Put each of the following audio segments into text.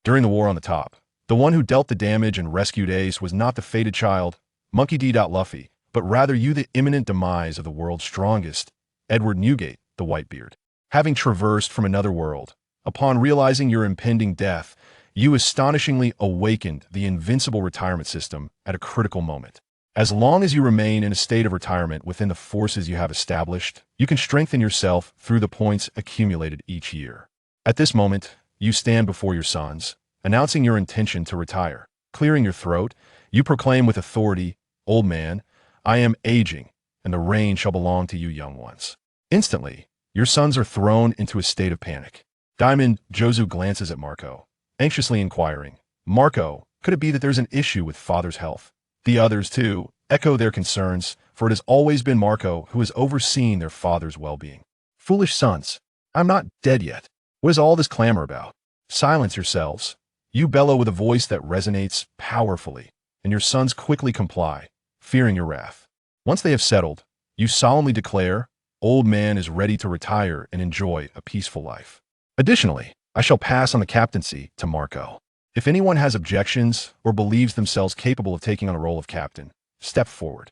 During the war on the top, the one who dealt the damage and rescued Ace was not the fated child, Monkey D. Luffy, but rather you, the imminent demise of the world's strongest, Edward Newgate, the Whitebeard. Having traversed from another world, upon realizing your impending death, you astonishingly awakened the invincible retirement system at a critical moment. As long as you remain in a state of retirement within the forces you have established, you can strengthen yourself through the points accumulated each year. At this moment, you stand before your sons, announcing your intention to retire. Clearing your throat, you proclaim with authority, "Old man, I am aging, and the reign shall belong to you young ones." Instantly, your sons are thrown into a state of panic. Diamond Jozu glances at Marco, anxiously inquiring, "Marco, could it be that there's an issue with father's health?" The others, too, echo their concerns, for it has always been Marco who has overseen their father's well-being. "Foolish sons, I'm not dead yet. What is all this clamor about? Silence yourselves." You bellow with a voice that resonates powerfully, and your sons quickly comply, fearing your wrath. Once they have settled, you solemnly declare, "Old man is ready to retire and enjoy a peaceful life." Additionally, I shall pass on the captaincy to Marco. If anyone has objections or believes themselves capable of taking on a role of captain, step forward.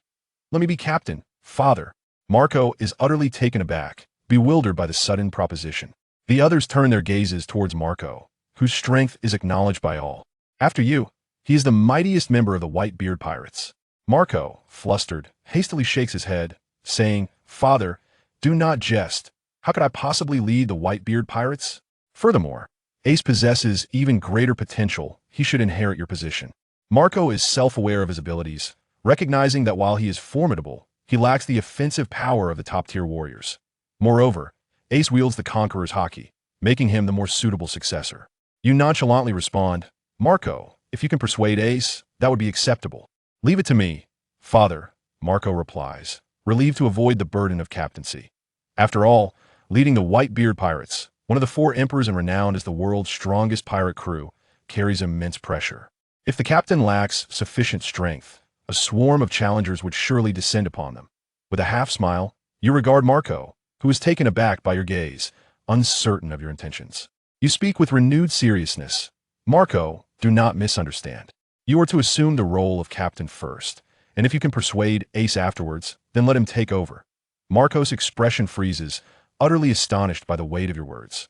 "Let me be captain, father." Marco is utterly taken aback, bewildered by the sudden proposition. The others turn their gazes towards Marco, whose strength is acknowledged by all. After you, he is the mightiest member of the Whitebeard pirates. Marco, flustered, hastily shakes his head, saying, "Father, do not jest. How could I possibly lead the Whitebeard pirates? Furthermore, Ace possesses even greater potential. He should inherit your position." Marco is self-aware of his abilities, recognizing that while he is formidable, he lacks the offensive power of the top-tier warriors. Moreover, Ace wields the Conqueror's haki, making him the more suitable successor. You nonchalantly respond, "Marco, if you can persuade Ace, that would be acceptable." "Leave it to me, father," Marco replies, relieved to avoid the burden of captaincy. After all, leading the Whitebeard pirates, one of the 4 emperors and renowned as the world's strongest pirate crew, carries immense pressure. If the captain lacks sufficient strength, a swarm of challengers would surely descend upon them. With a half-smile, you regard Marco, who is taken aback by your gaze, uncertain of your intentions. You speak with renewed seriousness. "Marco, do not misunderstand. You are to assume the role of captain first, and if you can persuade Ace afterwards, then let him take over." Marco's expression freezes, utterly astonished by the weight of your words.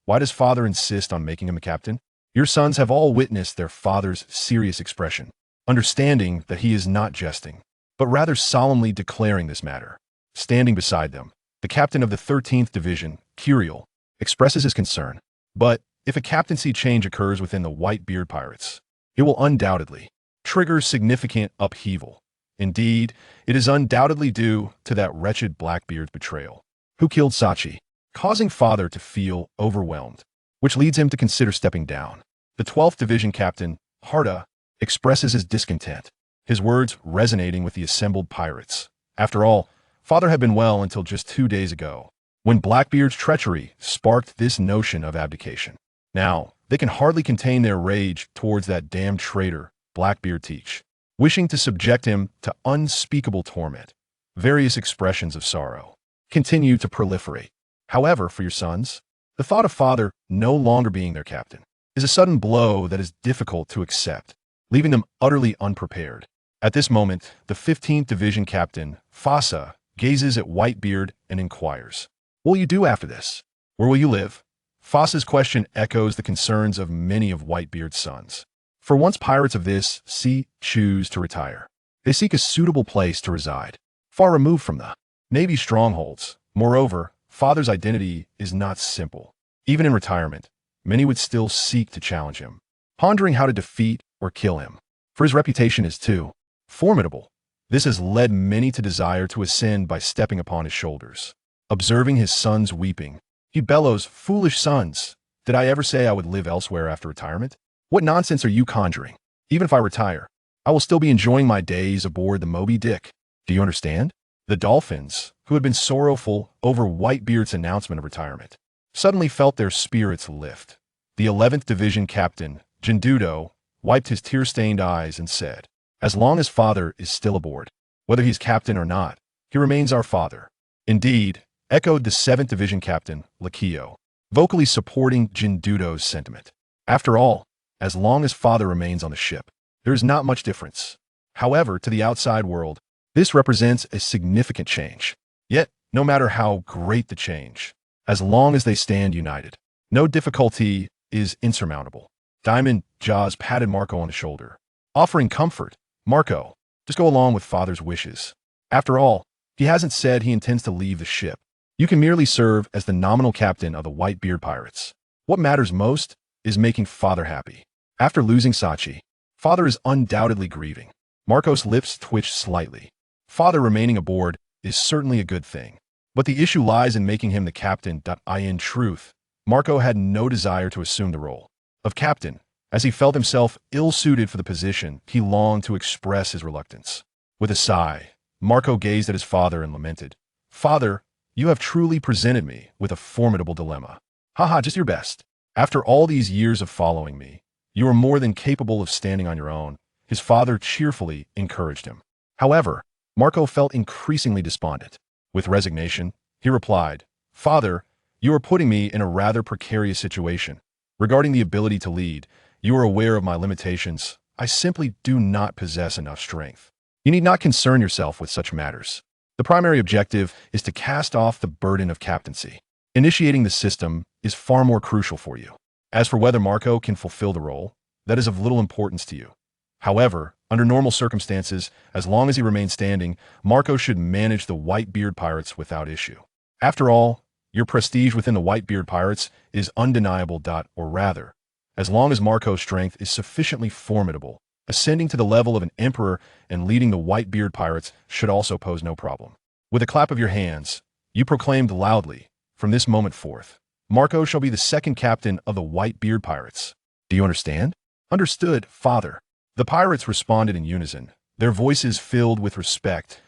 Why does father insist on making him a captain? Your sons have all witnessed their father's serious expression, understanding that he is not jesting, but rather solemnly declaring this matter. Standing beside them, the captain of the 13th Division, Curiel, expresses his concern. But if a captaincy change occurs within the Whitebeard pirates, it will undoubtedly trigger significant upheaval. Indeed, it is undoubtedly due to that wretched Blackbeard's betrayal, who killed Sachi, causing father to feel overwhelmed, which leads him to consider stepping down. The 12th Division captain, Harda, expresses his discontent, his words resonating with the assembled pirates. After all, father had been well until just 2 days ago, when Blackbeard's treachery sparked this notion of abdication. Now, they can hardly contain their rage towards that damned traitor, Blackbeard Teach, wishing to subject him to unspeakable torment. Various expressions of sorrow continue to proliferate. However, for your sons, the thought of father no longer being their captain is a sudden blow that is difficult to accept, leaving them utterly unprepared. At this moment, the 15th Division captain, Fasa, gazes at Whitebeard and inquires, "What will you do after this? Where will you live?" Fasa's question echoes the concerns of many of Whitebeard's sons. For once pirates of this sea choose to retire, they seek a suitable place to reside, far removed from the Navy strongholds. Moreover, father's identity is not simple. Even in retirement, many would still seek to challenge him, pondering how to defeat or kill him. For his reputation is too formidable. This has led many to desire to ascend by stepping upon his shoulders. Observing his sons weeping, he bellows, "Foolish sons! Did I ever say I would live elsewhere after retirement? What nonsense are you conjuring? Even if I retire, I will still be enjoying my days aboard the Moby Dick. Do you understand?" The dolphins, who had been sorrowful over Whitebeard's announcement of retirement, suddenly felt their spirits lift. The 11th Division captain, Jindudo, wiped his tear-stained eyes and said, "As long as father is still aboard, whether he's captain or not, he remains our father." "Indeed," echoed the 7th Division captain, Lakio, vocally supporting Jindudo's sentiment. "After all, as long as father remains on the ship. There is not much difference. However, to the outside world, this represents a significant change. Yet, no matter how great the change, as long as they stand united, no difficulty is insurmountable. Diamond Jaws patted Marco on the shoulder, offering comfort. Marco, just go along with father's wishes. After all, he hasn't said he intends to leave the ship. You can merely serve as the nominal captain of the Whitebeard pirates. What matters most is making father happy. After losing Sachi, father is undoubtedly grieving. Marco's lips twitched slightly. Father remaining aboard is certainly a good thing. But the issue lies in making him the captain. In truth, Marco had no desire to assume the role of captain. As he felt himself ill-suited for the position, he longed to express his reluctance. With a sigh, Marco gazed at his father and lamented, "Father, you have truly presented me with a formidable dilemma. Haha, just your best. After all these years of following me, you are more than capable of standing on your own." His father cheerfully encouraged him. However, Marco felt increasingly despondent. With resignation, he replied, "Father, you are putting me in a rather precarious situation. Regarding the ability to lead, you are aware of my limitations. I simply do not possess enough strength. You need not concern yourself with such matters. The primary objective is to cast off the burden of captaincy. Initiating the system is far more crucial for you. As for whether Marco can fulfill the role, that is of little importance to you. However, under normal circumstances, as long as he remains standing, Marco should manage the Whitebeard pirates without issue. After all, your prestige within the Whitebeard pirates is undeniable. Or rather, as long as Marco's strength is sufficiently formidable, ascending to the level of an emperor and leading the Whitebeard pirates should also pose no problem. With a clap of your hands, you proclaimed loudly, "From this moment forth, Marco shall be the second captain of the Whitebeard pirates. Do you understand?" "Understood, father." The pirates responded in unison, their voices filled with respect.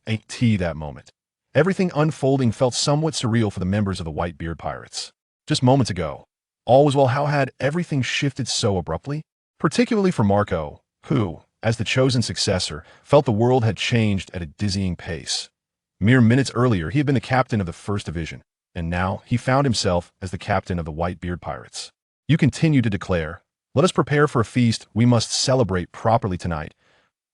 That moment, everything unfolding felt somewhat surreal for the members of the Whitebeard pirates. Just moments ago, all was well. How had everything shifted so abruptly? Particularly for Marco, who, as the chosen successor, felt the world had changed at a dizzying pace. Mere minutes earlier, he had been the captain of the First Division, and now he found himself as the captain of the Whitebeard pirates. You continue to declare, "Let us prepare for a feast. We must celebrate properly tonight."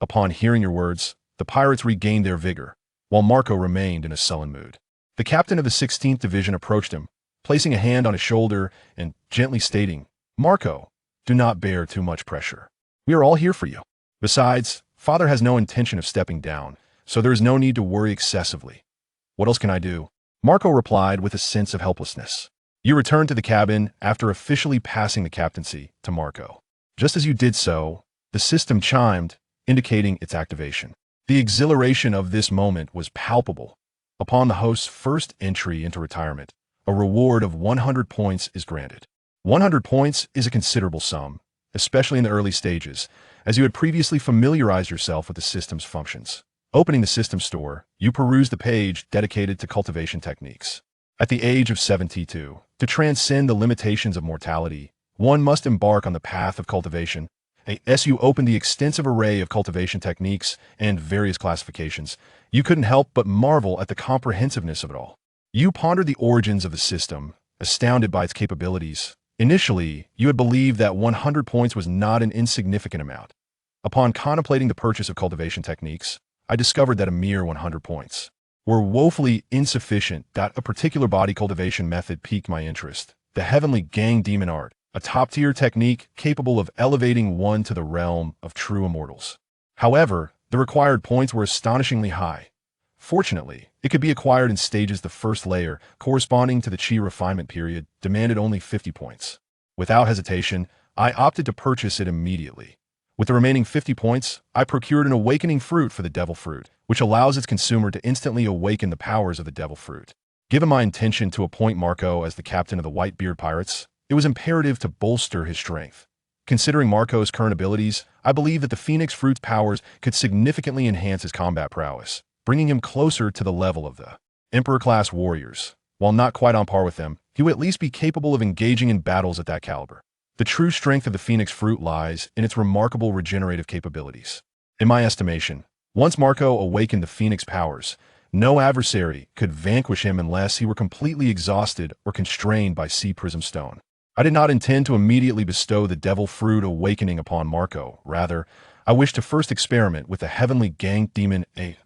Upon hearing your words, the pirates regained their vigor, while Marco remained in a sullen mood. The captain of the 16th Division approached him, placing a hand on his shoulder and gently stating, "Marco, do not bear too much pressure. We are all here for you. Besides, father has no intention of stepping down, so there is no need to worry excessively." "What else can I do?" Marco replied with a sense of helplessness. You returned to the cabin after officially passing the captaincy to Marco. Just as you did so, the system chimed, indicating its activation. The exhilaration of this moment was palpable. Upon the host's first entry into retirement, a reward of 100 points is granted. 100 points is a considerable sum, especially in the early stages, as you had previously familiarized yourself with the system's functions. Opening the system store, you perused the page dedicated to cultivation techniques. At the age of 72, to transcend the limitations of mortality, one must embark on the path of cultivation. As you opened the extensive array of cultivation techniques and various classifications, you couldn't help but marvel at the comprehensiveness of it all. You pondered the origins of the system, astounded by its capabilities. Initially, you had believed that 100 points was not an insignificant amount. Upon contemplating the purchase of cultivation techniques, I discovered that a mere 100 points were woefully insufficient. A particular body cultivation method piqued my interest. The Heavenly Gang Demon Art, a top-tier technique capable of elevating one to the realm of true immortals. However, the required points were astonishingly high. Fortunately, it could be acquired in stages. The first layer, corresponding to the Chi refinement period, demanded only 50 points. Without hesitation, I opted to purchase it immediately. With the remaining 50 points, I procured an awakening fruit for the devil fruit, which allows its consumer to instantly awaken the powers of the devil fruit. Given my intention to appoint Marco as the captain of the Whitebeard pirates, it was imperative to bolster his strength. Considering Marco's current abilities, I believe that the Phoenix Fruit's powers could significantly enhance his combat prowess, bringing him closer to the level of the Emperor-class warriors. While not quite on par with them, he would at least be capable of engaging in battles at that caliber. The true strength of the Phoenix Fruit lies in its remarkable regenerative capabilities. In my estimation, once Marco awakened the Phoenix powers, no adversary could vanquish him unless he were completely exhausted or constrained by Sea Prism Stone. I did not intend to immediately bestow the devil fruit awakening upon Marco. Rather, I wished to first experiment with the heavenly gang demon in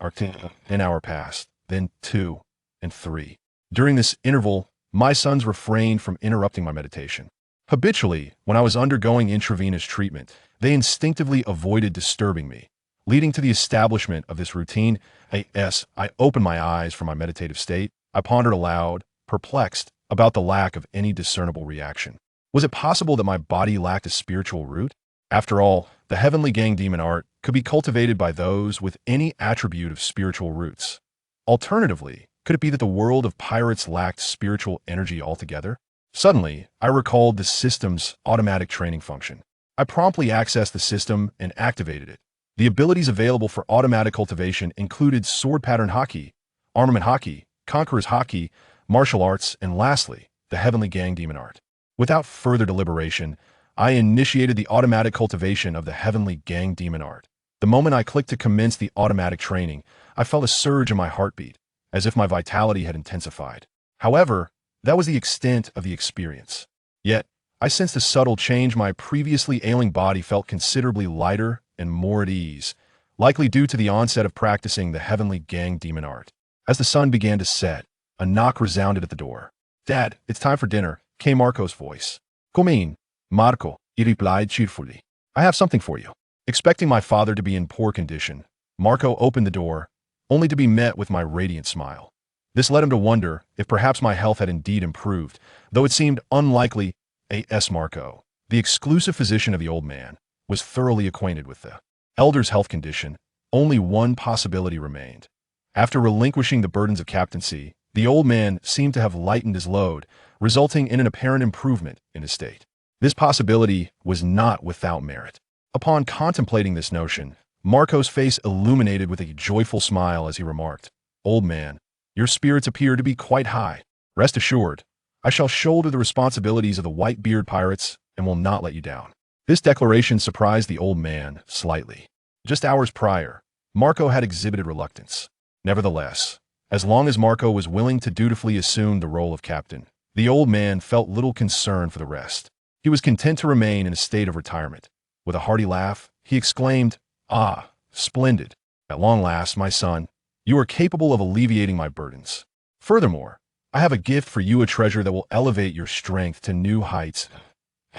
our past, then 2 and 3. During this interval, my sons refrained from interrupting my meditation. Habitually, when I was undergoing intravenous treatment, they instinctively avoided disturbing me, leading to the establishment of this routine. I opened my eyes from my meditative state. I pondered aloud, perplexed about the lack of any discernible reaction. Was it possible that my body lacked a spiritual root? After all, the heavenly gang demon art could be cultivated by those with any attribute of spiritual roots. Alternatively, could it be that the world of pirates lacked spiritual energy altogether? Suddenly, I recalled the system's automatic training function. I promptly accessed the system and activated it. The abilities available for automatic cultivation included sword pattern hockey, armament hockey, conqueror's hockey, martial arts, and lastly, the heavenly gang demon art. Without further deliberation, I initiated the automatic cultivation of the heavenly gang demon art. The moment I clicked to commence the automatic training, I felt a surge in my heartbeat, as if my vitality had intensified. However, that was the extent of the experience. Yet, I sensed a subtle change. My previously ailing body felt considerably lighter and more at ease, likely due to the onset of practicing the heavenly gang demon art. As the sun began to set, a knock resounded at the door. "Dad, it's time for dinner," came Marco's voice. "Come in, Marco," he replied cheerfully. "I have something for you." Expecting my father to be in poor condition, Marco opened the door, only to be met with my radiant smile. This led him to wonder if perhaps my health had indeed improved, though it seemed unlikely. A.S. Marco, the exclusive physician of the old man, was thoroughly acquainted with the elder's health condition. Only one possibility remained. After relinquishing the burdens of captaincy, the old man seemed to have lightened his load, resulting in an apparent improvement in his state. This possibility was not without merit. Upon contemplating this notion, Marco's face illuminated with a joyful smile as he remarked, "Old man, your spirits appear to be quite high. Rest assured, I shall shoulder the responsibilities of the Whitebeard pirates and will not let you down." This declaration surprised the old man slightly. Just hours prior, Marco had exhibited reluctance. Nevertheless, as long as Marco was willing to dutifully assume the role of captain, the old man felt little concern for the rest. He was content to remain in a state of retirement. With a hearty laugh, he exclaimed, "Ah, splendid. At long last, my son, you are capable of alleviating my burdens. Furthermore, I have a gift for you, a treasure that will elevate your strength to new heights."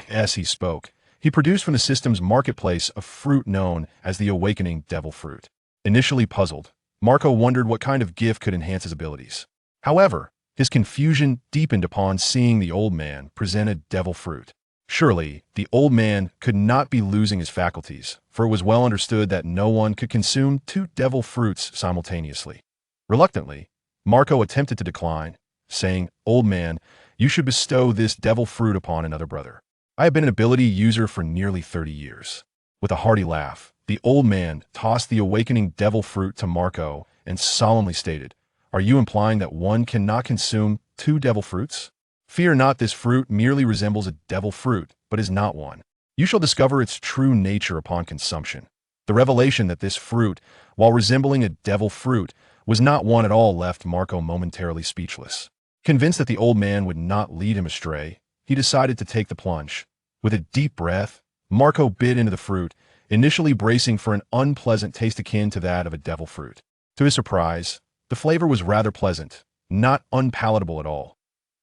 As he spoke, he produced from the system's marketplace a fruit known as the awakening devil fruit. Initially puzzled, Marco wondered what kind of gift could enhance his abilities. However, his confusion deepened upon seeing the old man present a devil fruit. Surely, the old man could not be losing his faculties, for it was well understood that no one could consume 2 devil fruits simultaneously. Reluctantly, Marco attempted to decline, saying, "Old man, you should bestow this devil fruit upon another brother. I have been an ability user for nearly 30 years. With a hearty laugh, the old man tossed the awakening devil fruit to Marco and solemnly stated, "Are you implying that one cannot consume 2 devil fruits? Fear not, this fruit merely resembles a devil fruit, but is not one. You shall discover its true nature upon consumption." The revelation that this fruit, while resembling a devil fruit, was not one at all left Marco momentarily speechless. Convinced that the old man would not lead him astray, he decided to take the plunge. With a deep breath, Marco bit into the fruit, initially bracing for an unpleasant taste akin to that of a devil fruit. To his surprise, the flavor was rather pleasant, not unpalatable at all.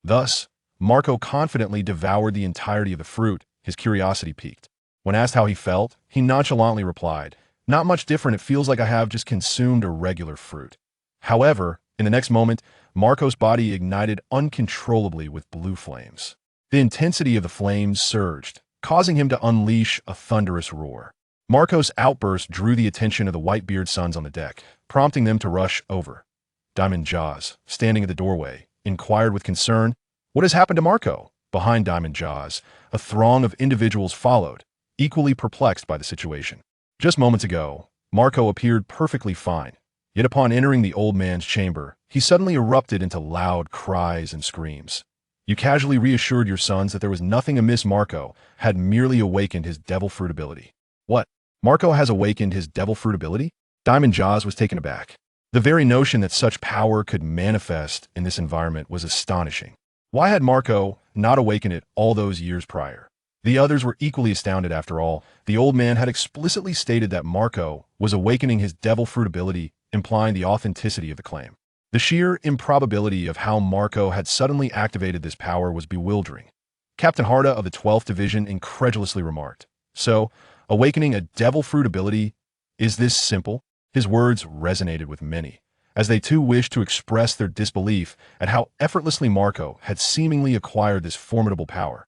Thus, Marco confidently devoured the entirety of the fruit, his curiosity piqued. When asked how he felt, he nonchalantly replied, "Not much different. It feels like I have just consumed a regular fruit." However, in the next moment, Marco's body ignited uncontrollably with blue flames. The intensity of the flames surged, causing him to unleash a thunderous roar. Marco's outburst drew the attention of the Whitebeard sons on the deck, prompting them to rush over. Diamond Jaws, standing at the doorway, inquired with concern, "What has happened to Marco?" Behind Diamond Jaws, a throng of individuals followed, equally perplexed by the situation. Just moments ago, Marco appeared perfectly fine, yet upon entering the old man's chamber, he suddenly erupted into loud cries and screams. You casually reassured your sons that there was nothing amiss. Marco had merely awakened his devil fruit ability. What? Marco has awakened his devil fruit ability? Diamond Jaws was taken aback. The very notion that such power could manifest in this environment was astonishing. Why had Marco, not awaken it all those years prior. The others were equally astounded after all. The old man had explicitly stated that Marco was awakening his devil fruit ability, implying the authenticity of the claim. The sheer improbability of how Marco had suddenly activated this power was bewildering. Captain Harda of the 12th Division incredulously remarked, "So, awakening a devil fruit ability, is this simple?" His words resonated with many, as they too wished to express their disbelief at how effortlessly Marco had seemingly acquired this formidable power.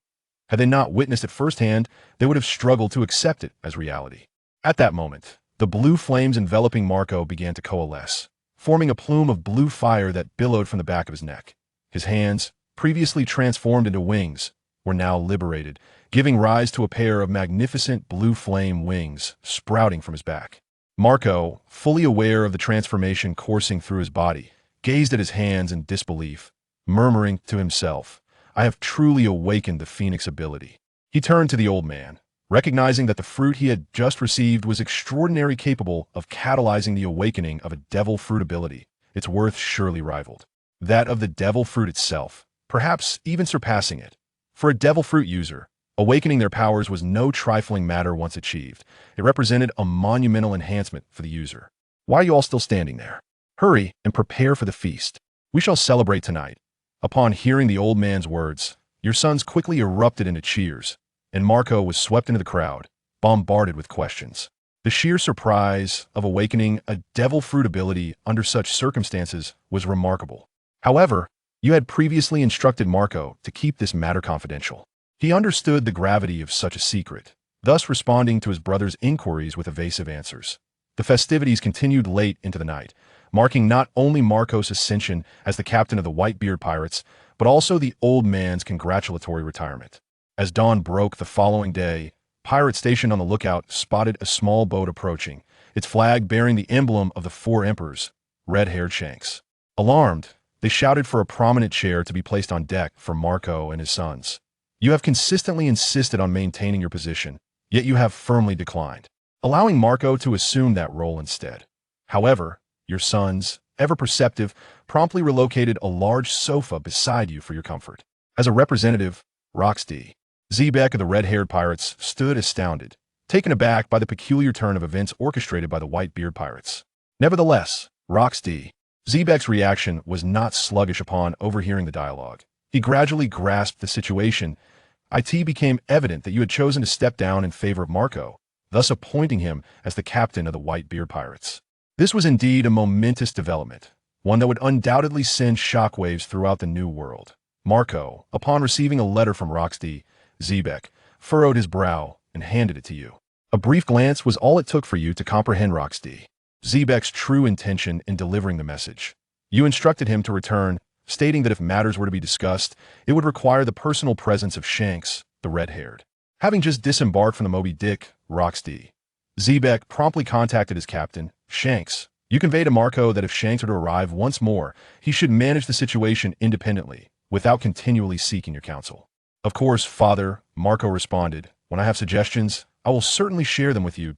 Had they not witnessed it firsthand, they would have struggled to accept it as reality. At that moment, the blue flames enveloping Marco began to coalesce, forming a plume of blue fire that billowed from the back of his neck. His hands, previously transformed into wings, were now liberated, giving rise to a pair of magnificent blue flame wings sprouting from his back. Marco, fully aware of the transformation coursing through his body, gazed at his hands in disbelief, murmuring to himself, "I have truly awakened the Phoenix ability." He turned to the old man, recognizing that the fruit he had just received was extraordinarily capable of catalyzing the awakening of a devil fruit ability, its worth surely rivaled that of the devil fruit itself, perhaps even surpassing it. For a devil fruit user, awakening their powers was no trifling matter once achieved. It represented a monumental enhancement for the user. "Why are you all still standing there? Hurry and prepare for the feast. We shall celebrate tonight." Upon hearing the old man's words, your sons quickly erupted into cheers, and Marco was swept into the crowd, bombarded with questions. The sheer surprise of awakening a devil fruit ability under such circumstances was remarkable. However, you had previously instructed Marco to keep this matter confidential. He understood the gravity of such a secret, thus responding to his brother's inquiries with evasive answers. The festivities continued late into the night, marking not only Marco's ascension as the captain of the Whitebeard pirates, but also the old man's congratulatory retirement. As dawn broke the following day, pirates stationed on the lookout spotted a small boat approaching, its flag bearing the emblem of the four emperors, red-haired Shanks. Alarmed, they shouted for a prominent chair to be placed on deck for Marco and his sons. "You have consistently insisted on maintaining your position, yet you have firmly declined," allowing Marco to assume that role instead. However, your sons, ever perceptive, promptly relocated a large sofa beside you for your comfort. As a representative, Roxy Zebek of the red-haired pirates stood astounded, taken aback by the peculiar turn of events orchestrated by the Whitebeard pirates. Nevertheless, Roxy Zebek's reaction was not sluggish upon overhearing the dialogue. He gradually grasped the situation. It became evident that you had chosen to step down in favor of Marco, thus appointing him as the captain of the Whitebeard pirates. This was indeed a momentous development, one that would undoubtedly send shockwaves throughout the new world. Marco, upon receiving a letter from Roxy Zebek, furrowed his brow and handed it to you. A brief glance was all it took for you to comprehend Roxy Zebek's true intention in delivering the message. You instructed him to return, stating that if matters were to be discussed, it would require the personal presence of Shanks, the red-haired. Having just disembarked from the Moby Dick, Roxy Zebek promptly contacted his captain, Shanks. You conveyed to Marco that if Shanks were to arrive once more, he should manage the situation independently, without continually seeking your counsel. "Of course, father," Marco responded. "When I have suggestions, I will certainly share them with you."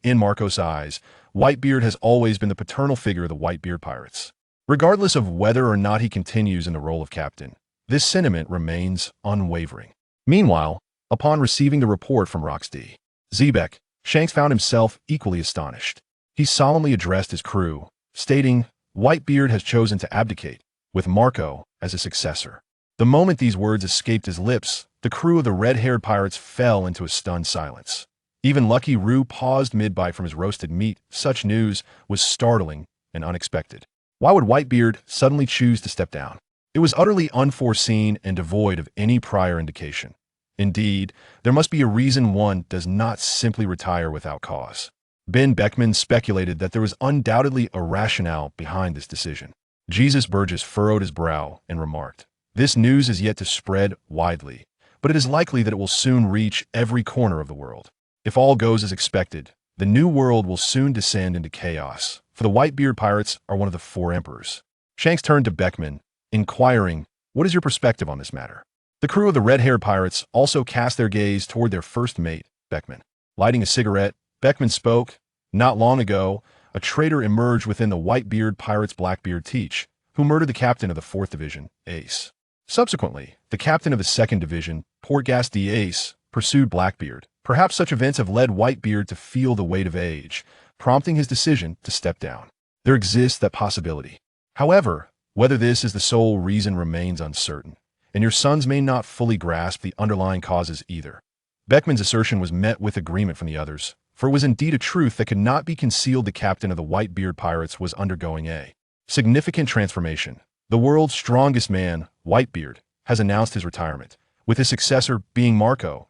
In Marco's eyes, Whitebeard has always been the paternal figure of the Whitebeard pirates. Regardless of whether or not he continues in the role of captain, this sentiment remains unwavering. Meanwhile, upon receiving the report from Roxy Zebek, Shanks found himself equally astonished. He solemnly addressed his crew, stating, "Whitebeard has chosen to abdicate, with Marco as a successor." The moment these words escaped his lips, the crew of the red-haired pirates fell into a stunned silence. Even Lucky Roo paused mid-bite from his roasted meat. Such news was startling and unexpected. Why would Whitebeard suddenly choose to step down? It was utterly unforeseen and devoid of any prior indication. Indeed, there must be a reason one does not simply retire without cause. Ben Beckman speculated that there was undoubtedly a rationale behind this decision. Jesus Burgess furrowed his brow and remarked, "This news is yet to spread widely, but it is likely that it will soon reach every corner of the world. If all goes as expected, the new world will soon descend into chaos, for the Whitebeard pirates are one of the four emperors." Shanks turned to Beckman, inquiring, "What is your perspective on this matter?" The crew of the red-haired pirates also cast their gaze toward their first mate, Beckman. Lighting a cigarette, Beckman spoke. "Not long ago, a traitor emerged within the Whitebeard pirates' Blackbeard Teach, who murdered the captain of the 4th Division, Ace. Subsequently, the captain of the 2nd Division, Portgas d'Ace, pursued Blackbeard. Perhaps such events have led Whitebeard to feel the weight of age, prompting his decision to step down. There exists that possibility. However, whether this is the sole reason remains uncertain, and your sons may not fully grasp the underlying causes either. Beckman's assertion was met with agreement from the others, for it was indeed a truth that could not be concealed. The captain of the Whitebeard pirates was undergoing a significant transformation. The world's strongest man, Whitebeard, has announced his retirement, with his successor being Marco.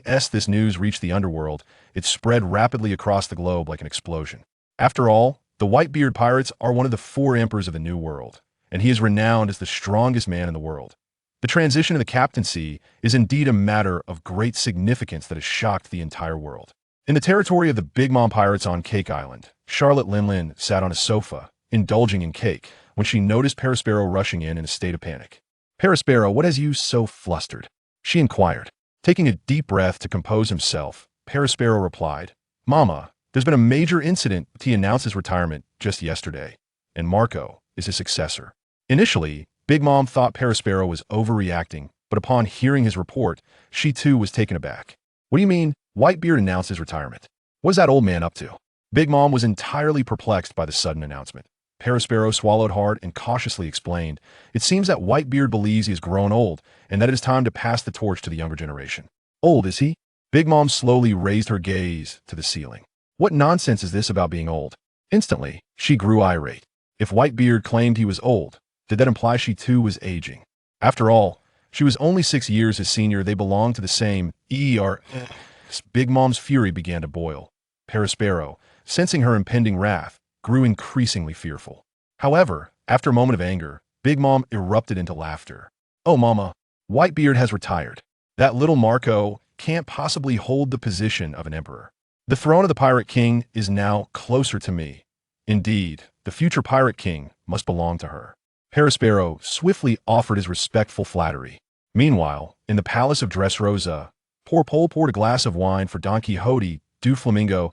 As this news reached the underworld, it spread rapidly across the globe like an explosion. After all, the Whitebeard pirates are one of the 4 emperors of the New World, and he is renowned as the strongest man in the world. The transition of the captaincy is indeed a matter of great significance that has shocked the entire world. In the territory of the Big Mom pirates on Cake Island, Charlotte Linlin sat on a sofa, indulging in cake, when she noticed Perospero rushing in a state of panic. "Perospero, what has you so flustered?" she inquired. Taking a deep breath to compose himself, Perospero replied, "Mama, there's been a major incident. He announced his retirement just yesterday, and Marco is his successor." Initially, Big Mom thought Perospero was overreacting, but upon hearing his report, she too was taken aback. "What do you mean, Whitebeard announced his retirement? What is that old man up to?" Big Mom was entirely perplexed by the sudden announcement. Perospero swallowed hard and cautiously explained, "It seems that Whitebeard believes he has grown old, and that it is time to pass the torch to the younger generation." "Old, is he?" Big Mom slowly raised her gaze to the ceiling. "What nonsense is this about being old?" Instantly, she grew irate. If Whitebeard claimed he was old, did that imply she too was aging? After all, she was only 6 years his senior. They belonged to the same ER. Big Mom's fury began to boil. Perospero, sensing her impending wrath, grew increasingly fearful. However, after a moment of anger, Big Mom erupted into laughter. "Oh, Mama, Whitebeard has retired. That little Marco can't possibly hold the position of an emperor. The throne of the Pirate King is now closer to me. Indeed, the future Pirate King must belong to her." Perospero swiftly offered his respectful flattery. Meanwhile, in the palace of Dressrosa, Porpole poured a glass of wine for Don Quixote. Doflamingo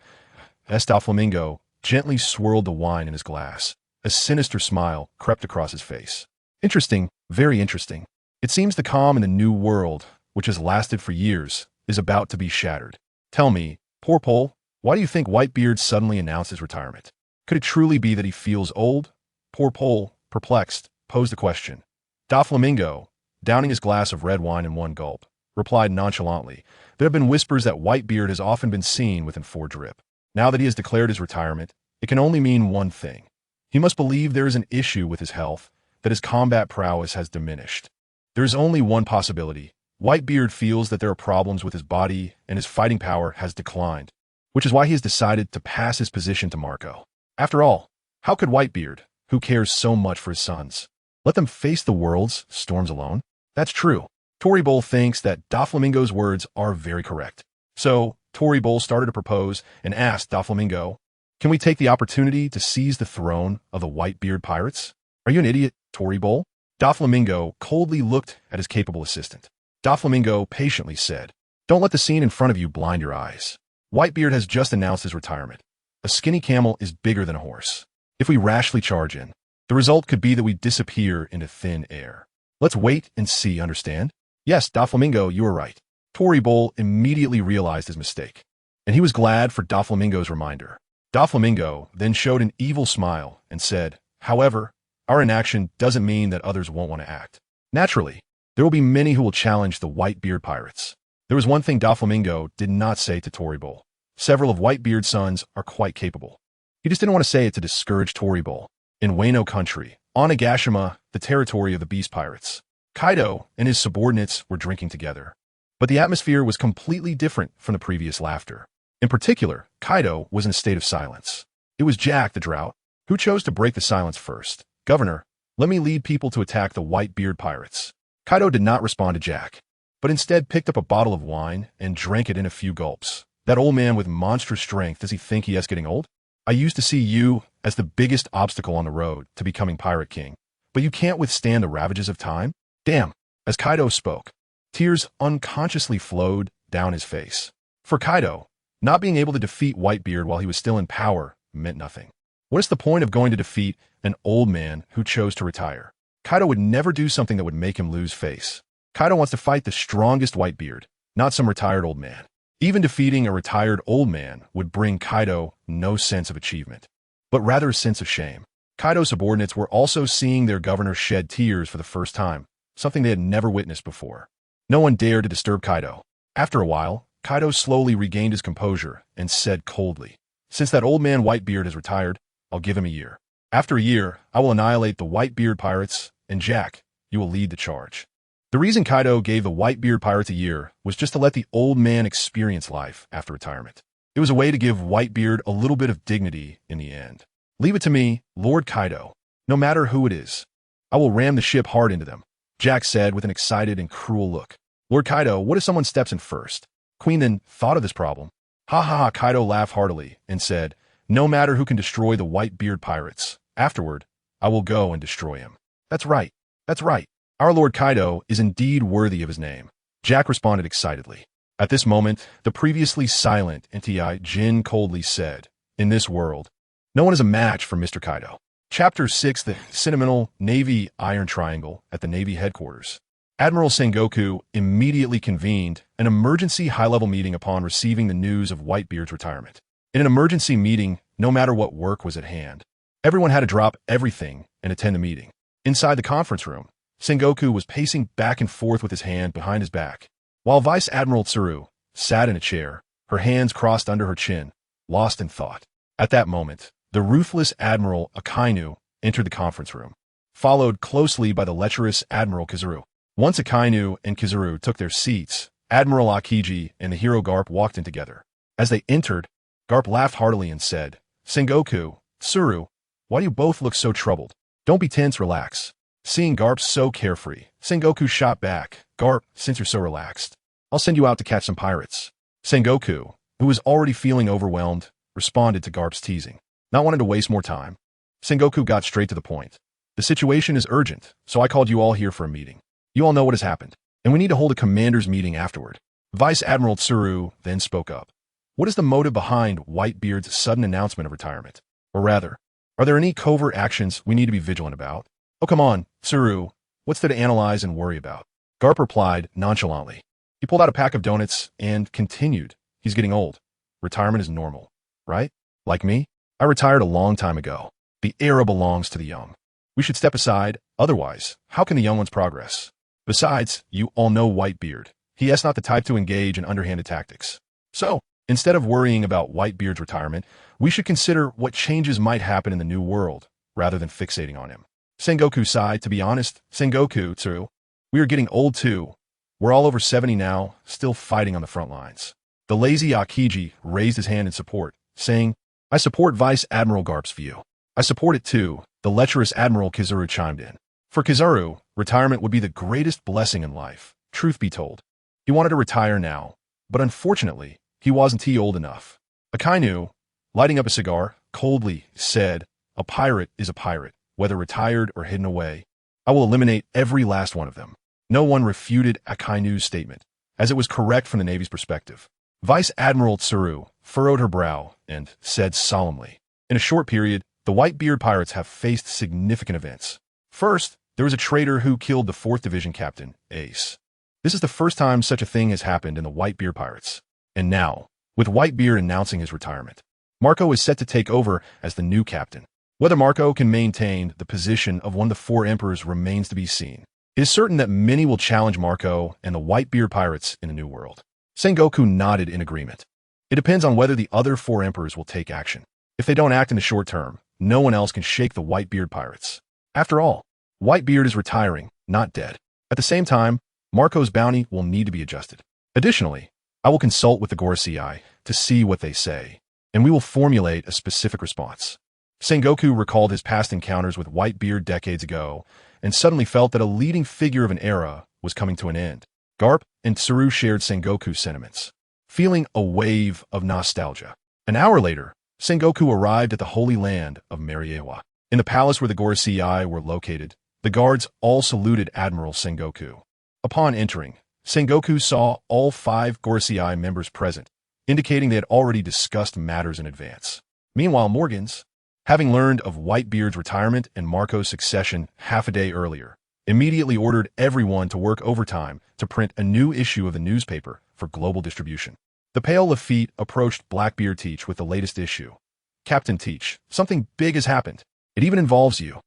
gently swirled the wine in his glass. A sinister smile crept across his face. "Interesting, very interesting. It seems the calm in the New World, which has lasted for years, is about to be shattered. Tell me, Porpole, why do you think Whitebeard suddenly announced his retirement? Could it truly be that he feels old?" Porpole, perplexed, posed the question. Doflamingo, downing his glass of red wine in one gulp, replied nonchalantly, "There have been whispers that Whitebeard has often been seen within 4 drip. Now that he has declared his retirement, it can only mean one thing. He must believe there is an issue with his health, that his combat prowess has diminished. There is only one possibility. Whitebeard feels that there are problems with his body and his fighting power has declined, which is why he has decided to pass his position to Marco. After all, how could Whitebeard, who cares so much for his sons, let them face the world's storms alone? That's true. Toribole thinks that Doflamingo's words are very correct. So, Toribole started to propose and asked Doflamingo, "Can we take the opportunity to seize the throne of the Whitebeard pirates?" "Are you an idiot, Toribole?" Doflamingo coldly looked at his capable assistant. Doflamingo patiently said, "Don't let the scene in front of you blind your eyes. Whitebeard has just announced his retirement. A skinny camel is bigger than a horse. If we rashly charge in, the result could be that we disappear into thin air. Let's wait and see, understand?" "Yes, Doflamingo, you are right." Toribole immediately realized his mistake, and he was glad for Doflamingo's reminder. Doflamingo then showed an evil smile and said, "However, our inaction doesn't mean that others won't want to act. Naturally, there will be many who will challenge the Whitebeard pirates." There was one thing Doflamingo did not say to Toribole. Several of Whitebeard's sons are quite capable. He just didn't want to say it to discourage Toribole. In Wano country, on Agashima, the territory of the Beast Pirates, Kaido and his subordinates were drinking together. But the atmosphere was completely different from the previous laughter. In particular, Kaido was in a state of silence. It was Jack the Drought who chose to break the silence first. "Governor, let me lead people to attack the Whitebeard pirates." Kaido did not respond to Jack, but instead picked up a bottle of wine and drank it in a few gulps. "That old man with monstrous strength, does he think he is getting old? I used to see you as the biggest obstacle on the road to becoming Pirate King, but you can't withstand the ravages of time? Damn." As Kaido spoke, tears unconsciously flowed down his face. For Kaido, not being able to defeat Whitebeard while he was still in power meant nothing. What is the point of going to defeat an old man who chose to retire? Kaido would never do something that would make him lose face. Kaido wants to fight the strongest Whitebeard, not some retired old man. Even defeating a retired old man would bring Kaido no sense of achievement, but rather a sense of shame. Kaido's subordinates were also seeing their governor shed tears for the first time, something they had never witnessed before. No one dared to disturb Kaido. After a while, Kaido slowly regained his composure and said coldly, "Since that old man Whitebeard has retired, I'll give him a year. After a year, I will annihilate the Whitebeard pirates, and Jack, you will lead the charge." The reason Kaido gave the Whitebeard pirates a year was just to let the old man experience life after retirement. It was a way to give Whitebeard a little bit of dignity in the end. "Leave it to me, Lord Kaido. No matter who it is, I will ram the ship hard into them," Jack said with an excited and cruel look. "Lord Kaido, what if someone steps in first?" Queen then thought of this problem. Ha ha ha, Kaido laughed heartily and said, "No matter who can destroy the Whitebeard pirates. Afterward, I will go and destroy him." That's right. That's right. Our Lord Kaido is indeed worthy of his name," Jack responded excitedly. At this moment, the previously silent Nti Jin coldly said, "In this world, no one is a match for Mr. Kaido." Chapter 6, The Sentimental Navy Iron Triangle at the Navy Headquarters. Admiral Sengoku immediately convened an emergency high-level meeting upon receiving the news of Whitebeard's retirement. In an emergency meeting, no matter what work was at hand, everyone had to drop everything and attend the meeting. Inside the conference room, Sengoku was pacing back and forth with his hand behind his back, while Vice Admiral Tsuru sat in a chair, her hands crossed under her chin, lost in thought. At that moment, the ruthless Admiral Akainu entered the conference room, followed closely by the lecherous Admiral Kizuru. Once Akainu and Kizuru took their seats, Admiral Akiji and the hero Garp walked in together. As they entered, Garp laughed heartily and said, "Sengoku, Tsuru, why do you both look so troubled? Don't be tense, relax." Seeing Garp so carefree, Sengoku shot back, "Garp, since you're so relaxed, I'll send you out to catch some pirates." Sengoku, who was already feeling overwhelmed, responded to Garp's teasing. Not wanting to waste more time, Sengoku got straight to the point. "The situation is urgent, so I called you all here for a meeting. You all know what has happened, and we need to hold a commander's meeting afterward." Vice Admiral Tsuru then spoke up. "What is the motive behind Whitebeard's sudden announcement of retirement? Or rather, are there any covert actions we need to be vigilant about?" "Oh, come on, Tsuru. What's there to analyze and worry about?" Garp replied nonchalantly. He pulled out a pack of donuts and continued, "He's getting old. Retirement is normal, right? Like me? I retired a long time ago. The era belongs to the young. We should step aside, otherwise, how can the young ones progress? Besides, you all know Whitebeard. He is not the type to engage in underhanded tactics. So, instead of worrying about Whitebeard's retirement, we should consider what changes might happen in the new world, rather than fixating on him." Sengoku sighed. "To be honest, Sengoku, Tsuru, we are getting old too. We're all over 70 now, still fighting on the front lines." The lazy Akiji raised his hand in support, saying, "I support Vice Admiral Garp's view." "I support it too," the lecherous Admiral Kizuru chimed in. For Kizuru, retirement would be the greatest blessing in life, truth be told. He wanted to retire now, but unfortunately, he wasn't old enough. Akainu, lighting up a cigar, coldly said, "A pirate is a pirate, whether retired or hidden away. I will eliminate every last one of them." No one refuted Akainu's statement, as it was correct from the Navy's perspective. Vice Admiral Tsuru furrowed her brow and said solemnly, "In a short period, the Whitebeard pirates have faced significant events. First, there was a traitor who killed the 4th Division Captain, Ace. This is the first time such a thing has happened in the Whitebeard pirates. And now, with Whitebeard announcing his retirement, Marco is set to take over as the new captain. Whether Marco can maintain the position of one of the 4 emperors remains to be seen. It is certain that many will challenge Marco and the Whitebeard pirates in the New World." Sengoku nodded in agreement. "It depends on whether the other 4 emperors will take action. If they don't act in the short term, no one else can shake the Whitebeard pirates. After all, Whitebeard is retiring, not dead. At the same time, Marco's bounty will need to be adjusted. Additionally, I will consult with the Gorosei to see what they say, and we will formulate a specific response." Sengoku recalled his past encounters with Whitebeard decades ago, and suddenly felt that a leading figure of an era was coming to an end. Garp and Tsuru shared Sengoku's sentiments, feeling a wave of nostalgia. An hour later, Sengoku arrived at the Holy Land of Mariewa. In the palace where the Gorosei were located, the guards all saluted Admiral Sengoku. Upon entering, Sengoku saw all 5 Gorosei members present, indicating they had already discussed matters in advance. Meanwhile, Morgans having learned of Whitebeard's retirement and Marco's succession half a day earlier, immediately ordered everyone to work overtime to print a new issue of the newspaper for global distribution. The pale Lafitte approached Blackbeard Teach with the latest issue. "Captain Teach, something big has happened. It even involves you."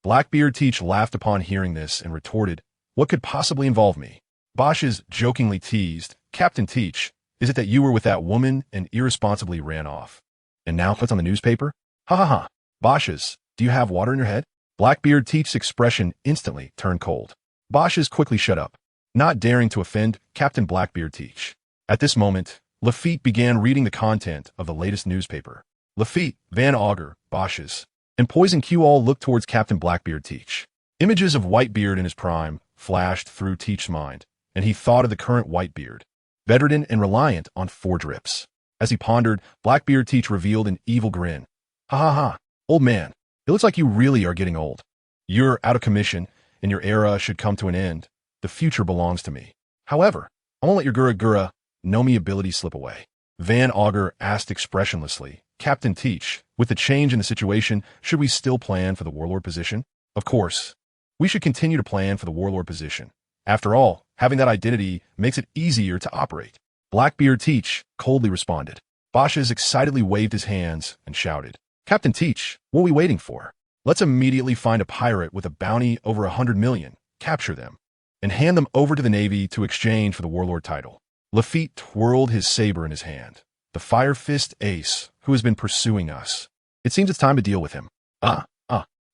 Blackbeard Teach laughed upon hearing this and retorted, "What could possibly involve me?" Bosch's jokingly teased, "Captain Teach, is it that you were with that woman and irresponsibly ran off? And now it's on the newspaper? Ha ha ha. Bosch's, do you have water in your head?" Blackbeard Teach's expression instantly turned cold. Bosch's quickly shut up, not daring to offend Captain Blackbeard Teach. At this moment, Lafitte began reading the content of the latest newspaper. Lafitte, Van Augur, Bosch's, and Poison Q all looked towards Captain Blackbeard Teach. Images of Whitebeard in his prime flashed through Teach's mind, and he thought of the current Whitebeard, bedridden and reliant on 4 drips. As he pondered, Blackbeard Teach revealed an evil grin. "Ha ha ha, old man, it looks like you really are getting old. You're out of commission, and your era should come to an end. The future belongs to me. However, I won't let your Gura know me ability slip away." Van Augur asked expressionlessly, "Captain Teach, with the change in the situation, should we still plan for the warlord position?" "Of course. We should continue to plan for the warlord position. After all, having that identity makes it easier to operate." Blackbeard Teach coldly responded. Bosch's excitedly waved his hands and shouted, "Captain Teach, what are we waiting for? Let's immediately find a pirate with a bounty over 100 million, capture them, and hand them over to the Navy to exchange for the warlord title." Lafitte twirled his saber in his hand. "The Fire Fist Ace, who has been pursuing us. It seems it's time to deal with him."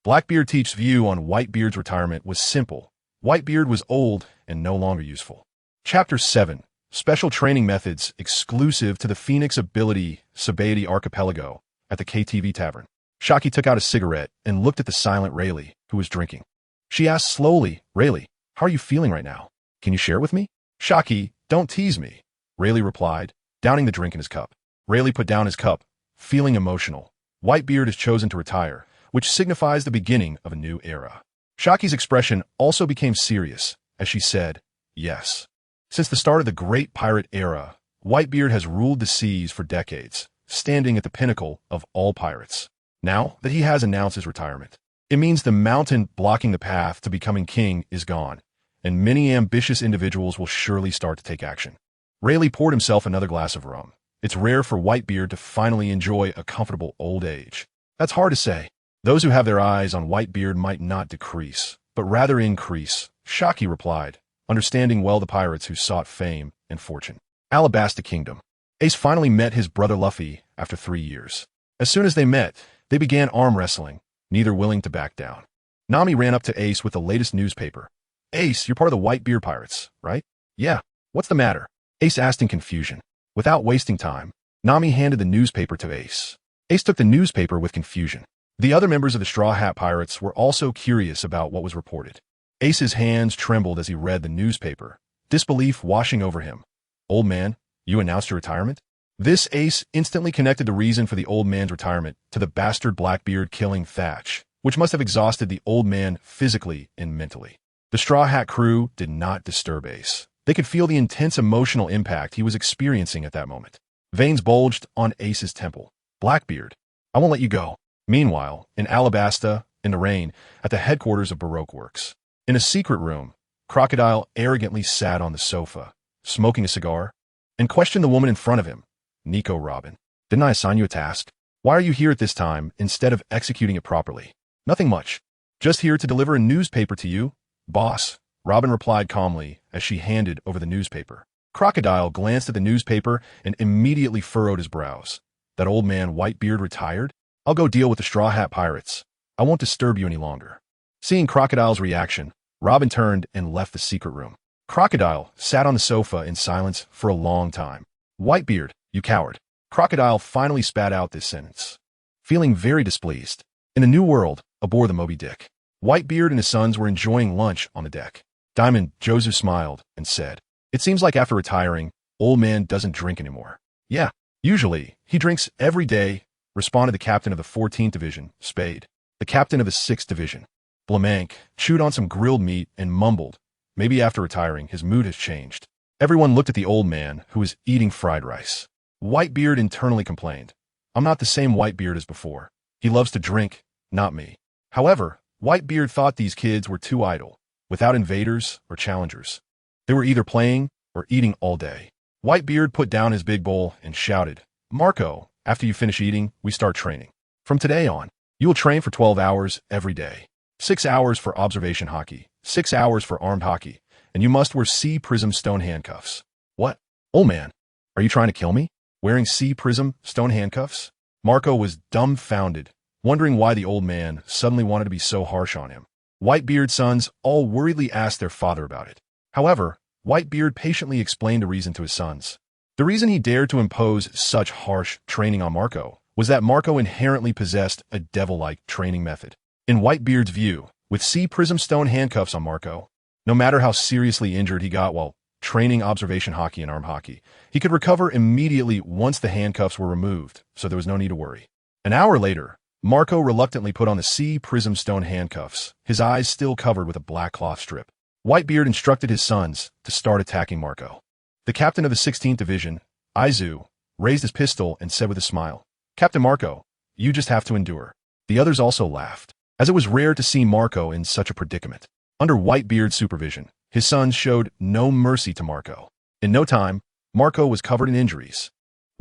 Blackbeard Teach's view on Whitebeard's retirement was simple. Whitebeard was old and no longer useful. Chapter 7. Special Training Methods exclusive to the Phoenix Ability Sabaody Archipelago at the KTV Tavern. Shaki took out a cigarette and looked at the silent Rayleigh, who was drinking. She asked slowly, "Rayleigh, how are you feeling right now? Can you share with me?" "Shaki, don't tease me," Rayleigh replied, downing the drink in his cup. Rayleigh put down his cup, feeling emotional. Whitebeard has chosen to retire, which signifies the beginning of a new era. Shaki's expression also became serious as she said, "Yes. Since the start of the Great Pirate Era, Whitebeard has ruled the seas for decades, standing at the pinnacle of all pirates. Now that he has announced his retirement, it means the mountain blocking the path to becoming king is gone, and many ambitious individuals will surely start to take action." Rayleigh poured himself another glass of rum. It's rare for Whitebeard to finally enjoy a comfortable old age. That's hard to say. Those who have their eyes on Whitebeard might not decrease, but rather increase, Shaki replied, understanding well the pirates who sought fame and fortune. Alabasta Kingdom. Ace finally met his brother Luffy after 3 years. As soon as they met, they began arm wrestling, neither willing to back down. Nami ran up to Ace with the latest newspaper. "Ace, you're part of the Whitebeard pirates, right?" "Yeah. What's the matter?" Ace asked in confusion. Without wasting time, Nami handed the newspaper to Ace. Ace took the newspaper with confusion. The other members of the Straw Hat Pirates were also curious about what was reported. Ace's hands trembled as he read the newspaper, disbelief washing over him. "Old man, you announced your retirement?" This Ace instantly connected the reason for the old man's retirement to the bastard Blackbeard killing Thatch, which must have exhausted the old man physically and mentally. The Straw Hat crew did not disturb Ace. They could feel the intense emotional impact he was experiencing at that moment. Veins bulged on Ace's temple. "Blackbeard, I won't let you go." Meanwhile, in Alabasta, in the rain, at the headquarters of Baroque Works, in a secret room, Crocodile arrogantly sat on the sofa, smoking a cigar, and questioned the woman in front of him, Nico Robin. "Didn't I assign you a task? Why are you here at this time instead of executing it properly?" "Nothing much. Just here to deliver a newspaper to you, boss," Robin replied calmly as she handed over the newspaper. Crocodile glanced at the newspaper and immediately furrowed his brows. "That old man Whitebeard retired? I'll go deal with the Straw Hat Pirates. I won't disturb you any longer." Seeing Crocodile's reaction, Robin turned and left the secret room. Crocodile sat on the sofa in silence for a long time. "Whitebeard, you coward." Crocodile finally spat out this sentence, feeling very displeased. In the New World, aboard the Moby Dick, Whitebeard and his sons were enjoying lunch on the deck. Diamond Joseph smiled and said, "It seems like after retiring, old man doesn't drink anymore." "Yeah, usually, he drinks every day," responded the captain of the 14th Division, Spade. The captain of the 6th Division, Blamank, chewed on some grilled meat and mumbled. Maybe after retiring, his mood has changed. Everyone looked at the old man, who was eating fried rice. Whitebeard internally complained, "I'm not the same Whitebeard as before. He loves to drink, not me. However, Whitebeard thought these kids were too idle, without invaders or challengers. They were either playing or eating all day. Whitebeard put down his big bowl and shouted, "Marco, after you finish eating, we start training. From today on, you will train for 12 hours every day. 6 hours for observation hockey, 6 hours for armed hockey, and you must wear C-prism stone handcuffs." What? Old man, are you trying to kill me? Wearing C-prism stone handcuffs? Marco was dumbfounded, wondering why the old man suddenly wanted to be so harsh on him. Whitebeard's sons all worriedly asked their father about it. However, Whitebeard patiently explained the reason to his sons. The reason he dared to impose such harsh training on Marco was that Marco inherently possessed a devil-like training method. In Whitebeard's view, with C-prism stone handcuffs on Marco, no matter how seriously injured he got while training observation hockey and armed hockey, he could recover immediately once the handcuffs were removed, so there was no need to worry. An hour later, Marco reluctantly put on the C-prism stone handcuffs, his eyes still covered with a black cloth strip. Whitebeard instructed his sons to start attacking Marco. The captain of the 16th Division, Izu, raised his pistol and said with a smile, "Captain Marco, you just have to endure." The others also laughed, as it was rare to see Marco in such a predicament. Under Whitebeard's supervision, his sons showed no mercy to Marco. In no time, Marco was covered in injuries.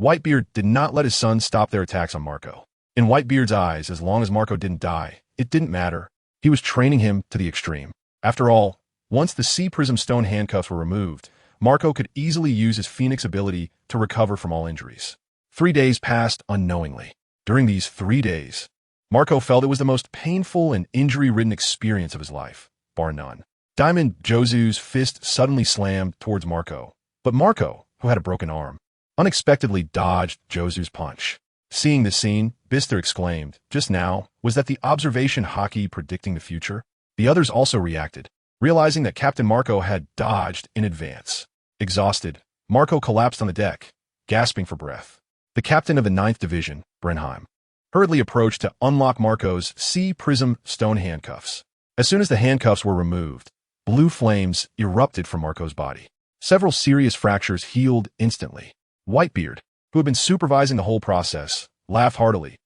Whitebeard did not let his sons stop their attacks on Marco. In Whitebeard's eyes, as long as Marco didn't die, it didn't matter. He was training him to the extreme. After all, once the C-prism stone handcuffs were removed, Marco could easily use his Phoenix ability to recover from all injuries. 3 days passed unknowingly. During these 3 days, Marco felt it was the most painful and injury-ridden experience of his life, bar none. Diamond Josu's fist suddenly slammed towards Marco, but Marco, who had a broken arm, unexpectedly dodged Josu's punch. Seeing this scene, Bister exclaimed, "Just now, was that the observation hockey predicting the future?" The others also reacted, realizing that Captain Marco had dodged in advance. Exhausted, Marco collapsed on the deck, gasping for breath. The captain of the 9th Division, Brenheim, hurriedly approached to unlock Marco's C-prism stone handcuffs. As soon as the handcuffs were removed, blue flames erupted from Marco's body. Several serious fractures healed instantly. Whitebeard, who had been supervising the whole process, laughed heartily.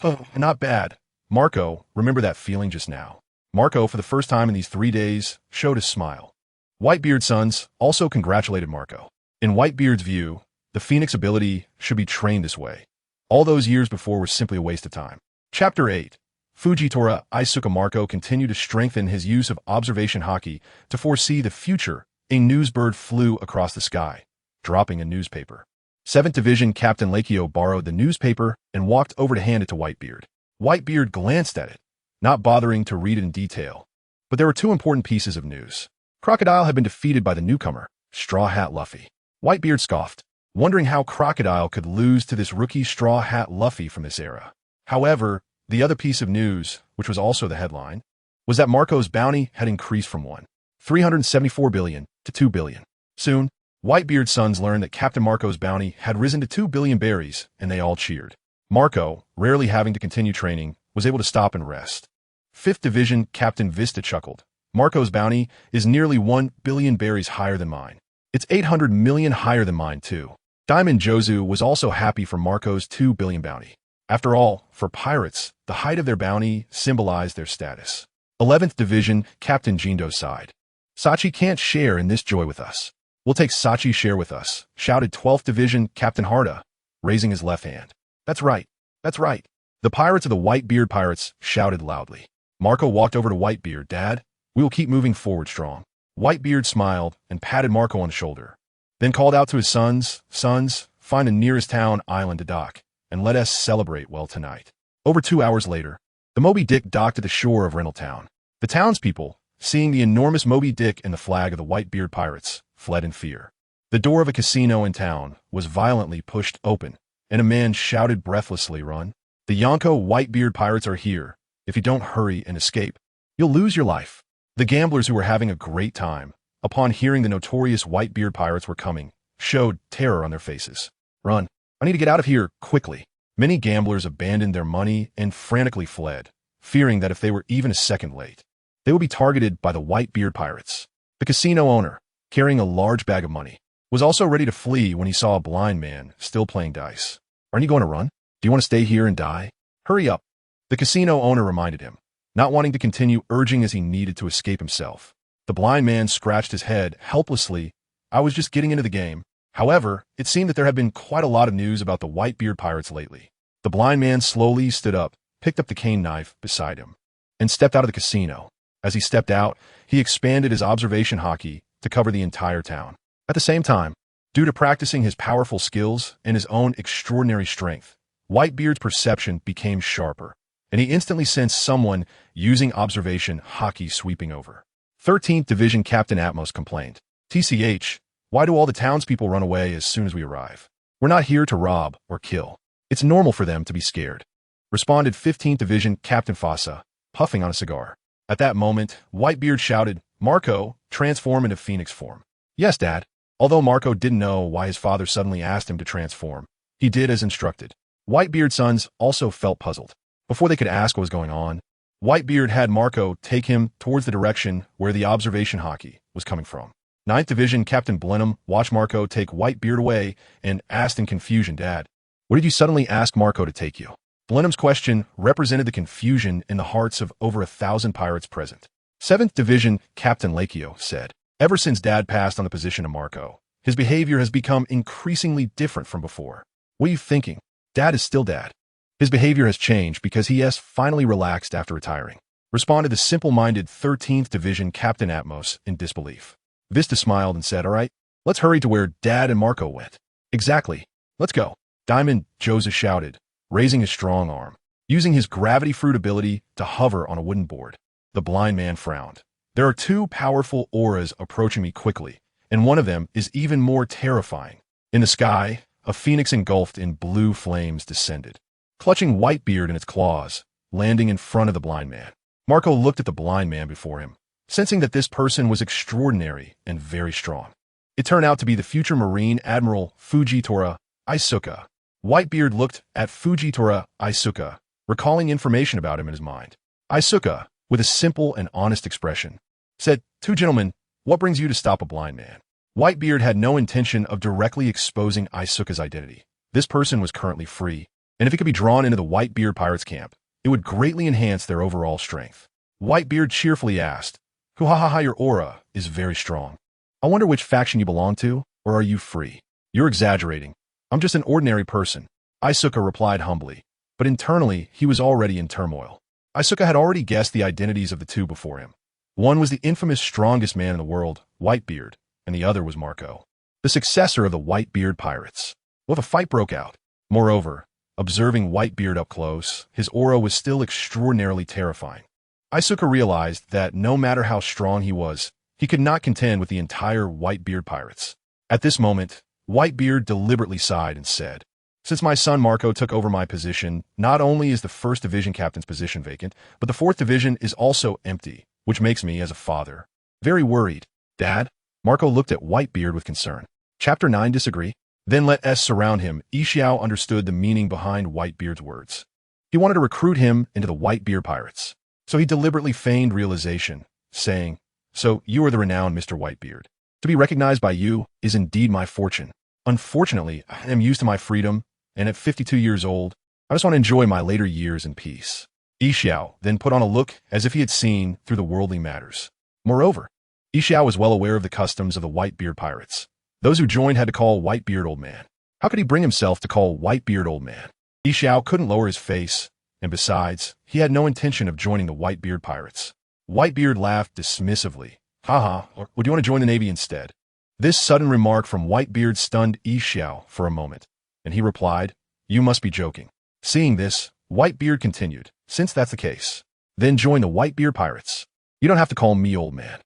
"Oh, not bad. Marco, remember that feeling just now?" Marco, for the first time in these 3 days, showed a smile. Whitebeard's sons also congratulated Marco. In Whitebeard's view, the Phoenix ability should be trained this way. All those years before were simply a waste of time. Chapter 8. Fujitora Isuka. Marco continued to strengthen his use of observation hockey to foresee the future. A newsbird flew across the sky, dropping a newspaper. 7th Division Captain Lakio borrowed the newspaper and walked over to hand it to Whitebeard. Whitebeard glanced at it, not bothering to read it in detail. But there were 2 important pieces of news. Crocodile had been defeated by the newcomer, Straw Hat Luffy. Whitebeard scoffed, wondering how Crocodile could lose to this rookie Straw Hat Luffy from this era. However, the other piece of news, which was also the headline, was that Marco's bounty had increased from 1.374 billion to 2 billion. Soon, Whitebeard's sons learned that Captain Marco's bounty had risen to 2 billion berries, and they all cheered. Marco, rarely having to continue training, was able to stop and rest. 5th Division Captain Vista chuckled. "Marco's bounty is nearly 1 billion berries higher than mine. It's 800 million higher than mine, too." Diamond Josu was also happy for Marco's 2 billion bounty. After all, for pirates, the height of their bounty symbolized their status. 11th Division Captain Jindo sighed. "Sachi can't share in this joy with us. We'll take Sachi's share with us," shouted 12th Division Captain Harda, raising his left hand. "That's right. That's right." The pirates of the Whitebeard pirates shouted loudly. Marco walked over to Whitebeard. "Dad, we will keep moving forward strong." Whitebeard smiled and patted Marco on the shoulder, then called out to his sons, "Sons, find the nearest town island to dock, and let us celebrate well tonight." Over 2 hours later, the Moby Dick docked at the shore of Rentaltown. The townspeople, seeing the enormous Moby Dick and the flag of the Whitebeard pirates, fled in fear. The door of a casino in town was violently pushed open, and a man shouted breathlessly, "Run! The Yonko Whitebeard pirates are here. If you don't hurry and escape, you'll lose your life." The gamblers, who were having a great time, upon hearing the notorious Whitebeard pirates were coming, showed terror on their faces. "Run! I need to get out of here, quickly." Many gamblers abandoned their money and frantically fled, fearing that if they were even a second late, they would be targeted by the Whitebeard pirates. The casino owner, carrying a large bag of money, was also ready to flee when he saw a blind man still playing dice. "Aren't you going to run? Do you want to stay here and die? Hurry up." The casino owner reminded him, not wanting to continue urging as he needed to escape himself. The blind man scratched his head helplessly. I was just getting into the game. However, it seemed that there had been quite a lot of news about the Whitebeard pirates lately. The blind man slowly stood up, picked up the cane knife beside him, and stepped out of the casino. As he stepped out, he expanded his observation hockey to cover the entire town. At the same time, due to practicing his powerful skills and his own extraordinary strength, Whitebeard's perception became sharper, and he instantly sensed someone using observation hockey sweeping over. 13th Division Captain Atmos complained, "TCH, why do all the townspeople run away as soon as we arrive? We're not here to rob or kill. It's normal for them to be scared," responded 15th Division Captain Fossa, puffing on a cigar. At that moment, Whitebeard shouted, "Marco, transform into phoenix form." "Yes, Dad." Although Marco didn't know why his father suddenly asked him to transform, he did as instructed. Whitebeard's sons also felt puzzled. Before they could ask what was going on, Whitebeard had Marco take him towards the direction where the observation hockey was coming from. 9th Division Captain Blenheim watched Marco take Whitebeard away and asked in confusion, "Dad, where did you suddenly ask Marco to take you?" Blenheim's question represented the confusion in the hearts of over 1,000 pirates present. 7th Division Captain Lakio said, "Ever since Dad passed on the position of Marco, his behavior has become increasingly different from before. What are you thinking? Dad is still Dad. His behavior has changed because he has finally relaxed after retiring," responded the simple-minded 13th Division Captain Atmos in disbelief. Vista smiled and said, "All right, let's hurry to where Dad and Marco went." "Exactly. Let's go," Diamond Joseph shouted, raising his strong arm, using his gravity fruit ability to hover on a wooden board. The blind man frowned. "There are two powerful auras approaching me quickly, and one of them is even more terrifying." In the sky, a phoenix engulfed in blue flames descended, clutching Whitebeard in its claws, landing in front of the blind man. Marco looked at the blind man before him, sensing that this person was extraordinary and very strong. It turned out to be the future Marine Admiral Fujitora Isuka. Whitebeard looked at Fujitora Isuka, recalling information about him in his mind. Isuka, with a simple and honest expression, said, "Two gentlemen, what brings you to stop a blind man?" Whitebeard had no intention of directly exposing Isuka's identity. This person was currently free, and if he could be drawn into the Whitebeard pirates' camp, it would greatly enhance their overall strength. Whitebeard cheerfully asked, "Huhahaha, your aura is very strong. I wonder which faction you belong to, or are you free?" "You're exaggerating. I'm just an ordinary person," Isuka replied humbly, but internally he was already in turmoil. Isuka had already guessed the identities of the two before him. One was the infamous strongest man in the world, Whitebeard, and the other was Marco, the successor of the Whitebeard pirates. Well, the fight broke out. Moreover, observing Whitebeard up close, his aura was still extraordinarily terrifying. Isuka realized that no matter how strong he was, he could not contend with the entire Whitebeard pirates. At this moment, Whitebeard deliberately sighed and said, "Since my son Marco took over my position, not only is the 1st Division captain's position vacant, but the 4th Division is also empty, which makes me, as a father, very worried." "Dad?" Marco looked at Whitebeard with concern. Chapter 9 Disagree? Then let S surround him. Xiao understood the meaning behind Whitebeard's words. He wanted to recruit him into the Whitebeard pirates, so he deliberately feigned realization, saying, "So you are the renowned Mr. Whitebeard. To be recognized by you is indeed my fortune. Unfortunately, I am used to my freedom, and at 52 years old, I just want to enjoy my later years in peace." Xiao then put on a look as if he had seen through the worldly matters. Moreover, Xiao was well aware of the customs of the Whitebeard pirates. Those who joined had to call Whitebeard old man. How could he bring himself to call Whitebeard old man? Xiao couldn't lower his face, and besides, he had no intention of joining the Whitebeard pirates. Whitebeard laughed dismissively. "Haha, or would you want to join the Navy instead?" This sudden remark from Whitebeard stunned Xiao for a moment, and he replied, "You must be joking." Seeing this, Whitebeard continued, "Since that's the case, then join the Whitebeard pirates. You don't have to call me old man.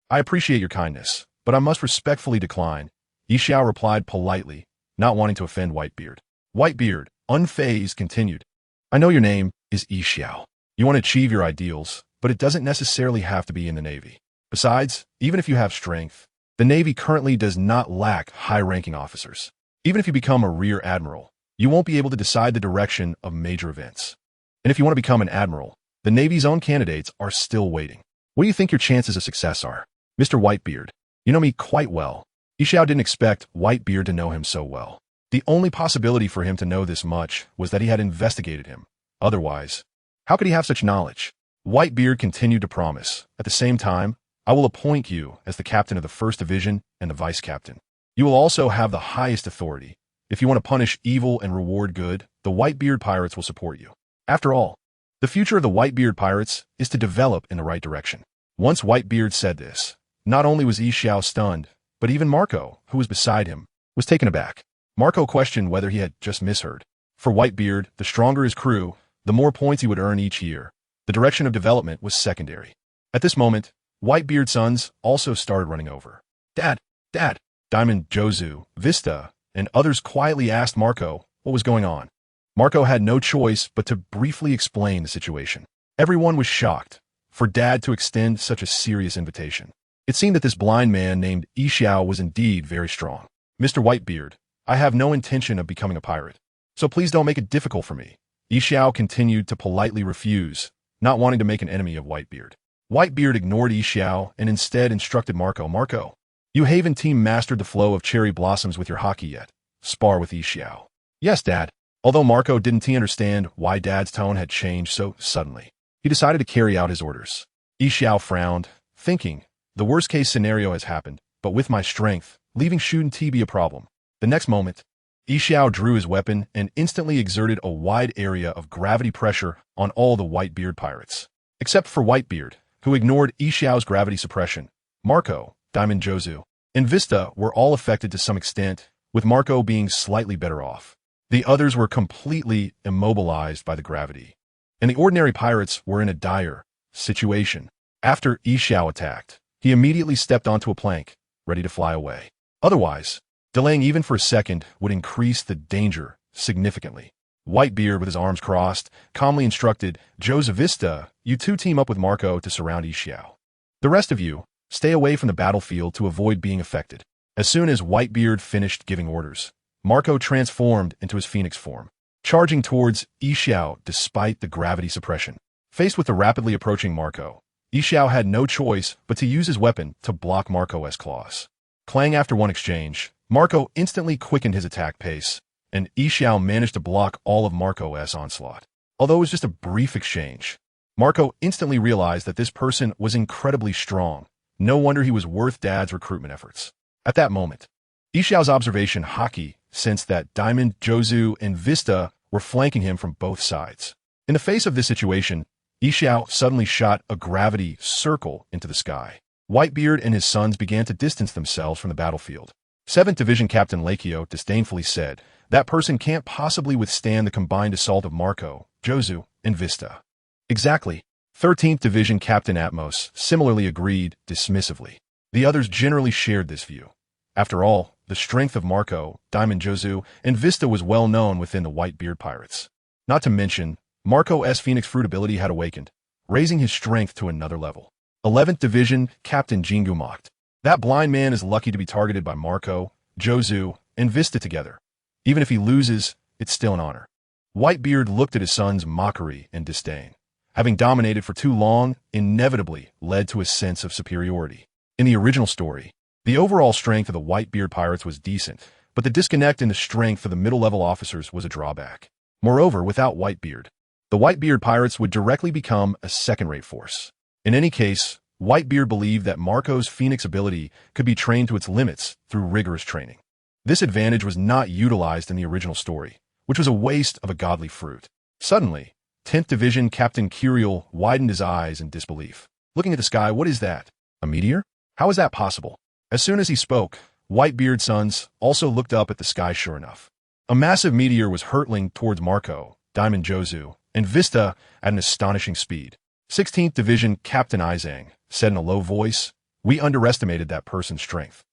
I appreciate your kindness, but I must respectfully decline," Xiao replied politely, not wanting to offend Whitebeard. Whitebeard, unfazed, continued, "I know your name is Xiao. You want to achieve your ideals, but it doesn't necessarily have to be in the Navy. Besides, even if you have strength, the Navy currently does not lack high-ranking officers. Even if you become a rear admiral, you won't be able to decide the direction of major events. And if you want to become an admiral, the Navy's own candidates are still waiting. What do you think your chances of success are?" "Mr. Whitebeard, you know me quite well." Xiao didn't expect Whitebeard to know him so well. The only possibility for him to know this much was that he had investigated him. Otherwise, How could he have such knowledge? Whitebeard continued to promise. At the same time, I will appoint you as the captain of the 1st Division and the vice captain. You will also have the highest authority. If you want to punish evil and reward good, the Whitebeard pirates will support you. After all, the future of the Whitebeard pirates is to develop in the right direction. Once Whitebeard said this, not only was Xiao stunned, but even Marco, who was beside him, was taken aback. Marco questioned whether he had just misheard. For Whitebeard, the stronger his crew, the more points he would earn each year. The direction of development was secondary. At this moment, Whitebeard's sons also started running over. Dad, Dad, Diamond, Jozu, Vista, and others quietly asked Marco what was going on. Marco had no choice but to briefly explain the situation. Everyone was shocked for Dad to extend such a serious invitation. It seemed that this blind man named Xiao was indeed very strong. Mr. Whitebeard, I have no intention of becoming a pirate, so please don't make it difficult for me. Xiao continued to politely refuse, not wanting to make an enemy of Whitebeard. Whitebeard ignored Xiao and instead instructed Marco. Marco, you Haven team mastered the flow of cherry blossoms with your hockey yet? Spar with Xiao. Yes, Dad. Although Marco didn't understand why Dad's tone had changed so suddenly, he decided to carry out his orders. Xiao frowned, thinking, the worst-case scenario has happened, but with my strength, leaving shouldn't be a problem. The next moment, Xiao drew his weapon and instantly exerted a wide area of gravity pressure on all the Whitebeard pirates. Except for Whitebeard, who ignored Xiao's gravity suppression. Marco, Diamond, Jozu, and Vista were all affected to some extent, with Marco being slightly better off. The others were completely immobilized by the gravity, and the ordinary pirates were in a dire situation. After Xiao attacked, he immediately stepped onto a plank, ready to fly away. Otherwise, delaying even for a second would increase the danger significantly. Whitebeard, with his arms crossed, calmly instructed, Jozu, Vista, you two team up with Marco to surround Xiao. The rest of you, stay away from the battlefield to avoid being affected. As soon as Whitebeard finished giving orders, Marco transformed into his phoenix form, charging towards Xiao despite the gravity suppression. Faced with the rapidly approaching Marco, Xiao had no choice but to use his weapon to block Marco's claws. Clang after one exchange, Marco instantly quickened his attack pace, and Xiao managed to block all of Marco's onslaught. Although it was just a brief exchange, Marco instantly realized that this person was incredibly strong. No wonder he was worth Dad's recruitment efforts. At that moment, Xiao's observation hockey sensed that Diamond, Jozu, and Vista were flanking him from both sides. In the face of this situation, Xiao suddenly shot a gravity circle into the sky. Whitebeard and his sons began to distance themselves from the battlefield. 7th Division Captain Lakio disdainfully said, that person can't possibly withstand the combined assault of Marco, Jozu, and Vista. Exactly. 13th Division Captain Atmos similarly agreed dismissively. The others generally shared this view. After all, the strength of Marco, Diamond, Jozu, and Vista was well known within the Whitebeard pirates. Not to mention, Marco's Phoenix Fruit ability had awakened, raising his strength to another level. 11th Division Captain Jingu mocked. That blind man is lucky to be targeted by Marco, Jozu, and Vista together. Even if he loses, it's still an honor. Whitebeard looked at his son's mockery and disdain. Having dominated for too long inevitably led to a sense of superiority. In the original story, the overall strength of the Whitebeard pirates was decent, but the disconnect in the strength of the middle-level officers was a drawback. Moreover, without Whitebeard, the Whitebeard pirates would directly become a second-rate force. In any case, Whitebeard believed that Marco's Phoenix ability could be trained to its limits through rigorous training. This advantage was not utilized in the original story, which was a waste of a godly fruit. Suddenly, 10th Division Captain Kiriel widened his eyes in disbelief. Looking at the sky, what is that? A meteor? How is that possible? As soon as he spoke, Whitebeard's sons also looked up at the sky. Sure enough, a massive meteor was hurtling towards Marco, Diamond, Jozu, and Vista at an astonishing speed. 16th Division Captain Izang said in a low voice, we underestimated that person's strength.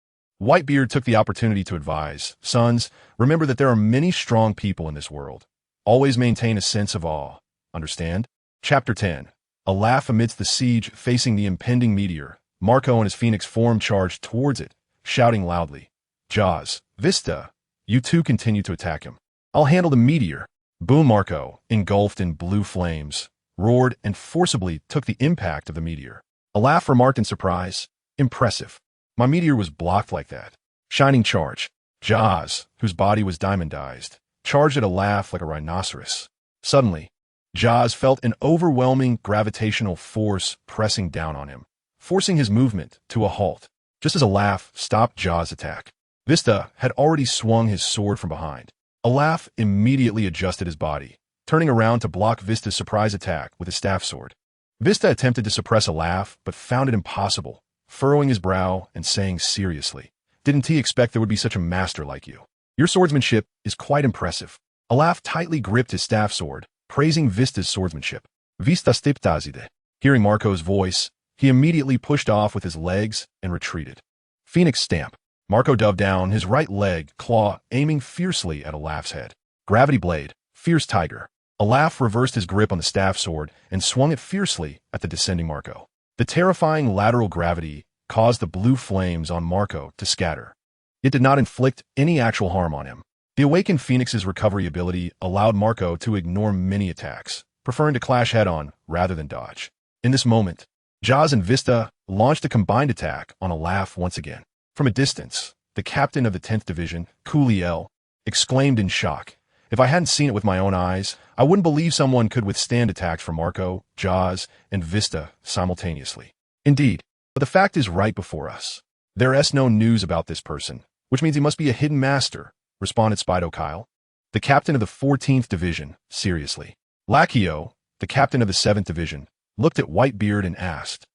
Whitebeard took the opportunity to advise, sons, remember that there are many strong people in this world. Always maintain a sense of awe. Understand? Chapter 10. A laugh amidst the siege facing the impending meteor. Marco and his phoenix form charged towards it, shouting loudly, Jaws, Vista, you two continue to attack him. I'll handle the meteor. Boom. Marco, engulfed in blue flames, roared and forcibly took the impact of the meteor. A laugh remarked in surprise, impressive. My meteor was blocked like that. Shining charge. Jaws, whose body was diamondized, charged at a laugh like a rhinoceros. Suddenly, Jaws felt an overwhelming gravitational force pressing down on him, forcing his movement to a halt. Just as a laugh stopped Jaws' attack, Vista had already swung his sword from behind. A laugh immediately adjusted his body, turning around to block Vista's surprise attack with his staff sword. Vista attempted to suppress a laugh, but found it impossible, furrowing his brow and saying seriously, "Didn't he expect there would be such a master like you? Your swordsmanship is quite impressive." A laugh tightly gripped his staff sword, praising Vista's swordsmanship. Vista stiptazide. Hearing Marco's voice, he immediately pushed off with his legs and retreated. Phoenix stamp. Marco dove down, his right leg, claw, aiming fiercely at a laugh's head. Gravity blade. Fierce tiger. A laugh reversed his grip on the staff sword and swung it fiercely at the descending Marco. The terrifying lateral gravity caused the blue flames on Marco to scatter. It did not inflict any actual harm on him. The awakened Phoenix's recovery ability allowed Marco to ignore many attacks, preferring to clash head-on rather than dodge. In this moment, Jaws and Vista launched a combined attack on a laugh once again. From a distance, the captain of the 10th Division, Kuliel, exclaimed in shock, "If I hadn't seen it with my own eyes, I wouldn't believe someone could withstand attacks from Marco, Jaws, and Vista simultaneously." Indeed, but the fact is right before us. There is no news about this person, which means he must be a hidden master, responded Spido Kyle, the captain of the 14th Division, seriously. Lachio, the captain of the 7th Division, looked at Whitebeard and asked,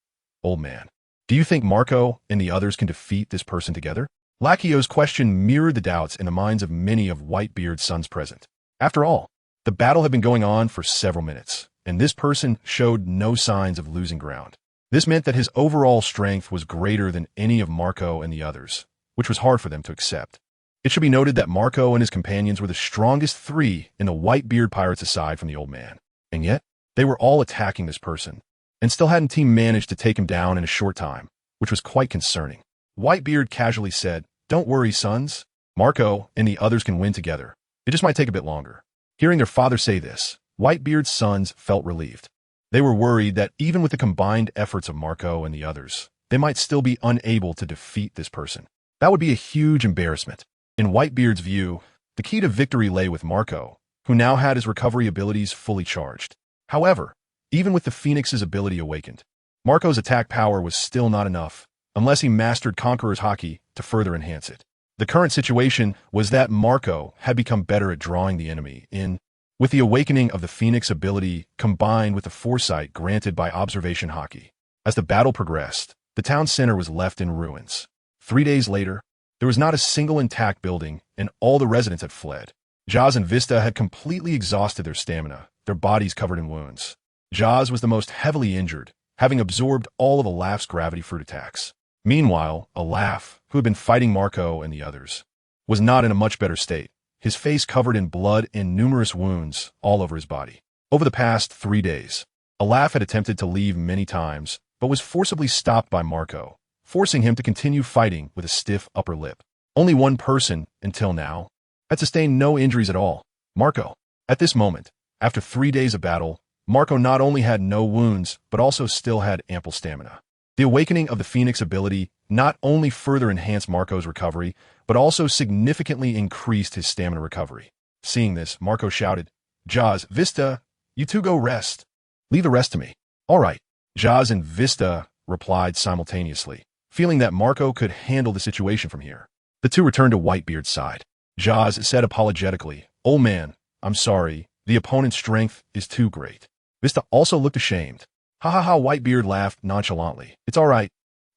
"Old man, do you think Marco and the others can defeat this person together?" Lachio's question mirrored the doubts in the minds of many of Whitebeard's sons present. After all, the battle had been going on for several minutes, and this person showed no signs of losing ground. This meant that his overall strength was greater than any of Marco and the others, which was hard for them to accept. It should be noted that Marco and his companions were the strongest three in the Whitebeard pirates aside from the old man. And yet, they were all attacking this person, and still hadn't team managed to take him down in a short time, which was quite concerning. Whitebeard casually said, "Don't worry, sons. Marco and the others can win together. It just might take a bit longer." Hearing their father say this, Whitebeard's sons felt relieved. They were worried that even with the combined efforts of Marco and the others, they might still be unable to defeat this person. That would be a huge embarrassment. In Whitebeard's view, the key to victory lay with Marco, who now had his recovery abilities fully charged. However, even with the Phoenix's ability awakened, Marco's attack power was still not enough, unless he mastered Conqueror's Haki to further enhance it. The current situation was that Marco had become better at drawing the enemy in, with the awakening of the Phoenix ability combined with the foresight granted by observation Haki. As the battle progressed, the town center was left in ruins. 3 days later, there was not a single intact building, and all the residents had fled. Jaws and Vista had completely exhausted their stamina, their bodies covered in wounds. Jaws was the most heavily injured, having absorbed all of a laugh's gravity fruit attacks. Meanwhile, a laugh, who had been fighting Marco and the others, was not in a much better state, his face covered in blood and numerous wounds all over his body. Over the past 3 days, a laugh had attempted to leave many times, but was forcibly stopped by Marco, forcing him to continue fighting with a stiff upper lip. Only one person, until now, had sustained no injuries at all, Marco. At this moment, after 3 days of battle, Marco not only had no wounds, but also still had ample stamina. The awakening of the Phoenix ability not only further enhanced Marco's recovery, but also significantly increased his stamina recovery. Seeing this, Marco shouted, "Jaws, Vista, you two go rest. Leave the rest to me." "All right," Jaws and Vista replied simultaneously, feeling that Marco could handle the situation from here. The two returned to Whitebeard's side. Jaws said apologetically, "Old man, I'm sorry, the opponent's strength is too great." Vista also looked ashamed. "Ha ha ha," Whitebeard laughed nonchalantly. "It's all right.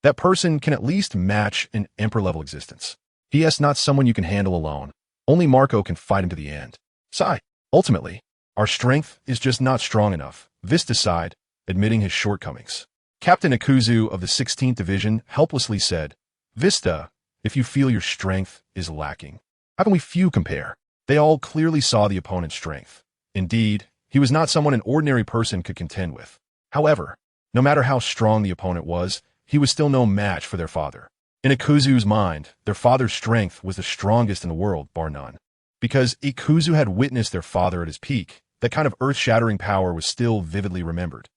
That person can at least match an emperor-level existence. He is not someone you can handle alone. Only Marco can fight him to the end. Sigh. Ultimately, our strength is just not strong enough," Vista sighed, admitting his shortcomings. Captain Ikuzu of the 16th Division helplessly said, "Vista, if you feel your strength is lacking, how can we few compare?" They all clearly saw the opponent's strength. Indeed, he was not someone an ordinary person could contend with. However, no matter how strong the opponent was, he was still no match for their father. In Ikuzu's mind, their father's strength was the strongest in the world, bar none. Because Ikuzu had witnessed their father at his peak, that kind of earth-shattering power was still vividly remembered.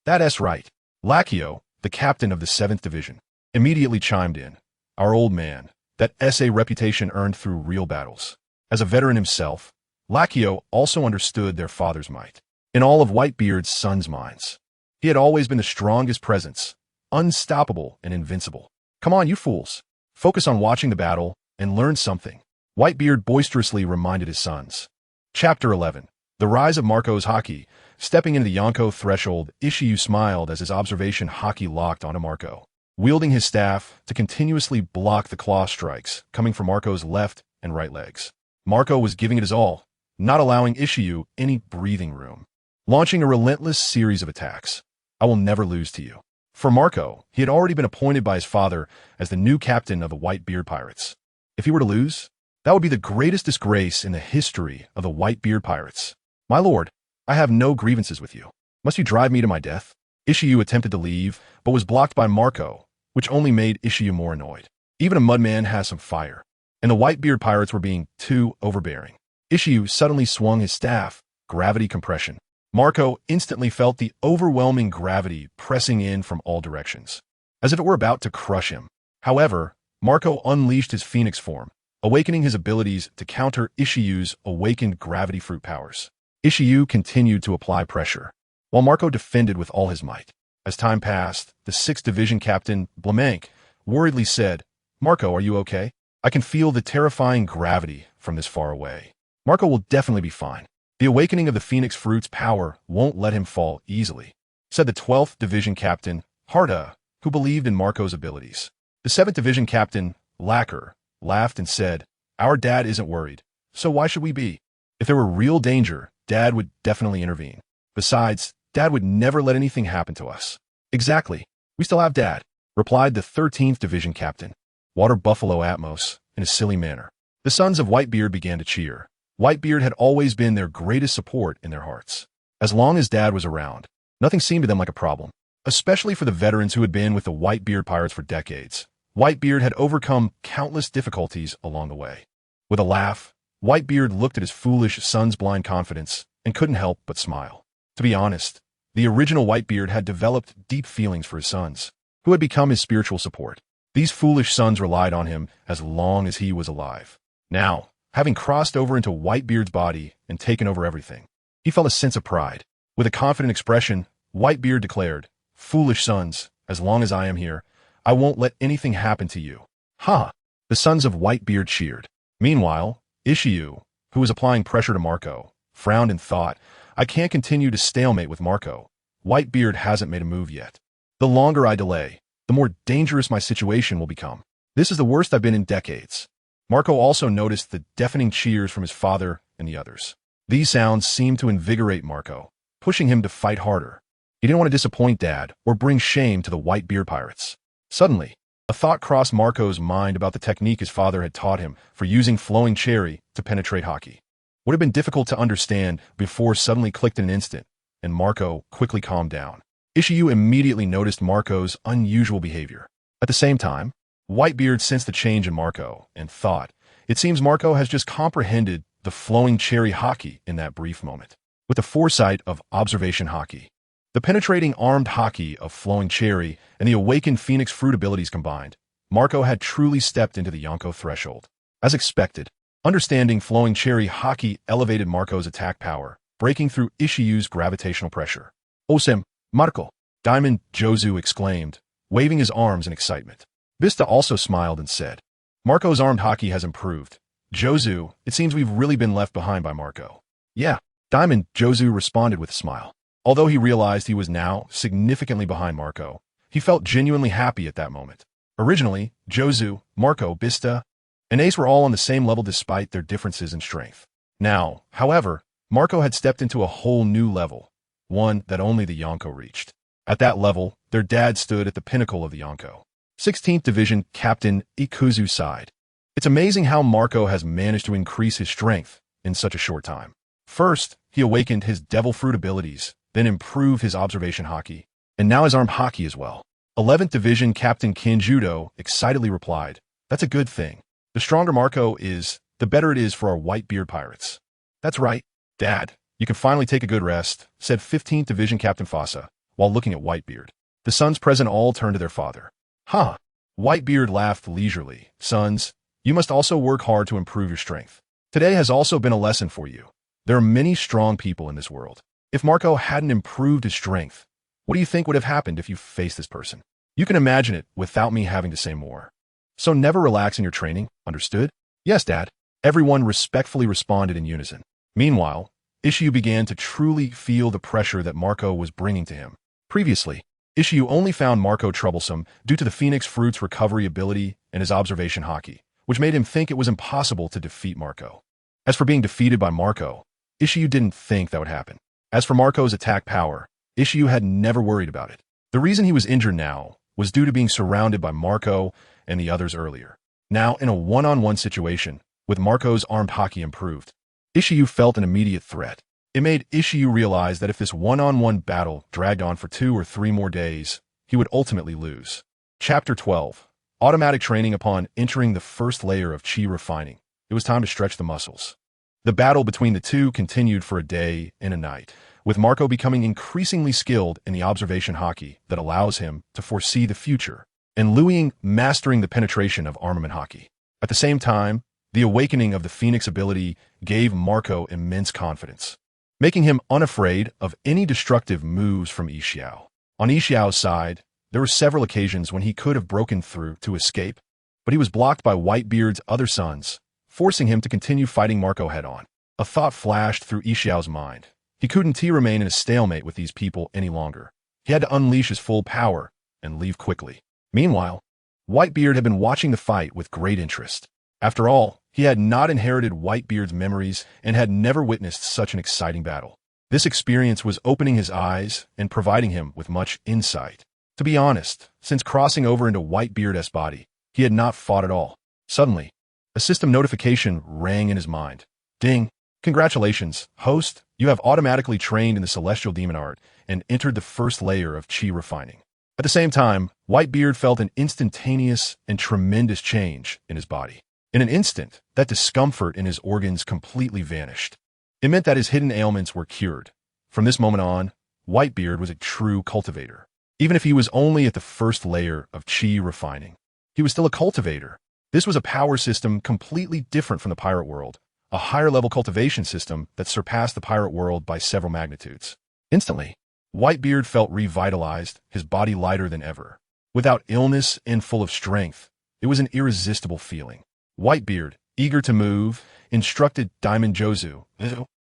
That's right. Lachio, the captain of the 7th Division, immediately chimed in. "Our old man, that SA reputation earned through real battles." As a veteran himself, Lakio also understood their father's might. In all of Whitebeard's sons' minds, he had always been the strongest presence, unstoppable and invincible. Come on, you fools. Focus on watching the battle and learn something. Whitebeard boisterously reminded his sons. Chapter 11. The Rise of Marco's Haki. Stepping into the Yonko threshold, Ishiyu smiled as his observation haki locked onto Marco, wielding his staff to continuously block the claw strikes coming from Marco's left and right legs. Marco was giving it his all, not allowing Ishiyu any breathing room, launching a relentless series of attacks. I will never lose to you. For Marco, he had already been appointed by his father as the new captain of the Whitebeard Pirates. If he were to lose, that would be the greatest disgrace in the history of the Whitebeard Pirates. My lord, I have no grievances with you. Must you drive me to my death? Ishiyu attempted to leave, but was blocked by Marco, which only made Ishiyu more annoyed. Even a mudman has some fire, and the Whitebeard Pirates were being too overbearing. Ishiyu suddenly swung his staff, gravity compression. Marco instantly felt the overwhelming gravity pressing in from all directions, as if it were about to crush him. However, Marco unleashed his phoenix form, awakening his abilities to counter Ishiyu's awakened gravity fruit powers. Ishiyu continued to apply pressure, while Marco defended with all his might. As time passed, the 6th Division Captain, Blamank, worriedly said, Marco, are you okay? I can feel the terrifying gravity from this far away. Marco will definitely be fine. The awakening of the Phoenix Fruit's power won't let him fall easily, said the 12th Division Captain, Harda, who believed in Marco's abilities. The 7th Division Captain, Lacker, laughed and said, Our dad isn't worried, so why should we be? If there were real danger, Dad would definitely intervene. Besides, Dad would never let anything happen to us. Exactly. We still have Dad, replied the 13th Division Captain, Water Buffalo Atmos, in a silly manner. The sons of Whitebeard began to cheer. Whitebeard had always been their greatest support in their hearts. As long as Dad was around, nothing seemed to them like a problem, especially for the veterans who had been with the Whitebeard Pirates for decades. Whitebeard had overcome countless difficulties along the way. With a laugh, Whitebeard looked at his foolish son's blind confidence and couldn't help but smile. To be honest, the original Whitebeard had developed deep feelings for his sons, who had become his spiritual support. These foolish sons relied on him as long as he was alive. Now, having crossed over into Whitebeard's body and taken over everything, he felt a sense of pride. With a confident expression, Whitebeard declared, Foolish sons, as long as I am here, I won't let anything happen to you. Ha! The sons of Whitebeard cheered. Meanwhile, Ishiyu, who was applying pressure to Marco, frowned and thought, I can't continue to stalemate with Marco. Whitebeard hasn't made a move yet. The longer I delay, the more dangerous my situation will become. This is the worst I've been in decades. Marco also noticed the deafening cheers from his father and the others. These sounds seemed to invigorate Marco, pushing him to fight harder. He didn't want to disappoint Dad or bring shame to the Whitebeard Pirates. Suddenly, a thought crossed Marco's mind about the technique his father had taught him for using flowing cherry to penetrate haki. Would have been difficult to understand before suddenly clicked in an instant, and Marco quickly calmed down. Ishiyu immediately noticed Marco's unusual behavior. At the same time, Whitebeard sensed the change in Marco and thought, it seems Marco has just comprehended the flowing cherry haki in that brief moment. With the foresight of observation haki, the penetrating armed haki of flowing cherry and the awakened phoenix fruit abilities combined, Marco had truly stepped into the Yonko threshold. As expected, understanding flowing cherry haki elevated Marco's attack power, breaking through Ishiyu's gravitational pressure. Osem, Marco! Diamond Jozu exclaimed, waving his arms in excitement. Vista also smiled and said, Marco's armed haki has improved. Jozu, it seems we've really been left behind by Marco. Yeah, Diamond Jozu responded with a smile. Although he realized he was now significantly behind Marco, he felt genuinely happy at that moment. Originally, Jozu, Marco, Bista, and Ace were all on the same level despite their differences in strength. Now, however, Marco had stepped into a whole new level, one that only the Yonko reached. At that level, their dad stood at the pinnacle of the Yonko. 16th Division Captain Ikuzu sighed. It's amazing how Marco has managed to increase his strength in such a short time. First, he awakened his devil fruit abilities, then improved his observation haki, and now his armed haki as well. 11th Division Captain Kinjudo excitedly replied, That's a good thing. The stronger Marco is, the better it is for our Whitebeard Pirates. That's right, Dad. You can finally take a good rest, said 15th Division Captain Fossa, while looking at Whitebeard. The sons present all turned to their father. Huh. Whitebeard laughed leisurely. Sons, you must also work hard to improve your strength. Today has also been a lesson for you. There are many strong people in this world. If Marco hadn't improved his strength, what do you think would have happened if you faced this person? You can imagine it without me having to say more. So never relax in your training, understood? Yes, Dad. Everyone respectfully responded in unison. Meanwhile, Issue began to truly feel the pressure that Marco was bringing to him. Previously, Issue only found Marco troublesome due to the Phoenix Fruit's recovery ability and his observation hockey, which made him think it was impossible to defeat Marco. As for being defeated by Marco, Issue didn't think that would happen. As for Marco's attack power, Issue had never worried about it. The reason he was injured now was due to being surrounded by Marco and the others earlier. Now, in a one-on-one situation, with Marco's armed hockey improved, Issue felt an immediate threat. It made Issue realize that if this one-on-one battle dragged on for 2 or 3 more days, he would ultimately lose. Chapter 12. Automatic training upon entering the first layer of chi refining. It was time to stretch the muscles. The battle between the two continued for a day and a night, with Marco becoming increasingly skilled in the observation hockey that allows him to foresee the future, and Liu mastering the penetration of armament hockey. At the same time, the awakening of the Phoenix ability gave Marco immense confidence, making him unafraid of any destructive moves from Yixiao. On Yixiao's side, there were several occasions when he could have broken through to escape, but he was blocked by Whitebeard's other sons, forcing him to continue fighting Marco head-on. A thought flashed through Yixiao's mind. He couldn't remain in a stalemate with these people any longer. He had to unleash his full power and leave quickly. Meanwhile, Whitebeard had been watching the fight with great interest. After all, he had not inherited Whitebeard's memories and had never witnessed such an exciting battle. This experience was opening his eyes and providing him with much insight. To be honest, since crossing over into Whitebeard's body, he had not fought at all. Suddenly, a system notification rang in his mind. Ding! Congratulations, host! You have automatically trained in the Celestial Demon Art and entered the first layer of chi refining. At the same time, Whitebeard felt an instantaneous and tremendous change in his body. In an instant, that discomfort in his organs completely vanished. It meant that his hidden ailments were cured. From this moment on, Whitebeard was a true cultivator. Even if he was only at the first layer of chi refining, he was still a cultivator. This was a power system completely different from the pirate world, a higher-level cultivation system that surpassed the pirate world by several magnitudes. Instantly, Whitebeard felt revitalized, his body lighter than ever. Without illness and full of strength, it was an irresistible feeling. Whitebeard, eager to move, instructed Diamond Jozu,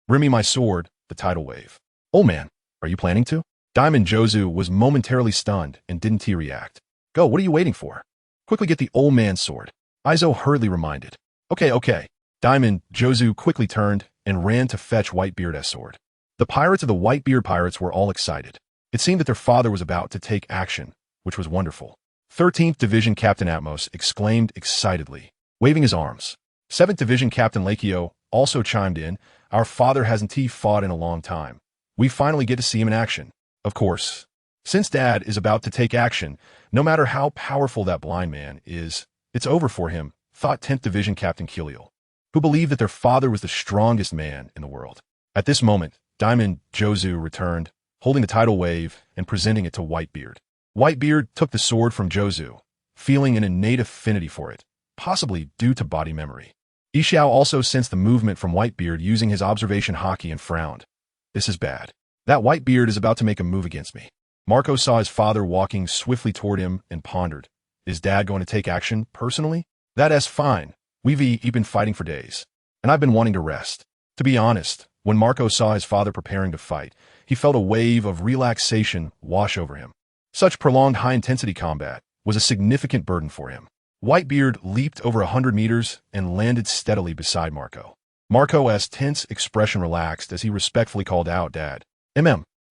"Bring me my sword," the tidal wave. "Oh man, are you planning to?" Diamond Jozu was momentarily stunned and didn't react. "Go, what are you waiting for? Quickly get the old man's sword," Izo hurriedly reminded. Okay. Diamond Jozu quickly turned and ran to fetch Whitebeard's sword. The pirates of the Whitebeard pirates were all excited. It seemed that their father was about to take action, which was wonderful. 13th Division Captain Atmos exclaimed excitedly, waving his arms. 7th Division Captain Lakio also chimed in, "Our father hasn't fought in a long time. We finally get to see him in action." Of course, since Dad is about to take action, no matter how powerful that blind man is, it's over for him, thought 10th Division Captain Kiliel, who believed that their father was the strongest man in the world. At this moment, Diamond Jozu returned, holding the tidal wave and presenting it to Whitebeard. Whitebeard took the sword from Jozu, feeling an innate affinity for it, possibly due to body memory. Yixiao also sensed the movement from Whitebeard using his observation hockey and frowned. "This is bad. That Whitebeard is about to make a move against me." Marco saw his father walking swiftly toward him and pondered, "Is Dad going to take action personally? That's fine. We've been fighting for days, and I've been wanting to rest." To be honest, when Marco saw his father preparing to fight, he felt a wave of relaxation wash over him. Such prolonged high-intensity combat was a significant burden for him. Whitebeard leaped over 100 meters and landed steadily beside Marco. Marco's tense expression relaxed as he respectfully called out, "Dad."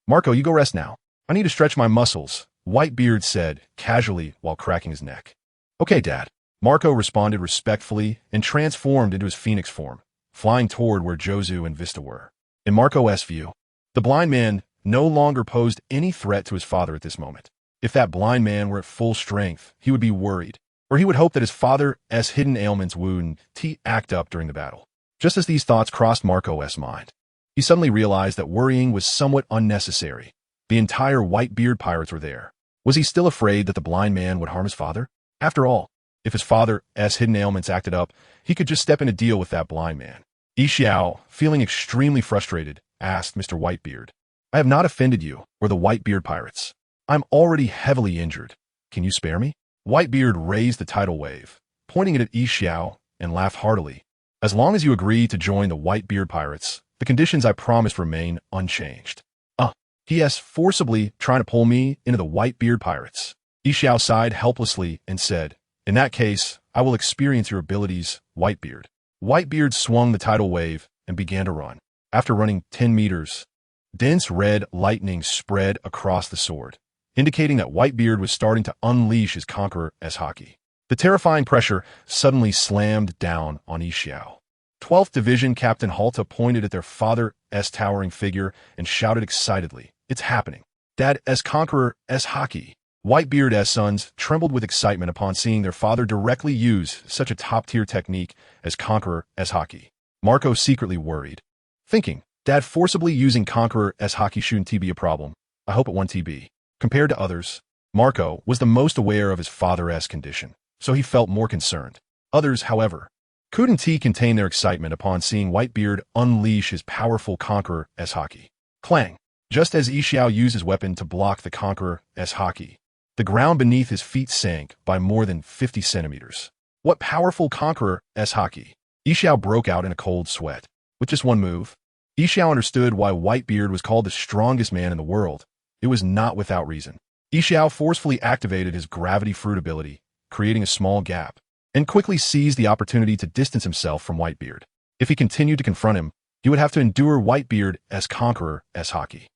Marco, you go rest now. I need to stretch my muscles," Whitebeard said casually while cracking his neck. "Okay, Dad." Marco responded respectfully and transformed into his phoenix form, flying toward where Jozu and Vista were. In Marco's view, the blind man no longer posed any threat to his father at this moment. If that blind man were at full strength, he would be worried, or he would hope that his father's hidden ailments wouldn't act up during the battle. Just as these thoughts crossed Marco's mind, he suddenly realized that worrying was somewhat unnecessary. The entire Whitebeard pirates were there. Was he still afraid that the blind man would harm his father? After all, if his father's hidden ailments acted up, he could just step in to deal with that blind man. Xiao, feeling extremely frustrated, asked Mr. Whitebeard. I have not offended you, or the Whitebeard pirates. I'm already heavily injured. Can you spare me? Whitebeard raised the tidal wave, pointing it at Xiao, and laughed heartily. As long as you agree to join the Whitebeard pirates, the conditions I promised remain unchanged. He forcibly trying to pull me into the Whitebeard pirates. Xiao sighed helplessly and said, in that case, I will experience your abilities, Whitebeard. Whitebeard swung the tidal wave and began to run. After running 10 meters, dense red lightning spread across the sword, indicating that Whitebeard was starting to unleash his conqueror as hockey. The terrifying pressure suddenly slammed down on Xiao. 12th Division Captain Halta pointed at their father's towering figure and shouted excitedly, it's happening. Dad as conqueror as hockey. Whitebeard's sons trembled with excitement upon seeing their father directly use such a top-tier technique as conqueror as hockey. Marco secretly worried, thinking, Dad forcibly using conqueror as hockey shouldn't be a problem. I hope it won't be. Compared to others, Marco was the most aware of his father's condition, so he felt more concerned. Others, however, couldn't contain their excitement upon seeing Whitebeard unleash his powerful conqueror as hockey. Clang! Just as Xiao used his weapon to block the conqueror as hockey, the ground beneath his feet sank by more than 50 centimeters. What powerful conqueror as hockey! Xiao broke out in a cold sweat. With just one move, Xiao understood why Whitebeard was called the strongest man in the world. It was not without reason. Xiao forcefully activated his gravity fruit ability, creating a small gap, and quickly seized the opportunity to distance himself from Whitebeard. If he continued to confront him, he would have to endure Whitebeard as conqueror as hockey.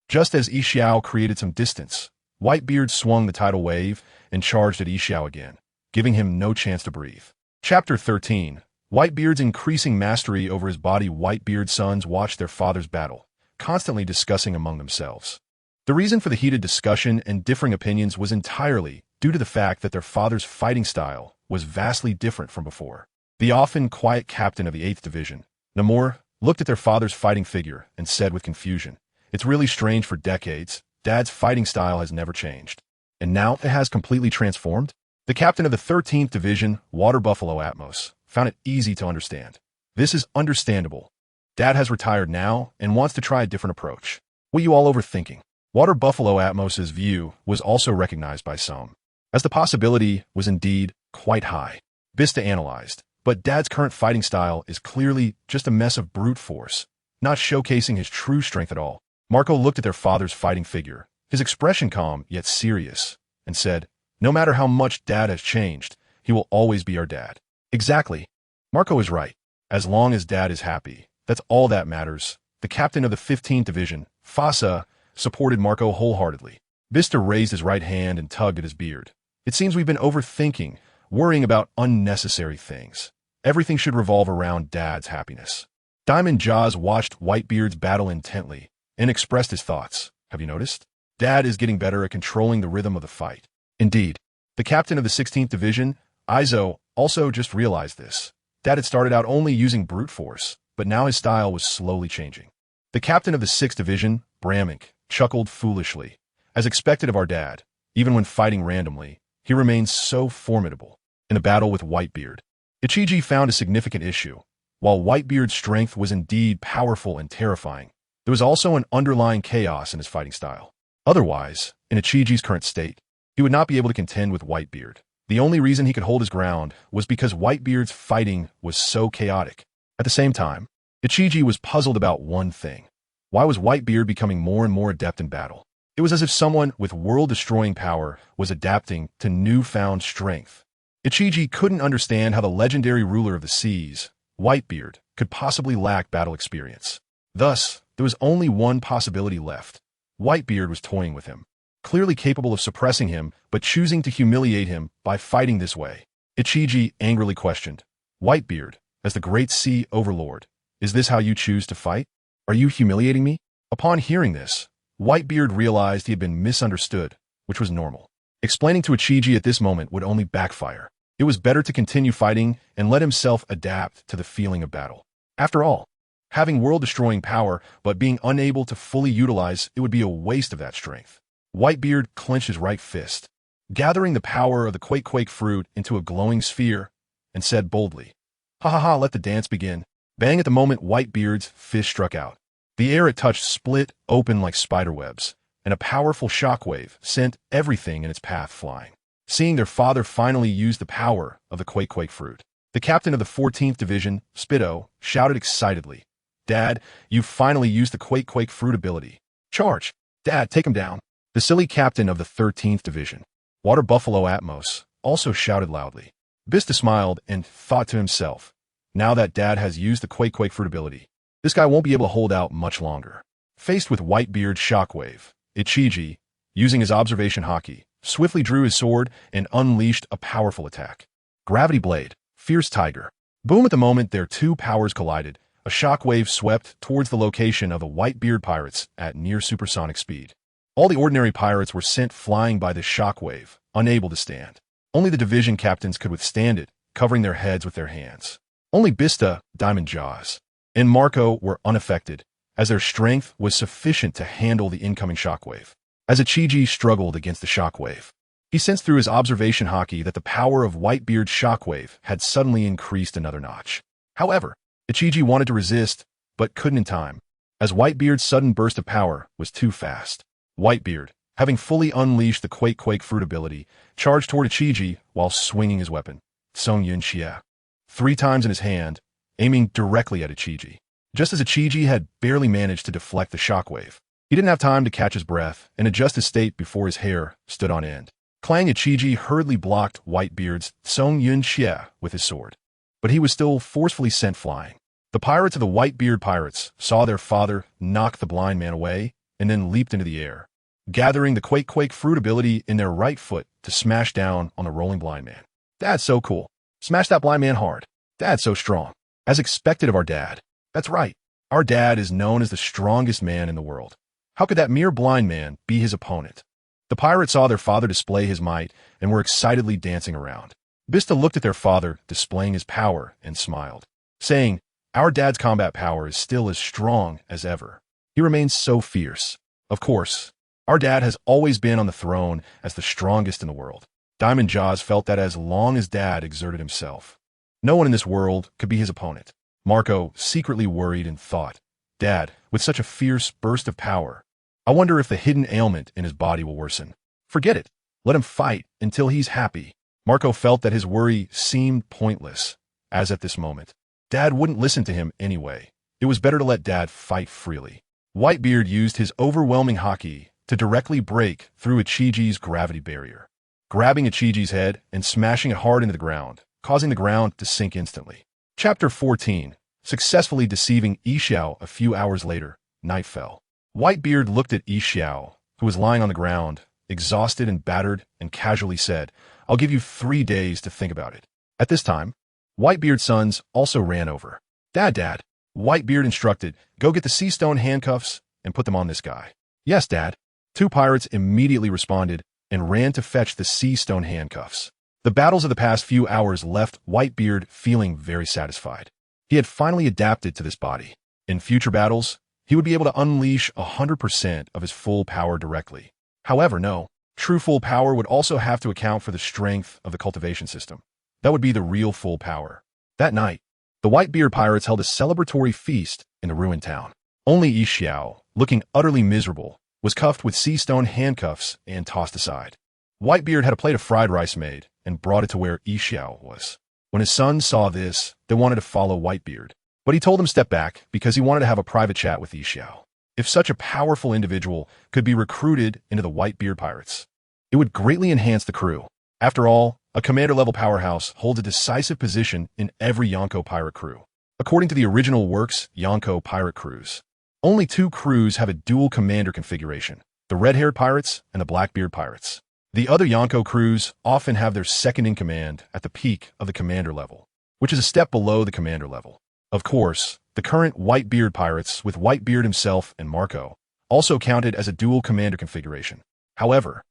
Just as Xiao created some distance, Whitebeard swung the tidal wave and charged at Xiao again, giving him no chance to breathe. Chapter 13. Whitebeard's increasing mastery over his body. Whitebeard's sons watched their father's battle, constantly discussing among themselves. The reason for the heated discussion and differing opinions was entirely due to the fact that their father's fighting style was vastly different from before. The often quiet captain of the 8th Division, Namor, looked at their father's fighting figure and said with confusion, it's really strange. For decades, Dad's fighting style has never changed. And now it has completely transformed? The captain of the 13th Division, Water Buffalo Atmos, found it easy to understand. This is understandable. Dad has retired now and wants to try a different approach. What are you all overthinking? Water Buffalo Atmos's view was also recognized by some, as the possibility was indeed quite high. Vista analyzed, but Dad's current fighting style is clearly just a mess of brute force, not showcasing his true strength at all. Marco looked at their father's fighting figure, his expression calm yet serious, and said, no matter how much Dad has changed, he will always be our dad. Exactly. Marco is right. As long as Dad is happy, that's all that matters. The captain of the 15th Division, Fasa, supported Marco wholeheartedly. Vista raised his right hand and tugged at his beard. It seems we've been overthinking, worrying about unnecessary things. Everything should revolve around Dad's happiness. Diamond Jaws watched Whitebeard's battle intently and expressed his thoughts. Have you noticed? Dad is getting better at controlling the rhythm of the fight. Indeed. The captain of the 16th Division, Izo, also just realized this. Dad had started out only using brute force, but now his style was slowly changing. The captain of the 6th Division, Bramink, chuckled foolishly. As expected of our dad, even when fighting randomly, he remains so formidable. In the battle with Whitebeard, Ichiji found a significant issue. While Whitebeard's strength was indeed powerful and terrifying, there was also an underlying chaos in his fighting style. Otherwise, in Ichiji's current state, he would not be able to contend with Whitebeard. The only reason he could hold his ground was because Whitebeard's fighting was so chaotic. At the same time, Ichiji was puzzled about one thing. Why was Whitebeard becoming more and more adept in battle? It was as if someone with world-destroying power was adapting to newfound strength. Ichiji couldn't understand how the legendary ruler of the seas, Whitebeard, could possibly lack battle experience. Thus, there was only one possibility left. Whitebeard was toying with him, clearly capable of suppressing him, but choosing to humiliate him by fighting this way. Ichiji angrily questioned, Whitebeard, as the great sea overlord, is this how you choose to fight? Are you humiliating me? Upon hearing this, Whitebeard realized he had been misunderstood, which was normal. Explaining to Ichiji at this moment would only backfire. It was better to continue fighting and let himself adapt to the feeling of battle. After all, having world-destroying power but being unable to fully utilize it would be a waste of that strength. Whitebeard clenched his right fist, gathering the power of the Quake fruit into a glowing sphere, and said boldly, "Ha ha ha, let the dance begin." Bang at the moment Whitebeard's fist struck out. The air it touched split open like spiderwebs, and a powerful shockwave sent everything in its path flying. Seeing their father finally use the power of the Quake fruit, the captain of the 14th Division, Spitto, shouted excitedly, "Dad, you've finally used the Quake fruit ability. Charge! Dad, take him down." The silly captain of the 13th Division, Water Buffalo Atmos, also shouted loudly. Bista smiled and thought to himself, now that Dad has used the Quake fruit ability, this guy won't be able to hold out much longer. Faced with Whitebeard's shockwave, Ichiji, using his observation haki, swiftly drew his sword and unleashed a powerful attack. Gravity Blade, Fierce Tiger. Boom! At the moment their two powers collided, a shockwave swept towards the location of the Whitebeard pirates at near supersonic speed. All the ordinary pirates were sent flying by this shockwave, unable to stand. Only the division captains could withstand it, covering their heads with their hands. Only Bista, Diamond Jaws, and Marco were unaffected, as their strength was sufficient to handle the incoming shockwave. As Ichiji struggled against the shockwave, he sensed through his observation haki that the power of Whitebeard's shockwave had suddenly increased another notch. However, Ichiji wanted to resist, but couldn't in time, as Whitebeard's sudden burst of power was too fast. Whitebeard, having fully unleashed the Quake fruit ability, charged toward Ichiji while swinging his weapon, Song Yun Xie, 3 times in his hand, aiming directly at Ichiji. Just as Ichiji had barely managed to deflect the shockwave, he didn't have time to catch his breath and adjust his state before his hair stood on end. Clang! Ichiji hurriedly blocked Whitebeard's Song Yun Xie with his sword, but he was still forcefully sent flying. The pirates of the Whitebeard pirates saw their father knock the blind man away and then leaped into the air, gathering the Quake fruit ability in their right foot to smash down on the rolling blind man. "Dad's so cool. Smash that blind man hard. Dad's so strong." As expected of our dad. That's right. Our dad is known as the strongest man in the world. How could that mere blind man be his opponent? The pirates saw their father display his might and were excitedly dancing around. Bista looked at their father displaying his power and smiled, saying, "Our dad's combat power is still as strong as ever. He remains so fierce. Of course, our dad has always been on the throne as the strongest in the world." Diamond Jaws felt that as long as Dad exerted himself, no one in this world could be his opponent. Marco secretly worried and thought, "Dad, with such a fierce burst of power, I wonder if the hidden ailment in his body will worsen. Forget it. Let him fight until he's happy." Marco felt that his worry seemed pointless, as at this moment, Dad wouldn't listen to him anyway. It was better to let Dad fight freely. Whitebeard used his overwhelming haki to directly break through Ichiji's gravity barrier, grabbing Ichiji's head and smashing it hard into the ground, causing the ground to sink instantly. Chapter 14. Successfully deceiving Yixiao. A few hours later, night fell. Whitebeard looked at Yixiao, who was lying on the ground, exhausted and battered, and casually said, "I'll give you 3 days to think about it." At this time, Whitebeard's sons also ran over. Dad, Whitebeard instructed, "Go get the sea stone handcuffs and put them on this guy." "Yes, Dad." 2 pirates immediately responded and ran to fetch the sea stone handcuffs. The battles of the past few hours left Whitebeard feeling very satisfied. He had finally adapted to this body. In future battles, he would be able to unleash 100% of his full power directly. However, no, true full power would also have to account for the strength of the cultivation system. That would be the real full power. That night, the Whitebeard pirates held a celebratory feast in the ruined town. Only Yixiao, looking utterly miserable, was cuffed with sea stone handcuffs and tossed aside. Whitebeard had a plate of fried rice made and brought it to where Yixiao was. When his sons saw this, they wanted to follow Whitebeard, but he told them to step back because he wanted to have a private chat with Yixiao. If such a powerful individual could be recruited into the Whitebeard pirates, it would greatly enhance the crew. After all, a commander-level powerhouse holds a decisive position in every Yonko pirate crew. According to the original works Yonko pirate crews, only 2 crews have a dual commander configuration, the red-haired pirates and the Blackbeard pirates. The other Yonko crews often have their second-in-command at the peak of the commander level, which is a step below the commander level. Of course, the current Whitebeard pirates, with Whitebeard himself and Marco, also counted as a dual commander configuration. However,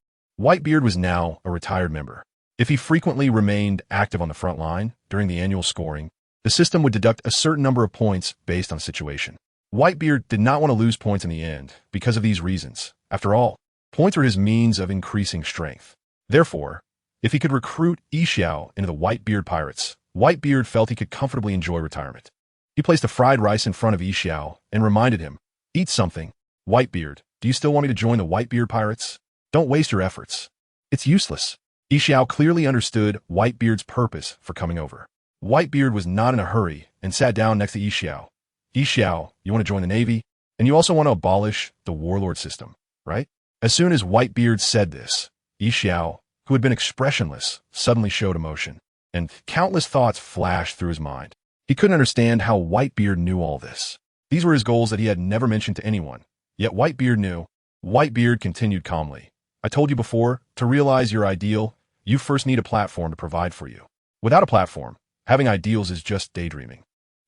Whitebeard was now a retired member. If he frequently remained active on the front line during the annual scoring, the system would deduct a certain number of points based on the situation. Whitebeard did not want to lose points in the end because of these reasons. After all, points are his means of increasing strength. Therefore, if he could recruit Yixiao into the Whitebeard pirates, Whitebeard felt he could comfortably enjoy retirement. He placed the fried rice in front of Yixiao and reminded him, "Eat something. Whitebeard, do you still want me to join the Whitebeard pirates? Don't waste your efforts. It's useless." Yixiao clearly understood Whitebeard's purpose for coming over. Whitebeard was not in a hurry and sat down next to Yixiao. "Yixiao, you want to join the Navy? And you also want to abolish the warlord system, right?" As soon as Whitebeard said this, Yixiao, who had been expressionless, suddenly showed emotion, and countless thoughts flashed through his mind. He couldn't understand how Whitebeard knew all this. These were his goals that he had never mentioned to anyone, yet Whitebeard knew. Whitebeard continued calmly, "I told you before, to realize your ideal, you first need a platform to provide for you. Without a platform, having ideals is just daydreaming.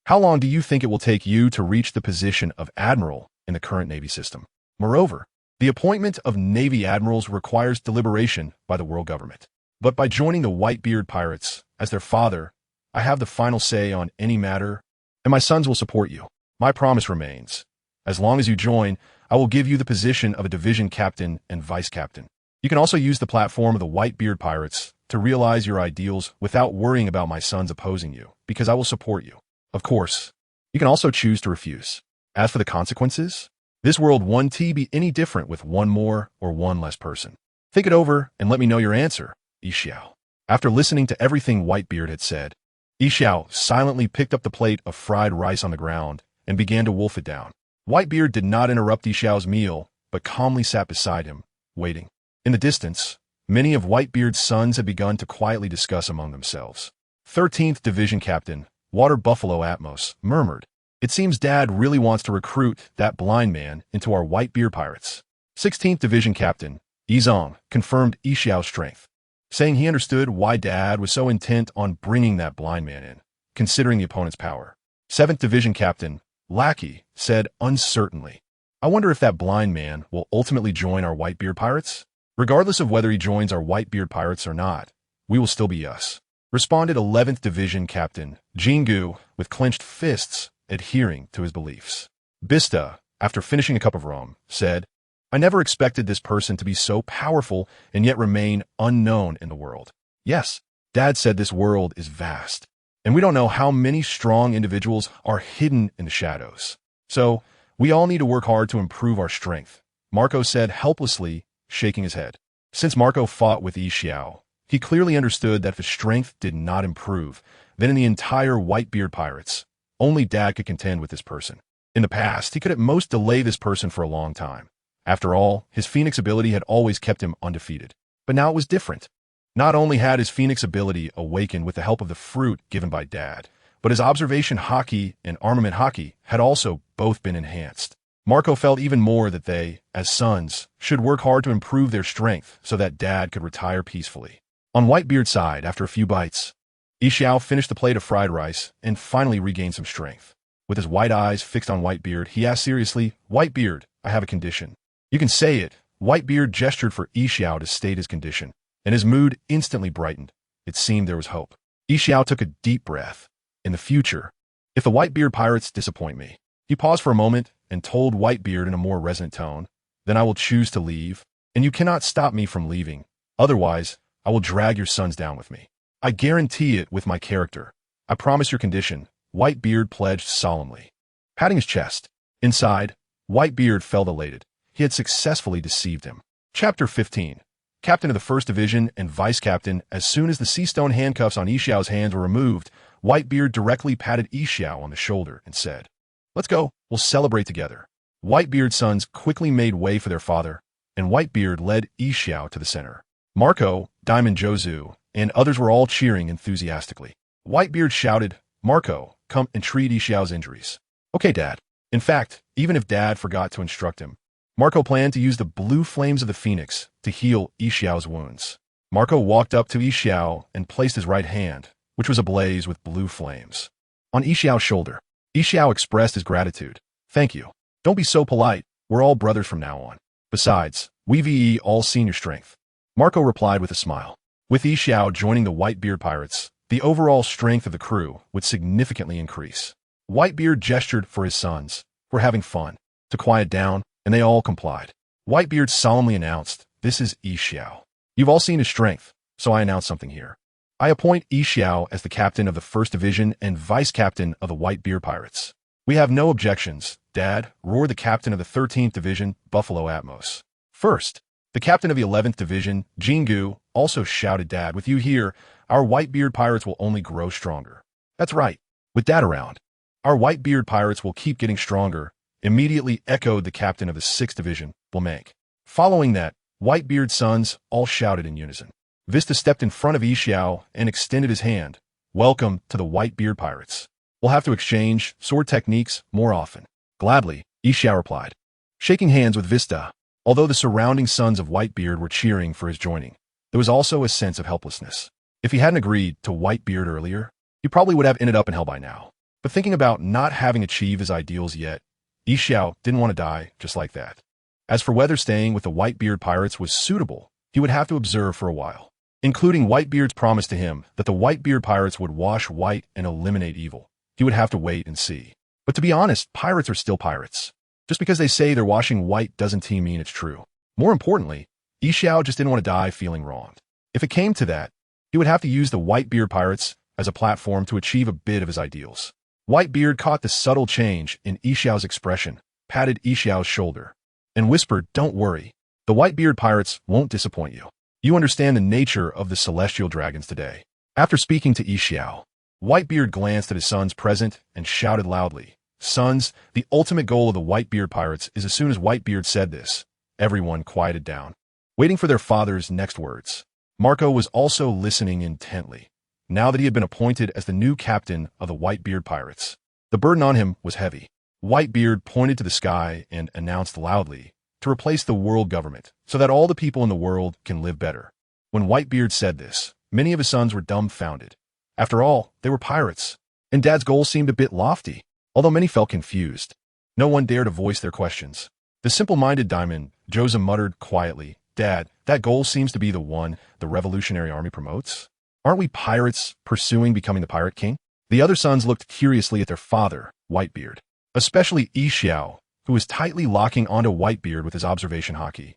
How long do you think it will take you to reach the position of admiral in the current Navy system? Moreover, the appointment of Navy admirals requires deliberation by the world government. But by joining the Whitebeard pirates, as their father, I have the final say on any matter, and my sons will support you. My promise remains. As long as you join, I will give you the position of a division captain and vice captain. You can also use the platform of the Whitebeard pirates to realize your ideals without worrying about my sons opposing you, because I will support you. Of course, you can also choose to refuse. As for the consequences, this world won't be any different with one more or one less person. Think it over and let me know your answer, Yixiao." After listening to everything Whitebeard had said, Yixiao silently picked up the plate of fried rice on the ground and began to wolf it down. Whitebeard did not interrupt Yixiao's meal, but calmly sat beside him, waiting. In the distance, many of Whitebeard's sons had begun to quietly discuss among themselves. 13th Division Captain Water Buffalo Atmos murmured, "It seems Dad really wants to recruit that blind man into our Whitebeard pirates." 16th Division Captain Yizong confirmed Yixiao's strength, saying he understood why Dad was so intent on bringing that blind man in, considering the opponent's power. 7th Division Captain Lackey said uncertainly, "I wonder if that blind man will ultimately join our Whitebeard pirates? Regardless of whether he joins our Whitebeard pirates or not, we will still be us," responded 11th Division Captain Jingu with clenched fists, adhering to his beliefs. Bista, after finishing a cup of rum, said, "I never expected this person to be so powerful and yet remain unknown in the world. Yes, Dad said this world is vast, and we don't know how many strong individuals are hidden in the shadows. So, we all need to work hard to improve our strength," Marco said helplessly, shaking his head. Since Marco fought with Yixiao, he clearly understood that if his strength did not improve, then in the entire Whitebeard pirates, only Dad could contend with this person. In the past, he could at most delay this person for a long time. After all, his Phoenix ability had always kept him undefeated. But now it was different. Not only had his Phoenix ability awakened with the help of the fruit given by Dad, but his observation haki and armament haki had also both been enhanced. Marco felt even more that they, as sons, should work hard to improve their strength so that Dad could retire peacefully. On Whitebeard's side, after a few bites, Yixiao finished the plate of fried rice and finally regained some strength. With his white eyes fixed on Whitebeard, he asked seriously, "Whitebeard, I have a condition." "You can say it." Whitebeard gestured for Yixiao to state his condition, and his mood instantly brightened. It seemed there was hope. Yixiao took a deep breath. "In the future, if the Whitebeard pirates disappoint me," he paused for a moment and told Whitebeard in a more resonant tone, "then I will choose to leave, and you cannot stop me from leaving. Otherwise, I will drag your sons down with me. I guarantee it with my character. I promise your condition," Whitebeard pledged solemnly. Patting his chest, inside, Whitebeard felt elated. He had successfully deceived him. Chapter 15. Captain of the 1st Division and Vice Captain. As soon as the sea stone handcuffs on Yixiao's hands were removed, Whitebeard directly patted Yixiao on the shoulder and said, "Let's go, we'll celebrate together." Whitebeard's sons quickly made way for their father, and Whitebeard led Yixiao to the center. Marco, Diamond Jozu, and others were all cheering enthusiastically. Whitebeard shouted, "Marco, come and treat Yixiao's injuries." "Okay, Dad." In fact, even if Dad forgot to instruct him, Marco planned to use the blue flames of the Phoenix to heal Yixiao's wounds. Marco walked up to Yixiao and placed his right hand, which was ablaze with blue flames, on Yixiao's shoulder. Yixiao expressed his gratitude. "Thank you. Don't be so polite. We're all brothers from now on. Besides, we've all seen your strength." Marco replied with a smile. With Yixiao joining the Whitebeard pirates, the overall strength of the crew would significantly increase. Whitebeard gestured for his sons, who were having fun, to quiet down, and they all complied. Whitebeard solemnly announced, "This is Yixiao. You've all seen his strength, so I announce something here. I appoint Xiao as the captain of the 1st Division and vice-captain of the Whitebeard Pirates. We have no objections, Dad, roared the captain of the 13th Division, Buffalo Atmos. First, the captain of the 11th Division, Jingu, also shouted, Dad, with you here, our Whitebeard Pirates will only grow stronger. That's right. With Dad around, our Whitebeard Pirates will keep getting stronger, immediately echoed the captain of the 6th Division, Blamank. Following that, Whitebeard's sons all shouted in unison. Vista stepped in front of Xiao and extended his hand. Welcome to the Whitebeard Pirates. We'll have to exchange sword techniques more often. Gladly, Xiao replied, shaking hands with Vista. Although the surrounding sons of Whitebeard were cheering for his joining, there was also a sense of helplessness. If he hadn't agreed to Whitebeard earlier, he probably would have ended up in hell by now. But thinking about not having achieved his ideals yet, Xiao didn't want to die just like that. As for whether staying with the Whitebeard Pirates was suitable, he would have to observe for a while, including Whitebeard's promise to him that the Whitebeard Pirates would wash white and eliminate evil. He would have to wait and see. But to be honest, pirates are still pirates. Just because they say they're washing white doesn't mean it's true. More importantly, Xiao just didn't want to die feeling wronged. If it came to that, he would have to use the Whitebeard Pirates as a platform to achieve a bit of his ideals. Whitebeard caught the subtle change in Xiao's expression, patted Xiao's shoulder, and whispered, don't worry. The Whitebeard Pirates won't disappoint you. You understand the nature of the celestial dragons today. After speaking to Xiao, Whitebeard glanced at his sons present and shouted loudly, Sons, the ultimate goal of the Whitebeard Pirates is as soon as Whitebeard said this, everyone quieted down, waiting for their father's next words. Marco was also listening intently. Now that he had been appointed as the new captain of the Whitebeard Pirates, the burden on him was heavy. Whitebeard pointed to the sky and announced loudly, to replace the world government, so that all the people in the world can live better. When Whitebeard said this, many of his sons were dumbfounded. After all, they were pirates, and Dad's goal seemed a bit lofty, although many felt confused. No one dared to voice their questions. The simple-minded Diamond, Joseph muttered quietly, Dad, that goal seems to be the one the Revolutionary Army promotes. Aren't we pirates pursuing becoming the Pirate King? The other sons looked curiously at their father, Whitebeard, especially Xiao, who was tightly locking onto Whitebeard with his observation hockey.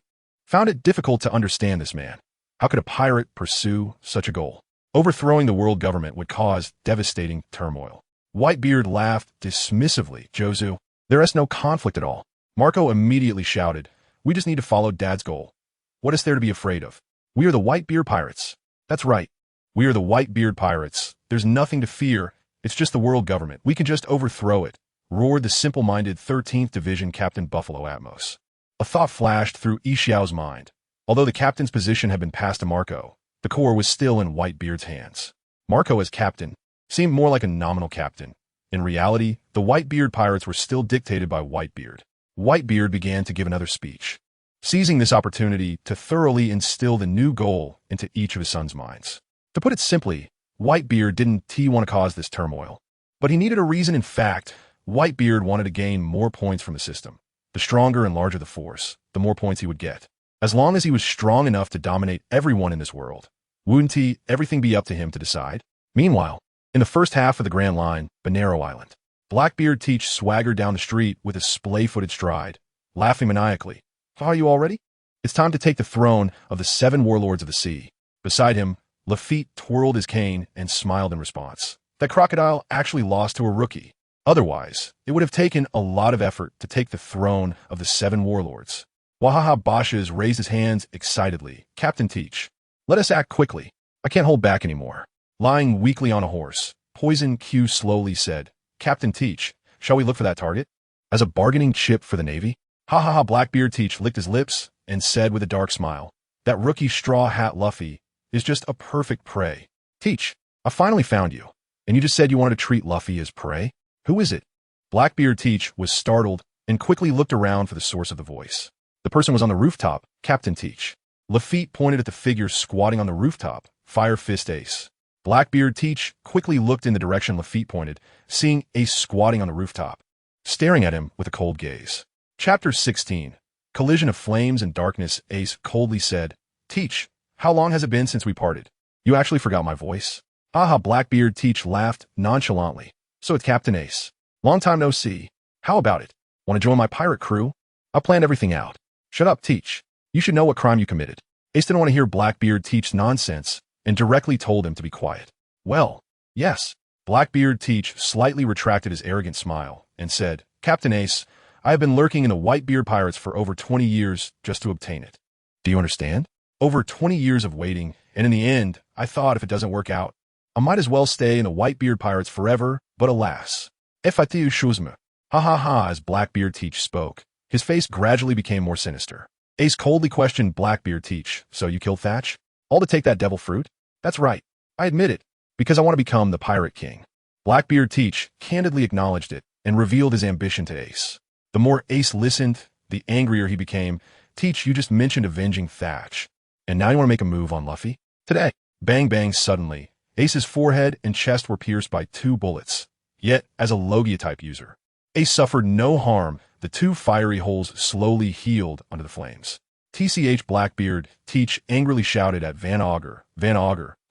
Found it difficult to understand this man. How could a pirate pursue such a goal? Overthrowing the world government would cause devastating turmoil. Whitebeard laughed dismissively. Jozu, there is no conflict at all. Marco immediately shouted, we just need to follow Dad's goal. What is there to be afraid of? We are the Whitebeard Pirates. That's right. We are the Whitebeard Pirates. There's nothing to fear. It's just the world government. We can just overthrow it, roared the simple-minded 13th Division Captain Buffalo Atmos. A thought flashed through Xiao's mind. Although the captain's position had been passed to Marco, the core was still in Whitebeard's hands. Marco as captain seemed more like a nominal captain. In reality, the Whitebeard Pirates were still dictated by Whitebeard. Whitebeard began to give another speech, seizing this opportunity to thoroughly instill the new goal into each of his sons' minds. To put it simply, Whitebeard didn't want to cause this turmoil, but he needed a reason. In fact, Whitebeard wanted to gain more points from the system. The stronger and larger the force, the more points he would get. As long as he was strong enough to dominate everyone in this world, wouldn't everything be up to him to decide? Meanwhile, in the first half of the Grand Line, Bonero Island, Blackbeard Teach swaggered down the street with a splay-footed stride, laughing maniacally. Are you all ready? It's time to take the throne of the 7 warlords of the sea. Beside him, Lafitte twirled his cane and smiled in response. That crocodile actually lost to a rookie. Otherwise, it would have taken a lot of effort to take the throne of the 7 warlords. Wahaha Bashes raised his hands excitedly. Captain Teach, let us act quickly. I can't hold back anymore. Lying weakly on a horse, Poison Q slowly said, Captain Teach, shall we look for that target? As a bargaining chip for the Navy? Blackbeard Teach licked his lips and said with a dark smile, that rookie straw hat Luffy is just a perfect prey. Teach, I finally found you. And you just said you wanted to treat Luffy as prey? Who is it? Blackbeard Teach was startled and quickly looked around for the source of the voice. The person was on the rooftop, Captain Teach. Lafitte pointed at the figure squatting on the rooftop, Fire Fist Ace. Blackbeard Teach quickly looked in the direction Lafitte pointed, seeing Ace squatting on the rooftop, staring at him with a cold gaze. Chapter 16. Collision of Flames and Darkness. Ace coldly said, Teach, how long has it been since we parted? You actually forgot my voice? Blackbeard Teach laughed nonchalantly. So it's Captain Ace. Long time no see. How about it? Want to join my pirate crew? I planned everything out. Shut up, Teach. You should know what crime you committed. Ace didn't want to hear Blackbeard Teach's nonsense, and directly told him to be quiet. Well, yes. Blackbeard Teach slightly retracted his arrogant smile and said, Captain Ace, I have been lurking in the Whitebeard pirates for over 20 years just to obtain it. Do you understand? Over 20 years of waiting, and in the end, I thought if it doesn't work out, I might as well stay in the Whitebeard pirates forever, but alas. Effatiu shuzma. Ha ha ha. As Blackbeard Teach spoke, his face gradually became more sinister. Ace coldly questioned Blackbeard Teach, so you killed Thatch? All to take that devil fruit? That's right. I admit it, because I want to become the Pirate King. Blackbeard Teach candidly acknowledged it and revealed his ambition to Ace. The more Ace listened, the angrier he became. Teach, you just mentioned avenging Thatch, and now you want to make a move on Luffy? Today. Bang bang. Suddenly, Ace's forehead and chest were pierced by 2 bullets. Yet, as a Logia-type user, Ace suffered no harm. The 2 fiery holes slowly healed under the flames. TCH Blackbeard Teach angrily shouted at Van Augur,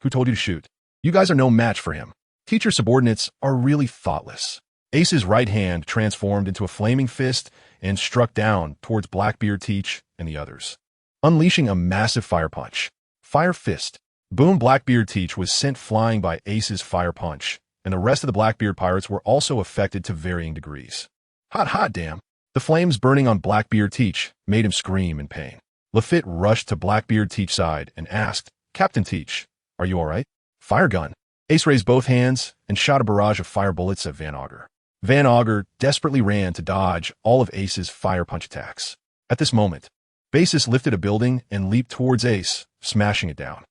who told you to shoot? You guys are no match for him. Teacher subordinates are really thoughtless. Ace's right hand transformed into a flaming fist and struck down towards Blackbeard Teach and the others, unleashing a massive fire punch. Fire fist. Boom. Blackbeard Teach was sent flying by Ace's fire punch, and the rest of the Blackbeard pirates were also affected to varying degrees. Hot damn. The flames burning on Blackbeard Teach made him scream in pain. Lafitte rushed to Blackbeard Teach's side and asked, Captain Teach, are you all right? Fire gun. Ace raised both hands and shot a barrage of fire bullets at Van Augur. Van Augur desperately ran to dodge all of Ace's fire punch attacks. At this moment, Basis lifted a building and leaped towards Ace, smashing it down.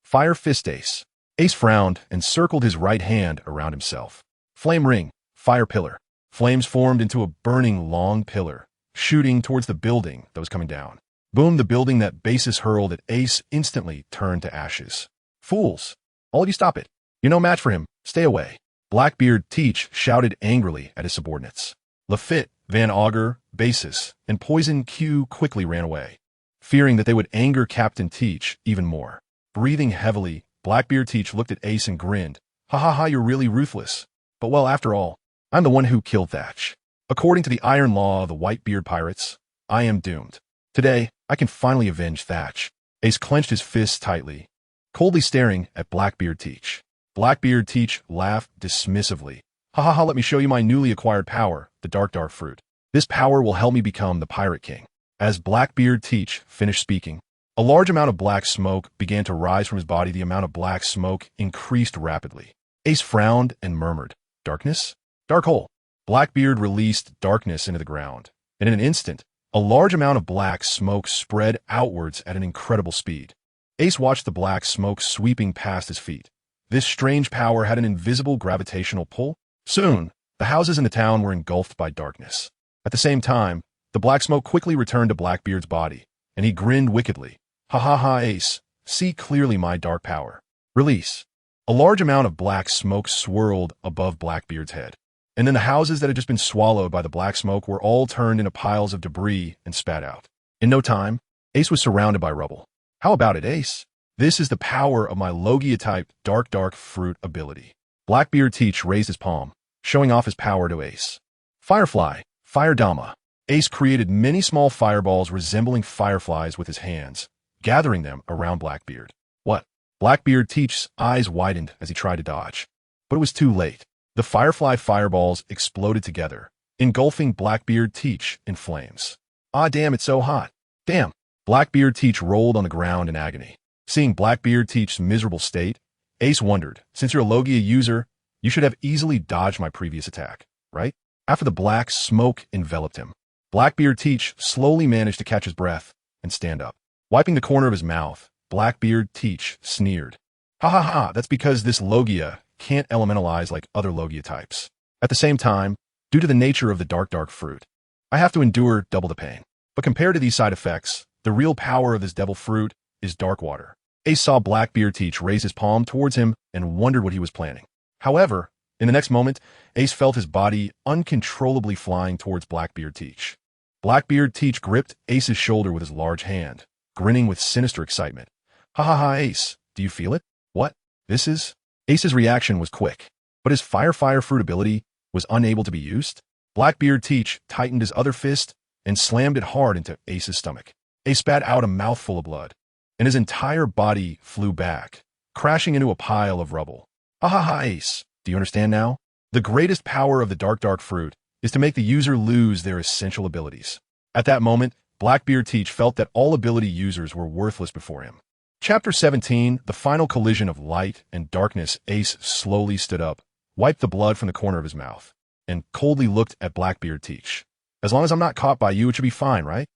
Fire fist. Ace. Ace frowned and circled his right hand around himself. Flame ring. Fire pillar. Flames formed into a burning long pillar, shooting towards the building that was coming down. Boom. The building that Basis hurled at Ace instantly turned to ashes. Fools. All of you stop it. You're no match for him. Stay away. Blackbeard Teach shouted angrily at his subordinates. Lafitte, Van Augur, Basis, and Poison Q quickly ran away, fearing that they would anger Captain Teach even more. Breathing heavily, Blackbeard Teach looked at Ace and grinned. Ha ha ha, you're really ruthless. But well, after all, I'm the one who killed Thatch. According to the iron law of the Whitebeard pirates, I am doomed. Today, I can finally avenge Thatch. Ace clenched his fists tightly, coldly staring at Blackbeard Teach. Blackbeard Teach laughed dismissively. Ha ha ha, let me show you my newly acquired power, the dark fruit. This power will help me become the Pirate King. As Blackbeard Teach finished speaking, a large amount of black smoke began to rise from his body. The amount of black smoke increased rapidly. Ace frowned and murmured, Darkness? Dark hole. Blackbeard released darkness into the ground, and in an instant, a large amount of black smoke spread outwards at an incredible speed. Ace watched the black smoke sweeping past his feet. This strange power had an invisible gravitational pull. Soon, the houses in the town were engulfed by darkness. At the same time, the black smoke quickly returned to Blackbeard's body, and he grinned wickedly. Ha ha ha, Ace, see clearly my dark power. Release. A large amount of black smoke swirled above Blackbeard's head, and then the houses that had just been swallowed by the black smoke were all turned into piles of debris and spat out. In no time, Ace was surrounded by rubble. How about it, Ace? This is the power of my Logia-type dark fruit ability. Blackbeard Teach raised his palm, showing off his power to Ace. Firefly, Fire Dama. Ace created many small fireballs resembling fireflies with his hands, gathering them around Blackbeard. What? Blackbeard Teach's eyes widened as he tried to dodge. But it was too late. The firefly fireballs exploded together, engulfing Blackbeard Teach in flames. Ah damn, it's so hot. Damn. Blackbeard Teach rolled on the ground in agony. Seeing Blackbeard Teach's miserable state, Ace wondered, since you're a Logia user, you should have easily dodged my previous attack, right? After the black smoke enveloped him, Blackbeard Teach slowly managed to catch his breath and stand up. Wiping the corner of his mouth, Blackbeard Teach sneered. Ha ha ha, that's because this Logia can't elementalize like other Logia types. At the same time, due to the nature of the dark fruit, I have to endure double the pain. But compared to these side effects, the real power of this devil fruit is dark water. Ace saw Blackbeard Teach raise his palm towards him and wondered what he was planning. However, in the next moment, Ace felt his body uncontrollably flying towards Blackbeard Teach. Blackbeard Teach gripped Ace's shoulder with his large hand, grinning with sinister excitement. Ha ha ha, Ace, do you feel it? What? This is? Ace's reaction was quick, but his fire fruit ability was unable to be used. Blackbeard Teach tightened his other fist and slammed it hard into Ace's stomach. Ace spat out a mouthful of blood, and his entire body flew back, crashing into a pile of rubble. Ha ha ha, Ace. Do you understand now? The greatest power of the dark fruit is to make the user lose their essential abilities. At that moment, Blackbeard Teach felt that all ability users were worthless before him. Chapter 17, The Final Collision of Light and Darkness. Ace slowly stood up, wiped the blood from the corner of his mouth, and coldly looked at Blackbeard Teach. As long as I'm not caught by you, it should be fine, right?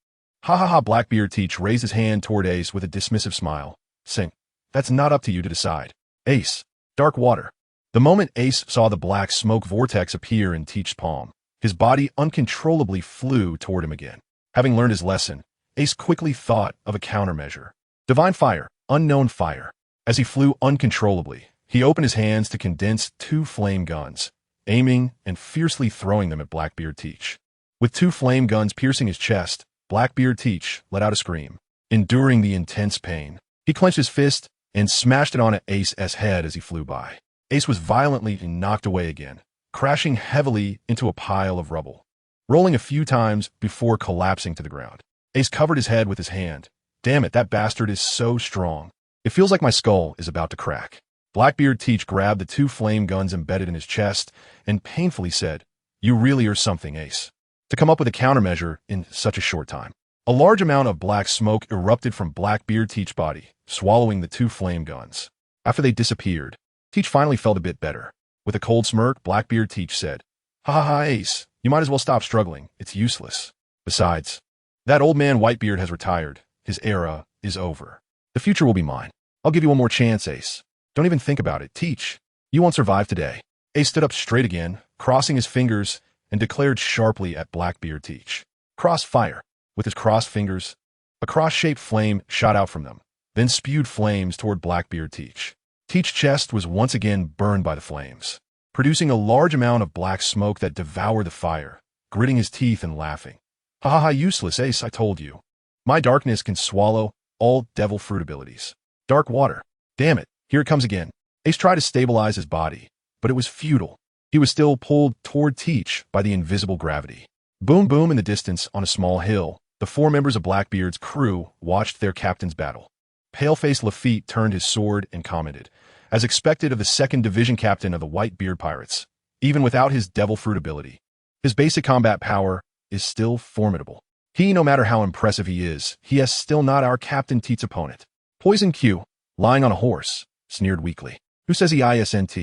Ha ha ha. Blackbeard Teach raised his hand toward Ace with a dismissive smile, saying, That's not up to you to decide. Ace, dark water. The moment Ace saw the black smoke vortex appear in Teach's palm, his body uncontrollably flew toward him again. Having learned his lesson, Ace quickly thought of a countermeasure. Divine Fire, Unknown Fire. As he flew uncontrollably, he opened his hands to condense 2 flame guns, aiming and fiercely throwing them at Blackbeard Teach. With 2 flame guns piercing his chest, Blackbeard Teach let out a scream. Enduring the intense pain, he clenched his fist and smashed it on Ace's head as he flew by. Ace was violently knocked away again, crashing heavily into a pile of rubble, rolling a few times before collapsing to the ground. Ace covered his head with his hand. Damn it, that bastard is so strong. It feels like my skull is about to crack. Blackbeard Teach grabbed the 2 flame guns embedded in his chest and painfully said, You really are something, Ace, to come up with a countermeasure in such a short time. A large amount of black smoke erupted from Blackbeard Teach's body, swallowing the 2 flame guns. After they disappeared, Teach finally felt a bit better. With a cold smirk, Blackbeard Teach said, Ha ha ha, Ace, you might as well stop struggling. It's useless. Besides, that old man Whitebeard has retired. His era is over. The future will be mine. I'll give you one more chance, Ace. Don't even think about it. Teach, you won't survive today. Ace stood up straight again, crossing his fingers, and declared sharply at Blackbeard Teach. Cross fire. With his crossed fingers, a cross-shaped flame shot out from them, then spewed flames toward Blackbeard Teach. Teach's chest was once again burned by the flames, producing a large amount of black smoke that devoured the fire, gritting his teeth and laughing. Ha ha ha, useless, Ace, I told you. My darkness can swallow all devil fruit abilities. Dark water. Damn it, here it comes again. Ace tried to stabilize his body, but it was futile. He was still pulled toward Teach by the invisible gravity. Boom boom in the distance on a small hill, the 4 members of Blackbeard's crew watched their captain's battle. Pale-faced Lafitte turned his sword and commented, as expected of the 2nd Division captain of the Whitebeard Pirates, even without his devil fruit ability. His basic combat power is still formidable. No matter how impressive he is still not our Captain Teach's opponent. Poison Q, lying on a horse, sneered weakly. Who says he isn't?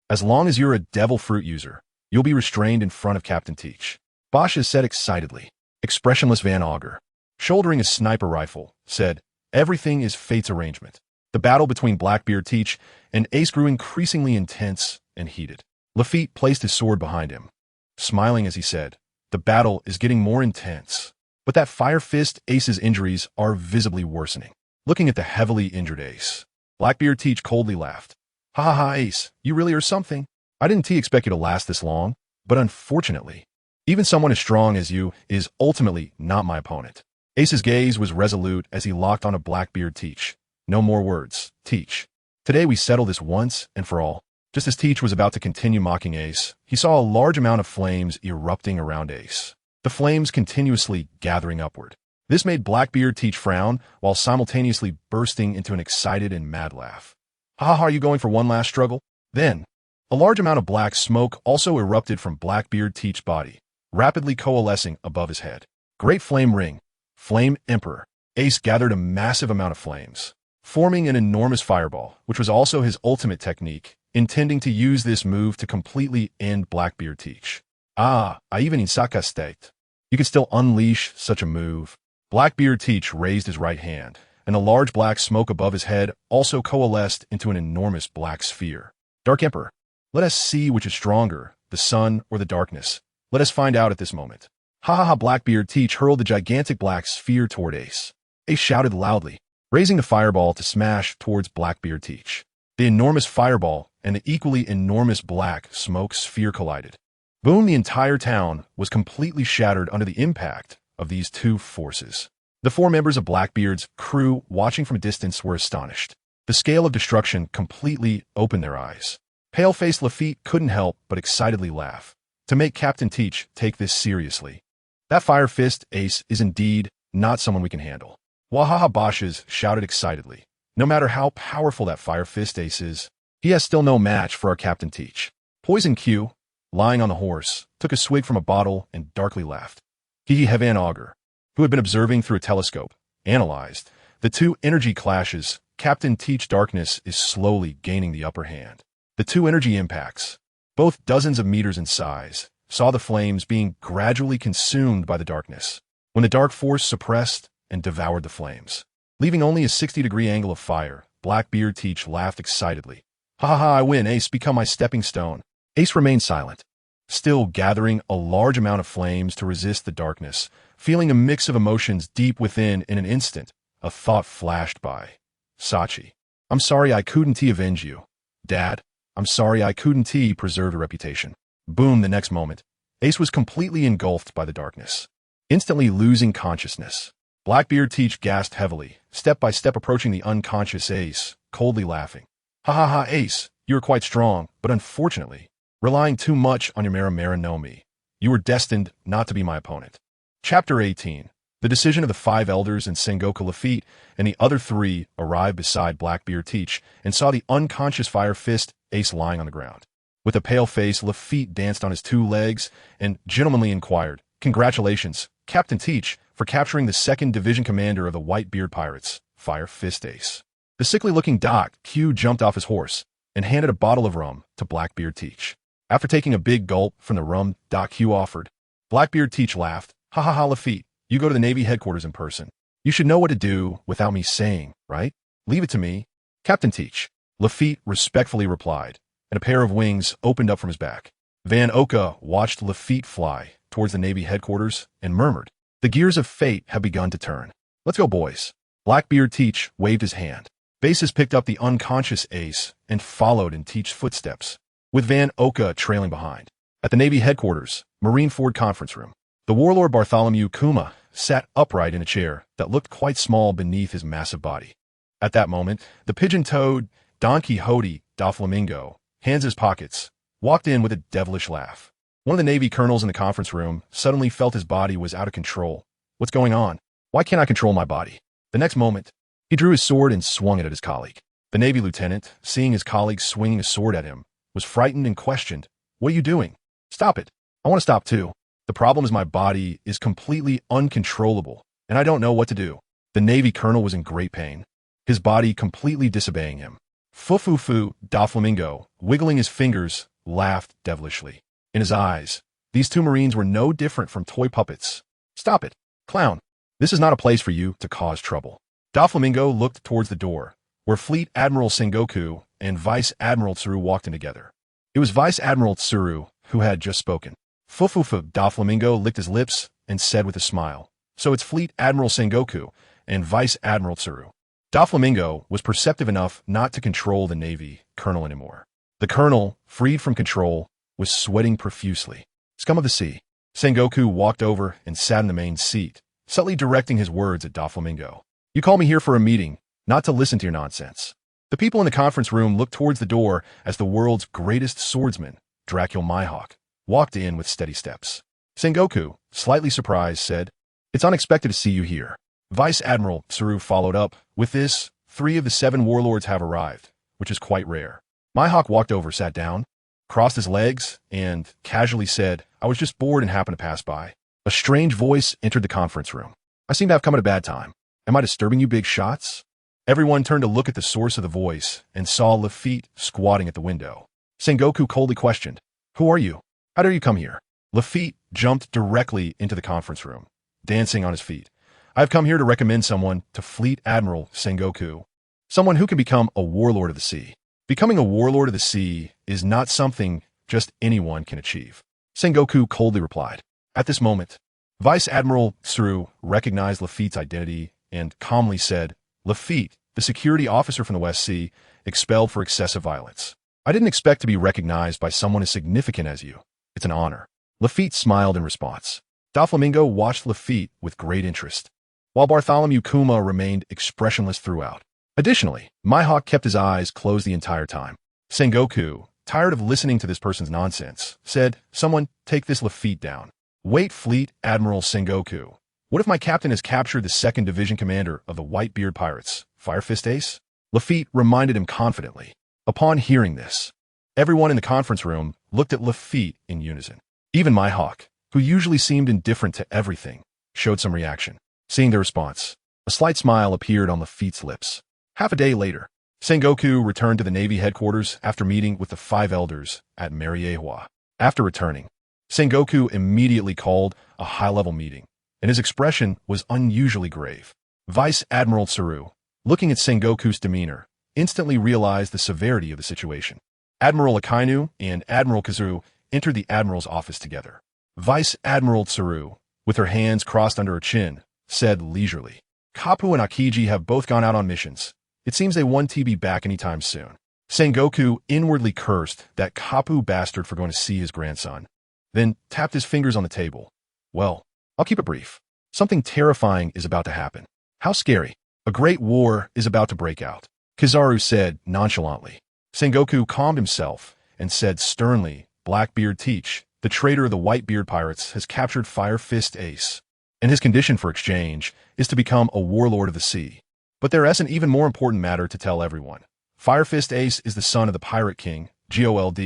As long as you're a devil fruit user, you'll be restrained in front of Captain Teach. Basha said excitedly. Expressionless Van Augur, shouldering a sniper rifle, said, Everything is fate's arrangement. The battle between Blackbeard Teach and Ace grew increasingly intense and heated. Lafitte placed his sword behind him, smiling as he said, The battle is getting more intense. But that fire fist Ace's injuries are visibly worsening. Looking at the heavily injured Ace, Blackbeard Teach coldly laughed. Ha ha ha, Ace, you really are something. I didn't expect you to last this long, but unfortunately, even someone as strong as you is ultimately not my opponent. Ace's gaze was resolute as he locked on a Blackbeard Teach. No more words, Teach. Today we settle this once and for all. Just as Teach was about to continue mocking Ace, he saw a large amount of flames erupting around Ace. The flames continuously gathering upward. This made Blackbeard Teach frown while simultaneously bursting into an excited and mad laugh. Ha ha, are you going for one last struggle? Then, a large amount of black smoke also erupted from Blackbeard Teach's body, rapidly coalescing above his head. Great Flame Ring, Flame Emperor. Ace gathered a massive amount of flames, forming an enormous fireball, which was also his ultimate technique, intending to use this move to completely end Blackbeard Teach. I even in Saka state. You can still unleash such a move. Blackbeard Teach raised his right hand, and a large black smoke above his head also coalesced into an enormous black sphere. Dark Emperor, let us see which is stronger, the sun or the darkness. Let us find out at this moment. Ha ha ha, Blackbeard Teach hurled the gigantic black sphere toward Ace. Ace shouted loudly, raising the fireball to smash towards Blackbeard Teach. The enormous fireball and the equally enormous black smoke sphere collided. Boom, the entire town was completely shattered under the impact of these 2 forces. The 4 members of Blackbeard's crew watching from a distance were astonished. The scale of destruction completely opened their eyes. Pale-faced Lafitte couldn't help but excitedly laugh, to make Captain Teach take this seriously. That fire fist Ace is indeed not someone we can handle. Wahaha Bashes shouted excitedly. No matter how powerful that Fire Fist Ace is, he has still no match for our Captain Teach. Poison Q, lying on the horse, took a swig from a bottle and darkly laughed. He Hevan Augur, who had been observing through a telescope, analyzed the two energy clashes. Captain Teach darkness is slowly gaining the upper hand. The two energy impacts, both dozens of meters in size, saw the flames being gradually consumed by the darkness, when the dark force suppressed and devoured the flames, leaving only a 60-degree angle of fire. Blackbeard Teach laughed excitedly. Ha ha ha, I win, Ace, become my stepping stone. Ace remained silent, still gathering a large amount of flames to resist the darkness, feeling a mix of emotions deep within. In an instant, a thought flashed by. Sachi, I'm sorry I couldn't avenge you. Dad, I'm sorry I couldn't preserve your reputation. Boom, the next moment, Ace was completely engulfed by the darkness, instantly losing consciousness. Blackbeard Teach gasped heavily, step by step approaching the unconscious Ace, coldly laughing. Ha ha ha, Ace, you are quite strong, but unfortunately, relying too much on your Mara no Mi, you were destined not to be my opponent. Chapter 18. The decision of the five elders and Sengoku Lafitte and the other three arrived beside Blackbeard Teach and saw the unconscious Fire Fist Ace lying on the ground. With a pale face, Lafitte danced on his two legs and gentlemanly inquired, Congratulations, Captain Teach, for capturing the 2nd Division Commander of the Whitebeard Pirates, Fire Fist Ace. The sickly-looking Doc Q jumped off his horse and handed a bottle of rum to Blackbeard Teach. After taking a big gulp from the rum Doc Q offered, Blackbeard Teach laughed. Ha ha ha, Lafitte, you go to the Navy headquarters in person. You should know what to do without me saying, right? Leave it to me. Captain Teach, Lafitte respectfully replied, and a pair of wings opened up from his back. Van Oka watched Lafitte fly towards the Navy headquarters and murmured, The gears of fate have begun to turn. Let's go, boys. Blackbeard Teach waved his hand. Bases picked up the unconscious Ace and followed in Teach's footsteps, with Van Oka trailing behind. At the Navy headquarters, Marineford conference room, the warlord Bartholomew Kuma sat upright in a chair that looked quite small beneath his massive body. At that moment, the pigeon-toed Don Quixote da Flamingo, hands in his pockets, walked in with a devilish laugh. One of the Navy colonels in the conference room suddenly felt his body was out of control. What's going on? Why can't I control my body? The next moment, he drew his sword and swung it at his colleague. The Navy lieutenant, seeing his colleague swinging a sword at him, was frightened and questioned, What are you doing? Stop it. I want to stop too. The problem is my body is completely uncontrollable, and I don't know what to do. The Navy colonel was in great pain, his body completely disobeying him. Fufufu da Flamingo, wiggling his fingers, laughed devilishly. In his eyes, these two Marines were no different from toy puppets. Stop it, clown. This is not a place for you to cause trouble. Da Flamingo looked towards the door, where Fleet Admiral Sengoku and Vice Admiral Tsuru walked in together. It was Vice Admiral Tsuru who had just spoken. Fufufu da Flamingo licked his lips and said with a smile, So it's Fleet Admiral Sengoku and Vice Admiral Tsuru. Da Flamingo was perceptive enough not to control the Navy colonel anymore. The colonel, freed from control, was sweating profusely. Scum of the sea. Sengoku walked over and sat in the main seat, subtly directing his words at Da Flamingo. You call me here for a meeting, not to listen to your nonsense. The people in the conference room looked towards the door as the world's greatest swordsman, Dracul Mihawk, walked in with steady steps. Sengoku, slightly surprised, said, It's unexpected to see you here. Vice Admiral Tsuru followed up, With this, 3 of the 7 warlords have arrived, which is quite rare. Mihawk walked over, sat down, crossed his legs, and casually said, I was just bored and happened to pass by. A strange voice entered the conference room. I seem to have come at a bad time. Am I disturbing you, big shots? Everyone turned to look at the source of the voice and saw Lafitte squatting at the window. Sengoku coldly questioned, Who are you? How dare you come here? Lafitte jumped directly into the conference room, dancing on his feet. I have come here to recommend someone to Fleet Admiral Sengoku, someone who can become a warlord of the sea. Becoming a warlord of the sea is not something just anyone can achieve. Sengoku coldly replied. At this moment, Vice Admiral Tsuru recognized Lafitte's identity and calmly said, Lafitte, the security officer from the West Sea, expelled for excessive violence. I didn't expect to be recognized by someone as significant as you. It's an honor. Lafitte smiled in response. Da Flamingo watched Lafitte with great interest, while Bartholomew Kuma remained expressionless throughout. Additionally, Mihawk kept his eyes closed the entire time. Sengoku, tired of listening to this person's nonsense, said, Someone take this Lafitte down. Wait, Fleet Admiral Sengoku. What if my captain has captured the 2nd Division Commander of the Whitebeard Pirates, Fire Fist Ace? Lafitte reminded him confidently. Upon hearing this, everyone in the conference room looked at Lafitte in unison. Even my hawk, who usually seemed indifferent to everything, showed some reaction. Seeing their response, a slight smile appeared on Lafitte's lips. Half a day later, Sengoku returned to the Navy headquarters after meeting with the 5 elders at Mariehua. After returning, Sengoku immediately called a high-level meeting, and his expression was unusually grave. Vice Admiral Tsuru, looking at Sengoku's demeanor, instantly realized the severity of the situation. Admiral Akainu and Admiral Kazu entered the Admiral's office together. Vice Admiral Tsuru, with her hands crossed under her chin, said leisurely, "Kapu and Akiji have both gone out on missions. It seems they won't be back anytime soon." Sengoku inwardly cursed that Kapu bastard for going to see his grandson, then tapped his fingers on the table. "Well, I'll keep it brief. Something terrifying is about to happen." "How scary." "A great war is about to break out," Kizaru said nonchalantly. Sengoku calmed himself and said sternly, "Blackbeard Teach, the traitor of the Whitebeard pirates, has captured Fire Fist Ace, and his condition for exchange is to become a warlord of the sea. But there is an even more important matter to tell everyone. Fire Fist Ace is the son of the Pirate King, Gold,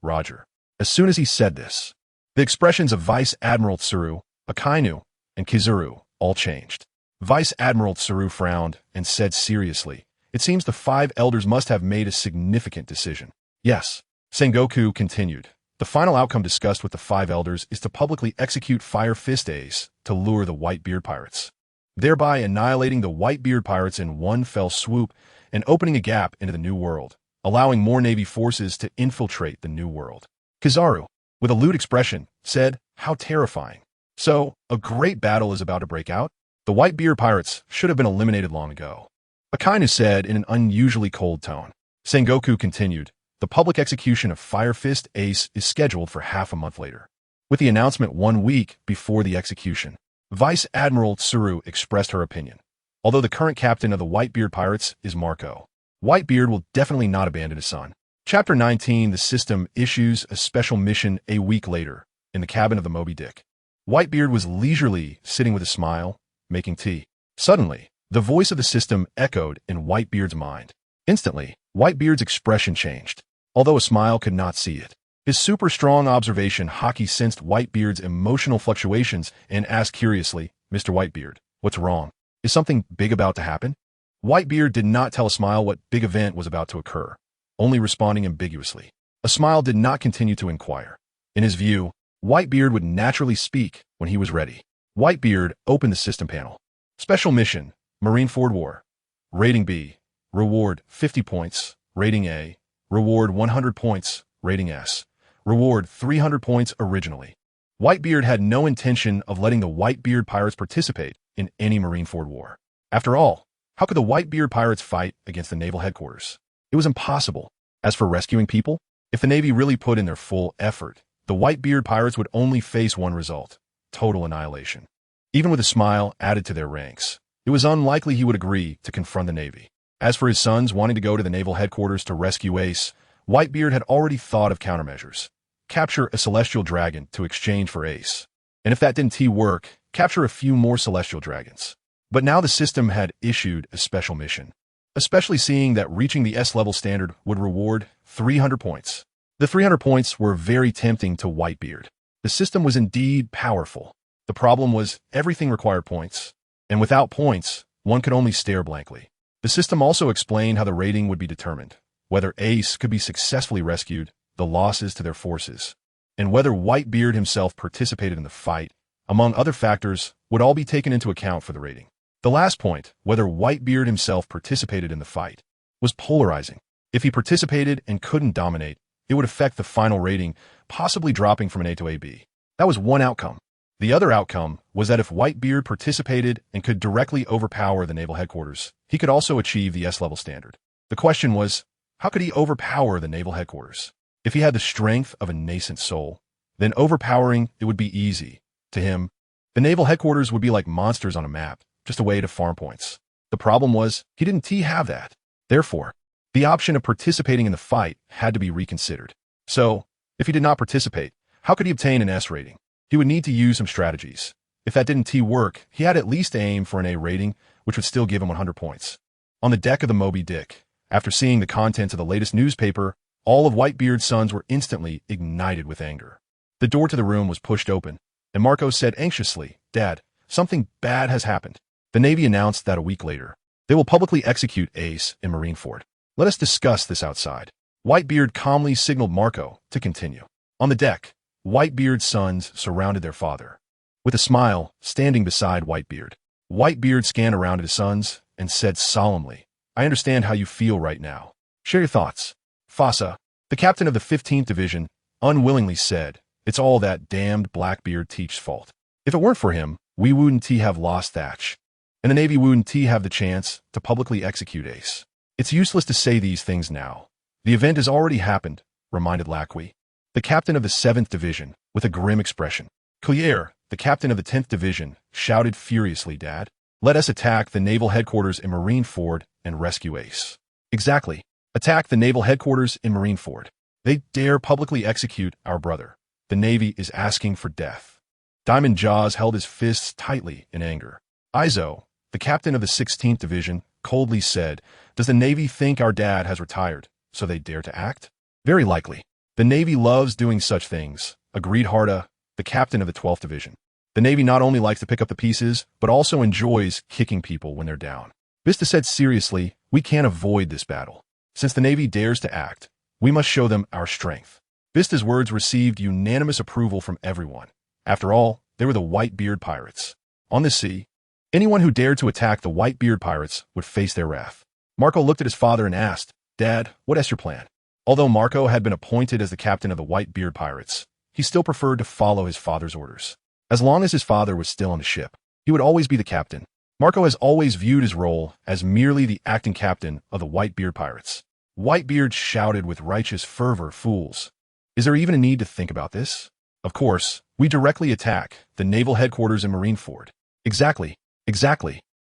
Roger." As soon as he said this, the expressions of Vice Admiral Tsuru, Akainu, and Kizaru all changed. Vice Admiral Tsuru frowned and said seriously, "It seems the 5 elders must have made a significant decision." "Yes," Sengoku continued. "The final outcome discussed with the 5 elders is to publicly execute Fire Fist Ace to lure the Whitebeard pirates, thereby annihilating the Whitebeard pirates in one fell swoop and opening a gap into the New World, allowing more Navy forces to infiltrate the New World." Kizaru, with a lewd expression, said, "How terrifying. So, a great battle is about to break out? The Whitebeard pirates should have been eliminated long ago." Akainu said in an unusually cold tone. Sengoku continued, "The public execution of Fire Fist Ace is scheduled for half a month later, with the announcement 1 week before the execution." Vice Admiral Tsuru expressed her opinion. "Although the current captain of the Whitebeard pirates is Marco, Whitebeard will definitely not abandon his son." Chapter 19, the system issues a special mission a week later, in the cabin of the Moby Dick. Whitebeard was leisurely sitting with a smile, making tea. Suddenly, the voice of the system echoed in Whitebeard's mind. Instantly, Whitebeard's expression changed, although a smile could not see it. His super-strong observation Hockey sensed Whitebeard's emotional fluctuations and asked curiously, "Mr. Whitebeard, what's wrong? Is something big about to happen?" Whitebeard did not tell a smile what big event was about to occur, only responding ambiguously. A smile did not continue to inquire. In his view, Whitebeard would naturally speak when he was ready. Whitebeard opened the system panel. Special mission, Marineford War. Rating B. Reward 50 points. Rating A. Reward 100 points. Rating S. Reward 300 points originally. Whitebeard had no intention of letting the Whitebeard pirates participate in any Marineford War. After all, how could the Whitebeard pirates fight against the naval headquarters? It was impossible. As for rescuing people, if the Navy really put in their full effort, the Whitebeard pirates would only face one result: total annihilation. Even with a smile added to their ranks, it was unlikely he would agree to confront the Navy. As for his sons wanting to go to the naval headquarters to rescue Ace, Whitebeard had already thought of countermeasures. Capture a celestial dragon to exchange for Ace. And if that didn't work, capture a few more celestial dragons. But now the system had issued a special mission, especially seeing that reaching the S-level standard would reward 300 points. The 300 points were very tempting to Whitebeard. The system was indeed powerful. The problem was everything required points, and without points, one could only stare blankly. The system also explained how the rating would be determined, whether Ace could be successfully rescued, the losses to their forces, and whether Whitebeard himself participated in the fight, among other factors, would all be taken into account for the rating. The last point, whether Whitebeard himself participated in the fight, was polarizing. If he participated and couldn't dominate, it would affect the final rating, possibly dropping from an A to a B. That was one outcome. The other outcome was that if Whitebeard participated and could directly overpower the naval headquarters, he could also achieve the S-level standard. The question was, how could he overpower the naval headquarters? If he had the strength of a nascent soul, then overpowering it would be easy. To him, the naval headquarters would be like monsters on a map, just a way to farm points. The problem was, he didn't have that. Therefore, the option of participating in the fight had to be reconsidered. So, if he did not participate, how could he obtain an S rating? He would need to use some strategies. If that didn't work, he had at least aim for an A rating, which would still give him 100 points. On the deck of the Moby Dick, after seeing the contents of the latest newspaper, all of Whitebeard's sons were instantly ignited with anger. The door to the room was pushed open, and Marco said anxiously, "Dad, something bad has happened." The Navy announced that a week later, they will publicly execute Ace in Marineford. "Let us discuss this outside." Whitebeard calmly signaled Marco to continue. On the deck, Whitebeard's sons surrounded their father. With a smile, standing beside Whitebeard, Whitebeard scanned around at his sons and said solemnly, "I understand how you feel right now. Share your thoughts." Fossa, the captain of the 15th Division, unwillingly said, "It's all that damned Blackbeard Teach's fault. If it weren't for him, we wouldn't have lost Thatch, and the Navy wouldn't have the chance to publicly execute Ace." "It's useless to say these things now. The event has already happened," reminded Lacqui, the captain of the 7th Division, with a grim expression. Collier, the captain of the 10th Division, shouted furiously, "Dad, let us attack the naval headquarters in Marineford and rescue Ace." "Exactly. Attack the naval headquarters in Marineford. They dare publicly execute our brother. The Navy is asking for death." Diamond Jaws held his fists tightly in anger. Izo, the captain of the 16th Division, coldly said, "Does the Navy think our dad has retired, so they dare to act?" "Very likely. The Navy loves doing such things," agreed Harda, the captain of the 12th Division. "The Navy not only likes to pick up the pieces, but also enjoys kicking people when they're down." Vista said seriously, "We can't avoid this battle. Since the Navy dares to act, we must show them our strength." Vista's words received unanimous approval from everyone. After all, they were the Whitebeard pirates. On the sea, anyone who dared to attack the Whitebeard pirates would face their wrath. Marco looked at his father and asked, "Dad, what is your plan?" Although Marco had been appointed as the captain of the Whitebeard pirates, he still preferred to follow his father's orders. As long as his father was still on the ship, he would always be the captain. Marco has always viewed his role as merely the acting captain of the Whitebeard pirates. Whitebeard shouted with righteous fervor, "Fools! Is there even a need to think about this? Of course, we directly attack the naval headquarters in Marineford." Exactly.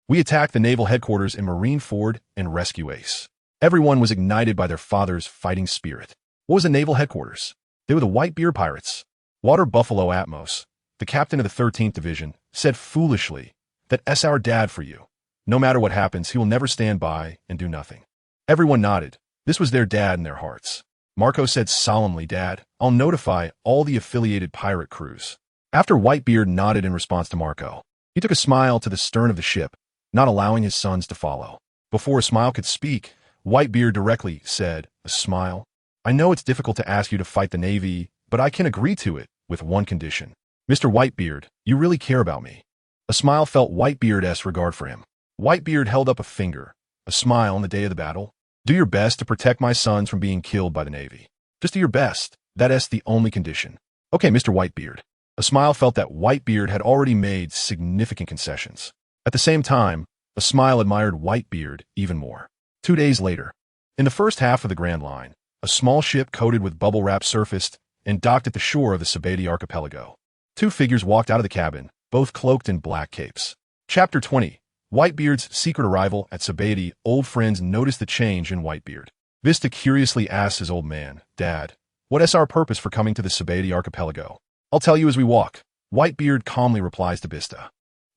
We attack the naval headquarters in Marineford and rescue Ace." Everyone was ignited by their father's fighting spirit. What was the naval headquarters? They were the Whitebeard pirates. Water Buffalo Atmos, the captain of the 13th Division, said foolishly, "That's our dad for you. No matter what happens, he will never stand by and do nothing." Everyone nodded. This was their dad in their hearts. Marco said solemnly, "Dad, I'll notify all the affiliated pirate crews." After Whitebeard nodded in response to Marco, he took a smile to the stern of the ship, not allowing his sons to follow. Before a smile could speak, Whitebeard directly said, "A smile? I know it's difficult to ask you to fight the Navy, but I can agree to it with one condition. Mr. Whitebeard, you really care about me." A smile felt Whitebeard's regard for him. Whitebeard held up a finger. "A smile on the day of the battle? Do your best to protect my sons from being killed by the Navy. Just do your best. That's the only condition." "Okay, Mr. Whitebeard." A smile felt that Whitebeard had already made significant concessions. At the same time, a smile admired Whitebeard even more. 2 days later, in the first half of the Grand Line, a small ship coated with bubble wrap surfaced and docked at the shore of the Sabeti archipelago. 2 figures walked out of the cabin, both cloaked in black capes. Chapter 20. Whitebeard's secret arrival at Sabeti. Old friends noticed the change in Whitebeard. Vista curiously asked his old man, "Dad, what is our purpose for coming to the Sabeti archipelago?" "I'll tell you as we walk," Whitebeard calmly replies to Vista.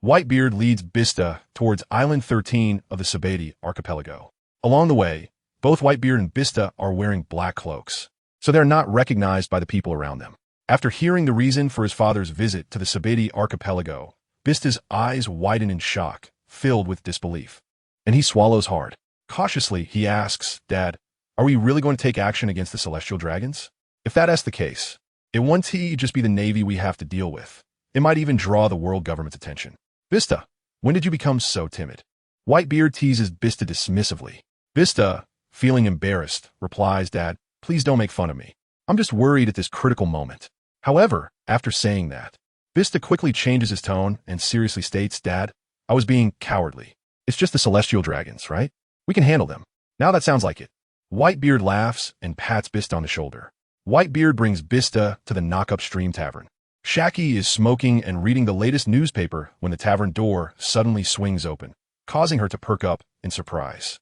Whitebeard leads Vista towards Island 13 of the Sabeti archipelago. Along the way, both Whitebeard and Vista are wearing black cloaks, so they're not recognized by the people around them. After hearing the reason for his father's visit to the Sabeti archipelago, Vista's eyes widen in shock, filled with disbelief. And he swallows hard. Cautiously, he asks, "Dad, are we really going to take action against the celestial dragons? If that's the case, it won't just be the Navy we have to deal with. It might even draw the world government's attention." "Vista, when did you become so timid?" Whitebeard teases Vista dismissively. Vista, feeling embarrassed, replies, "Dad, please don't make fun of me. I'm just worried at this critical moment." However, after saying that, Vista quickly changes his tone and seriously states, "Dad, I was being cowardly. It's just the celestial dragons, right? We can handle them. Now that sounds like it." Whitebeard laughs and pats Vista on the shoulder. Whitebeard brings Vista to the Knock-Up Stream Tavern. Shaki is smoking and reading the latest newspaper when the tavern door suddenly swings open, causing her to perk up in surprise.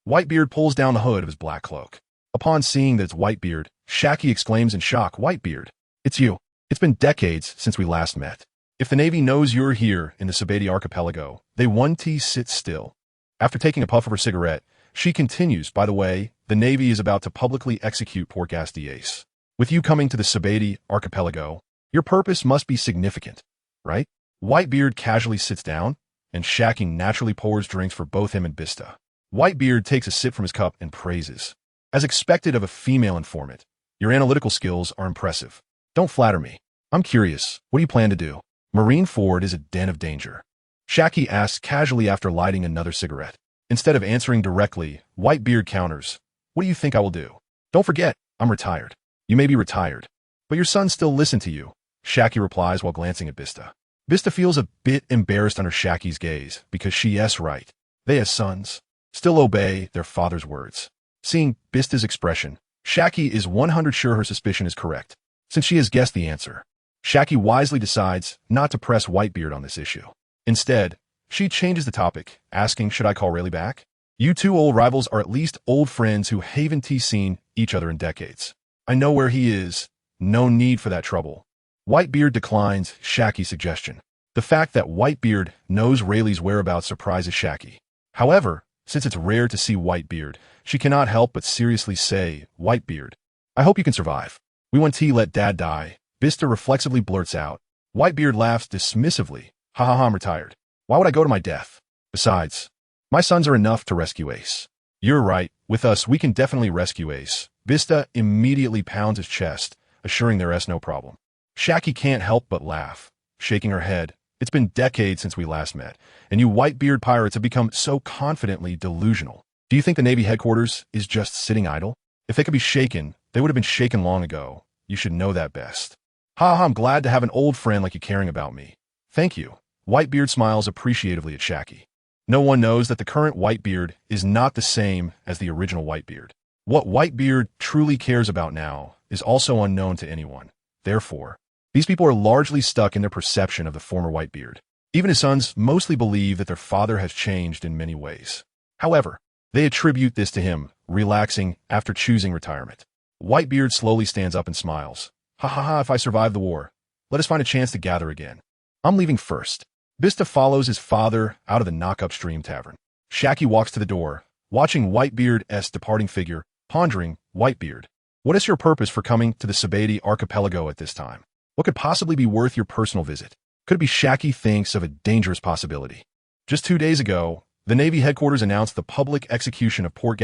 Whitebeard pulls down the hood of his black cloak. Upon seeing that it's Whitebeard, Shaki exclaims in shock, "Whitebeard, it's you. It's been decades since we last met. If the Navy knows you're here in the Sabeti archipelago, they won't sit still." After taking a puff of her cigarette, she continues, by the way, the Navy is about to publicly execute Port Ace. With you coming to the Sabati archipelago, your purpose must be significant, right? Whitebeard casually sits down, and Shacky naturally pours drinks for both him and Bista. Whitebeard takes a sip from his cup and praises. As expected of a female informant, your analytical skills are impressive. Don't flatter me. I'm curious, what do you plan to do? Marine Ford is a den of danger. Shacky asks casually after lighting another cigarette. Instead of answering directly, Whitebeard counters, what do you think I will do? Don't forget, I'm retired. You may be retired, but your sons still listen to you, Shacky replies while glancing at Bista. Bista feels a bit embarrassed under Shacky's gaze because she is right. They as sons still obey their father's words. Seeing Bista's expression, Shacky is 100% sure her suspicion is correct, since she has guessed the answer. Shacky wisely decides not to press Whitebeard on this issue. Instead, she changes the topic, asking, should I call Rayleigh back? You two old rivals are at least old friends who haven't seen each other in decades. I know where he is. No need for that trouble. Whitebeard declines Shacky's suggestion. The fact that Whitebeard knows Rayleigh's whereabouts surprises Shacky. However, since it's rare to see Whitebeard, she cannot help but seriously say, Whitebeard, I hope you can survive. We want to let Dad die, Bista reflexively blurts out. Whitebeard laughs dismissively. Ha ha ha, I'm retired. Why would I go to my death? Besides, my sons are enough to rescue Ace. You're right, with us we can definitely rescue Ace. Bista immediately pounds his chest, assuring there is no problem. Shacky can't help but laugh, shaking her head. It's been decades since we last met, and you Whitebeard pirates have become so confidently delusional. Do you think the Navy headquarters is just sitting idle? If they could be shaken, they would have been shaken long ago. You should know that best. Ha ha, I'm glad to have an old friend like you caring about me. Thank you. Whitebeard smiles appreciatively at Shacky. No one knows that the current Whitebeard is not the same as the original Whitebeard. What Whitebeard truly cares about now is also unknown to anyone. Therefore, these people are largely stuck in their perception of the former Whitebeard. Even his sons mostly believe that their father has changed in many ways. However, they attribute this to him relaxing after choosing retirement. Whitebeard slowly stands up and smiles. Ha ha ha, if I survive the war, let us find a chance to gather again. I'm leaving first. Bista follows his father out of the knock-upstream tavern. Shacky walks to the door, watching Whitebeard's departing figure, pondering, Whitebeard, what is your purpose for coming to the Sabati archipelago at this time? What could possibly be worth your personal visit? Could it be Shacky thinks of a dangerous possibility? Just 2 days ago, the Navy headquarters announced the public execution of Port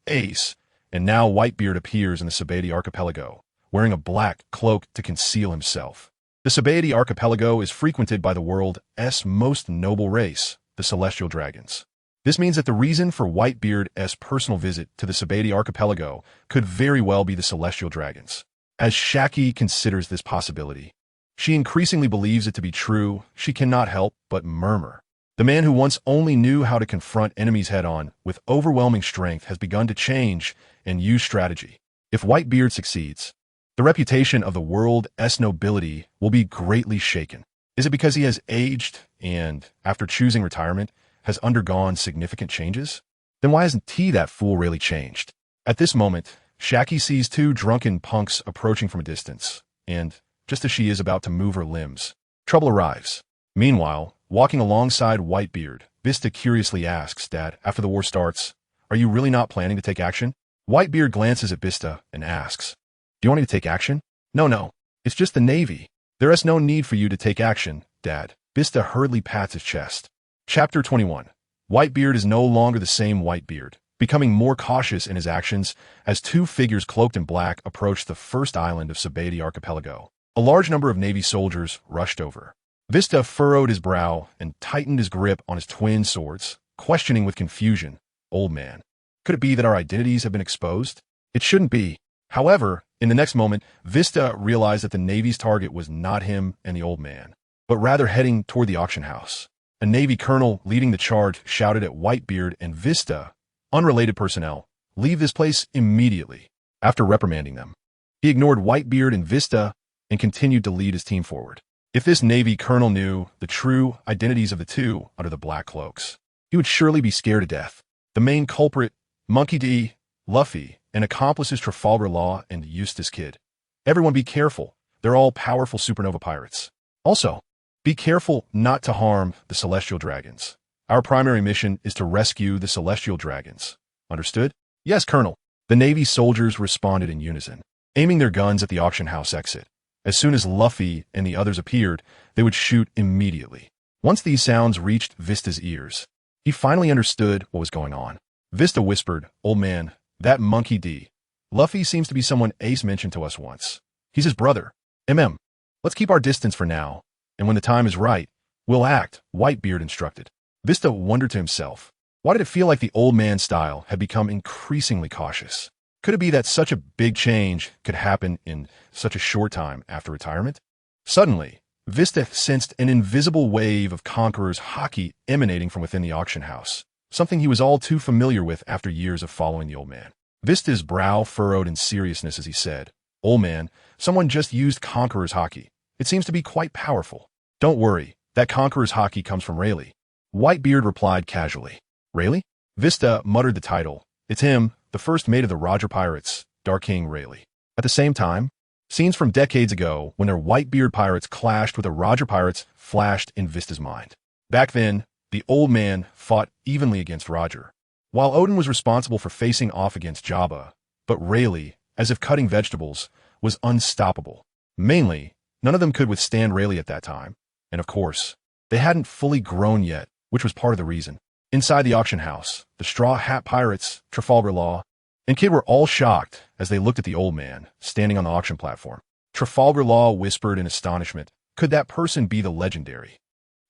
Ace, and now Whitebeard appears in the Sabati archipelago, wearing a black cloak to conceal himself. The Sabati archipelago is frequented by the world's most noble race, the Celestial Dragons. This means that the reason for Whitebeard's personal visit to the Sabati archipelago could very well be the Celestial Dragons. As Shacky considers this possibility, she increasingly believes it to be true. She cannot help but murmur. The man who once only knew how to confront enemies head-on with overwhelming strength has begun to change and use strategy. If Whitebeard succeeds, the reputation of the world's nobility will be greatly shaken. Is it because he has aged and, after choosing retirement, has undergone significant changes? Then why hasn't that fool really changed? At this moment, Shacky sees two drunken punks approaching from a distance, and, just as she is about to move her limbs, trouble arrives. Meanwhile, walking alongside Whitebeard, Bista curiously asks, Dad, after the war starts, are you really not planning to take action? Whitebeard glances at Bista and asks, do you want me to take action? No, it's just the Navy. There is no need for you to take action, Dad. Bista hurriedly pats his chest. Chapter 21. Whitebeard is no longer the same Whitebeard, becoming more cautious in his actions as two figures cloaked in black approached the first island of Sabati archipelago. A large number of Navy soldiers rushed over. Bista furrowed his brow and tightened his grip on his twin swords, questioning with confusion, Old man, could it be that our identities have been exposed? It shouldn't be. However, in the next moment, Vista realized that the Navy's target was not him and the old man, but rather heading toward the auction house. A Navy colonel leading the charge shouted at Whitebeard and Vista, unrelated personnel, leave this place immediately. After reprimanding them, he ignored Whitebeard and Vista and continued to lead his team forward. If this Navy colonel knew the true identities of the two under the black cloaks, he would surely be scared to death. The main culprit, Monkey D, Luffy, and accomplices Trafalgar Law and Eustace Kid. Everyone be careful. They're all powerful supernova pirates. Also, be careful not to harm the Celestial Dragons. Our primary mission is to rescue the celestial dragons. Understood? Yes, Colonel. The Navy soldiers responded in unison, aiming their guns at the auction house exit. As soon as Luffy and the others appeared, they would shoot immediately. Once these sounds reached Vista's ears, he finally understood what was going on. Vista whispered, "Old man, that monkey D. Luffy seems to be someone Ace mentioned to us once. He's his brother. Let's keep our distance for now, and when the time is right, we'll act," Whitebeard instructed. Vista wondered to himself, why did it feel like the old man's style had become increasingly cautious? Could it be that such a big change could happen in such a short time after retirement? Suddenly, Vista sensed an invisible wave of Conqueror's haki emanating from within the auction house, something he was all too familiar with after years of following the old man. Vista's brow furrowed in seriousness as he said, "Old man, someone just used Conqueror's haki. It seems to be quite powerful." "Don't worry, that Conqueror's haki comes from Rayleigh," Whitebeard replied casually. "Rayleigh?" Vista muttered the title. "It's him, the first mate of the Roger Pirates, Dark King Rayleigh." At the same time, scenes from decades ago when their Whitebeard pirates clashed with the Roger Pirates flashed in Vista's mind. Back then, the old man fought evenly against Roger, while Odin was responsible for facing off against Jabba, but Rayleigh, as if cutting vegetables, was unstoppable. Mainly, none of them could withstand Rayleigh at that time, and of course, they hadn't fully grown yet, which was part of the reason. Inside the auction house, the Straw Hat Pirates, Trafalgar Law, and Kid were all shocked as they looked at the old man standing on the auction platform. Trafalgar Law whispered in astonishment, "Could that person be the legendary?"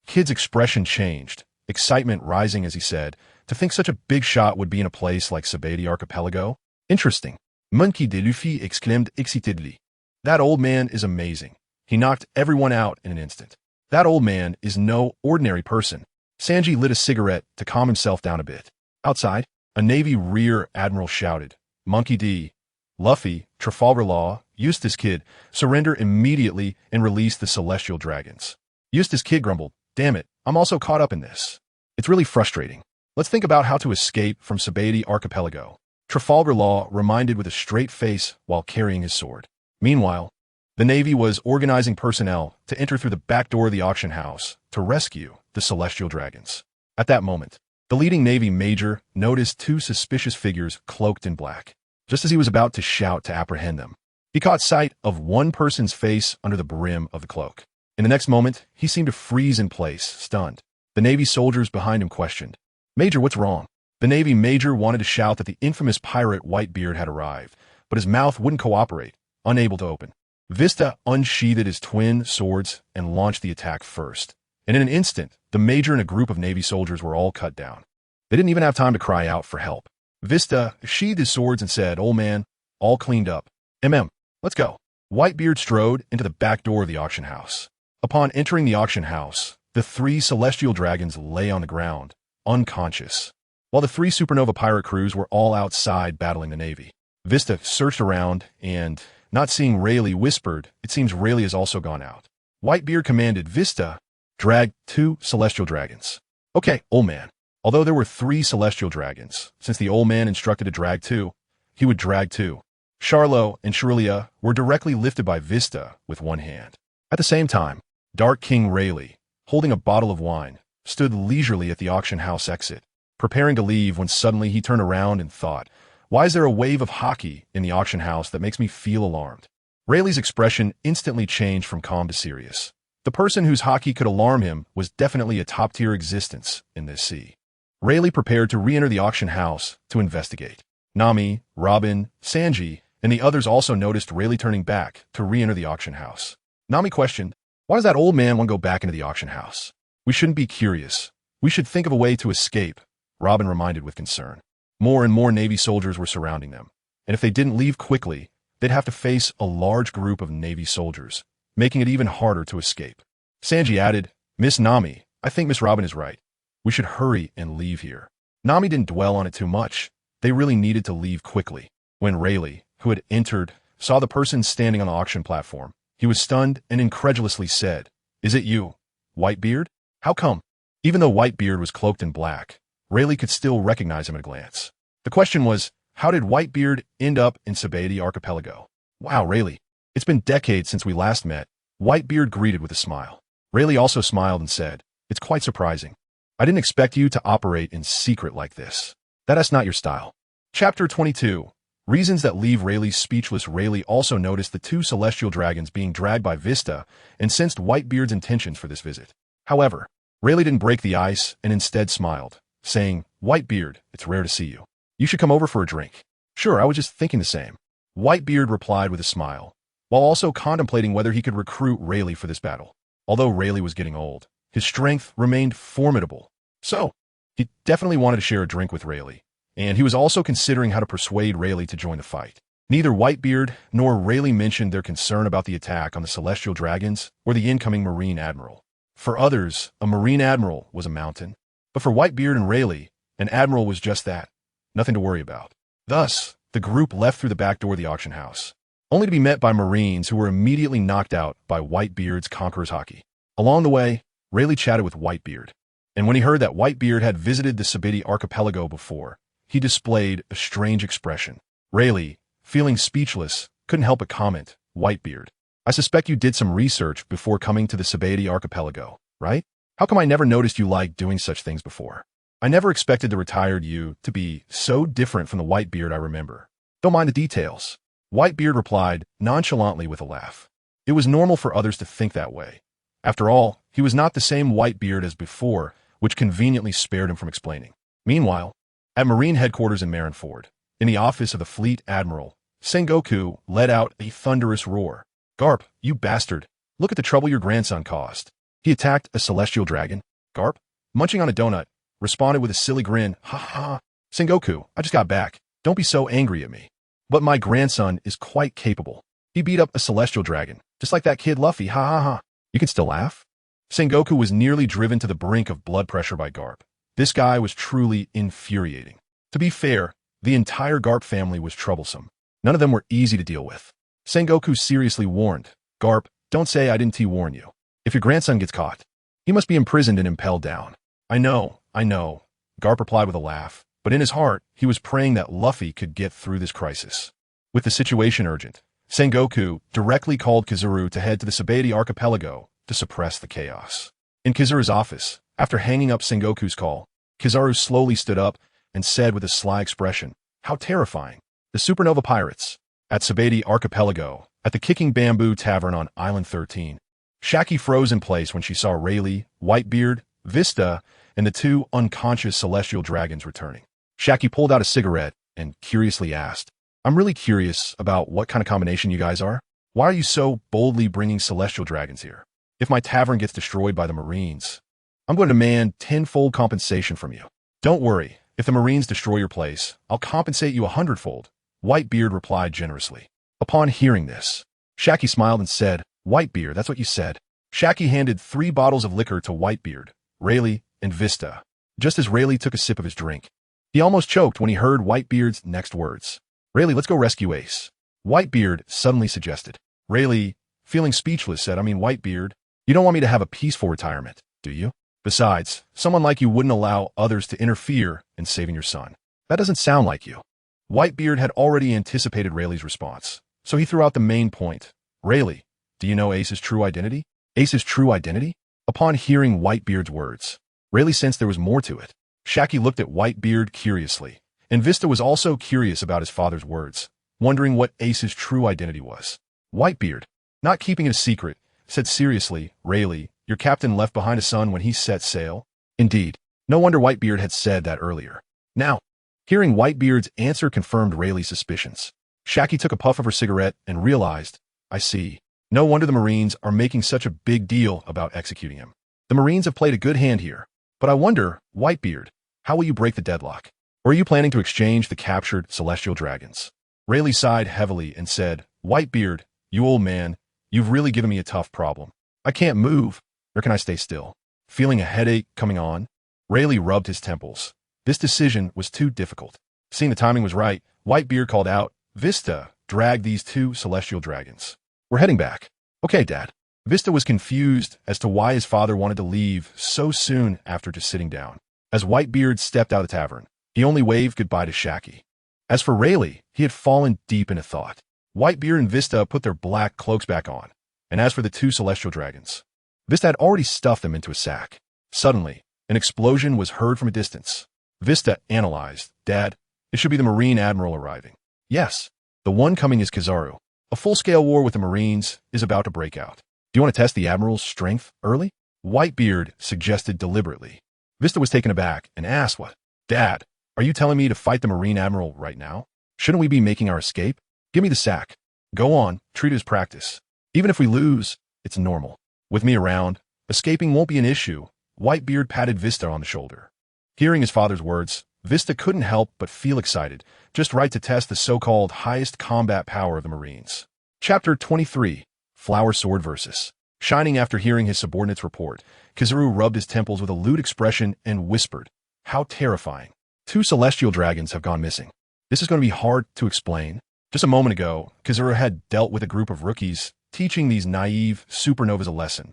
Kid's expression changed, excitement rising as he said, "To think such a big shot would be in a place like Sabati Archipelago? Interesting." Monkey de Luffy exclaimed excitedly. "That old man is amazing. He knocked everyone out in an instant. That old man is no ordinary person." Sanji lit a cigarette to calm himself down a bit. Outside, a Navy rear admiral shouted, "Monkey D, Luffy, Trafalgar Law, Eustace Kid, surrender immediately and release the celestial dragons." Eustace Kid grumbled, "Damn it, I'm also caught up in this. It's really frustrating. Let's think about how to escape from Sabati Archipelago." Trafalgar Law reminded with a straight face while carrying his sword. Meanwhile, the Navy was organizing personnel to enter through the back door of the auction house to rescue the celestial dragons. At that moment, the leading Navy major noticed two suspicious figures cloaked in black. Just as he was about to shout to apprehend them, he caught sight of one person's face under the brim of the cloak. In the next moment, he seemed to freeze in place, stunned. The Navy soldiers behind him questioned, "Major, what's wrong?" The Navy major wanted to shout that the infamous pirate Whitebeard had arrived, but his mouth wouldn't cooperate, unable to open. Vista unsheathed his twin swords and launched the attack first. And in an instant, the major and a group of Navy soldiers were all cut down. They didn't even have time to cry out for help. Vista sheathed his swords and said, "Old man, all cleaned up. Let's go." Whitebeard strode into the back door of the auction house. Upon entering the auction house, the three celestial dragons lay on the ground, unconscious, while the three supernova pirate crews were all outside battling the Navy. Vista searched around and, not seeing Rayleigh, whispered, "It seems Rayleigh has also gone out." Whitebeard commanded, "Vista, drag 2 celestial dragons." "Okay, old man." Although there were 3 celestial dragons, since the old man instructed to drag 2, he would drag 2. Charlo and Shirlia were directly lifted by Vista with one hand. At the same time, Dark King Rayleigh, holding a bottle of wine, stood leisurely at the auction house exit, preparing to leave when suddenly he turned around and thought, "Why is there a wave of haki in the auction house that makes me feel alarmed?" Rayleigh's expression instantly changed from calm to serious. The person whose haki could alarm him was definitely a top-tier existence in this sea. Rayleigh prepared to re-enter the auction house to investigate. Nami, Robin, Sanji, and the others also noticed Rayleigh turning back to re-enter the auction house. Nami questioned, "Why does that old man want to go back into the auction house?" "We shouldn't be curious. We should think of a way to escape," Robin reminded with concern. More and more Navy soldiers were surrounding them, and if they didn't leave quickly, they'd have to face a large group of Navy soldiers, making it even harder to escape. Sanji added, "Miss Nami, I think Miss Robin is right. We should hurry and leave here." Nami didn't dwell on it too much. They really needed to leave quickly. When Rayleigh, who had entered, saw the person standing on the auction platform, he was stunned and incredulously said, "Is it you, Whitebeard? How come?" Even though Whitebeard was cloaked in black, Rayleigh could still recognize him at a glance. The question was, how did Whitebeard end up in Sabati Archipelago? "Wow, Rayleigh, it's been decades since we last met," Whitebeard greeted with a smile. Rayleigh also smiled and said, "It's quite surprising. I didn't expect you to operate in secret like this. That's not your style. Chapter 22. Reasons that leave Rayleigh speechless. Rayleigh also noticed the two celestial dragons being dragged by Vista and sensed Whitebeard's intentions for this visit. However, Rayleigh didn't break the ice and instead smiled, saying, "Whitebeard, it's rare to see you. You should come over for a drink." "Sure, I was just thinking the same." Whitebeard replied with a smile, while also contemplating whether he could recruit Rayleigh for this battle. Although Rayleigh was getting old, his strength remained formidable. So, he definitely wanted to share a drink with Rayleigh, and he was also considering how to persuade Rayleigh to join the fight. Neither Whitebeard nor Rayleigh mentioned their concern about the attack on the celestial dragons or the incoming Marine Admiral. For others, a Marine Admiral was a mountain, but for Whitebeard and Rayleigh, an Admiral was just that, nothing to worry about. Thus, the group left through the back door of the auction house, only to be met by Marines who were immediately knocked out by Whitebeard's Conqueror's Hockey. Along the way, Rayleigh chatted with Whitebeard, and when he heard that Whitebeard had visited the Sabidi archipelago before, he displayed a strange expression. Rayleigh, feeling speechless, couldn't help but comment, "Whitebeard, I suspect you did some research before coming to the Sabidi archipelago, right? How come I never noticed you liked doing such things before? I never expected the retired you to be so different from the Whitebeard I remember. Don't mind the details." Whitebeard replied nonchalantly with a laugh. It was normal for others to think that way. After all, he was not the same Whitebeard as before, which conveniently spared him from explaining. Meanwhile, at Marine headquarters in Marineford, in the office of the Fleet Admiral, Sengoku let out a thunderous roar. "Garp, you bastard. Look at the trouble your grandson caused. He attacked a celestial dragon." Garp, munching on a donut, responded with a silly grin. "Ha ha. Sengoku, I just got back. Don't be so angry at me. But my grandson is quite capable. He beat up a celestial dragon, just like that kid Luffy. Ha ha ha. You can still laugh?" Sengoku was nearly driven to the brink of blood pressure by Garp. This guy was truly infuriating. To be fair, the entire Garp family was troublesome. None of them were easy to deal with. Sengoku seriously warned, "Garp, don't say I didn't warn you. If your grandson gets caught, he must be imprisoned and impelled down." I know, Garp replied with a laugh, but in his heart, he was praying that Luffy could get through this crisis. With the situation urgent, Sengoku directly called Kizuru to head to the Sabidi archipelago to suppress the chaos. In Kizuru's office, after hanging up Sengoku's call, Kizuru slowly stood up and said with a sly expression, "How terrifying. The Supernova Pirates." At Sabidi archipelago, at the Kicking Bamboo Tavern on Island 13, Shaki froze in place when she saw Rayleigh, Whitebeard, Vista, and the two unconscious celestial dragons returning. Shaki pulled out a cigarette and curiously asked, "I'm really curious about what kind of combination you guys are. Why are you so boldly bringing celestial dragons here? If my tavern gets destroyed by the Marines, I'm going to demand tenfold compensation from you." "Don't worry. If the Marines destroy your place, I'll compensate you 100-fold, Whitebeard replied generously. Upon hearing this, Shaki smiled and said, "Whitebeard, that's what you said." Shaki handed 3 bottles of liquor to Whitebeard, Rayleigh, and Vista, just as Rayleigh took a sip of his drink. He almost choked when he heard Whitebeard's next words. "Rayleigh, let's go rescue Ace," Whitebeard suddenly suggested. Rayleigh, feeling speechless, said, Whitebeard, you don't want me to have a peaceful retirement, do you? Besides, someone like you wouldn't allow others to interfere in saving your son. That doesn't sound like you." Whitebeard had already anticipated Rayleigh's response, so he threw out the main point. "Rayleigh, do you know Ace's true identity?" Ace's true identity? Upon hearing Whitebeard's words, Rayleigh sensed there was more to it. Shaki looked at Whitebeard curiously, and Vista was also curious about his father's words, wondering what Ace's true identity was. Whitebeard, not keeping it a secret, said seriously, "Rayleigh, your captain left behind a son when he set sail." Indeed, no wonder Whitebeard had said that earlier. Now, hearing Whitebeard's answer confirmed Rayleigh's suspicions. Shaki took a puff of her cigarette and realized, I see. No wonder the Marines are making such a big deal about executing him. The Marines have played a good hand here. But I wonder, Whitebeard, how will you break the deadlock? Or are you planning to exchange the captured celestial dragons? Rayleigh sighed heavily and said, "Whitebeard, you old man, you've really given me a tough problem. I can't move, nor can I stay still." Feeling a headache coming on, Rayleigh rubbed his temples. This decision was too difficult. Seeing the timing was right, Whitebeard called out, "Vista, drag these 2 celestial dragons. We're heading back." "Okay, Dad." Vista was confused as to why his father wanted to leave so soon after just sitting down. As Whitebeard stepped out of the tavern, he only waved goodbye to Shaki. As for Rayleigh, he had fallen deep into thought. Whitebeard and Vista put their black cloaks back on, and as for the 2 celestial dragons, Vista had already stuffed them into a sack. Suddenly, An explosion was heard from a distance. Vista analyzed. Dad, it should be the Marine Admiral arriving. Yes, the one coming is Kizaru. A full-scale war with the Marines is about to break out. Do you want to test the Admiral's strength early? Whitebeard suggested deliberately. Vista was taken aback and asked what? Dad, are you telling me to fight the Marine Admiral right now? Shouldn't we be making our escape? Give me the sack. Go on, treat it as practice. Even if we lose, it's normal. With me around, escaping won't be an issue. Whitebeard patted Vista on the shoulder. Hearing his father's words, Vista couldn't help but feel excited, just right to test the so-called highest combat power of the Marines. Chapter 23, Flower Sword Versus. Shining after hearing his subordinate's report, Kizaru rubbed his temples with a lewd expression and whispered, "How terrifying. 2 celestial dragons have gone missing. This is going to be hard to explain." Just a moment ago, Kizaru had dealt with a group of rookies, teaching these naive supernovas a lesson.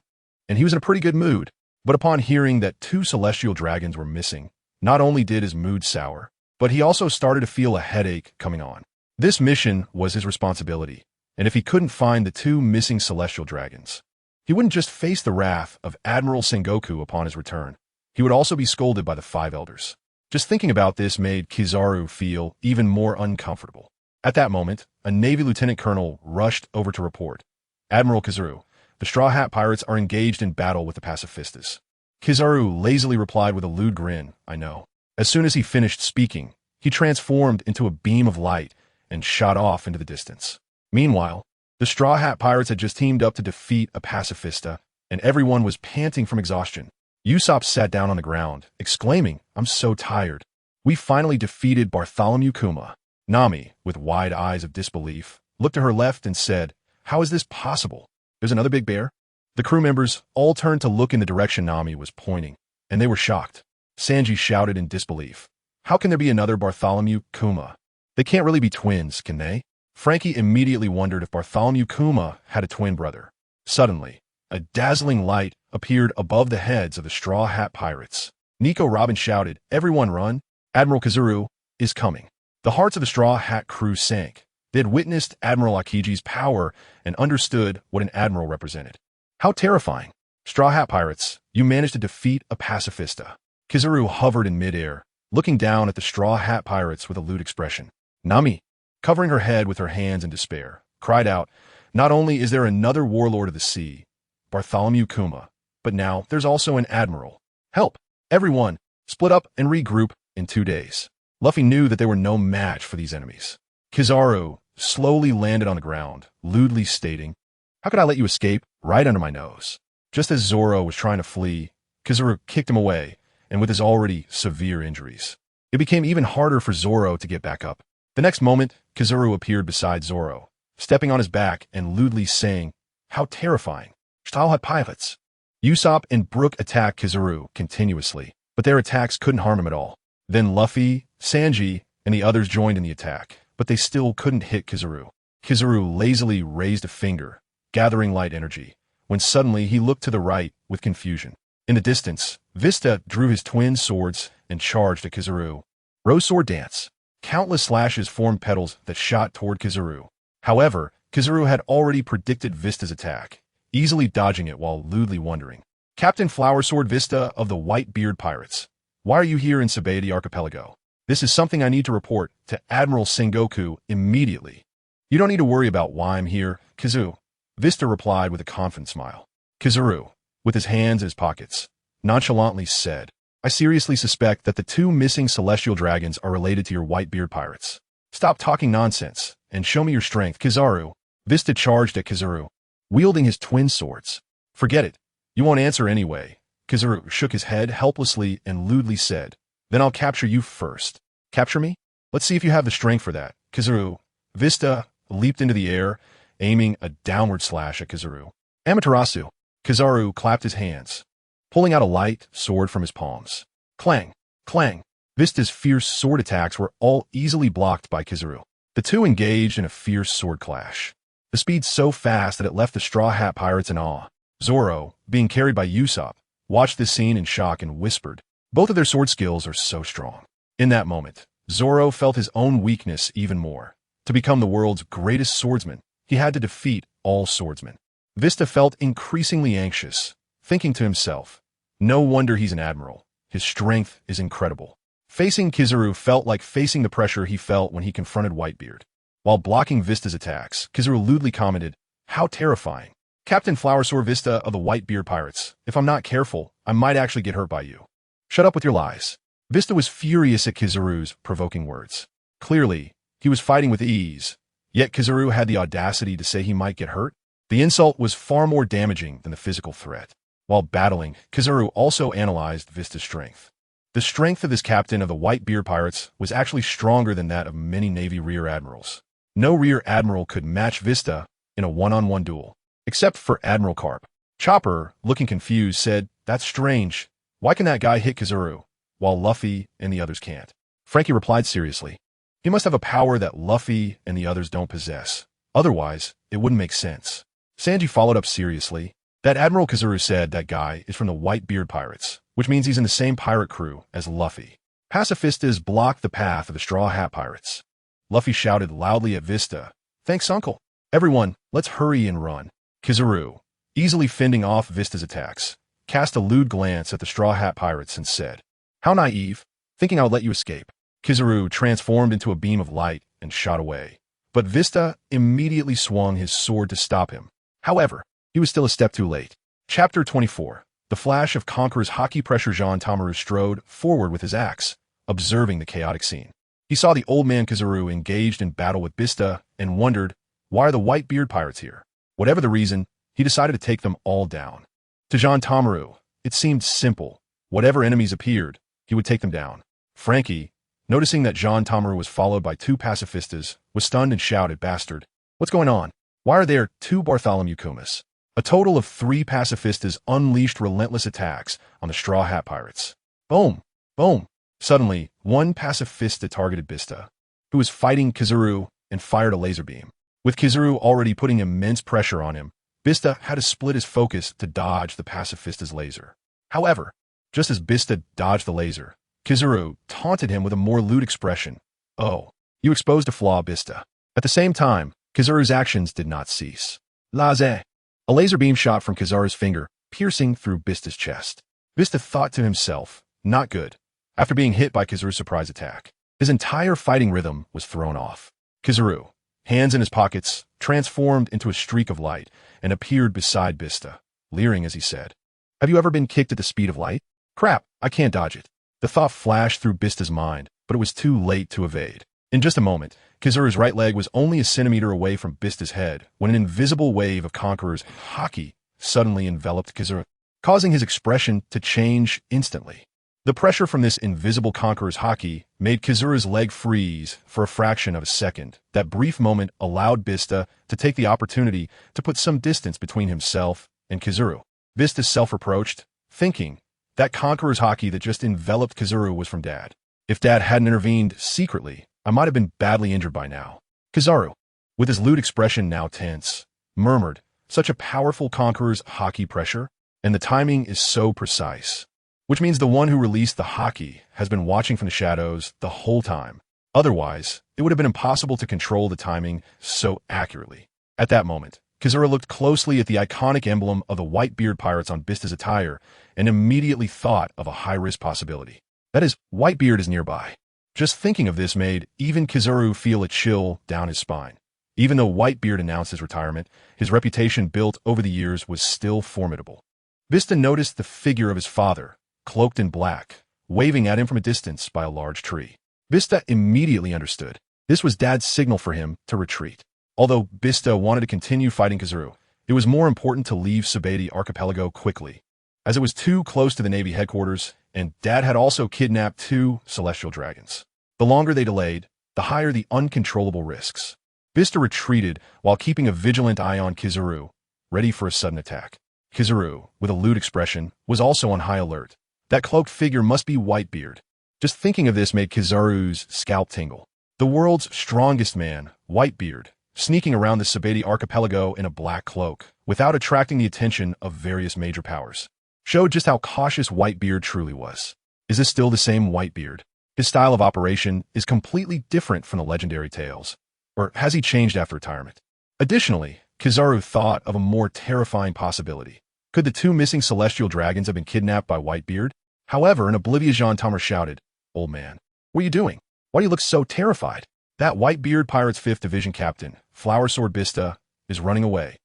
And he was in a pretty good mood. But upon hearing that 2 celestial dragons were missing, not only did his mood sour, but he also started to feel a headache coming on. This mission was his responsibility, and if he couldn't find the 2 missing celestial dragons, he wouldn't just face the wrath of Admiral Sengoku upon his return, he would also be scolded by the 5 elders. Just thinking about this made Kizaru feel even more uncomfortable. At that moment, a Navy Lieutenant Colonel rushed over to report, "Admiral Kizaru, the Straw Hat Pirates are engaged in battle with the pacifistas." Kizaru lazily replied with a lewd grin, "I know." As soon as he finished speaking, he transformed into a beam of light and shot off into the distance. Meanwhile, the Straw Hat Pirates had just teamed up to defeat a pacifista, and everyone was panting from exhaustion. Usopp sat down on the ground, exclaiming, "I'm so tired. We finally defeated Bartholomew Kuma." Nami, with wide eyes of disbelief, looked to her left and said, "How is this possible? There's another big bear?" The crew members all turned to look in the direction Nami was pointing, and they were shocked. Sanji shouted in disbelief, "How can there be another Bartholomew Kuma? They can't really be twins, can they?" Frankie immediately wondered if Bartholomew Kuma had a twin brother. Suddenly, a dazzling light appeared above the heads of the Straw Hat Pirates. Nico Robin shouted, "Everyone run! Admiral Kizaru is coming." The hearts of the Straw Hat crew sank. They had witnessed Admiral Akiji's power and understood what an admiral represented. How terrifying. Straw Hat Pirates, you managed to defeat a pacifista. Kizaru hovered in midair, looking down at the Straw Hat Pirates with a lewd expression. Nami, covering her head with her hands in despair, cried out, "Not only is there another warlord of the sea, Bartholomew Kuma, but now there's also an admiral. Help! Everyone, split up and regroup in 2 days." Luffy knew that they were no match for these enemies. Kizaru slowly landed on the ground, lewdly stating, "How could I let you escape right under my nose?" Just as Zoro was trying to flee, Kizaru kicked him away, and with his already severe injuries, it became even harder for Zoro to get back up. The next moment, Kizaru appeared beside Zoro, stepping on his back and lewdly saying, "How terrifying. Straw Hat Pirates." Usopp and Brook attacked Kizaru continuously, but their attacks couldn't harm him at all. Then Luffy, Sanji, and the others joined in the attack, but they still couldn't hit Kizaru. Kizaru lazily raised a finger, gathering light energy, when suddenly he looked to the right with confusion. In the distance, Vista drew his twin swords and charged at Kizaru. Rose Sword Dance. Countless slashes formed petals that shot toward Kizaru. However, Kizaru had already predicted Vista's attack, easily dodging it while lewdly wondering, "Captain Flower Sword Vista of the Whitebeard Pirates, why are you here in Sabaody Archipelago? This is something I need to report to Admiral Sengoku immediately." "You don't need to worry about why I'm here, Kizaru," Vista replied with a confident smile. Kizaru, with his hands in his pockets, nonchalantly said, "I seriously suspect that the 2 missing celestial dragons are related to your Whitebeard pirates. Stop talking nonsense and show me your strength, Kizaru." Vista charged at Kizaru, wielding his twin swords. "Forget it. You won't answer anyway." Kizaru shook his head helplessly and lewdly said, "Then I'll capture you first." "Capture me? Let's see if you have the strength for that, Kizaru." Vista leaped into the air, aiming a downward slash at Kizaru. "Amaterasu." Kizaru clapped his hands, pulling out a light sword from his palms. Clang! Clang! Vista's fierce sword attacks were all easily blocked by Kizaru. The 2 engaged in a fierce sword clash, the speed so fast that it left the Straw Hat Pirates in awe. Zoro, being carried by Usopp, watched this scene in shock and whispered, "Both of their sword skills are so strong." In that moment, Zoro felt his own weakness even more. To become the world's greatest swordsman, he had to defeat all swordsmen. Vista felt increasingly anxious, thinking to himself, "No wonder he's an admiral. his strength is incredible. Facing Kizaru felt like facing the pressure he felt when he confronted Whitebeard. While blocking Vista's attacks, Kizaru lewdly commented, "How terrifying. Captain Flowersore Vista of the Whitebeard Pirates. If I'm not careful, I might actually get hurt by you." "Shut up with your lies." Vista was furious at Kizaru's provoking words. Clearly, he was fighting with ease, yet Kizaru had the audacity to say he might get hurt. The insult was far more damaging than the physical threat. While battling, Kizaru also analyzed Vista's strength. The strength of this captain of the Whitebeard Pirates was actually stronger than that of many Navy rear admirals. No rear admiral could match Vista in a one-on-one duel, except for Admiral Carp. Chopper, looking confused, said, "That's strange. Why can that guy hit Kizaru, while Luffy and the others can't?" Frankie replied seriously, "He must have a power that Luffy and the others don't possess. Otherwise, it wouldn't make sense." Sanji followed up seriously. "That Admiral Kizaru said that guy is from the Whitebeard Pirates, which means he's in the same pirate crew as Luffy. Pacifistas blocked the path of the Straw Hat Pirates." Luffy shouted loudly at Vista, "Thanks, Uncle. Everyone, let's hurry and run." Kizaru, easily fending off Vista's attacks, cast a lewd glance at the Straw Hat Pirates and said, "How naive, thinking I would let you escape." Kizaru transformed into a beam of light and shot away, but Vista immediately swung his sword to stop him. However, he was still a step too late. Chapter 24. The flash of Conqueror's hockey pressure. Jean Tamaru strode forward with his axe, observing the chaotic scene. He saw the old man Kizaru engaged in battle with Vista and wondered, why are the Whitebeard Pirates here? Whatever the reason, he decided to take them all down. To Jean Tamaru, it seemed simple. Whatever enemies appeared, he would take them down. Frankie, noticing that Jean Tamaru was followed by two pacifistas, was stunned and shouted, "Bastard! What's going on? Why are there two Bartholomew Kumas?" A total of 3 pacifistas unleashed relentless attacks on the Straw Hat Pirates. Boom! Boom! Suddenly, one pacifista targeted Vista, who was fighting Kizaru, and fired a laser beam. With Kizaru already putting immense pressure on him, Vista had to split his focus to dodge the pacifista's laser. However, just as Vista dodged the laser, Kizaru taunted him with a more lewd expression. "Oh, you exposed a flaw, Vista." At the same time, Kizaru's actions did not cease. Laze! A laser beam shot from Kizaru's finger, piercing through Vista's chest. Vista thought to himself, not good. After being hit by Kizaru's surprise attack, his entire fighting rhythm was thrown off. Kizaru, hands in his pockets, transformed into a streak of light and appeared beside Vista, leering as he said, "Have you ever been kicked at the speed of light? Crap, I can't dodge it." The thought flashed through Vista's mind, but it was too late to evade. In just a moment, Kizaru's right leg was only a centimeter away from Vista's head when an invisible wave of Conqueror's haki suddenly enveloped Kizaru, causing his expression to change instantly. The pressure from this invisible Conqueror's haki made Kizaru's leg freeze for a fraction of a second. That brief moment allowed Vista to take the opportunity to put some distance between himself and Kizaru. Vista self-reproached, thinking that Conqueror's haki that just enveloped Kizaru was from Dad. If Dad hadn't intervened secretly, I might have been badly injured by now. Kizaru, with his lewd expression now tense, murmured, "Such a powerful Conqueror's haki pressure, and the timing is so precise. Which means the one who released the haki has been watching from the shadows the whole time. Otherwise, it would have been impossible to control the timing so accurately." At that moment, Kizaru looked closely at the iconic emblem of the Whitebeard Pirates on Vista's attire and immediately thought of a high-risk possibility. That is, Whitebeard is nearby. Just thinking of this made even Kizaru feel a chill down his spine. Even though Whitebeard announced his retirement, his reputation built over the years was still formidable. Vista noticed the figure of his father, cloaked in black, waving at him from a distance by a large tree. Vista immediately understood. This was Dad's signal for him to retreat. Although Vista wanted to continue fighting Kizaru, it was more important to leave Subedi Archipelago quickly, as it was too close to the Navy headquarters, and Dad had also kidnapped 2 celestial dragons. The longer they delayed, the higher the uncontrollable risks. Vista retreated while keeping a vigilant eye on Kizaru, ready for a sudden attack. Kizaru, with a lewd expression, was also on high alert. That cloaked figure must be Whitebeard. Just thinking of this made Kizaru's scalp tingle. The world's strongest man, Whitebeard, sneaking around the Subedi Archipelago in a black cloak, without attracting the attention of various major powers, showed just how cautious Whitebeard truly was. Is this still the same Whitebeard? His style of operation is completely different from the legendary tales. Or has he changed after retirement? Additionally, Kizaru thought of a more terrifying possibility. Could the 2 missing celestial dragons have been kidnapped by Whitebeard? However, an oblivious Jean Tomer shouted, "Old man, what are you doing? Why do you look so terrified? That Whitebeard Pirates 5th Division Captain, Flower Sword Bista, is running away.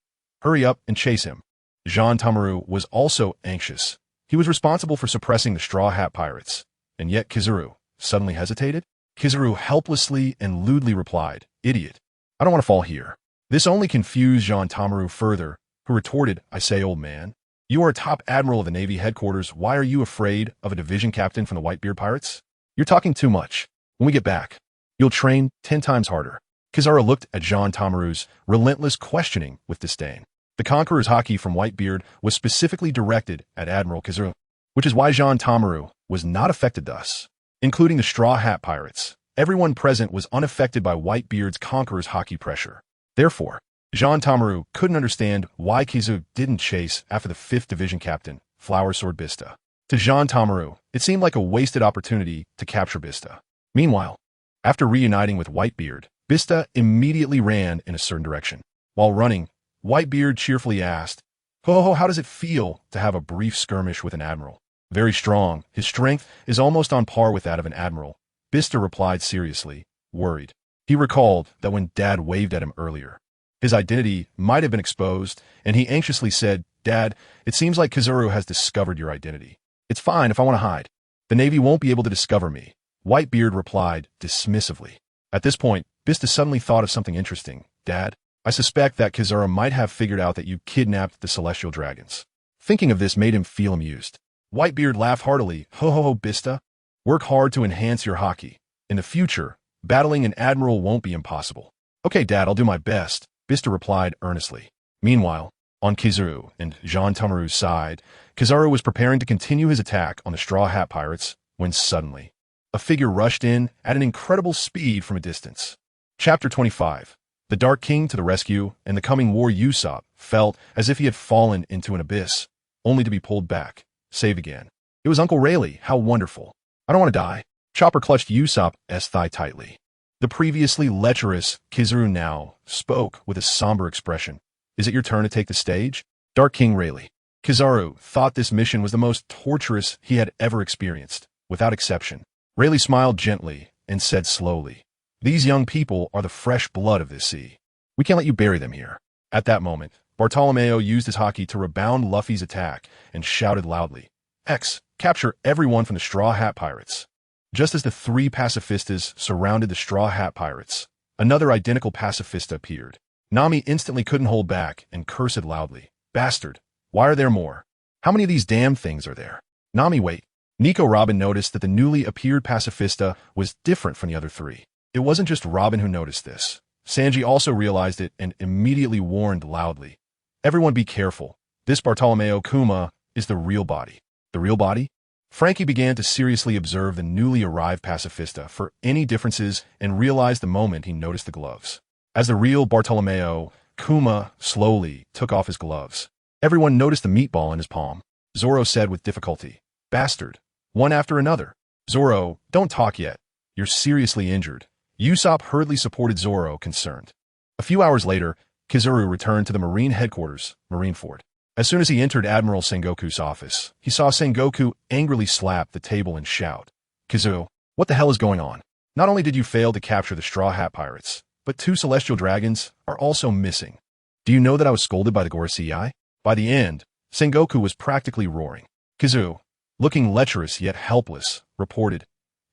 Hurry up and chase him." Jean Tomaru was also anxious. He was responsible for suppressing the Straw Hat Pirates. And yet Kizaru suddenly hesitated? Kizaru helplessly and lewdly replied, "Idiot. I don't want to fall here." This only confused Jean Tomaru further, who retorted, "I say, old man, you are a top admiral of the Navy headquarters. Why are you afraid of a division captain from the Whitebeard Pirates? You're talking too much. When we get back, you'll train 10 times harder." Kizaru looked at Jean Tomaru's relentless questioning with disdain. The Conqueror's haki from Whitebeard was specifically directed at Admiral Kizaru, which is why Jean Tomaru was not affected thus. Including the Straw Hat Pirates, everyone present was unaffected by Whitebeard's Conqueror's haki pressure. Therefore, Jean Tomaru couldn't understand why Kizaru didn't chase after the 5th Division Captain, Flower Sword Bista. To Jean Tomaru, it seemed like a wasted opportunity to capture Bista. Meanwhile, after reuniting with Whitebeard, Bista immediately ran in a certain direction. While running, Whitebeard cheerfully asked, "Ho, how does it feel to have a brief skirmish with an admiral?" "Very strong. His strength is almost on par with that of an admiral," Bista replied seriously, worried. He recalled that when Dad waved at him earlier, his identity might have been exposed, and he anxiously said, "Dad, it seems like Kizaru has discovered your identity." "It's fine if I want to hide. The Navy won't be able to discover me," Whitebeard replied dismissively. At this point, Bista suddenly thought of something interesting. "Dad, I suspect that Kizaru might have figured out that you kidnapped the celestial dragons." Thinking of this made him feel amused. Whitebeard laughed heartily. Ho, Bista. Work hard to enhance your haki. In the future, battling an admiral won't be impossible." "Okay, Dad, I'll do my best," Bista replied earnestly. Meanwhile, on Kizaru and Jean Tomaru's side, Kizaru was preparing to continue his attack on the Straw Hat Pirates when suddenly, a figure rushed in at an incredible speed from a distance. Chapter 25. The Dark King to the rescue, and the coming war. Usopp felt as if he had fallen into an abyss, only to be pulled back, saved again. It was Uncle Rayleigh. How wonderful. "I don't want to die." Chopper clutched Usopp's thigh tightly. The previously lecherous Kizaru now spoke with a somber expression. "Is it your turn to take the stage?" Dark King Rayleigh. Kizaru thought this mission was the most torturous he had ever experienced, without exception. Rayleigh smiled gently and said slowly, "These young people are the fresh blood of this sea. We can't let you bury them here." At that moment, Bartolomeo used his haki to rebound Luffy's attack and shouted loudly, "X, capture everyone from the Straw Hat Pirates." Just as the 3 pacifistas surrounded the Straw Hat Pirates, another identical pacifista appeared. Nami instantly couldn't hold back and cursed loudly, "Bastard, why are there more? How many of these damn things are there?" "Nami, wait." Nico Robin noticed that the newly appeared pacifista was different from the other 3. It wasn't just Robin who noticed this. Sanji also realized it and immediately warned loudly, "Everyone be careful. This Bartolomeo Kuma is the real body." "The real body?" Frankie began to seriously observe the newly arrived pacifista for any differences and realized the moment he noticed the gloves. As the real Bartolomeo Kuma slowly took off his gloves, everyone noticed the meatball in his palm. Zoro said with difficulty, "Bastard, one after another." "Zoro, don't talk yet. You're seriously injured." Usopp hurriedly supported Zoro, concerned. A few hours later, Kizaru returned to the Marine headquarters, Marineford. As soon as he entered Admiral Sengoku's office, he saw Sengoku angrily slap the table and shout, "Kizaru, what the hell is going on? Not only did you fail to capture the Straw Hat Pirates, but 2 celestial dragons are also missing. Do you know that I was scolded by the Gorosei?" By the end, Sengoku was practically roaring. Kizaru, looking lecherous yet helpless, reported,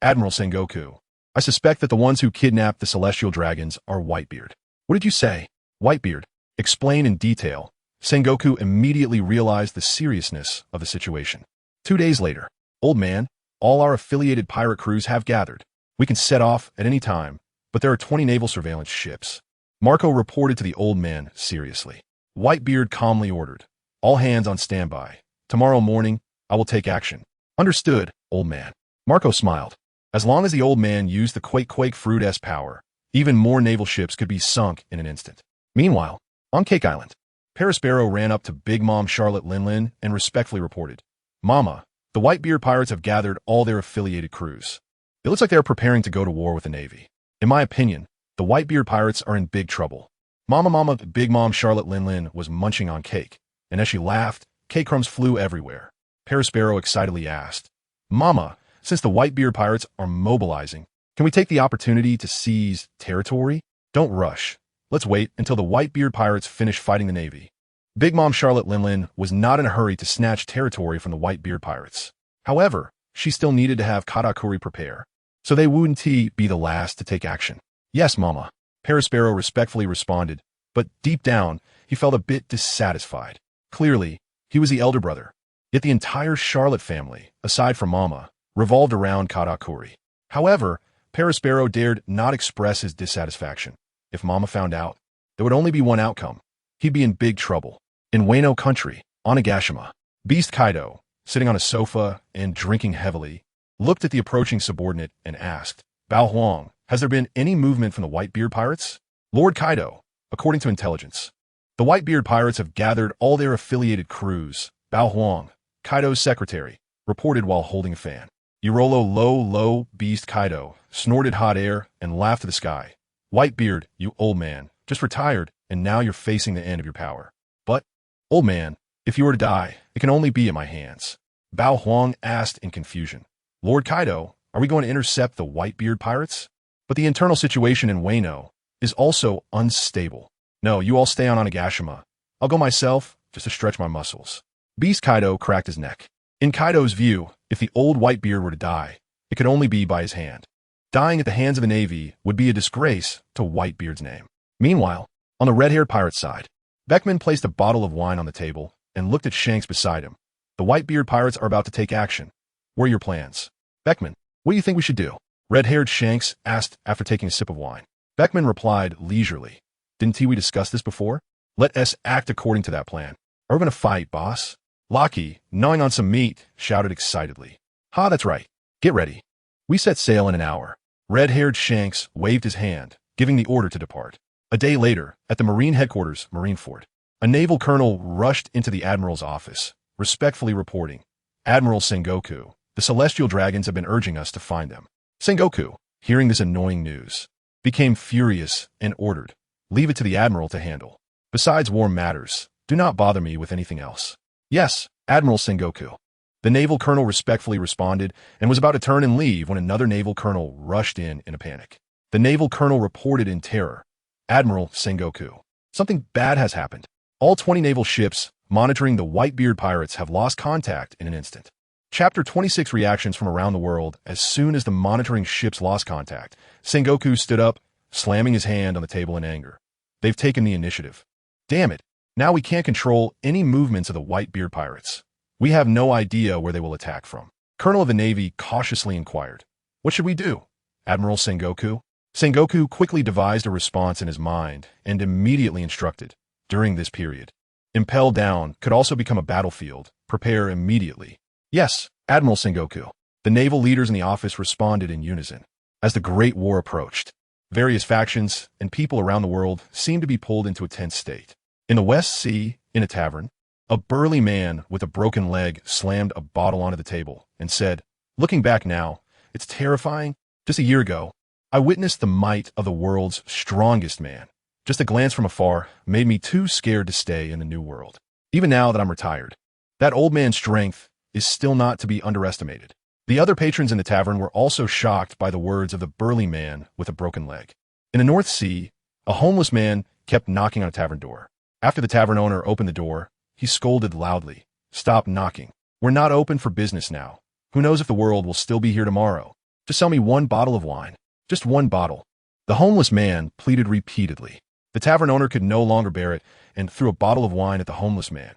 "Admiral Sengoku, I suspect that the ones who kidnapped the celestial dragons are Whitebeard." "What did you say?" "Whitebeard. Explain in detail." Sengoku immediately realized the seriousness of the situation. 2 days later, "Old man, all our affiliated pirate crews have gathered. We can set off at any time, but there are 20 naval surveillance ships." Marco reported to the old man seriously. Whitebeard calmly ordered, "All hands on standby. Tomorrow morning, I will take action." "Understood, old man." Marco smiled. As long as the old man used the Quake Fruit-S power, even more naval ships could be sunk in an instant. Meanwhile, on Cake Island, Perospero ran up to Big Mom Charlotte Linlin and respectfully reported, "Mama, the Whitebeard pirates have gathered all their affiliated crews. It looks like they are preparing to go to war with the Navy. In my opinion, the Whitebeard pirates are in big trouble." Mama, Big Mom Charlotte Linlin was munching on cake, and as she laughed, cake crumbs flew everywhere. Perospero excitedly asked, Mama, since the Whitebeard pirates are mobilizing, can we take the opportunity to seize territory? Don't rush. Let's wait until the Whitebeard pirates finish fighting the Navy. Big Mom Charlotte Linlin was not in a hurry to snatch territory from the Whitebeard pirates. However, she still needed to have Katakuri prepare, so they wouldn't be the last to take action. Yes, Mama, Parasparrow respectfully responded, but deep down, he felt a bit dissatisfied. Clearly, he was the elder brother. Yet the entire Charlotte family, aside from Mama, revolved around Katakuri. However, Parasparrow dared not express his dissatisfaction. If Mama found out, there would only be one outcome. He'd be in big trouble. In Wano country, Onigashima, Beast Kaido, sitting on a sofa and drinking heavily, looked at the approaching subordinate and asked, Bao Huang, has there been any movement from the Whitebeard pirates? Lord Kaido, according to intelligence, the Whitebeard pirates have gathered all their affiliated crews. Bao Huang, Kaido's secretary, reported while holding a fan. Irolo low, Beast Kaido, snorted hot air and laughed at the sky. Whitebeard, you old man, just retired, and now you're facing the end of your power. But, old man, if you were to die, it can only be at my hands. Bao Huang asked in confusion. Lord Kaido, are we going to intercept the Whitebeard pirates? But the internal situation in Wano is also unstable. No, you all stay on Onigashima. I'll go myself, just to stretch my muscles. Beast Kaido cracked his neck. In Kaido's view, if the old Whitebeard were to die, it could only be by his hand. Dying at the hands of the Navy would be a disgrace to Whitebeard's name. Meanwhile, on the red-haired pirate side, Beckman placed a bottle of wine on the table and looked at Shanks beside him. The Whitebeard pirates are about to take action. What are your plans? Beckman, what do you think we should do? Red-haired Shanks asked after taking a sip of wine. Beckman replied leisurely. Didn't we discuss this before? Let us act according to that plan. Are we going to fight, boss? Locky, gnawing on some meat, shouted excitedly. Ha, that's right. Get ready. We set sail in an hour. Red-haired Shanks waved his hand, giving the order to depart. A day later, at the Marine headquarters, Marineford, a naval colonel rushed into the admiral's office, respectfully reporting, Admiral Sengoku, the celestial dragons have been urging us to find them. Sengoku, hearing this annoying news, became furious and ordered, leave it to the admiral to handle. Besides war matters, do not bother me with anything else. Yes, Admiral Sengoku. The naval colonel respectfully responded and was about to turn and leave when another naval colonel rushed in a panic. The naval colonel reported in terror, Admiral Sengoku, something bad has happened. All 20 naval ships monitoring the Whitebeard pirates have lost contact in an instant. Chapter 26 reactions from around the world. As soon as the monitoring ships lost contact, Sengoku stood up, slamming his hand on the table in anger. They've taken the initiative. Damn it. Now we can't control any movements of the Whitebeard pirates. We have no idea where they will attack from. Colonel of the Navy cautiously inquired. What should we do? Admiral Sengoku? Sengoku quickly devised a response in his mind and immediately instructed. During this period, Impel Down could also become a battlefield. Prepare immediately. Yes, Admiral Sengoku. The naval leaders in the office responded in unison. As the Great War approached, various factions and people around the world seemed to be pulled into a tense state. In the West Sea, in a tavern, a burly man with a broken leg slammed a bottle onto the table and said, looking back now, it's terrifying. Just a year ago, I witnessed the might of the world's strongest man. Just a glance from afar made me too scared to stay in the new world. Even now that I'm retired, that old man's strength is still not to be underestimated. The other patrons in the tavern were also shocked by the words of the burly man with a broken leg. In the North Sea, a homeless man kept knocking on a tavern door. After the tavern owner opened the door, he scolded loudly, "Stop knocking. We're not open for business now. Who knows if the world will still be here tomorrow? Just sell me one bottle of wine. Just one bottle." The homeless man pleaded repeatedly. The tavern owner could no longer bear it and threw a bottle of wine at the homeless man.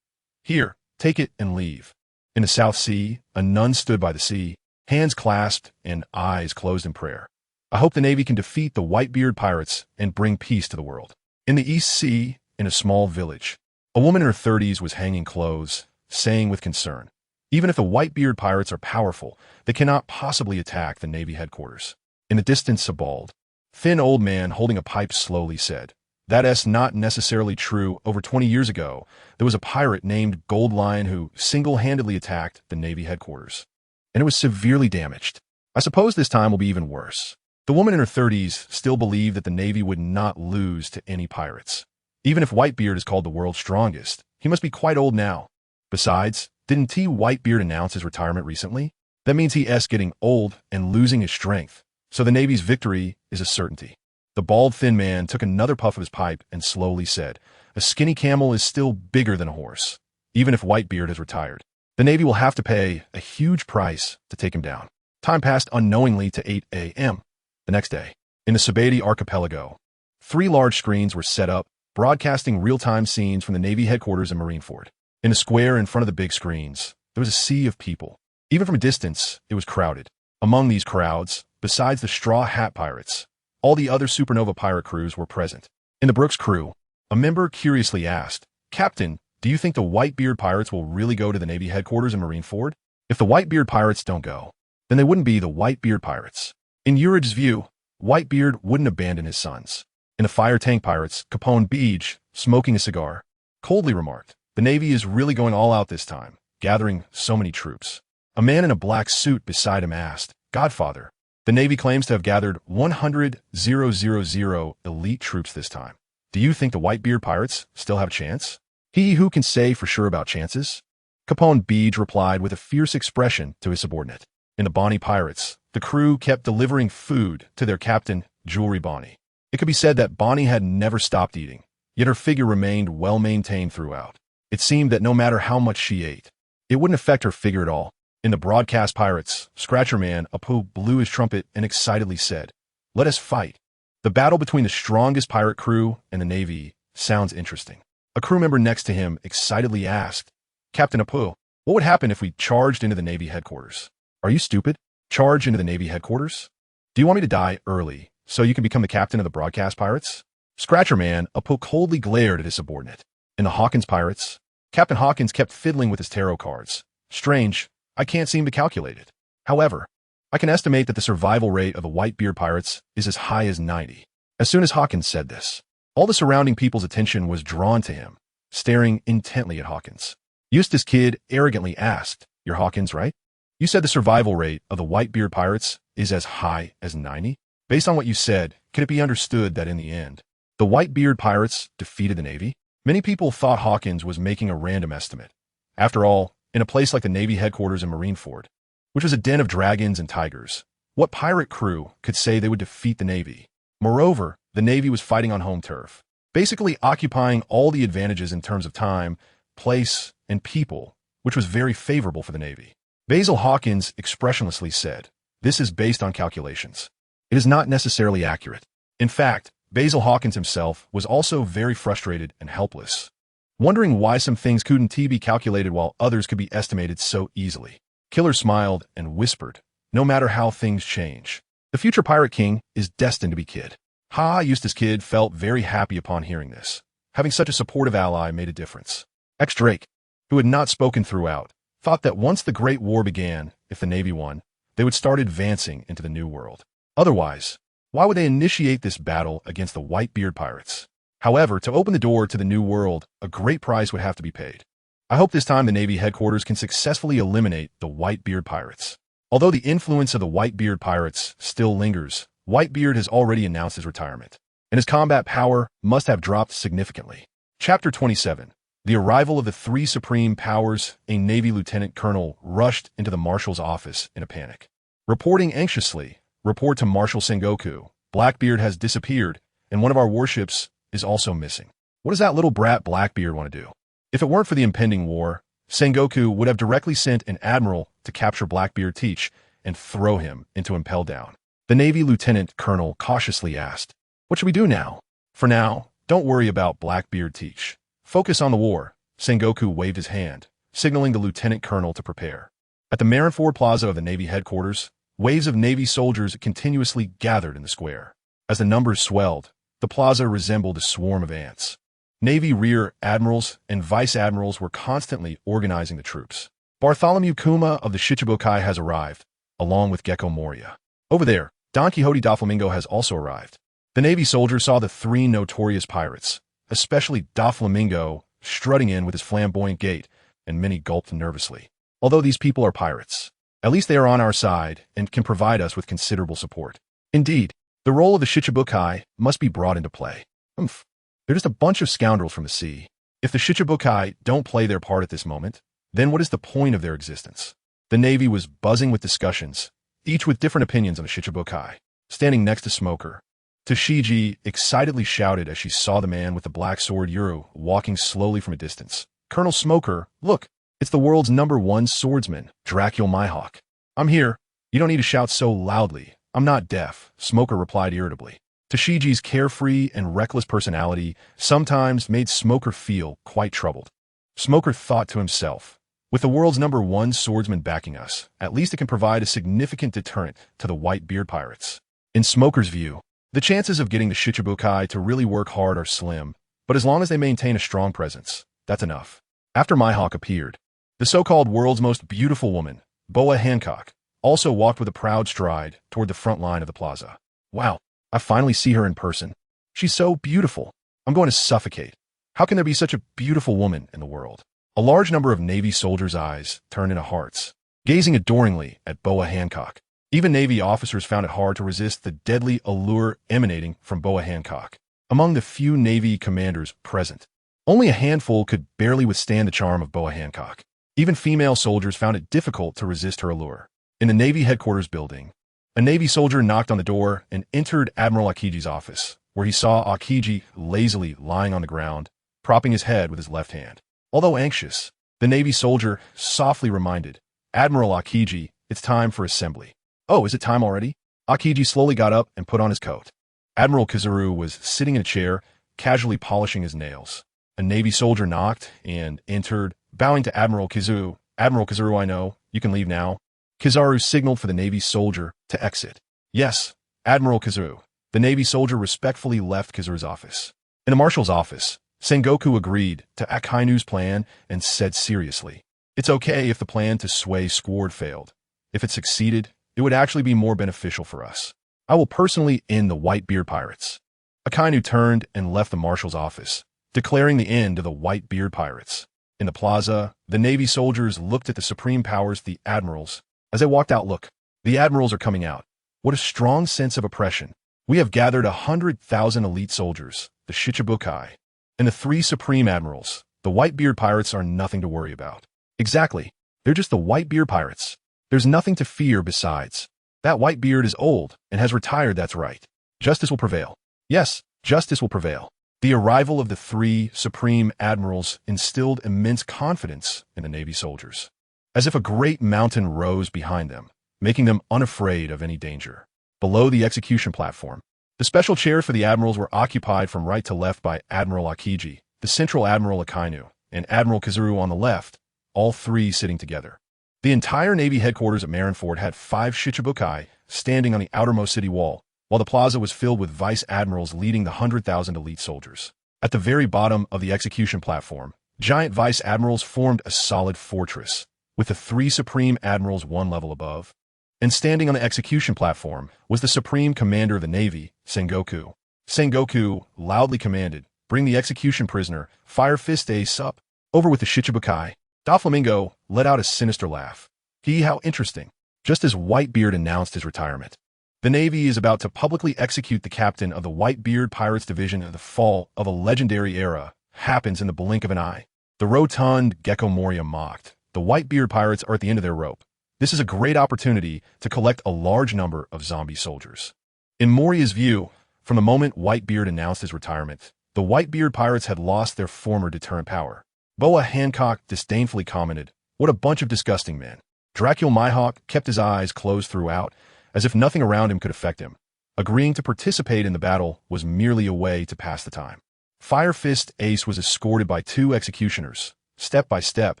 "Here, take it and leave." In the South Sea, a nun stood by the sea, hands clasped and eyes closed in prayer. "I hope the Navy can defeat the Whitebeard pirates and bring peace to the world." In the East Sea, in a small village, a woman in her 30s was hanging clothes, saying with concern, "Even if the Whitebeard pirates are powerful, they cannot possibly attack the Navy headquarters." In the distance, a bald, thin old man holding a pipe slowly said, "That's not necessarily true. Over 20 years ago, there was a pirate named Gold Lion who single-handedly attacked the Navy headquarters, and it was severely damaged. I suppose this time will be even worse." The woman in her 30s still believed that the Navy would not lose to any pirates. Even if Whitebeard is called the world's strongest, he must be quite old now. Besides, didn't Whitebeard announce his retirement recently? That means he is getting old and losing his strength, so the Navy's victory is a certainty. The bald, thin man took another puff of his pipe and slowly said, "A skinny camel is still bigger than a horse, even if Whitebeard has retired. The Navy will have to pay a huge price to take him down." Time passed unknowingly to 8 a.m. the next day. In the Sabati archipelago, 3 large screens were set up, broadcasting real-time scenes from the Navy headquarters in Marineford. In the square in front of the big screens, there was a sea of people. Even from a distance, it was crowded. Among these crowds, besides the Straw Hat Pirates, all the other Supernova pirate crews were present. In the Brooks crew, a member curiously asked, "Captain, do you think the Whitebeard pirates will really go to the Navy headquarters in Marineford? If the Whitebeard pirates don't go, then they wouldn't be the Whitebeard pirates." In Urige's view, Whitebeard wouldn't abandon his sons. In the Fire Tank Pirates, Capone Beach, smoking a cigar, coldly remarked, "The Navy is really going all out this time, gathering so many troops." A man in a black suit beside him asked, "Godfather, the Navy claims to have gathered 100,000 elite troops this time. Do you think the Whitebeard pirates still have a chance?" "He who can say for sure about chances?" Capone Beach replied with a fierce expression to his subordinate. In the Bonnie Pirates, the crew kept delivering food to their captain, Jewelry Bonnie. It could be said that Bonnie had never stopped eating, yet her figure remained well-maintained throughout. It seemed that no matter how much she ate, it wouldn't affect her figure at all. In the Broadcast Pirates, Scratcher Man Apu blew his trumpet and excitedly said, "Let us fight." The battle between the strongest pirate crew and the Navy sounds interesting. A crew member next to him excitedly asked, "Captain Apu, what would happen if we charged into the Navy headquarters?" "Are you stupid? Charge into the Navy headquarters? Do you want me to die early so you can become the captain of the Broadcast Pirates?" Scratcher Man Apu coldly glared at his subordinate. In the Hawkins Pirates, Captain Hawkins kept fiddling with his tarot cards. "Strange, I can't seem to calculate it. However, I can estimate that the survival rate of the Whitebeard pirates is as high as 90. As soon as Hawkins said this, all the surrounding people's attention was drawn to him, staring intently at Hawkins. Eustace Kidd arrogantly asked, "You're Hawkins, right? You said the survival rate of the Whitebeard pirates is as high as 90? Based on what you said, can it be understood that in the end, the Whitebeard pirates defeated the Navy?" Many people thought Hawkins was making a random estimate. After all, in a place like the Navy headquarters in Marineford, which was a den of dragons and tigers, what pirate crew could say they would defeat the Navy? Moreover, the Navy was fighting on home turf, basically occupying all the advantages in terms of time, place, and people, which was very favorable for the Navy. Basil Hawkins expressionlessly said, "This is based on calculations. It is not necessarily accurate." In fact, Basil Hawkins himself was also very frustrated and helpless, wondering why some things couldn't be calculated while others could be estimated so easily. Killer smiled and whispered, "No matter how things change, the future Pirate King is destined to be Kidd." Eustace Kidd felt very happy upon hearing this. Having such a supportive ally made a difference. Drake, who had not spoken throughout, thought that once the Great War began, if the Navy won, they would start advancing into the New World. Otherwise, why would they initiate this battle against the Whitebeard pirates? However, to open the door to the New World, a great price would have to be paid. I hope this time the Navy headquarters can successfully eliminate the Whitebeard pirates. Although the influence of the Whitebeard pirates still lingers, Whitebeard has already announced his retirement, and his combat power must have dropped significantly. Chapter 27. The arrival of the 3 supreme powers. A Navy lieutenant colonel rushed into the marshal's office in a panic. Reporting anxiously, "Report to Marshal Sengoku. Blackbeard has disappeared, and one of our warships is also missing." What does that little brat Blackbeard want to do? If it weren't for the impending war, Sengoku would have directly sent an admiral to capture Blackbeard Teach and throw him into Impel Down. The Navy lieutenant colonel cautiously asked, "What should we do now?" "For now, don't worry about Blackbeard Teach. Focus on the war." Sengoku waved his hand, signaling the lieutenant colonel to prepare. At the Marineford Plaza of the Navy headquarters, waves of Navy soldiers continuously gathered in the square. As the numbers swelled, the plaza resembled a swarm of ants. Navy rear admirals and vice admirals were constantly organizing the troops. Bartholomew Kuma of the Shichibukai has arrived, along with Gecko Moria. Over there, Don Quixote Doflamingo has also arrived. The Navy soldiers saw the 3 notorious pirates, especially Doflamingo, strutting in with his flamboyant gait, and many gulped nervously. Although these people are pirates, at least they are on our side and can provide us with considerable support. Indeed, the role of the Shichibukai must be brought into play. They're just a bunch of scoundrels from the sea. If the Shichibukai don't play their part at this moment, then what is the point of their existence? The Navy was buzzing with discussions, each with different opinions on the Shichibukai. Standing next to Smoker, Toshiji excitedly shouted as she saw the man with the black sword Yuru walking slowly from a distance. "Colonel Smoker, look, it's the world's #1 swordsman, Dracul Mihawk. I'm here. You don't need to shout so loudly. I'm not deaf," Smoker replied irritably. Toshiji's carefree and reckless personality sometimes made Smoker feel quite troubled. Smoker thought to himself, with the world's #1 swordsman backing us, at least it can provide a significant deterrent to the Whitebeard pirates. In Smoker's view, the chances of getting the Shichibukai to really work hard are slim, but as long as they maintain a strong presence, that's enough. After Mihawk appeared, the so-called world's most beautiful woman, Boa Hancock, also walked with a proud stride toward the front line of the plaza. "Wow, I finally see her in person. She's so beautiful. I'm going to suffocate. How can there be such a beautiful woman in the world?" A large number of Navy soldiers' eyes turned into hearts, gazing adoringly at Boa Hancock. Even Navy officers found it hard to resist the deadly allure emanating from Boa Hancock. Among the few Navy commanders present, only a handful could barely withstand the charm of Boa Hancock. Even female soldiers found it difficult to resist her allure. In the Navy headquarters building, a Navy soldier knocked on the door and entered Admiral Akiji's office, where he saw Akiji lazily lying on the ground, propping his head with his left hand. Although anxious, the Navy soldier softly reminded, "Admiral Akiji, it's time for assembly." "Oh, is it time already?" Akiji slowly got up and put on his coat. Admiral Kizuru was sitting in a chair, casually polishing his nails. A Navy soldier knocked and entered, bowing to Admiral Kizuru. "Admiral Kizuru, I know. You can leave now." Kizaru signaled for the Navy soldier to exit. "Yes, Admiral Kizuru." The Navy soldier respectfully left Kizaru's office. In the marshal's office, Sengoku agreed to Akainu's plan and said seriously, "It's okay if the plan to sway Squard failed. If it succeeded, it would actually be more beneficial for us. I will personally end the Whitebeard pirates." Akainu turned and left the marshal's office, declaring the end of the Whitebeard pirates. In the plaza, the Navy soldiers looked at the supreme powers, the admirals. As they walked out, "Look, the admirals are coming out. What a strong sense of oppression. We have gathered 100,000 elite soldiers, the Shichibukai, and the 3 supreme admirals. The Whitebeard pirates are nothing to worry about." "Exactly. They're just the Whitebeard pirates. There's nothing to fear besides. That Whitebeard is old and has retired, that's right. Justice will prevail." "Yes, justice will prevail." The arrival of the 3 supreme admirals instilled immense confidence in the Navy soldiers, as if a great mountain rose behind them, making them unafraid of any danger. Below the execution platform, the special chairs for the admirals were occupied from right to left by Admiral Akiji, the Central Admiral Akainu, and Admiral Kizuru on the left, all 3 sitting together. The entire Navy headquarters at Marineford had 5 Shichibukai standing on the outermost city wall, while the plaza was filled with vice admirals leading the 100,000 elite soldiers. At the very bottom of the execution platform, giant vice admirals formed a solid fortress, with the 3 supreme admirals 1 level above. And standing on the execution platform was the supreme commander of the Navy, Sengoku. Sengoku loudly commanded, "Bring the execution prisoner, Fire Fist Ace, up. Over with the Shichibukai." Doflamingo let out a sinister laugh. How interesting. Just as Whitebeard announced his retirement, the Navy is about to publicly execute the captain of the Whitebeard Pirates Division, and the fall of a legendary era happens in the blink of an eye. The rotund Gecko Moria mocked. The Whitebeard pirates are at the end of their rope. This is a great opportunity to collect a large number of zombie soldiers. In Moria's view, from the moment Whitebeard announced his retirement, the Whitebeard pirates had lost their former deterrent power. Boa Hancock disdainfully commented, "What a bunch of disgusting men." Dracul Mihawk kept his eyes closed throughout, as if nothing around him could affect him. Agreeing to participate in the battle was merely a way to pass the time. Fire Fist Ace was escorted by 2 executioners, step by step,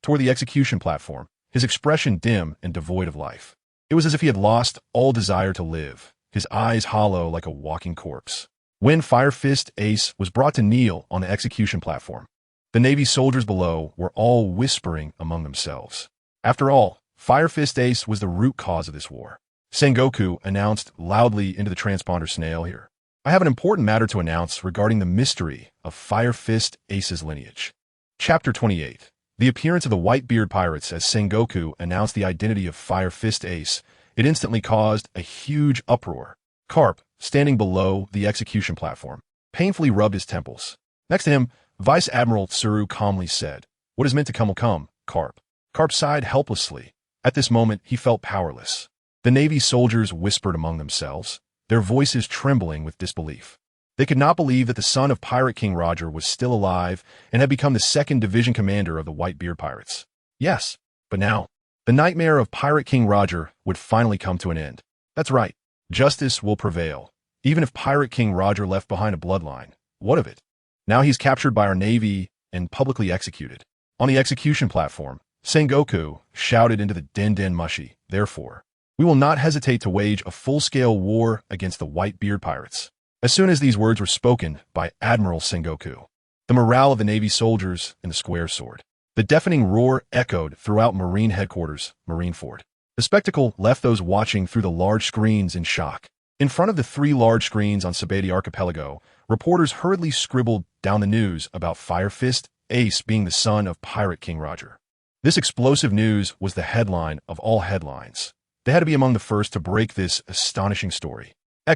toward the execution platform, his expression dim and devoid of life. It was as if he had lost all desire to live, his eyes hollow like a walking corpse. When Fire Fist Ace was brought to kneel on the execution platform, the Navy soldiers below were all whispering among themselves. After all, Fire Fist Ace was the root cause of this war. Sengoku announced loudly into the transponder snail here, "I have an important matter to announce regarding the mystery of Fire Fist Ace's lineage." Chapter 28. The appearance of the Whitebeard pirates. As Sengoku announced the identity of Fire Fist Ace, it instantly caused a huge uproar. Carp, standing below the execution platform, painfully rubbed his temples. Next to him, Vice Admiral Tsuru calmly said, "What is meant to come will come, Carp." Carp sighed helplessly. At this moment, he felt powerless. The Navy soldiers whispered among themselves, their voices trembling with disbelief. They could not believe that the son of Pirate King Roger was still alive and had become the 2nd Division commander of the Whitebeard pirates. Yes, but now, the nightmare of Pirate King Roger would finally come to an end. That's right, justice will prevail. Even if Pirate King Roger left behind a bloodline, what of it? Now he's captured by our Navy and publicly executed. On the execution platform, Sengoku shouted into the Den Mushi, therefore, we will not hesitate to wage a full-scale war against the Whitebeard pirates. As soon as these words were spoken by Admiral Sengoku, the morale of the Navy soldiers in the square soared. The deafening roar echoed throughout Marine headquarters, Marineford. The spectacle left those watching through the large screens in shock. In front of the 3 large screens on Sabeti Archipelago, reporters hurriedly scribbled down the news about Fire Fist Ace being the son of Pirate King Roger. This explosive news was the headline of all headlines. They had to be among the first to break this astonishing story.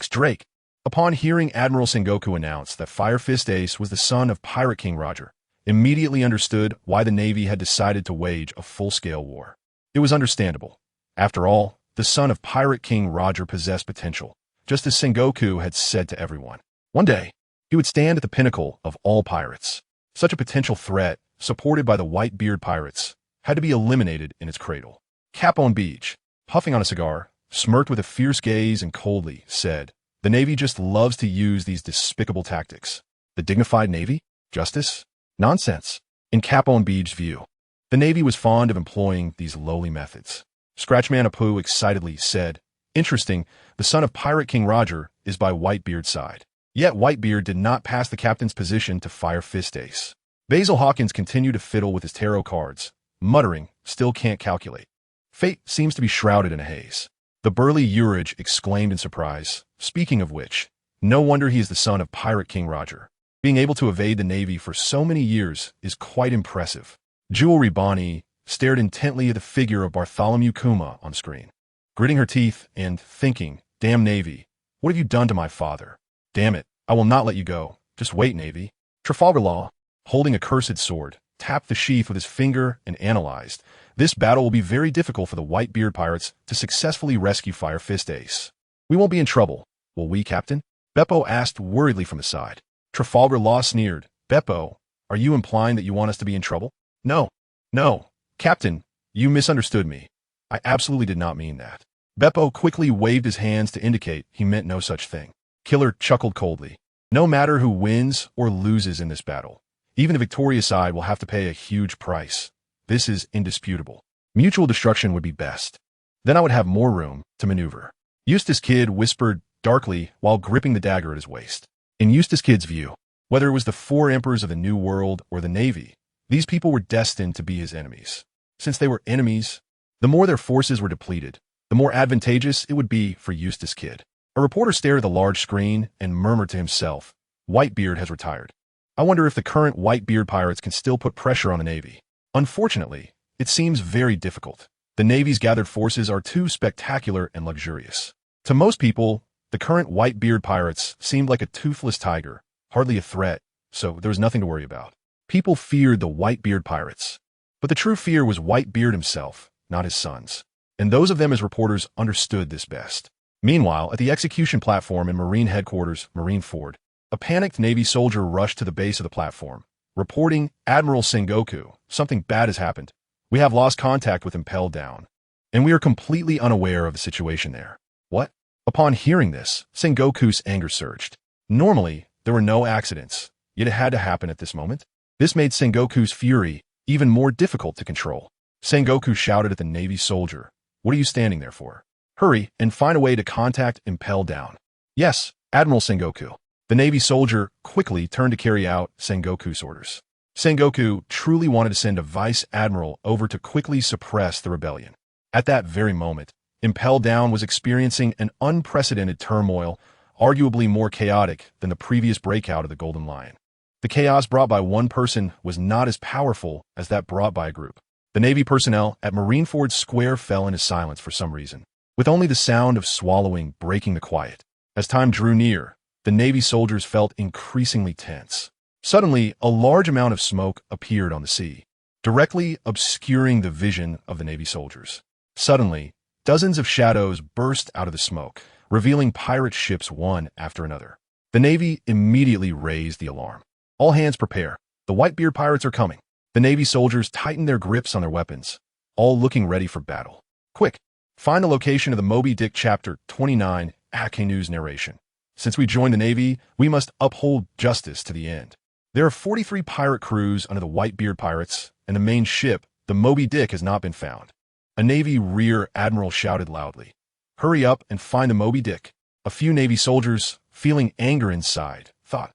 Drake. Upon hearing Admiral Sengoku announce that Fire Fist Ace was the son of Pirate King Roger, immediately understood why the Navy had decided to wage a full-scale war. It was understandable. After all, the son of Pirate King Roger possessed potential, just as Sengoku had said to everyone. One day, he would stand at the pinnacle of all pirates. Such a potential threat, supported by the Whitebeard pirates, had to be eliminated in its cradle. Capone Beach, puffing on a cigar, smirked with a fierce gaze and coldly said, the Navy just loves to use these despicable tactics. The dignified Navy? Justice? Nonsense. In Capone Beach's view, the Navy was fond of employing these lowly methods. Scratchman Apu excitedly said, interesting, the son of Pirate King Roger is by Whitebeard's side. Yet Whitebeard did not pass the captain's position to Fire Fist Ace. Basil Hawkins continued to fiddle with his tarot cards, muttering, still can't calculate. Fate seems to be shrouded in a haze. The burly Urage exclaimed in surprise, speaking of which, no wonder he is the son of Pirate King Roger. Being able to evade the Navy for so many years is quite impressive. Jewelry Bonnie stared intently at the figure of Bartholomew Kuma on screen, gritting her teeth and thinking, damn Navy, what have you done to my father? Damn it, I will not let you go. Just wait, Navy. Trafalgar Law, holding a cursed sword, tapped the sheath with his finger and analyzed, this battle will be very difficult for the Whitebeard pirates to successfully rescue Fire Fist Ace. We won't be in trouble, will we, Captain? Beppo asked worriedly from the side. Trafalgar Law sneered. Beppo, are you implying that you want us to be in trouble? No, Captain, you misunderstood me. I absolutely did not mean that. Beppo quickly waved his hands to indicate he meant no such thing. Killer chuckled coldly. No matter who wins or loses in this battle, even the victorious side will have to pay a huge price. This is indisputable. Mutual destruction would be best. Then I would have more room to maneuver. Eustace Kid whispered darkly while gripping the dagger at his waist. In Eustace Kid's view, whether it was the 4 emperors of the New World or the Navy, these people were destined to be his enemies. Since they were enemies, the more their forces were depleted, the more advantageous it would be for Eustace Kid. A reporter stared at the large screen and murmured to himself, Whitebeard has retired. I wonder if the current Whitebeard pirates can still put pressure on the Navy. Unfortunately, it seems very difficult. The Navy's gathered forces are too spectacular and luxurious. To most people, the current Whitebeard pirates seemed like a toothless tiger, hardly a threat, so there was nothing to worry about. People feared the Whitebeard pirates, but the true fear was Whitebeard himself, not his sons. And those of them as reporters understood this best. Meanwhile, at the execution platform in Marine headquarters, Marineford, a panicked Navy soldier rushed to the base of the platform, reporting, Admiral Sengoku, something bad has happened. We have lost contact with Impel Down, and we are completely unaware of the situation there. What? Upon hearing this, Sengoku's anger surged. Normally, there were no accidents, yet it had to happen at this moment. This made Sengoku's fury even more difficult to control. Sengoku shouted at the Navy soldier, what are you standing there for? Hurry and find a way to contact Impel Down. Yes, Admiral Sengoku. The Navy soldier quickly turned to carry out Sengoku's orders. Sengoku truly wanted to send a vice admiral over to quickly suppress the rebellion. At that very moment, Impel Down was experiencing an unprecedented turmoil, arguably more chaotic than the previous breakout of the Golden Lion. The chaos brought by one person was not as powerful as that brought by a group. The Navy personnel at Marineford Square fell into silence for some reason, with only the sound of swallowing breaking the quiet. As time drew near, the Navy soldiers felt increasingly tense. Suddenly, a large amount of smoke appeared on the sea, directly obscuring the vision of the Navy soldiers. Suddenly, dozens of shadows burst out of the smoke, revealing pirate ships one after another. The Navy immediately raised the alarm. All hands prepare. The Whitebeard pirates are coming. The Navy soldiers tightened their grips on their weapons, all looking ready for battle. Quick, find the location of the Moby Dick Chapter 29 Akke News narration. Since we joined the Navy, we must uphold justice to the end. There are 43 pirate crews under the Whitebeard pirates, and the main ship, the Moby Dick, has not been found. A Navy rear admiral shouted loudly, "Hurry up and find the Moby Dick." A few Navy soldiers, feeling anger inside, thought,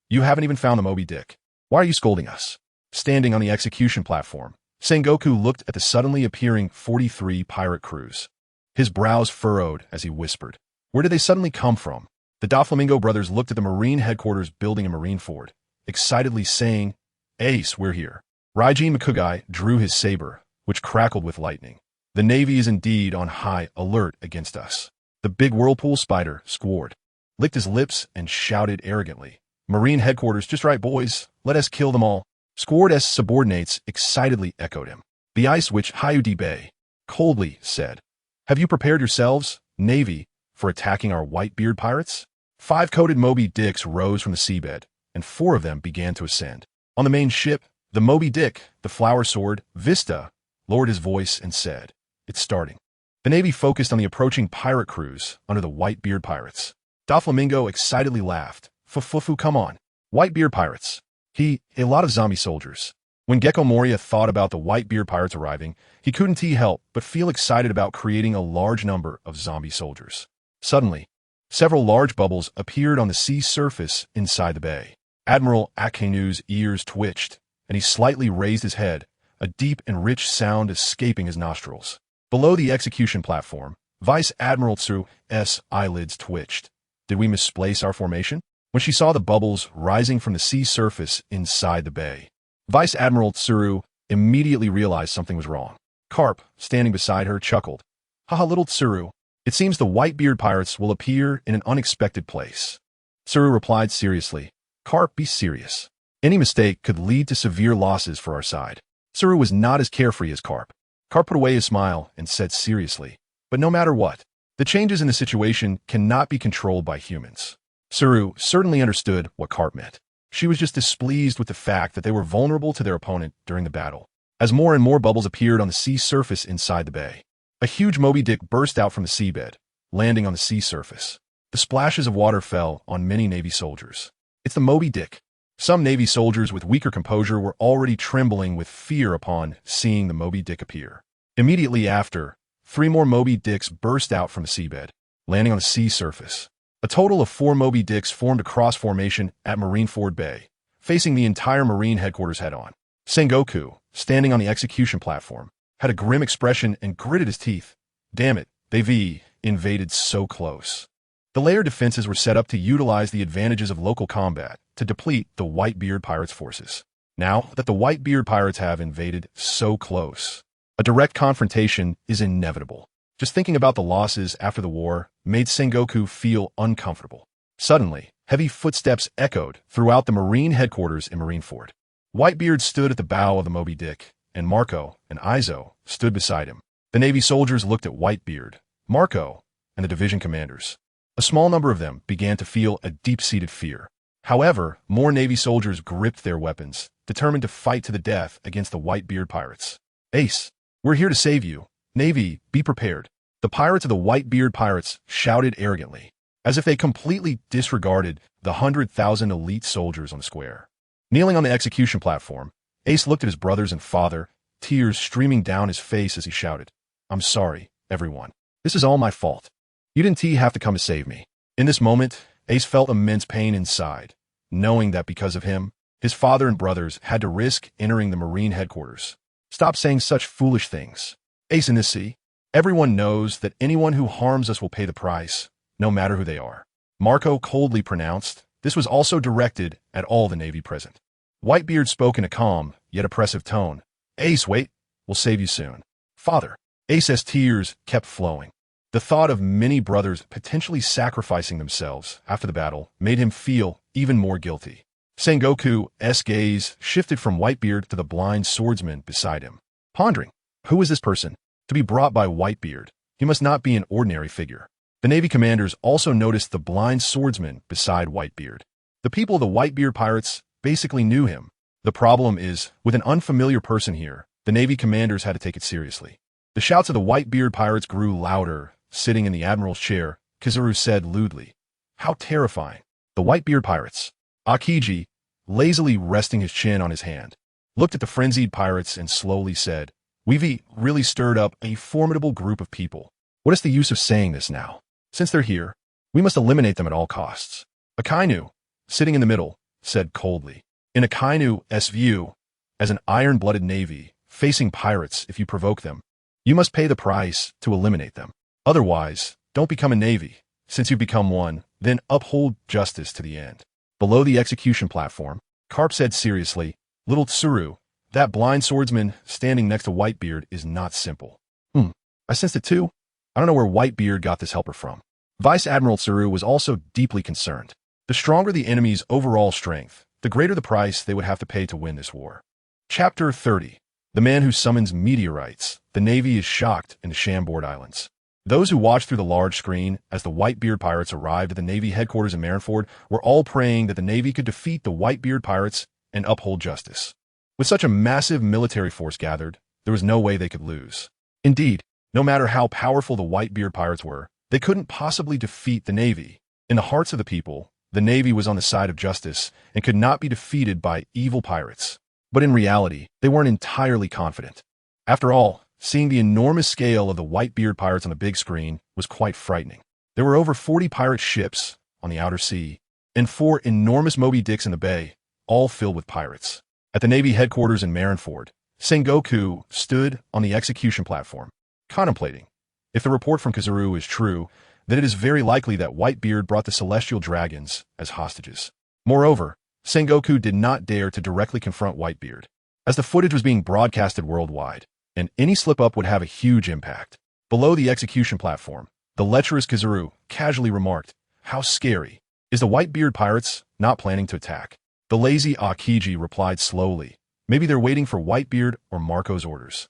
"You haven't even found the Moby Dick. Why are you scolding us?" Standing on the execution platform, Sengoku looked at the suddenly appearing 43 pirate crews. His brows furrowed as he whispered, "Where did they suddenly come from?" The Doflamingo brothers looked at the Marine headquarters building in Marineford, excitedly saying, "Ace, we're here." Raiji Makugai drew his saber, which crackled with lightning. "The Navy is indeed on high alert against us." The big whirlpool spider, Squard, licked his lips and shouted arrogantly, "Marine headquarters, just right, boys. Let us kill them all." Squard's subordinates excitedly echoed him. The Ice Witch Hyude Bay coldly said, "Have you prepared yourselves, Navy, for attacking our Whitebeard pirates?" 5 coated Moby Dicks rose from the seabed, and 4 of them began to ascend. On the main ship, the Moby Dick, the flower sword, Vista, lowered his voice and said, "It's starting." The Navy focused on the approaching pirate crews under the Whitebeard pirates. Doflamingo excitedly laughed. "Fufu, come on. Whitebeard pirates." A lot of zombie soldiers. When Gecko Moria thought about the Whitebeard pirates arriving, he couldn't help but feel excited about creating a large number of zombie soldiers. Suddenly, several large bubbles appeared on the sea surface inside the bay. Admiral Akenu's ears twitched, and he slightly raised his head, a deep and rich sound escaping his nostrils. Below the execution platform, Vice Admiral Tsuru's eyelids twitched. Did we misplace our formation? When she saw the bubbles rising from the sea surface inside the bay, Vice Admiral Tsuru immediately realized something was wrong. Carp, standing beside her, chuckled. "Haha, little Tsuru. It seems the Whitebeard pirates will appear in an unexpected place." Tsuru replied seriously, "Carp, be serious. Any mistake could lead to severe losses for our side." Tsuru was not as carefree as Carp. Carp put away his smile and said seriously, "But no matter what, the changes in the situation cannot be controlled by humans." Tsuru certainly understood what Carp meant. She was just displeased with the fact that they were vulnerable to their opponent during the battle. As more and more bubbles appeared on the sea surface inside the bay, a huge Moby Dick burst out from the seabed, landing on the sea surface. The splashes of water fell on many Navy soldiers. "It's the Moby Dick." Some Navy soldiers with weaker composure were already trembling with fear upon seeing the Moby Dick appear. Immediately after, 3 more Moby Dicks burst out from the seabed, landing on the sea surface. A total of 4 Moby Dicks formed a cross formation at Marineford Bay, facing the entire Marine headquarters head-on. Sengoku, standing on the execution platform, had a grim expression and gritted his teeth. Damn it, they've invaded so close. The layered defenses were set up to utilize the advantages of local combat to deplete the Whitebeard pirates' forces. Now that the Whitebeard pirates have invaded so close, a direct confrontation is inevitable. Just thinking about the losses after the war made Sengoku feel uncomfortable. Suddenly, heavy footsteps echoed throughout the Marine headquarters in Marineford. Whitebeard stood at the bow of the Moby Dick, and Marco and Izo stood beside him. The Navy soldiers looked at Whitebeard, Marco, and the division commanders. A small number of them began to feel a deep-seated fear. However, more Navy soldiers gripped their weapons, determined to fight to the death against the Whitebeard pirates. "Ace, we're here to save you. Navy, be prepared." The pirates of the Whitebeard pirates shouted arrogantly, as if they completely disregarded the 100,000 elite soldiers on the square. Kneeling on the execution platform, Ace looked at his brothers and father, tears streaming down his face as he shouted, "I'm sorry, everyone. This is all my fault. You didn't have to come to save me." In this moment, Ace felt immense pain inside, knowing that because of him, his father and brothers had to risk entering the Marine headquarters. "Stop saying such foolish things. Ace in this sea, everyone knows that anyone who harms us will pay the price, no matter who they are." Marco coldly pronounced. This was also directed at all the Navy present. Whitebeard spoke in a calm, yet oppressive tone. "Ace, wait. We'll save you soon." "Father." Ace's tears kept flowing. The thought of many brothers potentially sacrificing themselves after the battle made him feel even more guilty. Sengoku's gaze shifted from Whitebeard to the blind swordsman beside him. Pondering, who was this person? to be brought by Whitebeard. He must not be an ordinary figure. The Navy commanders also noticed the blind swordsman beside Whitebeard. The people of the Whitebeard pirates basically knew him. The problem is, with an unfamiliar person here, the Navy commanders had to take it seriously. The shouts of the Whitebeard pirates grew louder. Sitting in the admiral's chair, Kizaru said lewdly, "How terrifying." The Whitebeard pirates. Akiji, lazily resting his chin on his hand, looked at the frenzied pirates and slowly said, "We've really stirred up a formidable group of people. What is the use of saying this now? Since they're here, we must eliminate them at all costs." Akainu, sitting in the middle, said coldly, "In Akainu's view, as an iron-blooded navy, facing pirates if you provoke them, you must pay the price to eliminate them. Otherwise, don't become a navy. Since you become one, then uphold justice to the end." Below the execution platform, Karp said seriously, "Little Tsuru, that blind swordsman standing next to Whitebeard is not simple." I sensed it too. I don't know where Whitebeard got this helper from. Vice Admiral Tsuru was also deeply concerned. The stronger the enemy's overall strength, the greater the price they would have to pay to win this war. Chapter 30. The man who summons meteorites. The Navy is shocked in the Chambord Islands. Those who watched through the large screen as the Whitebeard pirates arrived at the Navy headquarters in Marineford were all praying that the Navy could defeat the Whitebeard pirates and uphold justice. With such a massive military force gathered, there was no way they could lose. Indeed, no matter how powerful the Whitebeard pirates were, they couldn't possibly defeat the Navy. In the hearts of the people, the Navy was on the side of justice and could not be defeated by evil pirates. But in reality, they weren't entirely confident. After all, seeing the enormous scale of the Whitebeard pirates on the big screen was quite frightening. There were over 40 pirate ships on the outer sea, and 4 enormous Moby Dicks in the bay, all filled with pirates. At the Navy headquarters in Marineford, Sengoku stood on the execution platform, contemplating. If the report from Kizaru is true, then it is very likely that Whitebeard brought the celestial dragons as hostages. Moreover, Sengoku did not dare to directly confront Whitebeard, as the footage was being broadcasted worldwide, and any slip-up would have a huge impact. Below the execution platform, the lecherous Kizaru casually remarked, "How scary. Is the Whitebeard pirates not planning to attack?" The lazy Akiji replied slowly, "Maybe they're waiting for Whitebeard or Marco's orders."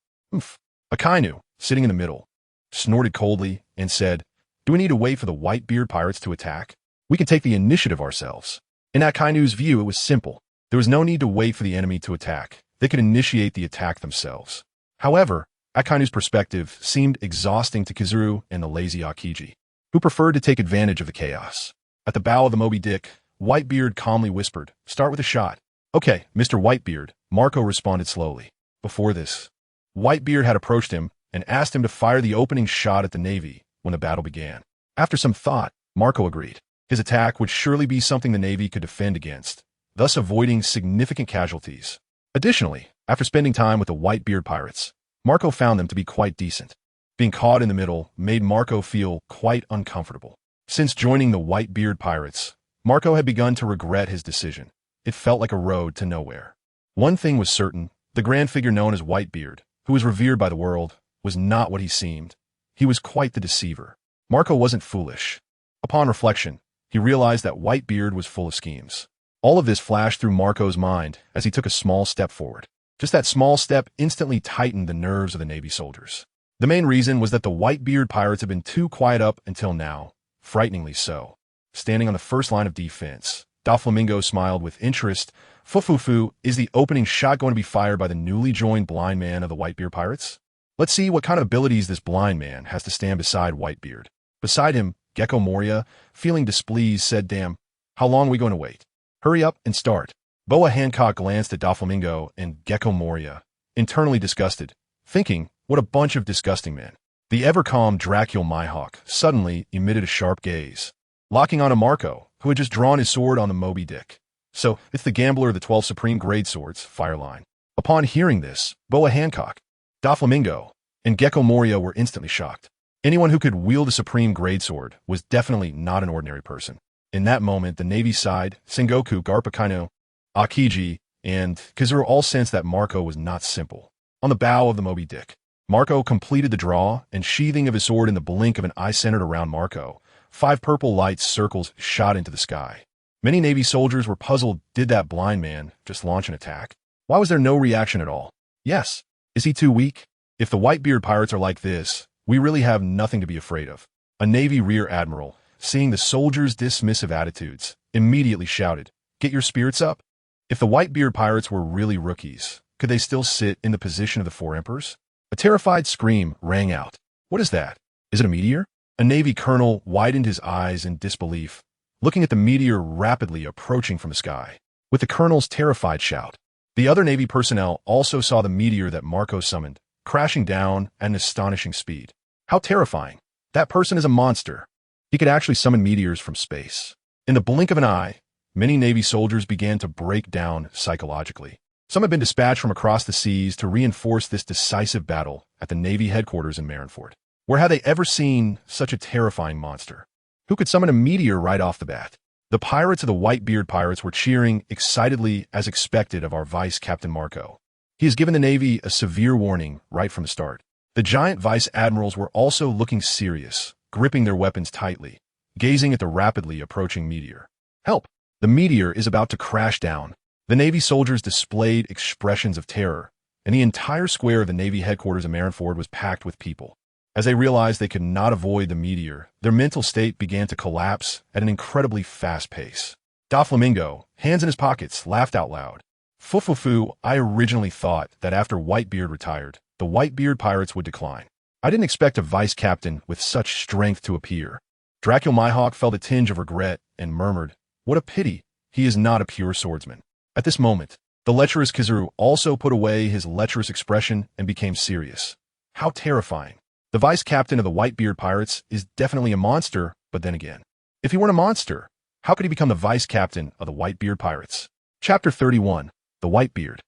Akainu, sitting in the middle, snorted coldly and said, "Do we need to wait for the Whitebeard pirates to attack? We can take the initiative ourselves." In Akainu's view, it was simple. There was no need to wait for the enemy to attack. They could initiate the attack themselves. However, Akainu's perspective seemed exhausting to Kizaru and the lazy Akiji, who preferred to take advantage of the chaos. At the bow of the Moby Dick, Whitebeard calmly whispered, "Start with a shot." "Okay, Mr. Whitebeard," Marco responded slowly. Before this, Whitebeard had approached him and asked him to fire the opening shot at the Navy when the battle began. After some thought, Marco agreed. His attack would surely be something the Navy could defend against, thus avoiding significant casualties. Additionally, after spending time with the Whitebeard pirates, Marco found them to be quite decent. Being caught in the middle made Marco feel quite uncomfortable. Since joining the Whitebeard pirates, Marco had begun to regret his decision. It felt like a road to nowhere. One thing was certain, the grand figure known as Whitebeard, who was revered by the world, was not what he seemed. He was quite the deceiver. Marco wasn't foolish. Upon reflection, he realized that Whitebeard was full of schemes. All of this flashed through Marco's mind as he took a small step forward. Just that small step instantly tightened the nerves of the Navy soldiers. The main reason was that the Whitebeard pirates had been too quiet up until now, frighteningly so. Standing on the first line of defense, Doflamingo smiled with interest. "Fufufu, is the opening shot going to be fired by the newly joined blind man of the Whitebeard pirates? Let's see what kind of abilities this blind man has to stand beside Whitebeard." Beside him, Gecko Moria, feeling displeased, said, "Damn, how long are we going to wait? Hurry up and start." Boa Hancock glanced at Doflamingo and Gecko Moria, internally disgusted, thinking, what a bunch of disgusting men. The ever-calm Dracul Mihawk suddenly emitted a sharp gaze, locking onto Marco, who had just drawn his sword on the Moby Dick. "So, it's the gambler of the 12 Supreme Grade Swords, Fireline." Upon hearing this, Boa Hancock, Doflamingo, and Gecko Moria were instantly shocked. Anyone who could wield a Supreme Grade Sword was definitely not an ordinary person. In that moment, the Navy side, Sengoku, Garpakaino, Akiji, and Kizaru all sensed that Marco was not simple. On the bow of the Moby Dick, Marco completed the draw, and sheathing of his sword in the blink of an eye centered around Marco, 5 purple light circles shot into the sky. Many Navy soldiers were puzzled. Did that blind man just launch an attack? Why was there no reaction at all? Yes. Is he too weak? If the Whitebeard pirates are like this, we really have nothing to be afraid of. A Navy rear admiral, seeing the soldiers' dismissive attitudes, immediately shouted, "Get your spirits up." If the Whitebeard pirates were really rookies, could they still sit in the position of the four emperors? A terrified scream rang out. What is that? Is it a meteor? A Navy colonel widened his eyes in disbelief, looking at the meteor rapidly approaching from the sky. With the colonel's terrified shout, the other Navy personnel also saw the meteor that Marco summoned, crashing down at an astonishing speed. How terrifying. That person is a monster. He could actually summon meteors from space. In the blink of an eye, many Navy soldiers began to break down psychologically. Some had been dispatched from across the seas to reinforce this decisive battle at the Navy headquarters in Marineford. Where had they ever seen such a terrifying monster? Who could summon a meteor right off the bat? The pirates of the Whitebeard pirates were cheering excitedly as expected of our Vice Captain Marco. He has given the Navy a severe warning right from the start. The giant vice admirals were also looking serious, gripping their weapons tightly, gazing at the rapidly approaching meteor. Help! The meteor is about to crash down. The Navy soldiers displayed expressions of terror, and the entire square of the Navy headquarters in Marineford was packed with people. As they realized they could not avoid the meteor, their mental state began to collapse at an incredibly fast pace. Doflamingo, hands in his pockets, laughed out loud. Fufufu, I originally thought that after Whitebeard retired, the Whitebeard pirates would decline. I didn't expect a vice captain with such strength to appear. Dracula Myhawk felt a tinge of regret and murmured, "What a pity, he is not a pure swordsman." At this moment, the lecherous Kizaru also put away his lecherous expression and became serious. How terrifying. The vice captain of the Whitebeard pirates is definitely a monster, but then again, if he weren't a monster, how could he become the vice captain of the Whitebeard pirates? Chapter 31, The Whitebeard.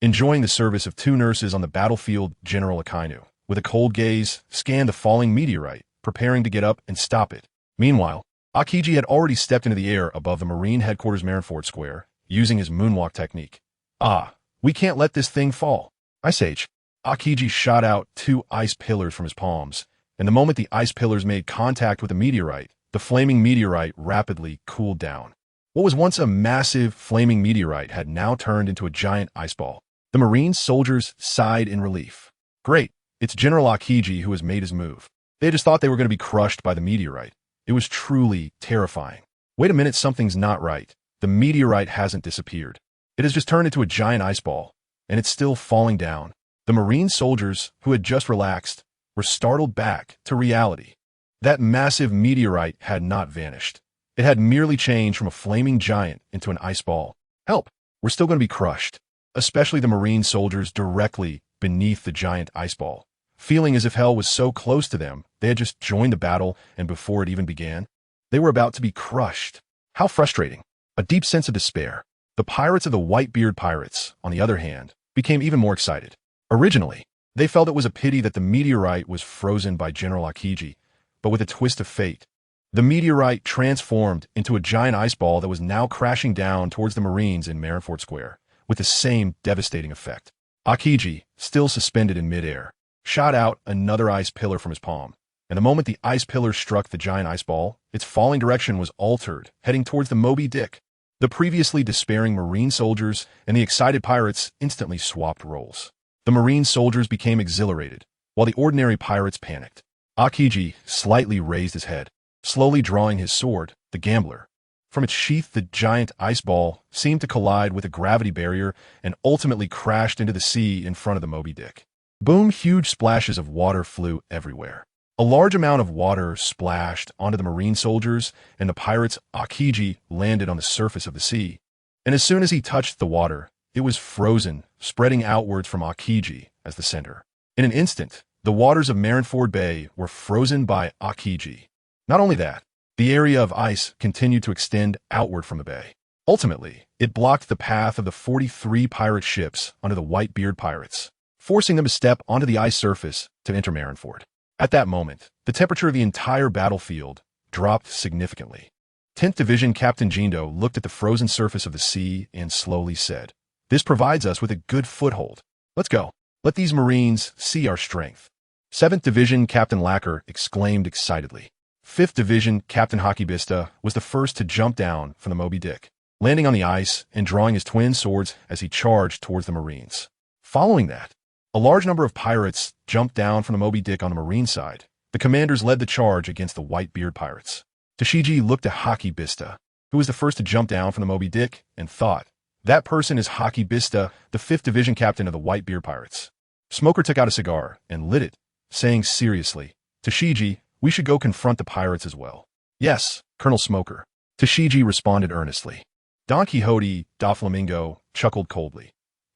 Enjoying the service of two nurses on the battlefield, General Akainu, with a cold gaze, scanned the falling meteorite, preparing to get up and stop it. Meanwhile, Akiji had already stepped into the air above the Marine headquarters Marineford Square, using his moonwalk technique. Ah, we can't let this thing fall. Ice Age. Akiji shot out two ice pillars from his palms, and the moment the ice pillars made contact with the meteorite, the flaming meteorite rapidly cooled down. What was once a massive flaming meteorite had now turned into a giant ice ball. The Marine soldiers sighed in relief. Great, it's General Akiji who has made his move. They just thought they were going to be crushed by the meteorite. It was truly terrifying. Wait a minute, something's not right. The meteorite hasn't disappeared. It has just turned into a giant ice ball, and it's still falling down. The Marine soldiers, who had just relaxed, were startled back to reality. That massive meteorite had not vanished. It had merely changed from a flaming giant into an ice ball. Help! We're still going to be crushed. Especially the Marine soldiers directly beneath the giant ice ball. Feeling as if hell was so close to them, they had just joined the battle, and before it even began, they were about to be crushed. How frustrating. A deep sense of despair. The pirates of the Whitebeard pirates, on the other hand, became even more excited. Originally, they felt it was a pity that the meteorite was frozen by General Akiji, but with a twist of fate, the meteorite transformed into a giant ice ball that was now crashing down towards the Marines in Marineford Square, with the same devastating effect. Akiji, still suspended in midair, shot out another ice pillar from his palm, and the moment the ice pillar struck the giant ice ball, its falling direction was altered, heading towards the Moby Dick. The previously despairing Marine soldiers and the excited pirates instantly swapped roles. The Marine soldiers became exhilarated, while the ordinary pirates panicked. Akiji slightly raised his head, slowly drawing his sword, the gambler. From its sheath, the giant ice ball seemed to collide with a gravity barrier and ultimately crashed into the sea in front of the Moby Dick. Boom! Huge splashes of water flew everywhere. A large amount of water splashed onto the Marine soldiers, and the pirates' Akiji landed on the surface of the sea. And as soon as he touched the water, it was frozen, spreading outwards from Akiji as the center. In an instant, the waters of Marineford Bay were frozen by Akiji. Not only that, the area of ice continued to extend outward from the bay. Ultimately, it blocked the path of the 43 pirate ships under the Whitebeard pirates, forcing them to step onto the ice surface to enter Marineford. At that moment, the temperature of the entire battlefield dropped significantly. 10th Division Captain Jindo looked at the frozen surface of the sea and slowly said, "This provides us with a good foothold. Let's go. Let these Marines see our strength." 7th Division Captain Lacker exclaimed excitedly. 5th Division Captain Hakibista was the first to jump down from the Moby Dick, landing on the ice and drawing his twin swords as he charged towards the Marines. Following that, A large number of pirates jumped down from the Moby Dick on the Marine side. The commanders led the charge against the Whitebeard pirates. Tashigi looked at Haki Bista, who was the first to jump down from the Moby Dick, and thought, that person is Haki Bista, the 5th Division captain of the Whitebeard pirates. Smoker took out a cigar and lit it, saying seriously, Tashigi, we should go confront the pirates as well. Yes, Colonel Smoker. Tashigi responded earnestly. Don Quixote da Flamingo chuckled coldly.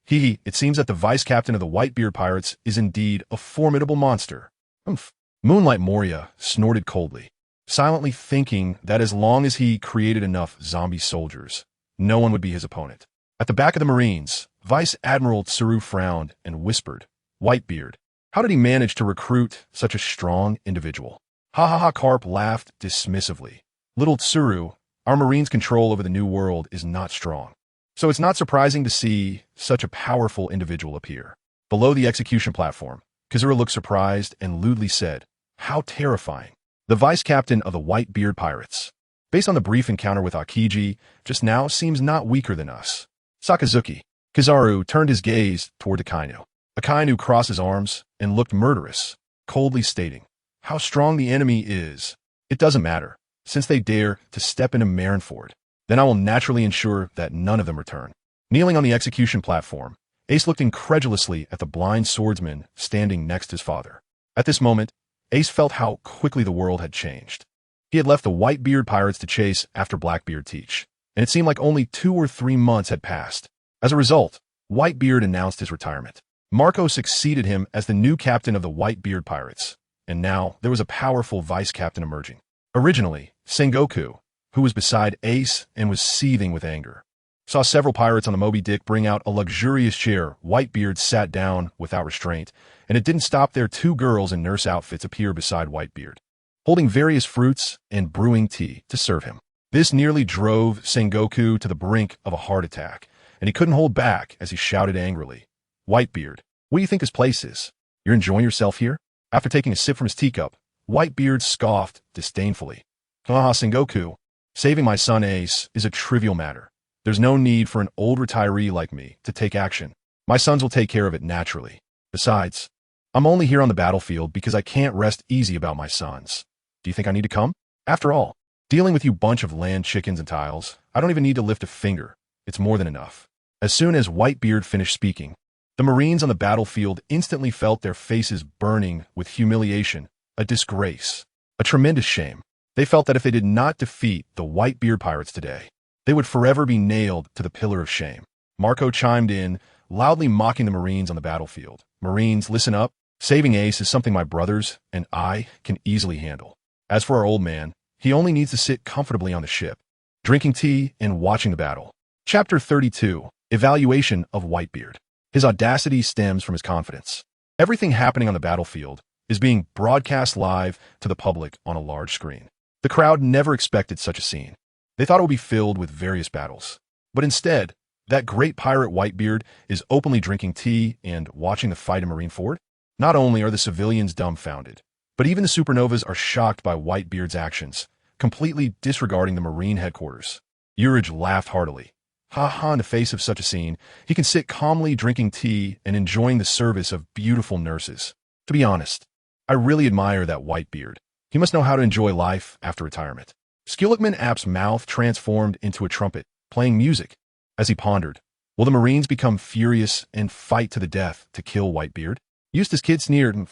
It seems that the vice-captain of the Whitebeard pirates is indeed a formidable monster. Humph. Moonlight Moria snorted coldly, silently thinking that as long as he created enough zombie soldiers, no one would be his opponent. At the back of the Marines, Vice Admiral Tsuru frowned and whispered, Whitebeard, how did he manage to recruit such a strong individual? Ha ha ha, Carp laughed dismissively. Little Tsuru, our Marines' control over the New World is not strong. So it's not surprising to see such a powerful individual appear. Below the execution platform, Kazura looked surprised and lewdly said, how terrifying. The vice-captain of the Whitebeard pirates, based on the brief encounter with Akiji, just now seems not weaker than us. Sakazuki. Kizaru turned his gaze toward Akainu. Akainu crossed his arms and looked murderous, coldly stating, how strong the enemy is. It doesn't matter, since they dare to step into Marineford. Then I will naturally ensure that none of them return. Kneeling on the execution platform, Ace looked incredulously at the blind swordsman standing next to his father. At this moment, Ace felt how quickly the world had changed. He had left the Whitebeard pirates to chase after Blackbeard Teach, and it seemed like only 2 or 3 months had passed. As a result, Whitebeard announced his retirement. Marco succeeded him as the new captain of the Whitebeard pirates, and now there was a powerful vice-captain emerging. Originally, Sengoku, who was beside Ace and was seething with anger, saw several pirates on the Moby Dick bring out a luxurious chair. Whitebeard sat down without restraint, and it didn't stop there. 2 girls in nurse outfits appear beside Whitebeard, holding various fruits and brewing tea to serve him. This nearly drove Sengoku to the brink of a heart attack, and he couldn't hold back as he shouted angrily, Whitebeard, what do you think this place is? You're enjoying yourself here? After taking a sip from his teacup, Whitebeard scoffed disdainfully. Sengoku, saving my son Ace is a trivial matter. There's no need for an old retiree like me to take action. My sons will take care of it naturally. Besides, I'm only here on the battlefield because I can't rest easy about my sons. Do you think I need to come? After all, dealing with you bunch of land chickens and tiles, I don't even need to lift a finger. It's more than enough. As soon as Whitebeard finished speaking, the Marines on the battlefield instantly felt their faces burning with humiliation, a disgrace, a tremendous shame. They felt that if they did not defeat the Whitebeard pirates today, they would forever be nailed to the pillar of shame. Marco chimed in, loudly mocking the Marines on the battlefield. Marines, listen up. Saving Ace is something my brothers and I can easily handle. As for our old man, he only needs to sit comfortably on the ship, drinking tea and watching the battle. Chapter 32. Evaluation of Whitebeard. His audacity stems from his confidence. Everything happening on the battlefield is being broadcast live to the public on a large screen. The crowd never expected such a scene. They thought it would be filled with various battles. But instead, that great pirate Whitebeard is openly drinking tea and watching the fight in Marineford. Not only are the civilians dumbfounded, but even the supernovas are shocked by Whitebeard's actions, completely disregarding the Marine headquarters. Urich laughed heartily. Ha ha, in the face of such a scene, he can sit calmly drinking tea and enjoying the service of beautiful nurses. To be honest, I really admire that Whitebeard. He must know how to enjoy life after retirement. Skillickman App's mouth transformed into a trumpet, playing music. As he pondered, will the Marines become furious and fight to the death to kill Whitebeard? Eustace Kid sneered.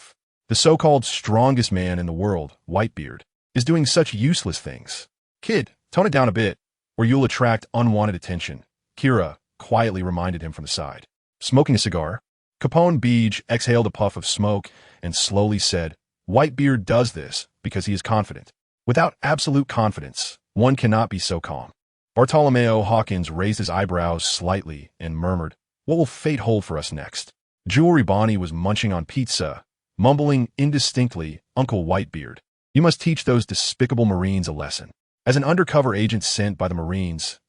The so-called strongest man in the world, Whitebeard, is doing such useless things. Kid, tone it down a bit, or you'll attract unwanted attention. Kira quietly reminded him from the side. Smoking a cigar, Capone Beej exhaled a puff of smoke and slowly said, Whitebeard does this because he is confident. Without absolute confidence, one cannot be so calm. Bartolomeo Hawkins raised his eyebrows slightly and murmured, what will fate hold for us next? Jewelry Bonnie was munching on pizza, mumbling indistinctly, Uncle Whitebeard, you must teach those despicable Marines a lesson. As an undercover agent sent by the Marines,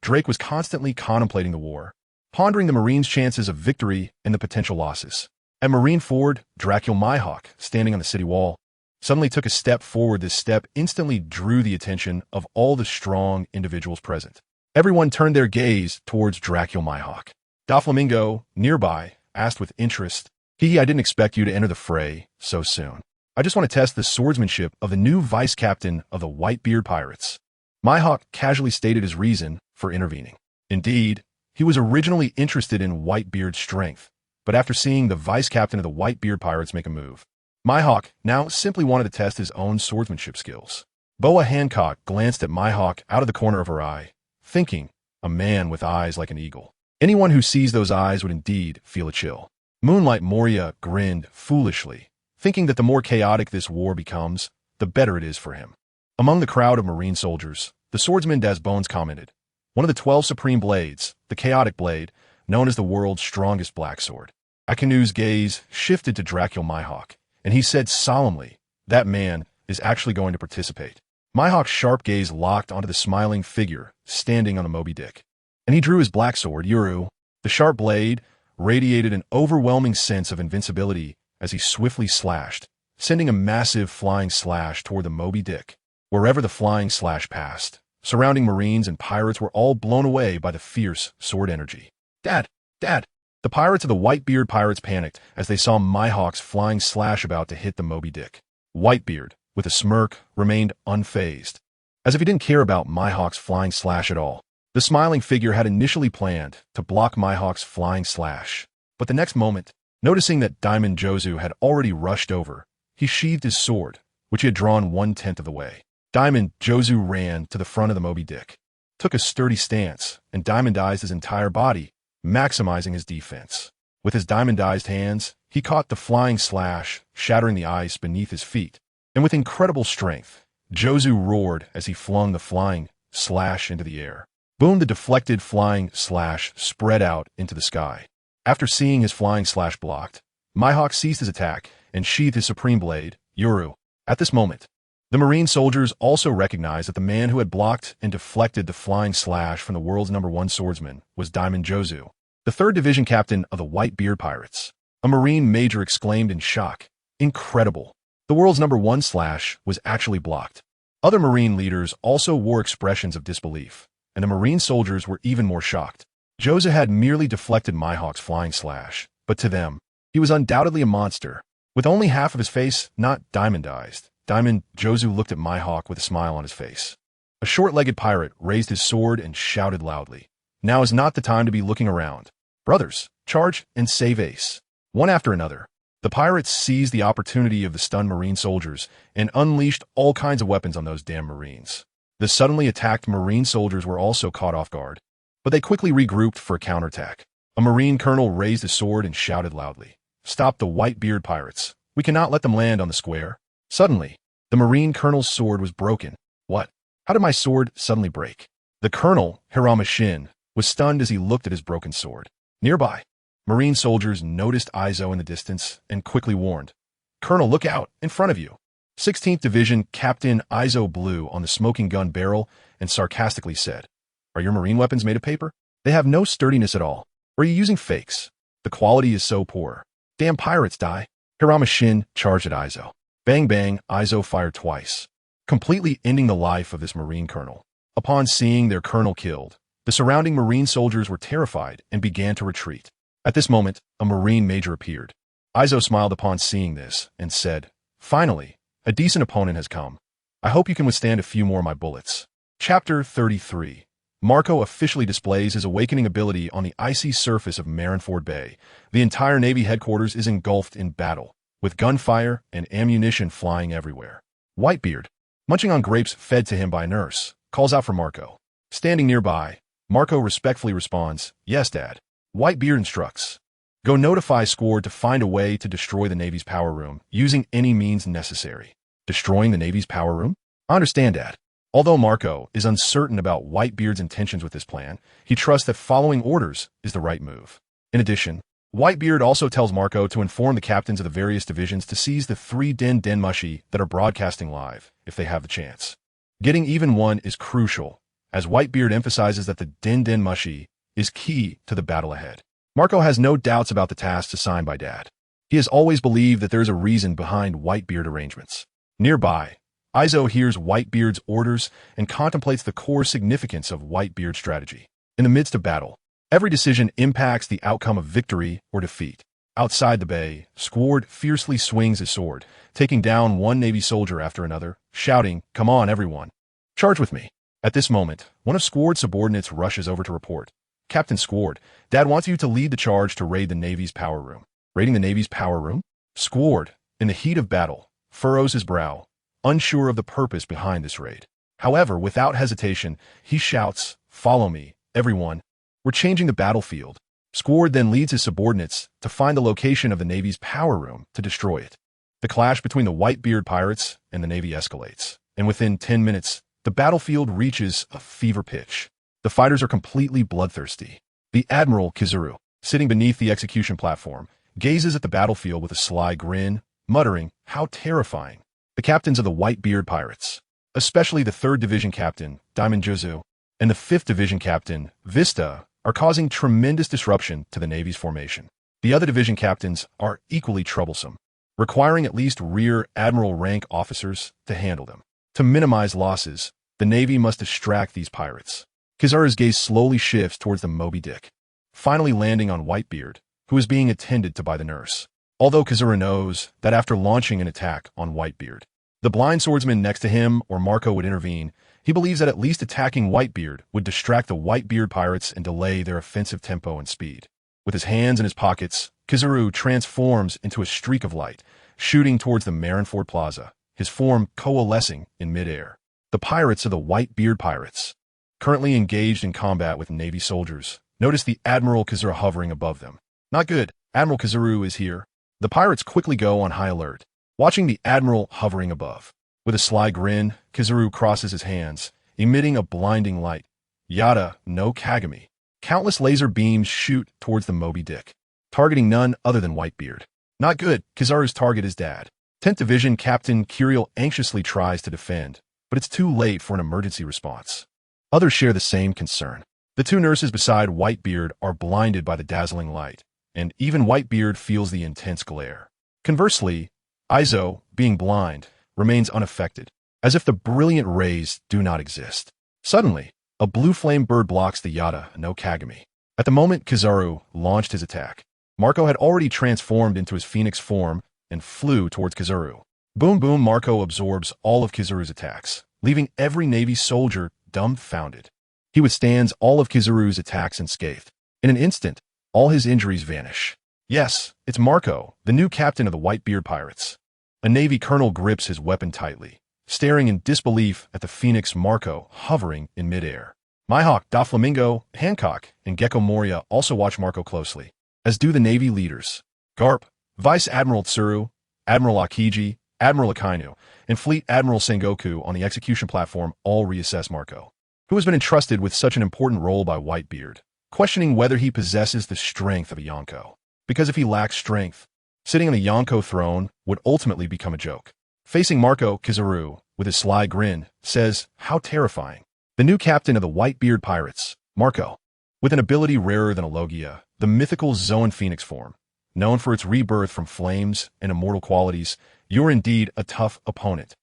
Drake was constantly contemplating the war, pondering the Marines' chances of victory and the potential losses. At Marineford, Dracula Myhawk, standing on the city wall, suddenly took a step forward. This step instantly drew the attention of all the strong individuals present. Everyone turned their gaze towards Dracula Myhawk. Doflamingo, nearby, asked with interest. I didn't expect you to enter the fray so soon. I just want to test the swordsmanship of the new vice captain of the Whitebeard pirates. Mihawk casually stated his reason for intervening. Indeed, he was originally interested in Whitebeard's strength, but after seeing the vice captain of the Whitebeard pirates make a move, Mihawk now simply wanted to test his own swordsmanship skills. Boa Hancock glanced at Mihawk out of the corner of her eye, thinking, a man with eyes like an eagle. Anyone who sees those eyes would indeed feel a chill. Moonlight Moria grinned foolishly, thinking that the more chaotic this war becomes, the better it is for him. Among the crowd of marine soldiers, the swordsman Das Bones commented, one of the 12 supreme blades, the chaotic blade, known as the world's strongest black sword. Akanu's gaze shifted to Dracula Mihawk, and he said solemnly, that man is actually going to participate. Mihawk's sharp gaze locked onto the smiling figure standing on the Moby Dick, and he drew his black sword, Yuru. The sharp blade radiated an overwhelming sense of invincibility as he swiftly slashed, sending a massive flying slash toward the Moby Dick. Wherever the flying slash passed, surrounding marines and pirates were all blown away by the fierce sword energy. Dad! Dad! The pirates of the Whitebeard pirates panicked as they saw Mihawk's flying slash about to hit the Moby Dick. Whitebeard, with a smirk, remained unfazed, as if he didn't care about Mihawk's flying slash at all. The smiling figure had initially planned to block Mihawk's flying slash, but the next moment, noticing that Diamond Jozu had already rushed over, he sheathed his sword, which he had drawn 1/10 of the way. Diamond Jozu ran to the front of the Moby Dick, took a sturdy stance, and diamondized his entire body, maximizing his defense. With his diamondized hands, he caught the flying slash, shattering the ice beneath his feet, and with incredible strength, Jozu roared as he flung the flying slash into the air. Boom! The deflected flying slash spread out into the sky. After seeing his flying slash blocked, Mihawk ceased his attack and sheathed his supreme blade, Yuru. At this moment, the marine soldiers also recognized that the man who had blocked and deflected the flying slash from the world's #1 swordsman was Diamond Jozu, the 3rd Division captain of the Whitebeard pirates. A marine major exclaimed in shock, incredible! The world's #1 slash was actually blocked. Other marine leaders also wore expressions of disbelief, and the marine soldiers were even more shocked. Jozu had merely deflected Mihawk's flying slash, but to them, he was undoubtedly a monster. With only half of his face not diamondized, Diamond Jozu looked at Mihawk with a smile on his face. A short-legged pirate raised his sword and shouted loudly, now is not the time to be looking around. Brothers, charge and save Ace. One after another, the pirates seized the opportunity of the stunned marine soldiers and unleashed all kinds of weapons on those damn marines. The suddenly attacked marine soldiers were also caught off guard, but they quickly regrouped for a counterattack. A marine colonel raised his sword and shouted loudly, stop the Whitebeard pirates. We cannot let them land on the square. Suddenly, the marine colonel's sword was broken. What? How did my sword suddenly break? The colonel, Hirama Shin, was stunned as he looked at his broken sword. Nearby, marine soldiers noticed Izo in the distance and quickly warned, Colonel, look out, in front of you. 16th Division Captain Izo blew on the smoking gun barrel and sarcastically said, are your marine weapons made of paper? They have no sturdiness at all. Or are you using fakes? The quality is so poor. Damn pirates die. Hirama Shin charged at Izo. Bang bang, Izo fired twice, completely ending the life of this marine colonel. Upon seeing their colonel killed, the surrounding marine soldiers were terrified and began to retreat. At this moment, a marine major appeared. Izo smiled upon seeing this and said, finally, a decent opponent has come. I hope you can withstand a few more of my bullets. Chapter 33. Marco officially displays his awakening ability on the icy surface of Marineford Bay. The entire Navy headquarters is engulfed in battle, with gunfire and ammunition flying everywhere. Whitebeard, munching on grapes fed to him by a nurse, calls out for Marco. Standing nearby, Marco respectfully responds, yes, Dad. Whitebeard instructs, go notify Squad to find a way to destroy the Navy's power room using any means necessary. Destroying the Navy's power room? I understand, Dad. Although Marco is uncertain about Whitebeard's intentions with this plan, he trusts that following orders is the right move. In addition, Whitebeard also tells Marco to inform the captains of the various divisions to seize the 3 Den Mushi that are broadcasting live, if they have the chance. Getting even one is crucial, as Whitebeard emphasizes that the Den Mushi is key to the battle ahead. Marco has no doubts about the tasks assigned by Dad. He has always believed that there is a reason behind Whitebeard arrangements. Nearby, Izo hears Whitebeard's orders and contemplates the core significance of Whitebeard's strategy. In the midst of battle, every decision impacts the outcome of victory or defeat. Outside the bay, Squard fiercely swings his sword, taking down one Navy soldier after another, shouting, "Come on, everyone. Charge with me." At this moment, one of Squard's subordinates rushes over to report. "Captain Squard, Dad wants you to lead the charge to raid the Navy's power room." Raiding the Navy's power room? Squard, in the heat of battle, furrows his brow, unsure of the purpose behind this raid. However, without hesitation, he shouts, "Follow me, everyone. We're changing the battlefield." Squard then leads his subordinates to find the location of the Navy's power room to destroy it. The clash between the Whitebeard pirates and the Navy escalates, and within 10 minutes, the battlefield reaches a fever pitch. The fighters are completely bloodthirsty. The Admiral Kizaru, sitting beneath the execution platform, gazes at the battlefield with a sly grin, muttering, "How terrifying." The captains of the Whitebeard pirates, especially the 3rd Division Captain, Diamond Jozu, and the 5th Division Captain, Vista, are causing tremendous disruption to the Navy's formation. The other division captains are equally troublesome, requiring at least rear admiral rank officers to handle them. To minimize losses, the Navy must distract these pirates. Kizaru's gaze slowly shifts towards the Moby Dick, finally landing on Whitebeard, who is being attended to by the nurse. Although Kizaru knows that after launching an attack on Whitebeard, the blind swordsman next to him or Marco would intervene, he believes that at least attacking Whitebeard would distract the Whitebeard pirates and delay their offensive tempo and speed. With his hands in his pockets, Kizaru transforms into a streak of light, shooting towards the Marineford Plaza, his form coalescing in midair. The pirates are the Whitebeard pirates, currently engaged in combat with Navy soldiers. Notice the Admiral Kizaru hovering above them. Not good. Admiral Kizaru is here. The pirates quickly go on high alert, watching the Admiral hovering above. With a sly grin, Kizaru crosses his hands, emitting a blinding light. Yada no Kagami. Countless laser beams shoot towards the Moby Dick, targeting none other than Whitebeard. Not good. Kizaru's target is Dad. 10th Division Captain Kirill anxiously tries to defend, but it's too late for an emergency response. Others share the same concern. The two nurses beside Whitebeard are blinded by the dazzling light, and even Whitebeard feels the intense glare. Conversely, Izo, being blind, remains unaffected, as if the brilliant rays do not exist. Suddenly, a blue flame bird blocks the Yada no Kagami. At the moment Kizaru launched his attack, Marco had already transformed into his phoenix form and flew towards Kizaru. Boom boom, Marco absorbs all of Kizaru's attacks, leaving every Navy soldier dumbfounded. He withstands all of Kizaru's attacks unscathed. In an instant, all his injuries vanish. Yes, it's Marco, the new captain of the Whitebeard pirates. A Navy colonel grips his weapon tightly, staring in disbelief at the Phoenix Marco hovering in midair. Mihawk, Doflamingo, Hancock, and Gecko Moria also watch Marco closely, as do the Navy leaders. Garp, Vice Admiral Tsuru, Admiral Akiji, Admiral Akainu, and Fleet Admiral Sengoku on the execution platform all reassess Marco, who has been entrusted with such an important role by Whitebeard, questioning whether he possesses the strength of a Yonko. Because if he lacks strength, sitting on the Yonko throne would ultimately become a joke. Facing Marco, Kizaru, with his sly grin, says, "How terrifying." The new captain of the Whitebeard pirates, Marco, with an ability rarer than a Logia, the mythical Zoan Phoenix form, known for its rebirth from flames and immortal qualities, you're indeed a tough opponent.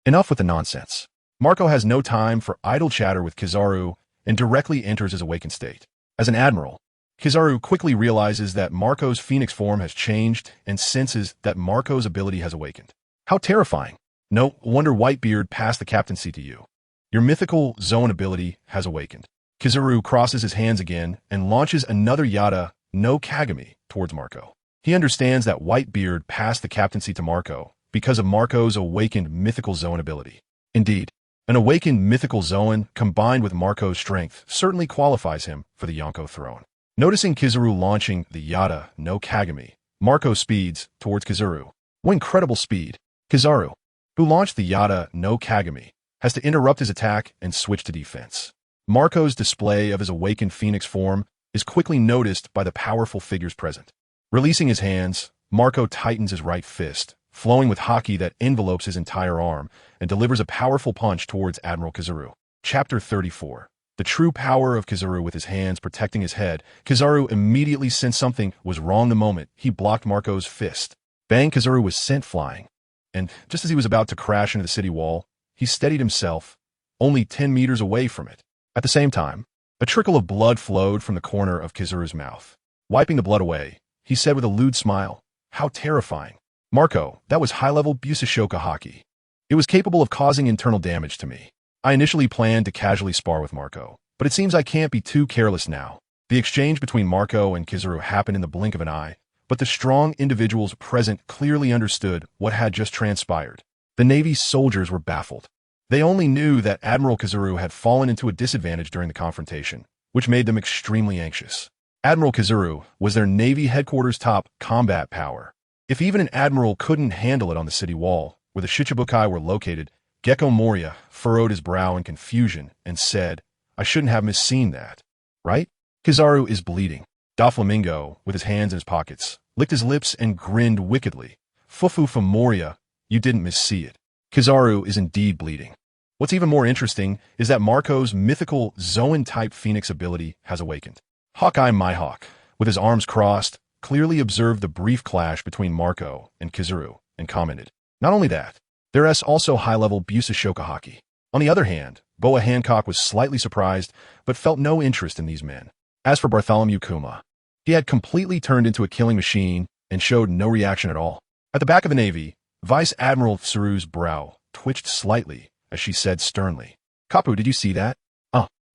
Enough with the nonsense. Marco has no time for idle chatter with Kizaru and directly enters his awakened state. As an admiral, Kizaru quickly realizes that Marco's phoenix form has changed and senses that Marco's ability has awakened. How terrifying. No wonder Whitebeard passed the captaincy to you. Your mythical Zoan ability has awakened. Kizaru crosses his hands again and launches another Yada no Kagami towards Marco. He understands that Whitebeard passed the captaincy to Marco because of Marco's awakened mythical Zoan ability. Indeed, an awakened mythical Zoan combined with Marco's strength certainly qualifies him for the Yonko throne. Noticing Kizaru launching the Yada no Kagami, Marco speeds towards Kizaru. What incredible speed! Kizaru, who launched the Yada no Kagami, has to interrupt his attack and switch to defense. Marco's display of his awakened phoenix form is quickly noticed by the powerful figures present. Releasing his hands, Marco tightens his right fist, flowing with haki that envelopes his entire arm, and delivers a powerful punch towards Admiral Kizaru. Chapter 34. The true power of Kizaru with his hands protecting his head. Kizaru immediately sensed something was wrong the moment he blocked Marco's fist. Bang, Kizaru was sent flying. And just as he was about to crash into the city wall, he steadied himself, only 10 meters away from it. At the same time, a trickle of blood flowed from the corner of Kizaru's mouth. Wiping the blood away, he said with a lewd smile. How terrifying. Marco, that was high-level Busashoka hockey. It was capable of causing internal damage to me. I initially planned to casually spar with Marco, but it seems I can't be too careless now. The exchange between Marco and Kizaru happened in the blink of an eye, but the strong individuals present clearly understood what had just transpired. The Navy's soldiers were baffled. They only knew that Admiral Kizaru had fallen into a disadvantage during the confrontation, which made them extremely anxious. Admiral Kizaru was their Navy headquarters' top combat power. If even an admiral couldn't handle it on the city wall, where the Shichibukai were located, Gecko Moria furrowed his brow in confusion and said, I shouldn't have misseen that. Right? Kizaru is bleeding. Doflamingo, with his hands in his pockets, licked his lips and grinned wickedly. Fufu from Moria, you didn't missee it. Kizaru is indeed bleeding. What's even more interesting is that Marco's mythical Zoan-type Phoenix ability has awakened. Hawkeye Mihawk, with his arms crossed, clearly observed the brief clash between Marco and Kizaru and commented, not only that, there is also high-level Busashoka hockey. On the other hand, Boa Hancock was slightly surprised, but felt no interest in these men. As for Bartholomew Kuma, he had completely turned into a killing machine and showed no reaction at all. At the back of the Navy, Vice Admiral Tsuru's brow twitched slightly as she said sternly, Kapu, did you see that?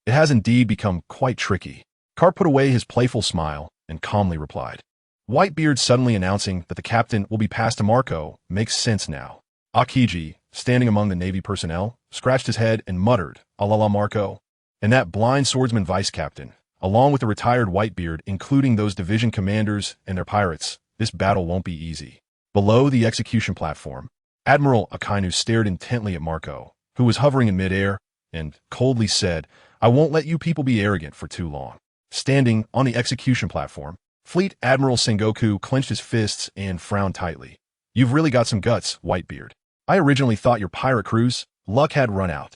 It has indeed become quite tricky. Karp put away his playful smile and calmly replied. Whitebeard suddenly announcing that the captain will be passed to Marco makes sense now. Akiji, standing among the Navy personnel, scratched his head and muttered, la Marco. And that blind swordsman vice-captain, along with the retired Whitebeard, including those division commanders and their pirates, this battle won't be easy. Below the execution platform, Admiral Akainu stared intently at Marco, who was hovering in midair, and coldly said, I won't let you people be arrogant for too long. Standing on the execution platform, Fleet Admiral Sengoku clenched his fists and frowned tightly. You've really got some guts, Whitebeard. I originally thought your pirate cruise luck had run out.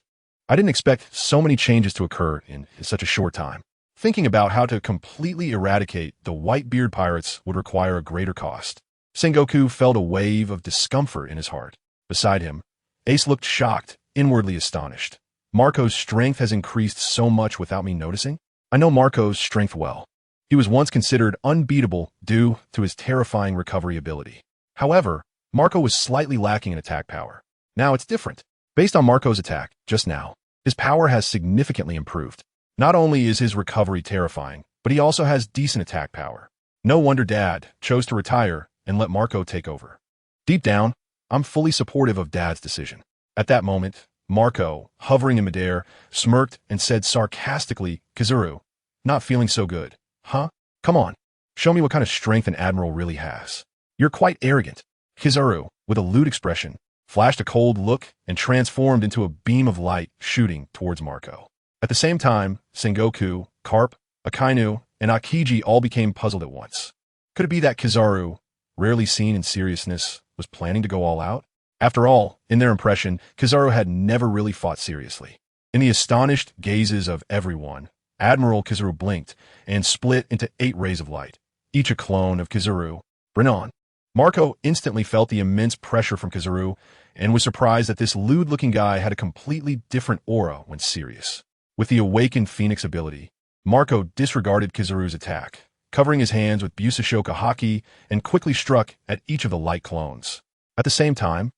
I didn't expect so many changes to occur in such a short time. Thinking about how to completely eradicate the Whitebeard pirates would require a greater cost. Sengoku felt a wave of discomfort in his heart. Beside him, Ace looked shocked, inwardly astonished. Marco's strength has increased so much without me noticing? I know Marco's strength well. He was once considered unbeatable due to his terrifying recovery ability. However, Marco was slightly lacking in attack power. Now it's different. Based on Marco's attack, just now, his power has significantly improved. Not only is his recovery terrifying, but he also has decent attack power. No wonder Dad chose to retire and let Marco take over. Deep down, I'm fully supportive of Dad's decision. At that moment, Marco, hovering in midair, smirked and said sarcastically, Kizaru, not feeling so good. Huh? Come on. Show me what kind of strength an admiral really has. You're quite arrogant. Kizaru, with a lewd expression, flashed a cold look and transformed into a beam of light shooting towards Marco. At the same time, Sengoku, Karp, Akainu, and Akiji all became puzzled at once. Could it be that Kizaru, rarely seen in seriousness, was planning to go all out? After all, in their impression, Kizaru had never really fought seriously. In the astonished gazes of everyone, Admiral Kizaru blinked and split into 8 rays of light, each a clone of Kizaru. Bring on. Marco instantly felt the immense pressure from Kizaru and was surprised that this lewd-looking guy had a completely different aura when serious. With the awakened Phoenix ability, Marco disregarded Kizaru's attack, covering his hands with Busashoka haki and quickly struck at each of the light clones. At the same time,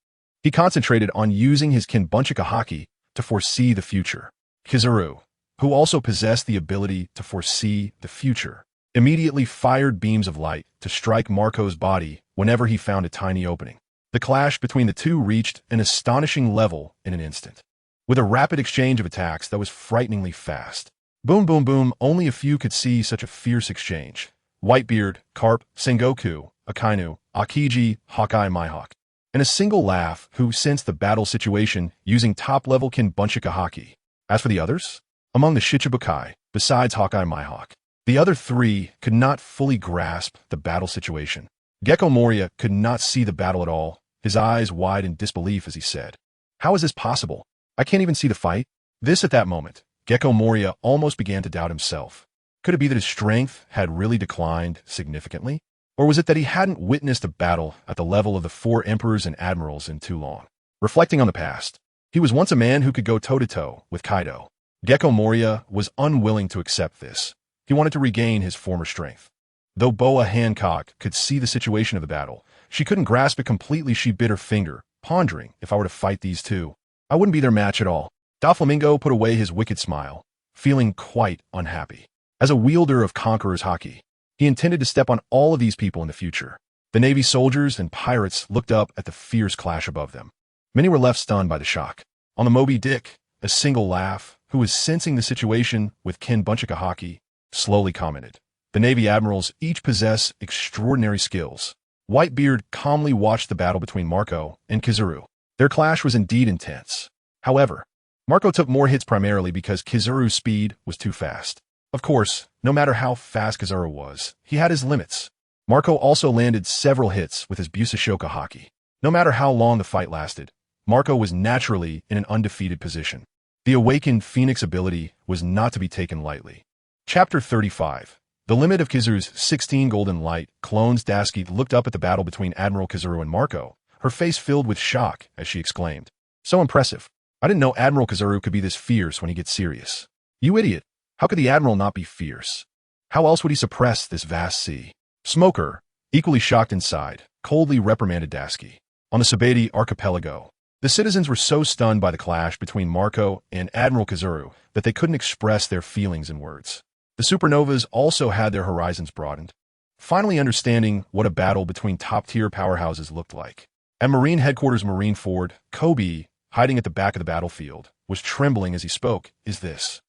he concentrated on using his Kinbunchika haki to foresee the future. Kizaru, who also possessed the ability to foresee the future, immediately fired beams of light to strike Marco's body whenever he found a tiny opening. The clash between the two reached an astonishing level in an instant. With a rapid exchange of attacks that was frighteningly fast. Boom, boom, boom, only a few could see such a fierce exchange. Whitebeard, Karp, Sengoku, Akainu, Akiji, Hawkeye Mihawk. And a single laugh who sensed the battle situation using top-level Kinbunchika haki. As for the others, among the Shichibukai, besides Hawkeye Mihawk, the other 3 could not fully grasp the battle situation. Gecko Moria could not see the battle at all, his eyes wide in disbelief as he said, How is this possible? I can't even see the fight. At that moment, Gecko Moria almost began to doubt himself. Could it be that his strength had really declined significantly? Or was it that he hadn't witnessed a battle at the level of the 4 emperors and admirals in too long? Reflecting on the past, he was once a man who could go toe-to-toe with Kaido. Gecko Moria was unwilling to accept this. He wanted to regain his former strength. Though Boa Hancock could see the situation of the battle, she couldn't grasp it completely. She bit her finger, pondering, if I were to fight these two, I wouldn't be their match at all. Doflamingo put away his wicked smile, feeling quite unhappy. As a wielder of Conqueror's Haki, he intended to step on all of these people in the future. The Navy soldiers and pirates looked up at the fierce clash above them. Many were left stunned by the shock. On the Moby Dick, a single laugh, who was sensing the situation with Ken Bunchikahaki, slowly commented. The Navy admirals each possess extraordinary skills. Whitebeard calmly watched the battle between Marco and Kizaru. Their clash was indeed intense. However, Marco took more hits primarily because Kizaru's speed was too fast. Of course, no matter how fast Kizaru was, he had his limits. Marco also landed several hits with his Busashoka Haki. No matter how long the fight lasted, Marco was naturally in an undefeated position. The awakened Phoenix ability was not to be taken lightly. Chapter 35. The limit of Kizaru's 16 golden light clones. Daski looked up at the battle between Admiral Kizaru and Marco, her face filled with shock as she exclaimed, "So impressive. I didn't know Admiral Kizaru could be this fierce when he gets serious." "You idiot. How could the Admiral not be fierce? How else would he suppress this vast sea?" Smoker, equally shocked inside, coldly reprimanded Daski. On the Sabeti archipelago, the citizens were so stunned by the clash between Marco and Admiral Kizaru that they couldn't express their feelings in words. The supernovas also had their horizons broadened, finally understanding what a battle between top-tier powerhouses looked like. At Marine Headquarters Marineford, Kobe, hiding at the back of the battlefield, was trembling as he spoke. Is this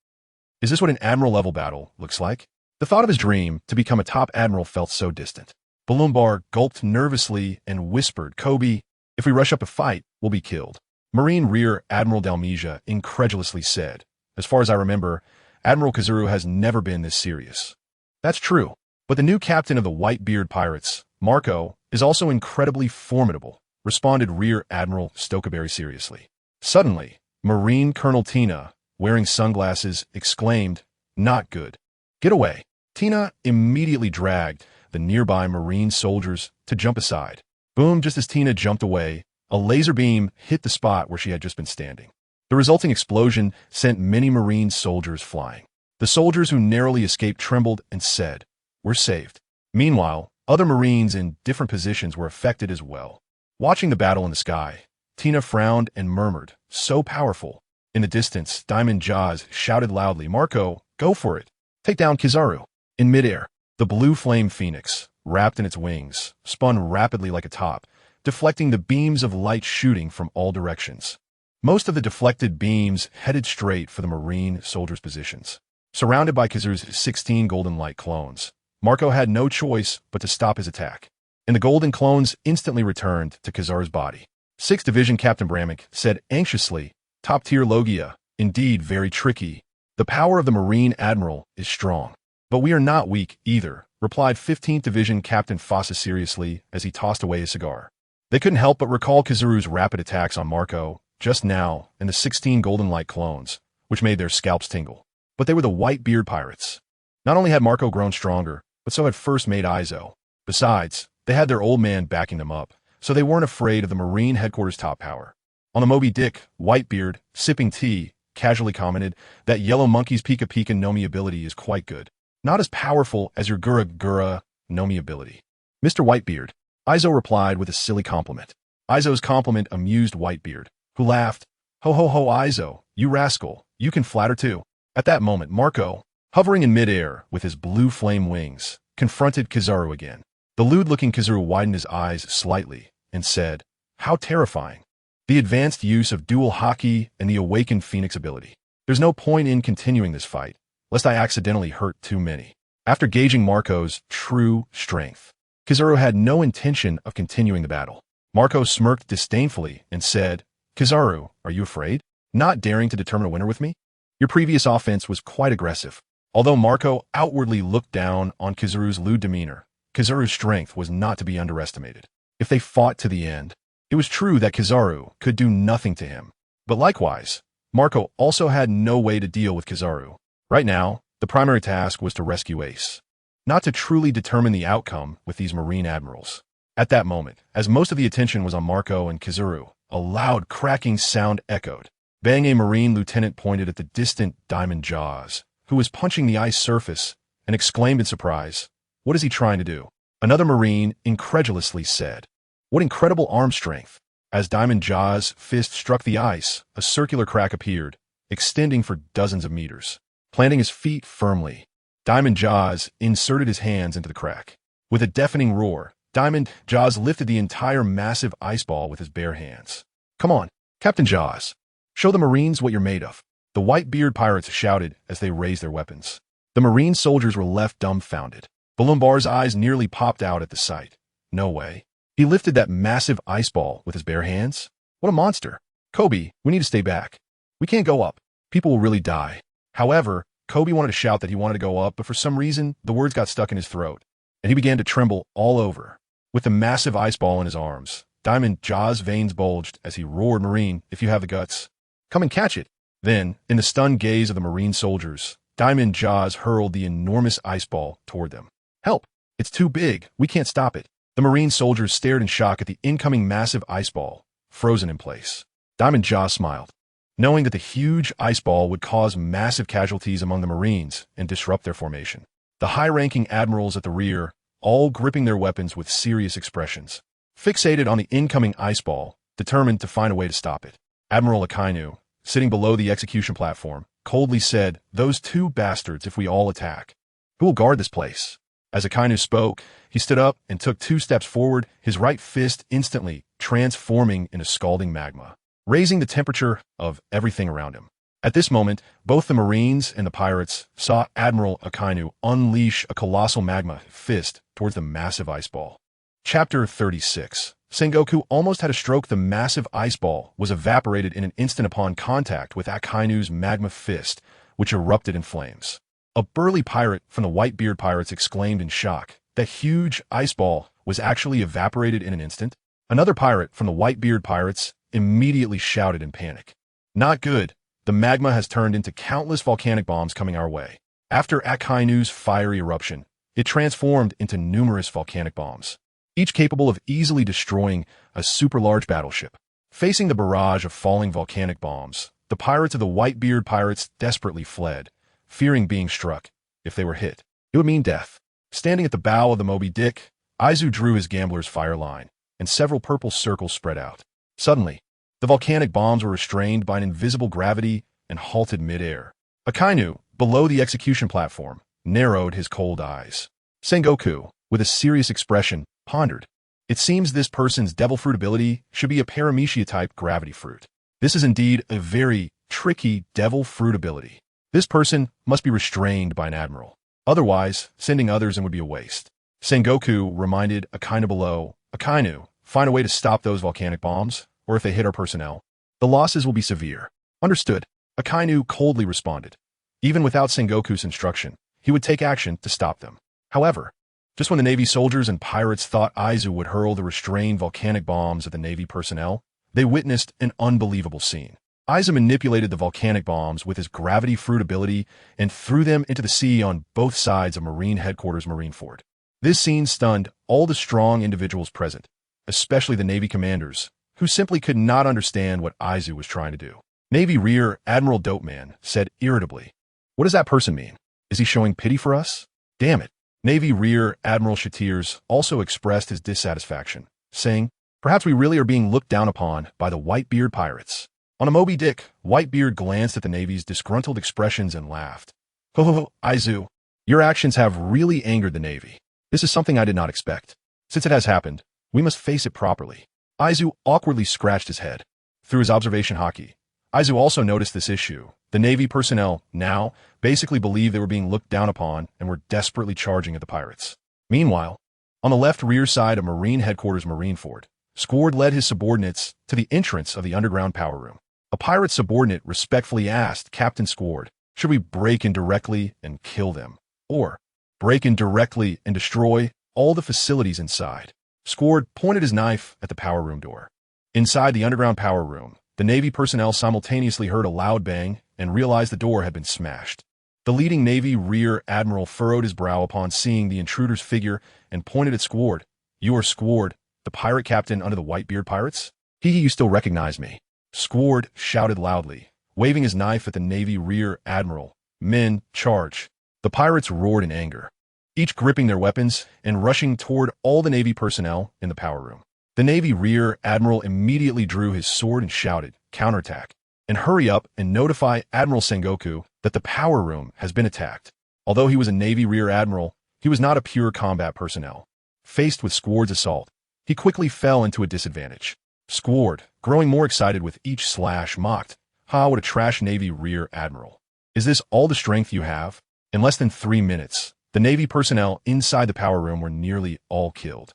what an admiral-level battle looks like? The thought of his dream to become a top admiral felt so distant. Balloonbar gulped nervously and whispered, "Kobe, if we rush up to fight, we'll be killed." Marine Rear Admiral Dalmesia incredulously said, "As far as I remember, Admiral Kizaru has never been this serious." "That's true, but the new captain of the Whitebeard pirates, Marco, is also incredibly formidable," responded Rear Admiral Stokeberry seriously. Suddenly, Marine Colonel Tina, wearing sunglasses, exclaimed, "Not good. Get away." Tina immediately dragged the nearby Marine soldiers to jump aside. Boom! Just as Tina jumped away, a laser beam hit the spot where she had just been standing. The resulting explosion sent many Marine soldiers flying. The soldiers who narrowly escaped trembled and said, "We're saved." Meanwhile, other Marines in different positions were affected as well. Watching the battle in the sky, Tina frowned and murmured, "So powerful." In the distance, Diamond Jaws shouted loudly, "Marco, go for it. Take down Kizaru." In midair, the blue flame phoenix, wrapped in its wings, spun rapidly like a top, deflecting the beams of light shooting from all directions. Most of the deflected beams headed straight for the Marine soldiers' positions. Surrounded by Kizaru's 16 golden light clones, Marco had no choice but to stop his attack, and the golden clones instantly returned to Kizaru's body. 6th Division Captain Bramik said anxiously, "Top-tier Logia, indeed very tricky. The power of the Marine Admiral is strong. But we are not weak either," replied 15th Division Captain Fossa seriously as he tossed away his cigar. They couldn't help but recall Kizaru's rapid attacks on Marco just now and the 16 golden light clones, which made their scalps tingle. But they were the Whitebeard pirates. Not only had Marco grown stronger, but so had first mate Izo. Besides, they had their old man backing them up, so they weren't afraid of the Marine Headquarters top power. On the Moby Dick, Whitebeard, sipping tea, casually commented, "That yellow monkey's Pika Pika Nomi ability is quite good. Not as powerful as your Gura Gura Nomi ability." "Mr. Whitebeard," Izo replied with a silly compliment. Izo's compliment amused Whitebeard, who laughed. "Ho ho ho Izo, you rascal, you can flatter too." At that moment, Marco, hovering in midair with his blue flame wings, confronted Kizaru again. The lewd-looking Kizaru widened his eyes slightly and said, "How terrifying. The advanced use of dual haki and the awakened Phoenix ability. There's no point in continuing this fight, lest I accidentally hurt too many." After gauging Marco's true strength, Kizaru had no intention of continuing the battle. Marco smirked disdainfully and said, "Kizaru, are you afraid? Not daring to determine a winner with me? Your previous offense was quite aggressive." Although Marco outwardly looked down on Kizaru's lewd demeanor, Kizaru's strength was not to be underestimated. If they fought to the end, it was true that Kizaru could do nothing to him. But likewise, Marco also had no way to deal with Kizaru. Right now, the primary task was to rescue Ace, not to truly determine the outcome with these Marine admirals. At that moment, as most of the attention was on Marco and Kizaru, a loud cracking sound echoed. Bang! A Marine lieutenant pointed at the distant Diamond Jaws, who was punching the ice surface, and exclaimed in surprise, What is he trying to do? Another Marine incredulously said. What incredible arm strength! As Diamond Jaw's fist struck the ice, a circular crack appeared, extending for dozens of meters. Planting his feet firmly, Diamond Jaws inserted his hands into the crack. With a deafening roar, Diamond Jaws lifted the entire massive ice ball with his bare hands. Come on, Captain Jaws. Show the Marines what you're made of. The Whitebeard pirates shouted as they raised their weapons. The Marine soldiers were left dumbfounded. Balloonbar's eyes nearly popped out at the sight. No way. He lifted that massive ice ball with his bare hands? What a monster. Kobe, we need to stay back. We can't go up. People will really die. However, Kobe wanted to shout that he wanted to go up, but for some reason, the words got stuck in his throat, and he began to tremble all over. With the massive ice ball in his arms, Diamond Jaw's veins bulged as he roared, Marine, if you have the guts, come and catch it. Then, in the stunned gaze of the Marine soldiers, Diamond Jaws hurled the enormous ice ball toward them. Help! It's too big. We can't stop it. The Marine soldiers stared in shock at the incoming massive ice ball, frozen in place. Diamond Jaws smiled, knowing that the huge ice ball would cause massive casualties among the Marines and disrupt their formation. The high-ranking admirals at the rear, all gripping their weapons with serious expressions, fixated on the incoming ice ball, determined to find a way to stop it. Admiral Akainu, sitting below the execution platform, coldly said, those two bastards if we all attack. Who will guard this place? As Akainu spoke, he stood up and took 2 steps forward, his right fist instantly transforming into scalding magma, raising the temperature of everything around him. At this moment, both the Marines and the pirates saw Admiral Akainu unleash a colossal magma fist towards the massive ice ball. Chapter 36. Sengoku almost had a stroke. The massive ice ball was evaporated in an instant upon contact with Akainu's magma fist, which erupted in flames. A burly pirate from the Whitebeard pirates exclaimed in shock. That huge ice ball was actually evaporated in an instant. Another pirate from the Whitebeard pirates immediately shouted in panic. Not good. The magma has turned into countless volcanic bombs coming our way. After Akainu's fiery eruption, it transformed into numerous volcanic bombs, each capable of easily destroying a super-large battleship. Facing the barrage of falling volcanic bombs, the pirates of the Whitebeard pirates desperately fled, fearing being struck. If they were hit, it would mean death. Standing at the bow of the Moby Dick, Aizu drew his gambler's fire line, and several purple circles spread out. Suddenly, the volcanic bombs were restrained by an invisible gravity and halted mid-air. Akainu, below the execution platform, narrowed his cold eyes. Sengoku, with a serious expression, pondered. It seems this person's devil fruit ability should be a paramecia-type gravity fruit. This is indeed a very tricky devil fruit ability. This person must be restrained by an admiral. Otherwise, sending others in would be a waste. Sengoku reminded Akainu below, Akainu, find a way to stop those volcanic bombs, or if they hit our personnel, the losses will be severe. Understood. Akainu coldly responded. Even without Sengoku's instruction, he would take action to stop them. However, just when the Navy soldiers and pirates thought Aizu would hurl the restrained volcanic bombs at the Navy personnel, they witnessed an unbelievable scene. Aizu manipulated the volcanic bombs with his gravity fruit ability and threw them into the sea on both sides of Marine Headquarters Marineford. This scene stunned all the strong individuals present, especially the Navy commanders, who simply could not understand what Aizu was trying to do. Navy Rear Admiral Dopeman said irritably, what does that person mean? Is he showing pity for us? Damn it. Navy Rear Admiral Shatirs also expressed his dissatisfaction, saying, perhaps we really are being looked down upon by the Whitebeard pirates. On a Moby Dick, Whitebeard glanced at the Navy's disgruntled expressions and laughed. Ho ho ho, Aizu, your actions have really angered the Navy. This is something I did not expect. Since it has happened, we must face it properly. Aizu awkwardly scratched his head. Through his observation hockey, Aizu also noticed this issue. The Navy personnel now basically believed they were being looked down upon and were desperately charging at the pirates. Meanwhile, on the left rear side of Marine Headquarters Marineford, Squard led his subordinates to the entrance of the underground power room. A pirate subordinate respectfully asked Captain Squard, should we break in directly and kill them, or break in directly and destroy all the facilities inside? Squard pointed his knife at the power room door. Inside the underground power room, the Navy personnel simultaneously heard a loud bang and realized the door had been smashed. The leading Navy Rear Admiral furrowed his brow upon seeing the intruder's figure and pointed at Squard. You are Squard, the pirate captain under the Whitebeard pirates? You still recognize me. Squard shouted loudly, waving his knife at the Navy Rear Admiral. Men, charge. The pirates roared in anger. each gripping their weapons and rushing toward all the Navy personnel in the power room. The Navy Rear Admiral immediately drew his sword and shouted, "Counterattack, and hurry up and notify Admiral Sengoku that the power room has been attacked." Although he was a Navy Rear Admiral, he was not a pure combat personnel. Faced with Squard's assault, he quickly fell into a disadvantage. Squard, growing more excited with each slash, mocked, "Ha, what a trash Navy Rear Admiral. Is this all the strength you have?" In less than 3 minutes, the Navy personnel inside the power room were nearly all killed.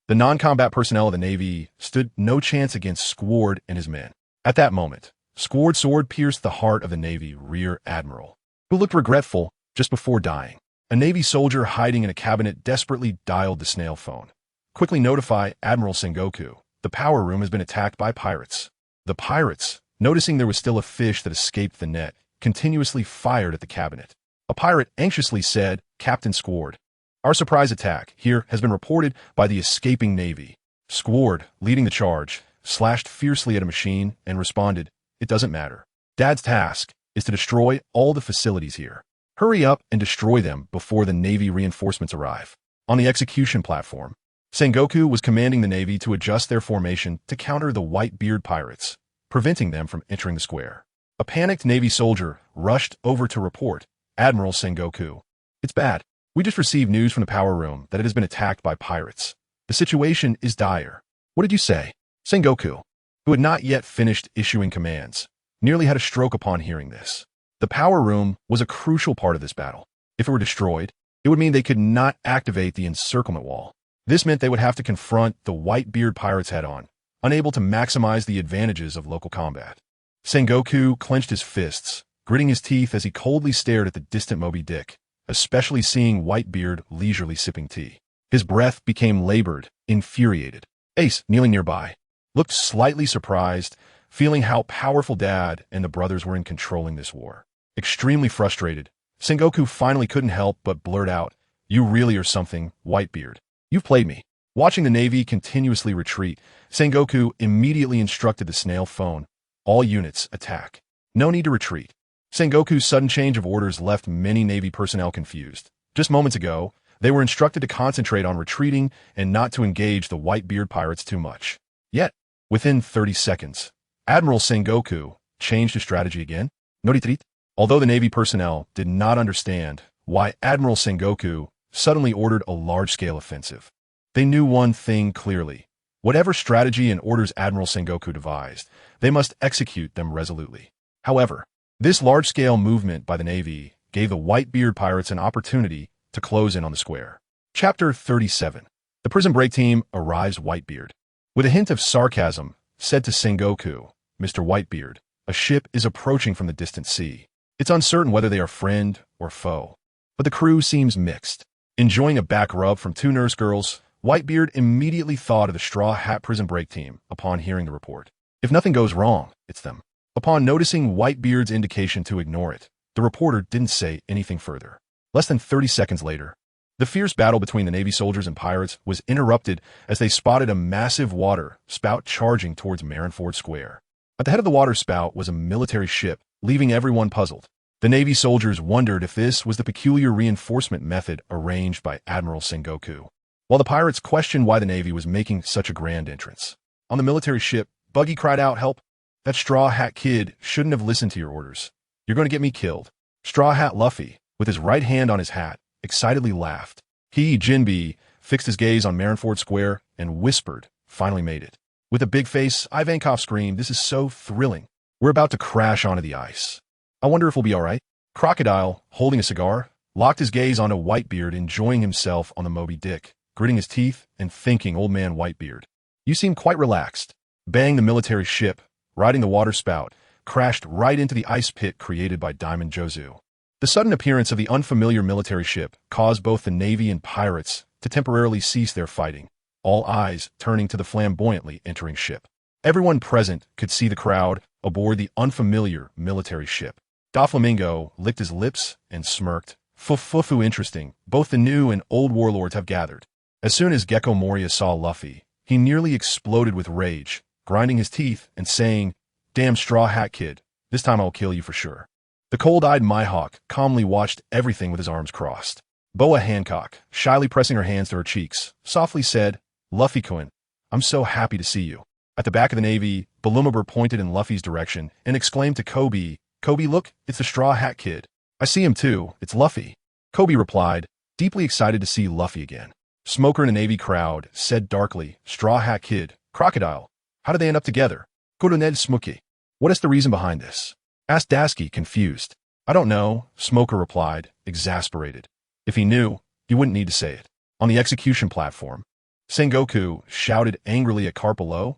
The non-combat personnel of the Navy stood no chance against Squard and his men. At that moment, Squard's sword pierced the heart of the Navy Rear Admiral, who looked regretful just before dying. A Navy soldier hiding in a cabinet desperately dialed the snail phone. "Quickly notify Admiral Sengoku. The power room has been attacked by pirates." The pirates, noticing there was still a fish that escaped the net, continuously fired at the cabinet. A pirate anxiously said, "Captain Squard, our surprise attack here has been reported by the escaping Navy." Squard, leading the charge, slashed fiercely at a machine and responded, "It doesn't matter. Dad's task is to destroy all the facilities here. Hurry up and destroy them before the Navy reinforcements arrive." On the execution platform, Sengoku was commanding the Navy to adjust their formation to counter the Whitebeard pirates, preventing them from entering the square. A panicked Navy soldier rushed over to report, "Admiral Sengoku, it's bad. We just received news from the power room that it has been attacked by pirates. The situation is dire." "What did you say?" Sengoku, who had not yet finished issuing commands, nearly had a stroke upon hearing this. The power room was a crucial part of this battle. If it were destroyed, it would mean they could not activate the encirclement wall. This meant they would have to confront the Whitebeard pirates head-on, unable to maximize the advantages of local combat. Sengoku clenched his fists, gritting his teeth as he coldly stared at the distant Moby Dick, especially seeing Whitebeard leisurely sipping tea. His breath became labored, infuriated. Ace, kneeling nearby, looked slightly surprised, feeling how powerful Dad and the brothers were in controlling this war. Extremely frustrated, Sengoku finally couldn't help but blurt out, "You really are something, Whitebeard. You've played me." Watching the Navy continuously retreat, Sengoku immediately instructed the snail phone, "All units, attack. No need to retreat." Sengoku's sudden change of orders left many Navy personnel confused. Just moments ago, they were instructed to concentrate on retreating and not to engage the Whitebeard pirates too much. Yet, within 30 seconds, Admiral Sengoku changed his strategy again. No retreat. Although the Navy personnel did not understand why Admiral Sengoku suddenly ordered a large-scale offensive, they knew one thing clearly. Whatever strategy and orders Admiral Sengoku devised, they must execute them resolutely. However, this large-scale movement by the Navy gave the Whitebeard pirates an opportunity to close in on the square. Chapter 37. The Prison Break Team arrives. Whitebeard, with a hint of sarcasm, said to Sengoku, "Mr. Whitebeard, a ship is approaching from the distant sea. It's uncertain whether they are friend or foe, but the crew seems mixed." Enjoying a back rub from 2 nurse girls, Whitebeard immediately thought of the Straw Hat Prison Break Team upon hearing the report. If nothing goes wrong, it's them. Upon noticing Whitebeard's indication to ignore it, the reporter didn't say anything further. Less than 30 seconds later, the fierce battle between the Navy soldiers and pirates was interrupted as they spotted a massive water spout charging towards Marineford Square. At the head of the water spout was a military ship, leaving everyone puzzled. The Navy soldiers wondered if this was the peculiar reinforcement method arranged by Admiral Sengoku, while the pirates questioned why the Navy was making such a grand entrance. On the military ship, Buggy cried out, "Help! That Straw Hat kid shouldn't have listened to your orders. You're going to get me killed." Straw Hat Luffy, with his right hand on his hat, excitedly laughed. He, Jinbe, fixed his gaze on Marineford Square and whispered, "Finally made it." With a big face, Ivankov screamed, "This is so thrilling. We're about to crash onto the ice. I wonder if we'll be all right." Crocodile, holding a cigar, locked his gaze onto Whitebeard, enjoying himself on the Moby Dick, gritting his teeth and thinking, "Old man Whitebeard, you seem quite relaxed." Bang, the military ship, riding the water spout, crashed right into the ice pit created by Diamond Jozu. The sudden appearance of the unfamiliar military ship caused both the Navy and pirates to temporarily cease their fighting, all eyes turning to the flamboyantly entering ship. Everyone present could see the crowd aboard the unfamiliar military ship. Doflamingo licked his lips and smirked. "Fufu, interesting. Both the new and old warlords have gathered." As soon as Gecko Moria saw Luffy, he nearly exploded with rage, grinding his teeth and saying, "Damn Straw Hat Kid, this time I'll kill you for sure." The cold-eyed Mihawk calmly watched everything with his arms crossed. Boa Hancock, shyly pressing her hands to her cheeks, softly said, Luffy Quinn, I'm so happy to see you. At the back of the Navy, Balumabur pointed in Luffy's direction and exclaimed to Kobe, Kobe, look, it's the Straw Hat Kid. I see him too, it's Luffy. Kobe replied, deeply excited to see Luffy again. Smoker in the Navy crowd said darkly, Straw Hat Kid, Crocodile, how did they end up together? Colonel Smoky. What is the reason behind this? Asked Dasky, confused. I don't know, Smoker replied, exasperated. If he knew, he wouldn't need to say it. On the execution platform, Sengoku shouted angrily at Carp below.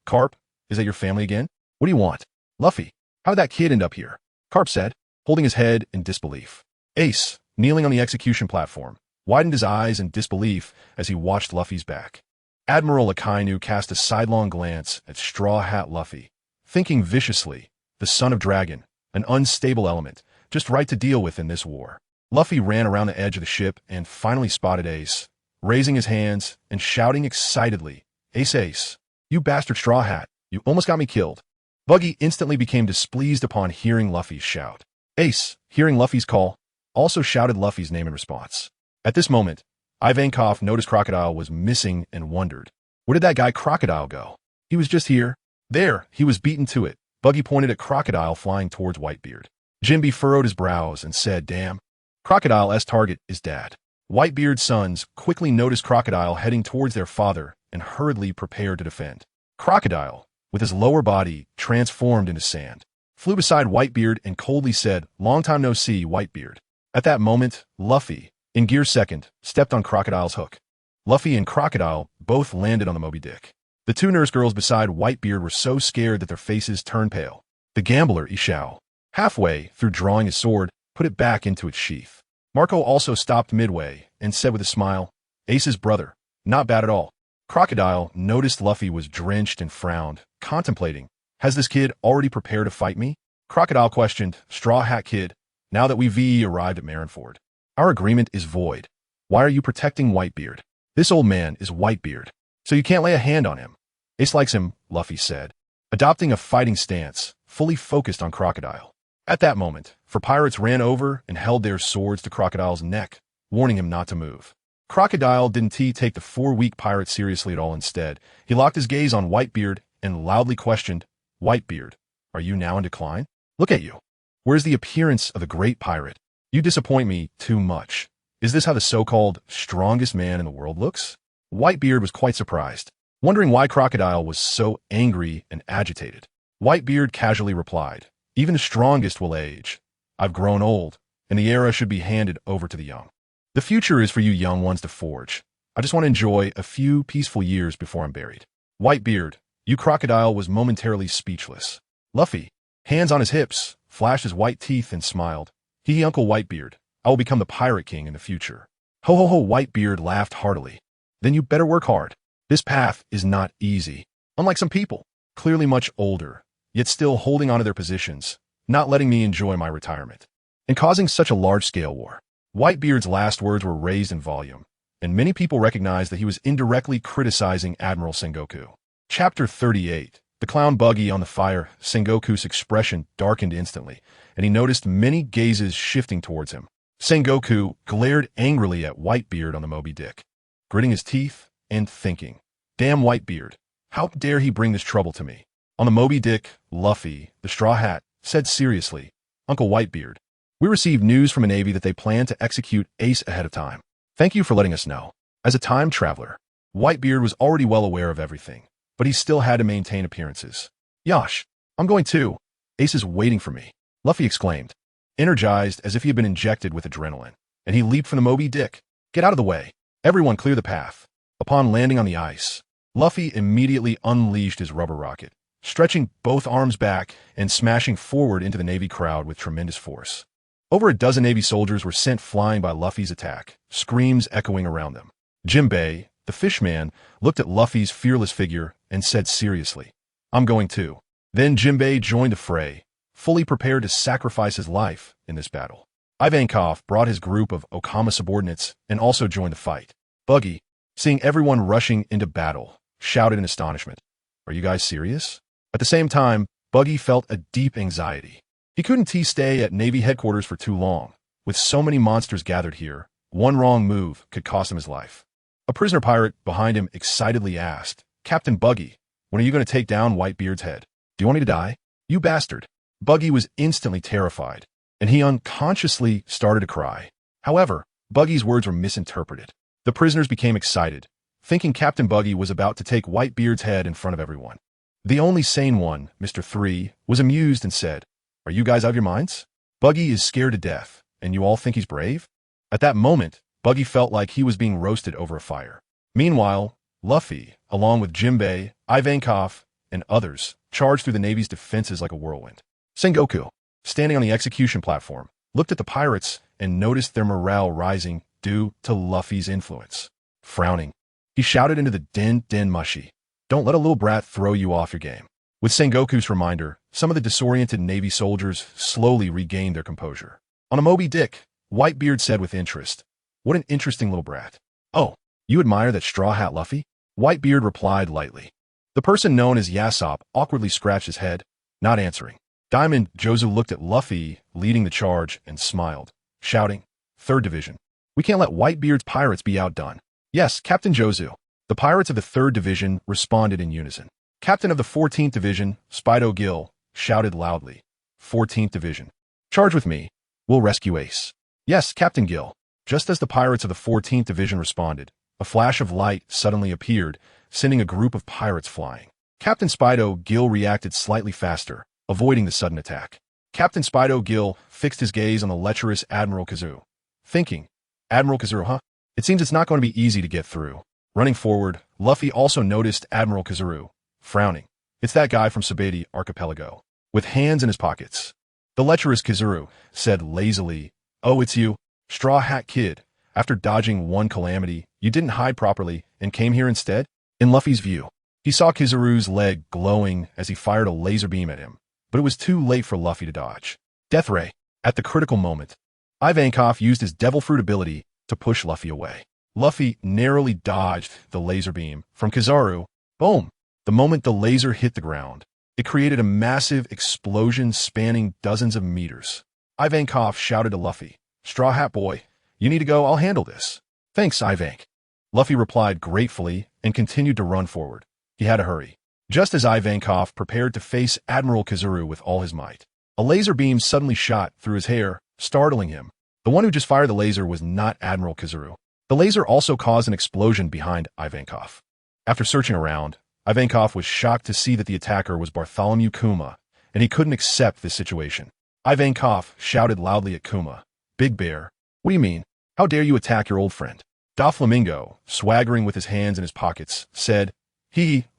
Carp, is that your family again? What do you want? Luffy, how did that kid end up here? Carp said, holding his head in disbelief. Ace, kneeling on the execution platform, widened his eyes in disbelief as he watched Luffy's back. Admiral Akainu cast a sidelong glance at Straw Hat Luffy, thinking viciously, the son of Dragon, an unstable element, just right to deal with in this war. Luffy ran around the edge of the ship and finally spotted Ace, raising his hands and shouting excitedly, Ace, Ace, you bastard Straw Hat, you almost got me killed. Buggy instantly became displeased upon hearing Luffy's shout. Ace, hearing Luffy's call, also shouted Luffy's name in response. At this moment, Ivankov noticed Crocodile was missing and wondered, where did that guy Crocodile go? He was just here. There, he was beaten to it. Buggy pointed at Crocodile flying towards Whitebeard. Jimby furrowed his brows and said, damn. Crocodile's target is Dad. Whitebeard's sons quickly noticed Crocodile heading towards their father and hurriedly prepared to defend. Crocodile, with his lower body transformed into sand, flew beside Whitebeard and coldly said, long time no see, Whitebeard. At that moment, Luffy, in gear second, stepped on Crocodile's hook. Luffy and Crocodile both landed on the Moby Dick. The two nurse girls beside Whitebeard were so scared that their faces turned pale. The gambler, Ishao, halfway through drawing his sword, put it back into its sheath. Marco also stopped midway and said with a smile, Ace's brother, not bad at all. Crocodile noticed Luffy was drenched and frowned, contemplating, has this kid already prepared to fight me? Crocodile questioned, Straw Hat Kid, now that we've arrived at Marineford. Our agreement is void. Why are you protecting Whitebeard? This old man is Whitebeard, so you can't lay a hand on him. Ace likes him, Luffy said, adopting a fighting stance, fully focused on Crocodile. At that moment, four pirates ran over and held their swords to Crocodile's neck, warning him not to move. Crocodile didn't take the four weak pirates seriously at all. Instead, he locked his gaze on Whitebeard and loudly questioned, Whitebeard, are you now in decline? Look at you. Where's the appearance of the great pirate? You disappoint me too much. Is this how the so-called strongest man in the world looks? Whitebeard was quite surprised, wondering why Crocodile was so angry and agitated. Whitebeard casually replied, even the strongest will age. I've grown old, and the era should be handed over to the young. The future is for you young ones to forge. I just want to enjoy a few peaceful years before I'm buried. Whitebeard, you Crocodile was momentarily speechless. Luffy, hands on his hips, flashed his white teeth and smiled. Hee Uncle Whitebeard, I will become the Pirate King in the future. Ho ho ho, Whitebeard laughed heartily. Then you better work hard. This path is not easy. Unlike some people, clearly much older, yet still holding onto their positions, not letting me enjoy my retirement, and causing such a large-scale war. Whitebeard's last words were raised in volume, and many people recognized that he was indirectly criticizing Admiral Sengoku. Chapter 38. The clown buggy on the fire. Sengoku's expression darkened instantly, and he noticed many gazes shifting towards him. Sengoku glared angrily at Whitebeard on the Moby Dick, gritting his teeth and thinking, damn Whitebeard, how dare he bring this trouble to me? On the Moby Dick, Luffy, the Straw Hat, said seriously, Uncle Whitebeard, we received news from a Navy that they plan to execute Ace ahead of time. Thank you for letting us know. As a time traveler, Whitebeard was already well aware of everything, but he still had to maintain appearances. Yosh, I'm going too. Ace is waiting for me, Luffy exclaimed, energized as if he had been injected with adrenaline, and he leaped from the Moby Dick. Get out of the way. Everyone clear the path. Upon landing on the ice, Luffy immediately unleashed his rubber rocket, stretching both arms back and smashing forward into the Navy crowd with tremendous force. Over a dozen Navy soldiers were sent flying by Luffy's attack, screams echoing around them. Jinbei, the fishman, looked at Luffy's fearless figure and said seriously, I'm going too. Then Jinbei joined the fray, fully prepared to sacrifice his life in this battle. Ivankov brought his group of Okama subordinates and also joined the fight. Buggy, seeing everyone rushing into battle, shouted in astonishment, Are you guys serious? At the same time, Buggy felt a deep anxiety. He couldn't stay at Navy headquarters for too long. With so many monsters gathered here, One wrong move could cost him his life. A prisoner pirate behind him excitedly asked, "Captain Buggy, when are you going to take down Whitebeard's head? Do you want me to die? You bastard." Buggy was instantly terrified, and he unconsciously started to cry. However, Buggy's words were misinterpreted. The prisoners became excited, thinking Captain Buggy was about to take Whitebeard's head in front of everyone. The only sane one, Mr. 3, was amused and said, "Are you guys out of your minds? Buggy is scared to death, and you all think he's brave?" At that moment, Buggy felt like he was being roasted over a fire. Meanwhile, Luffy, along with Jinbei, Ivankov, and others, charged through the Navy's defenses like a whirlwind. Sengoku, standing on the execution platform, looked at the pirates and noticed their morale rising due to Luffy's influence. Frowning, he shouted into the Den Mushi, "Don't let a little brat throw you off your game." With Sengoku's reminder, some of the disoriented Navy soldiers slowly regained their composure. On a Moby Dick, Whitebeard said with interest, "What an interesting little brat." "Oh, you admire that straw hat Luffy?" Whitebeard replied lightly. The person known as Yasop awkwardly scratched his head, not answering. Diamond Jozu looked at Luffy leading the charge and smiled, shouting, "Third Division. We can't let Whitebeard's pirates be outdone." "Yes, Captain Jozu." The pirates of the 3rd Division responded in unison. Captain of the 14th Division, Spido Gill, shouted loudly, "14th Division. Charge with me. We'll rescue Ace." "Yes, Captain Gill." Just as the pirates of the 14th Division responded, a flash of light suddenly appeared, sending a group of pirates flying. Captain Spido Gill reacted slightly faster, avoiding the sudden attack. Captain Spido Gill fixed his gaze on the lecherous Admiral Kazoo, thinking, "Admiral Kazoo, huh? It seems it's not going to be easy to get through." Running forward, Luffy also noticed Admiral Kazoo, frowning. "It's that guy from Sabati Archipelago, with hands in his pockets." The lecherous Kazoo said lazily, "Oh, it's you, Straw Hat Kid. After dodging one calamity, you didn't hide properly and came here instead?" In Luffy's view, he saw Kazoo's leg glowing as he fired a laser beam at him, but it was too late for Luffy to dodge. Death Ray. At the critical moment, Ivankov used his Devil Fruit ability to push Luffy away. Luffy narrowly dodged the laser beam from Kizaru. Boom! The moment the laser hit the ground, it created a massive explosion spanning dozens of meters. Ivankov shouted to Luffy, "Straw Hat Boy, you need to go, I'll handle this." "Thanks, Ivank." Luffy replied gratefully and continued to run forward. He had to hurry. Just as Ivankov prepared to face Admiral Kazuru with all his might, a laser beam suddenly shot through his hair, startling him. The one who just fired the laser was not Admiral Kazuru. The laser also caused an explosion behind Ivankov. After searching around, Ivankov was shocked to see that the attacker was Bartholomew Kuma, and he couldn't accept this situation. Ivankov shouted loudly at Kuma, "Big Bear, what do you mean? How dare you attack your old friend?" Doflamingo, swaggering with his hands in his pockets, said,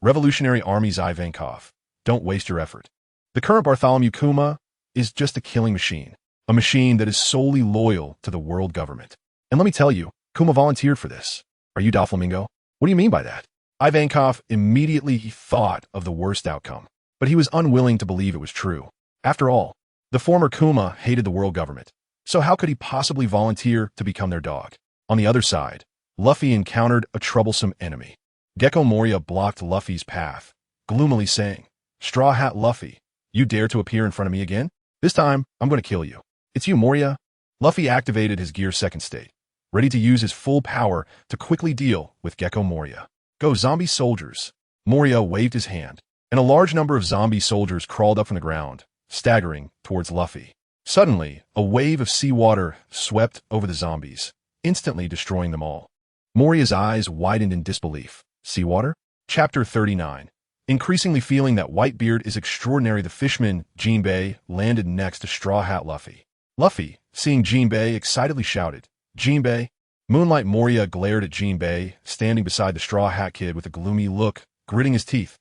Revolutionary Army's Ivankov, don't waste your effort. The current Bartholomew Kuma is just a killing machine, a machine that is solely loyal to the world government. And let me tell you, Kuma volunteered for this. Are you Doflamingo? What do you mean by that?" Ivankov immediately thought of the worst outcome, but he was unwilling to believe it was true. After all, the former Kuma hated the world government, so how could he possibly volunteer to become their dog? On the other side, Luffy encountered a troublesome enemy. Gecko Moria blocked Luffy's path, gloomily saying, "Straw Hat Luffy, you dare to appear in front of me again? This time, I'm going to kill you." "It's you, Moria." Luffy activated his Gear 2nd state, ready to use his full power to quickly deal with Gecko Moria. "Go, zombie soldiers." Moria waved his hand, and a large number of zombie soldiers crawled up from the ground, staggering towards Luffy. Suddenly, a wave of seawater swept over the zombies, instantly destroying them all. Moria's eyes widened in disbelief. Seawater? Chapter 39. Increasingly feeling that Whitebeard is extraordinary, the fishman, Jinbei, landed next to Straw Hat Luffy. Luffy, seeing Jinbei, excitedly shouted, "Jinbei!" Moonlight Moria glared at Jinbei, standing beside the Straw Hat Kid with a gloomy look, gritting his teeth.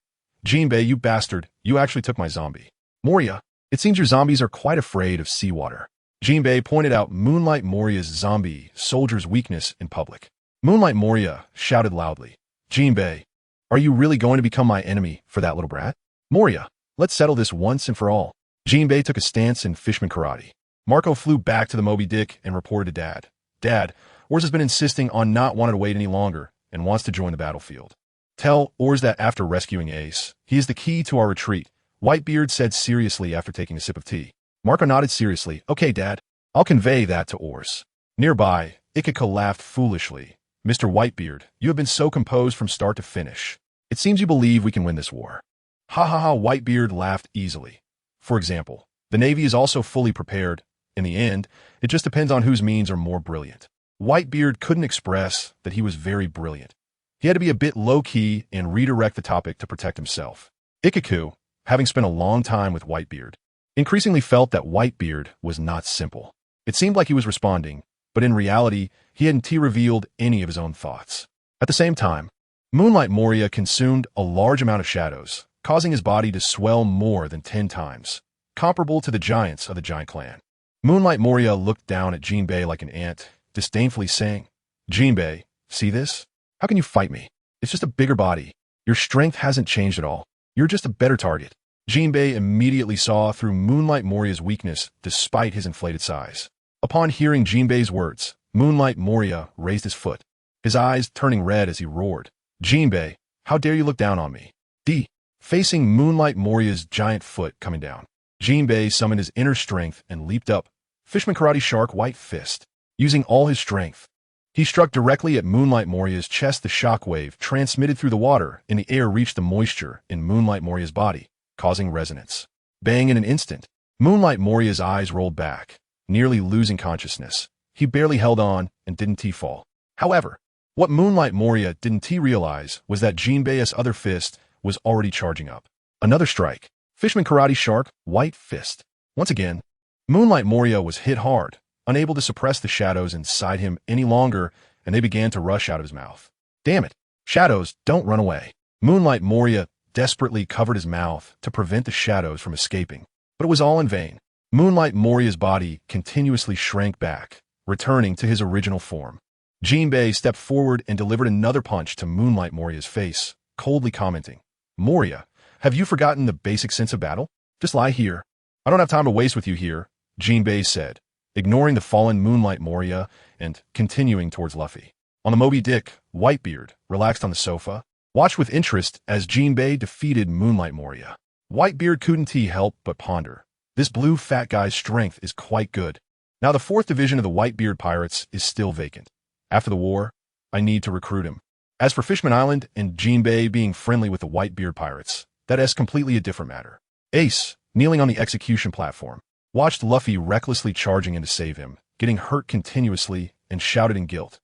"Jinbei, you bastard, you actually took my zombie." "Moria, it seems your zombies are quite afraid of seawater." Jinbei pointed out Moonlight Moria's zombie soldier's weakness in public. Moonlight Moria shouted loudly, "Jinbei, are you really going to become my enemy for that little brat?" "Moria, let's settle this once and for all." Jinbei took a stance in fishman karate. Marco flew back to the Moby Dick and reported to Dad. "Dad, Oars has been insisting on not wanting to wait any longer and wants to join the battlefield. Tell Oars that after rescuing Ace, he is the key to our retreat," Whitebeard said seriously after taking a sip of tea. Marco nodded seriously. "Okay, Dad, I'll convey that to Oars." Nearby, Ikika laughed foolishly. Mr. Whitebeard, you have been so composed from start to finish. It seems you believe we can win this war. Ha ha ha, Whitebeard laughed easily. For example, the Navy is also fully prepared. In the end, it just depends on whose means are more brilliant. Whitebeard couldn't express that he was very brilliant. He had to be a bit low-key and redirect the topic to protect himself. Ikaku, having spent a long time with Whitebeard, increasingly felt that Whitebeard was not simple. It seemed like he was responding, but in reality, he hadn't revealed any of his own thoughts. At the same time, Moonlight Moria consumed a large amount of shadows, causing his body to swell more than 10 times, comparable to the giants of the Giant Clan. Moonlight Moria looked down at Jinbei like an ant, disdainfully saying, Jinbei, see this? How can you fight me? It's just a bigger body. Your strength hasn't changed at all. You're just a better target. Jinbei immediately saw through Moonlight Moria's weakness despite his inflated size. Upon hearing Jinbei's words, Moonlight Moria raised his foot, his eyes turning red as he roared, Jinbei, how dare you look down on me? Facing Moonlight Moria's giant foot coming down, Jinbei summoned his inner strength and leaped up, Fishman Karate Shark White Fist. Using all his strength, he struck directly at Moonlight Moria's chest. The shockwave transmitted through the water in the air reached the moisture in Moonlight Moria's body, causing resonance. Bang! In an instant, Moonlight Moria's eyes rolled back, nearly losing consciousness. He barely held on and didn't fall. However, what Moonlight Moria didn't realize was that Jinbei's other fist was already charging up. Another strike. Fishman Karate Shark White Fist. Once again, Moonlight Moria was hit hard, unable to suppress the shadows inside him any longer, and they began to rush out of his mouth. Damn it! Shadows, don't run away. Moonlight Moria desperately covered his mouth to prevent the shadows from escaping, but it was all in vain. Moonlight Moria's body continuously shrank back, returning to his original form. Jinbei stepped forward and delivered another punch to Moonlight Moria's face, coldly commenting, Moria, have you forgotten the basic sense of battle? Just lie here. I don't have time to waste with you here, Jinbei said, ignoring the fallen Moonlight Moria and continuing towards Luffy. On the Moby Dick, Whitebeard, relaxed on the sofa, watched with interest as Jinbei defeated Moonlight Moria. Whitebeard couldn't help but ponder. This blue fat guy's strength is quite good. Now the 4th division of the Whitebeard pirates is still vacant. After the war, I need to recruit him. As for Fishman Island and Jinbei being friendly with the Whitebeard pirates, that is completely a different matter. Ace, kneeling on the execution platform, watched Luffy recklessly charging in to save him, getting hurt continuously, and shouted in guilt.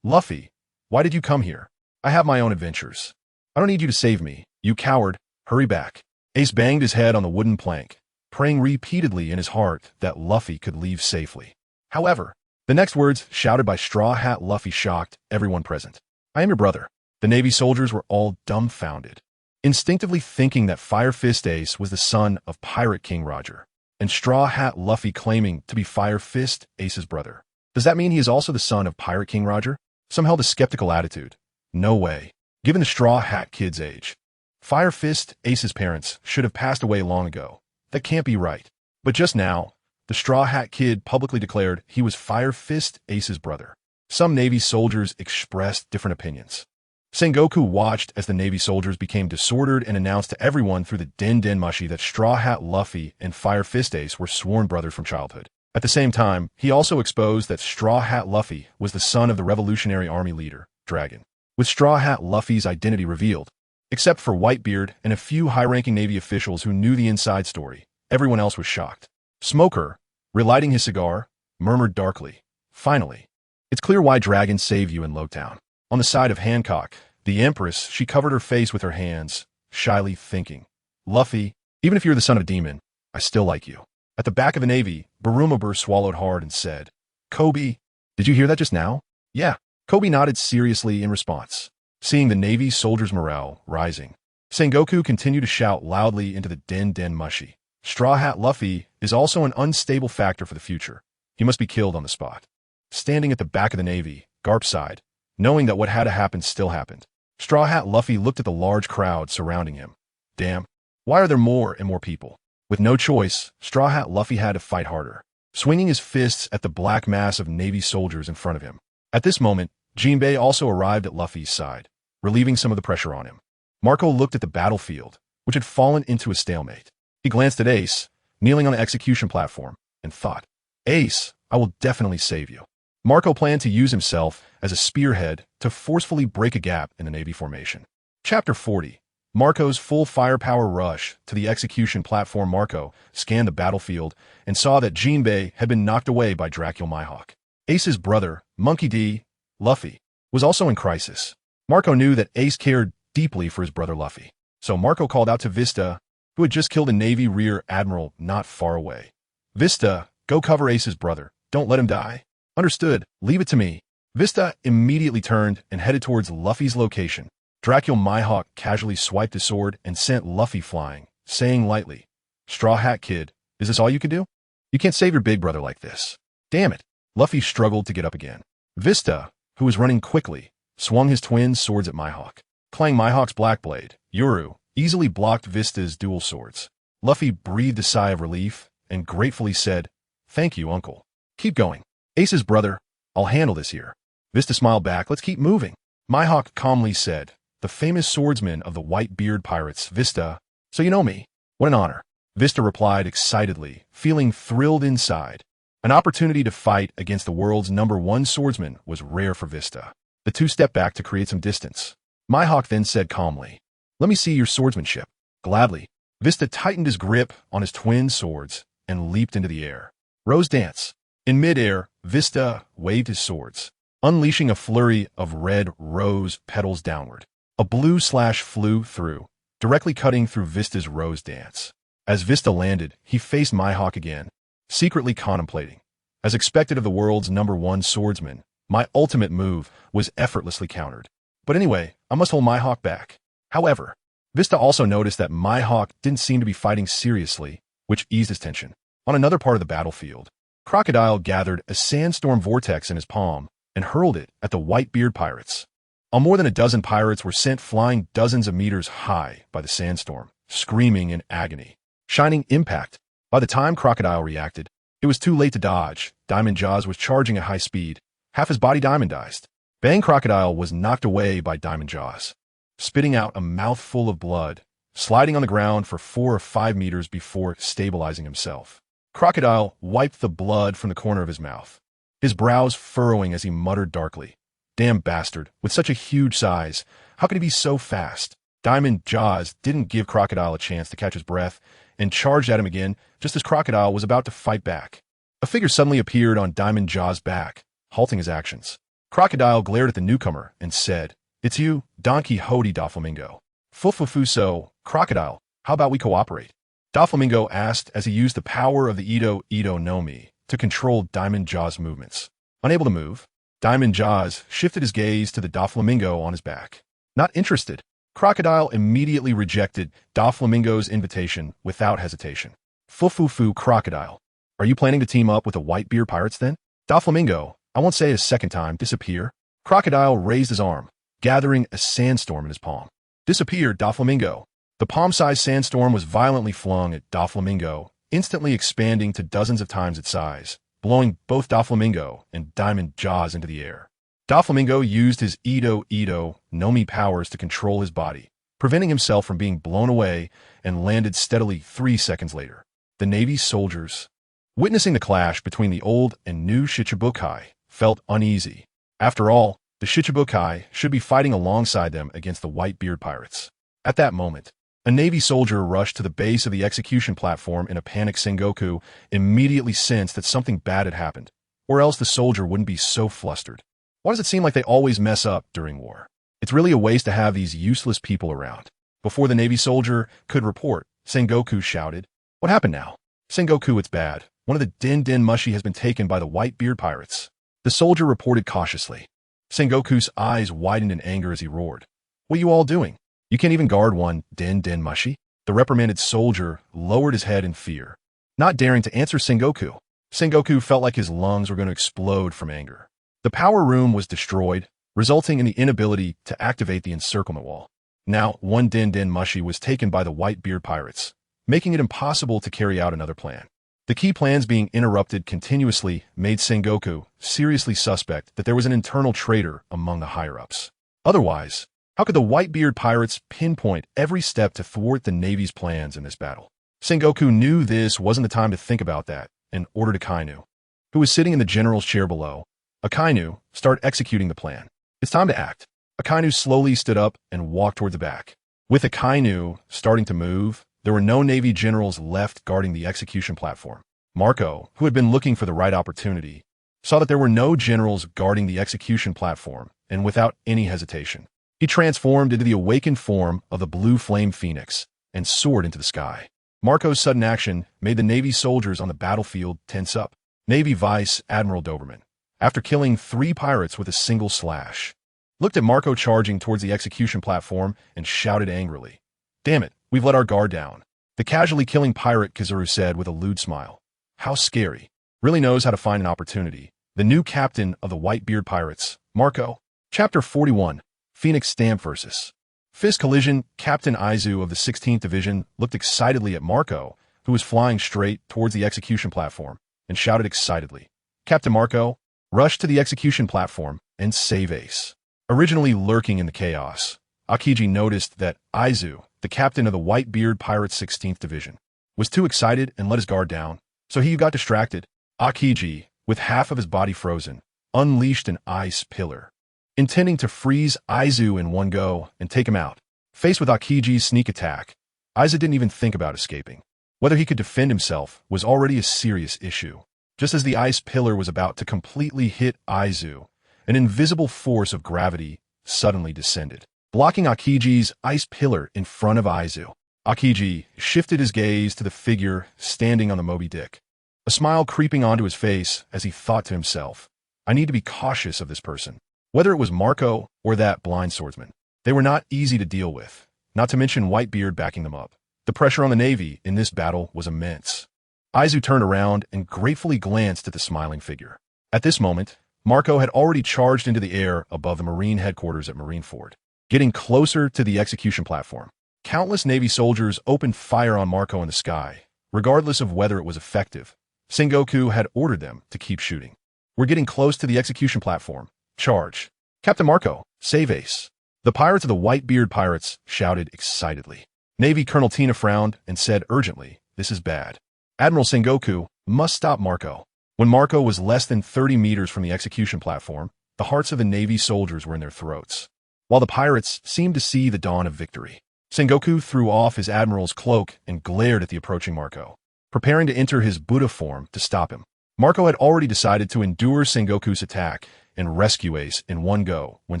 Luffy, why did you come here? I have my own adventures. I don't need you to save me, you coward, hurry back. Ace banged his head on the wooden plank, praying repeatedly in his heart that Luffy could leave safely. However, the next words, shouted by Straw Hat Luffy, shocked everyone present. I am your brother. The Navy soldiers were all dumbfounded, instinctively thinking that Fire Fist Ace was the son of Pirate King Roger, and Straw Hat Luffy claiming to be Fire Fist Ace's brother. Does that mean he is also the son of Pirate King Roger? Some held a skeptical attitude. No way. Given the Straw Hat Kid's age, Fire Fist Ace's parents should have passed away long ago. That can't be right. But just now, the Straw Hat Kid publicly declared he was Fire Fist Ace's brother. Some Navy soldiers expressed different opinions. Sengoku watched as the Navy soldiers became disordered and announced to everyone through the Den Mushi that Straw Hat Luffy and Fire Fist Ace were sworn brothers from childhood. At the same time, he also exposed that Straw Hat Luffy was the son of the Revolutionary Army leader, Dragon. With Straw Hat Luffy's identity revealed, except for Whitebeard and a few high-ranking Navy officials who knew the inside story, everyone else was shocked. Smoker, relighting his cigar, murmured darkly, finally, it's clear why Dragon saved you in Lowtown. On the side of Hancock, the Empress, she covered her face with her hands, shyly thinking, Luffy, even if you're the son of a demon, I still like you. At the back of the Navy, Barumabur swallowed hard and said, Kobe, did you hear that just now? Yeah. Kobe nodded seriously in response, seeing the Navy soldiers' morale rising. Sengoku continued to shout loudly into the Den Mushi. Straw Hat Luffy is also an unstable factor for the future. He must be killed on the spot. Standing at the back of the Navy, Garp sighed, knowing that what had to happen still happened. Straw Hat Luffy looked at the large crowd surrounding him. Damn, why are there more and more people? With no choice, Straw Hat Luffy had to fight harder, swinging his fists at the black mass of Navy soldiers in front of him. At this moment, Jinbei also arrived at Luffy's side, relieving some of the pressure on him. Marco looked at the battlefield, which had fallen into a stalemate. He glanced at Ace, kneeling on the execution platform, and thought, Ace, I will definitely save you. Marco planned to use himself as a spearhead to forcefully break a gap in the Navy formation. Chapter 40. Marco's full firepower rush to the execution platform. Marco scanned the battlefield and saw that Jinbei had been knocked away by Dracul Mihawk. Ace's brother, Monkey D. Luffy, was also in crisis. Marco knew that Ace cared deeply for his brother Luffy, so Marco called out to Vista, who had just killed a Navy rear admiral not far away. Vista, go cover Ace's brother. Don't let him die. Understood. Leave it to me. Vista immediately turned and headed towards Luffy's location. Dracul Mihawk casually swiped his sword and sent Luffy flying, saying lightly, "Straw Hat Kid, is this all you can do? You can't save your big brother like this." Damn it. Luffy struggled to get up again. Vista, who was running quickly, swung his twin swords at Mihawk. Clang Mihawk's black blade, Yuru, easily blocked Vista's dual swords. Luffy breathed a sigh of relief and gratefully said, "Thank you, uncle. Keep going. Ace's brother, I'll handle this here." Vista smiled back. "Let's keep moving." Mihawk calmly said, "The famous swordsman of the Whitebeard pirates, Vista. So you know me. What an honor." Vista replied excitedly, feeling thrilled inside. An opportunity to fight against the world's #1 swordsman was rare for Vista. The two stepped back to create some distance. Mihawk then said calmly, "Let me see your swordsmanship." Gladly. Vista tightened his grip on his twin swords and leaped into the air. Rose dance. In midair, Vista waved his swords, unleashing a flurry of red rose petals downward. A blue slash flew through, directly cutting through Vista's rose dance. As Vista landed, he faced Mihawk again, secretly contemplating. As expected of the world's #1 swordsman, my ultimate move was effortlessly countered. But anyway, I must hold Mihawk back. However, Vista also noticed that Mihawk didn't seem to be fighting seriously, which eased his tension. On another part of the battlefield, Crocodile gathered a sandstorm vortex in his palm and hurled it at the Whitebeard pirates. More than a dozen pirates were sent flying dozens of meters high by the sandstorm, screaming in agony. Shining impact. By the time Crocodile reacted, it was too late to dodge. Diamond Jaws was charging at high speed, half his body diamondized. Bang! Crocodile was knocked away by Diamond Jaws, spitting out a mouthful of blood, sliding on the ground for 4 or 5 meters before stabilizing himself. Crocodile wiped the blood from the corner of his mouth, his brows furrowing as he muttered darkly, "Damn bastard, with such a huge size, how could he be so fast?" Diamond Jaws didn't give Crocodile a chance to catch his breath and charged at him again just as Crocodile was about to fight back. A figure suddenly appeared on Diamond Jaws' back, halting his actions. Crocodile glared at the newcomer and said, "It's you, Don Quixote Doflamingo." "Fufufuso, Crocodile, how about we cooperate?" Doflamingo asked as he used the power of the Ito no Mi to control Diamond Jaws' movements. Unable to move, Diamond Jaws shifted his gaze to the Doflamingo on his back. Not interested, Crocodile immediately rejected Doflamingo's invitation without hesitation. "Fufufu, Crocodile, are you planning to team up with the Whitebeard pirates then?" "Doflamingo, I won't say it a second time, disappear." Crocodile raised his arm, gathering a sandstorm in his palm. "Disappear, Doflamingo." The palm-sized sandstorm was violently flung at Doflamingo, instantly expanding to dozens of times its size, blowing both Doflamingo and Diamond Jaws into the air. Doflamingo used his Ito no Mi powers to control his body, preventing himself from being blown away, and landed steadily 3 seconds later. The Navy's soldiers, witnessing the clash between the old and new Shichibukai, felt uneasy. After all, the Shichibukai should be fighting alongside them against the Whitebeard pirates. At that moment, a Navy soldier rushed to the base of the execution platform in a panic. Sengoku immediately sensed that something bad had happened, or else the soldier wouldn't be so flustered. Why does it seem like they always mess up during war? It's really a waste to have these useless people around. Before the Navy soldier could report, Sengoku shouted, "What happened now?" "Sengoku, it's bad. One of the Den Mushi has been taken by the Whitebeard pirates." The soldier reported cautiously. Sengoku's eyes widened in anger as he roared, "What are you all doing? You can't even guard one Den Mushi?" The reprimanded soldier lowered his head in fear, not daring to answer Sengoku. Sengoku felt like his lungs were going to explode from anger. The power room was destroyed, resulting in the inability to activate the encirclement wall. Now, one Den Mushi was taken by the Whitebeard pirates, making it impossible to carry out another plan. The key plans being interrupted continuously made Sengoku seriously suspect that there was an internal traitor among the higher-ups. Otherwise, how could the Whitebeard pirates pinpoint every step to thwart the Navy's plans in this battle? Sengoku knew this wasn't the time to think about that and ordered Akainu, who was sitting in the general's chair below, Akainu, start executing the plan. It's time to act. Akainu slowly stood up and walked toward the back. With Akainu starting to move, there were no Navy generals left guarding the execution platform. Marco, who had been looking for the right opportunity, saw that there were no generals guarding the execution platform, and without any hesitation, he transformed into the awakened form of the blue flame phoenix and soared into the sky. Marco's sudden action made the Navy soldiers on the battlefield tense up. Navy Vice Admiral Doberman, after killing 3 pirates with a single slash, looked at Marco charging towards the execution platform and shouted angrily, "Damn it, we've let our guard down." The casually killing pirate Kazuru said with a lewd smile, "How scary. Really knows how to find an opportunity." The new captain of the Whitebeard Pirates, Marco. Chapter 41, Phoenix Stamp vs. Fist Collision. Captain Aizu of the 16th Division looked excitedly at Marco, who was flying straight towards the execution platform, and shouted excitedly, "Captain Marco, rush to the execution platform and save Ace." Originally lurking in the chaos, Akiji noticed that Aizu, the captain of the Whitebeard Pirates 16th Division, was too excited and let his guard down, so he got distracted. Akiji, with half of his body frozen, unleashed an ice pillar, intending to freeze Aizu in one go and take him out. Faced with Akiji's sneak attack, Aizu didn't even think about escaping. Whether he could defend himself was already a serious issue. Just as the ice pillar was about to completely hit Aizu, an invisible force of gravity suddenly descended, blocking Akiji's ice pillar in front of Aizu. Akiji shifted his gaze to the figure standing on the Moby Dick, a smile creeping onto his face as he thought to himself, "I need to be cautious of this person." Whether it was Marco or that blind swordsman, they were not easy to deal with, not to mention Whitebeard backing them up. The pressure on the Navy in this battle was immense. Aizu turned around and gratefully glanced at the smiling figure. At this moment, Marco had already charged into the air above the Marine headquarters at Marineford, getting closer to the execution platform. Countless Navy soldiers opened fire on Marco in the sky, regardless of whether it was effective. Sengoku had ordered them to keep shooting. "We're getting close to the execution platform. Charge. Captain Marco, save Ace." The pirates of the Whitebeard Pirates shouted excitedly. Navy Colonel Tina frowned and said urgently, "This is bad. Admiral Sengoku must stop Marco." When Marco was less than 30 meters from the execution platform, the hearts of the Navy soldiers were in their throats, while the pirates seemed to see the dawn of victory. Sengoku threw off his admiral's cloak and glared at the approaching Marco, preparing to enter his Buddha form to stop him. Marco had already decided to endure Sengoku's attack and rescue Ace in one go when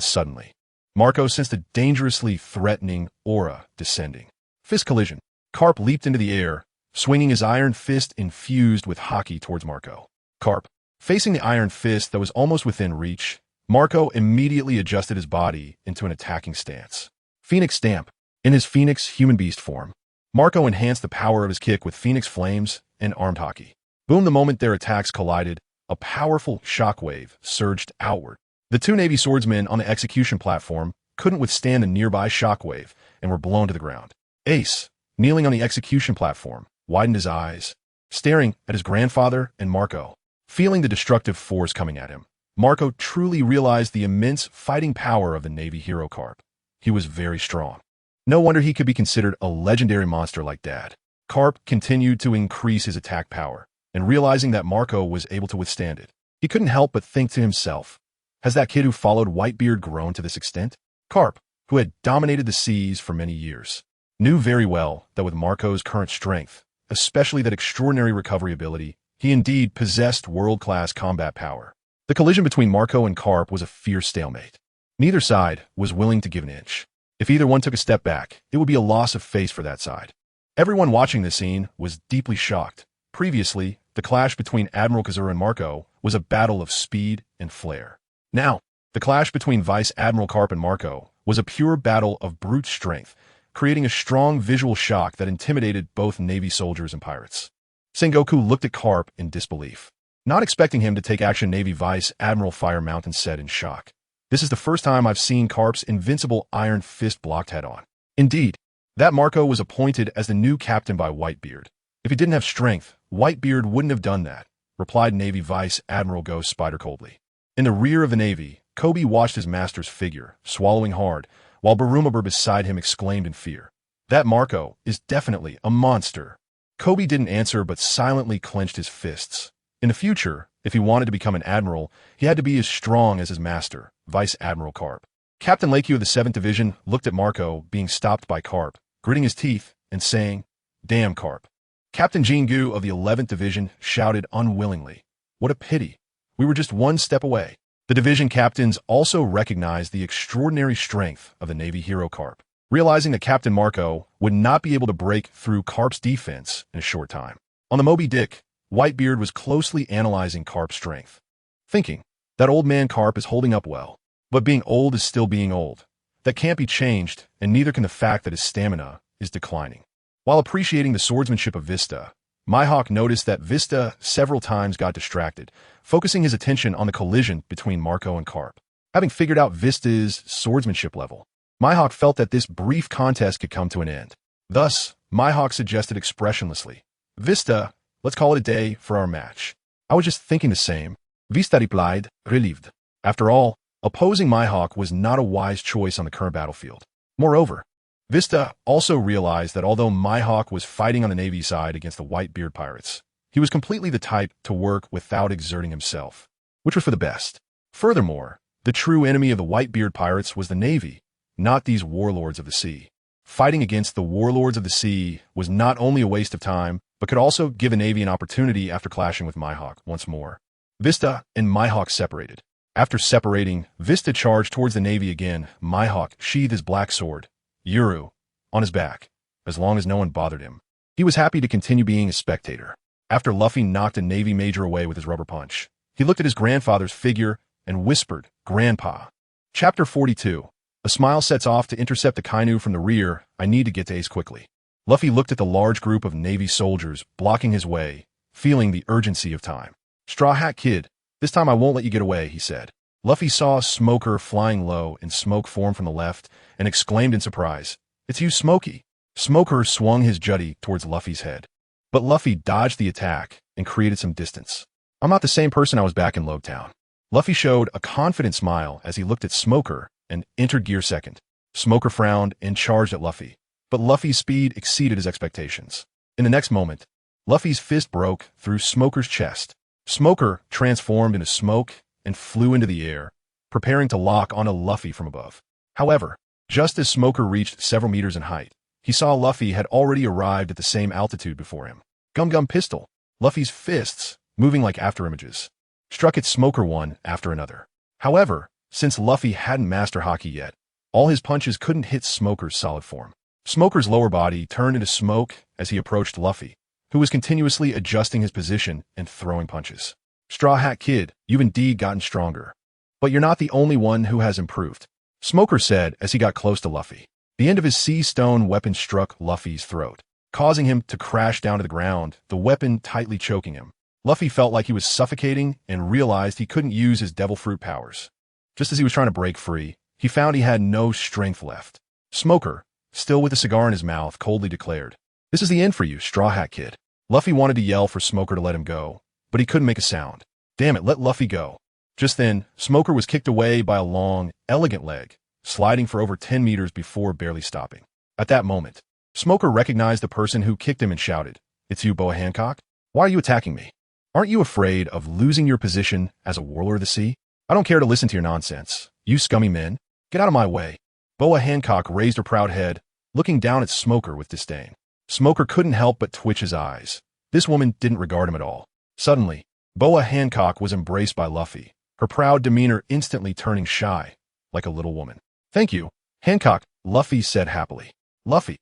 suddenly, Marco sensed a dangerously threatening aura descending. Fist collision. Carp leaped into the air, swinging his iron fist infused with haki towards Marco. Carp. Facing the iron fist that was almost within reach, Marco immediately adjusted his body into an attacking stance. Phoenix Stamp. In his Phoenix human beast form, Marco enhanced the power of his kick with Phoenix Flames and armed haki. Boom! The moment their attacks collided, a powerful shockwave surged outward. The 2 Navy swordsmen on the execution platform couldn't withstand the nearby shockwave and were blown to the ground. Ace, kneeling on the execution platform, widened his eyes, staring at his grandfather and Marco. Feeling the destructive force coming at him, Marco truly realized the immense fighting power of the Navy hero Carp. He was very strong. No wonder he could be considered a legendary monster like Dad. Carp continued to increase his attack power, and realizing that Marco was able to withstand it, he couldn't help but think to himself, has that kid who followed Whitebeard grown to this extent? Carp, who had dominated the seas for many years, knew very well that with Marco's current strength, especially that extraordinary recovery ability, he indeed possessed world-class combat power. The collision between Marco and Carp was a fierce stalemate. Neither side was willing to give an inch. If either one took a step back, it would be a loss of face for that side. Everyone watching this scene was deeply shocked. Previously, the clash between Admiral Kazura and Marco was a battle of speed and flair. Now, the clash between Vice Admiral Carp and Marco was a pure battle of brute strength, creating a strong visual shock that intimidated both Navy soldiers and pirates. Sengoku looked at Carp in disbelief. Not expecting him to take action, Navy Vice Admiral Fire Mountain said in shock, "This is the first time I've seen Carp's invincible iron fist blocked head-on." Indeed, that Marco was appointed as the new captain by Whitebeard. If he didn't have strength, Whitebeard wouldn't have done that, replied Navy Vice Admiral Ghost Spider coldly. In the rear of the Navy, Kobe watched his master's figure, swallowing hard, while Barumabur beside him exclaimed in fear, "That Marco is definitely a monster." Kobe didn't answer but silently clenched his fists. In the future, If he wanted to become an admiral, he had to be as strong as his master, Vice Admiral Carp. Captain Lakey of the 7th Division looked at Marco being stopped by Carp, gritting his teeth and saying, "Damn, Carp." Captain Jingu of the 11th Division shouted unwillingly, "What a pity. We were just one step away." The division captains also recognized the extraordinary strength of the Navy hero Carp, realizing that Captain Marco would not be able to break through Carp's defense in a short time. On the Moby Dick, Whitebeard was closely analyzing Carp's strength, thinking, that old man Carp is holding up well, but being old is still being old. That can't be changed, and neither can the fact that his stamina is declining. While appreciating the swordsmanship of Vista, Mihawk noticed that Vista several times got distracted, focusing his attention on the collision between Marco and Carp. Having figured out Vista's swordsmanship level, Mihawk felt that this brief contest could come to an end. Thus, Mihawk suggested expressionlessly, "Vista, let's call it a day for our match." "I was just thinking the same," Vista replied, relieved. After all, opposing Mihawk was not a wise choice on the current battlefield. Moreover, Vista also realized that although Mihawk was fighting on the Navy side against the Whitebeard pirates, he was completely the type to work without exerting himself, which was for the best. Furthermore, the true enemy of the Whitebeard pirates was the Navy, not these warlords of the sea. Fighting against the warlords of the sea was not only a waste of time, but could also give the Navy an opportunity after clashing with Mihawk once more. Vista and Mihawk separated. After separating, Vista charged towards the Navy again. Mihawk sheathed his black sword, Yuru, on his back, as long as no one bothered him. He was happy to continue being a spectator. After Luffy knocked a Navy major away with his rubber punch, he looked at his grandfather's figure and whispered, "Grandpa." Chapter 42. A smile sets off to intercept the Kainu from the rear. "I need to get to Ace quickly." Luffy looked at the large group of Navy soldiers blocking his way, feeling the urgency of time. "Straw Hat Kid, this time I won't let you get away," he said. Luffy saw Smoker flying low and smoke form from the left and exclaimed in surprise, "It's you, Smokey." Smoker swung his jutty towards Luffy's head, but Luffy dodged the attack and created some distance. "I'm not the same person I was back in Logtown." Luffy showed a confident smile as he looked at Smoker and entered gear second. Smoker frowned and charged at Luffy, but Luffy's speed exceeded his expectations. In the next moment, Luffy's fist broke through Smoker's chest. Smoker transformed into smoke and flew into the air, preparing to lock onto Luffy from above. However, just as Smoker reached several meters in height, he saw Luffy had already arrived at the same altitude before him. Gum Gum Pistol. Luffy's fists, moving like afterimages, struck at Smoker one after another. However, since Luffy hadn't mastered Haki yet, all his punches couldn't hit Smoker's solid form. Smoker's lower body turned into smoke as he approached Luffy, who was continuously adjusting his position and throwing punches. "Straw Hat Kid, you've indeed gotten stronger. But you're not the only one who has improved," Smoker said as he got close to Luffy. The end of his sea stone weapon struck Luffy's throat, causing him to crash down to the ground, the weapon tightly choking him. Luffy felt like he was suffocating and realized he couldn't use his devil fruit powers. Just as he was trying to break free, he found he had no strength left. Smoker, still with a cigar in his mouth, coldly declared, "This is the end for you, Straw Hat Kid." Luffy wanted to yell for Smoker to let him go, but he couldn't make a sound. "Damn it, let Luffy go." Just then, Smoker was kicked away by a long, elegant leg, sliding for over 10 meters before barely stopping. At that moment, Smoker recognized the person who kicked him and shouted, "It's you, Boa Hancock? Why are you attacking me? Aren't you afraid of losing your position as a warlord of the sea? I don't care to listen to your nonsense. You scummy men, get out of my way." Boa Hancock raised her proud head, looking down at Smoker with disdain. Smoker couldn't help but twitch his eyes. This woman didn't regard him at all. Suddenly, Boa Hancock was embraced by Luffy, her proud demeanor instantly turning shy, like a little woman. "Thank you, Hancock," Luffy said happily. Luffy.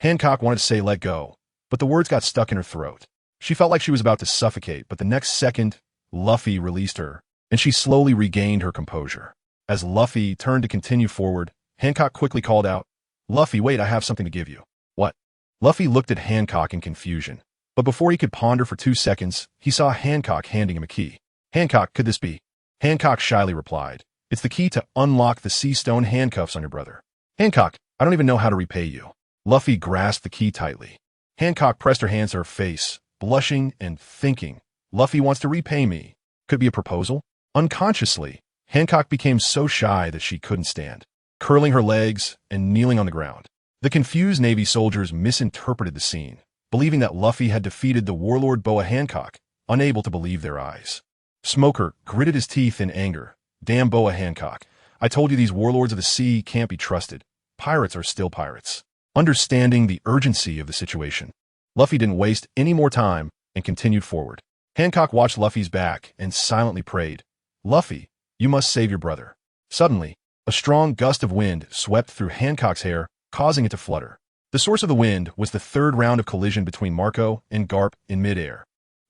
Hancock wanted to say let go, but the words got stuck in her throat. She felt like she was about to suffocate, but the next second, Luffy released her, and she slowly regained her composure. As Luffy turned to continue forward, Hancock quickly called out, "Luffy, wait, I have something to give you." "What?" Luffy looked at Hancock in confusion, but before he could ponder for 2 seconds, he saw Hancock handing him a key. "Hancock, could this be?" Hancock shyly replied, "It's the key to unlock the sea stone handcuffs on your brother." "Hancock, I don't even know how to repay you." Luffy grasped the key tightly. Hancock pressed her hands to her face, blushing and thinking, "Luffy wants to repay me. Could be a proposal?" Unconsciously, Hancock became so shy that she couldn't stand, curling her legs and kneeling on the ground. The confused Navy soldiers misinterpreted the scene, believing that Luffy had defeated the warlord Boa Hancock, unable to believe their eyes. Smoker gritted his teeth in anger. Damn Boa Hancock. I told you these warlords of the sea can't be trusted. Pirates are still pirates. Understanding the urgency of the situation, Luffy didn't waste any more time and continued forward. Hancock watched Luffy's back and silently prayed, Luffy, you must save your brother. Suddenly, a strong gust of wind swept through Hancock's hair, causing it to flutter. The source of the wind was the third round of collision between Marco and Garp in midair.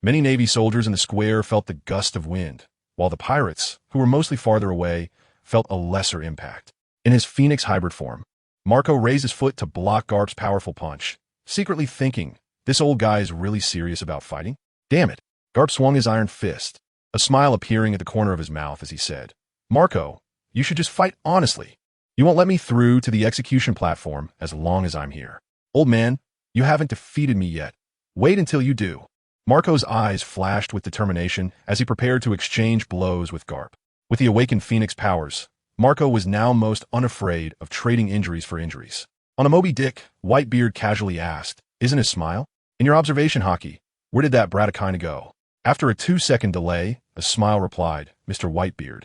Many Navy soldiers in the square felt the gust of wind, while the pirates, who were mostly farther away, felt a lesser impact. In his Phoenix hybrid form, Marco raised his foot to block Garp's powerful punch, secretly thinking, this old guy is really serious about fighting? Damn it. Garp swung his iron fist, a smile appearing at the corner of his mouth as he said, Marco, you should just fight honestly. You won't let me through to the execution platform as long as I'm here. Old man, you haven't defeated me yet. Wait until you do. Marco's eyes flashed with determination as he prepared to exchange blows with Garp. With the awakened Phoenix powers, Marco was now most unafraid of trading injuries for injuries. On a Moby Dick, Whitebeard casually asked, isn't his smile? In your observation, Hockey, where did that Bradykina go? After a 2-second delay, a smile replied, Mr. Whitebeard.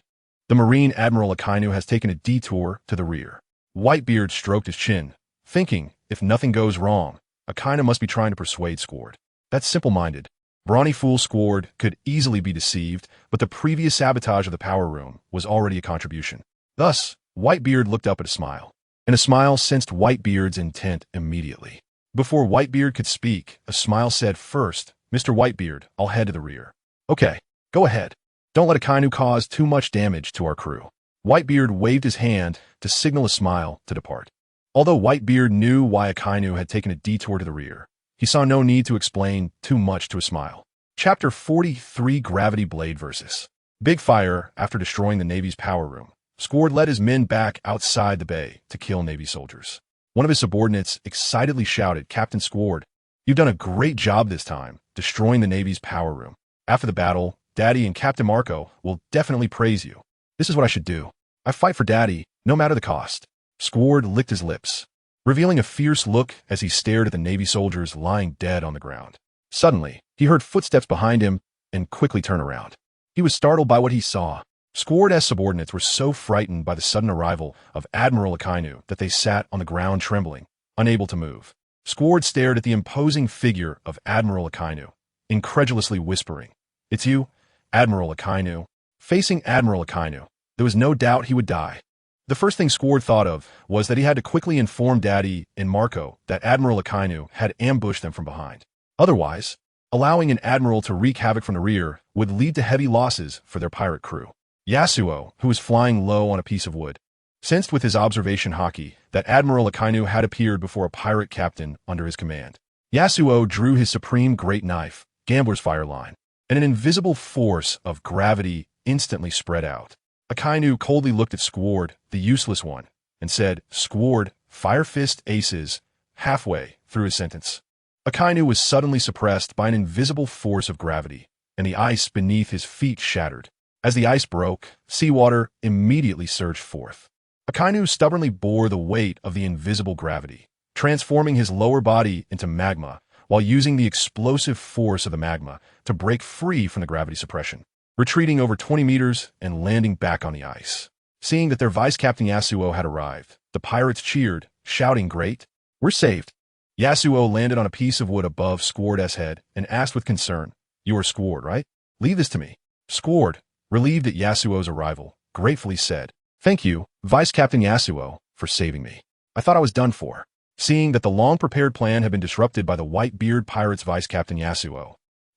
The Marine Admiral Akainu has taken a detour to the rear. Whitebeard stroked his chin, thinking, if nothing goes wrong, Akainu must be trying to persuade Squard. That's simple-minded. Brawny fool Squard could easily be deceived, but the previous sabotage of the power room was already a contribution. Thus, Whitebeard looked up at a smile, and a smile sensed Whitebeard's intent immediately. Before Whitebeard could speak, a smile said first, Mr. Whitebeard, I'll head to the rear. Okay, go ahead. Don't let Akainu cause too much damage to our crew. Whitebeard waved his hand to signal a smile to depart. Although Whitebeard knew why Akainu had taken a detour to the rear, he saw no need to explain too much to a smile. Chapter 43 Gravity Blade vs. Big Fire. After destroying the Navy's power room, Squard led his men back outside the bay to kill Navy soldiers. One of his subordinates excitedly shouted, Captain Squard, you've done a great job this time, destroying the Navy's power room. After the battle, Daddy and Captain Marco will definitely praise you. This is what I should do. I fight for Daddy, no matter the cost. Squard licked his lips, revealing a fierce look as he stared at the Navy soldiers lying dead on the ground. Suddenly, he heard footsteps behind him and quickly turned around. He was startled by what he saw. Squard's subordinates were so frightened by the sudden arrival of Admiral Akainu that they sat on the ground trembling, unable to move. Squard stared at the imposing figure of Admiral Akainu, incredulously whispering, It's you, Admiral Akainu. Facing Admiral Akainu, there was no doubt he would die. The first thing Squard thought of was that he had to quickly inform Daddy and Marco that Admiral Akainu had ambushed them from behind. Otherwise, allowing an admiral to wreak havoc from the rear would lead to heavy losses for their pirate crew. Yasuo, who was flying low on a piece of wood, sensed with his observation hockey that Admiral Akainu had appeared before a pirate captain under his command. Yasuo drew his supreme great knife, Gambler's Fire Line, and an invisible force of gravity instantly spread out. Akainu coldly looked at Squard, the useless one, and said, Squard, Fire Fist Aces, halfway through his sentence. Akainu was suddenly suppressed by an invisible force of gravity, and the ice beneath his feet shattered. As the ice broke, seawater immediately surged forth. Akainu stubbornly bore the weight of the invisible gravity, transforming his lower body into magma while using the explosive force of the magma to break free from the gravity suppression, retreating over 20 meters and landing back on the ice. Seeing that their Vice Captain Yasuo had arrived, the pirates cheered, shouting, Great, we're saved. Yasuo landed on a piece of wood above Squard's head and asked with concern, You are Squard, right? Leave this to me. Squard, relieved at Yasuo's arrival, gratefully said, Thank you, Vice Captain Yasuo, for saving me. I thought I was done for. Seeing that the long-prepared plan had been disrupted by the Whitebeard pirates Vice Captain Yasuo,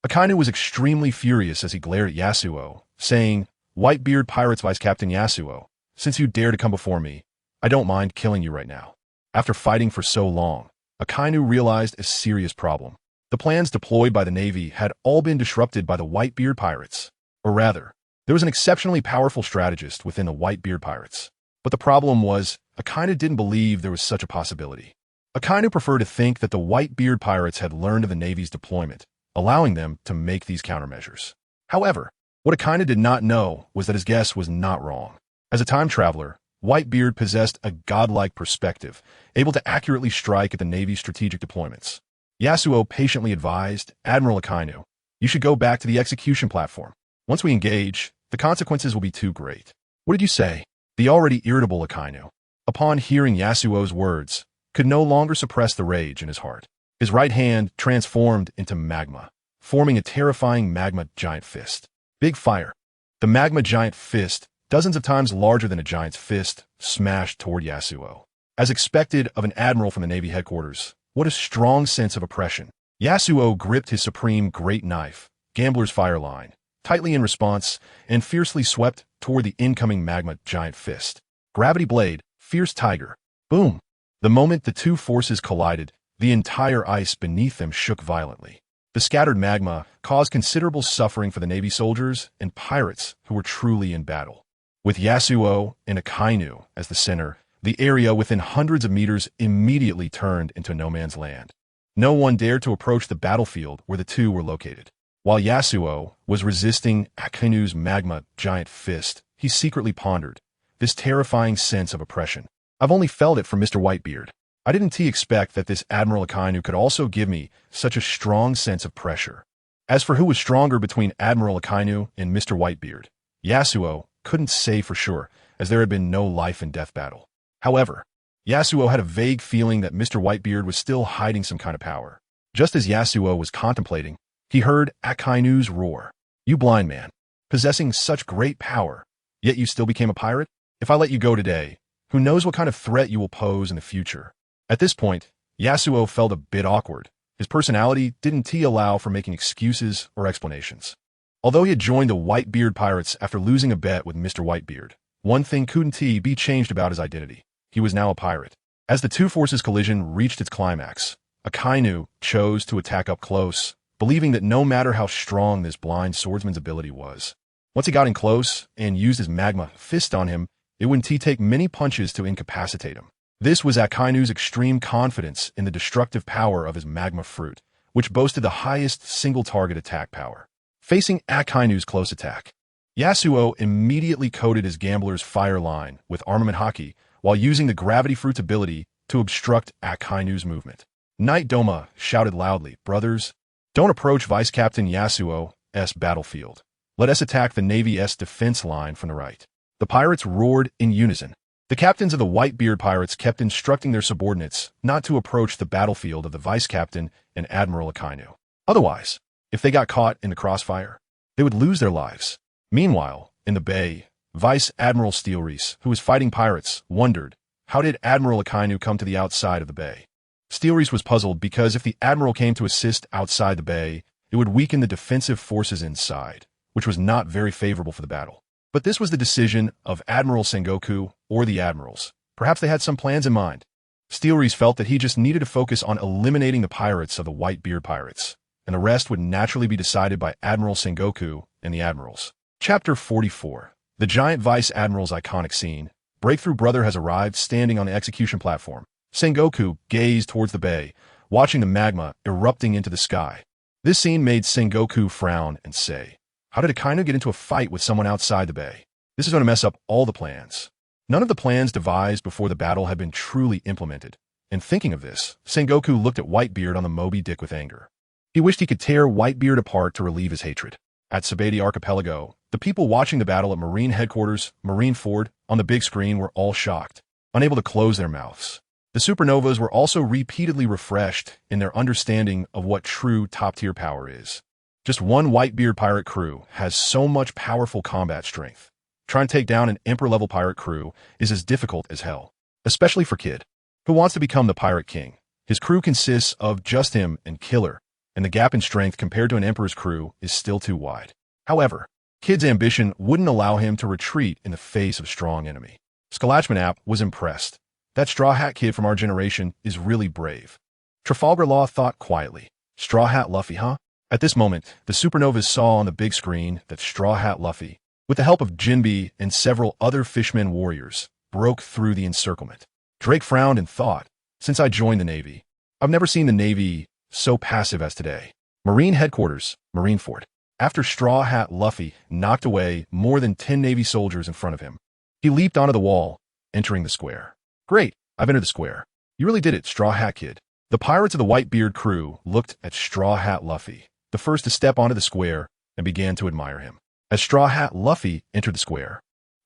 Akainu was extremely furious as he glared at Yasuo, saying, Whitebeard pirates Vice Captain Yasuo, since you dare to come before me, I don't mind killing you right now. After fighting for so long, Akainu realized a serious problem. The plans deployed by the Navy had all been disrupted by the Whitebeard pirates. Or rather, there was an exceptionally powerful strategist within the Whitebeard pirates. But the problem was, Akainu didn't believe there was such a possibility. Akainu preferred to think that the Whitebeard pirates had learned of the Navy's deployment, allowing them to make these countermeasures. However, what Akainu did not know was that his guess was not wrong. As a time traveler, Whitebeard possessed a godlike perspective, able to accurately strike at the Navy's strategic deployments. Yasuo patiently advised Admiral Akainu, You should go back to the execution platform. Once we engage, the consequences will be too great. What did you say? The already irritable Akainu, upon hearing Yasuo's words, could no longer suppress the rage in his heart. His right hand transformed into magma, forming a terrifying magma giant fist. Big fire. The magma giant fist, dozens of times larger than a giant's fist, smashed toward Yasuo. As expected of an admiral from the Navy headquarters, what a strong sense of oppression. Yasuo gripped his supreme great knife, Gambler's Fire Line, tightly in response, and fiercely swept toward the incoming magma giant fist. Gravity Blade, Fierce Tiger. Boom! The moment the two forces collided, the entire ice beneath them shook violently. The scattered magma caused considerable suffering for the Navy soldiers and pirates who were truly in battle. With Yasuo and Akainu as the center, the area within hundreds of meters immediately turned into no man's land. No one dared to approach the battlefield where the two were located. While Yasuo was resisting Akainu's magma giant fist, he secretly pondered this terrifying sense of oppression. I've only felt it from Mr. Whitebeard. I didn't expect that this Admiral Akainu could also give me such a strong sense of pressure. As for who was stronger between Admiral Akainu and Mr. Whitebeard, Yasuo couldn't say for sure, as there had been no life and death battle. However, Yasuo had a vague feeling that Mr. Whitebeard was still hiding some kind of power. Just as Yasuo was contemplating, he heard Akainu's roar. You blind man, possessing such great power, yet you still became a pirate? If I let you go today, who knows what kind of threat you will pose in the future? At this point, Yasuo felt a bit awkward. His personality didn't allow for making excuses or explanations. Although he had joined the Whitebeard pirates after losing a bet with Mr. Whitebeard, one thing couldn't be changed about his identity. He was now a pirate. As the two forces' collision reached its climax, Akainu chose to attack up close, believing that no matter how strong this blind swordsman's ability was, once he got in close and used his magma fist on him, it wouldn't take many punches to incapacitate him. This was Akainu's extreme confidence in the destructive power of his magma fruit, which boasted the highest single-target attack power. Facing Akainu's close attack, Yasuo immediately coated his Gambler's Fire Line with armament hockey while using the gravity fruit's ability to obstruct Akainu's movement. Knight Doma shouted loudly, "Brothers, don't approach Vice Captain Yasuo's battlefield. Let us attack the Navy's defense line from the right." The pirates roared in unison. The captains of the Whitebeard pirates kept instructing their subordinates not to approach the battlefield of the Vice Captain and Admiral Akainu. Otherwise, if they got caught in the crossfire, they would lose their lives. Meanwhile, in the bay, Vice Admiral Steelreese, who was fighting pirates, wondered, how did Admiral Akainu come to the outside of the bay? Steelreese was puzzled because if the Admiral came to assist outside the bay, it would weaken the defensive forces inside, which was not very favorable for the battle. But this was the decision of Admiral Sengoku or the Admirals. Perhaps they had some plans in mind. Steelreese felt that he just needed to focus on eliminating the pirates of the Whitebeard pirates, and the rest would naturally be decided by Admiral Sengoku and the Admirals. Chapter 44. The Giant Vice Admiral's iconic scene. Breakthrough Brother has arrived standing on the execution platform. Sengoku gazed towards the bay, watching the magma erupting into the sky. This scene made Sengoku frown and say, how did Akainu get into a fight with someone outside the bay? This is going to mess up all the plans. None of the plans devised before the battle had been truly implemented. And thinking of this, Sengoku looked at Whitebeard on the Moby Dick with anger. He wished he could tear Whitebeard apart to relieve his hatred. At Sabeti Archipelago, the people watching the battle at Marine Headquarters, Marineford, on the big screen were all shocked, unable to close their mouths. The supernovas were also repeatedly refreshed in their understanding of what true top-tier power is. Just one Whitebeard pirate crew has so much powerful combat strength. Trying to take down an Emperor-level pirate crew is as difficult as hell, especially for Kid, who wants to become the Pirate King. His crew consists of just him and Killer, and the gap in strength compared to an Emperor's crew is still too wide. However, Kid's ambition wouldn't allow him to retreat in the face of a strong enemy. Skalachman App was impressed. That Straw Hat Kid from our generation is really brave. Trafalgar Law thought quietly. Straw Hat Luffy, huh? At this moment, the supernovas saw on the big screen that Straw Hat Luffy, with the help of Jinbe and several other fishmen warriors, broke through the encirclement. Drake frowned and thought, since I joined the Navy, I've never seen the Navy so passive as today. Marine Headquarters, Marineford. After Straw Hat Luffy knocked away more than 10 Navy soldiers in front of him, he leaped onto the wall, entering the square. Great, I've entered the square. You really did it, Straw Hat Kid. The pirates of the Whitebeard crew looked at Straw Hat Luffy. The the first to step onto the square, and began to admire him. As Straw Hat Luffy entered the square,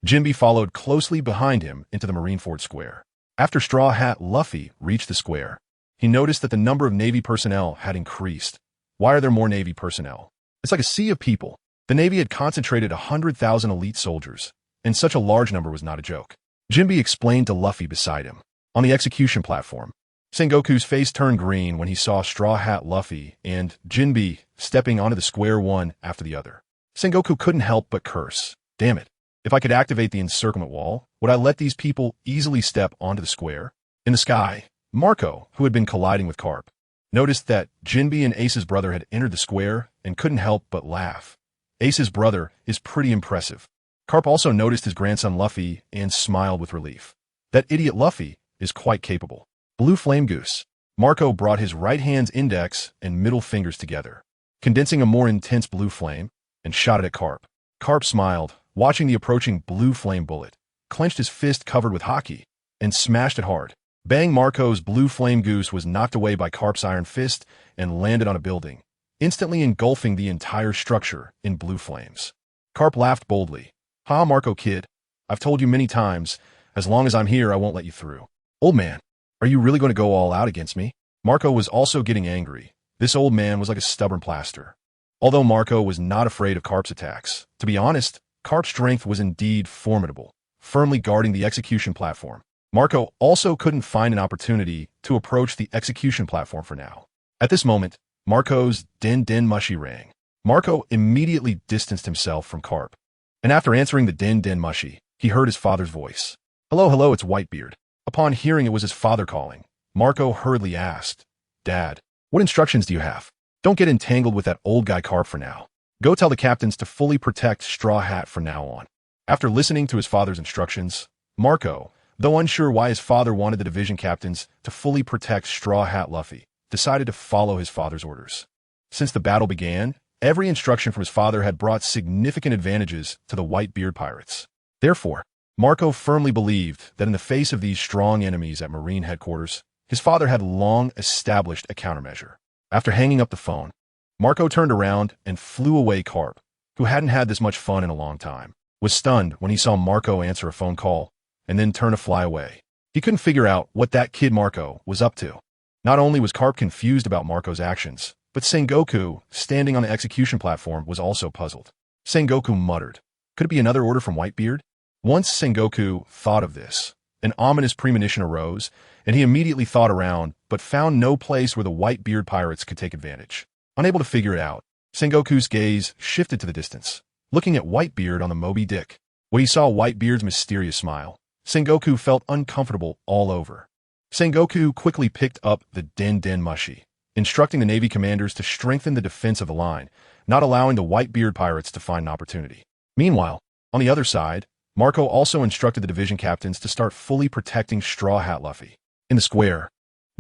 Jinbe followed closely behind him into the Marineford Square. After Straw Hat Luffy reached the square, he noticed that the number of Navy personnel had increased. Why are there more Navy personnel? It's like a sea of people. The Navy had concentrated 100,000 elite soldiers, and such a large number was not a joke. Jinbe explained to Luffy beside him. On the execution platform, Sengoku's face turned green when he saw Straw Hat Luffy and Jinbe stepping onto the square one after the other. Sengoku couldn't help but curse. Damn it. If I could activate the encirclement wall, would I let these people easily step onto the square? In the sky, Marco, who had been colliding with Carp, noticed that Jinbe and Ace's brother had entered the square and couldn't help but laugh. Ace's brother is pretty impressive. Carp also noticed his grandson Luffy and smiled with relief. That idiot Luffy is quite capable. Blue Flame Goose. Marco brought his right hand's index and middle fingers together, condensing a more intense blue flame, and shot it at Carp. Carp smiled, watching the approaching blue flame bullet, clenched his fist covered with haki, and smashed it hard. Bang! Marco's blue flame goose was knocked away by Carp's iron fist and landed on a building, instantly engulfing the entire structure in blue flames. Carp laughed boldly. Ha, Marco kid, I've told you many times, as long as I'm here I won't let you through. Old man, are you really going to go all out against me? Marco was also getting angry. This old man was like a stubborn plaster. Although Marco was not afraid of Carp's attacks, to be honest, Carp's strength was indeed formidable, firmly guarding the execution platform. Marco also couldn't find an opportunity to approach the execution platform for now. At this moment, Marco's Den Den Mushi rang. Marco immediately distanced himself from Carp, and after answering the Den Den Mushi, he heard his father's voice. Hello, hello, it's Whitebeard. Upon hearing it was his father calling, Marco hurriedly asked, Dad, what instructions do you have? Don't get entangled with that old guy Carp for now. Go tell the captains to fully protect Straw Hat from now on. After listening to his father's instructions, Marco, though unsure why his father wanted the division captains to fully protect Straw Hat Luffy, decided to follow his father's orders. Since the battle began, every instruction from his father had brought significant advantages to the Whitebeard pirates. Therefore, Marco firmly believed that in the face of these strong enemies at Marine headquarters, his father had long established a countermeasure. After hanging up the phone, Marco turned around and flew away. Carp, who hadn't had this much fun in a long time, was stunned when he saw Marco answer a phone call and then turn to fly away. He couldn't figure out what that kid Marco was up to. Not only was Carp confused about Marco's actions, but Sengoku, standing on the execution platform, was also puzzled. Sengoku muttered, could it be another order from Whitebeard? Once Sengoku thought of this, an ominous premonition arose, and he immediately thought around, but found no place where the Whitebeard pirates could take advantage. Unable to figure it out, Sengoku's gaze shifted to the distance, looking at Whitebeard on the Moby Dick. When he saw Whitebeard's mysterious smile, Sengoku felt uncomfortable all over. Sengoku quickly picked up the Den Den Mushi, instructing the Navy commanders to strengthen the defense of the line, not allowing the Whitebeard pirates to find an opportunity. Meanwhile, on the other side, Marco also instructed the division captains to start fully protecting Straw Hat Luffy. In the square,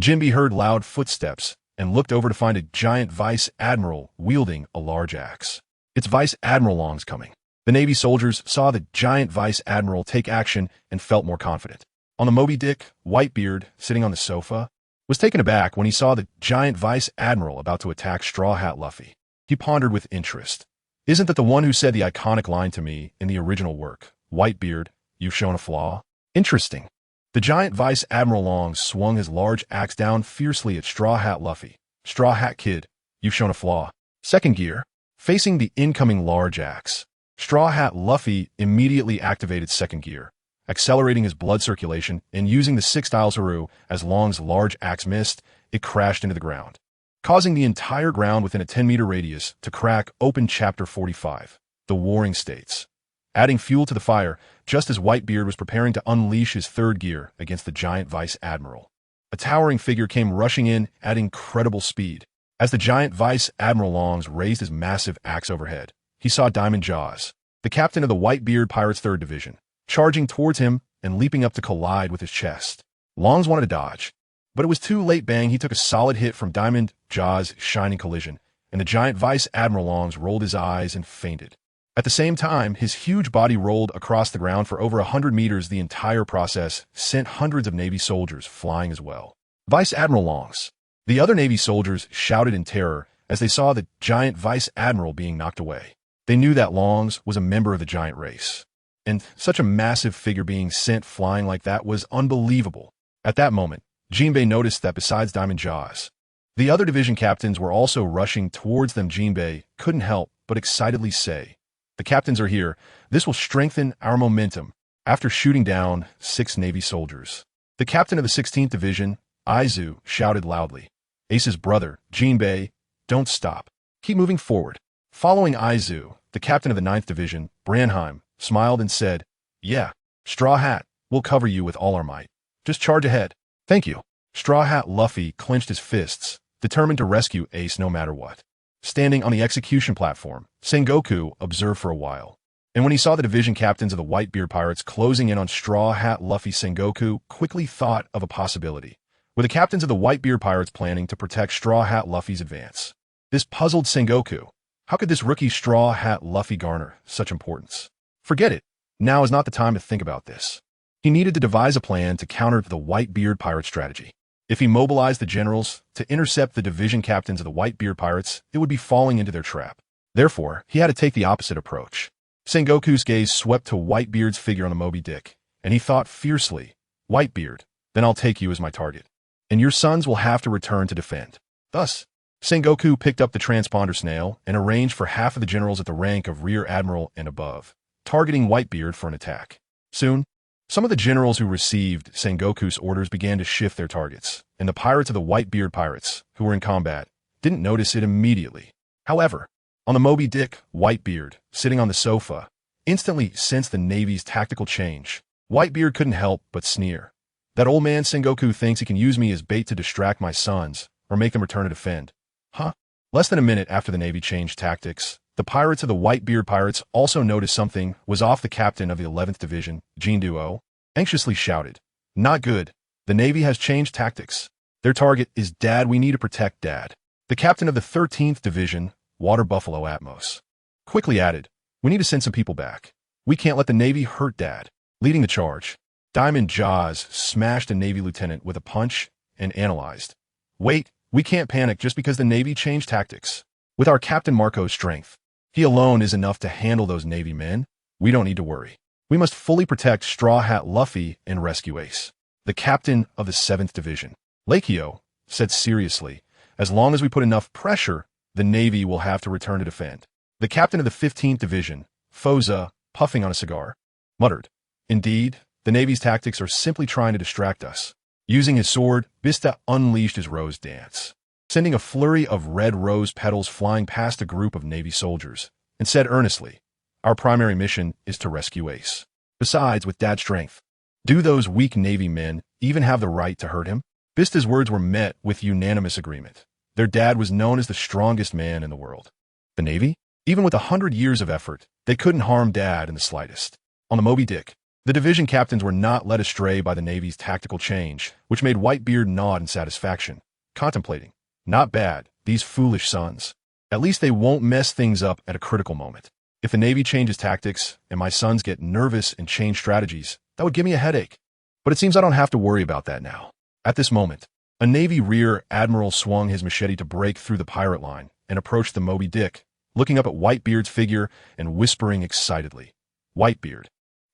Jinbe heard loud footsteps and looked over to find a giant vice admiral wielding a large axe. It's Vice Admiral Long's coming. The Navy soldiers saw the giant vice admiral take action and felt more confident. On the Moby Dick, Whitebeard, sitting on the sofa, was taken aback when he saw the giant vice admiral about to attack Straw Hat Luffy. He pondered with interest. Isn't that the one who said the iconic line to me in the original work? Whitebeard, you've shown a flaw. Interesting. The giant Vice Admiral Long swung his large axe down fiercely at Straw Hat Luffy. Straw Hat Kid, you've shown a flaw. Second gear. Facing the incoming large axe, Straw Hat Luffy immediately activated second gear, accelerating his blood circulation and using the 6 dials Haru as Long's large axe missed, it crashed into the ground, causing the entire ground within a 10-meter radius to crack open. Chapter 45. The Warring States. Adding fuel to the fire, just as Whitebeard was preparing to unleash his third gear against the giant Vice Admiral, a towering figure came rushing in at incredible speed. As the giant Vice Admiral Longs raised his massive axe overhead, he saw Diamond Jaws, the captain of the Whitebeard Pirates' 3rd Division, charging towards him and leaping up to collide with his chest. Longs wanted to dodge, but it was too late. Bang, he took a solid hit from Diamond Jaws' shining collision, and the giant Vice Admiral Longs rolled his eyes and fainted. At the same time, his huge body rolled across the ground for over 100 meters. The entire process sent hundreds of Navy soldiers flying as well. Vice Admiral Longs. The other Navy soldiers shouted in terror as they saw the giant vice admiral being knocked away. They knew that Longs was a member of the giant race, and such a massive figure being sent flying like that was unbelievable. At that moment, Jinbei noticed that besides Diamond Jaws, the other division captains were also rushing towards them. Jinbei couldn't help but excitedly say, "The captains are here. This will strengthen our momentum." After shooting down 6 Navy soldiers, the captain of the 16th Division, Aizu, shouted loudly, "Ace's brother, Jinbei, don't stop. Keep moving forward." Following Aizu, the captain of the 9th Division, Branheim, smiled and said, "Yeah, Straw Hat, we'll cover you with all our might. Just charge ahead." "Thank you." Straw Hat Luffy clenched his fists, determined to rescue Ace no matter what. Standing on the execution platform, Sengoku observed for a while. And when he saw the division captains of the Whitebeard pirates closing in on Straw Hat Luffy, Sengoku quickly thought of a possibility. Were the captains of the Whitebeard pirates planning to protect Straw Hat Luffy's advance? This puzzled Sengoku. How could this rookie Straw Hat Luffy garner such importance? Forget it. Now is not the time to think about this. He needed to devise a plan to counter the Whitebeard pirate strategy. If he mobilized the generals to intercept the division captains of the Whitebeard pirates, it would be falling into their trap. Therefore, he had to take the opposite approach. Sengoku's gaze swept to Whitebeard's figure on the Moby Dick, and he thought fiercely, "Whitebeard, then I'll take you as my target. And your sons will have to return to defend." Thus, Sengoku picked up the transponder snail and arranged for half of the generals at the rank of Rear Admiral and above, targeting Whitebeard for an attack. Soon, some of the generals who received Sengoku's orders began to shift their targets, and the pirates of the Whitebeard pirates, who were in combat, didn't notice it immediately. However, on the Moby Dick, Whitebeard, sitting on the sofa, instantly sensed the Navy's tactical change. Whitebeard couldn't help but sneer. "That old man Sengoku thinks he can use me as bait to distract my sons, or make them return to defend. Huh?" Less than a minute after the Navy changed tactics, the pirates of the Whitebeard pirates also noticed something was off. The captain of the 11th Division, Jinduo, anxiously shouted, "Not good. The Navy has changed tactics. Their target is Dad. We need to protect Dad." The captain of the 13th Division, Water Buffalo Atmos, quickly added, "We need to send some people back. We can't let the Navy hurt Dad." Leading the charge, Diamond Jaws smashed a Navy lieutenant with a punch and analyzed, "Wait, we can't panic just because the Navy changed tactics. With our Captain Marco's strength, he alone is enough to handle those Navy men. We don't need to worry. We must fully protect Straw Hat Luffy and rescue Ace." The captain of the 7th Division, Lakio, said seriously, "As long as we put enough pressure, the Navy will have to return to defend." The captain of the 15th Division, Foza, puffing on a cigar, muttered, "Indeed, the Navy's tactics are simply trying to distract us." Using his sword, Bista unleashed his rose dance, sending a flurry of red rose petals flying past a group of Navy soldiers, and said earnestly, "Our primary mission is to rescue Ace. Besides, with Dad's strength, do those weak Navy men even have the right to hurt him?" Bista's words were met with unanimous agreement. Their dad was known as the strongest man in the world. The Navy? Even with 100 years of effort, they couldn't harm Dad in the slightest. On the Moby Dick, the division captains were not led astray by the Navy's tactical change, which made Whitebeard nod in satisfaction, contemplating, "Not bad, these foolish sons. At least they won't mess things up at a critical moment. If the Navy changes tactics and my sons get nervous and change strategies, that would give me a headache. But it seems I don't have to worry about that now." At this moment, a Navy Rear Admiral swung his machete to break through the pirate line and approached the Moby Dick, looking up at Whitebeard's figure and whispering excitedly, "Whitebeard,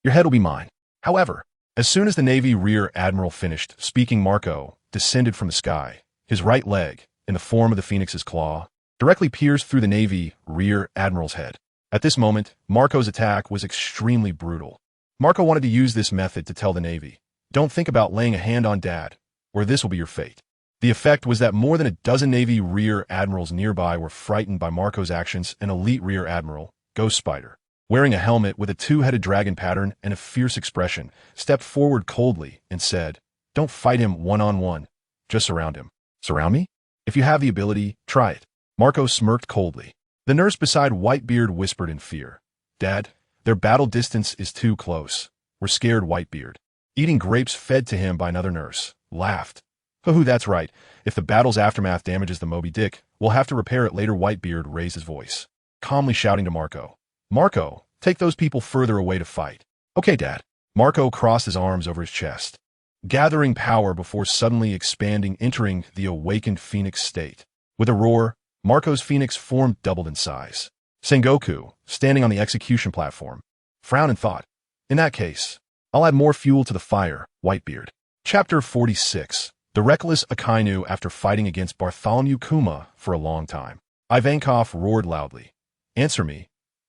your head will be mine." However, as soon as the Navy Rear Admiral finished speaking, Marco descended from the sky. His right leg, in the form of the Phoenix's claw, directly pierced through the Navy Rear Admiral's head. At this moment, Marco's attack was extremely brutal. Marco wanted to use this method to tell the Navy, "Don't think about laying a hand on Dad, or this will be your fate." The effect was that more than a dozen Navy Rear Admirals nearby were frightened by Marco's actions. An elite Rear Admiral, Ghost Spider, wearing a helmet with a two-headed dragon pattern and a fierce expression, stepped forward coldly and said, "Don't fight him one-on-one. Just surround him." "Surround me? If you have the ability, try it." Marco smirked coldly. The nurse beside Whitebeard whispered in fear, "Dad, their battle distance is too close. We're scared." Whitebeard, eating grapes fed to him by another nurse, laughed. "Hoo-hoo, that's right. If the battle's aftermath damages the Moby Dick, we'll have to repair it later." Whitebeard raised his voice, calmly shouting to Marco, "Marco, take those people further away to fight." "Okay, Dad." Marco crossed his arms over his chest, gathering power before suddenly expanding, entering the awakened Phoenix state. With a roar, Marco's phoenix form doubled in size. Sengoku, standing on the execution platform, frowned and thought, in that case, I'll add more fuel to the fire, Whitebeard. Chapter 46. The reckless Akainu after fighting against Bartholomew Kuma for a long time. Ivankov roared loudly. Answer me.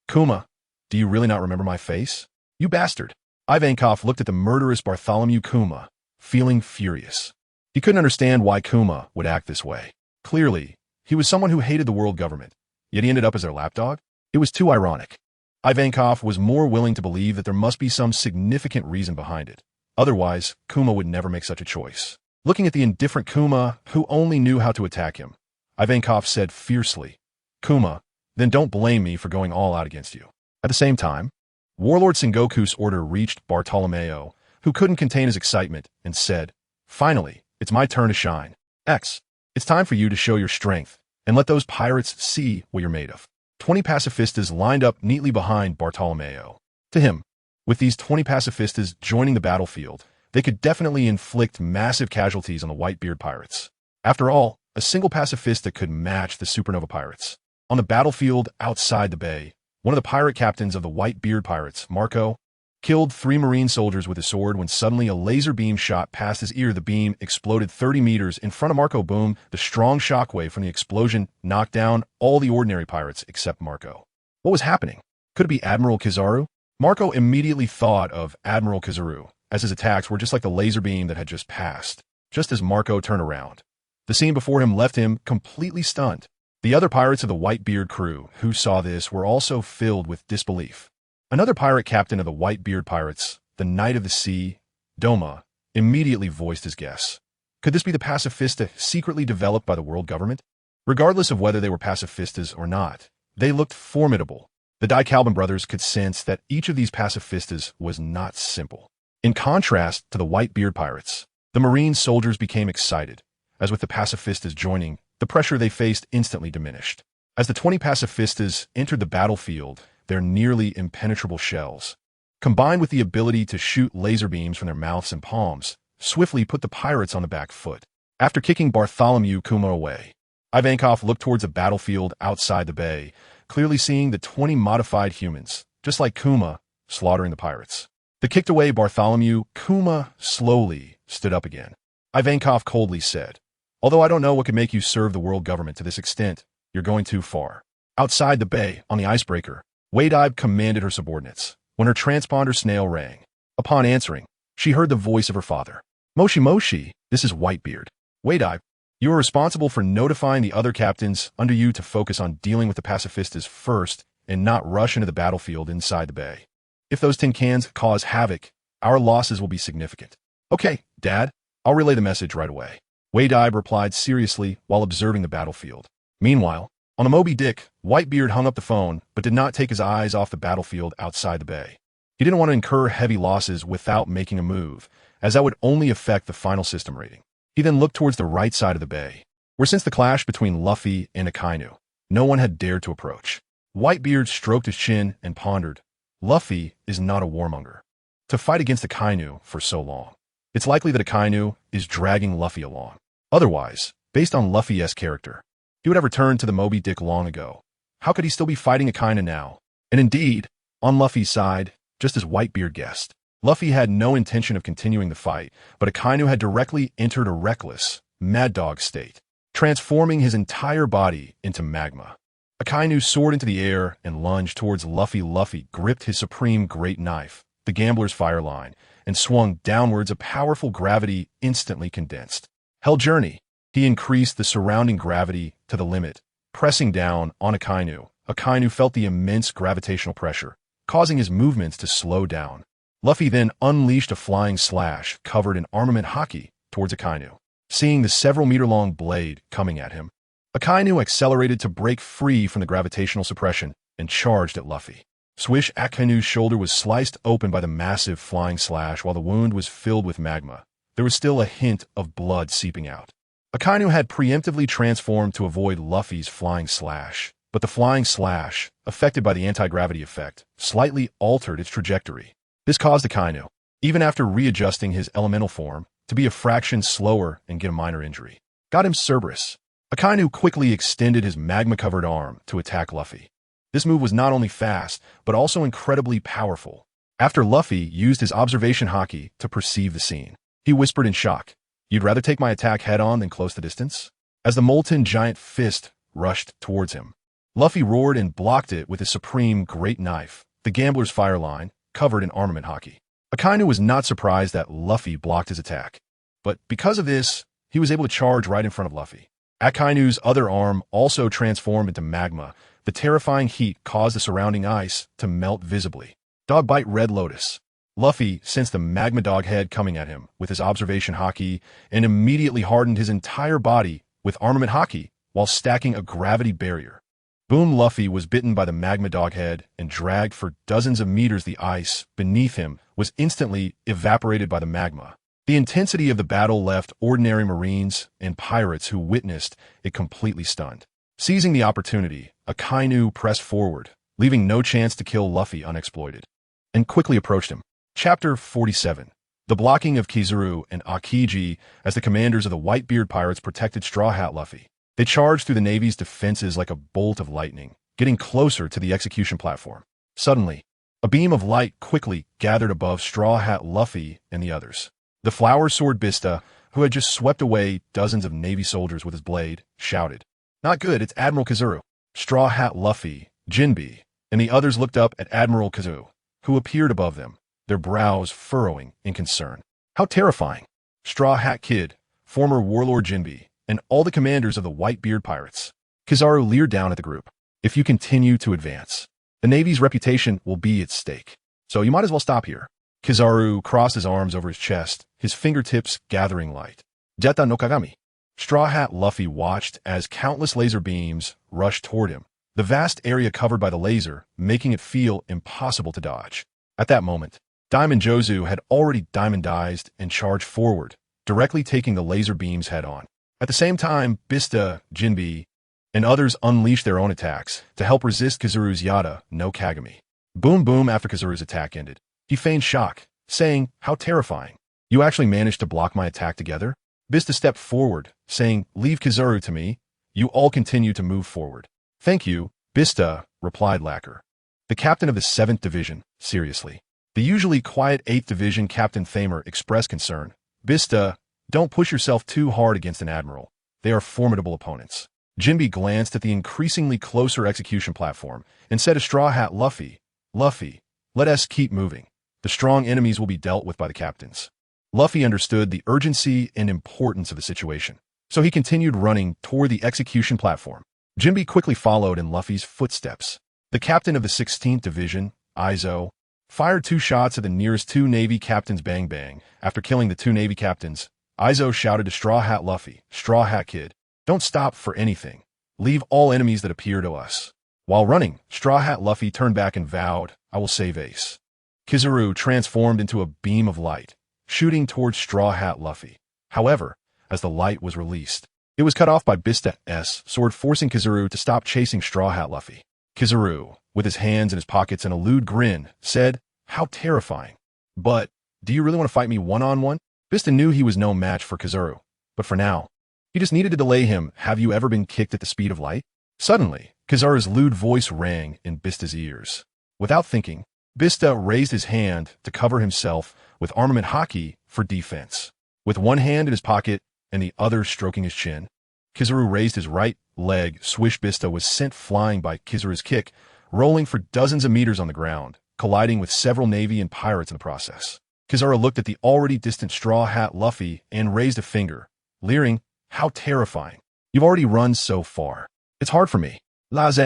Kuma, do you really not remember my face? You bastard. Ivankov looked at the murderous Bartholomew Kuma, feeling furious. He couldn't understand why Kuma would act this way. Clearly, he was someone who hated the world government, yet he ended up as their lapdog? It was too ironic. Ivankov was more willing to believe that there must be some significant reason behind it. Otherwise, Kuma would never make such a choice. Looking at the indifferent Kuma, who only knew how to attack him, Ivankov said fiercely, Kuma, then don't blame me for going all out against you. At the same time, Warlord Sengoku's order reached Bartolomeo, who couldn't contain his excitement, and said, Finally, it's my turn to shine. X, it's time for you to show your strength, and let those pirates see what you're made of. 20 pacifistas lined up neatly behind Bartolomeo. To him, with these 20 pacifistas joining the battlefield, they could definitely inflict massive casualties on the Whitebeard pirates. After all, a single pacifista could match the Supernova pirates. On the battlefield outside the bay, one of the pirate captains of the Whitebeard pirates, Marco, killed 3 Marine soldiers with a sword when suddenly a laser beam shot past his ear. The beam exploded 30 meters in front of Marco. Boom, the strong shockwave from the explosion knocked down all the ordinary pirates except Marco. What was happening? Could it be Admiral Kizaru? Marco immediately thought of Admiral Kizaru, as his attacks were just like the laser beam that had just passed. Just as Marco turned around, the scene before him left him completely stunned. The other pirates of the Whitebeard crew who saw this were also filled with disbelief. Another pirate captain of the Whitebeard pirates, the Knight of the Sea, Doma, immediately voiced his guess. Could this be the pacifista secretly developed by the world government? Regardless of whether they were pacifistas or not, they looked formidable. The Dicalban brothers could sense that each of these pacifistas was not simple. In contrast to the Whitebeard pirates, the Marine soldiers became excited. As with the pacifistas joining, the pressure they faced instantly diminished. As the 20 pacifistas entered the battlefield, their nearly impenetrable shells, combined with the ability to shoot laser beams from their mouths and palms, swiftly put the pirates on the back foot. After kicking Bartholomew Kuma away, Ivankov looked towards the battlefield outside the bay, clearly seeing the 20 modified humans, just like Kuma, slaughtering the pirates. The kicked away Bartholomew Kuma slowly stood up again. Ivankov coldly said, Although I don't know what could make you serve the world government to this extent, you're going too far. Outside the bay, on the icebreaker, Whitebeard commanded her subordinates, when her transponder snail rang. Upon answering, she heard the voice of her father. Moshi Moshi, this is Whitebeard. Whitebeard, you are responsible for notifying the other captains under you to focus on dealing with the pacifistas first and not rush into the battlefield inside the bay. If those tin cans cause havoc, our losses will be significant. Okay, Dad, I'll relay the message right away. Whitebeard replied seriously while observing the battlefield. Meanwhile, on the Moby Dick, Whitebeard hung up the phone but did not take his eyes off the battlefield outside the bay. He didn't want to incur heavy losses without making a move, as that would only affect the final system rating. He then looked towards the right side of the bay, where since the clash between Luffy and Akainu, no one had dared to approach. Whitebeard stroked his chin and pondered, Luffy is not a warmonger to fight against Akainu for so long. It's likely that Akainu is dragging Luffy along. Otherwise, based on Luffy's character, he would have returned to the Moby Dick long ago. How could he still be fighting Akainu now? And indeed, on Luffy's side, just as Whitebeard guessed, Luffy had no intention of continuing the fight, but Akainu had directly entered a reckless, mad dog state, transforming his entire body into magma. Akainu soared into the air and lunged towards Luffy. Luffy gripped his supreme great knife, the gambler's fire line, and swung downwards. A powerful gravity instantly condensed. Hell Journey. He increased the surrounding gravity to the limit, pressing down on Akainu. Akainu felt the immense gravitational pressure, causing his movements to slow down. Luffy then unleashed a flying slash covered in armament haki towards Akainu. Seeing the several-meter-long blade coming at him, Akainu accelerated to break free from the gravitational suppression and charged at Luffy. Swish! Akainu's shoulder was sliced open by the massive flying slash while the wound was filled with magma. There was still a hint of blood seeping out. Akainu had preemptively transformed to avoid Luffy's flying slash, but the flying slash, affected by the anti-gravity effect, slightly altered its trajectory. This caused Akainu, even after readjusting his elemental form, to be a fraction slower and get a minor injury. Got him Cerberus. Akainu quickly extended his magma-covered arm to attack Luffy. This move was not only fast, but also incredibly powerful. After Luffy used his observation haki to perceive the scene, he whispered in shock, "You'd rather take my attack head-on than close the distance?" As the molten giant fist rushed towards him, Luffy roared and blocked it with his supreme great knife, the gambler's fire line, covered in armament haki. Akainu was not surprised that Luffy blocked his attack, but because of this, he was able to charge right in front of Luffy. Akainu's other arm also transformed into magma. The terrifying heat caused the surrounding ice to melt visibly. Dog bite Red Lotus. Luffy sensed the magma dog head coming at him with his observation haki and immediately hardened his entire body with armament haki while stacking a gravity barrier. Boom! Luffy was bitten by the magma dog head and dragged for dozens of meters. The ice beneath him was instantly evaporated by the magma. The intensity of the battle left ordinary marines and pirates who witnessed it completely stunned. Seizing the opportunity, Akainu pressed forward, leaving no chance to kill Luffy unexploited, and quickly approached him. Chapter 47. The blocking of Kizaru and Akiji as the commanders of the Whitebeard pirates protected Straw Hat Luffy. They charged through the Navy's defenses like a bolt of lightning, getting closer to the execution platform. Suddenly, a beam of light quickly gathered above Straw Hat Luffy and the others. The flower sword Bista, who had just swept away dozens of Navy soldiers with his blade, shouted, "Not good, it's Admiral Kizaru." Straw Hat Luffy, Jinbe, and the others looked up at Admiral Kizaru, who appeared above them, their brows furrowing in concern. How terrifying! Straw Hat Kid, former warlord Jinbe, and all the commanders of the Whitebeard pirates. Kizaru leered down at the group. "If you continue to advance, the Navy's reputation will be at stake, so you might as well stop here." Kizaru crossed his arms over his chest, his fingertips gathering light. Jetta no Kagami. Straw Hat Luffy watched as countless laser beams rushed toward him, the vast area covered by the laser making it feel impossible to dodge. At that moment, Diamond Jozu had already diamondized and charged forward, directly taking the laser beams head-on. At the same time, Bista, Jinbe, and others unleashed their own attacks to help resist Kizaru's Yata no Kagami. Boom boom. After Kizaru's attack ended, he feigned shock, saying, "How terrifying. You actually managed to block my attack together?" Bista stepped forward, saying, "Leave Kizaru to me. You all continue to move forward." "Thank you, Bista," replied Lacquer, the captain of the 7th Division, seriously. The usually quiet 8th Division Captain Thamer expressed concern. "Bista, don't push yourself too hard against an admiral. They are formidable opponents." Jinbe glanced at the increasingly closer execution platform and said to Straw Hat Luffy, "Luffy, let us keep moving. The strong enemies will be dealt with by the captains." Luffy understood the urgency and importance of the situation, so he continued running toward the execution platform. Jinbe quickly followed in Luffy's footsteps. The captain of the 16th Division, Izo, fired 2 shots at the nearest 2 Navy captains. Bang bang. After killing the 2 Navy captains, Izo shouted to Straw Hat Luffy, "Straw Hat Kid, don't stop for anything. Leave all enemies that appear to us." While running, Straw Hat Luffy turned back and vowed, "I will save Ace." Kizaru transformed into a beam of light, shooting towards Straw Hat Luffy. However, as the light was released, it was cut off by Bista's sword, forcing Kizaru to stop chasing Straw Hat Luffy. Kizaru, with his hands in his pockets and a lewd grin, said, "How terrifying. But, do you really want to fight me one-on-one?" Bista knew he was no match for Kizaru, but for now, he just needed to delay him. "Have you ever been kicked at the speed of light?" Suddenly, Kizaru's lewd voice rang in Bista's ears. Without thinking, Bista raised his hand to cover himself with armament haki for defense. With one hand in his pocket and the other stroking his chin, Kizaru raised his right leg. Swish! Bista was sent flying by Kizaru's kick, rolling for dozens of meters on the ground, colliding with several Navy and pirates in the process. Kizaru looked at the already distant Straw Hat Luffy and raised a finger, leering, "How terrifying. You've already run so far. It's hard for me." Laze.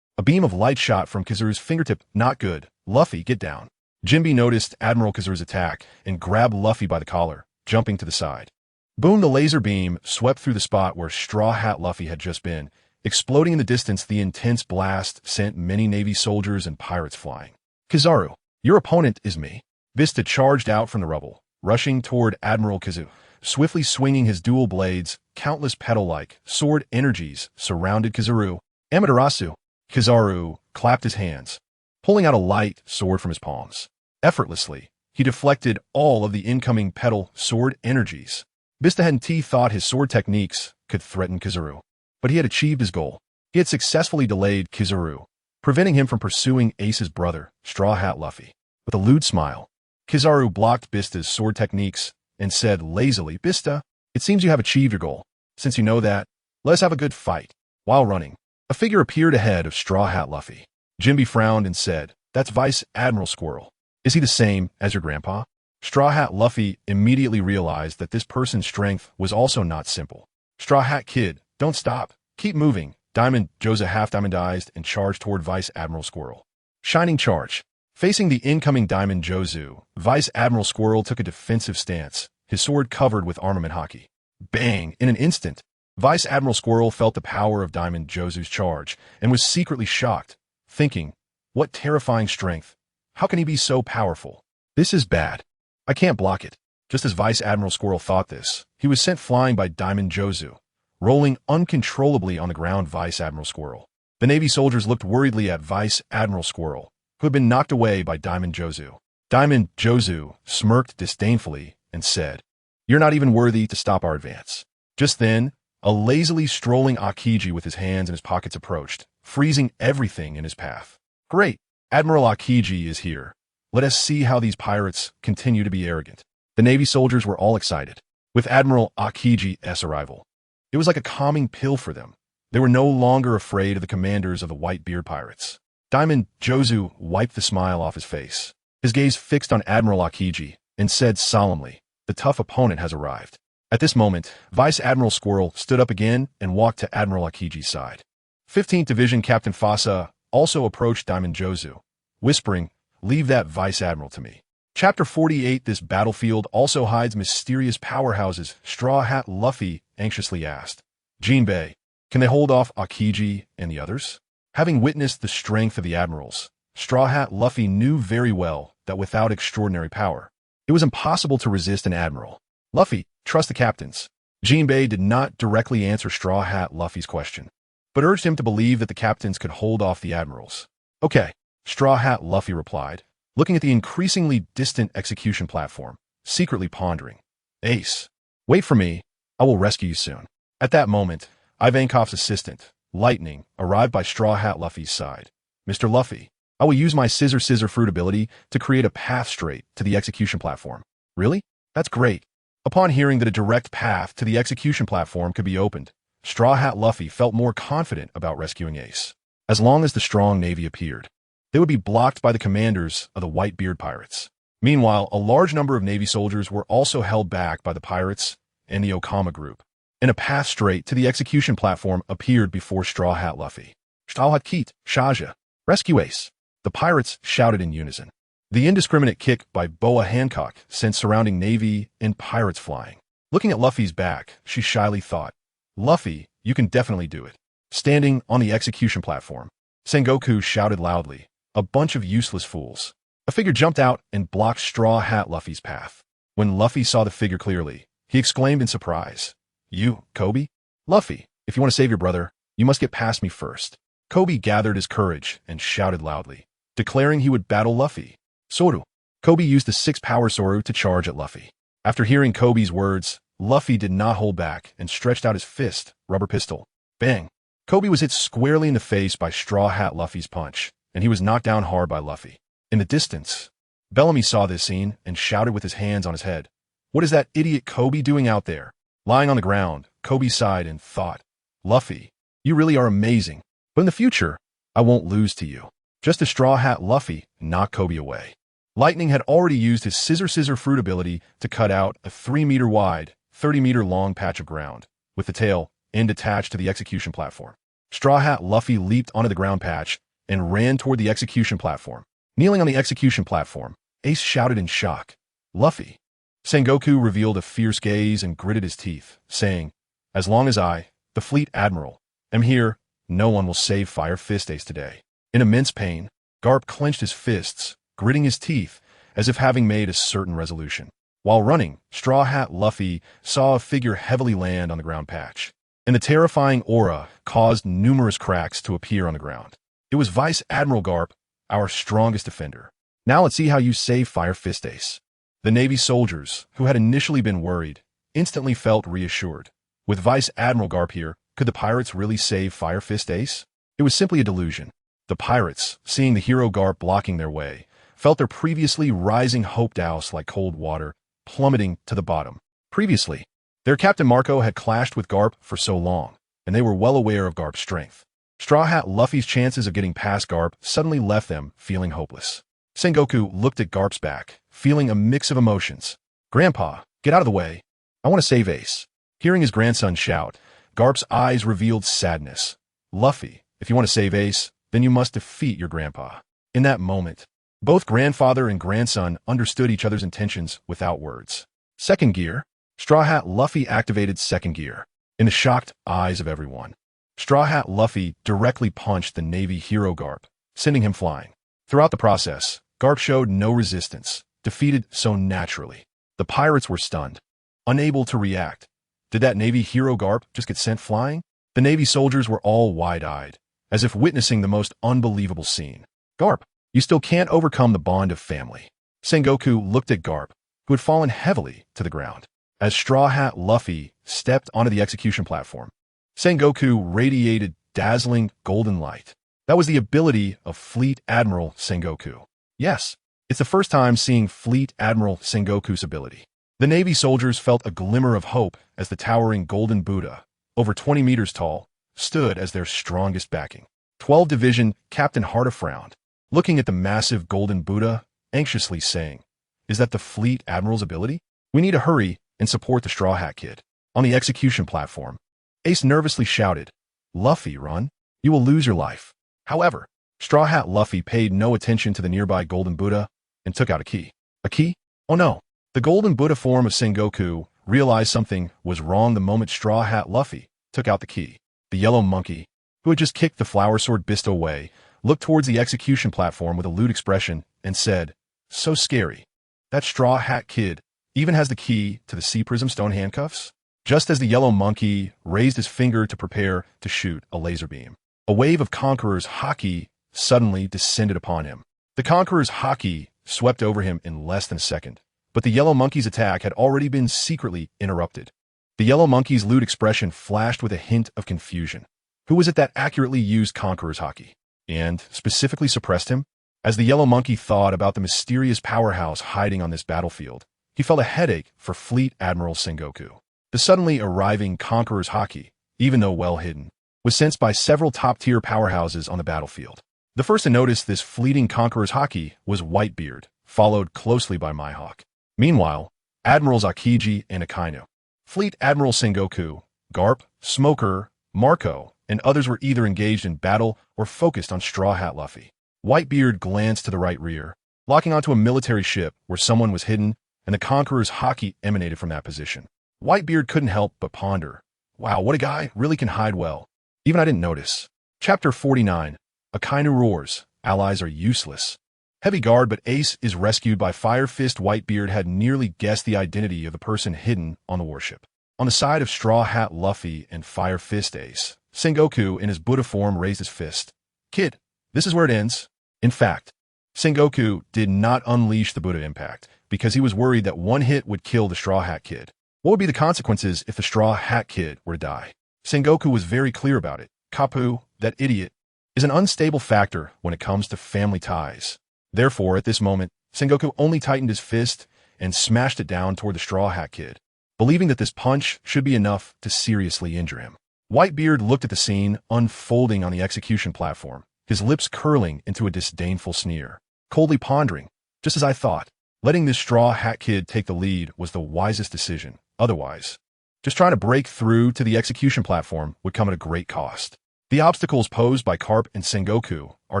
A beam of light shot from Kizaru's fingertip. "Not good. Luffy, get down." Jinbe noticed Admiral Kizaru's attack and grabbed Luffy by the collar, jumping to the side. Boom! The laser beam swept through the spot where Straw Hat Luffy had just been, exploding in the distance. The intense blast sent many Navy soldiers and pirates flying. "Kizaru, your opponent is me." Bista charged out from the rubble, rushing toward Admiral Kizaru, swiftly swinging his dual blades. Countless petal-like sword energies surrounded Kizaru. Amaterasu. Kizaru clapped his hands, pulling out a light sword from his palms. Effortlessly, he deflected all of the incoming petal sword energies. Bista hadn't thought his sword techniques could threaten Kizaru. But he had achieved his goal. He had successfully delayed Kizaru, preventing him from pursuing Ace's brother, Straw Hat Luffy. With a lewd smile, Kizaru blocked Bista's sword techniques and said lazily, "Bista, it seems you have achieved your goal. Since you know that, let us have a good fight." While running, a figure appeared ahead of Straw Hat Luffy. Jinbe frowned and said, "That's Vice Admiral Squirrel. Is he the same as your grandpa?" Straw Hat Luffy immediately realized that this person's strength was also not simple. "Straw Hat Kid, don't stop. Keep moving." Diamond Joza half-diamondized and charged toward Vice Admiral Squirrel. Shining Charge. Facing the incoming Diamond Jozu, Vice Admiral Squirrel took a defensive stance, his sword covered with armament haki. Bang! In an instant, Vice Admiral Squirrel felt the power of Diamond Jozu's charge and was secretly shocked, thinking, "What terrifying strength! How can he be so powerful? This is bad. I can't block it." Just as Vice Admiral Squirrel thought this, he was sent flying by Diamond Jozu, rolling uncontrollably on the ground. Vice Admiral Squirrel. The Navy soldiers looked worriedly at Vice Admiral Squirrel, who had been knocked away by Diamond Jozu. Diamond Jozu smirked disdainfully and said, "You're not even worthy to stop our advance." Just then, a lazily strolling Akiji with his hands in his pockets approached, freezing everything in his path. "Great! Admiral Akiji is here. Let us see how these pirates continue to be arrogant." The Navy soldiers were all excited. With Admiral Akiji's arrival, it was like a calming pill for them. They were no longer afraid of the commanders of the Whitebeard pirates. Diamond Jozu wiped the smile off his face. His gaze fixed on Admiral Akiji and said solemnly, "The tough opponent has arrived." At this moment, Vice Admiral Squirrel stood up again and walked to Admiral Akiji's side. 15th Division Captain Fasa also approached Diamond Jozu, whispering, "Leave that Vice Admiral to me." Chapter 48. This battlefield also hides mysterious powerhouses, Straw Hat Luffy anxiously asked. "Jinbe, can they hold off Akiji and the others?" Having witnessed the strength of the admirals, Straw Hat Luffy knew very well that without extraordinary power, it was impossible to resist an admiral. "Luffy, trust the captains." Jinbe did not directly answer Straw Hat Luffy's question, but urged him to believe that the captains could hold off the admirals. "Okay," Straw Hat Luffy replied, looking at the increasingly distant execution platform, secretly pondering. "Ace, wait for me. I will rescue you soon." At that moment, Ivankov's assistant, Lightning, arrived by Straw Hat Luffy's side. "Mr. Luffy, I will use my scissor fruit ability to create a path straight to the execution platform." "Really? That's great." Upon hearing that a direct path to the execution platform could be opened, Straw Hat Luffy felt more confident about rescuing Ace. As long as the strong navy appeared, they would be blocked by the commanders of the Whitebeard pirates. Meanwhile, a large number of Navy soldiers were also held back by the pirates and the Okama group, and a path straight to the execution platform appeared before Straw Hat Luffy. "Straw Hat Kid, Shaja, rescue Ace!" the pirates shouted in unison. The indiscriminate kick by Boa Hancock sent surrounding Navy and pirates flying. Looking at Luffy's back, she shyly thought, "Luffy, you can definitely do it." Standing on the execution platform, Sengoku shouted loudly, "A bunch of useless fools." A figure jumped out and blocked Straw Hat Luffy's path. When Luffy saw the figure clearly, he exclaimed in surprise, "You, Kobe?" "Luffy, if you want to save your brother, you must get past me first." Kobe gathered his courage and shouted loudly, declaring he would battle Luffy. "Soru." Kobe used the 6-power Soru to charge at Luffy. After hearing Kobe's words, Luffy did not hold back and stretched out his fist, rubber pistol. Bang! Kobe was hit squarely in the face by Straw Hat Luffy's punch, and he was knocked down hard by Luffy. In the distance, Bellamy saw this scene and shouted with his hands on his head, "What is that idiot Kobe doing out there?" Lying on the ground, Kobe sighed and thought, "Luffy, you really are amazing, but in the future, I won't lose to you." Just as Straw Hat Luffy knocked Kobe away, Lightning had already used his scissor fruit ability to cut out a 3-meter wide, 30-meter long patch of ground, with the tail end attached to the execution platform. Straw Hat Luffy leaped onto the ground patch and ran toward the execution platform. Kneeling on the execution platform, Ace shouted in shock, "Luffy." Sengoku revealed a fierce gaze and gritted his teeth, saying, "As long as I, the fleet admiral, am here, no one will save Fire Fist Ace today." In immense pain, Garp clenched his fists, gritting his teeth, as if having made a certain resolution. While running, Straw Hat Luffy saw a figure heavily land on the ground patch, and the terrifying aura caused numerous cracks to appear on the ground. It was Vice Admiral Garp, our strongest defender. "Now let's see how you save Fire Fist Ace." The Navy soldiers, who had initially been worried, instantly felt reassured. With Vice Admiral Garp here, Could the pirates really save Fire Fist Ace? It was simply a delusion. The pirates, seeing the hero Garp blocking their way, felt their previously rising hope douse like cold water, plummeting to the bottom. Previously, their Captain Marco had clashed with Garp for so long, and they were well aware of Garp's strength. Straw Hat Luffy's chances of getting past Garp suddenly left them feeling hopeless. Sengoku looked at Garp's back, feeling a mix of emotions. "Grandpa, get out of the way. I want to save Ace." Hearing his grandson shout, Garp's eyes revealed sadness. "Luffy, if you want to save Ace, then you must defeat your grandpa." In that moment, both grandfather and grandson understood each other's intentions without words. Second gear. Straw Hat Luffy activated second gear. In the shocked eyes of everyone, Straw Hat Luffy directly punched the Navy hero Garp, sending him flying. Throughout the process, Garp showed no resistance, defeated so naturally. The pirates were stunned, unable to react. Did that Navy hero Garp just get sent flying? The Navy soldiers were all wide-eyed, as if witnessing the most unbelievable scene. "Garp, you still can't overcome the bond of family." Sengoku looked at Garp, who had fallen heavily to the ground. As Straw Hat Luffy stepped onto the execution platform, Sengoku radiated dazzling golden light. That was the ability of Fleet Admiral Sengoku. Yes, it's the first time seeing Fleet Admiral Sengoku's ability. The Navy soldiers felt a glimmer of hope as the towering golden Buddha, over 20 meters tall, stood as their strongest backing. 12 Division Captain Harda frowned, looking at the massive golden Buddha, anxiously saying, "Is that the Fleet Admiral's ability? We need to hurry and support the Straw Hat Kid." On the execution platform, Ace nervously shouted, "Luffy, run. You will lose your life." However, Straw Hat Luffy paid no attention to the nearby golden Buddha and took out a key. A key? Oh no. The golden Buddha form of Sengoku realized something was wrong the moment Straw Hat Luffy took out the key. The yellow monkey, who had just kicked the flower sword Bista away, looked towards the execution platform with a lewd expression and said, "So scary. That Straw Hat Kid even has the key to the Sea Prism Stone handcuffs?" Just as the yellow monkey raised his finger to prepare to shoot a laser beam, a wave of Conqueror's haki suddenly descended upon him. The Conqueror's haki swept over him in less than a second, but the yellow monkey's attack had already been secretly interrupted. The yellow monkey's lewd expression flashed with a hint of confusion. Who was it that accurately used Conqueror's haki and specifically suppressed him? As the yellow monkey thought about the mysterious powerhouse hiding on this battlefield, he felt a headache for Fleet Admiral Sengoku. The suddenly arriving Conqueror's haki, even though well hidden, was sensed by several top-tier powerhouses on the battlefield. The first to notice this fleeting Conqueror's haki was Whitebeard, followed closely by Mihawk. Meanwhile, Admirals Akiji and Akainu, Fleet Admiral Sengoku, Garp, Smoker, Marco, and others were either engaged in battle or focused on Straw Hat Luffy. Whitebeard glanced to the right rear, locking onto a military ship where someone was hidden, and the Conqueror's haki emanated from that position. Whitebeard couldn't help but ponder, "Wow, what a guy, really can hide well. Even I didn't notice." Chapter 49, Akainu roars, allies are useless. Heavy guard, but Ace is rescued by Fire Fist. Whitebeard had nearly guessed the identity of the person hidden on the warship. On the side of Straw Hat Luffy and Fire Fist Ace, Sengoku in his Buddha form raised his fist. "Kid, this is where it ends." In fact, Sengoku did not unleash the Buddha impact because he was worried that one hit would kill the Straw Hat Kid. What would be the consequences if the Straw Hat Kid were to die? Sengoku was very clear about it. Kapu, that idiot, is an unstable factor when it comes to family ties. Therefore, at this moment, Sengoku only tightened his fist and smashed it down toward the Straw Hat Kid, believing that this punch should be enough to seriously injure him. Whitebeard looked at the scene unfolding on the execution platform, his lips curling into a disdainful sneer, coldly pondering, "Just as I thought, letting this Straw Hat Kid take the lead was the wisest decision. Otherwise, just trying to break through to the execution platform would come at a great cost. The obstacles posed by Garp and Sengoku are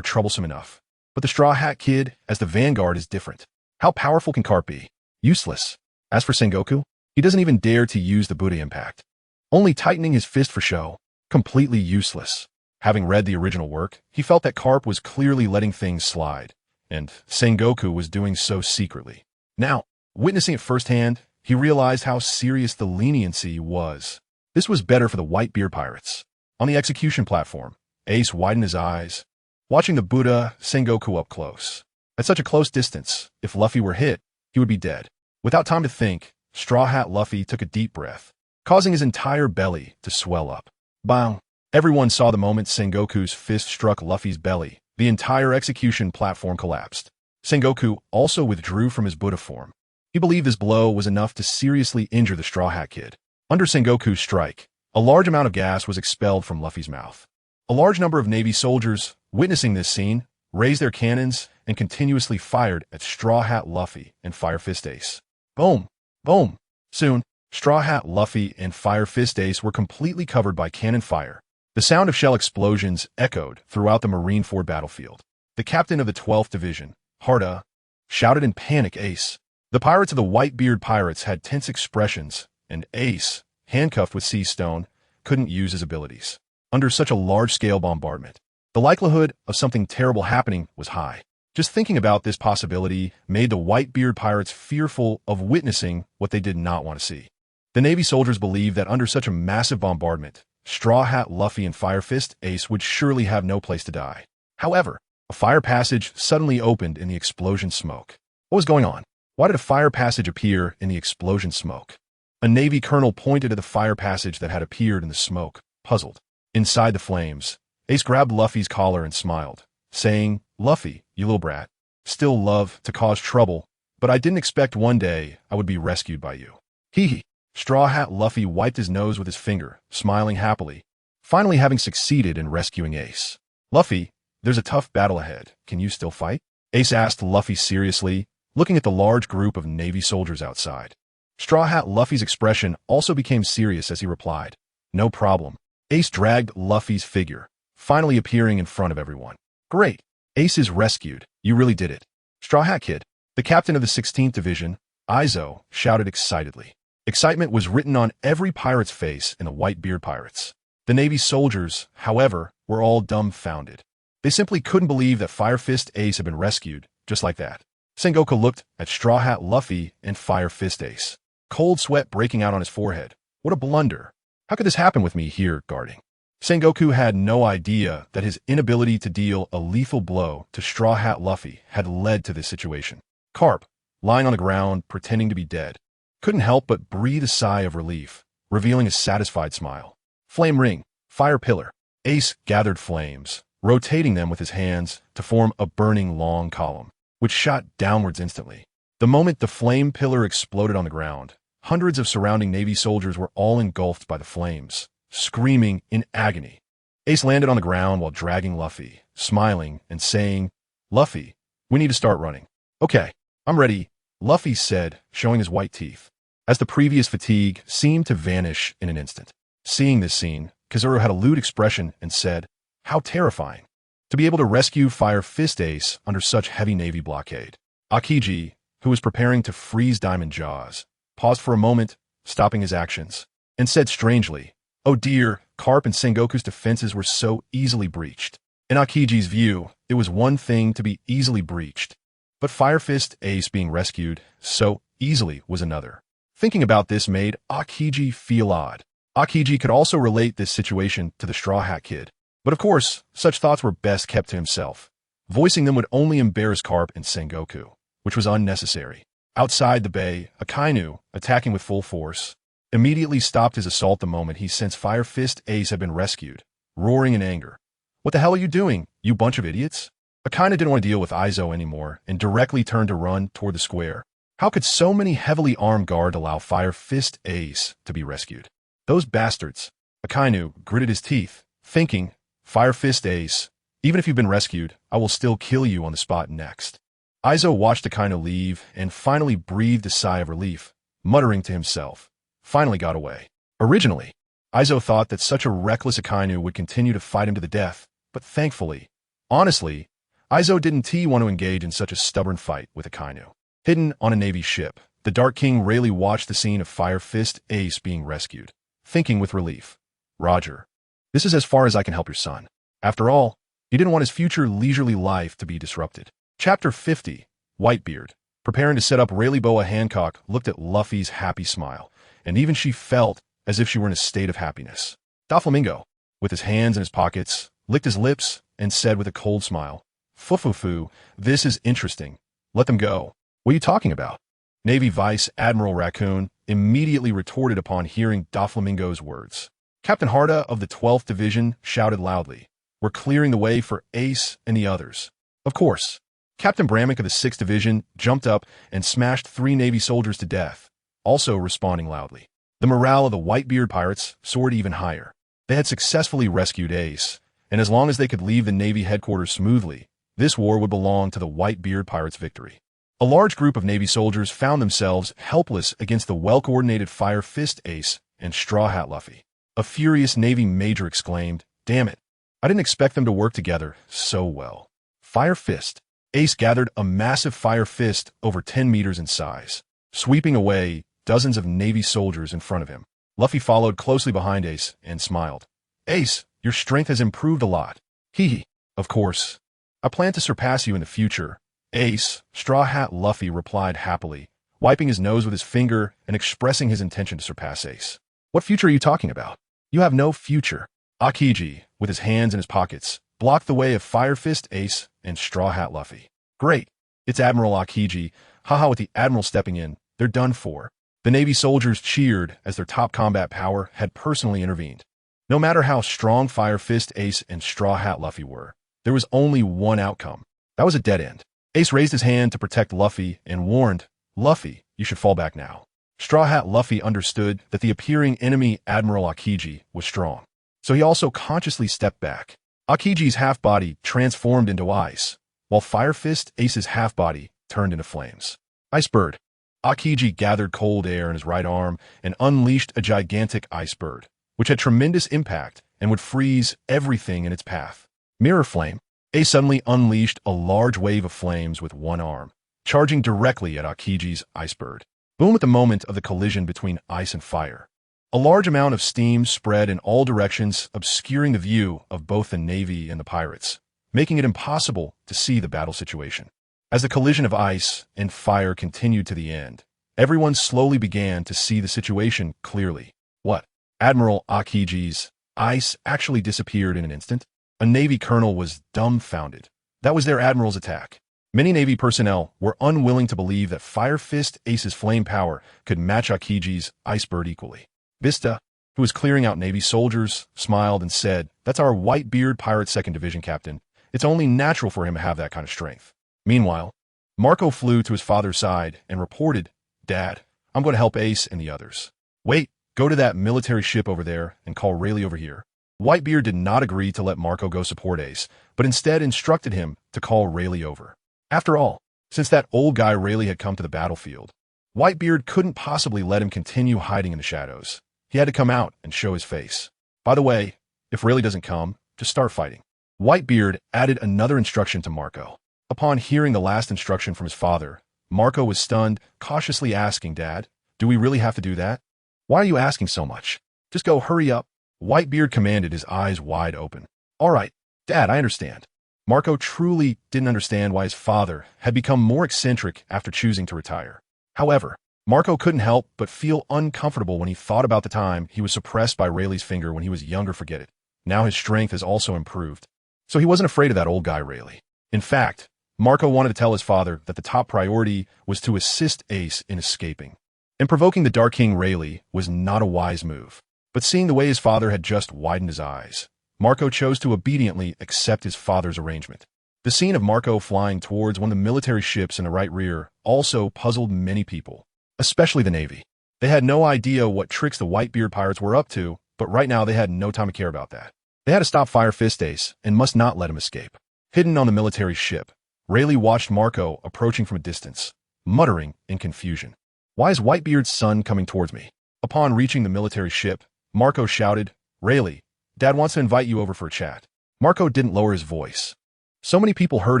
troublesome enough, but the Straw Hat Kid as the vanguard is different. How powerful can Garp be? Useless. As for Sengoku, he doesn't even dare to use the Buddha impact, only tightening his fist for show. Completely useless. Having read the original work, he felt that Garp was clearly letting things slide, and Sengoku was doing so secretly. Now, witnessing it firsthand, he realized how serious the leniency was. This was better for the Whitebeard pirates. On the execution platform, Ace widened his eyes, watching the Buddha Sengoku up close. At such a close distance, if Luffy were hit, he would be dead. Without time to think, Straw Hat Luffy took a deep breath, causing his entire belly to swell up. Bang! Everyone saw the moment Sengoku's fist struck Luffy's belly. The entire execution platform collapsed. Sengoku also withdrew from his Buddha form. He believed this blow was enough to seriously injure the Straw Hat Kid. Under Sengoku's strike, a large amount of gas was expelled from Luffy's mouth. A large number of Navy soldiers, witnessing this scene, raised their cannons and continuously fired at Straw Hat Luffy and Fire Fist Ace. Boom! Boom! Soon, Straw Hat Luffy and Fire Fist Ace were completely covered by cannon fire. The sound of shell explosions echoed throughout the Marineford battlefield. The captain of the 12th Division, Harda, shouted in panic, "Ace!" The pirates of the Whitebeard pirates had tense expressions, and Ace, handcuffed with Sea Stone, couldn't use his abilities. Under such a large-scale bombardment, the likelihood of something terrible happening was high. Just thinking about this possibility made the Whitebeard pirates fearful of witnessing what they did not want to see. The Navy soldiers believed that under such a massive bombardment, Straw Hat Luffy and Fire Fist Ace would surely have no place to die. However, a fire passage suddenly opened in the explosion smoke. What was going on? Why did a fire passage appear in the explosion smoke? A Navy colonel pointed to the fire passage that had appeared in the smoke, puzzled. Inside the flames, Ace grabbed Luffy's collar and smiled, saying, "Luffy, you little brat, still love to cause trouble, but I didn't expect one day I would be rescued by you." Hee hee. Straw Hat Luffy wiped his nose with his finger, smiling happily, finally having succeeded in rescuing Ace. "Luffy, there's a tough battle ahead. Can you still fight?" Ace asked Luffy seriously, looking at the large group of Navy soldiers outside. Straw Hat Luffy's expression also became serious as he replied, "No problem." Ace dragged Luffy's figure, finally appearing in front of everyone. "Great! Ace is rescued. You really did it." Straw Hat Kid, the captain of the 16th Division, Izo, shouted excitedly. Excitement was written on every pirate's face in the Whitebeard pirates. The Navy soldiers, however, were all dumbfounded. They simply couldn't believe that Fire Fist Ace had been rescued, just like that. Sengoku looked at Straw Hat Luffy and Fire Fist Ace, cold sweat breaking out on his forehead. What a blunder. How could this happen with me here guarding? Sengoku had no idea that his inability to deal a lethal blow to Straw Hat Luffy had led to this situation. Carp, lying on the ground, pretending to be dead, couldn't help but breathe a sigh of relief, revealing a satisfied smile. Flame Ring, Fire Pillar. Ace gathered flames, rotating them with his hands to form a burning long column, which shot downwards instantly. The moment the flame pillar exploded on the ground, hundreds of surrounding Navy soldiers were all engulfed by the flames, screaming in agony. Ace landed on the ground while dragging Luffy, smiling and saying, "Luffy, we need to start running." "Okay, I'm ready," Luffy said, showing his white teeth, as the previous fatigue seemed to vanish in an instant. Seeing this scene, Kazuro had a lewd expression and said, "How terrifying, to be able to rescue Fire Fist Ace under such heavy Navy blockade." Akiji, who was preparing to freeze Diamond Jaws, paused for a moment, stopping his actions, and said strangely, "Oh dear, Carp and Sengoku's defenses were so easily breached." In Akiji's view, it was one thing to be easily breached, but Fire Fist Ace being rescued so easily was another. Thinking about this made Akiji feel odd. Akiji could also relate this situation to the Straw Hat Kid, but of course, such thoughts were best kept to himself. Voicing them would only embarrass Carp and Sengoku, which was unnecessary. Outside the bay, Akainu, attacking with full force, immediately stopped his assault the moment he sensed Fire Fist Ace had been rescued, roaring in anger. "What the hell are you doing, you bunch of idiots?" Akainu didn't want to deal with Izo anymore and directly turned to run toward the square. How could so many heavily armed guards allow Fire Fist Ace to be rescued? Those bastards. Akainu gritted his teeth, thinking, "Fire Fist Ace, even if you've been rescued, I will still kill you on the spot next." Izo watched Akainu leave and finally breathed a sigh of relief, muttering to himself, "Finally got away." Originally, Izo thought that such a reckless Akainu would continue to fight him to the death, but thankfully, honestly, Izo didn't want to engage in such a stubborn fight with Akainu. Hidden on a Navy ship, the Dark King Rayleigh watched the scene of Fire Fist Ace being rescued, thinking with relief, "Roger, this is as far as I can help your son." After all, he didn't want his future leisurely life to be disrupted. Chapter 50, Whitebeard. Preparing to set up, Rayleigh Boa Hancock looked at Luffy's happy smile, and even she felt as if she were in a state of happiness. Doflamingo, with his hands in his pockets, licked his lips and said with a cold smile, "Fufufu, this is interesting. Let them go." "What are you talking about?" Navy Vice Admiral Raccoon immediately retorted upon hearing Doflamingo's words. Captain Harda of the 12th Division shouted loudly. We're clearing the way for Ace and the others. Of course. Captain Brammick of the 6th Division jumped up and smashed 3 Navy soldiers to death, also responding loudly. The morale of the Whitebeard pirates soared even higher. They had successfully rescued Ace, and as long as they could leave the Navy headquarters smoothly, this war would belong to the Whitebeard pirates' victory. A large group of Navy soldiers found themselves helpless against the well-coordinated Fire Fist Ace and Straw Hat Luffy. A furious Navy major exclaimed, "Damn it, I didn't expect them to work together so well." Fire Fist. Ace gathered a massive fire fist over 10 meters in size, sweeping away dozens of Navy soldiers in front of him. Luffy followed closely behind Ace and smiled. "Ace, your strength has improved a lot." Hee hee. "Of course. I plan to surpass you in the future." Ace, Straw Hat Luffy replied happily, wiping his nose with his finger and expressing his intention to surpass Ace. "What future are you talking about? You have no future." Akiji, with his hands in his pockets, blocked the way of Fire Fist Ace and Straw Hat Luffy. "Great. It's Admiral Akiji. Haha, with the Admiral stepping in, they're done for." The Navy soldiers cheered as their top combat power had personally intervened. No matter how strong Fire Fist Ace and Straw Hat Luffy were, there was only one outcome. That was a dead end. Ace raised his hand to protect Luffy and warned, "Luffy, you should fall back now." Straw Hat Luffy understood that the appearing enemy Admiral Akiji was strong, so he also consciously stepped back. Akiji's half-body transformed into ice, while Fire Fist Ace's half-body turned into flames. Icebird. Akiji gathered cold air in his right arm and unleashed a gigantic ice-bird, which had tremendous impact and would freeze everything in its path. Mirror Flame. Ace suddenly unleashed a large wave of flames with one arm, charging directly at Akiji's Icebird. Boom at the moment of the collision between ice and fire. A large amount of steam spread in all directions, obscuring the view of both the Navy and the pirates, making it impossible to see the battle situation. As the collision of ice and fire continued to the end, everyone slowly began to see the situation clearly. What? Admiral Akiji's ice actually disappeared in an instant? A Navy colonel was dumbfounded. That was their admiral's attack. Many Navy personnel were unwilling to believe that Fire Fist Ace's flame power could match Akiji's Icebird equally. Vista, who was clearing out Navy soldiers, smiled and said, "That's our Whitebeard Pirate 2nd Division captain. It's only natural for him to have that kind of strength." Meanwhile, Marco flew to his father's side and reported, "Dad, I'm going to help Ace and the others." "Wait, go to that military ship over there and call Rayleigh over here." Whitebeard did not agree to let Marco go support Ace, but instead instructed him to call Rayleigh over. After all, since that old guy Rayleigh had come to the battlefield, Whitebeard couldn't possibly let him continue hiding in the shadows. He had to come out and show his face. "By the way, if Rayleigh doesn't come, just start fighting." Whitebeard added another instruction to Marco. Upon hearing the last instruction from his father, Marco was stunned, cautiously asking, "Dad, do we really have to do that? Why are you asking so much? Just go, hurry up." Whitebeard commanded, his eyes wide open. "All right, Dad, I understand." Marco truly didn't understand why his father had become more eccentric after choosing to retire. However, Marco couldn't help but feel uncomfortable when he thought about the time he was suppressed by Rayleigh's finger when he was younger. Forget it. Now his strength has also improved. So he wasn't afraid of that old guy Rayleigh. In fact, Marco wanted to tell his father that the top priority was to assist Ace in escaping. And provoking the Dark King Rayleigh was not a wise move. But seeing the way his father had just widened his eyes, Marco chose to obediently accept his father's arrangement. The scene of Marco flying towards one of the military ships in the right rear also puzzled many people, especially the Navy. They had no idea what tricks the Whitebeard pirates were up to, but right now they had no time to care about that. They had to stop Fire Fist Ace and must not let him escape. Hidden on the military ship, Rayleigh watched Marco approaching from a distance, muttering in confusion. "Why is Whitebeard's son coming towards me?" Upon reaching the military ship, Marco shouted, "Rayleigh, Dad wants to invite you over for a chat." Marco didn't lower his voice. So many people heard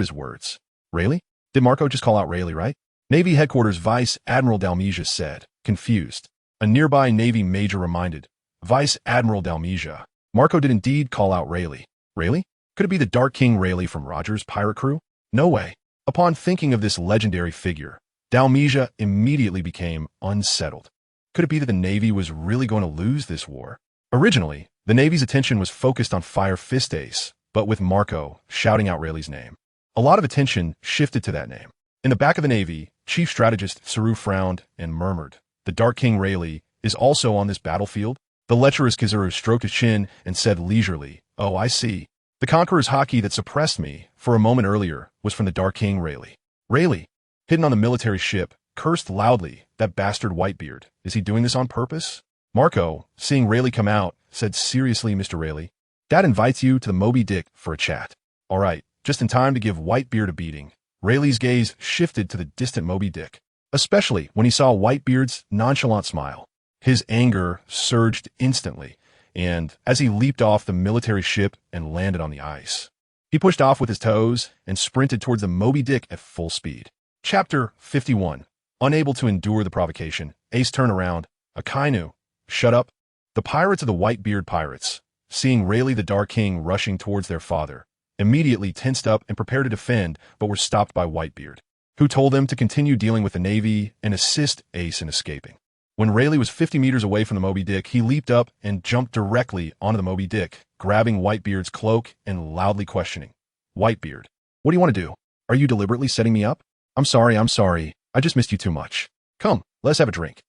his words. "Rayleigh? Did Marco just call out Rayleigh, right?" Navy Headquarters Vice Admiral Dalmesia said, confused. A nearby Navy major reminded, "Vice Admiral Dalmesia, Marco did indeed call out Rayleigh." "Rayleigh? Could it be the Dark King Rayleigh from Roger's pirate crew?" "No way." Upon thinking of this legendary figure, Dalmesia immediately became unsettled. Could it be that the Navy was really going to lose this war? Originally, the Navy's attention was focused on Fire Fist Ace, but with Marco shouting out Rayleigh's name, a lot of attention shifted to that name. In the back of the Navy, Chief Strategist Saru frowned and murmured, "The Dark King Rayleigh is also on this battlefield?" The lecherous Kizaru stroked his chin and said leisurely, "Oh, I see. The Conqueror's hockey that suppressed me for a moment earlier was from the Dark King Rayleigh." Rayleigh, hidden on the military ship, cursed loudly. "That bastard Whitebeard. Is he doing this on purpose?" Marco, seeing Rayleigh come out, said seriously, "Mr. Rayleigh, Dad invites you to the Moby Dick for a chat." "All right, just in time to give Whitebeard a beating." Rayleigh's gaze shifted to the distant Moby Dick, especially when he saw Whitebeard's nonchalant smile. His anger surged instantly, and as he leaped off the military ship and landed on the ice, he pushed off with his toes and sprinted towards the Moby Dick at full speed. Chapter 51. Unable to endure the provocation, Ace turned around. "Akainu, shut up." The pirates of the Whitebeard pirates, seeing Rayleigh the Dark King rushing towards their father, immediately tensed up and prepared to defend, but were stopped by Whitebeard, who told them to continue dealing with the Navy and assist Ace in escaping. When Rayleigh was 50 meters away from the Moby Dick, he leaped up and jumped directly onto the Moby Dick, grabbing Whitebeard's cloak and loudly questioning. "Whitebeard, what do you want to do? Are you deliberately setting me up?" I'm sorry. I just missed you too much. Come, let's have a drink."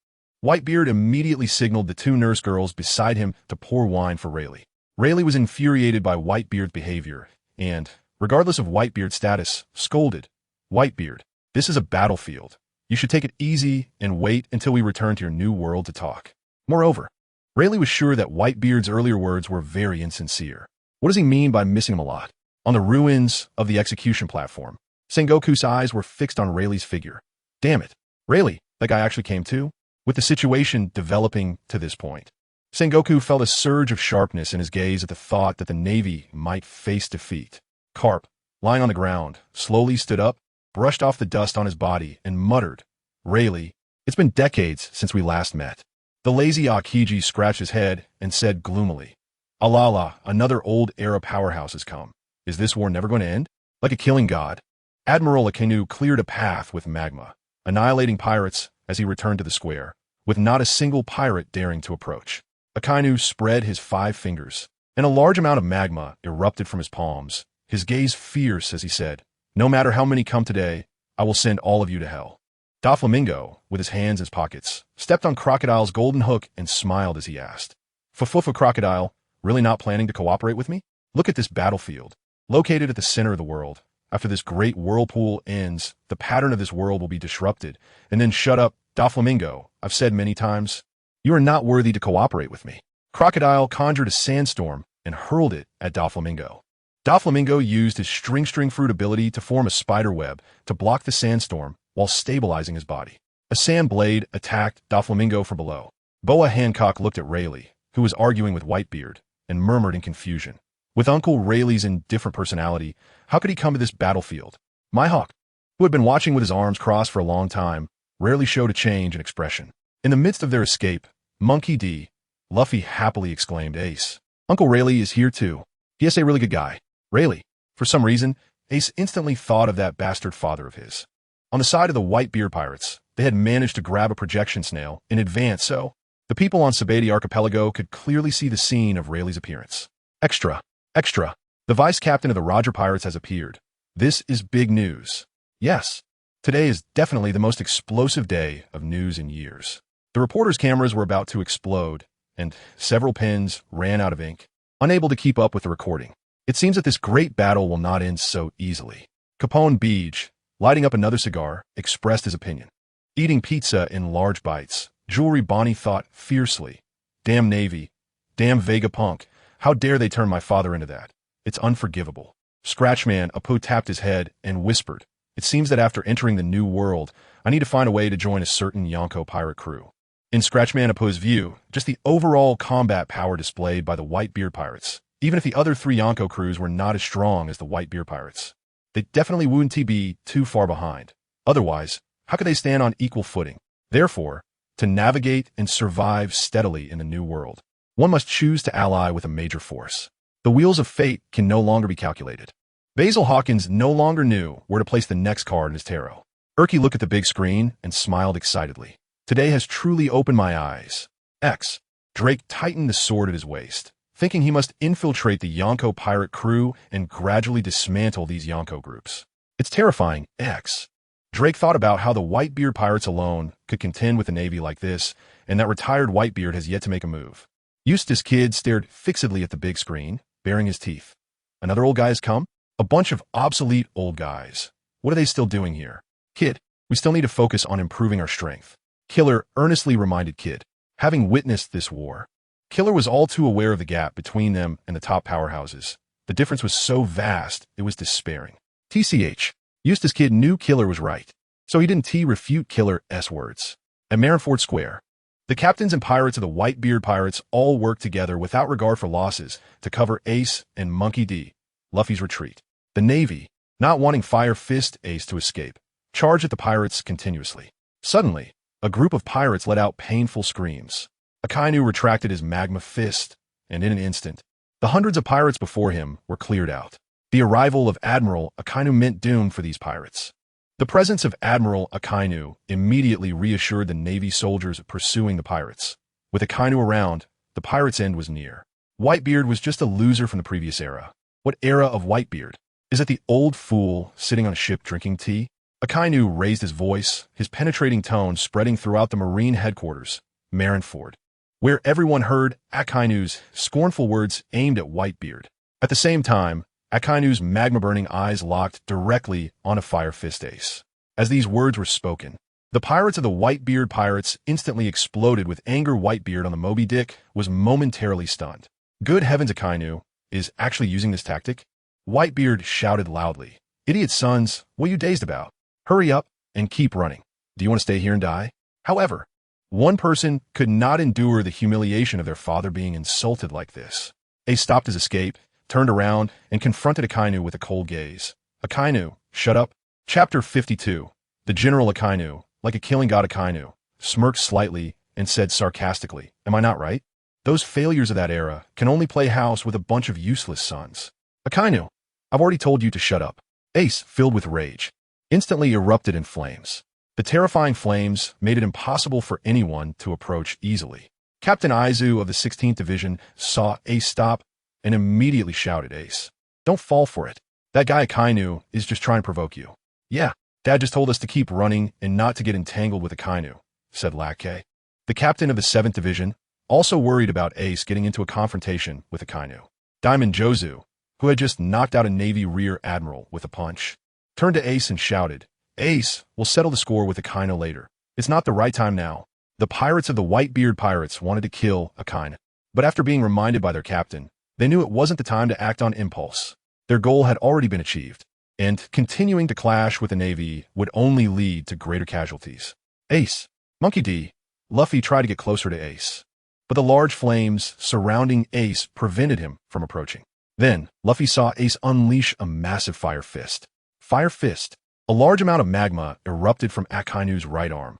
Whitebeard immediately signaled the two nurse girls beside him to pour wine for Rayleigh. Rayleigh was infuriated by Whitebeard's behavior and, regardless of Whitebeard's status, scolded. "Whitebeard, this is a battlefield. You should take it easy and wait until we return to your new world to talk." Moreover, Rayleigh was sure that Whitebeard's earlier words were very insincere. What does he mean by missing him a lot? On the ruins of the execution platform, Sengoku's eyes were fixed on Rayleigh's figure. Damn it, Rayleigh, that guy actually came too? With the situation developing to this point, Sengoku felt a surge of sharpness in his gaze at the thought that the Navy might face defeat. Carp, lying on the ground, slowly stood up, brushed off the dust on his body, and muttered, "Rayleigh, it's been decades since we last met." The lazy Akiji scratched his head and said gloomily, "Alala, another old era powerhouse has come. Is this war never going to end? Like a killing god?" Admiral Akainu cleared a path with magma, annihilating pirates as he returned to the square, with not a single pirate daring to approach. Akainu spread his 5 fingers, and a large amount of magma erupted from his palms, his gaze fierce as he said, "No matter how many come today, I will send all of you to hell." Doflamingo, with his hands in his pockets, stepped on Crocodile's golden hook and smiled as he asked, "Fufufa Crocodile, really not planning to cooperate with me? Look at this battlefield, located at the center of the world. After this great whirlpool ends, the pattern of this world will be disrupted. And then shut up, Doflamingo. I've said many times, you are not worthy to cooperate with me." Crocodile conjured a sandstorm and hurled it at Doflamingo. Doflamingo used his string fruit ability to form a spider web to block the sandstorm while stabilizing his body. A sand blade attacked Doflamingo from below. Boa Hancock looked at Rayleigh, who was arguing with Whitebeard, and murmured in confusion. With Uncle Rayleigh's indifferent personality, how could he come to this battlefield? Mihawk, who had been watching with his arms crossed for a long time, rarely showed a change in expression. In the midst of their escape, Monkey D. Luffy happily exclaimed, "Ace, Uncle Rayleigh is here too. He is a really good guy." Rayleigh, for some reason, Ace instantly thought of that bastard father of his. On the side of the Whitebeard pirates, they had managed to grab a projection snail in advance, so the people on Sabati Archipelago could clearly see the scene of Rayleigh's appearance. Extra. The vice captain of the Roger Pirates has appeared. This is big news. Yes, today is definitely the most explosive day of news in years. The reporters' cameras were about to explode, and several pens ran out of ink, unable to keep up with the recording. It seems that this great battle will not end so easily. Capone Beej, lighting up another cigar, expressed his opinion. Eating pizza in large bites, Jewelry Bonnie thought fiercely, "Damn Navy, damn Vegapunk, how dare they turn my father into that? It's unforgivable." Scratchman Apu tapped his head and whispered, "It seems that after entering the new world, I need to find a way to join a certain Yonko pirate crew." In Scratchman Apu's view, just the overall combat power displayed by the Whitebeard pirates, even if the other 3 Yonko crews were not as strong as the Whitebeard pirates, they definitely wouldn't be too far behind. Otherwise, how could they stand on equal footing? Therefore, to navigate and survive steadily in the new world, one must choose to ally with a major force. The wheels of fate can no longer be calculated. Basil Hawkins no longer knew where to place the next card in his tarot. Erky looked at the big screen and smiled excitedly. "Today has truly opened my eyes." X. Drake tightened the sword at his waist, thinking he must infiltrate the Yonko pirate crew and gradually dismantle these Yonko groups. "It's terrifying, X." Drake thought about how the Whitebeard pirates alone could contend with a navy like this, and that retired Whitebeard has yet to make a move. Eustace Kid stared fixedly at the big screen, baring his teeth. Another old guy has come? A bunch of obsolete old guys. What are they still doing here? Kid, we still need to focus on improving our strength. Killer earnestly reminded Kid. Having witnessed this war, Killer was all too aware of the gap between them and the top powerhouses. The difference was so vast, it was despairing. TCH. Eustace Kid knew Killer was right, so he didn't refute Killer's words. At Marineford Square, the captains and pirates of the Whitebeard pirates all worked together without regard for losses to cover Ace and Monkey D. Luffy's retreat. The Navy, not wanting Fire Fist Ace to escape, charged at the pirates continuously. Suddenly, a group of pirates let out painful screams. Akainu retracted his magma fist, and in an instant, the hundreds of pirates before him were cleared out. The arrival of Admiral Akainu meant doom for these pirates. The presence of Admiral Akainu immediately reassured the Navy soldiers pursuing the pirates. With Akainu around, the pirates' end was near. Whitebeard was just a loser from the previous era. What era of Whitebeard? Is it the old fool sitting on a ship drinking tea? Akainu raised his voice, his penetrating tone spreading throughout the Marine headquarters, Marineford, where everyone heard Akainu's scornful words aimed at Whitebeard. At the same time, Akainu's magma-burning eyes locked directly on a Fire Fist Ace. As these words were spoken, the pirates of the Whitebeard pirates instantly exploded with anger. Whitebeard on the Moby Dick was momentarily stunned. Good heavens, Akainu is actually using this tactic? Whitebeard shouted loudly. Idiot sons, what are you dazed about? Hurry up and keep running. Do you want to stay here and die? However, one person could not endure the humiliation of their father being insulted like this. Ace stopped his escape, turned around, and confronted Akainu with a cold gaze. Akainu, shut up. Chapter 52. The General Akainu, like a killing god Akainu, smirked slightly and said sarcastically, am I not right? Those failures of that era can only play house with a bunch of useless sons. Akainu, I've already told you to shut up. Ace, filled with rage, instantly erupted in flames. The terrifying flames made it impossible for anyone to approach easily. Captain Aizu of the 16th Division saw Ace stop and immediately shouted, Ace, don't fall for it. That guy Akainu is just trying to provoke you. Yeah, Dad just told us to keep running and not to get entangled with Akainu, said Lackey. The captain of the 7th Division, also worried about Ace getting into a confrontation with Akainu. Diamond Jozu, who had just knocked out a Navy rear admiral with a punch, turned to Ace and shouted, Ace, we'll settle the score with Akainu later. It's not the right time now. The pirates of the Whitebeard pirates wanted to kill Akainu, but after being reminded by their captain, they knew it wasn't the time to act on impulse. Their goal had already been achieved, and continuing to clash with the Navy would only lead to greater casualties. Ace, Monkey D, Luffy tried to get closer to Ace, but the large flames surrounding Ace prevented him from approaching. Then, Luffy saw Ace unleash a massive Fire Fist. Fire Fist. A large amount of magma erupted from Akainu's right arm.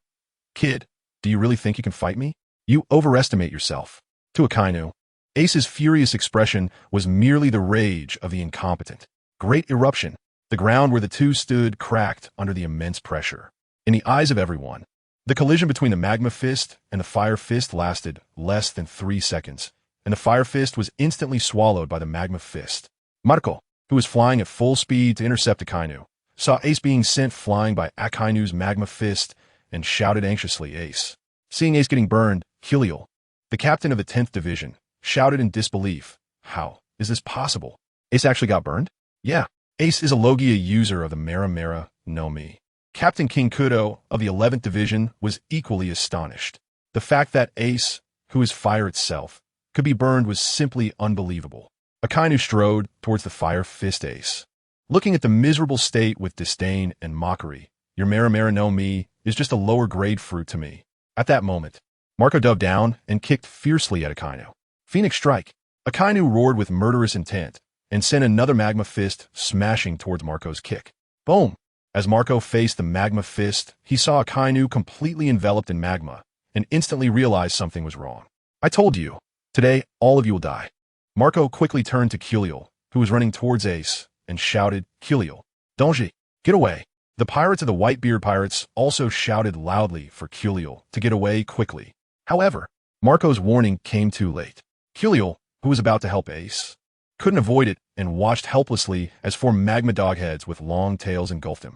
Kid, do you really think you can fight me? You overestimate yourself. To Akainu, Ace's furious expression was merely the rage of the incompetent. Great eruption. The ground where the two stood cracked under the immense pressure. In the eyes of everyone, the collision between the Magma Fist and the Fire Fist lasted less than 3 seconds, and the Fire Fist was instantly swallowed by the Magma Fist. Marco, who was flying at full speed to intercept Akainu, saw Ace being sent flying by Akainu's Magma Fist and shouted anxiously, Ace. Seeing Ace getting burned, Kiliel, the captain of the 10th Division, shouted in disbelief, how is this possible? Ace actually got burned? Yeah, Ace is a Logia user of the Mera no Mi. Captain King Kudo of the 11th Division was equally astonished. The fact that Ace, who is fire itself, could be burned was simply unbelievable. Akainu strode towards the Fire Fist Ace, looking at the miserable state with disdain and mockery. Your Mera no Mi is just a lower grade fruit to me. At that moment, Marco dove down and kicked fiercely at Akainu. Phoenix Strike. Akainu roared with murderous intent and sent another Magma Fist smashing towards Marco's kick. Boom! As Marco faced the Magma Fist, he saw Akainu completely enveloped in magma and instantly realized something was wrong. I told you, today all of you will die. Marco quickly turned to Kiliel, who was running towards Ace, and shouted, Kiliel, Donji, get away. The pirates of the Whitebeard pirates also shouted loudly for Kiliel to get away quickly. However, Marco's warning came too late. Kiliel, who was about to help Ace, couldn't avoid it and watched helplessly as 4 magma dogheads with long tails engulfed him.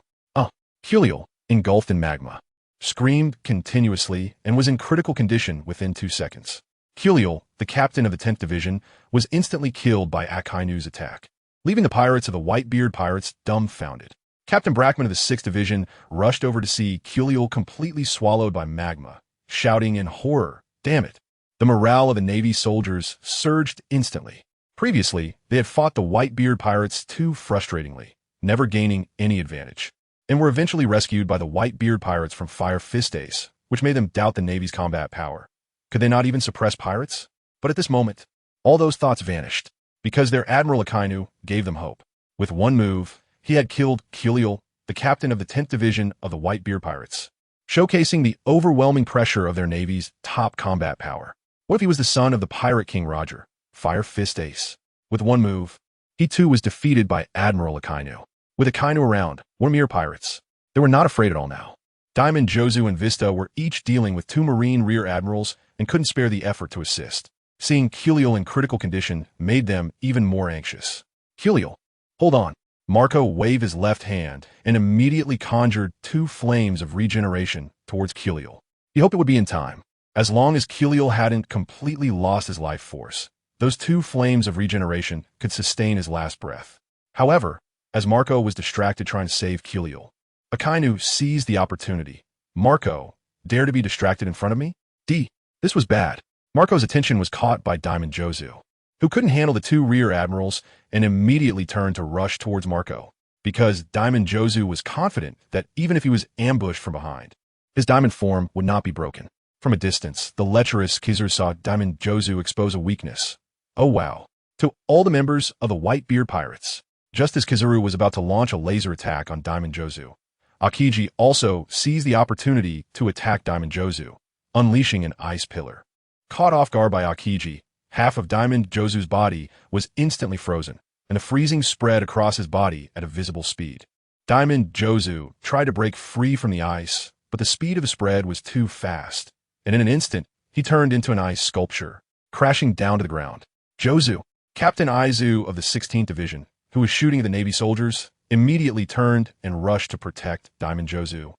Kiliel, engulfed in magma, screamed continuously and was in critical condition within 2 seconds. Kiliel, the captain of the 10th Division, was instantly killed by Akainu's attack, leaving the pirates of the Whitebeard pirates dumbfounded. Captain Brackman of the 6th Division rushed over to see Kiliel completely swallowed by magma, shouting in horror, "Damn it!" The morale of the Navy soldiers surged instantly. Previously, they had fought the Whitebeard pirates too frustratingly, never gaining any advantage, and were eventually rescued by the Whitebeard pirates from Fire Fist Ace, which made them doubt the Navy's combat power. Could they not even suppress pirates? But at this moment, all those thoughts vanished, because their Admiral Akainu gave them hope. With one move, he had killed Kiliel, the captain of the 10th Division of the Whitebeard pirates, showcasing the overwhelming pressure of their Navy's top combat power. What if he was the son of the Pirate King Roger, Fire Fist Ace? With one move, he too was defeated by Admiral Akainu. With Akainu around, were mere pirates. They were not afraid at all now. Diamond, Jozu, and Vista were each dealing with 2 Marine rear admirals and couldn't spare the effort to assist. Seeing Kiliel in critical condition made them even more anxious. Kiliel, hold on. Marco waved his left hand and immediately conjured 2 flames of regeneration towards Kiliel. He hoped it would be in time. As long as Kiliel hadn't completely lost his life force, those 2 flames of regeneration could sustain his last breath. However, as Marco was distracted trying to save Kiliel, Akainu seized the opportunity. Marco, dare to be distracted in front of me? This was bad. Marco's attention was caught by Diamond Jozu, who couldn't handle the 2 rear admirals and immediately turned to rush towards Marco, because Diamond Jozu was confident that even if he was ambushed from behind, his diamond form would not be broken. From a distance, the lecherous Kizaru saw Diamond Jozu expose a weakness. Oh wow. To all the members of the Whitebeard pirates. Just as Kizaru was about to launch a laser attack on Diamond Jozu, Akiji also seized the opportunity to attack Diamond Jozu, unleashing an ice pillar. Caught off guard by Akiji, half of Diamond Jozu's body was instantly frozen, and the freezing spread across his body at a visible speed. Diamond Jozu tried to break free from the ice, but the speed of the spread was too fast, and in an instant, he turned into an ice sculpture, crashing down to the ground. Jozu, Captain Aizu of the 16th Division, who was shooting at the Navy soldiers, immediately turned and rushed to protect Diamond Jozu.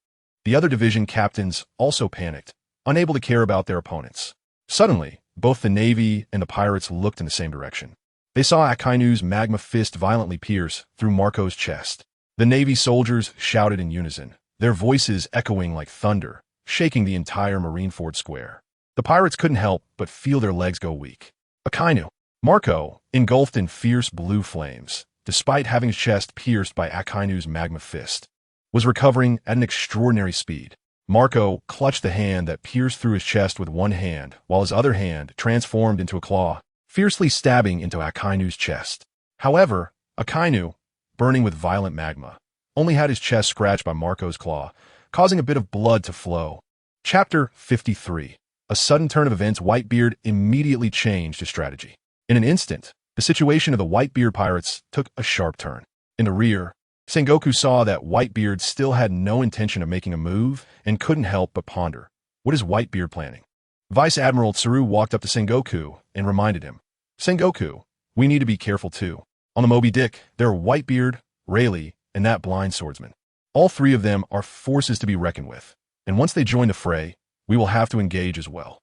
The other division captains also panicked, unable to care about their opponents. Suddenly, both the Navy and the pirates looked in the same direction. They saw Akainu's magma fist violently pierce through Marco's chest. The Navy soldiers shouted in unison, their voices echoing like thunder, shaking the entire Marineford square. The pirates couldn't help but feel their legs go weak. Akainu, Marco, engulfed in fierce blue flames, despite having his chest pierced by Akainu's magma fist, was recovering at an extraordinary speed. Marco clutched the hand that pierced through his chest with one hand, while his other hand transformed into a claw, fiercely stabbing into Akainu's chest. However, Akainu, burning with violent magma, only had his chest scratched by Marco's claw, causing a bit of blood to flow. Chapter 53. A sudden turn of events. Whitebeard immediately changed his strategy. In an instant, the situation of the Whitebeard pirates took a sharp turn. In the rear, Sengoku saw that Whitebeard still had no intention of making a move and couldn't help but ponder. What is Whitebeard planning? Vice Admiral Tsuru walked up to Sengoku and reminded him, Sengoku, we need to be careful too. On the Moby Dick, there are Whitebeard, Rayleigh, and that blind swordsman. All 3 of them are forces to be reckoned with, and once they join the fray, we will have to engage as well.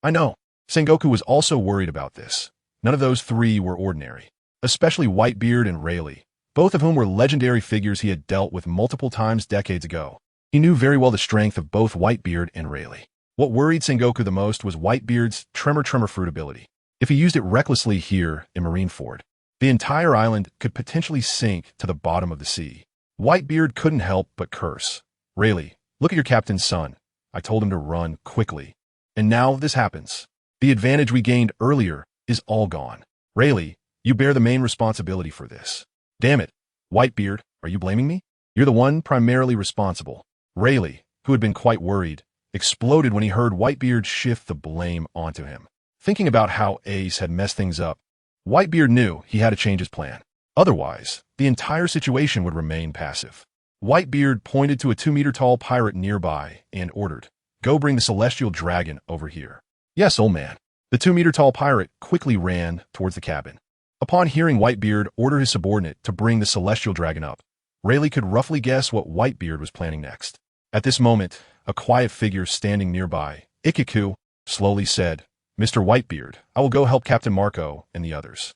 I know. Sengoku was also worried about this. None of those 3 were ordinary, especially Whitebeard and Rayleigh, both of whom were legendary figures he had dealt with multiple times decades ago. He knew very well the strength of both Whitebeard and Rayleigh. What worried Sengoku the most was Whitebeard's tremor fruit ability. If he used it recklessly here in Marineford, the entire island could potentially sink to the bottom of the sea. Whitebeard couldn't help but curse. Rayleigh, look at your captain's son. I told him to run quickly. And now this happens. The advantage we gained earlier is all gone. Rayleigh, you bear the main responsibility for this. Damn it. Whitebeard, are you blaming me? You're the one primarily responsible. Rayleigh, who had been quite worried, exploded when he heard Whitebeard shift the blame onto him. Thinking about how Ace had messed things up, Whitebeard knew he had to change his plan. Otherwise, the entire situation would remain passive. Whitebeard pointed to a 2-meter-tall pirate nearby and ordered, go bring the celestial dragon over here. Yes, old man. The 2-meter-tall pirate quickly ran towards the cabin. Upon hearing Whitebeard order his subordinate to bring the celestial dragon up, Rayleigh could roughly guess what Whitebeard was planning next. At this moment, a quiet figure standing nearby, Ikiku, slowly said, Mr. Whitebeard, I will go help Captain Marco and the others.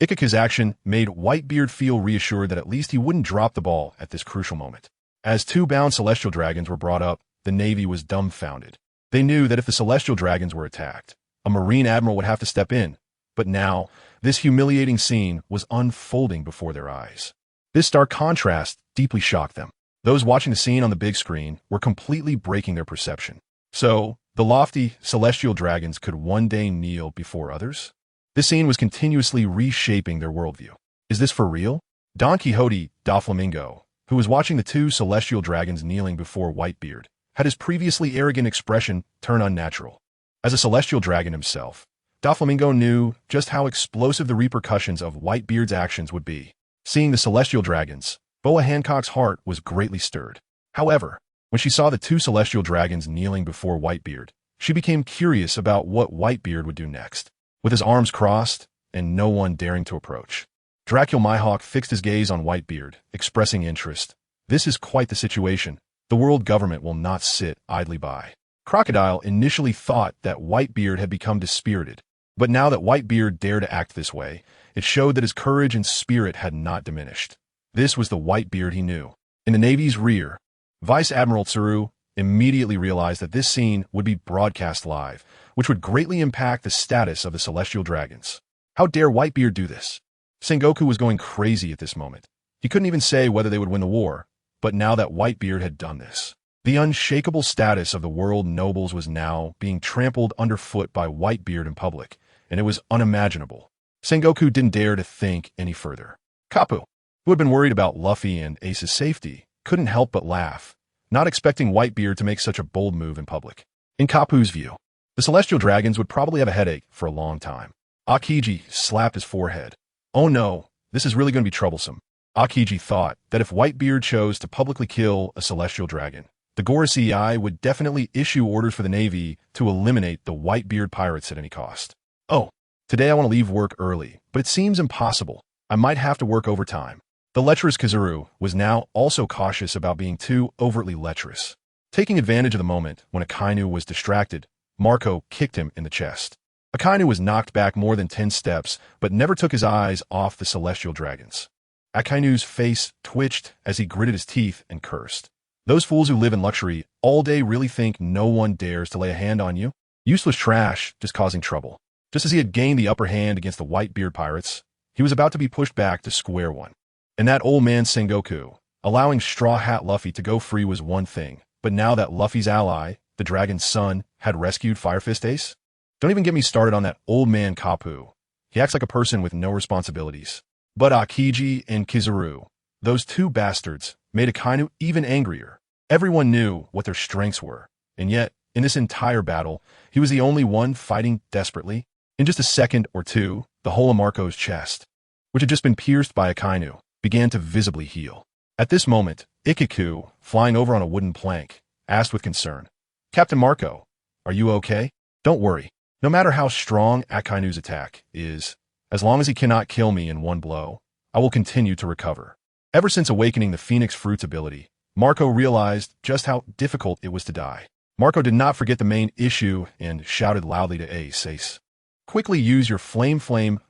Ikaku's action made Whitebeard feel reassured that at least he wouldn't drop the ball at this crucial moment. As two bound celestial dragons were brought up, the Navy was dumbfounded. They knew that if the celestial dragons were attacked, a Marine admiral would have to step in. But now, this humiliating scene was unfolding before their eyes. This stark contrast deeply shocked them. Those watching the scene on the big screen were completely breaking their perception. So, the lofty celestial dragons could one day kneel before others? This scene was continuously reshaping their worldview. Is this for real? Don Quixote da Flamingo, who was watching the two celestial dragons kneeling before Whitebeard, had his previously arrogant expression turn unnatural. As a celestial dragon himself, da Flamingo knew just how explosive the repercussions of Whitebeard's actions would be. Seeing the celestial dragons, Boa Hancock's heart was greatly stirred. However, when she saw the two celestial dragons kneeling before Whitebeard, she became curious about what Whitebeard would do next. With his arms crossed and no one daring to approach, Dracula Mihawk fixed his gaze on Whitebeard, expressing interest. This is quite the situation. The world government will not sit idly by. Crocodile initially thought that Whitebeard had become dispirited, but now that Whitebeard dared to act this way, it showed that his courage and spirit had not diminished. This was the Whitebeard he knew. In the Navy's rear, Vice Admiral Tsuru immediately realized that this scene would be broadcast live, which would greatly impact the status of the celestial dragons. How dare Whitebeard do this? Sengoku was going crazy at this moment. He couldn't even say whether they would win the war, but now that Whitebeard had done this, the unshakable status of the world nobles was now being trampled underfoot by Whitebeard in public, and it was unimaginable. Sengoku didn't dare to think any further. Kapu, who had been worried about Luffy and Ace's safety, couldn't help but laugh, not expecting Whitebeard to make such a bold move in public. In Kapu's view, the celestial dragons would probably have a headache for a long time. Akiji slapped his forehead. Oh no, this is really going to be troublesome. Akiji thought that if Whitebeard chose to publicly kill a celestial dragon, the Gorosei would definitely issue orders for the Navy to eliminate the Whitebeard pirates at any cost. Oh, today I want to leave work early, but it seems impossible. I might have to work overtime. The lecherous Kizuru was now also cautious about being too overtly lecherous. Taking advantage of the moment when Akainu was distracted, Marco kicked him in the chest. Akainu was knocked back more than 10 steps, but never took his eyes off the celestial dragons. Akainu's face twitched as he gritted his teeth and cursed. Those fools who live in luxury all day really think no one dares to lay a hand on you? Useless trash, just causing trouble. Just as he had gained the upper hand against the Whitebeard pirates, he was about to be pushed back to square one. And that old man Sengoku, allowing Straw Hat Luffy to go free was one thing, but now that Luffy's ally, the dragon's son, had rescued Fire Fist Ace? Don't even get me started on that old man Kapu. He acts like a person with no responsibilities. But Akiji and Kizuru, those two bastards, made Akainu even angrier. Everyone knew what their strengths were, and yet, in this entire battle, he was the only one fighting desperately. In just a second or two, the whole of Marco's chest, which had just been pierced by Akainu, began to visibly heal. At this moment, Ikaku, flying over on a wooden plank, asked with concern, "Captain Marco, are you okay? Don't worry. No matter how strong Akainu's attack is, as long as he cannot kill me in one blow, I will continue to recover." Ever since awakening the Phoenix Fruit's ability, Marco realized just how difficult it was to die. Marco did not forget the main issue and shouted loudly to Ace, "Quickly use your Flame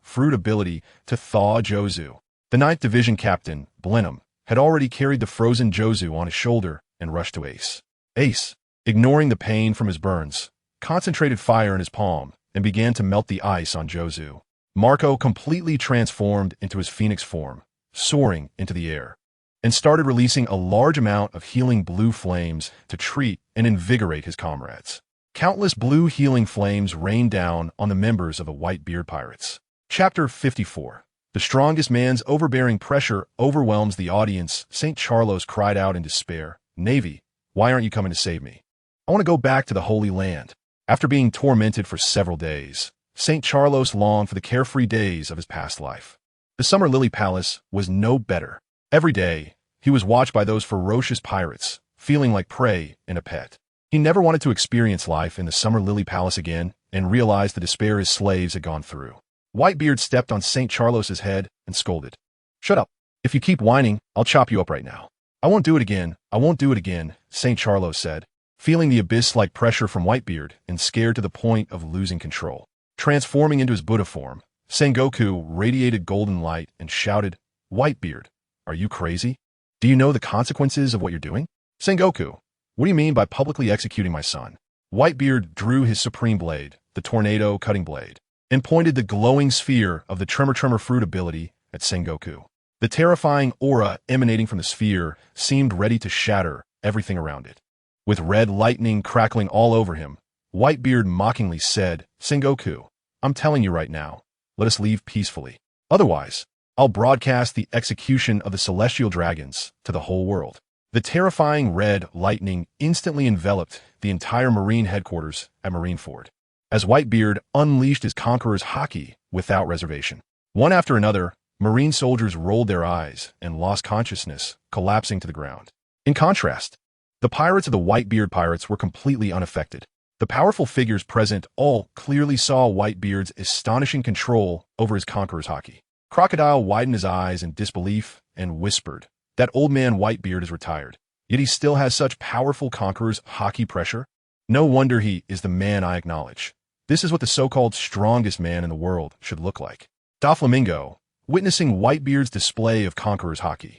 Fruit ability to thaw Jozu." The 9th Division Captain, Blenheim, had already carried the frozen Jozu on his shoulder and rushed to Ace. Ace, ignoring the pain from his burns, concentrated fire in his palm and began to melt the ice on Jozu. Marco completely transformed into his phoenix form, soaring into the air, and started releasing a large amount of healing blue flames to treat and invigorate his comrades. Countless blue healing flames rained down on the members of the Whitebeard pirates. Chapter 54. The strongest man's overbearing pressure overwhelms the audience. St. Charlos cried out in despair, "Navy, why aren't you coming to save me? I want to go back to the Holy Land." After being tormented for several days, St. Charlos longed for the carefree days of his past life. The Summer Lily Palace was no better. Every day, he was watched by those ferocious pirates, feeling like prey and a pet. He never wanted to experience life in the Summer Lily Palace again and realized the despair his slaves had gone through. Whitebeard stepped on St. Charlos's head and scolded, "Shut up. If you keep whining, I'll chop you up right now." "I won't do it again. I won't do it again," St. Charlos said. feeling the abyss-like pressure from Whitebeard and scared to the point of losing control. Transforming into his Buddha form, Sengoku radiated golden light and shouted, "Whitebeard, are you crazy? Do you know the consequences of what you're doing?" "Sengoku, what do you mean by publicly executing my son?" Whitebeard drew his supreme blade, the tornado cutting blade, and pointed the glowing sphere of the Tremor Fruit ability at Sengoku. The terrifying aura emanating from the sphere seemed ready to shatter everything around it. With red lightning crackling all over him, Whitebeard mockingly said, "Sengoku, I'm telling you right now, let us leave peacefully. Otherwise, I'll broadcast the execution of the celestial dragons to the whole world." The terrifying red lightning instantly enveloped the entire Marine headquarters at Marineford, as Whitebeard unleashed his Conqueror's Haki without reservation. One after another, Marine soldiers rolled their eyes and lost consciousness, collapsing to the ground. In contrast, the pirates of the Whitebeard pirates were completely unaffected. The powerful figures present all clearly saw Whitebeard's astonishing control over his Conqueror's Haki. Crocodile widened his eyes in disbelief and whispered, "That old man Whitebeard is retired, yet he still has such powerful Conqueror's Haki pressure? No wonder he is the man I acknowledge. This is what the so-called strongest man in the world should look like." Doflamingo, witnessing Whitebeard's display of Conqueror's Haki,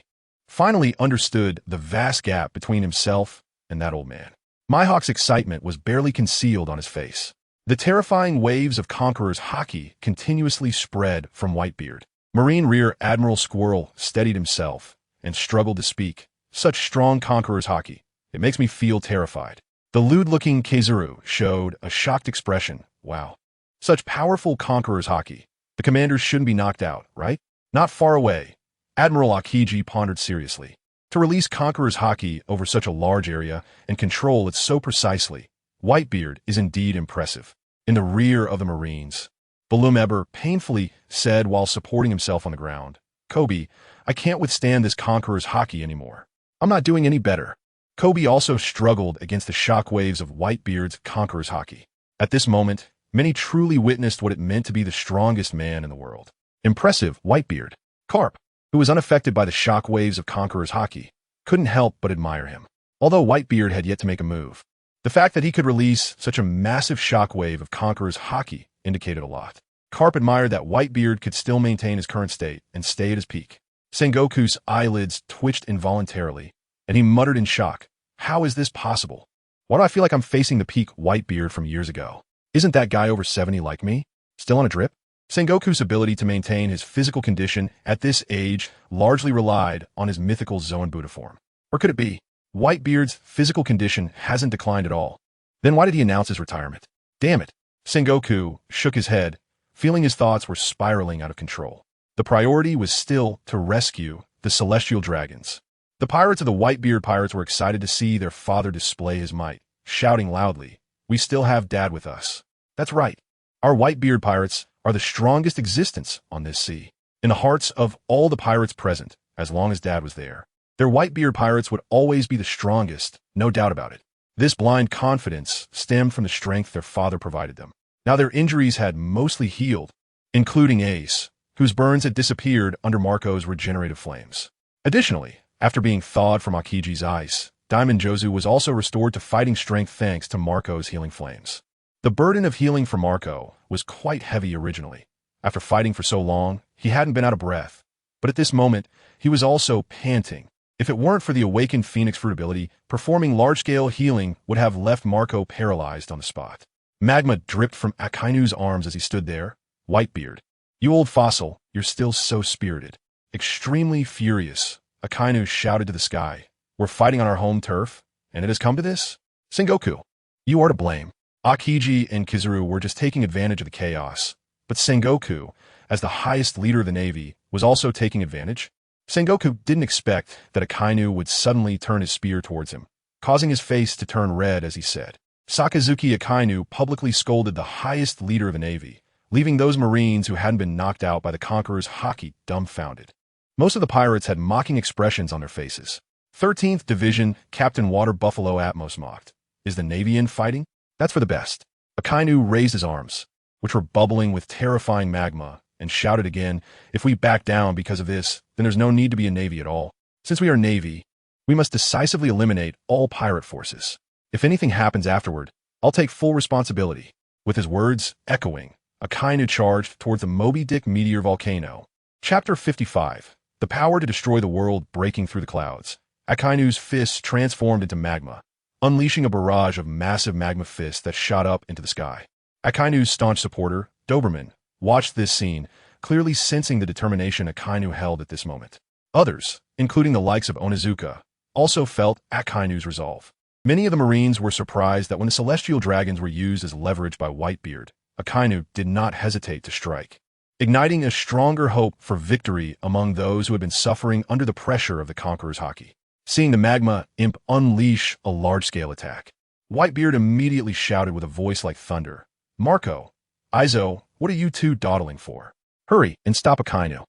finally understood the vast gap between himself and that old man. Mihawk's excitement was barely concealed on his face. The terrifying waves of Conqueror's Haki continuously spread from Whitebeard. Marine Rear Admiral Squirrel steadied himself and struggled to speak. "Such strong Conqueror's Haki. It makes me feel terrified." The lewd-looking Keizuru showed a shocked expression. "Wow. Such powerful Conqueror's Haki. The commanders shouldn't be knocked out, right?" Not far away, Admiral Akiji pondered seriously. To release Conqueror's Haki over such a large area and control it so precisely, Whitebeard is indeed impressive. In the rear of the Marines, Balumeber painfully said while supporting himself on the ground, "Kobe, I can't withstand this Conqueror's Haki anymore. I'm not doing any better." Kobe also struggled against the shockwaves of Whitebeard's Conqueror's Haki. At this moment, many truly witnessed what it meant to be the strongest man in the world. Impressive, Whitebeard. Carp, who was unaffected by the shockwaves of Conqueror's Haki, couldn't help but admire him. Although Whitebeard had yet to make a move, the fact that he could release such a massive shockwave of Conqueror's Haki indicated a lot. Carp admired that Whitebeard could still maintain his current state and stay at his peak. Sengoku's eyelids twitched involuntarily, and he muttered in shock, "How is this possible? Why do I feel like I'm facing the peak Whitebeard from years ago? Isn't that guy over 70 like me? Still on a drip?" Sengoku's ability to maintain his physical condition at this age largely relied on his mythical Zoan Buddha form. Or could it be, Whitebeard's physical condition hasn't declined at all? Then why did he announce his retirement? Damn it. Sengoku shook his head, feeling his thoughts were spiraling out of control. The priority was still to rescue the celestial dragons. The pirates of the Whitebeard pirates were excited to see their father display his might, shouting loudly, "We still have Dad with us." That's right. Our Whitebeard pirates are the strongest existence on this sea. In the hearts of all the pirates present, as long as Dad was there, their Whitebeard pirates would always be the strongest, no doubt about it. This blind confidence stemmed from the strength their father provided them. Now their injuries had mostly healed, including Ace, whose burns had disappeared under Marco's regenerative flames. Additionally, after being thawed from Akiji's ice, Diamond Jozu was also restored to fighting strength thanks to Marco's healing flames. The burden of healing for Marco was quite heavy originally. After fighting for so long, he hadn't been out of breath. But at this moment, he was also panting. If it weren't for the awakened Phoenix Fruit ability, performing large-scale healing would have left Marco paralyzed on the spot. Magma dripped from Akainu's arms as he stood there. "Whitebeard, you old fossil, you're still so spirited." Extremely furious, Akainu shouted to the sky, "We're fighting on our home turf, and it has come to this? Sengoku, you are to blame." Akiji and Kizuru were just taking advantage of the chaos, but Sengoku, as the highest leader of the Navy, was also taking advantage. Sengoku didn't expect that Akainu would suddenly turn his spear towards him, causing his face to turn red as he said. Sakazuki Akainu publicly scolded the highest leader of the Navy, leaving those Marines who hadn't been knocked out by the Conqueror's Haki dumbfounded. Most of the pirates had mocking expressions on their faces. 13th Division Captain Water Buffalo Atmos mocked, "Is the Navy in fighting? That's for the best." Akainu raised his arms, which were bubbling with terrifying magma, and shouted again, "If we back down because of this, then there's no need to be a Navy at all. Since we are Navy, we must decisively eliminate all pirate forces." If anything happens afterward, I'll take full responsibility." With his words echoing, Akainu charged towards the Moby Dick meteor volcano. Chapter 55. The power to destroy the world breaking through the clouds. Akainu's fists transformed into magma, unleashing a barrage of massive magma fists that shot up into the sky. Akainu's staunch supporter, Doberman, watched this scene, clearly sensing the determination Akainu held at this moment. Others, including the likes of Onizuka, also felt Akainu's resolve. Many of the Marines were surprised that when the celestial dragons were used as leverage by Whitebeard, Akainu did not hesitate to strike, igniting a stronger hope for victory among those who had been suffering under the pressure of the Conqueror's haki. Seeing the magma imp unleash a large-scale attack, Whitebeard immediately shouted with a voice like thunder, "Marco, Izo, what are you two dawdling for? Hurry and stop Akainu."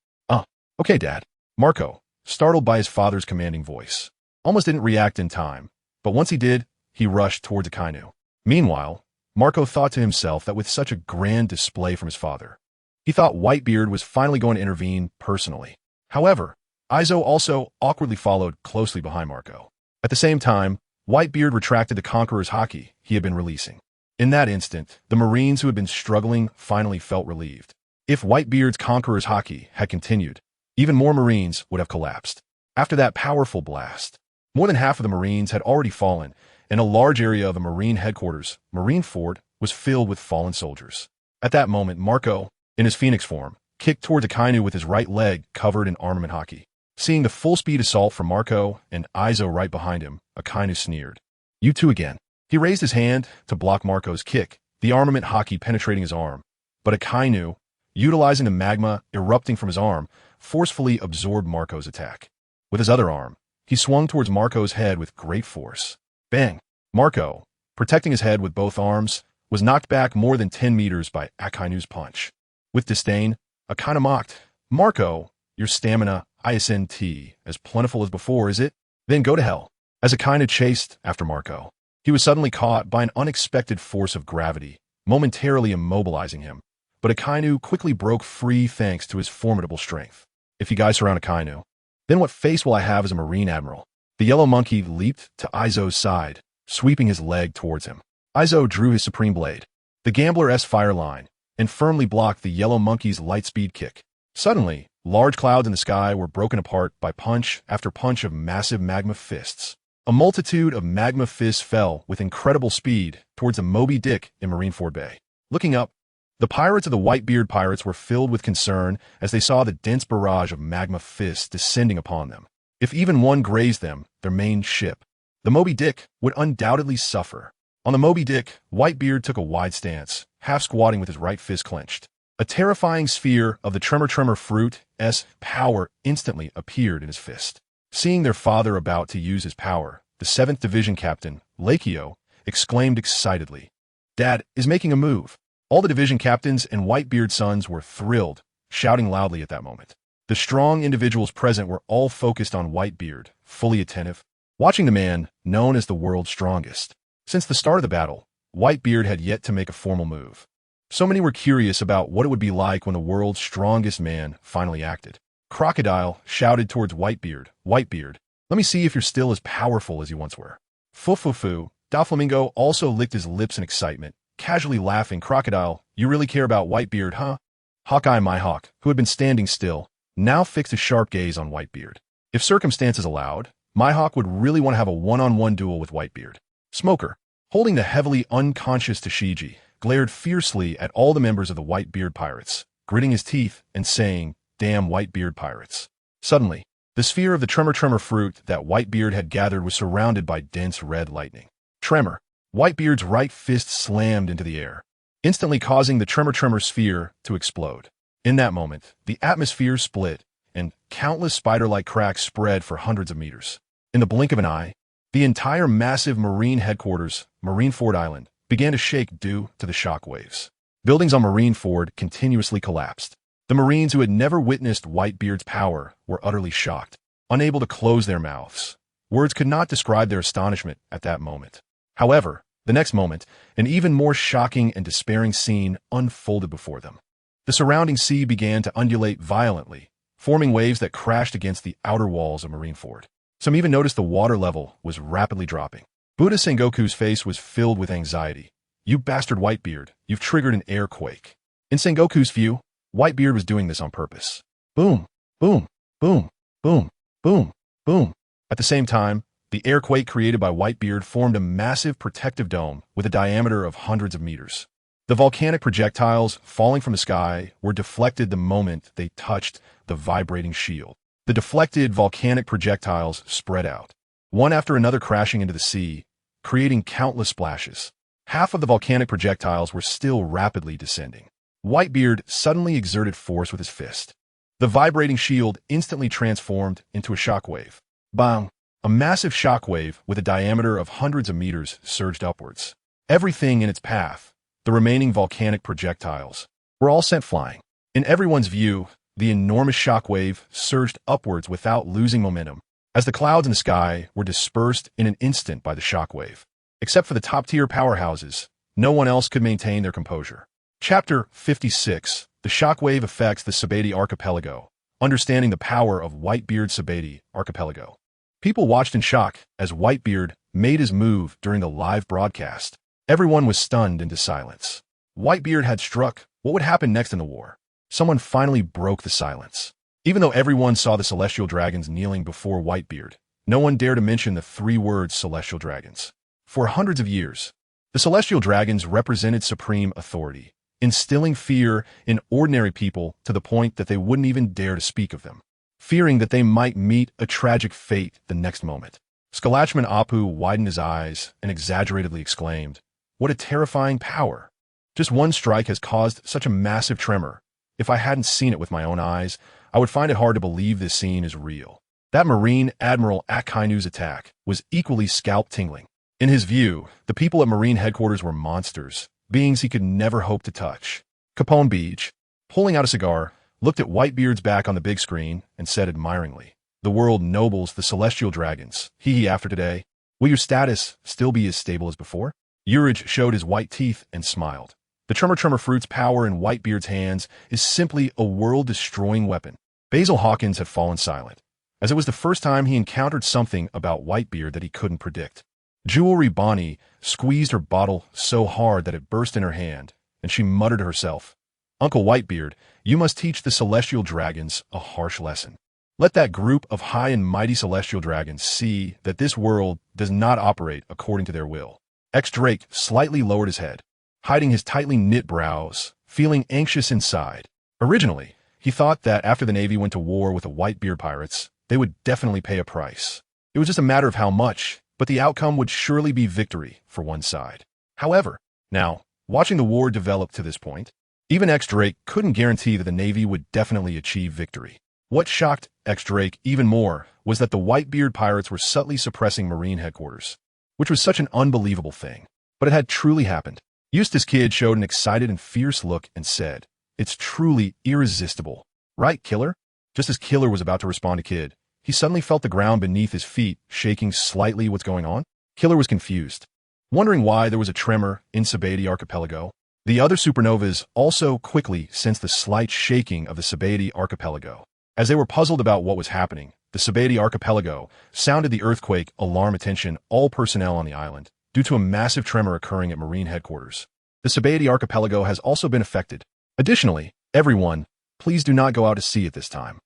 Okay, Dad." Marco, startled by his father's commanding voice, almost didn't react in time, but once he did, he rushed towards Akainu. Meanwhile, Marco thought to himself that with such a grand display from his father, he thought Whitebeard was finally going to intervene personally. However, Izo also awkwardly followed closely behind Marco. At the same time, Whitebeard retracted the Conqueror's haki he had been releasing. In that instant, the Marines who had been struggling finally felt relieved. If Whitebeard's Conqueror's haki had continued, even more Marines would have collapsed. After that powerful blast, more than half of the Marines had already fallen, and a large area of the Marine headquarters, Marineford, was filled with fallen soldiers. At that moment, Marco, in his phoenix form, kicked towards Akainu with his right leg covered in armament haki. Seeing the full-speed assault from Marco and Izo right behind him, Akainu sneered. "You two again." He raised his hand to block Marco's kick, the armament haki penetrating his arm. But Akainu, utilizing the magma erupting from his arm, forcefully absorbed Marco's attack. With his other arm, he swung towards Marco's head with great force. Bang! Marco, protecting his head with both arms, was knocked back more than 10 meters by Akainu's punch. With disdain, Akainu mocked, "Marco, your stamina isn't as plentiful as before, is it? Then go to hell." As Akainu chased after Marco, he was suddenly caught by an unexpected force of gravity, momentarily immobilizing him. But Akainu quickly broke free thanks to his formidable strength. If you guys surround Akainu, then what face will I have as a Marine Admiral? The yellow monkey leaped to Izo's side, sweeping his leg towards him. Izo drew his supreme blade, the Gambler-esque fire line, and firmly blocked the yellow monkey's light-speed kick. Suddenly, large clouds in the sky were broken apart by punch after punch of massive magma fists. A multitude of magma fists fell with incredible speed towards the Moby Dick in Marineford Bay. Looking up, the pirates of the Whitebeard pirates were filled with concern as they saw the dense barrage of magma fists descending upon them. If even one grazed them, their main ship, the Moby Dick, would undoubtedly suffer. On the Moby Dick, Whitebeard took a wide stance, half squatting with his right fist clenched. A terrifying sphere of the Tremor Fruit's power instantly appeared in his fist. Seeing their father about to use his power, the 7th Division Captain, Lakio, exclaimed excitedly, "Dad is making a move." All the division captains and Whitebeard's sons were thrilled, shouting loudly at that moment. The strong individuals present were all focused on Whitebeard, fully attentive, watching the man known as the world's strongest. Since the start of the battle, Whitebeard had yet to make a formal move. So many were curious about what it would be like when the world's strongest man finally acted. Crocodile shouted towards Whitebeard, "Whitebeard, let me see if you're still as powerful as you once were." Fufufu, Doflamingo also licked his lips in excitement, casually laughing. "Crocodile, you really care about Whitebeard, huh?" Hawkeye Mihawk, who had been standing still, now fixed a sharp gaze on Whitebeard. If circumstances allowed, Mihawk would really want to have a one-on-one duel with Whitebeard. Smoker, holding the heavily unconscious Tashigi, glared fiercely at all the members of the Whitebeard pirates, gritting his teeth and saying, "Damn Whitebeard pirates." Suddenly, the sphere of the Tremor fruit that Whitebeard had gathered was surrounded by dense red lightning. Tremor, Whitebeard's right fist slammed into the air, instantly causing the Tremor sphere to explode. In that moment, the atmosphere split, and countless spider-like cracks spread for hundreds of meters. In the blink of an eye, the entire massive Marine headquarters, Marineford Island, began to shake due to the shock waves. Buildings on Marineford continuously collapsed. The Marines who had never witnessed Whitebeard's power were utterly shocked, unable to close their mouths. Words could not describe their astonishment at that moment. However, the next moment, an even more shocking and despairing scene unfolded before them. The surrounding sea began to undulate violently, forming waves that crashed against the outer walls of Marineford. Some even noticed the water level was rapidly dropping. Buddha Sengoku's face was filled with anxiety. You bastard Whitebeard, you've triggered an air quake. In Sengoku's view, Whitebeard was doing this on purpose. Boom, boom, boom, boom, boom, boom. At the same time, the airquake created by Whitebeard formed a massive protective dome with a diameter of hundreds of meters. The volcanic projectiles falling from the sky were deflected the moment they touched the vibrating shield. The deflected volcanic projectiles spread out, one after another crashing into the sea, creating countless splashes. Half of the volcanic projectiles were still rapidly descending. Whitebeard suddenly exerted force with his fist. The vibrating shield instantly transformed into a shockwave. Bang! A massive shockwave with a diameter of hundreds of meters surged upwards. Everything in its path, the remaining volcanic projectiles, were all sent flying. In everyone's view, the enormous shockwave surged upwards without losing momentum, as the clouds in the sky were dispersed in an instant by the shockwave. Except for the top-tier powerhouses, no one else could maintain their composure. Chapter 56. The Shockwave Affects the Sabeti Archipelago. Understanding the Power of Whitebeard Sabeti Archipelago. People watched in shock as Whitebeard made his move during the live broadcast. Everyone was stunned into silence. Whitebeard had struck. What would happen next in the war? Someone finally broke the silence. Even though everyone saw the celestial dragons kneeling before Whitebeard, no one dared to mention the three words celestial dragons. For hundreds of years, the celestial dragons represented supreme authority, instilling fear in ordinary people to the point that they wouldn't even dare to speak of them, fearing that they might meet a tragic fate the next moment. Skalachman Apu widened his eyes and exaggeratedly exclaimed, "What a terrifying power! Just one strike has caused such a massive tremor. If I hadn't seen it with my own eyes, I would find it hard to believe this scene is real." That Marine Admiral Akainu's attack was equally scalp-tingling. In his view, the people at Marine headquarters were monsters, beings he could never hope to touch. Capone Beach, pulling out a cigar, looked at Whitebeard's back on the big screen and said admiringly, "The world nobles the celestial dragons. Hee after today. Will your status still be as stable as before?" Urich showed his white teeth and smiled. The Tremor Fruit's power in Whitebeard's hands is simply a world-destroying weapon. Basil Hawkins had fallen silent, as it was the first time he encountered something about Whitebeard that he couldn't predict. Jewelry Bonnie squeezed her bottle so hard that it burst in her hand, and she muttered to herself, "Uncle Whitebeard, you must teach the celestial dragons a harsh lesson. Let that group of high and mighty celestial dragons see that this world does not operate according to their will." X-Drake slightly lowered his head, hiding his tightly knit brows, feeling anxious inside. Originally, he thought that after the Navy went to war with the Whitebeard pirates, they would definitely pay a price. It was just a matter of how much, but the outcome would surely be victory for one side. However, now, watching the war develop to this point, even X-Drake couldn't guarantee that the Navy would definitely achieve victory. What shocked X-Drake even more was that the Whitebeard pirates were subtly suppressing Marine headquarters, which was such an unbelievable thing. But it had truly happened. Eustace Kidd showed an excited and fierce look and said, "It's truly irresistible. Right, Killer?" Just as Killer was about to respond to Kidd, he suddenly felt the ground beneath his feet shaking slightly. What's going on? Killer was confused, wondering why there was a tremor in Sabeti Archipelago. The other supernovas also quickly sensed the slight shaking of the Sabeti Archipelago. As they were puzzled about what was happening, the Sabeti Archipelago sounded the earthquake alarm attention all personnel on the island, due to a massive tremor occurring at Marine headquarters. The Sabeti Archipelago has also been affected. Additionally, everyone, please do not go out to sea at this time.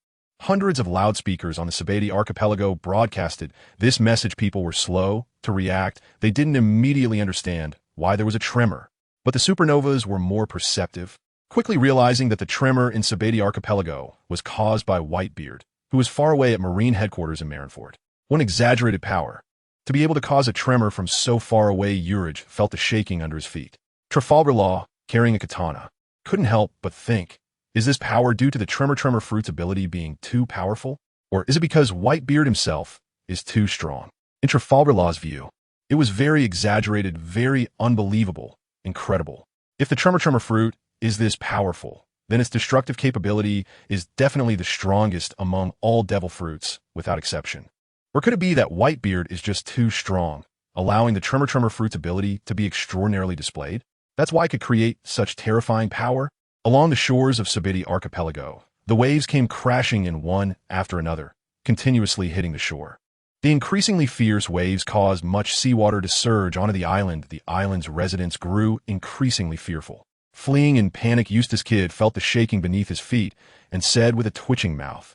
Hundreds of loudspeakers on the Sabeti Archipelago broadcasted this message. People were slow to react. They didn't immediately understand why there was a tremor. But the supernovas were more perceptive, quickly realizing that the tremor in Sabeti Archipelago was caused by Whitebeard, who was far away at Marine headquarters in Marineford. One exaggerated power. To be able to cause a tremor from so far away, Urich felt the shaking under his feet. Trafalgar Law, carrying a katana, couldn't help but think, is this power due to the Tremor Fruit's ability being too powerful? Or is it because Whitebeard himself is too strong? In Trafalgar Law's view, it was very exaggerated, very unbelievable, incredible. If the Tremor Fruit is this powerful, then its destructive capability is definitely the strongest among all devil fruits, without exception. Or could it be that Whitebeard is just too strong, allowing the Tremor Fruit's ability to be extraordinarily displayed? That's why it could create such terrifying power. Along the shores of Sabeti Archipelago, the waves came crashing in one after another, continuously hitting the shore. The increasingly fierce waves caused much seawater to surge onto the island. The island's residents grew increasingly fearful. Fleeing in panic, Eustace Kid felt the shaking beneath his feet and said with a twitching mouth,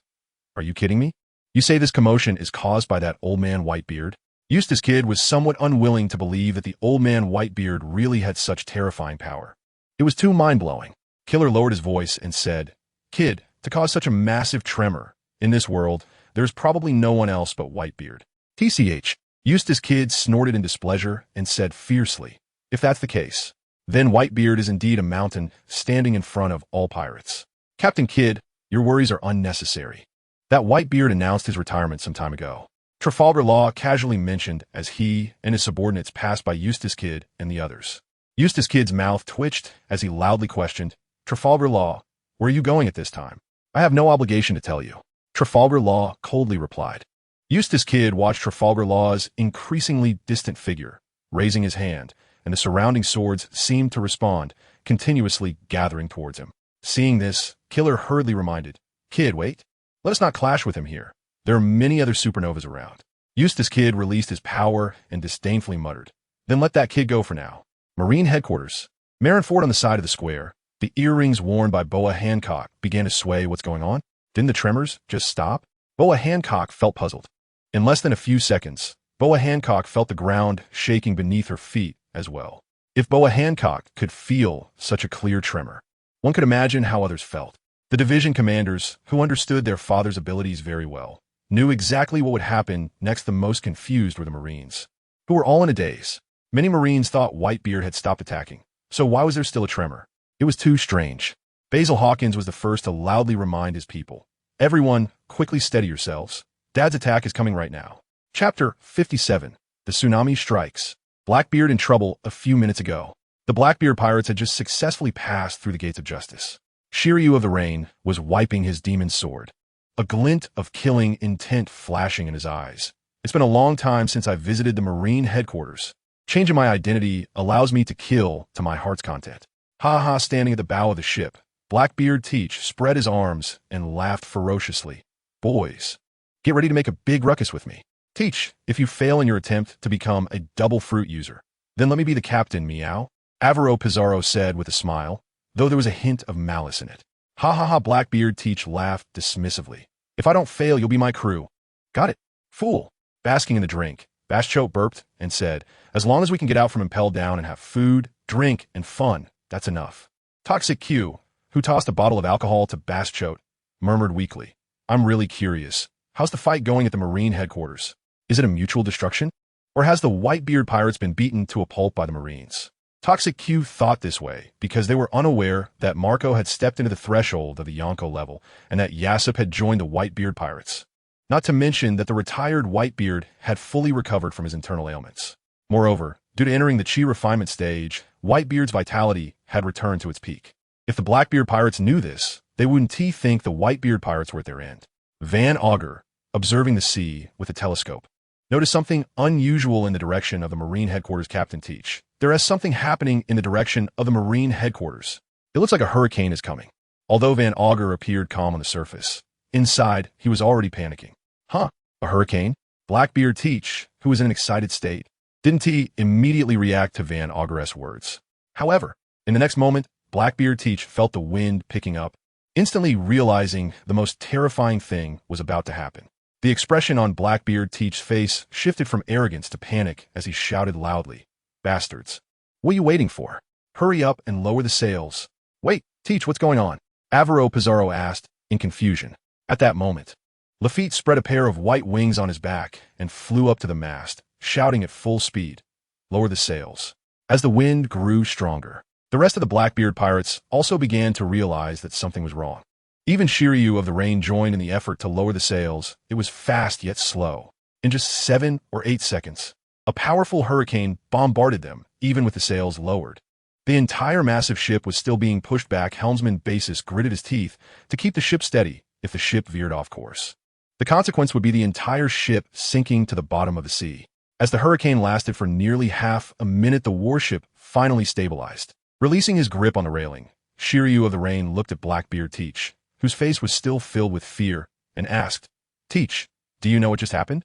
"Are you kidding me? You say this commotion is caused by that old man Whitebeard?" Eustace Kid was somewhat unwilling to believe that the old man Whitebeard really had such terrifying power. It was too mind-blowing. Killer lowered his voice and said, "Kid, to cause such a massive tremor, in this world, there's probably no one else but Whitebeard." TCH. Eustace Kid snorted in displeasure and said fiercely, "If that's the case, then Whitebeard is indeed a mountain standing in front of all pirates. Captain Kidd, your worries are unnecessary. That Whitebeard announced his retirement some time ago." Trafalgar Law casually mentioned as he and his subordinates passed by Eustace Kid and the others. Eustace Kid's mouth twitched as he loudly questioned, "Trafalgar Law, where are you going at this time?" "I have no obligation to tell you," Trafalgar Law coldly replied. Eustace Kid watched Trafalgar Law's increasingly distant figure, raising his hand, and the surrounding swords seemed to respond, continuously gathering towards him. Seeing this, Killer hurriedly reminded, "Kid, wait. Let us not clash with him here. There are many other supernovas around." Eustace Kid released his power and disdainfully muttered, "Then let that kid go for now." Marine headquarters. Marineford on the side of the square. The earrings worn by Boa Hancock began to sway. "What's going on? Didn't the tremors just stop?" Boa Hancock felt puzzled. In less than a few seconds, Boa Hancock felt the ground shaking beneath her feet as well. If Boa Hancock could feel such a clear tremor, one could imagine how others felt. The division commanders, who understood their father's abilities very well, knew exactly what would happen next. The most confused were the Marines, who were all in a daze. Many Marines thought Whitebeard had stopped attacking, so why was there still a tremor? It was too strange. Basil Hawkins was the first to loudly remind his people, "Everyone, quickly steady yourselves. Dad's attack is coming right now." Chapter 57. The Tsunami Strikes. Blackbeard in trouble a few minutes ago. The Blackbeard pirates had just successfully passed through the gates of justice. Shiryu of the Rain was wiping his demon sword, a glint of killing intent flashing in his eyes. "It's been a long time since I visited the Marine headquarters. Changing my identity allows me to kill to my heart's content." Ha ha! Standing at the bow of the ship, Blackbeard Teach spread his arms and laughed ferociously. "Boys, get ready to make a big ruckus with me. Teach, if you fail in your attempt to become a double fruit user, then let me be the captain, meow," Alvaro Pizarro said with a smile, though there was a hint of malice in it. "Ha ha ha!" Blackbeard Teach laughed dismissively. "If I don't fail, you'll be my crew." "Got it, fool." Basking in the drink, Baschote burped and said, "As long as we can get out from Impelled Down and have food, drink, and fun, that's enough." Toxic Q, who tossed a bottle of alcohol to Baschote, murmured weakly, "I'm really curious. How's the fight going at the Marine headquarters? Is it a mutual destruction? Or has the Whitebeard pirates been beaten to a pulp by the Marines?" Toxic Q thought this way because they were unaware that Marco had stepped into the threshold of the Yonko level and that Yassip had joined the Whitebeard pirates. Not to mention that the retired Whitebeard had fully recovered from his internal ailments. Moreover, due to entering the Chi refinement stage, Whitebeard's vitality had returned to its peak. If the Blackbeard pirates knew this, they wouldn't think the Whitebeard pirates were at their end. Van Augur, observing the sea with a telescope, noticed something unusual in the direction of the Marine headquarters. "Captain Teach, there is something happening in the direction of the Marine headquarters. It looks like a hurricane is coming." Although Van Augur appeared calm on the surface, inside he was already panicking. "Huh? A hurricane?" Blackbeard Teach, who was in an excited state, didn't immediately react to Van Augur's words. However, in the next moment, Blackbeard Teach felt the wind picking up, instantly realizing the most terrifying thing was about to happen. The expression on Blackbeard Teach's face shifted from arrogance to panic as he shouted loudly, "Bastards! What are you waiting for? Hurry up and lower the sails." "Wait, Teach, what's going on?" Alvaro Pizarro asked, in confusion. At that moment, Lafitte spread a pair of white wings on his back and flew up to the mast, shouting at full speed, "Lower the sails." As the wind grew stronger, the rest of the Blackbeard pirates also began to realize that something was wrong. Even Shiryu of the Rain joined in the effort to lower the sails. It was fast yet slow. In just 7 or 8 seconds, a powerful hurricane bombarded them, even with the sails lowered. The entire massive ship was still being pushed back. Helmsman Basis gritted his teeth to keep the ship steady if the ship veered off course. The consequence would be the entire ship sinking to the bottom of the sea. As the hurricane lasted for nearly half a minute, the warship finally stabilized. Releasing his grip on the railing, Shiryu of the Rain looked at Blackbeard Teach, whose face was still filled with fear, and asked, "Teach, do you know what just happened?"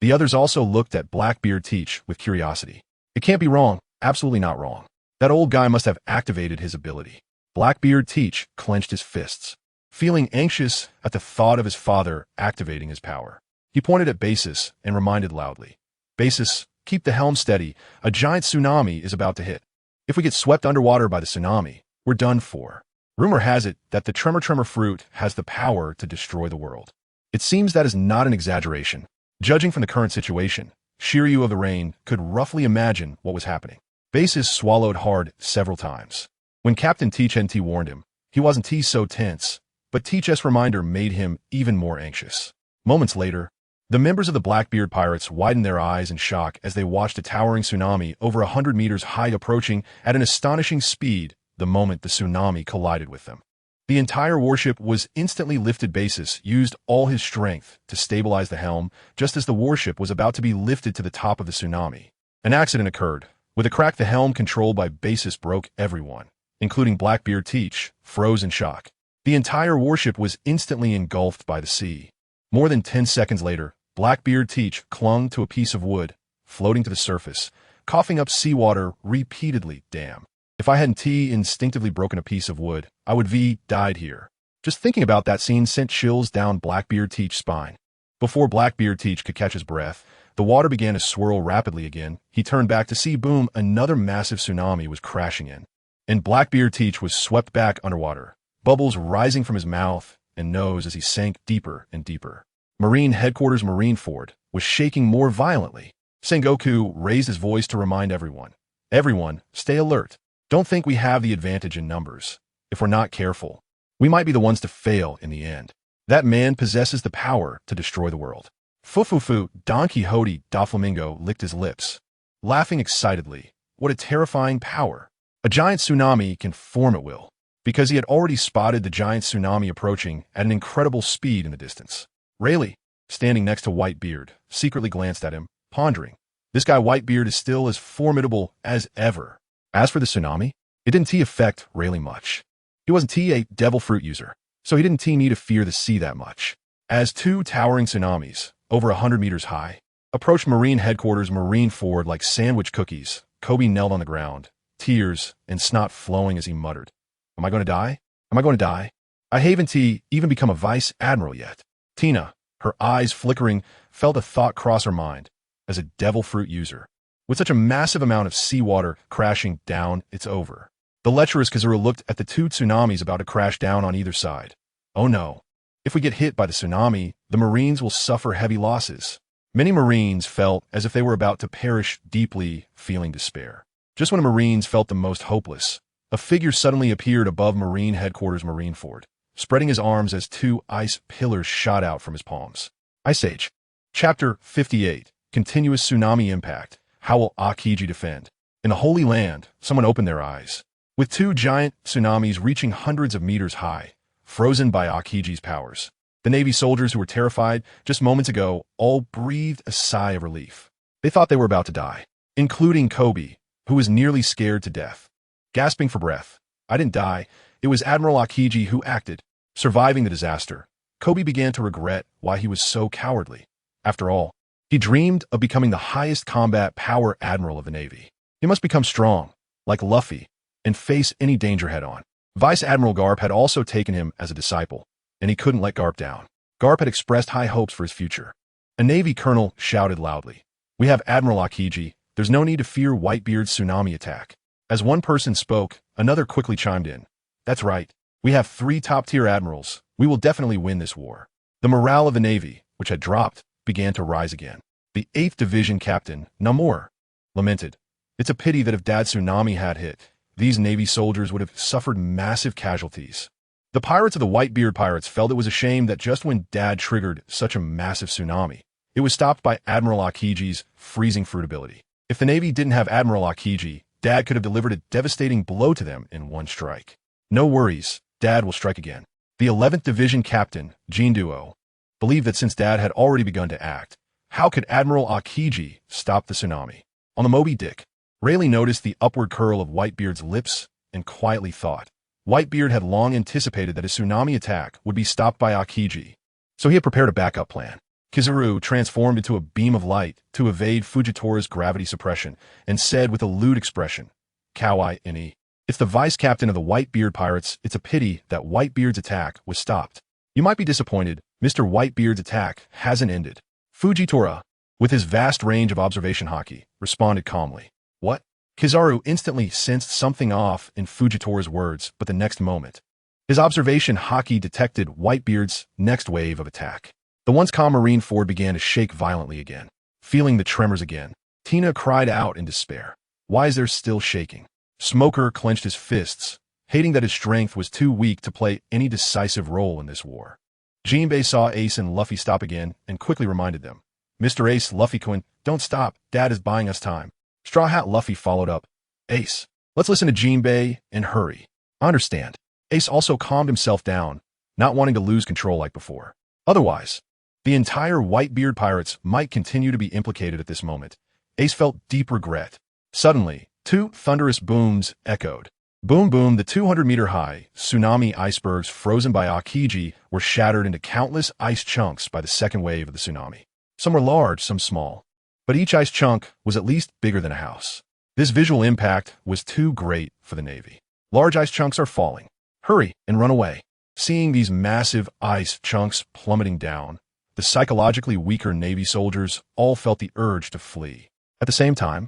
The others also looked at Blackbeard Teach with curiosity. It can't be wrong, absolutely not wrong. That old guy must have activated his ability. Blackbeard Teach clenched his fists, feeling anxious at the thought of his father activating his power. He pointed at Basis and reminded loudly, "Basis, keep the helm steady. A giant tsunami is about to hit. If we get swept underwater by the tsunami, we're done for." Rumor has it that the tremor fruit has the power to destroy the world. It seems that is not an exaggeration. Judging from the current situation, Shiryu of the Rain could roughly imagine what was happening. Basis swallowed hard several times. When Captain Teach NT warned him, he wasn't so tense, but Teach's reminder made him even more anxious. Moments later, the members of the Blackbeard pirates widened their eyes in shock as they watched a towering tsunami over 100 meters high approaching at an astonishing speed the moment the tsunami collided with them. The entire warship was instantly lifted. Basis used all his strength to stabilize the helm just as the warship was about to be lifted to the top of the tsunami. An accident occurred. With a crack, the helm controlled by Basis broke. Everyone, including Blackbeard Teach, froze in shock. The entire warship was instantly engulfed by the sea. More than 10 seconds later, Blackbeard Teach clung to a piece of wood, floating to the surface, coughing up seawater repeatedly. Damn. If I hadn't instinctively broken a piece of wood, I would died here. Just thinking about that scene sent chills down Blackbeard Teach's spine. Before Blackbeard Teach could catch his breath, the water began to swirl rapidly again. He turned back to see, boom, another massive tsunami was crashing in. And Blackbeard Teach was swept back underwater, bubbles rising from his mouth and nose as he sank deeper and deeper. Marine Headquarters Marineford was shaking more violently. Sengoku raised his voice to remind everyone. Everyone, stay alert. Don't think we have the advantage in numbers. If we're not careful, we might be the ones to fail in the end. That man possesses the power to destroy the world. Fufufu, Don Quixote Doflamingo licked his lips, laughing excitedly. What a terrifying power. A giant tsunami can form at will, because he had already spotted the giant tsunami approaching at an incredible speed in the distance. Rayleigh, standing next to Whitebeard, secretly glanced at him, pondering. This guy Whitebeard is still as formidable as ever. As for the tsunami, it didn't affect Rayleigh much. He wasn't a devil fruit user, so he didn't need to fear the sea that much. As two towering tsunamis, over 100 meters high, approached Marine Headquarters Marineford like sandwich cookies, Kobe knelt on the ground, tears and snot flowing as he muttered, "Am I going to die? Am I going to die? I haven't even become a vice admiral yet." Tina, her eyes flickering, felt a thought cross her mind. As a devil fruit user, with such a massive amount of seawater crashing down, it's over. The lecherous Kazura looked at the two tsunamis about to crash down on either side. Oh no. If we get hit by the tsunami, the Marines will suffer heavy losses. Many Marines felt as if they were about to perish, deeply feeling despair. Just when the Marines felt the most hopeless, a figure suddenly appeared above Marine Headquarters Marineford, spreading his arms as two ice pillars shot out from his palms. Ice Age. Chapter 58. Continuous Tsunami Impact. How will Akiji defend? In the Holy Land, someone opened their eyes. With two giant tsunamis reaching hundreds of meters high, frozen by Akiji's powers, the Navy soldiers who were terrified just moments ago all breathed a sigh of relief. They thought they were about to die, including Kobe, who was nearly scared to death. Gasping for breath, "I didn't die. It was Admiral Akiji who acted." Surviving the disaster, Kobe began to regret why he was so cowardly. After all, he dreamed of becoming the highest combat power admiral of the Navy. He must become strong, like Luffy, and face any danger head-on. Vice Admiral Garp had also taken him as a disciple, and he couldn't let Garp down. Garp had expressed high hopes for his future. A Navy colonel shouted loudly, "We have Admiral Akiji. There's no need to fear Whitebeard's tsunami attack." As one person spoke, another quickly chimed in. "That's right. We have 3 top-tier admirals. We will definitely win this war." The morale of the Navy, which had dropped, began to rise again. The 8th Division Captain, Namor, lamented, "It's a pity that if Dad's tsunami had hit, these Navy soldiers would have suffered massive casualties." The pirates of the Whitebeard pirates felt it was a shame that just when Dad triggered such a massive tsunami, it was stopped by Admiral Akiji's freezing fruit ability. If the Navy didn't have Admiral Akiji, Dad could have delivered a devastating blow to them in one strike. "No worries, Dad will strike again." The 11th Division Captain, Jinduo, believed that since Dad had already begun to act, how could Admiral Akiji stop the tsunami? On the Moby Dick, Rayleigh noticed the upward curl of Whitebeard's lips and quietly thought. Whitebeard had long anticipated that a tsunami attack would be stopped by Akiji, so he had prepared a backup plan. Kizaru transformed into a beam of light to evade Fujitora's gravity suppression and said with a lewd expression, "Kawaii ni. It's the vice captain of the Whitebeard pirates. It's a pity that Whitebeard's attack was stopped. You might be disappointed. Mr. Whitebeard's attack hasn't ended." Fujitora, with his vast range of observation haki, responded calmly. What? Kizaru instantly sensed something off in Fujitora's words, but the next moment, his observation haki detected Whitebeard's next wave of attack. The once calm marine Ford began to shake violently again. Feeling the tremors again, Tina cried out in despair. Why is there still shaking? Smoker clenched his fists, hating that his strength was too weak to play any decisive role in this war. Jinbei saw Ace and Luffy stop again and quickly reminded them. Mr. Ace, Luffy-kun, don't stop. Dad is buying us time. Straw Hat Luffy followed up. Ace, let's listen to Jinbei and hurry. I understand. Ace also calmed himself down, not wanting to lose control like before. Otherwise, the entire Whitebeard pirates might continue to be implicated at this moment. Ace felt deep regret. Suddenly, two thunderous booms echoed. Boom boom, the 200-meter-high tsunami icebergs frozen by Aokiji were shattered into countless ice chunks by the second wave of the tsunami. Some were large, some small, but each ice chunk was at least bigger than a house. This visual impact was too great for the Navy. Large ice chunks are falling. Hurry and run away. Seeing these massive ice chunks plummeting down, the psychologically weaker Navy soldiers all felt the urge to flee. At the same time,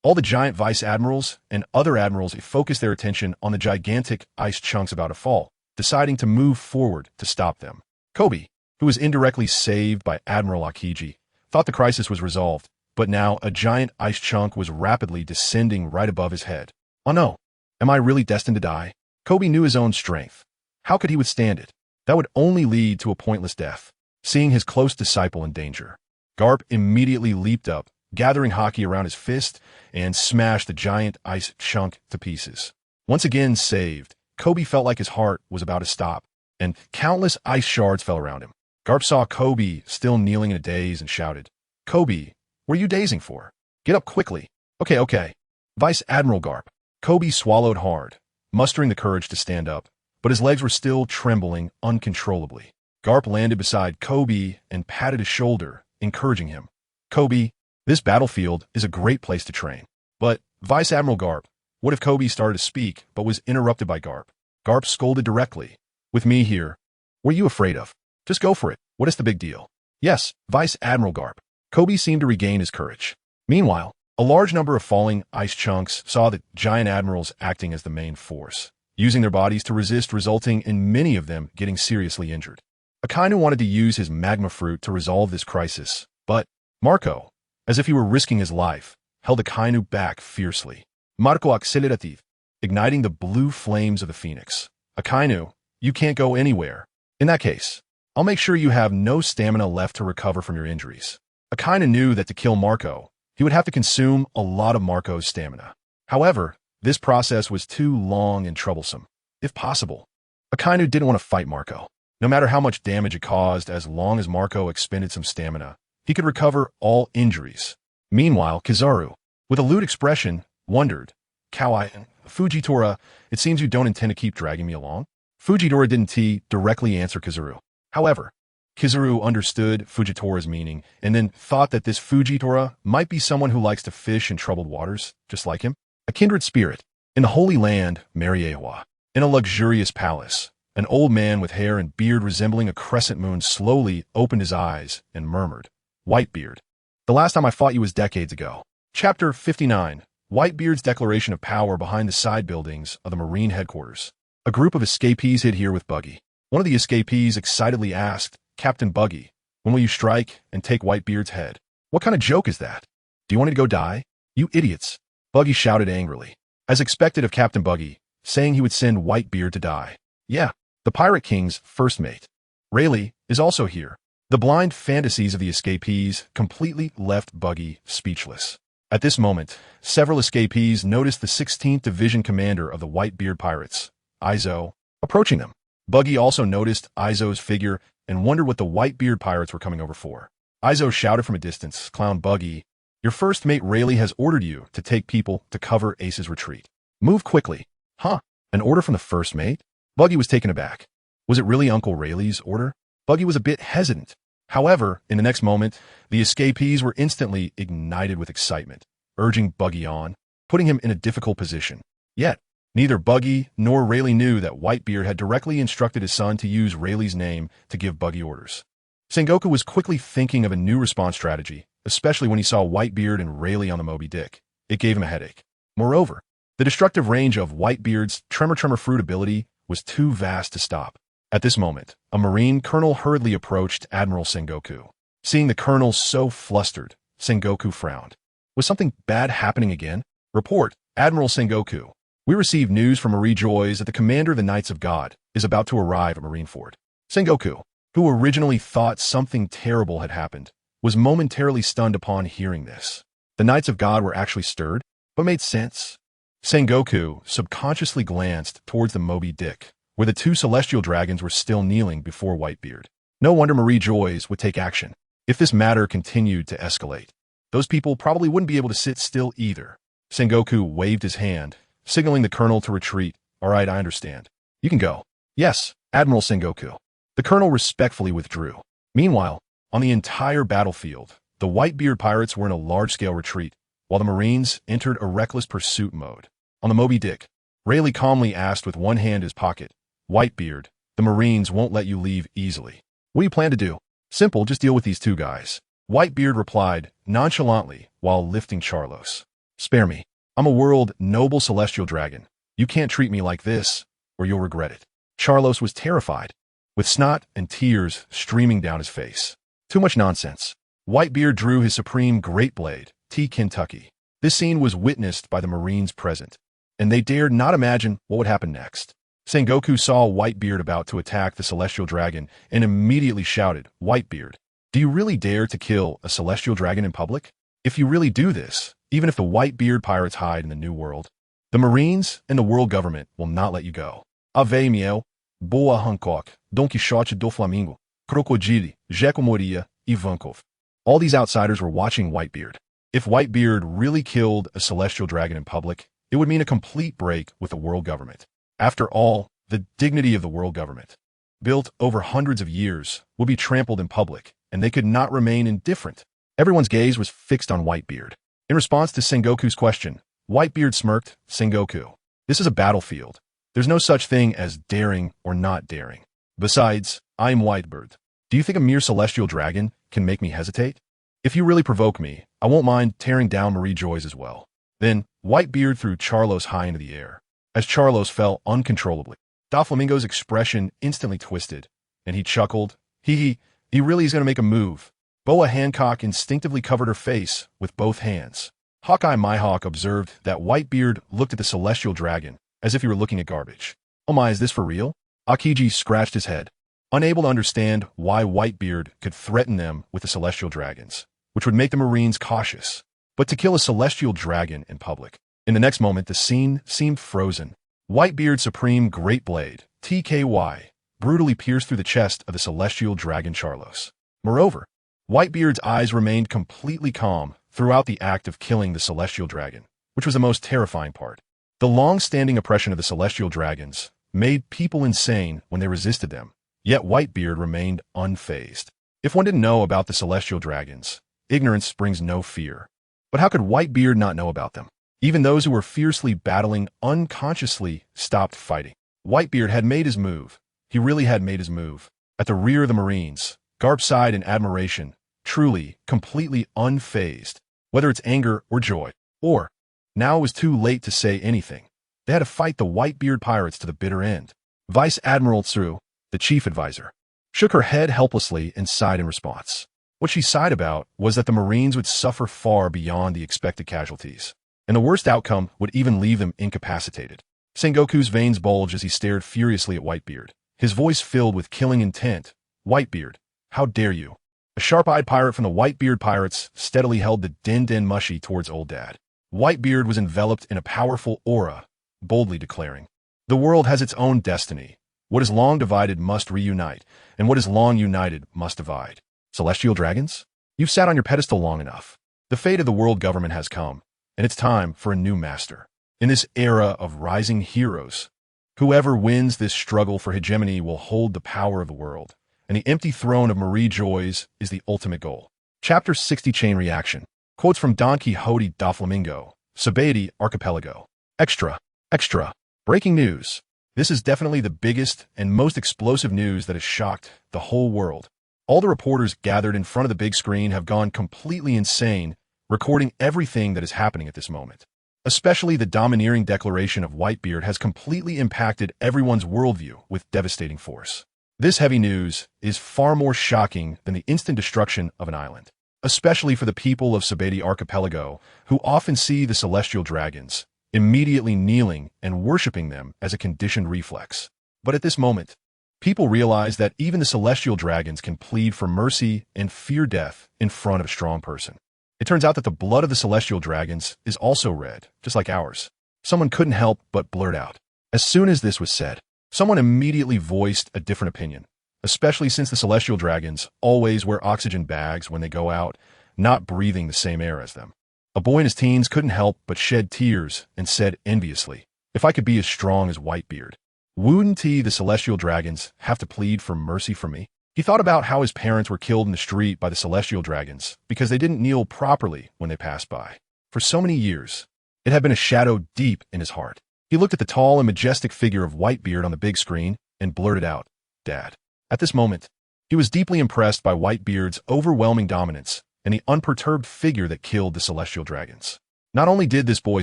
all the giant vice admirals and other admirals focused their attention on the gigantic ice chunks about to fall, deciding to move forward to stop them. Kobe, who was indirectly saved by Admiral Aokiji, thought the crisis was resolved, but now a giant ice chunk was rapidly descending right above his head. Oh no, am I really destined to die? Kobe knew his own strength. How could he withstand it? That would only lead to a pointless death. Seeing his close disciple in danger, Garp immediately leaped up, gathering haki around his fist, and smashed the giant ice chunk to pieces. Once again saved, Kobe felt like his heart was about to stop, and countless ice shards fell around him. Garp saw Kobe still kneeling in a daze and shouted, Kobe, what are you dazing for? Get up quickly. Okay. Vice Admiral Garp. Kobe swallowed hard, mustering the courage to stand up, but his legs were still trembling uncontrollably. Garp landed beside Kobe and patted his shoulder, encouraging him. Kobe, this battlefield is a great place to train. But, Vice Admiral Garp, what if Kobe started to speak but was interrupted by Garp? Garp scolded directly. With me here, what are you afraid of? Just go for it. What is the big deal? Yes, Vice Admiral Garp. Kobe seemed to regain his courage. Meanwhile, a large number of falling ice chunks saw the giant admirals acting as the main force, using their bodies to resist, resulting in many of them getting seriously injured. Akainu wanted to use his magma fruit to resolve this crisis, but Marco, as if he were risking his life, held Akainu back fiercely. Marco accelerative, igniting the blue flames of the phoenix. Akainu, you can't go anywhere. In that case, I'll make sure you have no stamina left to recover from your injuries. Akainu knew that to kill Marco, he would have to consume a lot of Marco's stamina. However, this process was too long and troublesome. If possible, Akainu didn't want to fight Marco. No matter how much damage it caused, as long as Marco expended some stamina, he could recover all injuries. Meanwhile, Kizaru, with a lewd expression, wondered, Kawaii, Fujitora, it seems you don't intend to keep dragging me along? Fujitora didn't directly answer Kizaru. However, Kizaru understood Fujitora's meaning and then thought that this Fujitora might be someone who likes to fish in troubled waters, just like him. A kindred spirit. In the Holy Land, Mariewa, in a luxurious palace, an old man with hair and beard resembling a crescent moon slowly opened his eyes and murmured, Whitebeard. The last time I fought you was decades ago. Chapter 59. Whitebeard's declaration of power behind the side buildings of the Marine headquarters. A group of escapees hid here with Buggy. One of the escapees excitedly asked, Captain Buggy, when will you strike and take Whitebeard's head? What kind of joke is that? Do you want me to go die? You idiots. Buggy shouted angrily, as expected of Captain Buggy, saying he would send Whitebeard to die. Yeah, the Pirate King's first mate. Rayleigh is also here. The blind fantasies of the escapees completely left Buggy speechless. At this moment, several escapees noticed the 16th Division commander of the Whitebeard Pirates, Izo, approaching them. Buggy also noticed Izo's figure and wondered what the Whitebeard Pirates were coming over for. Izo shouted from a distance, Clown Buggy, your first mate Rayleigh has ordered you to take people to cover Ace's retreat. Move quickly. Huh? An order from the first mate? Buggy was taken aback. Was it really Uncle Rayleigh's order? Buggy was a bit hesitant. However, in the next moment, the escapees were instantly ignited with excitement, urging Buggy on, putting him in a difficult position. Yet, neither Buggy nor Rayleigh knew that Whitebeard had directly instructed his son to use Rayleigh's name to give Buggy orders. Sengoku was quickly thinking of a new response strategy, especially when he saw Whitebeard and Rayleigh on the Moby Dick. It gave him a headache. Moreover, the destructive range of Whitebeard's Tremor Fruit ability was too vast to stop. At this moment, a Marine colonel hurriedly approached Admiral Sengoku. Seeing the colonel so flustered, Sengoku frowned. Was something bad happening again? Report, Admiral Sengoku. We received news from Marie Joyce that the commander of the Knights of God is about to arrive at Marineford. Sengoku, who originally thought something terrible had happened, was momentarily stunned upon hearing this. The Knights of God were actually stirred, but made sense. Sengoku subconsciously glanced towards the Moby Dick, where the two celestial dragons were still kneeling before Whitebeard. No wonder Marie Joyce would take action. If this matter continued to escalate, those people probably wouldn't be able to sit still either. Sengoku waved his hand, signaling the colonel to retreat. All right, I understand. You can go. Yes, Admiral Sengoku. The colonel respectfully withdrew. Meanwhile, on the entire battlefield, the Whitebeard pirates were in a large-scale retreat, while the Marines entered a reckless pursuit mode. On the Moby Dick, Rayleigh calmly asked with one hand in his pocket, Whitebeard, the Marines won't let you leave easily. What do you plan to do? Simple, just deal with these two guys. Whitebeard replied, nonchalantly, while lifting Charlos. Spare me. I'm a world noble celestial dragon. You can't treat me like this, or you'll regret it. Charlos was terrified, with snot and tears streaming down his face. Too much nonsense. Whitebeard drew his supreme great blade, T. Kentucky. This scene was witnessed by the Marines present, and they dared not imagine what would happen next. Sengoku saw Whitebeard about to attack the celestial dragon and immediately shouted, Whitebeard, do you really dare to kill a celestial dragon in public? If you really do this, even if the Whitebeard pirates hide in the New World, the Marines and the world government will not let you go. Ave Miel, Boa Hancock, Don Quixote do Flamingo, Crocodile, Jekyll Moria, Ivankov. All these outsiders were watching Whitebeard. If Whitebeard really killed a celestial dragon in public, it would mean a complete break with the world government. After all, the dignity of the world government, built over hundreds of years, would be trampled in public, and they could not remain indifferent. Everyone's gaze was fixed on Whitebeard. In response to Sengoku's question, Whitebeard smirked, Sengoku, this is a battlefield. There's no such thing as daring or not daring. Besides, I'm Whitebeard. Do you think a mere celestial dragon can make me hesitate? If you really provoke me, I won't mind tearing down Marie Joyce as well. Then, Whitebeard threw Charlos high into the air. As Charlos fell uncontrollably, Doflamingo's expression instantly twisted, and he chuckled. He really is going to make a move. Boa Hancock instinctively covered her face with both hands. Hawkeye Mihawk observed that Whitebeard looked at the celestial dragon as if he were looking at garbage. Oh my, is this for real? Akiji scratched his head, unable to understand why Whitebeard could threaten them with the celestial dragons, which would make the Marines cautious. But to kill a celestial dragon in public. In the next moment, the scene seemed frozen. Whitebeard's supreme great blade, TKY, brutally pierced through the chest of the celestial dragon Charlos. Moreover, Whitebeard's eyes remained completely calm throughout the act of killing the celestial dragon, which was the most terrifying part. The long-standing oppression of the celestial dragons made people insane when they resisted them, yet Whitebeard remained unfazed. If one didn't know about the celestial dragons, ignorance brings no fear. But how could Whitebeard not know about them? Even those who were fiercely battling unconsciously stopped fighting. Whitebeard had made his move. He really had made his move. At the rear of the Marines, Garp sighed in admiration, truly, completely unfazed, whether it's anger or joy. Or, now it was too late to say anything. They had to fight the Whitebeard pirates to the bitter end. Vice Admiral Tsu, the chief advisor, shook her head helplessly and sighed in response. What she sighed about was that the Marines would suffer far beyond the expected casualties, and the worst outcome would even leave them incapacitated. Sengoku's veins bulged as he stared furiously at Whitebeard, his voice filled with killing intent. Whitebeard, how dare you? A sharp-eyed pirate from the Whitebeard pirates steadily held the din-din mushy towards Old Dad. Whitebeard was enveloped in a powerful aura, boldly declaring, the world has its own destiny. What is long divided must reunite, and what is long united must divide. Celestial dragons? You've sat on your pedestal long enough. The fate of the world government has come, and it's time for a new master. In this era of rising heroes, whoever wins this struggle for hegemony will hold the power of the world, and the empty throne of Marie Joyes is the ultimate goal. Chapter 60 Chain Reaction. Quotes from Don Quixote da Flamingo, Sabati Archipelago. Extra. Extra. Breaking news. This is definitely the biggest and most explosive news that has shocked the whole world. All the reporters gathered in front of the big screen have gone completely insane, recording everything that is happening at this moment. Especially the domineering declaration of Whitebeard has completely impacted everyone's worldview with devastating force. This heavy news is far more shocking than the instant destruction of an island, especially for the people of Sabati Archipelago, who often see the celestial dragons, immediately kneeling and worshipping them as a conditioned reflex. But at this moment, people realize that even the celestial dragons can plead for mercy and fear death in front of a strong person. It turns out that the blood of the celestial dragons is also red, just like ours. Someone couldn't help but blurt out. As soon as this was said, someone immediately voiced a different opinion, especially since the celestial dragons always wear oxygen bags when they go out, not breathing the same air as them. A boy in his teens couldn't help but shed tears and said enviously, "If I could be as strong as Whitebeard, wouldn't the celestial dragons have to plead for mercy for me?" He thought about how his parents were killed in the street by the celestial dragons because they didn't kneel properly when they passed by. For so many years, it had been a shadow deep in his heart. He looked at the tall and majestic figure of Whitebeard on the big screen and blurted out, "Dad." At this moment, he was deeply impressed by Whitebeard's overwhelming dominance and the unperturbed figure that killed the celestial dragons. Not only did this boy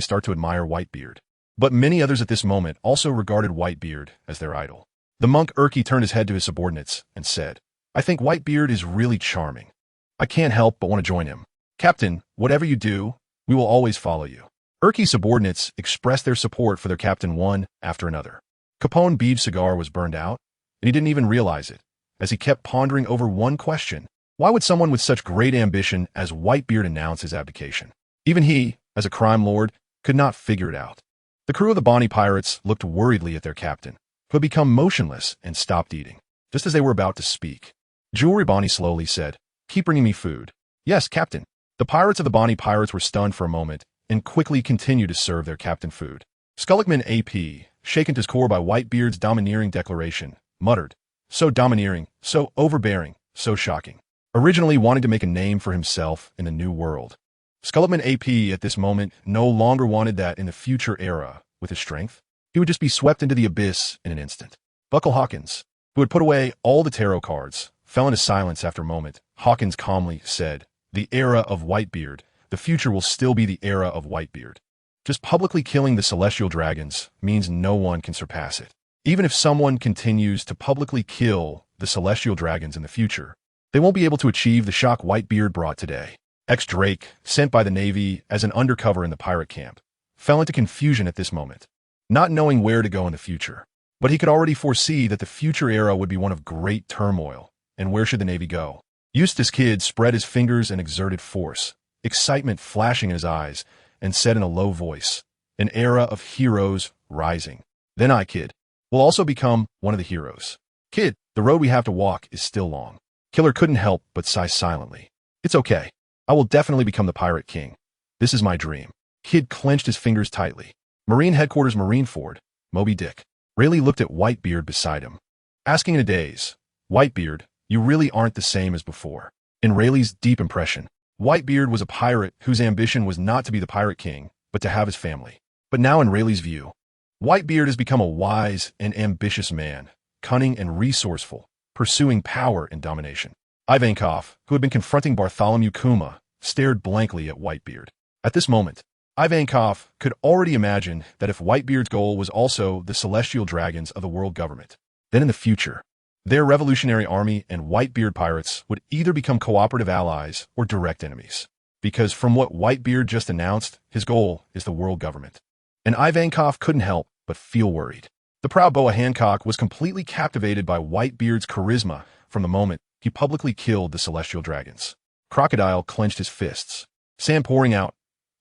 start to admire Whitebeard, but many others at this moment also regarded Whitebeard as their idol. The monk Urki turned his head to his subordinates and said, "I think Whitebeard is really charming. I can't help but want to join him. Captain, whatever you do, we will always follow you." Urki's subordinates expressed their support for their captain one after another. Capone Bede's cigar was burned out, and he didn't even realize it, as he kept pondering over one question. Why would someone with such great ambition as Whitebeard announce his abdication? Even he, as a crime lord, could not figure it out. The crew of the Bonnie pirates looked worriedly at their captain, who had become motionless and stopped eating, just as they were about to speak. Jewelry Bonnie slowly said, "Keep bringing me food." "Yes, Captain." The pirates of the Bonnie pirates were stunned for a moment and quickly continued to serve their captain food. Skullockman AP, shaken to his core by Whitebeard's domineering declaration, muttered, "So domineering, so overbearing, so shocking." Originally wanting to make a name for himself in the new world, Skullockman AP at this moment no longer wanted that in the future era. With his strength, he would just be swept into the abyss in an instant. Buckle Hawkins, who had put away all the tarot cards, fell into silence after a moment. Hawkins calmly said, "The era of Whitebeard, the future will still be the era of Whitebeard. Just publicly killing the celestial dragons means no one can surpass it. Even if someone continues to publicly kill the celestial dragons in the future, they won't be able to achieve the shock Whitebeard brought today." Ex-Drake, sent by the Navy as an undercover in the pirate camp, fell into confusion at this moment, not knowing where to go in the future. But he could already foresee that the future era would be one of great turmoil, and where should the Navy go? Eustace Kidd spread his fingers and exerted force, excitement flashing in his eyes, and said in a low voice, "An era of heroes rising. Then I, Kidd, will also become one of the heroes. Kidd, the road we have to walk is still long." Killer couldn't help but sigh silently. "It's okay. I will definitely become the Pirate King. This is my dream." Kidd clenched his fingers tightly. Marine Headquarters Marineford, Moby Dick. Rayleigh looked at Whitebeard beside him, asking in a daze, "Whitebeard, you really aren't the same as before." In Rayleigh's deep impression, Whitebeard was a pirate whose ambition was not to be the Pirate King, but to have his family. But now in Rayleigh's view, Whitebeard has become a wise and ambitious man, cunning and resourceful, pursuing power and domination. Ivankov, who had been confronting Bartholomew Kuma, stared blankly at Whitebeard. At this moment, Ivankov could already imagine that if Whitebeard's goal was also the celestial dragons of the world government, then in the future, their revolutionary army and Whitebeard pirates would either become cooperative allies or direct enemies. Because from what Whitebeard just announced, his goal is the world government. And Ivankov couldn't help but feel worried. The proud Boa Hancock was completely captivated by Whitebeard's charisma from the moment he publicly killed the celestial dragons. Crocodile clenched his fists, Sam pouring out,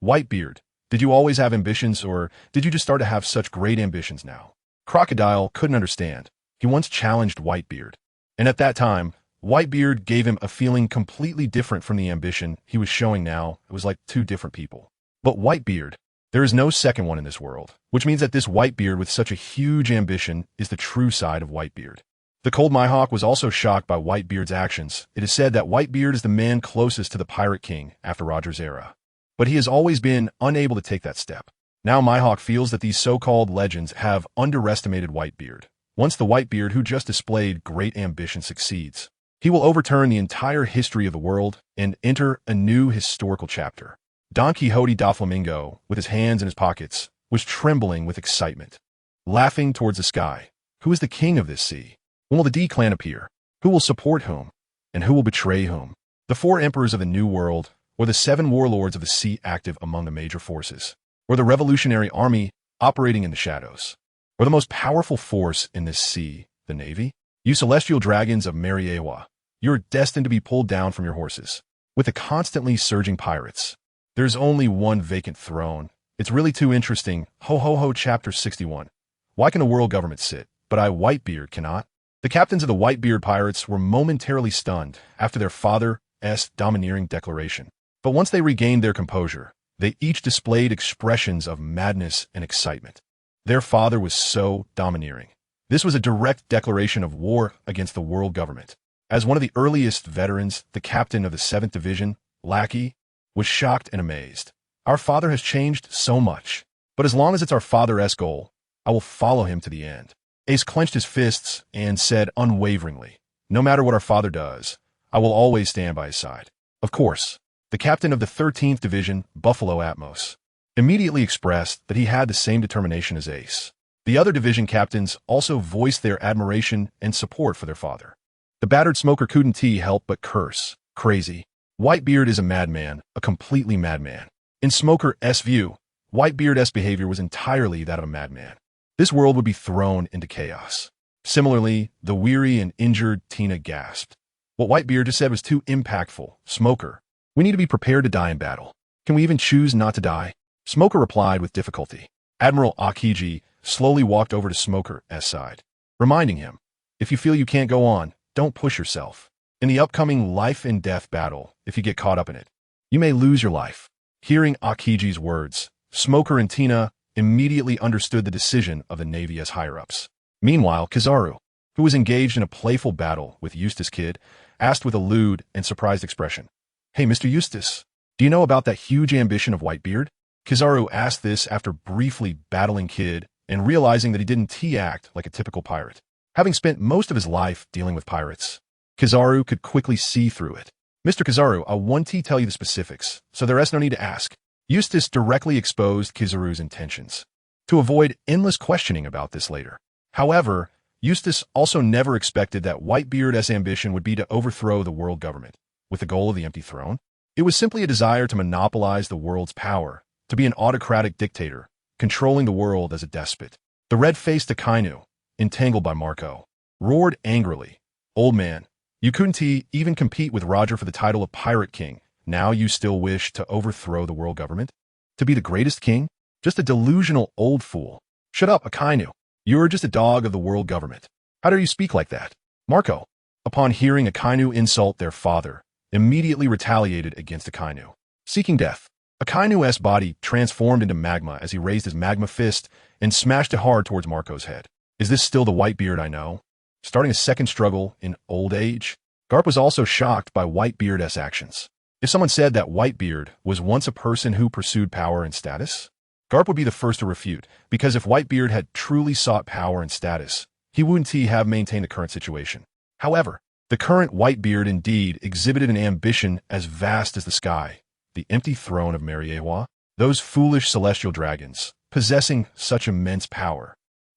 "Whitebeard, did you always have ambitions, or did you just start to have such great ambitions now?" Crocodile couldn't understand. He once challenged Whitebeard, and at that time, Whitebeard gave him a feeling completely different from the ambition he was showing now. It was like two different people. But Whitebeard, there is no second one in this world, which means that this Whitebeard with such a huge ambition is the true side of Whitebeard. The cold Mihawk was also shocked by Whitebeard's actions. It is said that Whitebeard is the man closest to the Pirate King after Roger's era. But he has always been unable to take that step. Now Mihawk feels that these so-called legends have underestimated Whitebeard. Once the Whitebeard who just displayed great ambition succeeds, he will overturn the entire history of the world and enter a new historical chapter. Don Quixote da Flamingo, with his hands in his pockets, was trembling with excitement, laughing towards the sky. Who is the king of this sea? When will the D clan appear? Who will support whom? And who will betray whom? The 4 emperors of the New World, or the 7 warlords of the sea active among the major forces, or the revolutionary army operating in the shadows, or the most powerful force in this sea, the Navy? You celestial dragons of Mariewa, you are destined to be pulled down from your horses. With the constantly surging pirates, there's only one vacant throne. It's really too interesting. Ho ho ho, chapter 61. Why can a world government sit, but I, Whitebeard, cannot? The captains of the Whitebeard pirates were momentarily stunned after their father's domineering declaration. But once they regained their composure, they each displayed expressions of madness and excitement. Their father was so domineering. This was a direct declaration of war against the world government. As one of the earliest veterans, the captain of the 7th Division, Lackey, was shocked and amazed. Our father has changed so much, but as long as it's our father's goal, I will follow him to the end. Ace clenched his fists and said unwaveringly, no matter what our father does, I will always stand by his side. Of course, the captain of the 13th Division, Buffalo Atmos, immediately expressed that he had the same determination as Ace. The other division captains also voiced their admiration and support for their father. The battered smoker couldn't help but curse. Crazy. Whitebeard is a madman, a completely madman. In Smoker's view, Whitebeard's behavior was entirely that of a madman. This world would be thrown into chaos. Similarly, the weary and injured Tina gasped. What Whitebeard just said was too impactful. Smoker, we need to be prepared to die in battle. Can we even choose not to die? Smoker replied with difficulty. Admiral Akiji slowly walked over to Smoker's side, reminding him, if you feel you can't go on, don't push yourself. In the upcoming life and death battle, if you get caught up in it, you may lose your life. Hearing Akiji's words, Smoker and Tina immediately understood the decision of the Navy's higher-ups. Meanwhile, Kizaru, who was engaged in a playful battle with Eustace Kid, asked with a lewd and surprised expression, Hey, Mr. Eustace, do you know about that huge ambition of Whitebeard? Kizaru asked this after briefly battling Kid and realizing that he didn't act like a typical pirate. Having spent most of his life dealing with pirates, Kizaru could quickly see through it. Mr. Kizaru, I want to tell you the specifics, so there is no need to ask. Eustace directly exposed Kizaru's intentions, to avoid endless questioning about this later. However, Eustace also never expected that Whitebeard's ambition would be to overthrow the world government, with the goal of the empty throne. It was simply a desire to monopolize the world's power, to be an autocratic dictator, controlling the world as a despot. The red-faced Akainu, entangled by Marco, roared angrily, Old man, you couldn't even compete with Roger for the title of Pirate King. Now you still wish to overthrow the world government? To be the greatest king? Just a delusional old fool. Shut up, Akainu. You're just a dog of the world government. How dare you speak like that? Marco, upon hearing Akainu insult their father, immediately retaliated against Akainu, seeking death. Akainu's body transformed into magma as he raised his magma fist and smashed it hard towards Marco's head. Is this still the Whitebeard I know? Starting a second struggle in old age? Garp was also shocked by Whitebeard's actions. If someone said that Whitebeard was once a person who pursued power and status, Garp would be the first to refute, because if Whitebeard had truly sought power and status, he wouldn't have maintained the current situation. However, the current Whitebeard indeed exhibited an ambition as vast as the sky, the empty throne of Mariewa. Those foolish celestial dragons, possessing such immense power,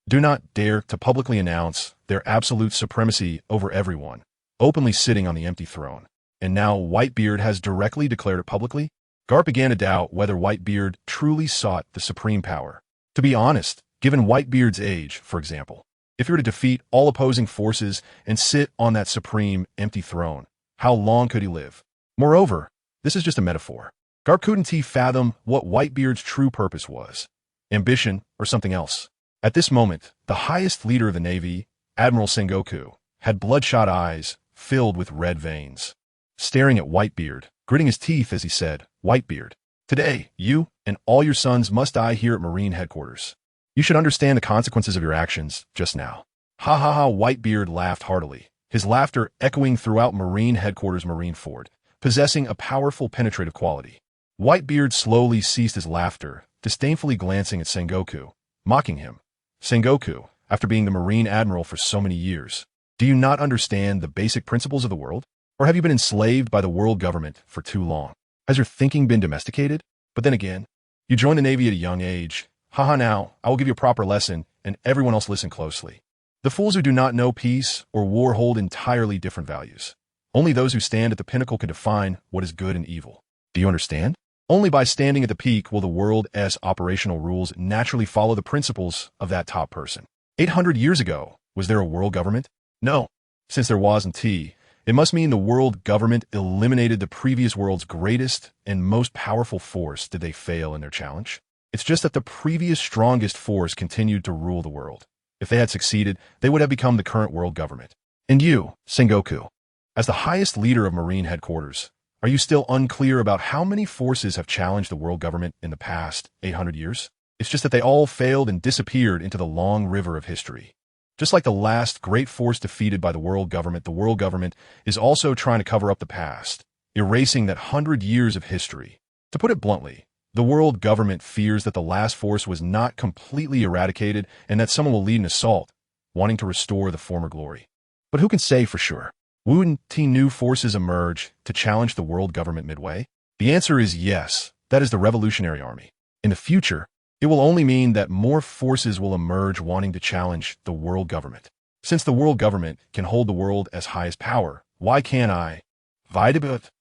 do not dare to publicly announce their absolute supremacy over everyone, openly sitting on the empty throne. And now Whitebeard has directly declared it publicly? Garp began to doubt whether Whitebeard truly sought the supreme power. To be honest, given Whitebeard's age, for example, if he were to defeat all opposing forces and sit on that supreme empty throne, how long could he live? Moreover, this is just a metaphor. Garp couldn't fathom what Whitebeard's true purpose was, ambition or something else. At this moment, the highest leader of the Navy, Admiral Sengoku, had bloodshot eyes filled with red veins, staring at Whitebeard, gritting his teeth as he said, Whitebeard, today, you and all your sons must die here at Marine headquarters. You should understand the consequences of your actions just now. Ha ha ha, Whitebeard laughed heartily, his laughter echoing throughout Marine Headquarters Marineford, possessing a powerful penetrative quality. Whitebeard slowly ceased his laughter, disdainfully glancing at Sengoku, mocking him. Sengoku, after being the Marine Admiral for so many years, do you not understand the basic principles of the world? Or have you been enslaved by the world government for too long? Has your thinking been domesticated? But then again, you joined the Navy at a young age. Haha, now, I will give you a proper lesson, and everyone else listen closely. The fools who do not know peace or war hold entirely different values. Only those who stand at the pinnacle can define what is good and evil. Do you understand? Only by standing at the peak will the world's operational rules naturally follow the principles of that top person. 800 years ago, was there a world government? No. Since there wasn't, it must mean the world government eliminated the previous world's greatest and most powerful force. Did they fail in their challenge? It's just that the previous strongest force continued to rule the world. If they had succeeded, they would have become the current world government. And you, Sengoku, as the highest leader of Marine Headquarters, are you still unclear about how many forces have challenged the world government in the past 800 years? It's just that they all failed and disappeared into the long river of history. Just like the last great force defeated by the world government is also trying to cover up the past, erasing that 100 years of history. To put it bluntly, the world government fears that the last force was not completely eradicated and that someone will lead an assault, wanting to restore the former glory. But who can say for sure? Wouldn't new forces emerge to challenge the world government midway? The answer is yes. That is the Revolutionary Army. In the future, it will only mean that more forces will emerge wanting to challenge the world government. Since the world government can hold the world as highest power, why can't I?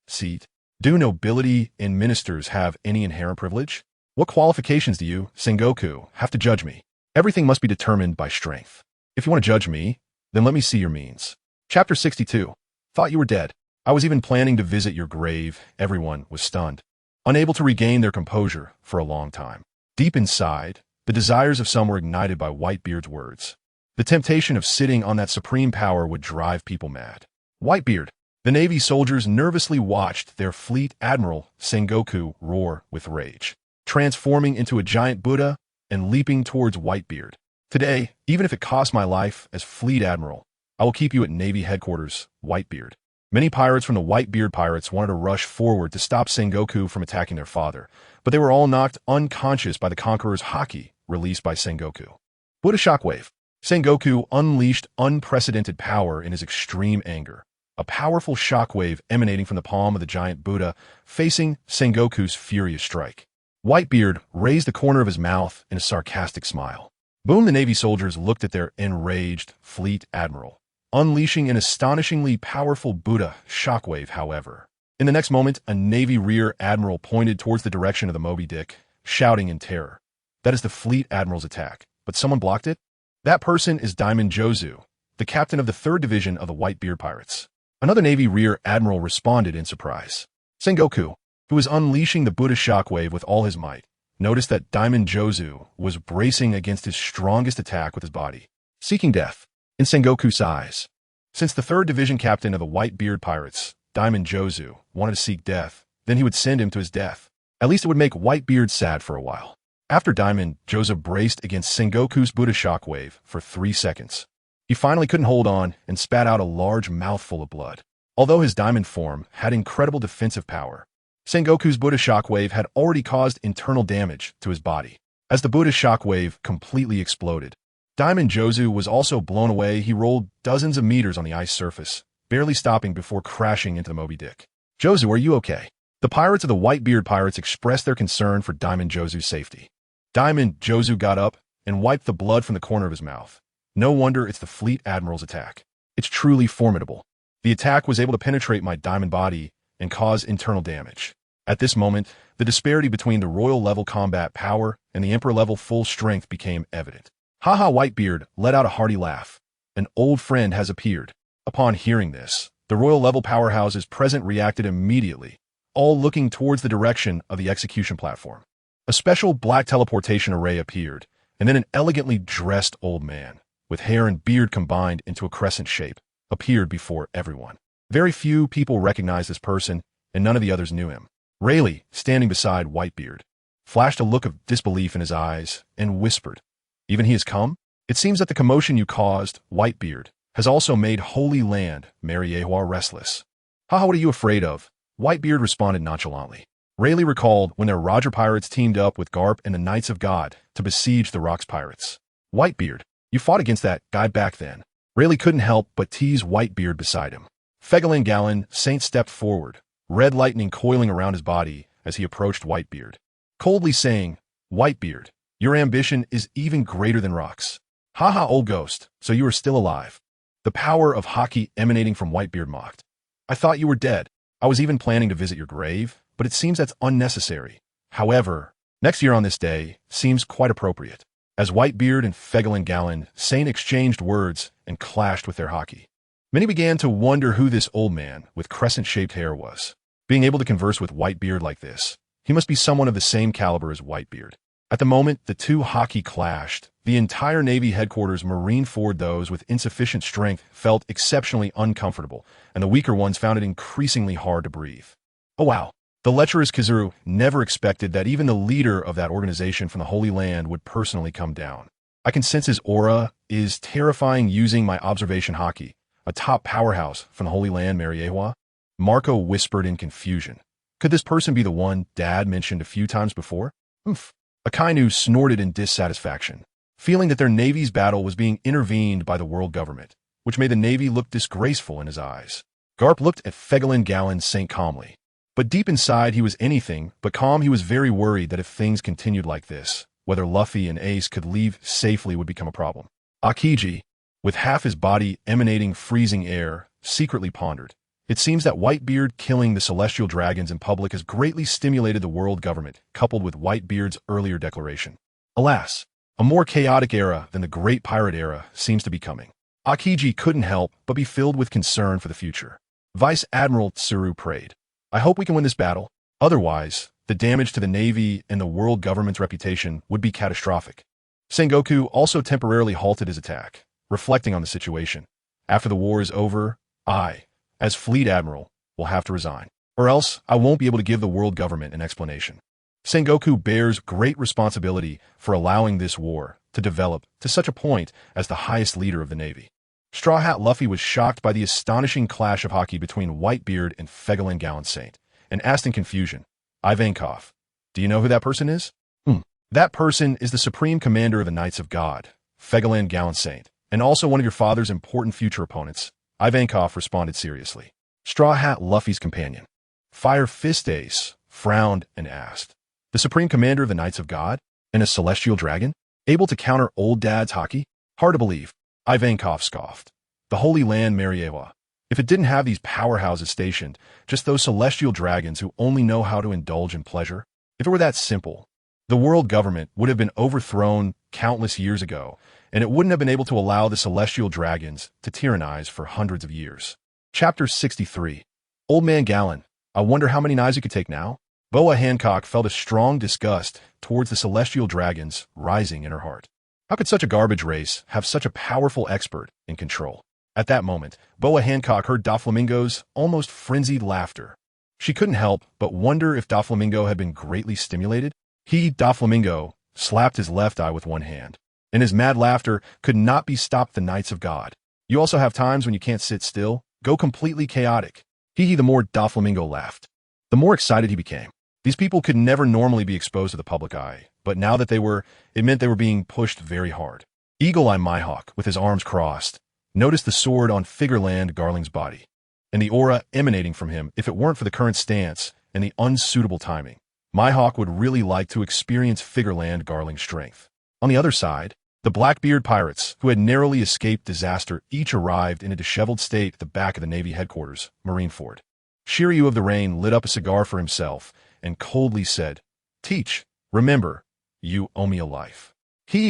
Seat. Do nobility and ministers have any inherent privilege? What qualifications do you, Sengoku, have to judge me? Everything must be determined by strength. If you want to judge me, then let me see your means. Chapter 62. Thought you were dead. I was even planning to visit your grave. Everyone was stunned, unable to regain their composure for a long time. Deep inside, the desires of some were ignited by Whitebeard's words. The temptation of sitting on that supreme power would drive people mad. Whitebeard. The Navy soldiers nervously watched their fleet admiral, Sengoku, roar with rage, transforming into a giant Buddha and leaping towards Whitebeard. Today, even if it costs my life as fleet admiral, I will keep you at Navy headquarters, Whitebeard. Many pirates from the Whitebeard pirates wanted to rush forward to stop Sengoku from attacking their father, but they were all knocked unconscious by the Conqueror's haki released by Sengoku. Buddha Shockwave. Sengoku unleashed unprecedented power in his extreme anger. A powerful shockwave emanating from the palm of the giant Buddha, facing Sengoku's furious strike. Whitebeard raised the corner of his mouth in a sarcastic smile. Boom! The Navy soldiers looked at their enraged fleet admiral, unleashing an astonishingly powerful Buddha shockwave, however. In the next moment, a Navy rear admiral pointed towards the direction of the Moby Dick, shouting in terror. That is the fleet admiral's attack, but someone blocked it? That person is Diamond Jozu, the captain of the 3rd Division of the Whitebeard Pirates. Another Navy rear admiral responded in surprise. Sengoku, who was unleashing the Buddha shockwave with all his might, noticed that Diamond Jozu was bracing against his strongest attack with his body, seeking death. In Sengoku's eyes, since the 3rd Division captain of the Whitebeard Pirates, Diamond Jozu, wanted to seek death, then he would send him to his death. At least it would make Whitebeard sad for a while. After Diamond Jozu braced against Sengoku's Buddha shockwave for 3 seconds, he finally couldn't hold on and spat out a large mouthful of blood. Although his diamond form had incredible defensive power, Sengoku's Buddha shockwave had already caused internal damage to his body. As the Buddha shockwave completely exploded, Diamond Jozu was also blown away. He rolled dozens of meters on the ice surface, barely stopping before crashing into the Moby Dick. Jozu, are you okay? The pirates of the Whitebeard Pirates expressed their concern for Diamond Jozu's safety. Diamond Jozu got up and wiped the blood from the corner of his mouth. No wonder it's the fleet admiral's attack. It's truly formidable. The attack was able to penetrate my diamond body and cause internal damage. At this moment, the disparity between the royal-level combat power and the emperor-level full strength became evident. Haha, Whitebeard let out a hearty laugh. An old friend has appeared. Upon hearing this, the royal-level powerhouses present reacted immediately, all looking towards the direction of the execution platform. A special black teleportation array appeared, and then an elegantly dressed old man, with hair and beard combined into a crescent shape, appeared before everyone. Very few people recognized this person, and none of the others knew him. Rayleigh, standing beside Whitebeard, flashed a look of disbelief in his eyes and whispered, "Even he has come? It seems that the commotion you caused, Whitebeard, has also made Holy Land, Mariehua, restless. Haha, what are you afraid of? Whitebeard responded nonchalantly. Rayleigh recalled when their Roger pirates teamed up with Garp and the Knights of God to besiege the Rocks pirates. Whitebeard, you fought against that guy back then. Rayleigh couldn't help but tease Whitebeard beside him. Fegalin Gallon, Saint stepped forward, red lightning coiling around his body as he approached Whitebeard, coldly saying, Whitebeard, your ambition is even greater than Rocks. Haha, old ghost, so you are still alive. The power of hockey emanating from Whitebeard mocked. I thought you were dead. I was even planning to visit your grave, but it seems that's unnecessary. However, next year on this day seems quite appropriate. As Whitebeard and Fegalin Gallon, Saint exchanged words and clashed with their hockey. Many began to wonder who this old man with crescent-shaped hair was. Being able to converse with Whitebeard like this, he must be someone of the same caliber as Whitebeard. At the moment the two hockey clashed, the entire Navy headquarters Marineford, those with insufficient strength, felt exceptionally uncomfortable, and the weaker ones found it increasingly hard to breathe. Oh wow. The lecherous Kizuru never expected that even the leader of that organization from the Holy Land would personally come down. I can sense his aura is terrifying using my observation hockey, a top powerhouse from the Holy Land, Mariehua. Marco whispered in confusion. Could this person be the one Dad mentioned a few times before? Oomph. Akainu snorted in dissatisfaction, feeling that their Navy's battle was being intervened by the world government, which made the Navy look disgraceful in his eyes. Garp looked at Fegalin Gallon Saint calmly. But deep inside he was anything but calm. He was very worried that if things continued like this, whether Luffy and Ace could leave safely would become a problem. Akiji, with half his body emanating freezing air, secretly pondered. It seems that Whitebeard killing the celestial dragons in public has greatly stimulated the world government, coupled with Whitebeard's earlier declaration. Alas, a more chaotic era than the Great Pirate Era seems to be coming. Akiji couldn't help but be filled with concern for the future. Vice Admiral Tsuru prayed, I hope we can win this battle. Otherwise, the damage to the Navy and the world government's reputation would be catastrophic. Sengoku also temporarily halted his attack, reflecting on the situation. After the war is over, I, as Fleet Admiral, will have to resign. Or else, I won't be able to give the world government an explanation. Sengoku bears great responsibility for allowing this war to develop to such a point as the highest leader of the Navy. Straw Hat Luffy was shocked by the astonishing clash of hockey between Whitebeard and Fegalin Gallon Saint, and asked in confusion, Ivankov, do you know who that person is? That person is the Supreme Commander of the Knights of God, Fegalin Gallon Saint, and also one of your father's important future opponents. Ivankov responded seriously. Straw Hat Luffy's companion, Fire Fist Ace, frowned and asked, the Supreme Commander of the Knights of God? And a celestial dragon? Able to counter old dad's hockey? Hard to believe. Ivankov scoffed. The Holy Land, Mariehua. If it didn't have these powerhouses stationed, just those celestial dragons who only know how to indulge in pleasure, if it were that simple, the world government would have been overthrown countless years ago, and it wouldn't have been able to allow the celestial dragons to tyrannize for hundreds of years. Chapter 63. Old Man Gallon, I wonder how many knives you could take now? Boa Hancock felt a strong disgust towards the celestial dragons rising in her heart. How could such a garbage race have such a powerful expert in control? At that moment, Boa Hancock heard Doflamingo's almost frenzied laughter. She couldn't help but wonder if Doflamingo had been greatly stimulated. He, Doflamingo, slapped his left eye with one hand, and his mad laughter could not be stopped. The Knights of God. You also have times when you can't sit still, go completely chaotic. Hee, the more Doflamingo laughed, the more excited he became. These people could never normally be exposed to the public eye, but now that they were, it meant they were being pushed very hard. Eagle Eye Mihawk, with his arms crossed, noticed the sword on Figureland Garling's body, and the aura emanating from him. If it weren't for the current stance and the unsuitable timing, Mihawk would really like to experience Figureland Garling's strength. On the other side, the Blackbeard pirates, who had narrowly escaped disaster, each arrived in a disheveled state at the back of the Navy headquarters, Marineford. Shiryu of the Rain lit up a cigar for himself and coldly said, Teach, remember, you owe me a life.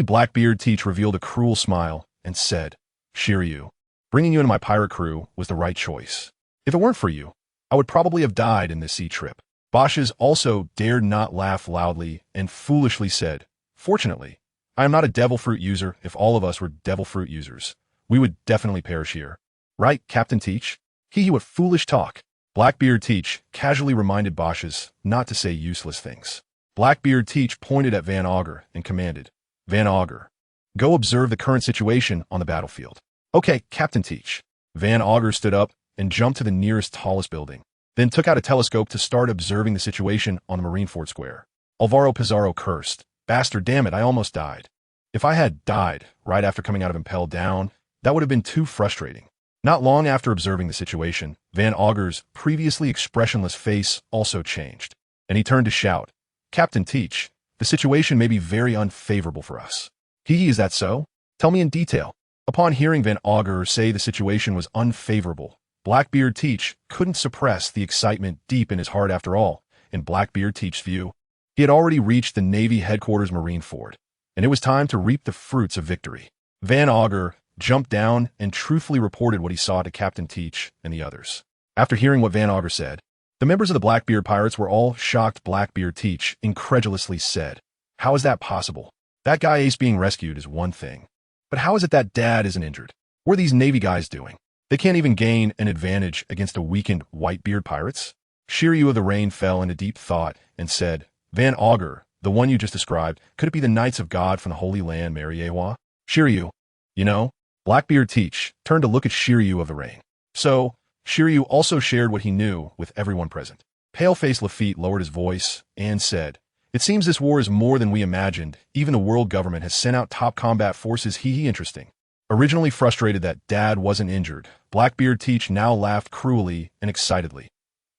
Blackbeard Teach revealed a cruel smile and said, Shiryu, bringing you into my pirate crew was the right choice. If it weren't for you, I would probably have died in this sea trip. Bosch's also dared not laugh loudly and foolishly said, Fortunately, I am not a devil fruit user. If all of us were devil fruit users, we would definitely perish here. Right, Captain Teach? What foolish talk. Blackbeard Teach casually reminded Bosch's not to say useless things. Blackbeard Teach pointed at Van Augur and commanded, Van Augur, Go observe the current situation on the battlefield. Okay, Captain Teach. Van Augur stood up and jumped to the nearest tallest building, then took out a telescope to start observing the situation on the Marineford Square. Alvaro Pizarro cursed. Bastard, damn it, I almost died. If I had died right after coming out of Impel Down, that would have been too frustrating. Not long after observing the situation, Van Augur's previously expressionless face also changed, and he turned to shout, Captain Teach, the situation may be very unfavorable for us. Is that so? Tell me in detail. Upon hearing Van Augur say the situation was unfavorable, Blackbeard Teach couldn't suppress the excitement deep in his heart. After all, in Blackbeard Teach's view, he had already reached the Navy headquarters Marineford, and it was time to reap the fruits of victory. Van Augur jumped down and truthfully reported what he saw to Captain Teach and the others. After hearing what Van Augur said, the members of the Blackbeard pirates were all shocked. Blackbeard Teach incredulously said, How is that possible? That guy Ace being rescued is one thing, but how is it that Dad isn't injured? What are these Navy guys doing? They can't even gain an advantage against a weakened Whitebeard pirates? Shiryu of the Rain fell into deep thought and said, Van Augur, the one you just described, could it be the Knights of God from the Holy Land, Mariewa? Shiryu, you know? Blackbeard Teach turned to look at Shiryu of the Rain. So, Shiryu also shared what he knew with everyone present. Paleface Lafitte lowered his voice and said, It seems this war is more than we imagined. Even the world government has sent out top combat forces. Interesting. Originally frustrated that Dad wasn't injured, Blackbeard Teach now laughed cruelly and excitedly.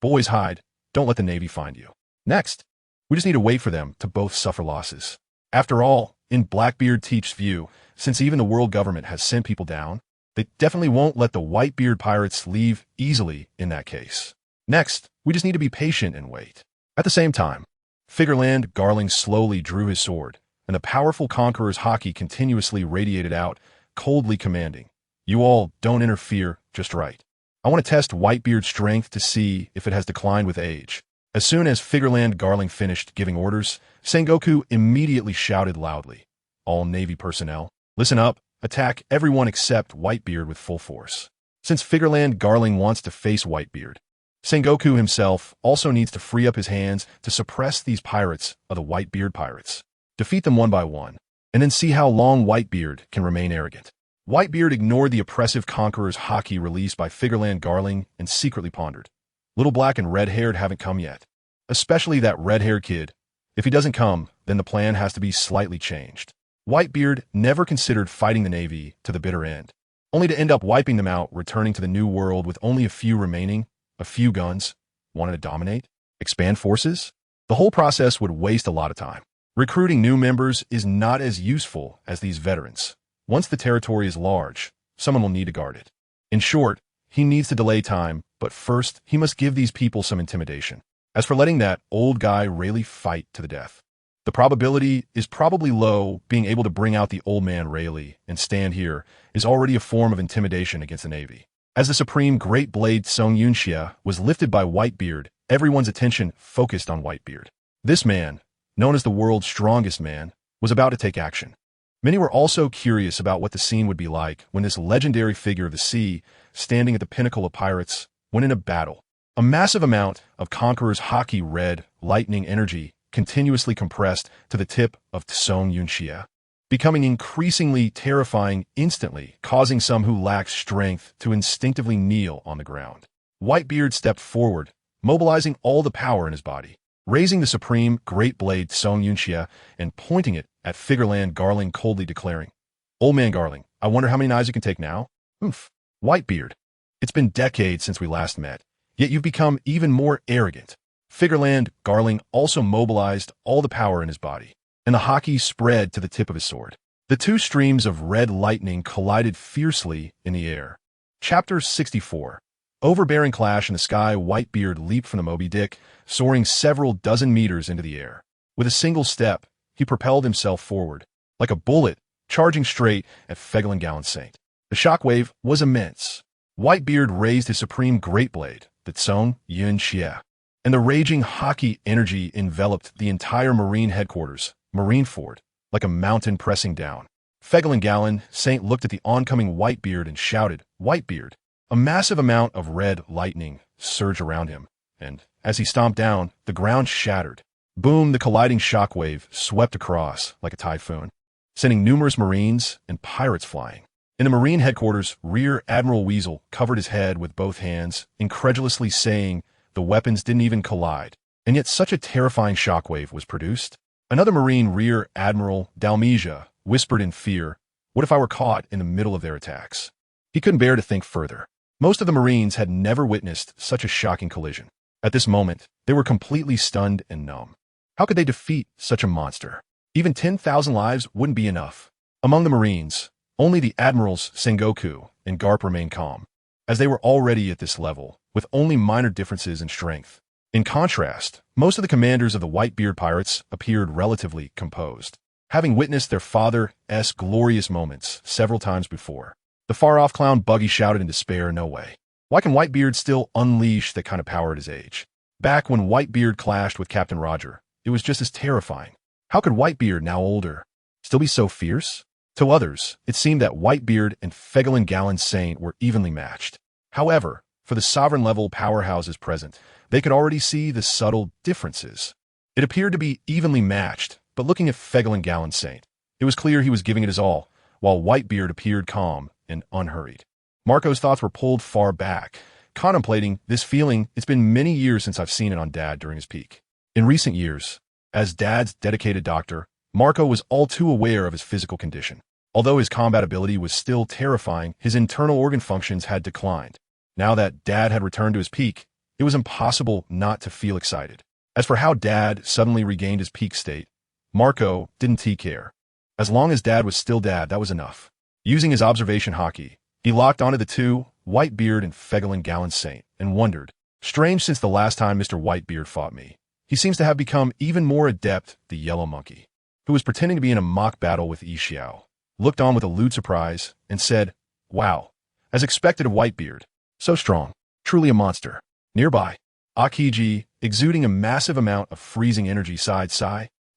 Boys, hide. Don't let the Navy find you. Next, we just need to wait for them to both suffer losses. After all, in Blackbeard Teach's view, since even the world government has sent people down, they definitely won't let the Whitebeard pirates leave easily in that case. Next, we just need to be patient and wait. At the same time, Figureland Garling slowly drew his sword, and the powerful conqueror's haki continuously radiated out, coldly commanding, You all don't interfere just right. I want to test Whitebeard's strength to see if it has declined with age. As soon as Figureland Garling finished giving orders, Sengoku immediately shouted loudly, All Navy personnel, listen up, attack everyone except Whitebeard with full force. Since Figureland Garling wants to face Whitebeard, Sengoku himself also needs to free up his hands to suppress these pirates of the Whitebeard pirates. Defeat them one by one, and then see how long Whitebeard can remain arrogant. Whitebeard ignored the oppressive conqueror's haki released by Figureland Garling and secretly pondered. Little black and red-haired haven't come yet. Especially that red-haired kid. If he doesn't come, then the plan has to be slightly changed. Whitebeard never considered fighting the Navy to the bitter end, only to end up wiping them out, returning to the New World with only a few remaining, a few guns, wanted to dominate, expand forces. The whole process would waste a lot of time. Recruiting new members is not as useful as these veterans. Once the territory is large, someone will need to guard it. In short, he needs to delay time, but first he must give these people some intimidation. As for letting that old guy Rayleigh fight to the death, the probability is probably low. Being able to bring out the old man Rayleigh and stand here is already a form of intimidation against the Navy. As the supreme great blade Song Yunxia was lifted by Whitebeard, everyone's attention focused on Whitebeard. This man, known as the world's strongest man, was about to take action. Many were also curious about what the scene would be like when this legendary figure of the sea, standing at the pinnacle of pirates, went in a battle. A massive amount of Conqueror's haki red lightning energy continuously compressed to the tip of Song Yunxia, becoming increasingly terrifying instantly, causing some who lacked strength to instinctively kneel on the ground. Whitebeard stepped forward, mobilizing all the power in his body, raising the supreme great blade Song Yunxia and pointing it at Figureland Garling, coldly declaring, Old man Garling, I wonder how many knives you can take now? Oomph. Whitebeard, it's been decades since we last met, yet you've become even more arrogant. Figureland Garling also mobilized all the power in his body, and the haki spread to the tip of his sword. The two streams of red lightning collided fiercely in the air. Chapter 64. Overbearing clash in the sky. Whitebeard leaped from the Moby Dick, soaring several dozen meters into the air. With a single step, he propelled himself forward, like a bullet, charging straight at Figureland Saint. The shockwave was immense. Whitebeard raised his supreme great blade, the Song Yunxia, and the raging haki energy enveloped the entire Marine headquarters, Marineford, like a mountain pressing down. Figureland Saint looked at the oncoming Whitebeard and shouted, Whitebeard! A massive amount of red lightning surged around him, and, as he stomped down, the ground shattered. Boom! The colliding shockwave swept across like a typhoon. sending numerous Marines and pirates flying. In the Marine headquarters, Rear Admiral Weasel covered his head with both hands, incredulously saying the weapons didn't even collide, and yet such a terrifying shockwave was produced. Another Marine, Rear Admiral Dalmesia, whispered in fear, "What if I were caught in the middle of their attacks?" He couldn't bear to think further. Most of the Marines had never witnessed such a shocking collision. At this moment, they were completely stunned and numb. How could they defeat such a monster? Even 10,000 lives wouldn't be enough. Among the Marines, only the admirals Sengoku and Garp remained calm, as they were already at this level, with only minor differences in strength. In contrast, most of the commanders of the Whitebeard pirates appeared relatively composed, having witnessed their father's glorious moments several times before. The far-off clown Buggy shouted in despair, "No way. Why can Whitebeard still unleash that kind of power at his age? Back when Whitebeard clashed with Captain Roger, it was just as terrifying. How could Whitebeard, now older, still be so fierce?" To others, it seemed that Whitebeard and Fegelin Gallen Saint were evenly matched. However, for the sovereign-level powerhouses present, they could already see the subtle differences. It appeared to be evenly matched, but looking at Fegelin Gallen Saint, it was clear he was giving it his all, while Whitebeard appeared calm and unhurried. Marco's thoughts were pulled far back, contemplating this feeling. It's been many years since I've seen it on Dad during his peak. In recent years, as Dad's dedicated doctor, Marco was all too aware of his physical condition. Although his combat ability was still terrifying, his internal organ functions had declined. Now that Dad had returned to his peak, it was impossible not to feel excited. As for how Dad suddenly regained his peak state, Marco didn't care. As long as Dad was still Dad, that was enough. Using his observation hockey, he locked onto the two, Whitebeard and Fegelin Gallen Saint, and wondered, "Strange, since the last time Mr. Whitebeard fought me, he seems to have become even more adept." The yellow monkey, who was pretending to be in a mock battle with Ishiao, looked on with a lewd surprise and said, "Wow, as expected of Whitebeard. So strong. Truly a monster." Nearby, Akiji, exuding a massive amount of freezing energy, sighed,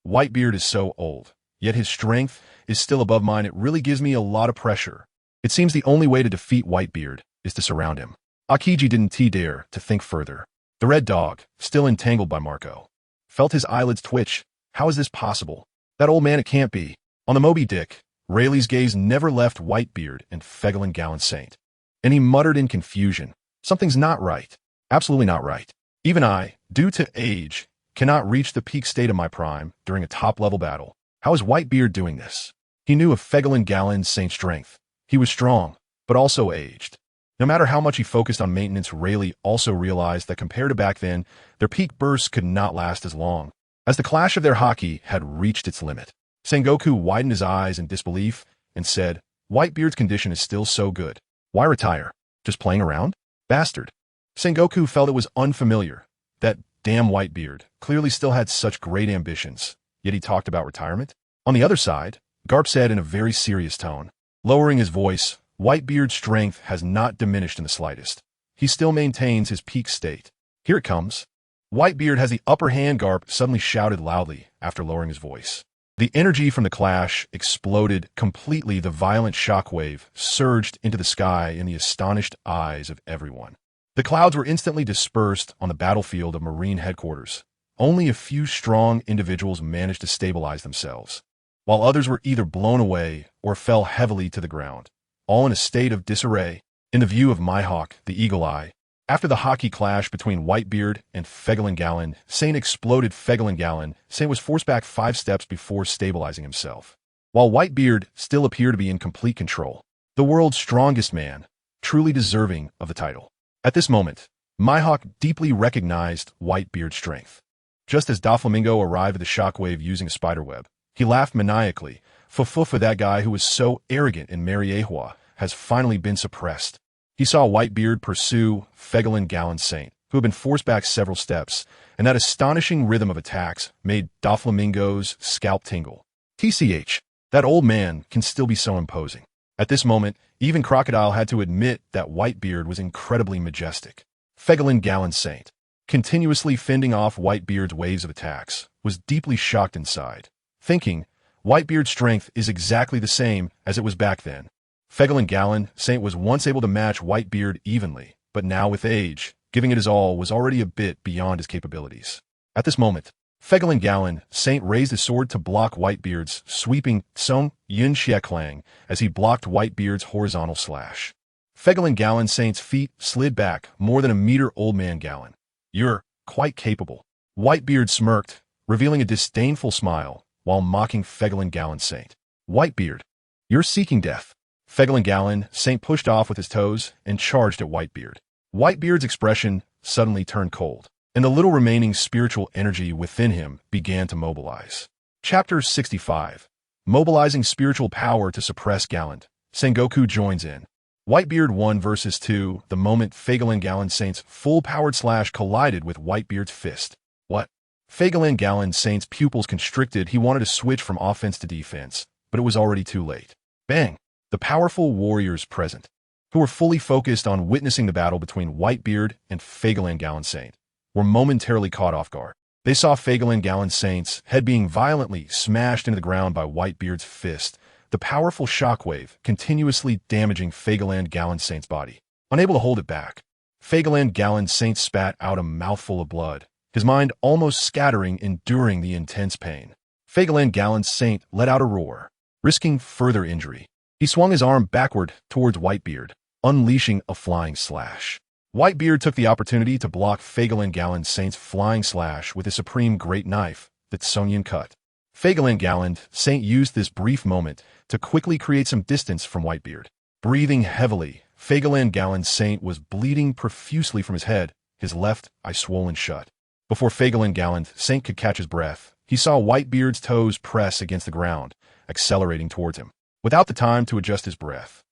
"Whitebeard is so old, yet his strength is still above mine. It really gives me a lot of pressure. It seems the only way to defeat Whitebeard is to surround him." Akiji didn't dare to think further. The red dog, still entangled by Marco, felt his eyelids twitch. How is this possible? That old man, it can't be. On the Moby Dick, Rayleigh's gaze never left Whitebeard and Fegelin Gallen Saint, and he muttered in confusion, "Something's not right. Absolutely not right. Even I, due to age, cannot reach the peak state of my prime during a top-level battle. How is Whitebeard doing this?" He knew of Fegelin Gallen Saint's strength. He was strong, but also aged. No matter how much he focused on maintenance, Rayleigh also realized that compared to back then, their peak bursts could not last as long, as the clash of their hockey had reached its limit. Sengoku widened his eyes in disbelief and said, "Whitebeard's condition is still so good. Why retire? Just playing around? Bastard." Sengoku felt it was unfamiliar. That damn Whitebeard clearly still had such great ambitions, yet he talked about retirement. On the other side, Garp said in a very serious tone, lowering his voice, "Whitebeard's strength has not diminished in the slightest. He still maintains his peak state. Here it comes." "Whitebeard has the upper hand," Garp suddenly shouted loudly after lowering his voice. The energy from the clash exploded completely. The violent shockwave surged into the sky in the astonished eyes of everyone. The clouds were instantly dispersed on the battlefield of Marine headquarters. Only a few strong individuals managed to stabilize themselves, while others were either blown away or fell heavily to the ground, all in a state of disarray. In the view of Mihawk, the Eagle Eye, after the hockey clash between Whitebeard and Fegelin Gallen Saint exploded, Fegelin Gallen Saint was forced back 5 steps before stabilizing himself, while Whitebeard still appeared to be in complete control. The world's strongest man, truly deserving of the title. At this moment, Mihawk deeply recognized Whitebeard's strength. Just as Doflamingo arrived at the shockwave using a spiderweb, he laughed maniacally. For that guy who was so arrogant in Mariehua has finally been suppressed. He saw Whitebeard pursue Fegelin Gallen Saint, who had been forced back several steps, and that astonishing rhythm of attacks made Doflamingo's scalp tingle. TCH, that old man can still be so imposing. At this moment, even Crocodile had to admit that Whitebeard was incredibly majestic. Fegelin Gallen Saint, continuously fending off Whitebeard's waves of attacks, was deeply shocked inside, thinking, Whitebeard's strength is exactly the same as it was back then. Fegelin Gallen Saint was once able to match Whitebeard evenly, but now with age, giving it his all was already a bit beyond his capabilities. At this moment, Fegelin Gallon, Saint raised his sword to block Whitebeard's sweeping Song Yin Xie Clang as he blocked Whitebeard's horizontal slash. Fegelin Gallon Saint's feet slid back more than a meter. Old man Gallon, you're quite capable. Whitebeard smirked, revealing a disdainful smile while mocking Fegelin Gallon Saint. Whitebeard, you're seeking death. Fegelin Gallon Saint pushed off with his toes and charged at Whitebeard. Whitebeard's expression suddenly turned cold, and the little remaining spiritual energy within him began to mobilize. Chapter 65. Mobilizing spiritual power to suppress Gallon. Sengoku joins in. Whitebeard 1 versus 2. The moment Fegelin Gallon Saint's full-powered slash collided with Whitebeard's fist. What? Fegelin Gallon Saint's pupils constricted. He wanted to switch from offense to defense, but it was already too late. Bang! The powerful warriors present, who were fully focused on witnessing the battle between Whitebeard and Fegelin Gallon Saint, were momentarily caught off guard. They saw Fegelin Gallon Saint's head being violently smashed into the ground by Whitebeard's fist, the powerful shockwave continuously damaging Fegelin Gallon Saint's body. Unable to hold it back, Fegelin Gallon Saint spat out a mouthful of blood, his mind almost scattering, enduring the intense pain. Fegelin Gallon Saint let out a roar, risking further injury. He swung his arm backward towards Whitebeard, unleashing a flying slash. Whitebeard took the opportunity to block Fegelin Gallon Saint's flying slash with his supreme great knife, the Tsungyan cut. Fegelin Gallon Saint used this brief moment to quickly create some distance from Whitebeard. Breathing heavily, Fegelin Gallon Saint was bleeding profusely from his head, his left eye swollen shut. Before Fegelin Gallon Saint could catch his breath, he saw Whitebeard's toes press against the ground, accelerating towards him. Without the time to adjust his breath,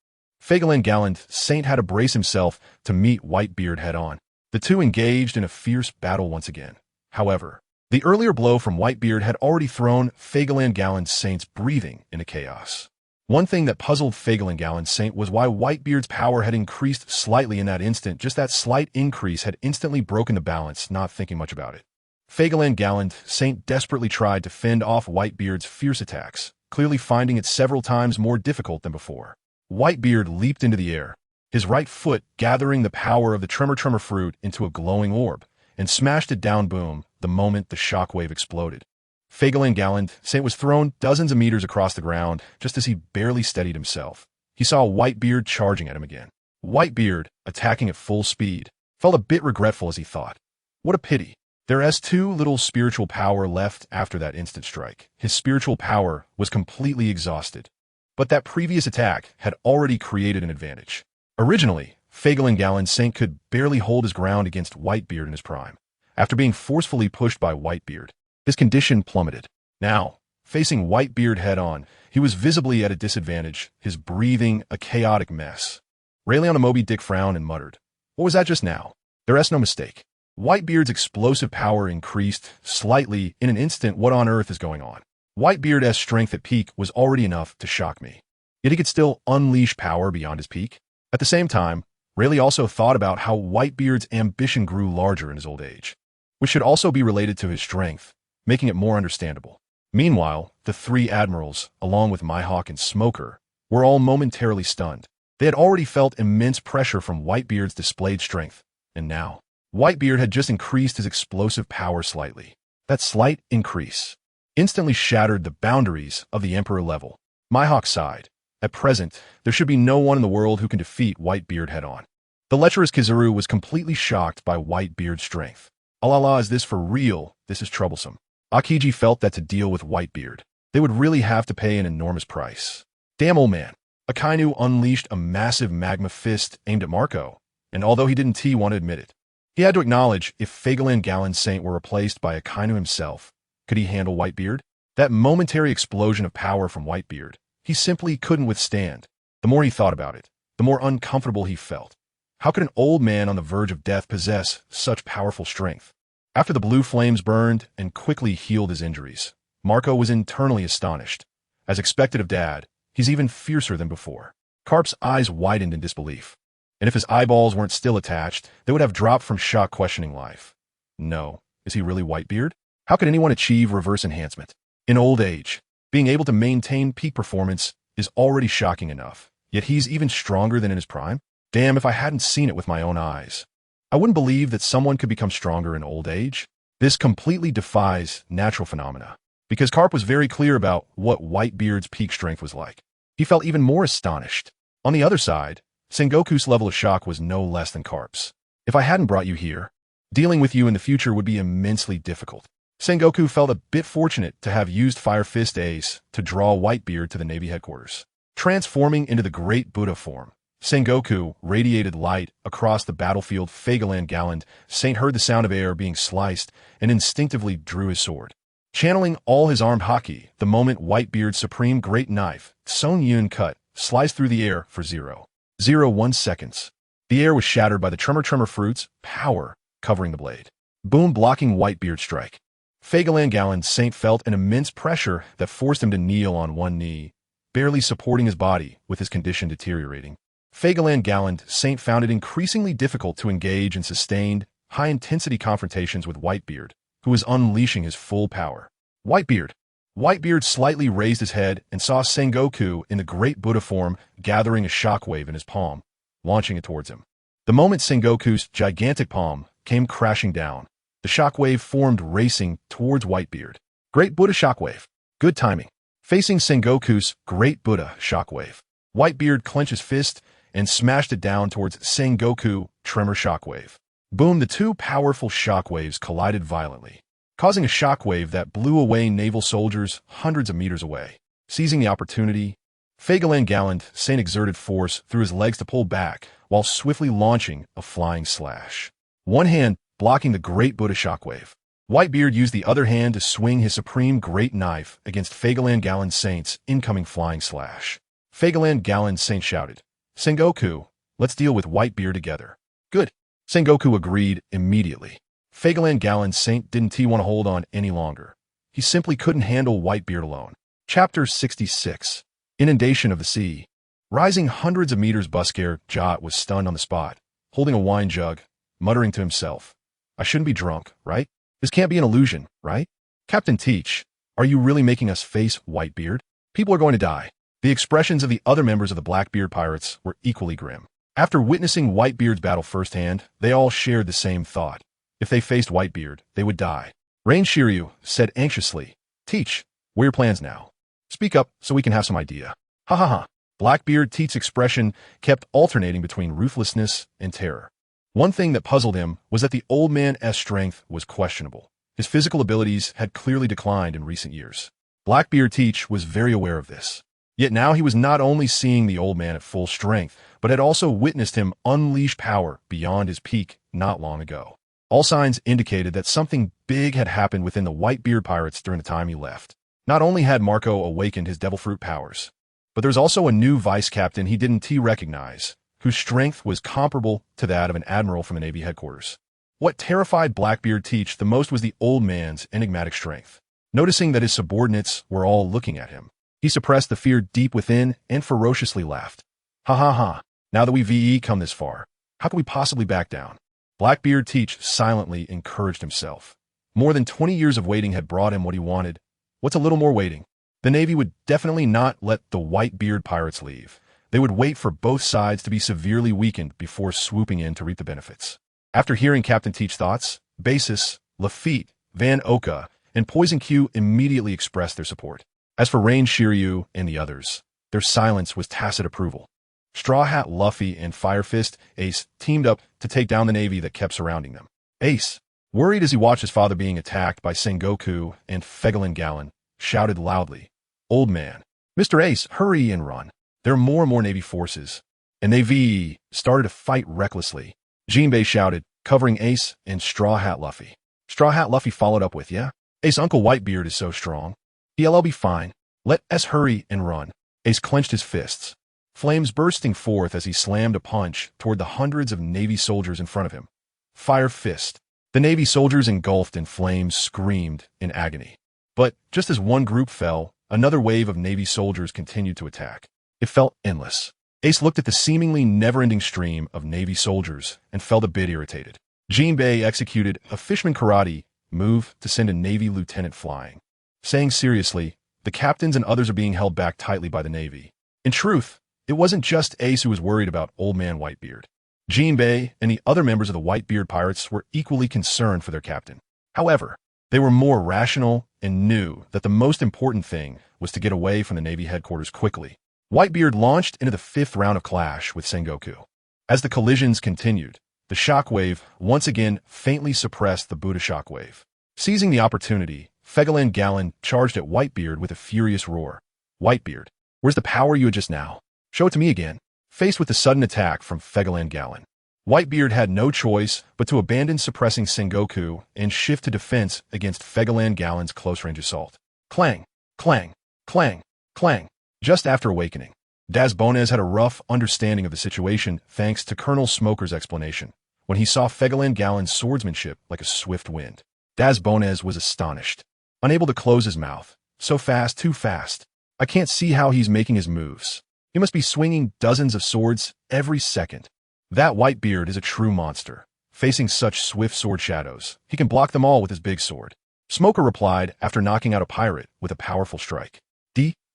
Fegelin Gallon Saint had to brace himself to meet Whitebeard head-on. The two engaged in a fierce battle once again. However, the earlier blow from Whitebeard had already thrown Fegelin Gallon Saint's breathing into chaos. One thing that puzzled Fegelin Gallon Saint was why Whitebeard's power had increased slightly in that instant. Just that slight increase had instantly broken the balance, not thinking much about it. Fegelin Gallon Saint desperately tried to fend off Whitebeard's fierce attacks, clearly finding it several times more difficult than before. Whitebeard leaped into the air, his right foot gathering the power of the tremor fruit into a glowing orb, and smashed it down boom the moment the shockwave exploded. Fegelin Gallon Saint was thrown dozens of meters across the ground just as he barely steadied himself. He saw Whitebeard charging at him again. Whitebeard, attacking at full speed, felt a bit regretful as he thought, what a pity. There is too little spiritual power left after that instant strike. His spiritual power was completely exhausted. But that previous attack had already created an advantage. Originally, Fegelin Gallon Saint could barely hold his ground against Whitebeard in his prime. After being forcefully pushed by Whitebeard, his condition plummeted. Now, facing Whitebeard head-on, he was visibly at a disadvantage, his breathing a chaotic mess. Rayleigh Moby Dick frowned and muttered, what was that just now? There is no mistake. Whitebeard's explosive power increased slightly in an instant. What on earth is going on? Whitebeard's strength at peak was already enough to shock me. Yet he could still unleash power beyond his peak. At the same time, Rayleigh also thought about how Whitebeard's ambition grew larger in his old age, which should also be related to his strength, making it more understandable. Meanwhile, the three admirals, along with Mihawk and Smoker, were all momentarily stunned. They had already felt immense pressure from Whitebeard's displayed strength, and now, Whitebeard had just increased his explosive power slightly. That slight increase instantly shattered the boundaries of the Emperor level. Mihawk sighed. At present, there should be no one in the world who can defeat Whitebeard head-on. The lecherous Kizaru was completely shocked by Whitebeard's strength. "Alala, is this for real? This is troublesome." Akiji felt that to deal with Whitebeard, they would really have to pay an enormous price. Damn, old man. Akainu unleashed a massive magma fist aimed at Marco, and although he didn't want to admit it, he had to acknowledge if Fegelin Gallon Saint were replaced by Akainu himself, could he handle Whitebeard? That momentary explosion of power from Whitebeard, he simply couldn't withstand. The more he thought about it, the more uncomfortable he felt. How could an old man on the verge of death possess such powerful strength? After the blue flames burned and quickly healed his injuries, Marco was internally astonished. As expected of Dad, he's even fiercer than before. Carp's eyes widened in disbelief. And if his eyeballs weren't still attached, they would have dropped from shock, questioning life. No, is he really Whitebeard? How could anyone achieve reverse enhancement? In old age, being able to maintain peak performance is already shocking enough, yet he's even stronger than in his prime? Damn, if I hadn't seen it with my own eyes. I wouldn't believe that someone could become stronger in old age. This completely defies natural phenomena, because Carp was very clear about what Whitebeard's peak strength was like. He felt even more astonished. On the other side, Sengoku's level of shock was no less than Carp's. If I hadn't brought you here, dealing with you in the future would be immensely difficult. Sengoku felt a bit fortunate to have used Fire Fist Ace to draw Whitebeard to the Navy headquarters. Transforming into the Great Buddha form, Sengoku radiated light across the battlefield. Fagalan Galland Saint heard the sound of air being sliced and instinctively drew his sword. Channeling all his armed haki, the moment Whitebeard's supreme great knife, Song Yun cut, sliced through the air for 0.01 seconds. The air was shattered by the tremor fruits, power covering the blade. Boom, blocking Whitebeard's strike. Fagalan Galland Saint felt an immense pressure that forced him to kneel on one knee, barely supporting his body with his condition deteriorating. Fagalan Galland Saint found it increasingly difficult to engage in sustained, high-intensity confrontations with Whitebeard, who was unleashing his full power. Whitebeard slightly raised his head and saw Sengoku in the Great Buddha form gathering a shockwave in his palm, launching it towards him. The moment Sengoku's gigantic palm came crashing down, the shockwave formed racing towards Whitebeard. Great Buddha shockwave. Good timing. Facing Sengoku's Great Buddha shockwave, Whitebeard clenched his fist and smashed it down towards Sengoku tremor shockwave. Boom, the two powerful shockwaves collided violently, causing a shockwave that blew away naval soldiers hundreds of meters away. Seizing the opportunity, Fagalan Galland Saint exerted force through his legs to pull back while swiftly launching a flying slash. One hand blocking the Great Buddha shockwave. Whitebeard used the other hand to swing his supreme great knife against Fagalan Galland Saint's incoming flying slash. Fagalan Galland Saint shouted, "Sengoku, let's deal with Whitebeard together." Good. Sengoku agreed immediately. Fagalan Galland Saint didn't want to hold on any longer. He simply couldn't handle Whitebeard alone. Chapter 66. Inundation of the Sea. Rising hundreds of meters, Busker Jot was stunned on the spot, holding a wine jug, muttering to himself, "I shouldn't be drunk, right? This can't be an illusion, right? Captain Teach, are you really making us face Whitebeard? People are going to die." The expressions of the other members of the Blackbeard pirates were equally grim. After witnessing Whitebeard's battle firsthand, they all shared the same thought. If they faced Whitebeard, they would die. Rain Shiryu said anxiously, "Teach, what are your plans now? Speak up so we can have some idea." Ha ha ha. Blackbeard Teach's expression kept alternating between ruthlessness and terror. One thing that puzzled him was that the old man's strength was questionable. His physical abilities had clearly declined in recent years. Blackbeard Teach was very aware of this. Yet now he was not only seeing the old man at full strength, but had also witnessed him unleash power beyond his peak not long ago. All signs indicated that something big had happened within the Whitebeard pirates during the time he left. Not only had Marco awakened his devil fruit powers, but there was also a new vice captain he didn't recognize, whose strength was comparable to that of an admiral from the Navy headquarters. What terrified Blackbeard Teach the most was the old man's enigmatic strength. Noticing that his subordinates were all looking at him, he suppressed the fear deep within and ferociously laughed. Ha ha ha, now that we've come this far, how can we possibly back down? Blackbeard Teach silently encouraged himself. More than 20 years of waiting had brought him what he wanted. What's a little more waiting? The Navy would definitely not let the Whitebeard pirates leave. They would wait for both sides to be severely weakened before swooping in to reap the benefits. After hearing Captain Teach's thoughts, Basis, Lafitte, Van Oka, and Poison Q immediately expressed their support. As for Rain Shiryu and the others, their silence was tacit approval. Straw Hat Luffy and Fire Fist Ace teamed up to take down the Navy that kept surrounding them. Ace, worried as he watched his father being attacked by Sengoku and Fagalan Galland, shouted loudly, "Old man, Mr. Ace, hurry and run. There are more and more Navy forces." And they started to fight recklessly. Jinbei shouted, covering Ace and Straw Hat Luffy. Straw Hat Luffy followed up with, "Yeah? Ace, Uncle Whitebeard is so strong. He'll be fine. Let us hurry and run." Ace clenched his fists, flames bursting forth as he slammed a punch toward the hundreds of Navy soldiers in front of him. Fire Fist. The Navy soldiers engulfed in flames screamed in agony. But just as one group fell, another wave of Navy soldiers continued to attack. It felt endless. Ace looked at the seemingly never-ending stream of Navy soldiers and felt a bit irritated. Jinbei executed a Fishman karate move to send a Navy lieutenant flying, saying seriously, "The captains and others are being held back tightly by the Navy." In truth, it wasn't just Ace who was worried about Old Man Whitebeard. Jinbei and the other members of the Whitebeard pirates were equally concerned for their captain. However, they were more rational and knew that the most important thing was to get away from the Navy headquarters quickly. Whitebeard launched into the fifth round of clash with Sengoku. As the collisions continued, the shockwave once again faintly suppressed the Buddha shockwave. Seizing the opportunity, Fegalan Gallon charged at Whitebeard with a furious roar. Whitebeard, where's the power you had just now? Show it to me again. Faced with the sudden attack from Fegalan Gallon, Whitebeard had no choice but to abandon suppressing Sengoku and shift to defense against Fegalan Gallon's close-range assault. Clang, clang, clang, clang. Just after awakening, Das Bones had a rough understanding of the situation thanks to Colonel Smoker's explanation. When he saw Fegalan Gallon's swordsmanship like a swift wind, Das Bones was astonished, unable to close his mouth. So fast, too fast. I can't see how he's making his moves. He must be swinging dozens of swords every second. That Whitebeard is a true monster. Facing such swift sword shadows, he can block them all with his big sword. Smoker replied after knocking out a pirate with a powerful strike.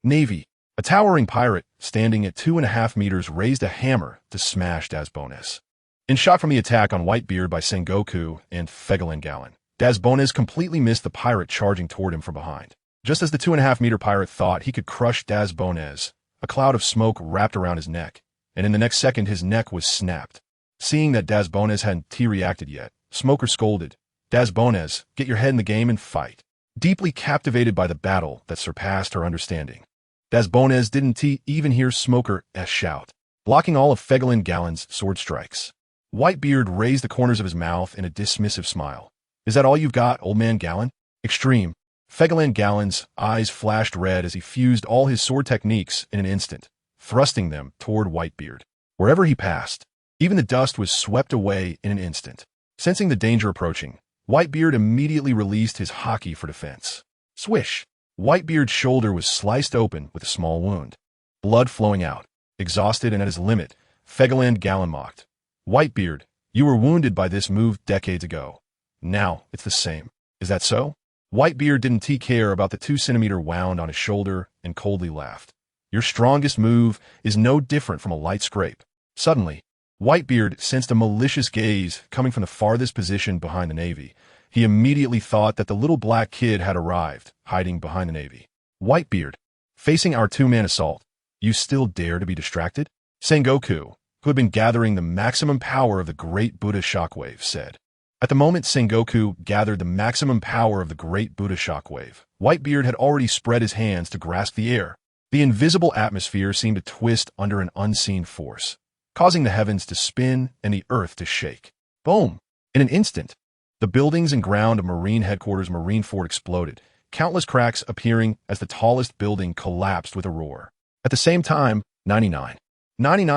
Navy. A towering pirate, standing at 2.5 meters, raised a hammer to smash Das Bones. In shot from the attack on Whitebeard by Sengoku and Fegalan Gallon, Das Bones completely missed the pirate charging toward him from behind. Just as the 2.5-meter pirate thought he could crush Das Bones, a cloud of smoke wrapped around his neck, and in the next second his neck was snapped. Seeing that Das Bones hadn't reacted yet, Smoker scolded, Das Bones, get your head in the game and fight. Deeply captivated by the battle that surpassed her understanding, Das Bones didn't even hear Smoker's shout, blocking all of Fegalan Gallon's sword strikes. Whitebeard raised the corners of his mouth in a dismissive smile. Is that all you've got, old man Gallon? Extreme. Fegalan Gallon's eyes flashed red as he fused all his sword techniques in an instant, thrusting them toward Whitebeard. Wherever he passed, even the dust was swept away in an instant. Sensing the danger approaching, Whitebeard immediately released his haki for defense. Swish! Whitebeard's shoulder was sliced open with a small wound. Blood flowing out. Exhausted and at his limit, Fegalan Gallon mocked. Whitebeard, you were wounded by this move decades ago. Now it's the same. Is that so? Whitebeard didn't care about the 2-centimeter wound on his shoulder and coldly laughed. Your strongest move is no different from a light scrape. Suddenly, Whitebeard sensed a malicious gaze coming from the farthest position behind the Navy. He immediately thought that the little black kid had arrived, hiding behind the Navy. Whitebeard, facing our 2-man assault, you still dare to be distracted? Sengoku, who had been gathering the maximum power of the great Buddha shockwave, said. At the moment Sengoku gathered the maximum power of the great Buddha shockwave, Whitebeard had already spread his hands to grasp the air. The invisible atmosphere seemed to twist under an unseen force, causing the heavens to spin and the earth to shake. Boom! In an instant, the buildings and ground of Marine Headquarters Marineford exploded, countless cracks appearing as the tallest building collapsed with a roar. At the same time, 99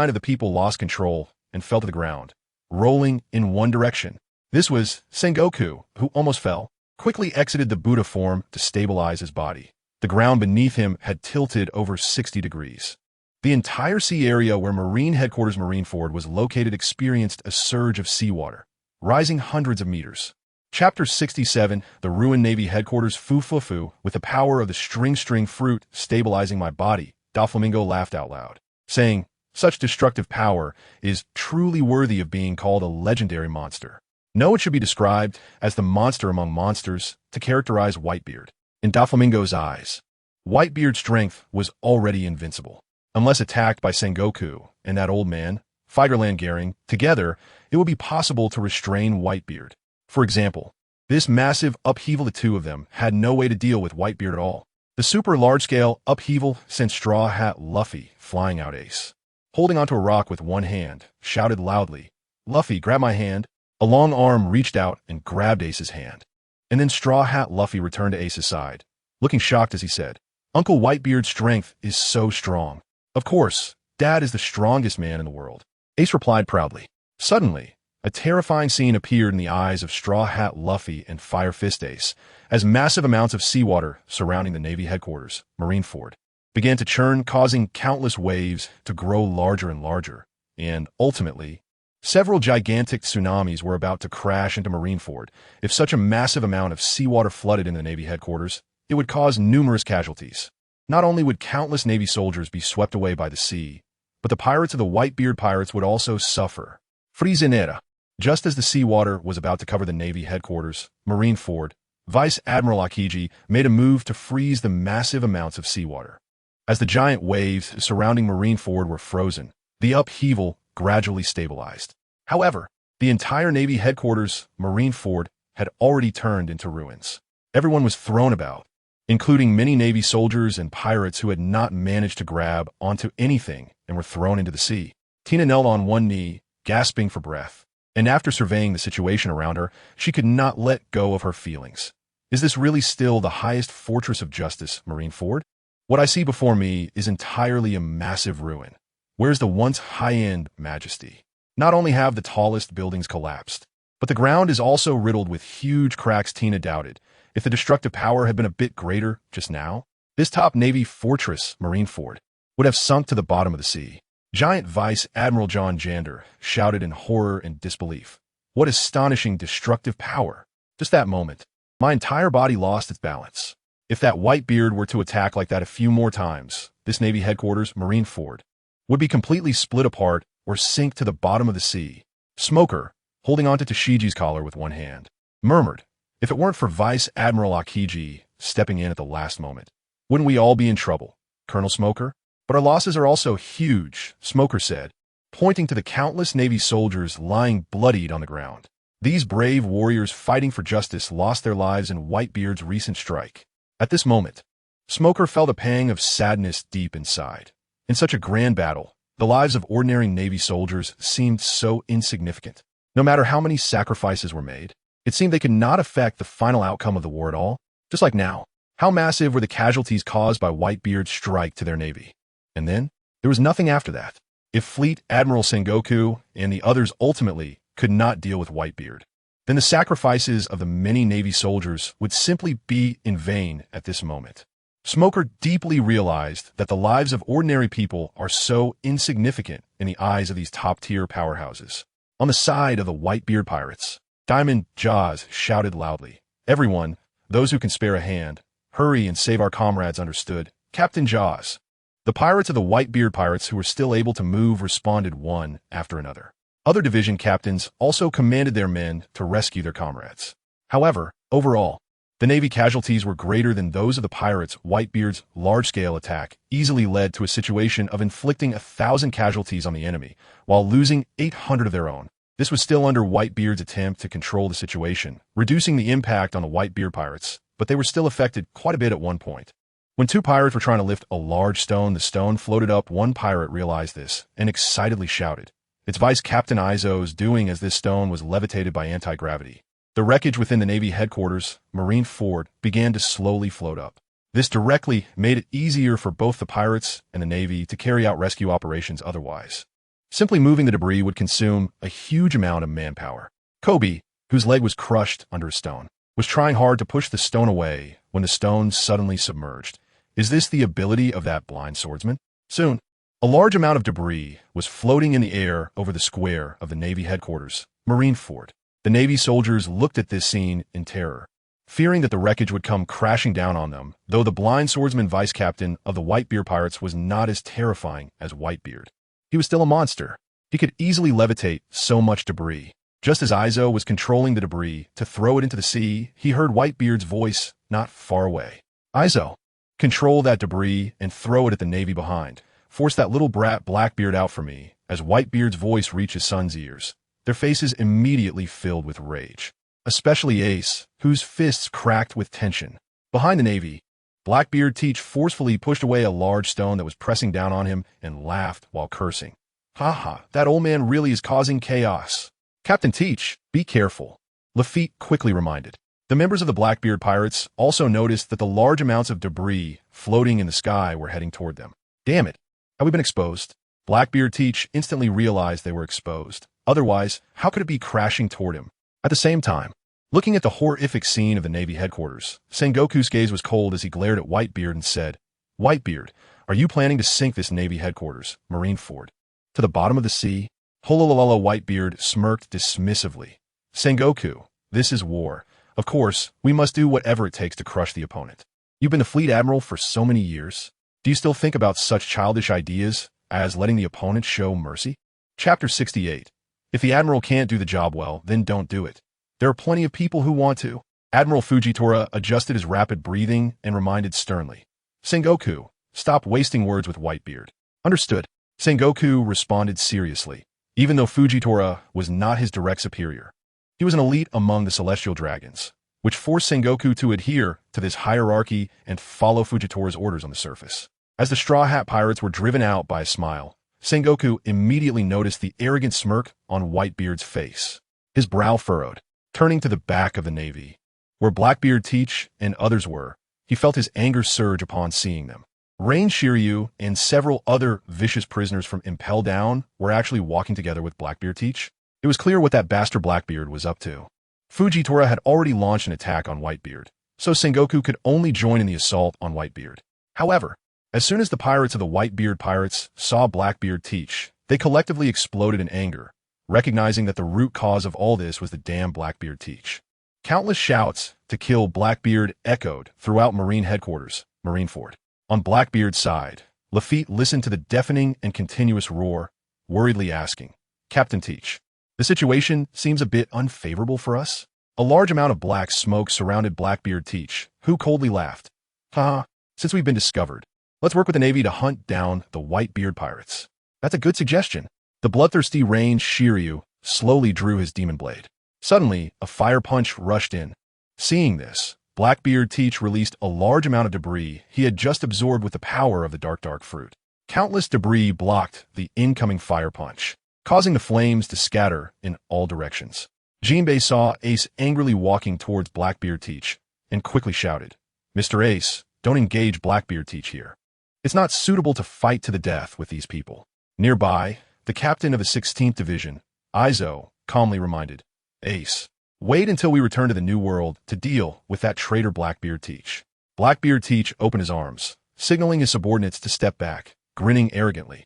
of the people lost control and fell to the ground, rolling in one direction. This was Sengoku, who almost fell, quickly exited the Buddha form to stabilize his body. The ground beneath him had tilted over 60 degrees. The entire sea area where Marine Headquarters Marineford was located experienced a surge of seawater, rising hundreds of meters. Chapter 67, The Ruined Navy Headquarters Fu, with the power of the string fruit stabilizing my body, Doflamingo laughed out loud, saying, such destructive power is truly worthy of being called a legendary monster. No, it should be described as the monster among monsters to characterize Whitebeard. In Doflamingo's eyes, Whitebeard's strength was already invincible. Unless attacked by Sengoku and that old man, Figerland Garing, together, it would be possible to restrain Whitebeard. For example, this massive upheaval, the two of them had no way to deal with Whitebeard at all. The super large-scale upheaval sent Straw Hat Luffy flying out Ace. Holding onto a rock with one hand, shouted loudly, Luffy, grab my hand. A long arm reached out and grabbed Ace's hand. And then Straw Hat Luffy returned to Ace's side, looking shocked as he said, Uncle Whitebeard's strength is so strong. Of course, Dad is the strongest man in the world. Ace replied proudly. Suddenly, a terrifying scene appeared in the eyes of Straw Hat Luffy and Fire Fist Ace, as massive amounts of seawater surrounding the Navy headquarters, Marineford, began to churn, causing countless waves to grow larger and larger, and, ultimately, several gigantic tsunamis were about to crash into Marineford. If such a massive amount of seawater flooded into the Navy headquarters, it would cause numerous casualties. Not only would countless Navy soldiers be swept away by the sea, but the pirates of the Whitebeard pirates would also suffer. Frizinera. Just as the seawater was about to cover the Navy headquarters, Marine Ford, Vice Admiral Akiji made a move to freeze the massive amounts of seawater. As the giant waves surrounding Marine Ford were frozen, the upheaval gradually stabilized. However, the entire Navy headquarters, Marine Ford, had already turned into ruins. Everyone was thrown about, including many Navy soldiers and pirates who had not managed to grab onto anything and were thrown into the sea. Tina knelt on one knee, gasping for breath, and after surveying the situation around her, she could not let go of her feelings. Is this really still the highest fortress of justice, Marine Ford? What I see before me is entirely a massive ruin. Where's the once high-end majesty? Not only have the tallest buildings collapsed, but the ground is also riddled with huge cracks. Tina doubted if the destructive power had been a bit greater just now, this top Navy fortress, Marine Ford, would have sunk to the bottom of the sea. Giant Vice Admiral John Jander shouted in horror and disbelief. What astonishing destructive power! Just that moment, my entire body lost its balance. If that Whitebeard were to attack like that a few more times, this Navy headquarters, Marine Ford, would be completely split apart or sink to the bottom of the sea. Smoker, holding onto Tashiji's collar with one hand, murmured, if it weren't for Vice Admiral Akiji stepping in at the last moment, wouldn't we all be in trouble, Colonel Smoker? But our losses are also huge, Smoker said, pointing to the countless Navy soldiers lying bloodied on the ground. These brave warriors fighting for justice lost their lives in Whitebeard's recent strike. At this moment, Smoker felt a pang of sadness deep inside. In such a grand battle, the lives of ordinary Navy soldiers seemed so insignificant. No matter how many sacrifices were made, it seemed they could not affect the final outcome of the war at all. Just like now, how massive were the casualties caused by Whitebeard's strike to their Navy? And then, there was nothing after that. If Fleet Admiral Sengoku and the others ultimately could not deal with Whitebeard, then the sacrifices of the many Navy soldiers would simply be in vain at this moment. Smoker deeply realized that the lives of ordinary people are so insignificant in the eyes of these top-tier powerhouses. On the side of the Whitebeard pirates, Diamond Jaws shouted loudly, everyone, those who can spare a hand, hurry and save our comrades. Understood, Captain Jaws. The pirates of the Whitebeard pirates who were still able to move responded one after another. Other division captains also commanded their men to rescue their comrades. However, overall, the Navy casualties were greater than those of the pirates. Whitebeard's large-scale attack easily led to a situation of inflicting 1,000 casualties on the enemy, while losing 800 of their own. This was still under Whitebeard's attempt to control the situation, reducing the impact on the Whitebeard pirates, but they were still affected quite a bit at one point. When two pirates were trying to lift a large stone, the stone floated up. One pirate realized this and excitedly shouted. It's Vice Captain Izo's doing, as this stone was levitated by anti-gravity. The wreckage within the Navy headquarters, Marine Ford, began to slowly float up. This directly made it easier for both the pirates and the Navy to carry out rescue operations otherwise. Simply moving the debris would consume a huge amount of manpower. Kobe, whose leg was crushed under a stone, was trying hard to push the stone away when the stone suddenly submerged. Is this the ability of that blind swordsman? Soon, a large amount of debris was floating in the air over the square of the Navy headquarters, Marine Ford. The Navy soldiers looked at this scene in terror, fearing that the wreckage would come crashing down on them, though the blind swordsman vice captain of the Whitebeard pirates was not as terrifying as Whitebeard. He was still a monster. He could easily levitate so much debris. Just as Izo was controlling the debris to throw it into the sea, he heard Whitebeard's voice not far away. Izo, control that debris and throw it at the Navy behind. Force that little brat Blackbeard out for me. As Whitebeard's voice reached his son's ears, their faces immediately filled with rage, especially Ace, whose fists cracked with tension. Behind the Navy, Blackbeard Teach forcefully pushed away a large stone that was pressing down on him and laughed while cursing. Ha ha, that old man really is causing chaos. Captain Teach, be careful, Lafitte quickly reminded. The members of the Blackbeard pirates also noticed that the large amounts of debris floating in the sky were heading toward them. Damn it, have we been exposed? Blackbeard Teach instantly realized they were exposed. Otherwise, how could it be crashing toward him? At the same time, looking at the horrific scene of the Navy headquarters, Sengoku's gaze was cold as he glared at Whitebeard and said, Whitebeard, are you planning to sink this Navy headquarters, Marine Ford, to the bottom of the sea? Hololololo Whitebeard smirked dismissively. Sengoku, this is war. Of course, we must do whatever it takes to crush the opponent. You've been the fleet admiral for so many years. Do you still think about such childish ideas as letting the opponent show mercy? Chapter 68. If the Admiral can't do the job well, then don't do it. There are plenty of people who want to. Admiral Fujitora adjusted his rapid breathing and reminded sternly. Sengoku, stop wasting words with Whitebeard. Understood. Sengoku responded seriously, even though Fujitora was not his direct superior. He was an elite among the celestial dragons, which forced Sengoku to adhere to this hierarchy and follow Fujitora's orders on the surface. As the Straw Hat Pirates were driven out by a smile, Sengoku immediately noticed the arrogant smirk on Whitebeard's face. His brow furrowed. Turning to the back of the Navy, where Blackbeard Teach and others were, he felt his anger surge upon seeing them. Rain Shiryu and several other vicious prisoners from Impel Down were actually walking together with Blackbeard Teach. It was clear what that bastard Blackbeard was up to. Fujitora had already launched an attack on Whitebeard, so Sengoku could only join in the assault on Whitebeard. However, as soon as the pirates of the Whitebeard Pirates saw Blackbeard Teach, they collectively exploded in anger, recognizing that the root cause of all this was the damn Blackbeard Teach. Countless shouts to kill Blackbeard echoed throughout Marine headquarters, Marineford. On Blackbeard's side, Lafitte listened to the deafening and continuous roar, worriedly asking, Captain Teach, the situation seems a bit unfavorable for us? A large amount of black smoke surrounded Blackbeard Teach, who coldly laughed. Haha, since we've been discovered, let's work with the Navy to hunt down the Whitebeard Pirates. That's a good suggestion. The bloodthirsty Rain Shiryu slowly drew his demon blade. Suddenly, a fire punch rushed in. Seeing this, Blackbeard Teach released a large amount of debris he had just absorbed with the power of the dark fruit. Countless debris blocked the incoming fire punch, causing the flames to scatter in all directions. Jinbei saw Ace angrily walking towards Blackbeard Teach and quickly shouted, Mr. Ace, don't engage Blackbeard Teach here. It's not suitable to fight to the death with these people. Nearby, the captain of the 16th Division, Izo, calmly reminded, Ace, wait until we return to the New World to deal with that traitor Blackbeard Teach. Blackbeard Teach opened his arms, signaling his subordinates to step back, grinning arrogantly.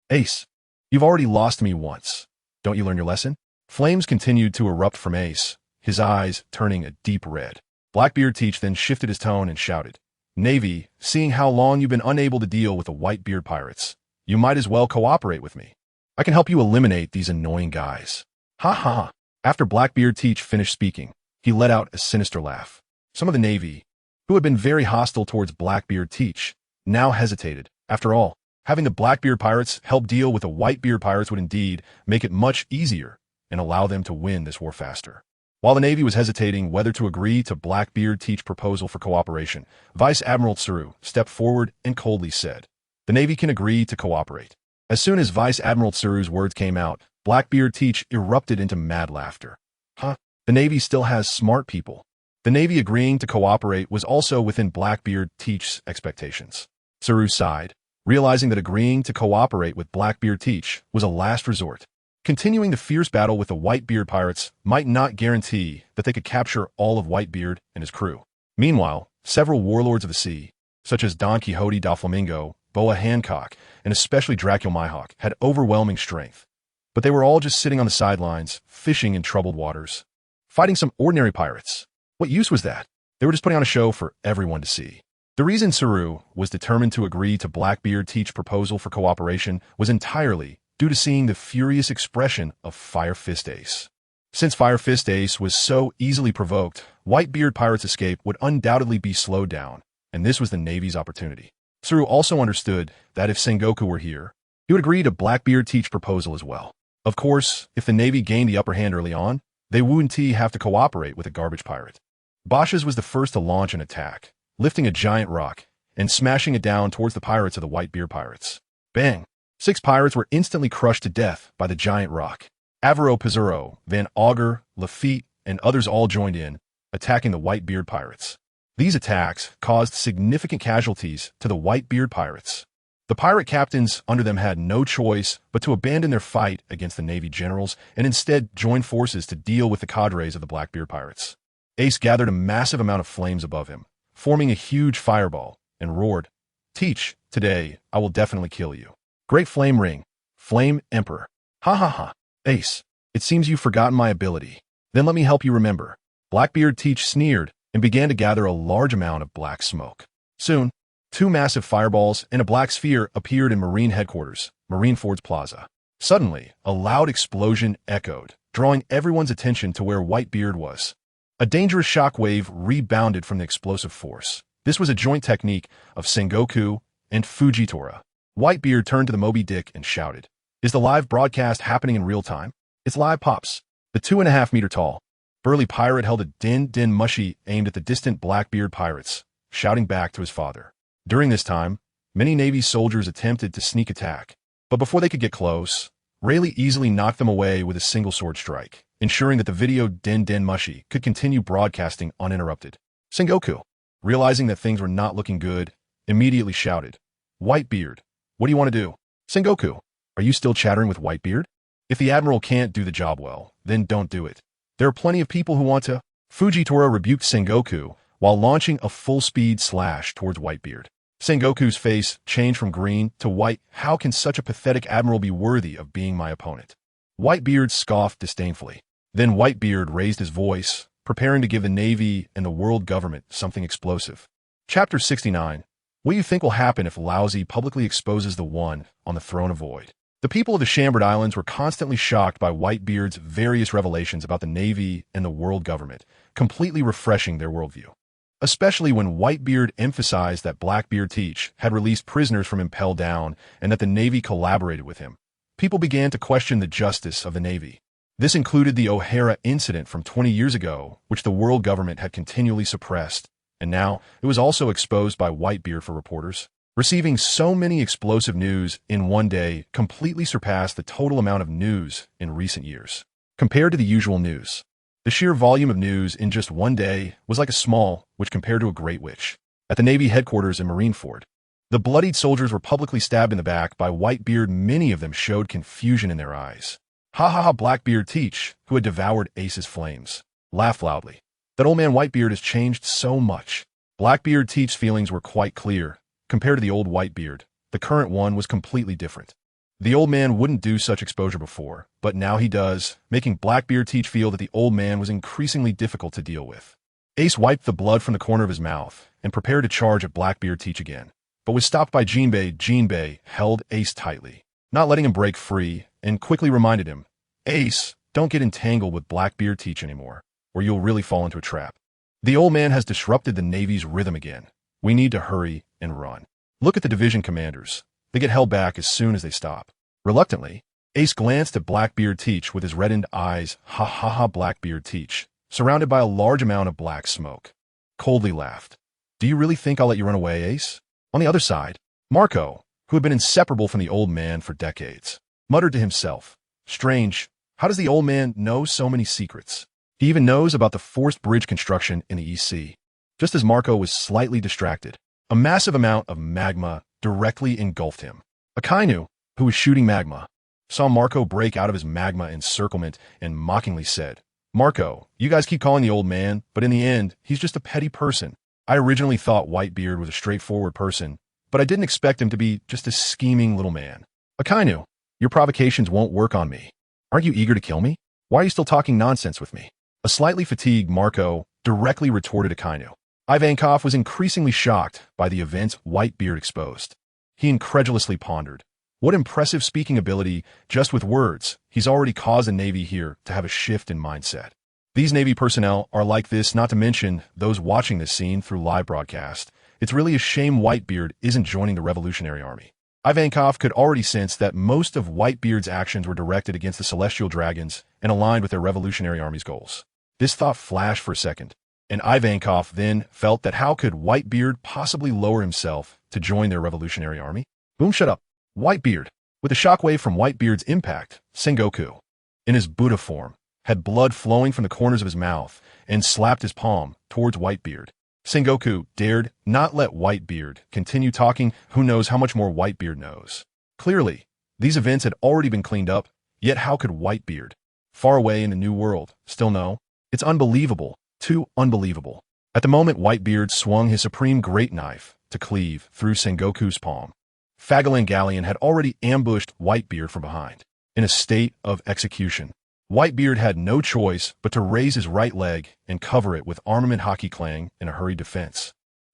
Ace, you've already lost me once. Don't you learn your lesson? Flames continued to erupt from Ace, his eyes turning a deep red. Blackbeard Teach then shifted his tone and shouted, Navy, seeing how long you've been unable to deal with the Whitebeard Pirates, you might as well cooperate with me. I can help you eliminate these annoying guys. Ha. After Blackbeard Teach finished speaking, he let out a sinister laugh. Some of the Navy, who had been very hostile towards Blackbeard Teach, now hesitated. After all, having the Blackbeard Pirates help deal with the Whitebeard Pirates would indeed make it much easier and allow them to win this war faster. While the Navy was hesitating whether to agree to Blackbeard Teach's proposal for cooperation, Vice Admiral Tsuru stepped forward and coldly said, The Navy can agree to cooperate. As soon as Vice Admiral Tsuru's words came out, Blackbeard Teach erupted into mad laughter. The Navy still has smart people. The Navy agreeing to cooperate was also within Blackbeard Teach's expectations. Tsuru sighed, realizing that agreeing to cooperate with Blackbeard Teach was a last resort. Continuing the fierce battle with the Whitebeard Pirates might not guarantee that they could capture all of Whitebeard and his crew. Meanwhile, several warlords of the sea, such as Don Quixote da Flamingo, Boa Hancock, and especially Dracula Mihawk, had overwhelming strength. But they were all just sitting on the sidelines, fishing in troubled waters. Fighting some ordinary pirates. What use was that? They were just putting on a show for everyone to see. The reason Tsuru was determined to agree to Blackbeard Teach's proposal for cooperation was entirely due to seeing the furious expression of Fire Fist Ace. Since Fire Fist Ace was so easily provoked, Whitebeard Pirates' escape would undoubtedly be slowed down, and this was the Navy's opportunity. Tsuru also understood that if Sengoku were here, he would agree to Blackbeard Teach's proposal as well. Of course, if the Navy gained the upper hand early on, they wouldn't have to cooperate with a garbage pirate. Bosch's was the first to launch an attack, lifting a giant rock and smashing it down towards the pirates of the Whitebeard Pirates. Bang! 6 pirates were instantly crushed to death by the giant rock. Avaro Pizarro, Van Auger, Lafitte, and others all joined in, attacking the Whitebeard Pirates. These attacks caused significant casualties to the Whitebeard Pirates. The pirate captains under them had no choice but to abandon their fight against the Navy generals and instead join forces to deal with the cadres of the Blackbeard Pirates. Ace gathered a massive amount of flames above him, forming a huge fireball, and roared, Teach, today I will definitely kill you. Great Flame Ring, Flame Emperor. Ha. Ace, it seems you've forgotten my ability. Then let me help you remember. Blackbeard Teach sneered and began to gather a large amount of black smoke. Soon, 2 massive fireballs and a black sphere appeared in Marine headquarters, Marineford's Plaza. Suddenly, a loud explosion echoed, drawing everyone's attention to where Whitebeard was. A dangerous shockwave rebounded from the explosive force. This was a joint technique of Sengoku and Fujitora. Whitebeard turned to the Moby Dick and shouted, "Is the live broadcast happening in real time?" "It's live, Pops." The 2.5-meter-tall, burly pirate held a din mushi aimed at the distant Blackbeard pirates, shouting back to his father. During this time, many Navy soldiers attempted to sneak attack, but before they could get close, Rayleigh easily knocked them away with a single sword strike, ensuring that the video din mushi could continue broadcasting uninterrupted. Sengoku, realizing that things were not looking good, immediately shouted, "Whitebeard, what do you want to do?" "Sengoku, are you still chattering with Whitebeard? If the Admiral can't do the job well, then don't do it. There are plenty of people who want to." Fujitora rebuked Sengoku while launching a full-speed slash towards Whitebeard. Sengoku's face changed from green to white. "How can such a pathetic admiral be worthy of being my opponent?" Whitebeard scoffed disdainfully. Then Whitebeard raised his voice, preparing to give the Navy and the world government something explosive. Chapter 69. What do you think will happen if Lousy publicly exposes the one on the throne of void? The people of the Chambered Islands were constantly shocked by Whitebeard's various revelations about the Navy and the world government, completely refreshing their worldview. Especially when Whitebeard emphasized that Blackbeard Teach had released prisoners from Impel Down and that the Navy collaborated with him. People began to question the justice of the Navy. This included the O'Hara incident from 20 years ago, which the world government had continually suppressed, and now it was also exposed by Whitebeard for reporters. Receiving so many explosive news in one day completely surpassed the total amount of news in recent years. Compared to the usual news, the sheer volume of news in just one day was like a small witch compared to a great witch. At the Navy headquarters in Marineford, the bloodied soldiers were publicly stabbed in the back by Whitebeard. Many of them showed confusion in their eyes. "Ha ha ha!" Blackbeard Teach, who had devoured Ace's flames, laughed loudly. "That old man Whitebeard has changed so much." Blackbeard Teach's feelings were quite clear. Compared to the old Whitebeard, the current one was completely different. The old man wouldn't do such exposure before, but now he does, making Blackbeard Teach feel that the old man was increasingly difficult to deal with. Ace wiped the blood from the corner of his mouth and prepared to charge at Blackbeard Teach again, but was stopped by Jinbei. Jinbei held Ace tightly, not letting him break free, and quickly reminded him, "Ace, don't get entangled with Blackbeard Teach anymore, or you'll really fall into a trap. The old man has disrupted the Navy's rhythm again. We need to hurry and run. Look at the division commanders. They get held back as soon as they stop." Reluctantly, Ace glanced at Blackbeard Teach with his reddened eyes. "Ha ha ha!" Blackbeard Teach, surrounded by a large amount of black smoke, coldly laughed. "Do you really think I'll let you run away, Ace?" On the other side, Marco, who had been inseparable from the old man for decades, muttered to himself, "Strange, how does the old man know so many secrets? He even knows about the forced bridge construction in the East Sea." Just as Marco was slightly distracted, a massive amount of magma directly engulfed him. Akainu, who was shooting magma, saw Marco break out of his magma encirclement and mockingly said, "Marco, you guys keep calling the old man, but in the end, he's just a petty person. I originally thought Whitebeard was a straightforward person, but I didn't expect him to be just a scheming little man." "Akainu, your provocations won't work on me. Aren't you eager to kill me? Why are you still talking nonsense with me?" A slightly fatigued Marco directly retorted Akainu. Ivankov was increasingly shocked by the events Whitebeard exposed. He incredulously pondered, what impressive speaking ability, just with words. He's already caused the Navy here to have a shift in mindset. These Navy personnel are like this, not to mention those watching this scene through live broadcast. It's really a shame Whitebeard isn't joining the Revolutionary Army. Ivankov could already sense that most of Whitebeard's actions were directed against the Celestial Dragons and aligned with their Revolutionary Army's goals. This thought flashed for a second, and Ivankov then felt that how could Whitebeard possibly lower himself to join their Revolutionary Army? Boom, shut up. Whitebeard, with a shockwave from Whitebeard's impact, Sengoku, in his Buddha form, had blood flowing from the corners of his mouth and slapped his palm towards Whitebeard. Sengoku dared not let Whitebeard continue talking. Who knows how much more Whitebeard knows? Clearly, these events had already been cleaned up, yet how could Whitebeard, far away in the New World, still know? It's unbelievable, too unbelievable. At the moment, Whitebeard swung his supreme great knife to cleave through Sengoku's palm. Fagalan Galleon had already ambushed Whitebeard from behind. In a state of execution, Whitebeard had no choice but to raise his right leg and cover it with armament hockey clang in a hurried defense.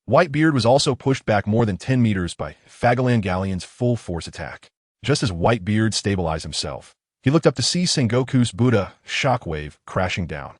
Whitebeard was also pushed back more than 10 meters by Fagalan Galleon's full-force attack. Just as Whitebeard stabilized himself, he looked up to see Sengoku's Buddha shockwave crashing down.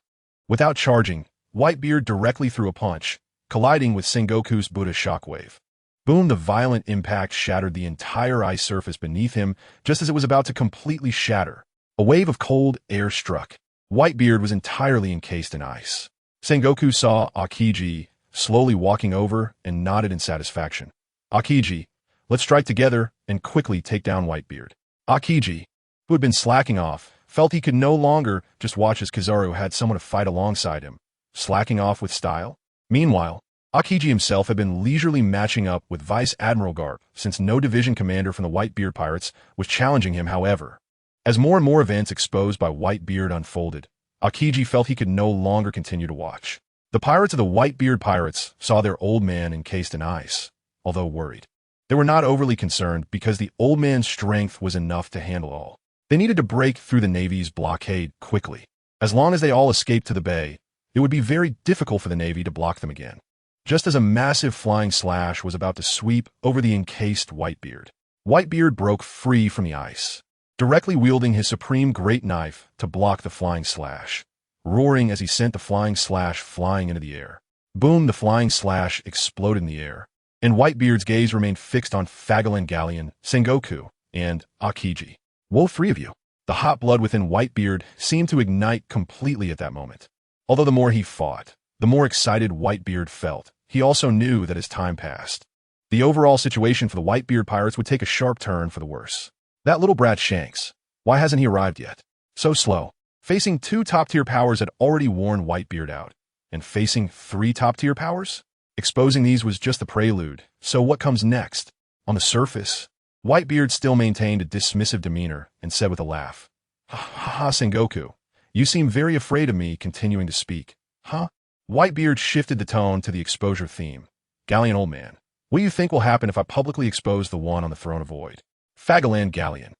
Without charging, Whitebeard directly threw a punch, colliding with Sengoku's Buddha shockwave. Boom! The violent impact shattered the entire ice surface beneath him just as it was about to completely shatter. A wave of cold air struck. Whitebeard was entirely encased in ice. Sengoku saw Akiji slowly walking over and nodded in satisfaction. Akiji, let's strike together and quickly take down Whitebeard. Akiji, who had been slacking off, felt he could no longer just watch as Kizaru had someone to fight alongside him, slacking off with style. Meanwhile, Akiji himself had been leisurely matching up with Vice Admiral Garp since no division commander from the Whitebeard pirates was challenging him. However, as more and more events exposed by Whitebeard unfolded, Akiji felt he could no longer continue to watch. The pirates of the Whitebeard pirates saw their old man encased in ice, although worried. They were not overly concerned because the old man's strength was enough to handle all. They needed to break through the Navy's blockade quickly. As long as they all escaped to the bay, it would be very difficult for the Navy to block them again. Just as a massive flying slash was about to sweep over the encased Whitebeard, Whitebeard broke free from the ice, directly wielding his supreme great knife to block the flying slash, roaring as he sent the flying slash flying into the air. Boom! The flying slash exploded in the air, and Whitebeard's gaze remained fixed on Fagalan Galleon, Sengoku, and Akiji. Woe, three of you! The hot blood within Whitebeard seemed to ignite completely at that moment. Although the more he fought, the more excited Whitebeard felt. He also knew that as time passed, the overall situation for the Whitebeard pirates would take a sharp turn for the worse. That little brat Shanks, why hasn't he arrived yet? So slow. Facing 2 top-tier powers had already worn Whitebeard out, and facing 3 top-tier powers? Exposing these was just the prelude, so what comes next? On the surface, Whitebeard still maintained a dismissive demeanor and said with a laugh, "Ha ha, Sengoku, you seem very afraid of me continuing to speak, huh?" Whitebeard shifted the tone to the exposure theme. Galleon, old man, what do you think will happen if I publicly expose the one on the throne of void? Fagalan Galleon,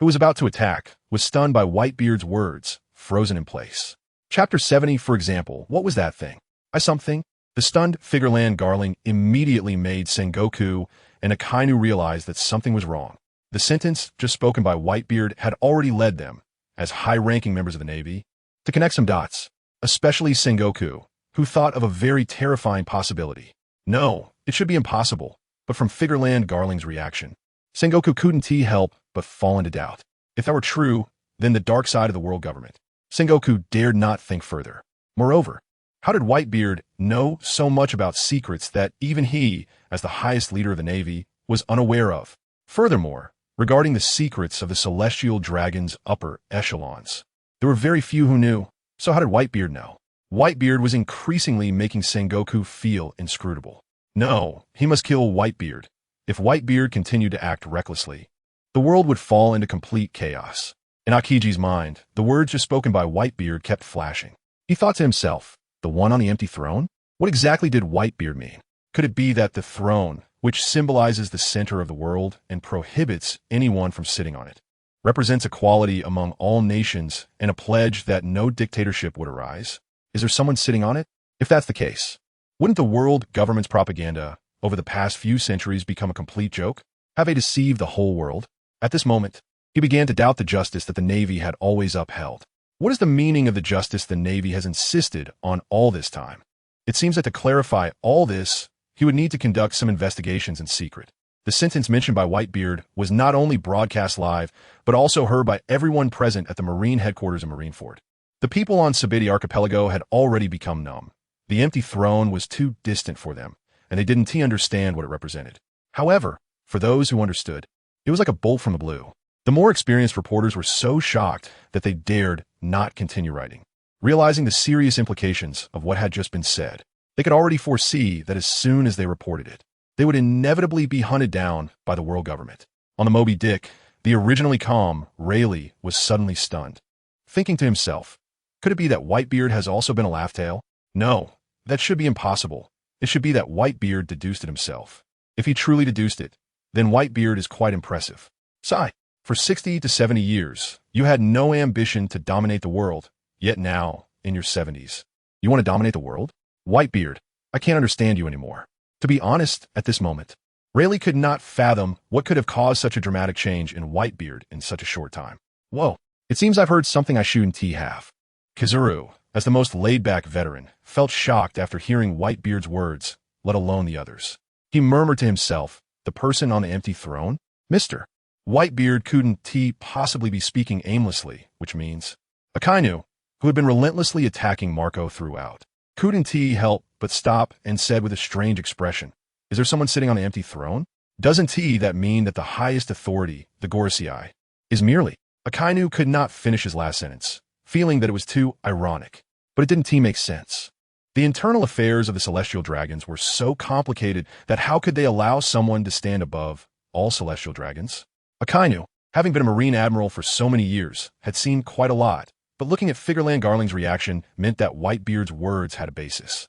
who was about to attack, was stunned by Whitebeard's words, frozen in place. Chapter 70, for example, what was that thing? Something? The stunned Figureland Garling immediately made Sengoku and Akainu realize that something was wrong. The sentence just spoken by Whitebeard had already led them, as high-ranking members of the Navy, to connect some dots, especially Sengoku, who thought of a very terrifying possibility. No, it should be impossible, but from Figureland Garling's reaction, Sengoku couldn't help but fall into doubt. If that were true, then the dark side of the world government. Sengoku dared not think further. Moreover, how did Whitebeard know so much about secrets that even he, as the highest leader of the Navy, was unaware of? Furthermore, regarding the secrets of the celestial dragon's upper echelons, there were very few who knew. So how did Whitebeard know? Whitebeard was increasingly making Sengoku feel inscrutable. No, he must kill Whitebeard. If Whitebeard continued to act recklessly, the world would fall into complete chaos. In Akiji's mind, the words just spoken by Whitebeard kept flashing. He thought to himself, the one on the empty throne? What exactly did Whitebeard mean? Could it be that the throne, which symbolizes the center of the world and prohibits anyone from sitting on it, represents equality among all nations and a pledge that no dictatorship would arise? Is there someone sitting on it? If that's the case, wouldn't the world government's propaganda over the past few centuries become a complete joke? Have they deceived the whole world? At this moment, he began to doubt the justice that the Navy had always upheld. What is the meaning of the justice the Navy has insisted on all this time? It seems that to clarify all this, he would need to conduct some investigations in secret. The sentence mentioned by Whitebeard was not only broadcast live, but also heard by everyone present at the Marine headquarters in Marineford. The people on Sabidi Archipelago had already become numb. The empty throne was too distant for them, and they didn't understand what it represented. However, for those who understood, it was like a bolt from the blue. The more experienced reporters were so shocked that they dared not continue writing. Realizing the serious implications of what had just been said, they could already foresee that as soon as they reported it, they would inevitably be hunted down by the world government. On the Moby Dick, the originally calm Rayleigh was suddenly stunned, thinking to himself, could it be that Whitebeard has also been a laugh-tale? No, that should be impossible. It should be that Whitebeard deduced it himself. If he truly deduced it, then Whitebeard is quite impressive. Sigh. For 60 to 70 years, you had no ambition to dominate the world, yet now, in your 70s, you want to dominate the world? Whitebeard, I can't understand you anymore. To be honest, at this moment, Rayleigh could not fathom what could have caused such a dramatic change in Whitebeard in such a short time. Whoa, it seems I've heard something I shouldn't have. Kizuru, as the most laid-back veteran, felt shocked after hearing Whitebeard's words, let alone the others. He murmured to himself, the person on the empty throne? Mr. Whitebeard couldn't possibly be speaking aimlessly, which means Akainu, who had been relentlessly attacking Marco throughout, couldn't help but stop and said with a strange expression, is there someone sitting on the empty throne? Doesn't that mean that the highest authority, the Gorsei, is merely? Akainu could not finish his last sentence, feeling that it was too ironic, but it didn't make sense. The internal affairs of the celestial dragons were so complicated that how could they allow someone to stand above all celestial dragons? Akainu, having been a Marine Admiral for so many years, had seen quite a lot, but looking at Figureland Garling's reaction meant that Whitebeard's words had a basis.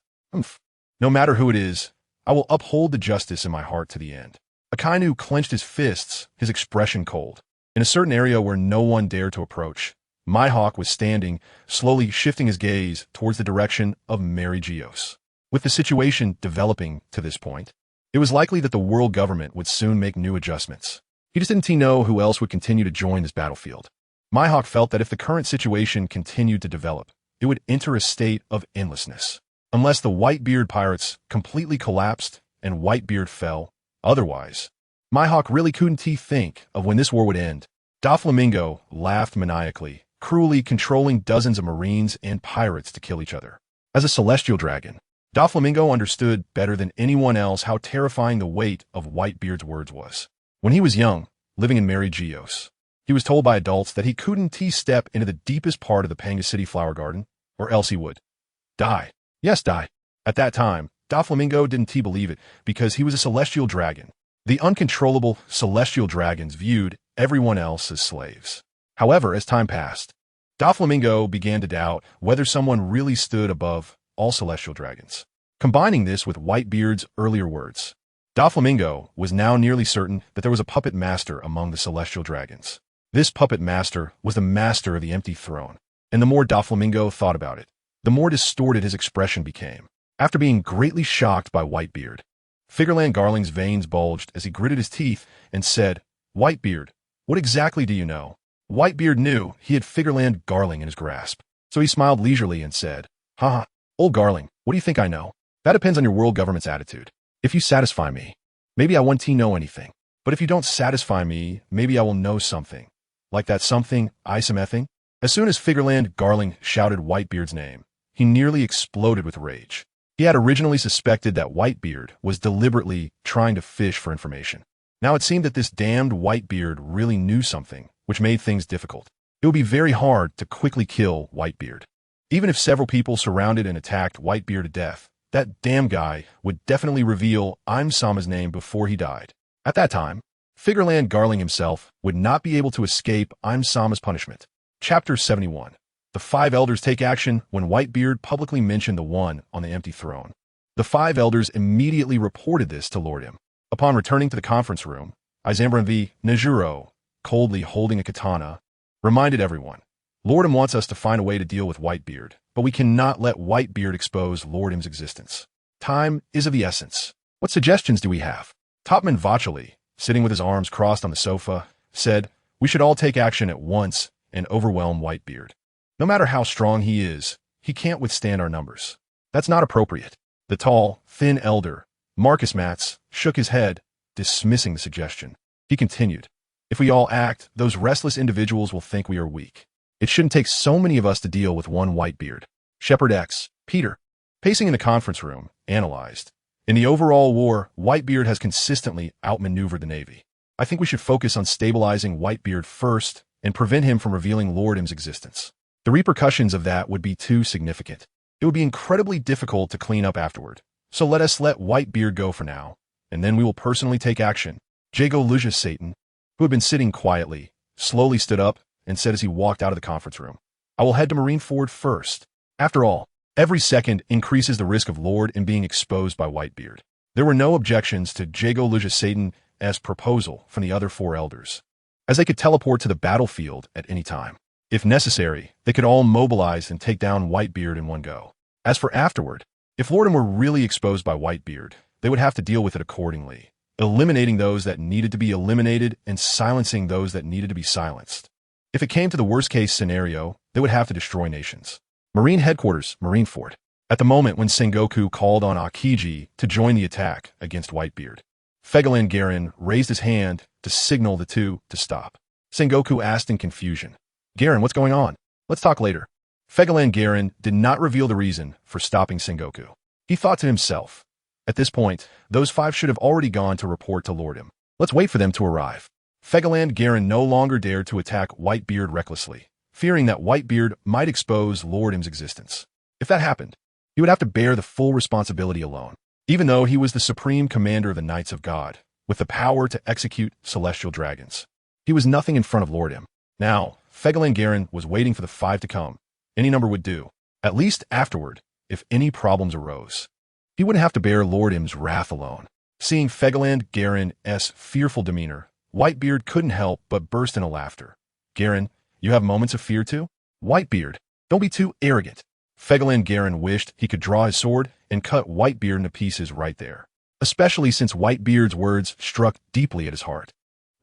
No matter who it is, I will uphold the justice in my heart to the end. Akainu clenched his fists, his expression cold. In a certain area where no one dared to approach, Mihawk was standing, slowly shifting his gaze towards the direction of Mary Geos. With the situation developing to this point, it was likely that the world government would soon make new adjustments. He just didn't know who else would continue to join this battlefield. Mihawk felt that if the current situation continued to develop, it would enter a state of endlessness. Unless the Whitebeard pirates completely collapsed and Whitebeard fell, otherwise, Mihawk really couldn't think of when this war would end. Doflamingo laughed maniacally, cruelly controlling dozens of Marines and pirates to kill each other. As a celestial dragon, Doflamingo understood better than anyone else how terrifying the weight of Whitebeard's words was. When he was young, living in Mary Geos, he was told by adults that he couldn't step into the deepest part of the Panga City flower garden, or else he would die. Yes, die. At that time, Doflamingo didn't believe it because he was a celestial dragon. The uncontrollable celestial dragons viewed everyone else as slaves. However, as time passed, Doflamingo began to doubt whether someone really stood above all celestial dragons. Combining this with Whitebeard's earlier words, Doflamingo was now nearly certain that there was a puppet master among the celestial dragons. This puppet master was the master of the empty throne, and the more Doflamingo thought about it, the more distorted his expression became. After being greatly shocked by Whitebeard, Figureland Garling's veins bulged as he gritted his teeth and said, Whitebeard, what exactly do you know? Whitebeard knew he had Figureland Garling in his grasp, so he smiled leisurely and said, Haha, old Garling, what do you think I know? That depends on your world government's attitude. If you satisfy me, maybe I won't know anything. But if you don't satisfy me, maybe I will know something. Like that something, Isamething? As soon as Figureland Garling shouted Whitebeard's name, he nearly exploded with rage. He had originally suspected that Whitebeard was deliberately trying to fish for information. Now it seemed that this damned Whitebeard really knew something, which made things difficult. It would be very hard to quickly kill Whitebeard. Even if several people surrounded and attacked Whitebeard to death, that damn guy would definitely reveal Sama's name before he died. At that time, Figureland Garling himself would not be able to escape Sama's punishment. Chapter 71. The five elders take action when Whitebeard publicly mentioned the one on the empty throne. The five elders immediately reported this to Lordum. Upon returning to the conference room, Izambran V. Nejuro, coldly holding a katana, reminded everyone, Lordum wants us to find a way to deal with Whitebeard, but we cannot let Whitebeard expose Lordum's existence. Time is of the essence. What suggestions do we have? Topman Vachali, sitting with his arms crossed on the sofa, said, we should all take action at once and overwhelm Whitebeard. No matter how strong he is, he can't withstand our numbers. That's not appropriate. The tall, thin elder, Marcus Matz, shook his head, dismissing the suggestion. He continued, if we all act, those restless individuals will think we are weak. It shouldn't take so many of us to deal with one Whitebeard. Shepherd X, Peter, pacing in the conference room, analyzed. In the overall war, Whitebeard has consistently outmaneuvered the Navy. I think we should focus on stabilizing Whitebeard first and prevent him from revealing Lordum's existence. The repercussions of that would be too significant. It would be incredibly difficult to clean up afterward. So let us let Whitebeard go for now, and then we will personally take action. Jago Lucius Satan, who had been sitting quietly, slowly stood up and said as he walked out of the conference room, I will head to Marineford first. After all, every second increases the risk of Lordum being exposed by Whitebeard. There were no objections to Jago Lucius Satan's proposal from the other four elders, as they could teleport to the battlefield at any time. If necessary, they could all mobilize and take down Whitebeard in one go. As for afterward, if Lordum were really exposed by Whitebeard, they would have to deal with it accordingly. eliminating those that needed to be eliminated and silencing those that needed to be silenced. If it came to the worst-case scenario, they would have to destroy nations. Marine Headquarters, Marine Fort. At the moment when Sengoku called on Akiji to join the attack against Whitebeard, Fegaland Garen raised his hand to signal the two to stop. Sengoku asked in confusion, "Garen, what's going on? Let's talk later." Fegaland Garen did not reveal the reason for stopping Sengoku. He thought to himself, "At this point, those five should have already gone to report to Lordum. Let's wait for them to arrive." Fegaland Garen no longer dared to attack Whitebeard recklessly, fearing that Whitebeard might expose Lordum's existence. If that happened, he would have to bear the full responsibility alone, even though he was the supreme commander of the Knights of God, with the power to execute celestial dragons. He was nothing in front of Lordum. Now, Fegaland Garen was waiting for the five to come. Any number would do, at least afterward, if any problems arose. He wouldn't have to bear Lordum's wrath alone. Seeing Fegaland Garen's fearful demeanor, Whitebeard couldn't help but burst into laughter. "Garen, you have moments of fear too? Whitebeard, don't be too arrogant." Fegaland Garen wished he could draw his sword and cut Whitebeard into pieces right there, especially since Whitebeard's words struck deeply at his heart.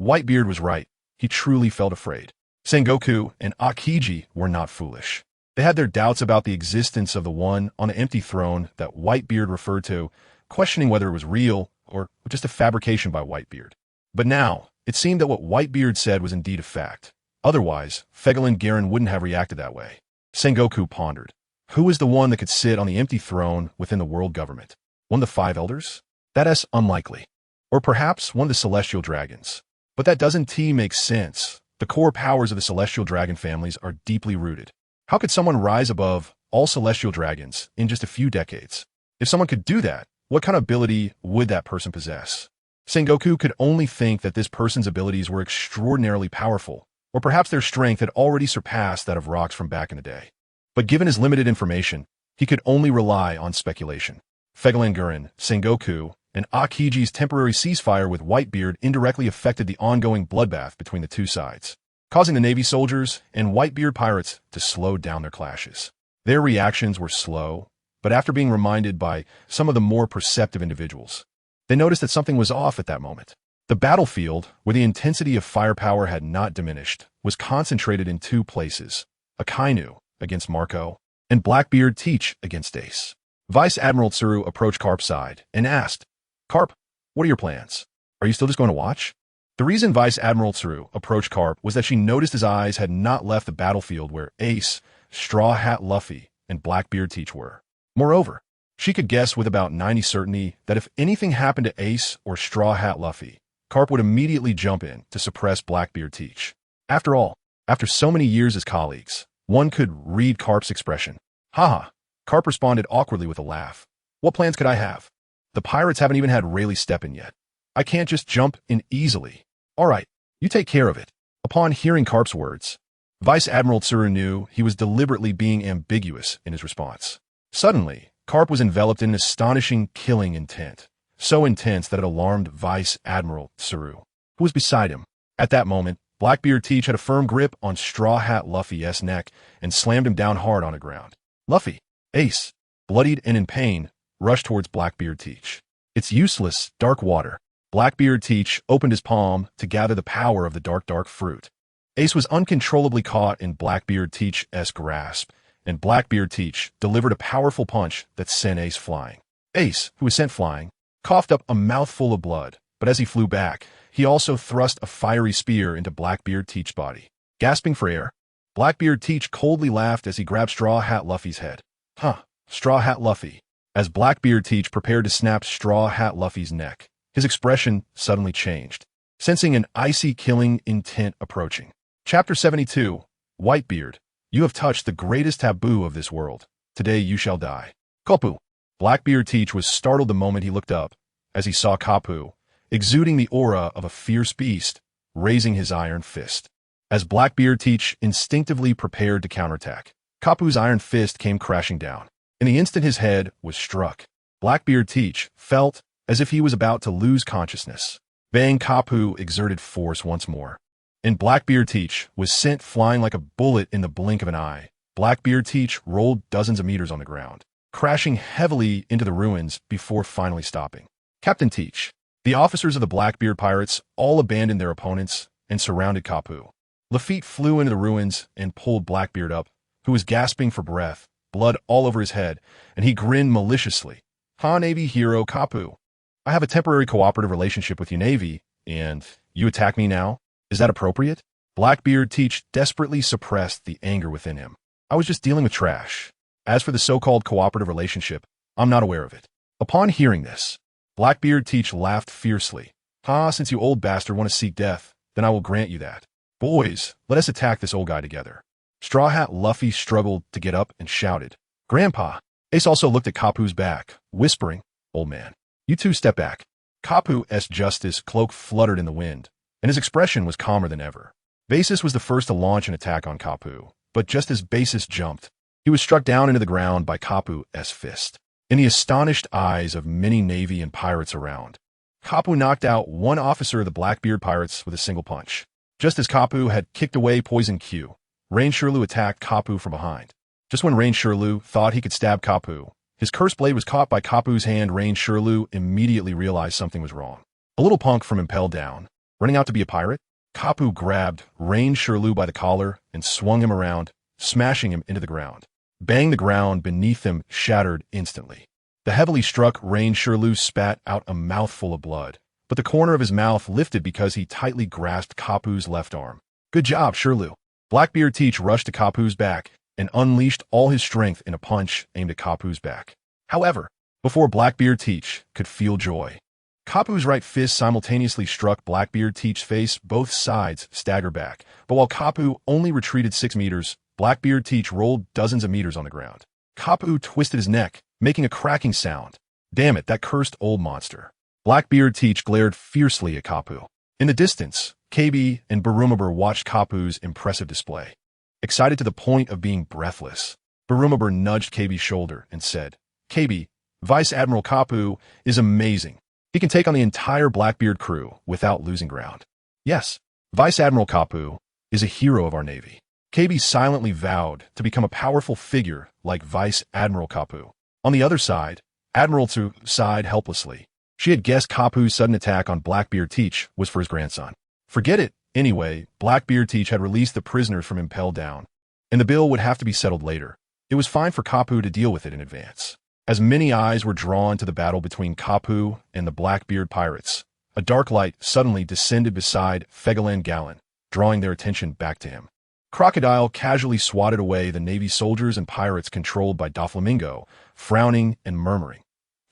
Whitebeard was right. He truly felt afraid. Sengoku and Akiji were not foolish. They had their doubts about the existence of the one on the empty throne that Whitebeard referred to, questioning whether it was real or just a fabrication by Whitebeard. But now, it seemed that what Whitebeard said was indeed a fact. Otherwise, Fegaland Garen wouldn't have reacted that way. Sengoku pondered. Who is the one that could sit on the empty throne within the world government? One of the five elders? That is unlikely. Or perhaps one of the celestial dragons. But that doesn't make sense. The core powers of the celestial dragon families are deeply rooted. How could someone rise above all celestial dragons in just a few decades? If someone could do that, what kind of ability would that person possess? Sengoku could only think that this person's abilities were extraordinarily powerful, or perhaps their strength had already surpassed that of rocks from back in the day. But given his limited information, he could only rely on speculation. Fegaland Garen, Sengoku, and Akiji's temporary ceasefire with Whitebeard indirectly affected the ongoing bloodbath between the two sides, causing the Navy soldiers and Whitebeard pirates to slow down their clashes. Their reactions were slow, but after being reminded by some of the more perceptive individuals, they noticed that something was off at that moment. The battlefield, where the intensity of firepower had not diminished, was concentrated in two places: Akainu against Marco, and Blackbeard Teach against Ace. Vice Admiral Tsuru approached Carp's side and asked, "Carp, what are your plans? Are you still just going to watch?" The reason Vice Admiral Tsuru approached Carp was that she noticed his eyes had not left the battlefield where Ace, Straw Hat Luffy, and Blackbeard Teach were. Moreover, she could guess with about 90% certainty that if anything happened to Ace or Straw Hat Luffy, Carp would immediately jump in to suppress Blackbeard Teach. After all, after so many years as colleagues, one could read Carp's expression. "Haha." Carp responded awkwardly with a laugh. "What plans could I have? The pirates haven't even had Rayleigh step in yet. I can't just jump in easily. All right, you take care of it." Upon hearing Carp's words, Vice Admiral Tsuru knew he was deliberately being ambiguous in his response. Suddenly, Carp was enveloped in an astonishing killing intent, so intense that it alarmed Vice Admiral Tsuru, who was beside him. At that moment, Blackbeard Teach had a firm grip on Straw Hat Luffy's neck and slammed him down hard on the ground. Luffy, Ace, bloodied and in pain, rushed towards Blackbeard Teach. "It's useless, dark water." Blackbeard Teach opened his palm to gather the power of the dark fruit. Ace was uncontrollably caught in Blackbeard Teach's grasp, and Blackbeard Teach delivered a powerful punch that sent Ace flying. Ace, who was sent flying, coughed up a mouthful of blood, but as he flew back, he also thrust a fiery spear into Blackbeard Teach's body. Gasping for air, Blackbeard Teach coldly laughed as he grabbed Straw Hat Luffy's head. "Huh, Straw Hat Luffy." As Blackbeard Teach prepared to snap Straw Hat Luffy's neck, his expression suddenly changed, sensing an icy killing intent approaching. Chapter 72, Whitebeard, you have touched the greatest taboo of this world. Today you shall die. Kapu. Blackbeard Teach was startled the moment he looked up, as he saw Kapu, exuding the aura of a fierce beast, raising his iron fist. As Blackbeard Teach instinctively prepared to counterattack, Kapu's iron fist came crashing down. In the instant his head was struck, Blackbeard Teach felt as if he was about to lose consciousness. Bang! Kapu exerted force once more, and Blackbeard Teach was sent flying like a bullet in the blink of an eye. Blackbeard Teach rolled dozens of meters on the ground, crashing heavily into the ruins before finally stopping. "Captain Teach, The officers of the Blackbeard pirates all abandoned their opponents and surrounded Kapu. Lafitte flew into the ruins and pulled Blackbeard up, who was gasping for breath, blood all over his head, and he grinned maliciously. "Ha, Navy hero Kapu. I have a temporary cooperative relationship with you, Navy, and you attack me now? Is that appropriate?" Blackbeard Teach desperately suppressed the anger within him. "I was just dealing with trash. As for the so-called cooperative relationship, I'm not aware of it." Upon hearing this, Blackbeard Teach laughed fiercely. "Ha, since you old bastard want to seek death, then I will grant you that. Boys, let us attack this old guy together." Straw Hat Luffy struggled to get up and shouted, "Grandpa!" Ace also looked at Kapu's back, whispering, "Old man, you two step back." Kapu's justice cloak fluttered in the wind, and his expression was calmer than ever. Basis was the first to launch an attack on Kapu, but just as Basis jumped, he was struck down into the ground by Kapu's fist. In the astonished eyes of many Navy and pirates around, Kapu knocked out one officer of the Blackbeard pirates with a single punch. Just as Kapu had kicked away Poison Q, Rain Shirlu attacked Kapu from behind. Just when Rain Shirlu thought he could stab Kapu, his cursed blade was caught by Kapu's hand. Rain Shirlu immediately realized something was wrong. A little punk from Impelled Down, running out to be a pirate, Kapu grabbed Rain Shirlu by the collar and swung him around, smashing him into the ground. Bang, the ground beneath him shattered instantly. The heavily struck Rain Shirlu spat out a mouthful of blood, but the corner of his mouth lifted because he tightly grasped Kapu's left arm. "Good job, Shirlu." Blackbeard Teach rushed to Kapu's back and unleashed all his strength in a punch aimed at Kapu's back. However, before Blackbeard Teach could feel joy, Kapu's right fist simultaneously struck Blackbeard Teach's face. Both sides staggered back, but while Kapu only retreated 6 meters, Blackbeard Teach rolled dozens of meters on the ground. Kapu twisted his neck, making a cracking sound. "Damn it, that cursed old monster." Blackbeard Teach glared fiercely at Kapu. In the distance, KB and Barumabur watched Kapu's impressive display. Excited to the point of being breathless, Barumabur nudged KB's shoulder and said, "KB, Vice Admiral Kapu is amazing. He can take on the entire Blackbeard crew without losing ground." "Yes, Vice Admiral Kapu is a hero of our Navy." KB silently vowed to become a powerful figure like Vice Admiral Kapu. On the other side, Admiral Tsu sighed helplessly. She had guessed Kapu's sudden attack on Blackbeard Teach was for his grandson. Forget it. Anyway, Blackbeard Teach had released the prisoners from Impelled Down, and the bill would have to be settled later. It was fine for Kapu to deal with it in advance. As many eyes were drawn to the battle between Kapu and the Blackbeard pirates, a dark light suddenly descended beside Fegalan Gallon, drawing their attention back to him. Crocodile casually swatted away the Navy soldiers and pirates controlled by Doflamingo, frowning and murmuring,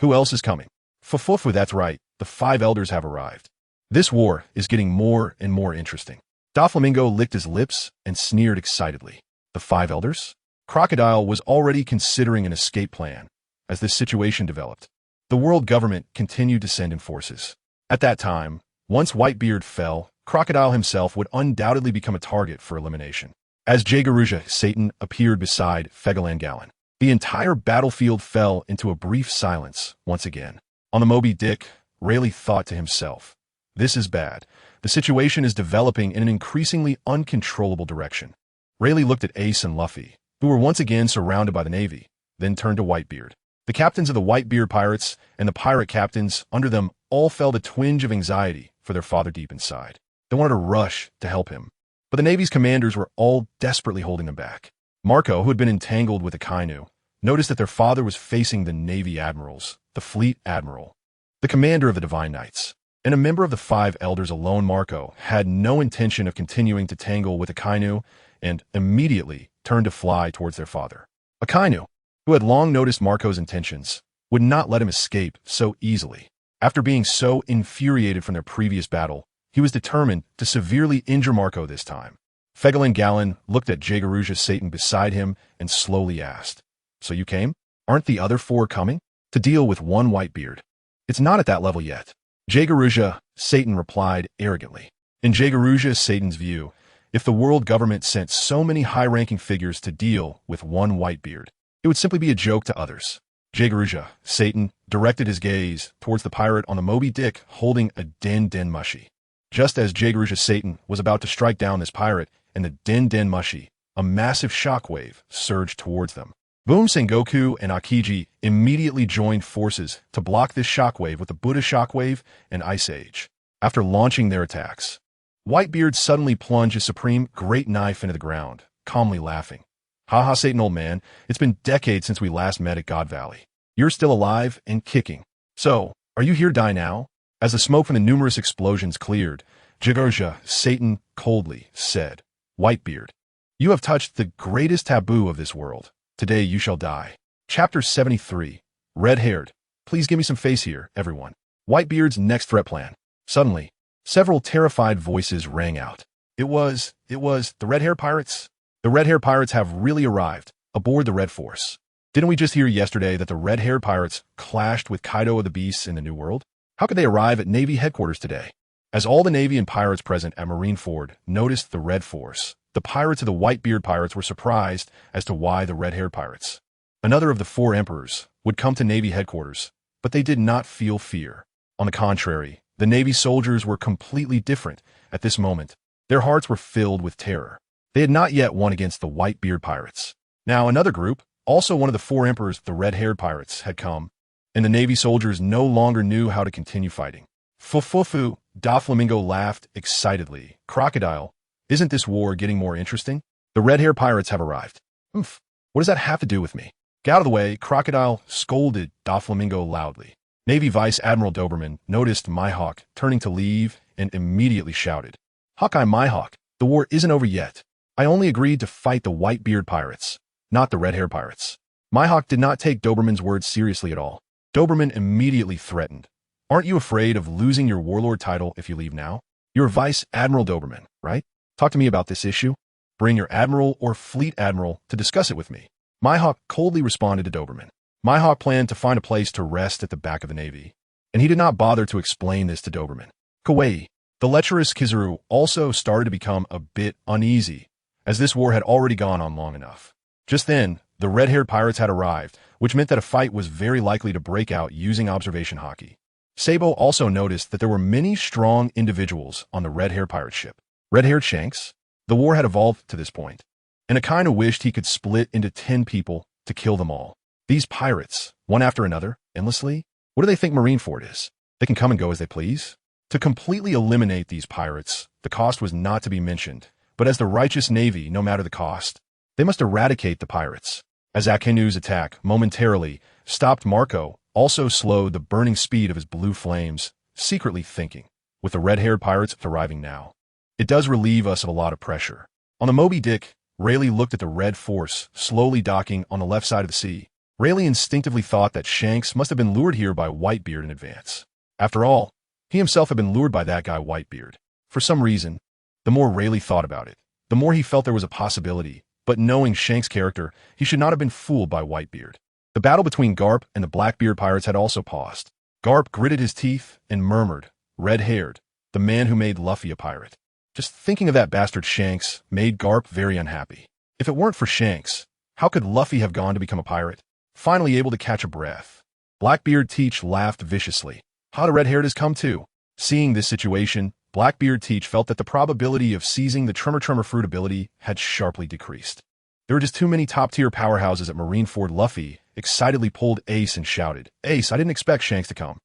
"Who else is coming?" "Fufufu, that's right, the 5 elders have arrived. This war is getting more and more interesting." Doflamingo licked his lips and sneered excitedly. "The 5 elders?" Crocodile was already considering an escape plan as this situation developed. The world government continued to send in forces. At that time, once Whitebeard fell, Crocodile himself would undoubtedly become a target for elimination. As Jagaruja Satan appeared beside Fegalan Gallon, the entire battlefield fell into a brief silence once again. On the Moby Dick, Rayleigh thought to himself, "This is bad. The situation is developing in an increasingly uncontrollable direction." Rayleigh looked at Ace and Luffy, who were once again surrounded by the Navy, then turned to Whitebeard. The captains of the Whitebeard pirates and the pirate captains under them all felt a twinge of anxiety for their father deep inside. They wanted to rush to help him, but the Navy's commanders were all desperately holding them back. Marco, who had been entangled with Akainu, noticed that their father was facing the Navy admirals, the fleet admiral, the commander of the Divine Knights, and a member of the 5 elders. Alone Marco had no intention of continuing to tangle with Akainu and immediately turned to fly towards their father. Akainu, who had long noticed Marco's intentions, would not let him escape so easily. After being so infuriated from their previous battle, he was determined to severely injure Marco this time. Fegalan Gallon looked at Jagaruja Satan beside him and slowly asked, "So you came? Aren't the other 4 coming?" "To deal with one Whitebeard. It's not at that level yet." Jagaruja Satan replied arrogantly. In Jagaruja Satan's view, if the world government sent so many high-ranking figures to deal with one Whitebeard, it would simply be a joke to others. Jagaruja Satan directed his gaze towards the pirate on the Moby Dick holding a Den Mushi. Just as Jagaruja Satan was about to strike down this pirate and the Den Mushi, a massive shockwave surged towards them. Boom! Sengoku and Akiji immediately joined forces to block this shockwave with the Buddha shockwave and Ice Age. After launching their attacks, Whitebeard suddenly plunged his supreme great knife into the ground, calmly laughing. Haha, Satan, old man, it's been decades since we last met at God Valley. You're still alive and kicking. So, are you here to die now? As the smoke from the numerous explosions cleared, Jigurja, Satan, coldly said, Whitebeard, you have touched the greatest taboo of this world. Today you shall die. Chapter 73. Red-haired. Please give me some face here, everyone. Whitebeard's next threat plan. Suddenly, several terrified voices rang out. It was the red-haired pirates. The red-haired pirates have really arrived, aboard the Red Force. Didn't we just hear yesterday that the red-haired pirates clashed with Kaido of the Beasts in the New World? How could they arrive at Navy headquarters today? As all the Navy and pirates present at Marineford noticed the Red Force, the pirates of the Whitebeard pirates were surprised as to why the red-haired pirates, another of the four emperors, would come to Navy headquarters, but they did not feel fear. On the contrary, the Navy soldiers were completely different at this moment. Their hearts were filled with terror. They had not yet won against the Whitebeard pirates. Now another group, also one of the four emperors, the red-haired pirates, had come, and the Navy soldiers no longer knew how to continue fighting. Fufufu, Doflamingo laughed excitedly. Crocodile, isn't this war getting more interesting? The red-haired pirates have arrived. Oomph, what does that have to do with me? Get out of the way, Crocodile scolded Doflamingo loudly. Navy Vice Admiral Doberman noticed Mihawk turning to leave and immediately shouted, Hawkeye Mihawk, the war isn't over yet. I only agreed to fight the Whitebeard pirates, not the red-haired pirates. Mihawk did not take Doberman's words seriously at all. Doberman immediately threatened, aren't you afraid of losing your warlord title if you leave now? You're Vice Admiral Doberman, right? Talk to me about this issue. Bring your admiral or fleet admiral to discuss it with me. Mihawk coldly responded to Doberman. Mihawk planned to find a place to rest at the back of the Navy, and he did not bother to explain this to Doberman. Kawaii, the lecherous Kizaru, also started to become a bit uneasy, as this war had already gone on long enough. Just then, the red-haired pirates had arrived, which meant that a fight was very likely to break out using observation hockey. Sabo also noticed that there were many strong individuals on the red-haired pirate ship. Red-haired Shanks? The war had evolved to this point, and a kind of wished he could split into 10 people to kill them all. These pirates, one after another, endlessly? What do they think Marineford is? They can come and go as they please? To completely eliminate these pirates, the cost was not to be mentioned, but as the righteous Navy, no matter the cost, they must eradicate the pirates. As Akanu's attack momentarily stopped, Marco also slowed the burning speed of his blue flames, secretly thinking, with the red-haired pirates arriving now, it does relieve us of a lot of pressure. On the Moby Dick, Rayleigh looked at the Red Force slowly docking on the left side of the sea. Rayleigh instinctively thought that Shanks must have been lured here by Whitebeard in advance. After all, he himself had been lured by that guy Whitebeard. For some reason, the more Rayleigh thought about it, the more he felt there was a possibility, but knowing Shanks' character, he should not have been fooled by Whitebeard. The battle between Garp and the Blackbeard pirates had also paused. Garp gritted his teeth and murmured, red-haired, the man who made Luffy a pirate. Just thinking of that bastard Shanks made Garp very unhappy. If it weren't for Shanks, how could Luffy have gone to become a pirate? Finally able to catch a breath, Blackbeard Teach laughed viciously. How the red-haired has come too. Seeing this situation, Blackbeard Teach felt that the probability of seizing the Tremor Fruit ability had sharply decreased. There were just too many top-tier powerhouses at Marineford. Luffy excitedly pulled Ace and shouted, Ace, I didn't expect Shanks to come.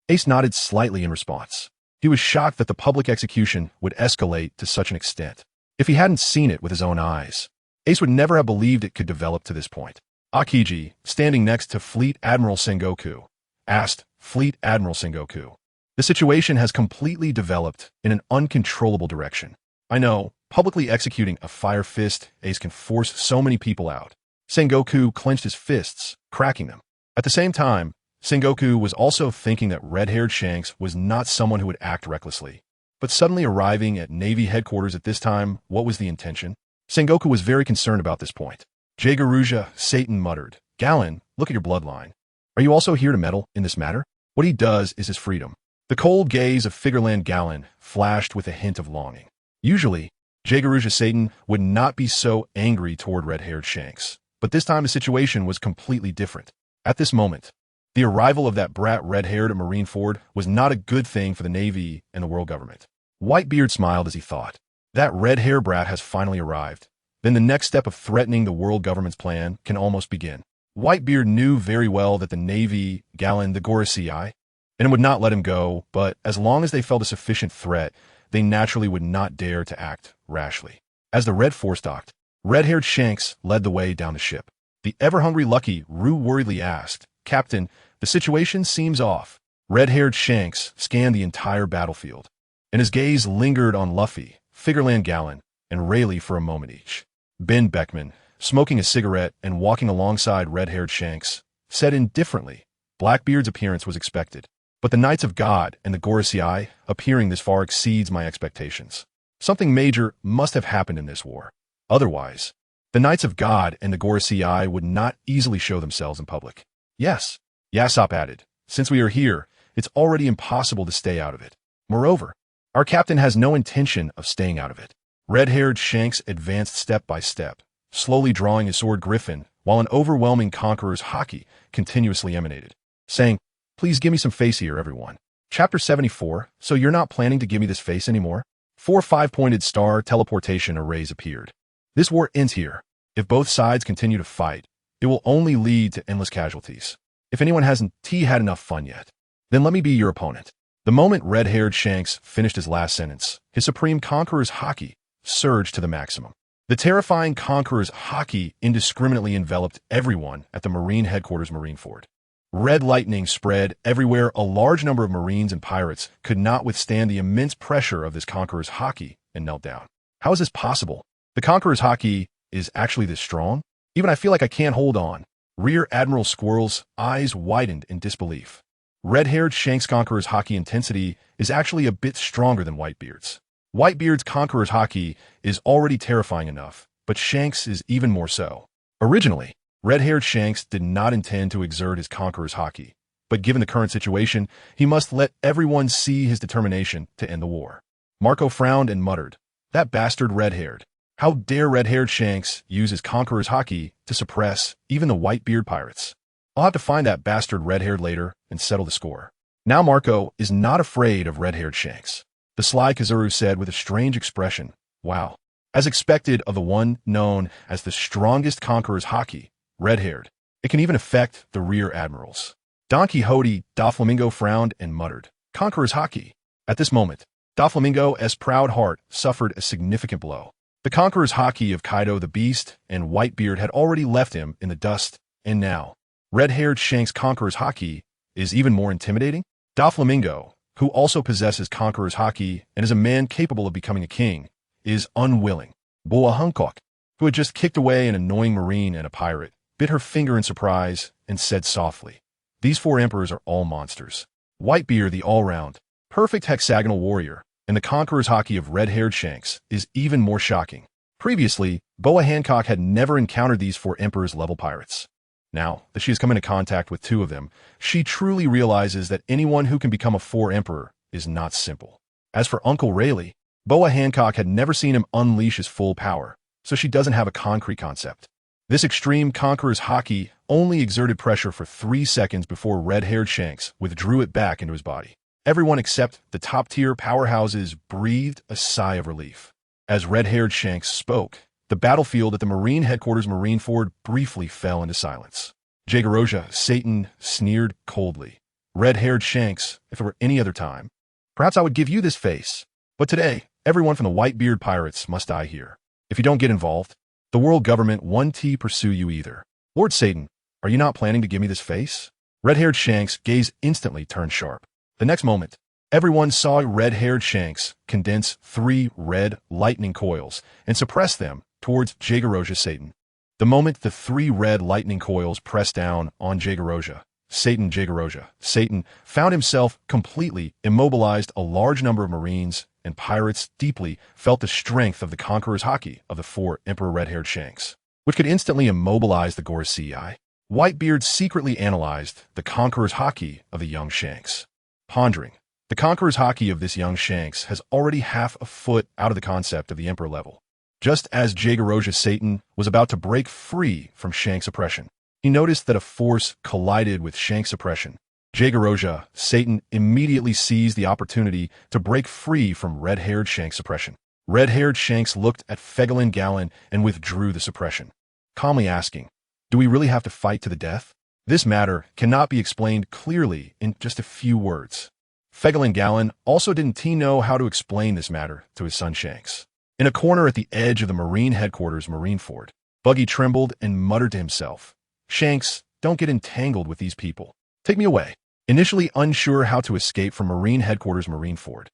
Ace nodded slightly in response. He was shocked that the public execution would escalate to such an extent. If he hadn't seen it with his own eyes, Ace would never have believed it could develop to this point. Akiji, standing next to Fleet Admiral Sengoku, asked, Fleet Admiral Sengoku, the situation has completely developed in an uncontrollable direction. I know, publicly executing a fire fist, Ace can force so many people out. Sengoku clenched his fists, cracking them. At the same time, Sengoku was also thinking that red-haired Shanks was not someone who would act recklessly. But suddenly arriving at Navy headquarters at this time, what was the intention? Sengoku was very concerned about this point. Jaguruja, Satan muttered, Galen, look at your bloodline. Are you also here to meddle in this matter? What he does is his freedom. The cold gaze of Figureland Galen flashed with a hint of longing. Usually, Jaguruja Satan would not be so angry toward red-haired Shanks, but this time the situation was completely different. At this moment, the arrival of that brat red-haired at Marineford was not a good thing for the Navy and the world government. Whitebeard smiled as he thought, that red-haired brat has finally arrived. then the next step of threatening the world government's plan can almost begin. Whitebeard knew very well that the Navy, Galen, the Gorosei, and would not let him go, but as long as they felt a sufficient threat, they naturally would not dare to act rashly. As the Red Force docked, red-haired Shanks led the way down the ship. The ever-hungry Lucky Roo worriedly asked, "Captain, the situation seems off." Red-haired Shanks scanned the entire battlefield, and his gaze lingered on Luffy, Figureland Galen, and Rayleigh for a moment each. Ben Beckman, smoking a cigarette and walking alongside red-haired Shanks, said indifferently, "Blackbeard's appearance was expected, but the Knights of God and the Gorosei appearing this far exceeds my expectations. Something major must have happened in this war. Otherwise, the Knights of God and the Gorosei would not easily show themselves in public." "Yes," Yasopp added, "since we are here, it's already impossible to stay out of it. Moreover, our captain has no intention of staying out of it." Red-haired Shanks advanced step by step, slowly drawing his sword Griffin, while an overwhelming conqueror's haki continuously emanated, saying, "Please give me some face here, everyone." Chapter 74, "So you're not planning to give me this face anymore?" 4 5-pointed star teleportation arrays appeared. "This war ends here. If both sides continue to fight, it will only lead to endless casualties. If anyone hasn't had enough fun yet, then let me be your opponent." The moment red-haired Shanks finished his last sentence, his supreme conqueror's haki surged to the maximum. The terrifying conqueror's haki indiscriminately enveloped everyone at the Marine headquarters Marineford. Red lightning spread everywhere. A large number of Marines and pirates could not withstand the immense pressure of this conqueror's haki and knelt down. How is this possible? The conqueror's haki is actually this strong? Even I feel like I can't hold on. Rear Admiral Squirrel's eyes widened in disbelief. Red-haired Shanks' conqueror's haki intensity is actually a bit stronger than Whitebeard's. Whitebeard's conqueror's haki is already terrifying enough, but Shanks is even more so. Originally, red-haired Shanks did not intend to exert his conqueror's haki, but given the current situation, he must let everyone see his determination to end the war. Marco frowned and muttered, "That bastard red-haired. How dare red-haired Shanks use his conqueror's haki to suppress even the Whitebeard pirates? I'll have to find that bastard red-haired later and settle the score." Now Marco is not afraid of red-haired Shanks. The sly Kazuru said with a strange expression, "Wow." As expected of the one known as the strongest conqueror's haki, red-haired, it can even affect the rear admirals. Don Quixote Doflamingo frowned and muttered, "Conqueror's haki." At this moment, Doflamingo's proud heart suffered a significant blow. The conqueror's haki of Kaido the Beast and Whitebeard had already left him in the dust, and now, red-haired Shanks' conqueror's haki is even more intimidating. Doflamingo, who also possesses conqueror's haki and is a man capable of becoming a king, is unwilling. Boa Hancock, who had just kicked away an annoying marine and a pirate, bit her finger in surprise and said softly, "These 4 emperors are all monsters. Whitebeard, the all-round, perfect hexagonal warrior, and the conqueror's haki of red-haired Shanks is even more shocking." Previously, Boa Hancock had never encountered these 4 emperors-level pirates. Now that she has come into contact with 2 of them, she truly realizes that anyone who can become a 4 emperor is not simple. As for Uncle Rayleigh, Boa Hancock had never seen him unleash his full power, so she doesn't have a concrete concept. This extreme conqueror's haki only exerted pressure for 3 seconds before red-haired Shanks withdrew it back into his body. Everyone except the top-tier powerhouses breathed a sigh of relief. As red-haired Shanks spoke, the battlefield at the Marine headquarters Marineford briefly fell into silence. Jagaroja, Satan, sneered coldly. "Red-haired Shanks, if it were any other time, perhaps I would give you this face. But today, everyone from the Whitebeard pirates must die here. If you don't get involved, the world government won't pursue you either." "Lord Satan, are you not planning to give me this face?" Red-haired Shanks' gaze instantly turned sharp. The next moment, everyone saw red-haired Shanks condense 3 red lightning coils and suppress them towards Jagaroja Satan. The moment the 3 red lightning coils pressed down on Jagaroja Satan found himself completely immobilized. A large number of Marines and pirates deeply felt the strength of the conqueror's haki of the 4 Emperor red-haired Shanks, which could instantly immobilize the Gorosei. Whitebeard secretly analyzed the conqueror's haki of the young Shanks. Pondering, the conqueror's haki of this young Shanks has already half a foot out of the concept of the Emperor level. Just as Jagaroja Satan was about to break free from Shanks' oppression, he noticed that a force collided with Shanks' oppression. Jagaroja Satan immediately seized the opportunity to break free from red-haired Shanks' oppression. Red-haired Shanks looked at Fegelin Gallon and withdrew the suppression, calmly asking, "Do we really have to fight to the death? This matter cannot be explained clearly in just a few words." Fegelin Gallon also didn't know how to explain this matter to his son Shanks. In a corner at the edge of the Marine headquarters Marineford, Buggy trembled and muttered to himself, "Shanks, don't get entangled with these people. Take me away." Initially unsure how to escape from Marine headquarters Marineford,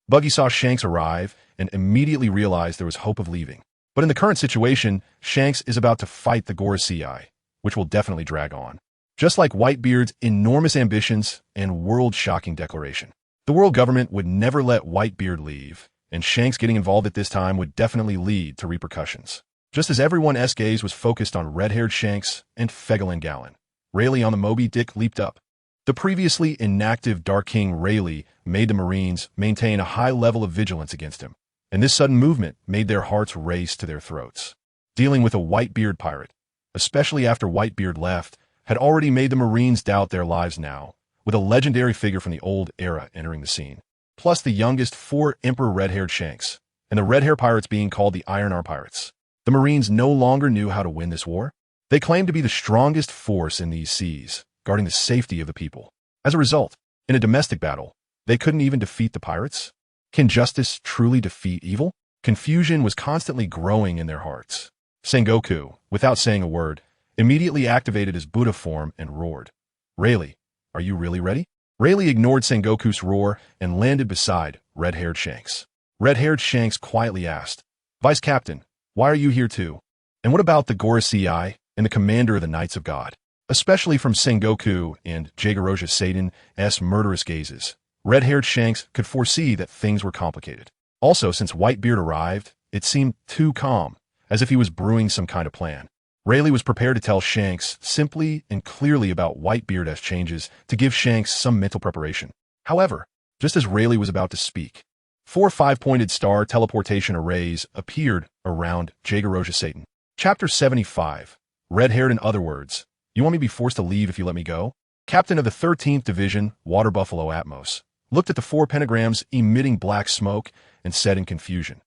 Buggy saw Shanks arrive and immediately realized there was hope of leaving. But in the current situation, Shanks is about to fight the Gorosei, which will definitely drag on. Just like Whitebeard's enormous ambitions and world-shocking declaration, the world government would never let Whitebeard leave, and Shanks getting involved at this time would definitely lead to repercussions. Just as everyone's gaze was focused on red-haired Shanks and Fegelin Gallon, Rayleigh on the Moby Dick leaped up. The previously inactive Dark King Rayleigh made the Marines maintain a high level of vigilance against him, and this sudden movement made their hearts race to their throats. Dealing with a Whitebeard pirate, especially after Whitebeard left, had already made the Marines doubt their lives now, with a legendary figure from the old era entering the scene. Plus the youngest 4 Emperor red-haired Shanks, and the red-hair pirates being called the Iron Arm Pirates. The Marines no longer knew how to win this war. They claimed to be the strongest force in these seas, guarding the safety of the people. As a result, in a domestic battle, they couldn't even defeat the pirates. Can justice truly defeat evil? Confusion was constantly growing in their hearts. Sengoku, without saying a word, immediately activated his Buddha form and roared, "Rayleigh, are you really ready?" Rayleigh ignored Sengoku's roar and landed beside red-haired Shanks. Red-haired Shanks quietly asked, "Vice Captain, why are you here too? And what about the Gorosei and the commander of the Knights of God?" Especially from Sengoku and Jagoroja Satan's murderous gazes, red-haired Shanks could foresee that things were complicated. Also, since Whitebeard arrived, it seemed too calm, as if he was brewing some kind of plan. Rayleigh was prepared to tell Shanks simply and clearly about Whitebeard's changes to give Shanks some mental preparation. However, just as Rayleigh was about to speak, 4 5-pointed star teleportation arrays appeared around Jagoroja Satan. Chapter 75. Red-haired in other words, "You want me to be forced to leave if you let me go?" Captain of the 13th Division, Water Buffalo Atmos, looked at the 4 pentagrams emitting black smoke and said in confusion,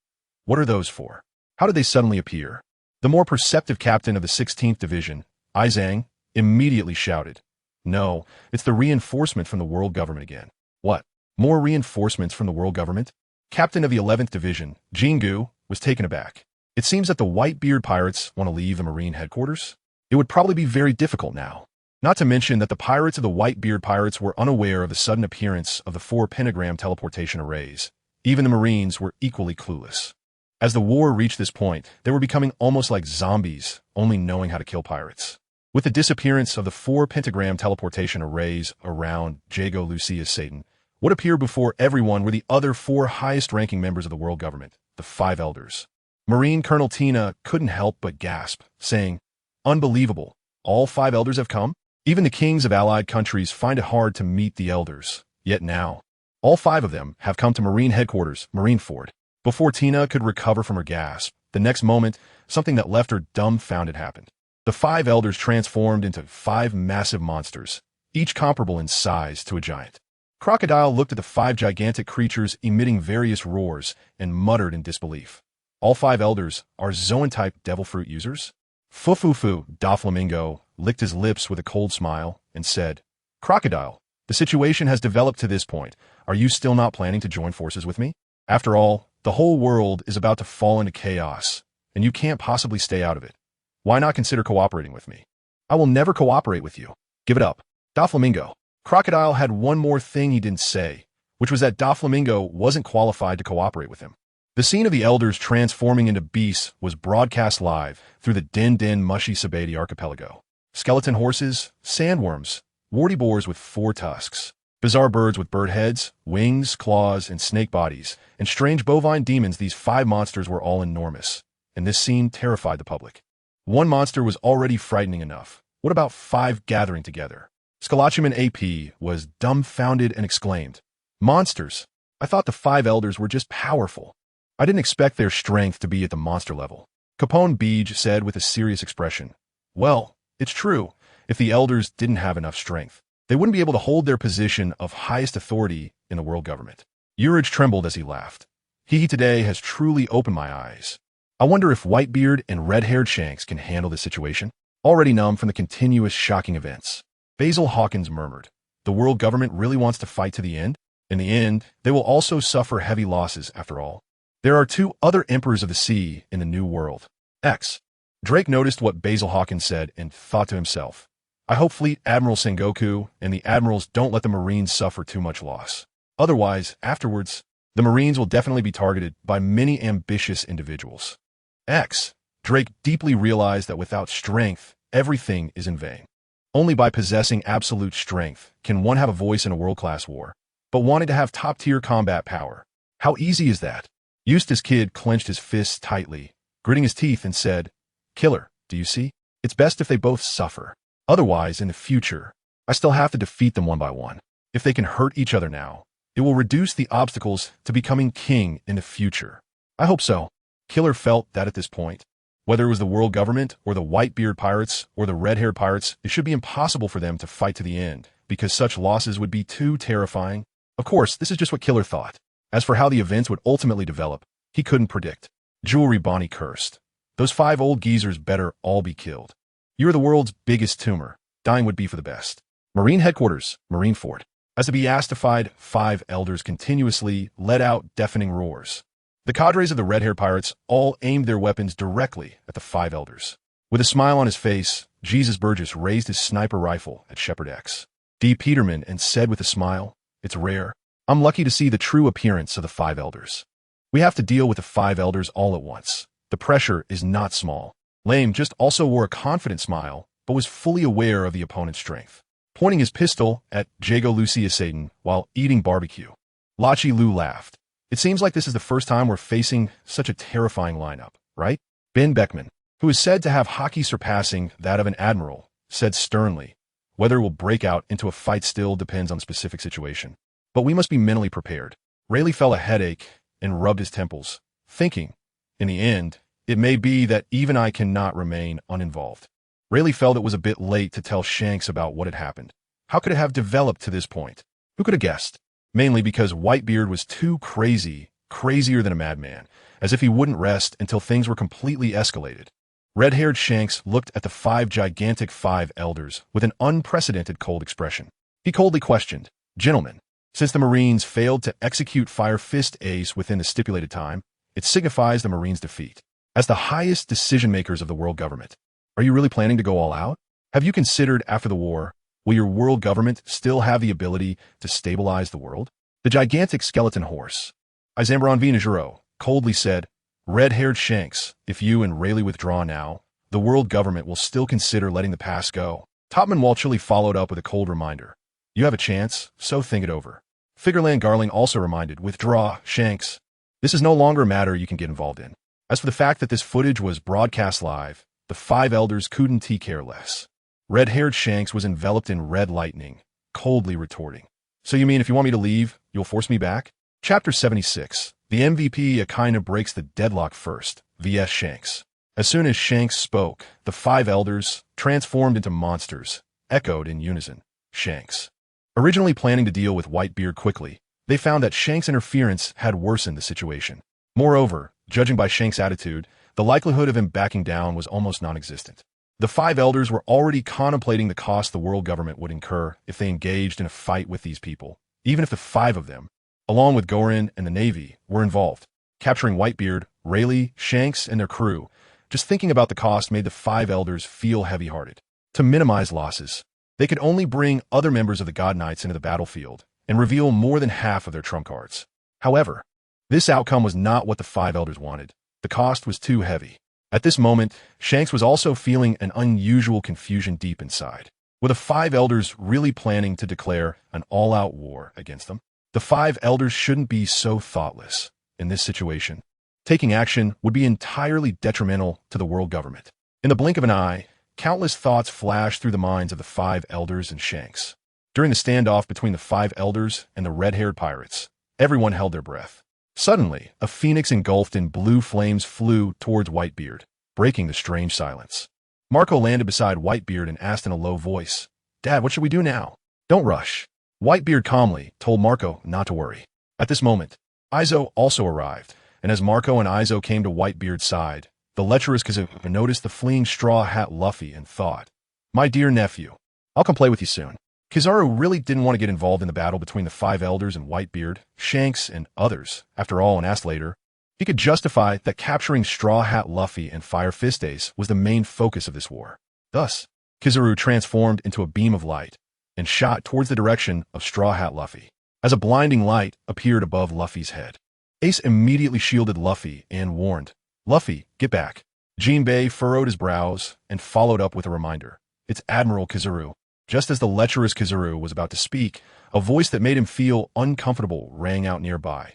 "What are those for? How did they suddenly appear?" The more perceptive captain of the 16th Division, Izang, immediately shouted, "No, it's the reinforcement from the world government again." "What? More reinforcements from the world government?" Captain of the 11th Division, Jingu, was taken aback. It seems that the Whitebeard pirates want to leave the Marine headquarters. It would probably be very difficult now. Not to mention that the pirates of the Whitebeard pirates were unaware of the sudden appearance of the 4 pentagram teleportation arrays. Even the Marines were equally clueless. As the war reached this point, they were becoming almost like zombies, only knowing how to kill pirates. With the disappearance of the 4 pentagram teleportation arrays around Jago Lucius Satan, what appeared before everyone were the other 4 highest-ranking members of the world government, the 5 elders. Marine Colonel Tina couldn't help but gasp, saying, "Unbelievable, all 5 elders have come?" Even the kings of allied countries find it hard to meet the elders, yet now, all 5 of them have come to Marine headquarters, Marineford. Before Tina could recover from her gasp, the next moment, something that left her dumbfounded happened. The 5 elders transformed into 5 massive monsters, each comparable in size to a giant. Crocodile looked at the 5 gigantic creatures emitting various roars and muttered in disbelief. All 5 elders are Zoan-type devil fruit users? Fufufu, Doflamingo, licked his lips with a cold smile and said, "Crocodile, the situation has developed to this point. Are you still not planning to join forces with me? After all, the whole world is about to fall into chaos, and you can't possibly stay out of it. Why not consider cooperating with me?" "I will never cooperate with you. Give it up." Doflamingo. Crocodile had one more thing he didn't say, which was that Doflamingo wasn't qualified to cooperate with him. The scene of the elders transforming into beasts was broadcast live through the Den Mushy Sabati archipelago. Skeleton horses, sandworms, warty boars with 4 tusks, bizarre birds with bird heads, wings, claws, and snake bodies, and strange bovine demons. These 5 monsters were all enormous, and this scene terrified the public. One monster was already frightening enough. What about 5 gathering together? Scalachiman AP was dumbfounded and exclaimed, "Monsters! I thought the 5 elders were just powerful. I didn't expect their strength to be at the monster level." Capone Beej said with a serious expression, "Well, it's true. If the elders didn't have enough strength, they wouldn't be able to hold their position of highest authority in the world government." Urage trembled as he laughed. He today has truly opened my eyes. I wonder if Whitebeard and red-haired Shanks can handle this situation, already numb from the continuous shocking events. Basil Hawkins murmured, "The world government really wants to fight to the end? In the end, they will also suffer heavy losses after all. There are two other emperors of the sea in the New World. X." Drake noticed what Basil Hawkins said and thought to himself, "I hope Fleet Admiral Sengoku and the admirals don't let the Marines suffer too much loss. Otherwise, afterwards, the Marines will definitely be targeted by many ambitious individuals." X. Drake deeply realized that without strength, everything is in vain. Only by possessing absolute strength can one have a voice in a world-class war. But wanting to have top-tier combat power, how easy is that? Eustace Kid clenched his fists tightly, gritting his teeth and said, "Killer, do you see? It's best if they both suffer. Otherwise, in the future, I still have to defeat them one by one. If they can hurt each other now, it will reduce the obstacles to becoming king in the future. I hope so." Killer felt that at this point, whether it was the world government or the Whitebeard pirates or the red-haired pirates, it should be impossible for them to fight to the end, because such losses would be too terrifying. Of course, this is just what Killer thought. As for how the events would ultimately develop, he couldn't predict. Jewelry Bonnie cursed. "Those 5 old geezers better all be killed. You're the world's biggest tumor. Dying would be for the best." Marine Headquarters, Marine Fort. As the beastified 5 elders continuously let out deafening roars, the cadres of the red-haired pirates all aimed their weapons directly at the 5 elders. With a smile on his face, Jesus Burgess raised his sniper rifle at Shepard X. D. Peterman and said with a smile, "It's rare. I'm lucky to see the true appearance of the 5 elders. We have to deal with the 5 elders all at once. The pressure is not small." Lame just also wore a confident smile, but was fully aware of the opponent's strength, pointing his pistol at Jago Lucia Satan while eating barbecue. Lachi Lu laughed. "It seems like this is the first time we're facing such a terrifying lineup, right?" Ben Beckman, who is said to have hockey surpassing that of an admiral, said sternly, "Whether it will break out into a fight still depends on the specific situation. But we must be mentally prepared." Rayleigh felt a headache and rubbed his temples, thinking, in the end, it may be that even I cannot remain uninvolved. Rayleigh felt it was a bit late to tell Shanks about what had happened. How could it have developed to this point? Who could have guessed? Mainly because Whitebeard was too crazy, crazier than a madman, as if he wouldn't rest until things were completely escalated. Red-haired Shanks looked at the 5 gigantic 5 elders with an unprecedented cold expression. He coldly questioned, "Gentlemen, since the Marines failed to execute Fire Fist Ace within the stipulated time, it signifies the Marines' defeat. As the highest decision-makers of the world government, are you really planning to go all out? Have you considered after the war, will your world government still have the ability to stabilize the world?" The gigantic skeleton horse, Isambron Venajuro, coldly said, "Red-haired Shanks, if you and Rayleigh withdraw now, the world government will still consider letting the past go." Topman Walchilly followed up with a cold reminder, "You have a chance, so think it over." Figureland Garling also reminded, "Withdraw, Shanks. This is no longer a matter you can get involved in." As for the fact that this footage was broadcast live, the 5 elders couldn't care less. Red-haired Shanks was enveloped in red lightning, coldly retorting, "So you mean if you want me to leave, you'll force me back?" Chapter 76. The MVP kinda breaks the deadlock first, vs. Shanks. As soon as Shanks spoke, the 5 elders, transformed into monsters, echoed in unison, "Shanks." Originally planning to deal with Whitebeard quickly, they found that Shanks' interference had worsened the situation. Moreover, judging by Shanks' attitude, the likelihood of him backing down was almost non-existent. The 5 elders were already contemplating the cost the world government would incur if they engaged in a fight with these people, even if the 5 of them, along with Gorin and the Navy, were involved. Capturing Whitebeard, Rayleigh, Shanks, and their crew, just thinking about the cost made the 5 elders feel heavy-hearted. To minimize losses, they could only bring other members of the God Knights into the battlefield and reveal more than half of their trump cards. However, this outcome was not what the 5 elders wanted. The cost was too heavy. At this moment, Shanks was also feeling an unusual confusion deep inside. Were the 5 elders really planning to declare an all-out war against them? The 5 elders shouldn't be so thoughtless. In this situation, taking action would be entirely detrimental to the world government. In the blink of an eye, countless thoughts flashed through the minds of the 5 elders and Shanks. During the standoff between the 5 elders and the red-haired pirates, everyone held their breath. Suddenly, a phoenix engulfed in blue flames flew towards Whitebeard, breaking the strange silence. Marco landed beside Whitebeard and asked in a low voice, "Dad, what should we do now?" "Don't rush." Whitebeard calmly told Marco not to worry. At this moment, Izo also arrived, and as Marco and Izo came to Whitebeard's side, the lecherous Kizaru noticed the fleeing straw hat Luffy and thought, "My dear nephew, I'll come play with you soon." Kizaru really didn't want to get involved in the battle between the five elders and Whitebeard, Shanks, and others. After all, and asked later, he could justify that capturing Straw Hat Luffy and Fire Fist Ace was the main focus of this war. Thus, Kizaru transformed into a beam of light and shot towards the direction of Straw Hat Luffy, as a blinding light appeared above Luffy's head. Ace immediately shielded Luffy and warned, "Luffy, get back." Jinbei furrowed his brows and followed up with a reminder, "It's Admiral Kizaru." Just as the lecherous Kizaru was about to speak, a voice that made him feel uncomfortable rang out nearby.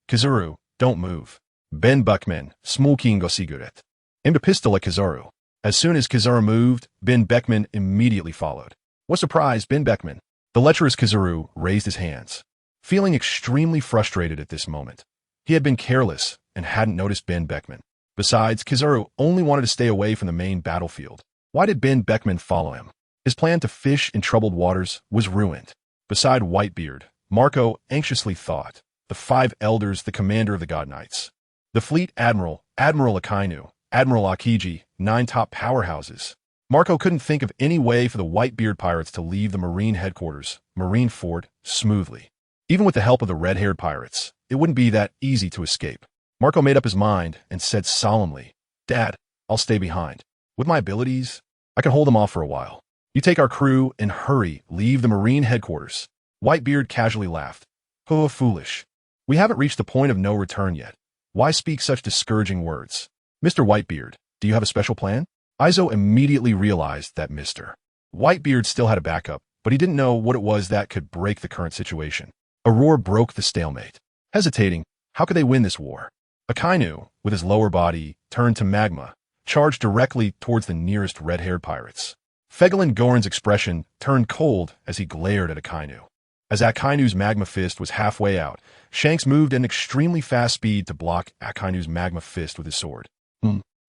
"Kizaru, don't move. Ben Beckman, smoking go siguret." Aimed a pistol at Kizaru. As soon as Kizaru moved, Ben Beckman immediately followed. What surprise, Ben Beckman! The lecherous Kizaru raised his hands, feeling extremely frustrated at this moment. He had been careless and hadn't noticed Ben Beckman. Besides, Kizaru only wanted to stay away from the main battlefield. Why did Ben Beckman follow him? His plan to fish in troubled waters was ruined. Beside Whitebeard, Marco anxiously thought, the five elders, the commander of the God Knights, the fleet admiral, Admiral Akainu, Admiral Akiji, 9 top powerhouses. Marco couldn't think of any way for the Whitebeard pirates to leave the Marine headquarters, Marine Fort, smoothly. Even with the help of the red-haired pirates, it wouldn't be that easy to escape. Marco made up his mind and said solemnly, "Dad, I'll stay behind. With my abilities, I can hold them off for a while. You take our crew and hurry, leave the Marine headquarters." Whitebeard casually laughed. "Oh, foolish. We haven't reached the point of no return yet. Why speak such discouraging words? Mr. Whitebeard, do you have a special plan?" Izo immediately realized that Mr. Whitebeard still had a backup, but he didn't know what it was that could break the current situation. A roar broke the stalemate. Hesitating, how could they win this war? Akainu, with his lower body turned to magma, charged directly towards the nearest red-haired pirates. Fegelin Goran's expression turned cold as he glared at Akainu. As Akainu's magma fist was halfway out, Shanks moved at an extremely fast speed to block Akainu's magma fist with his sword.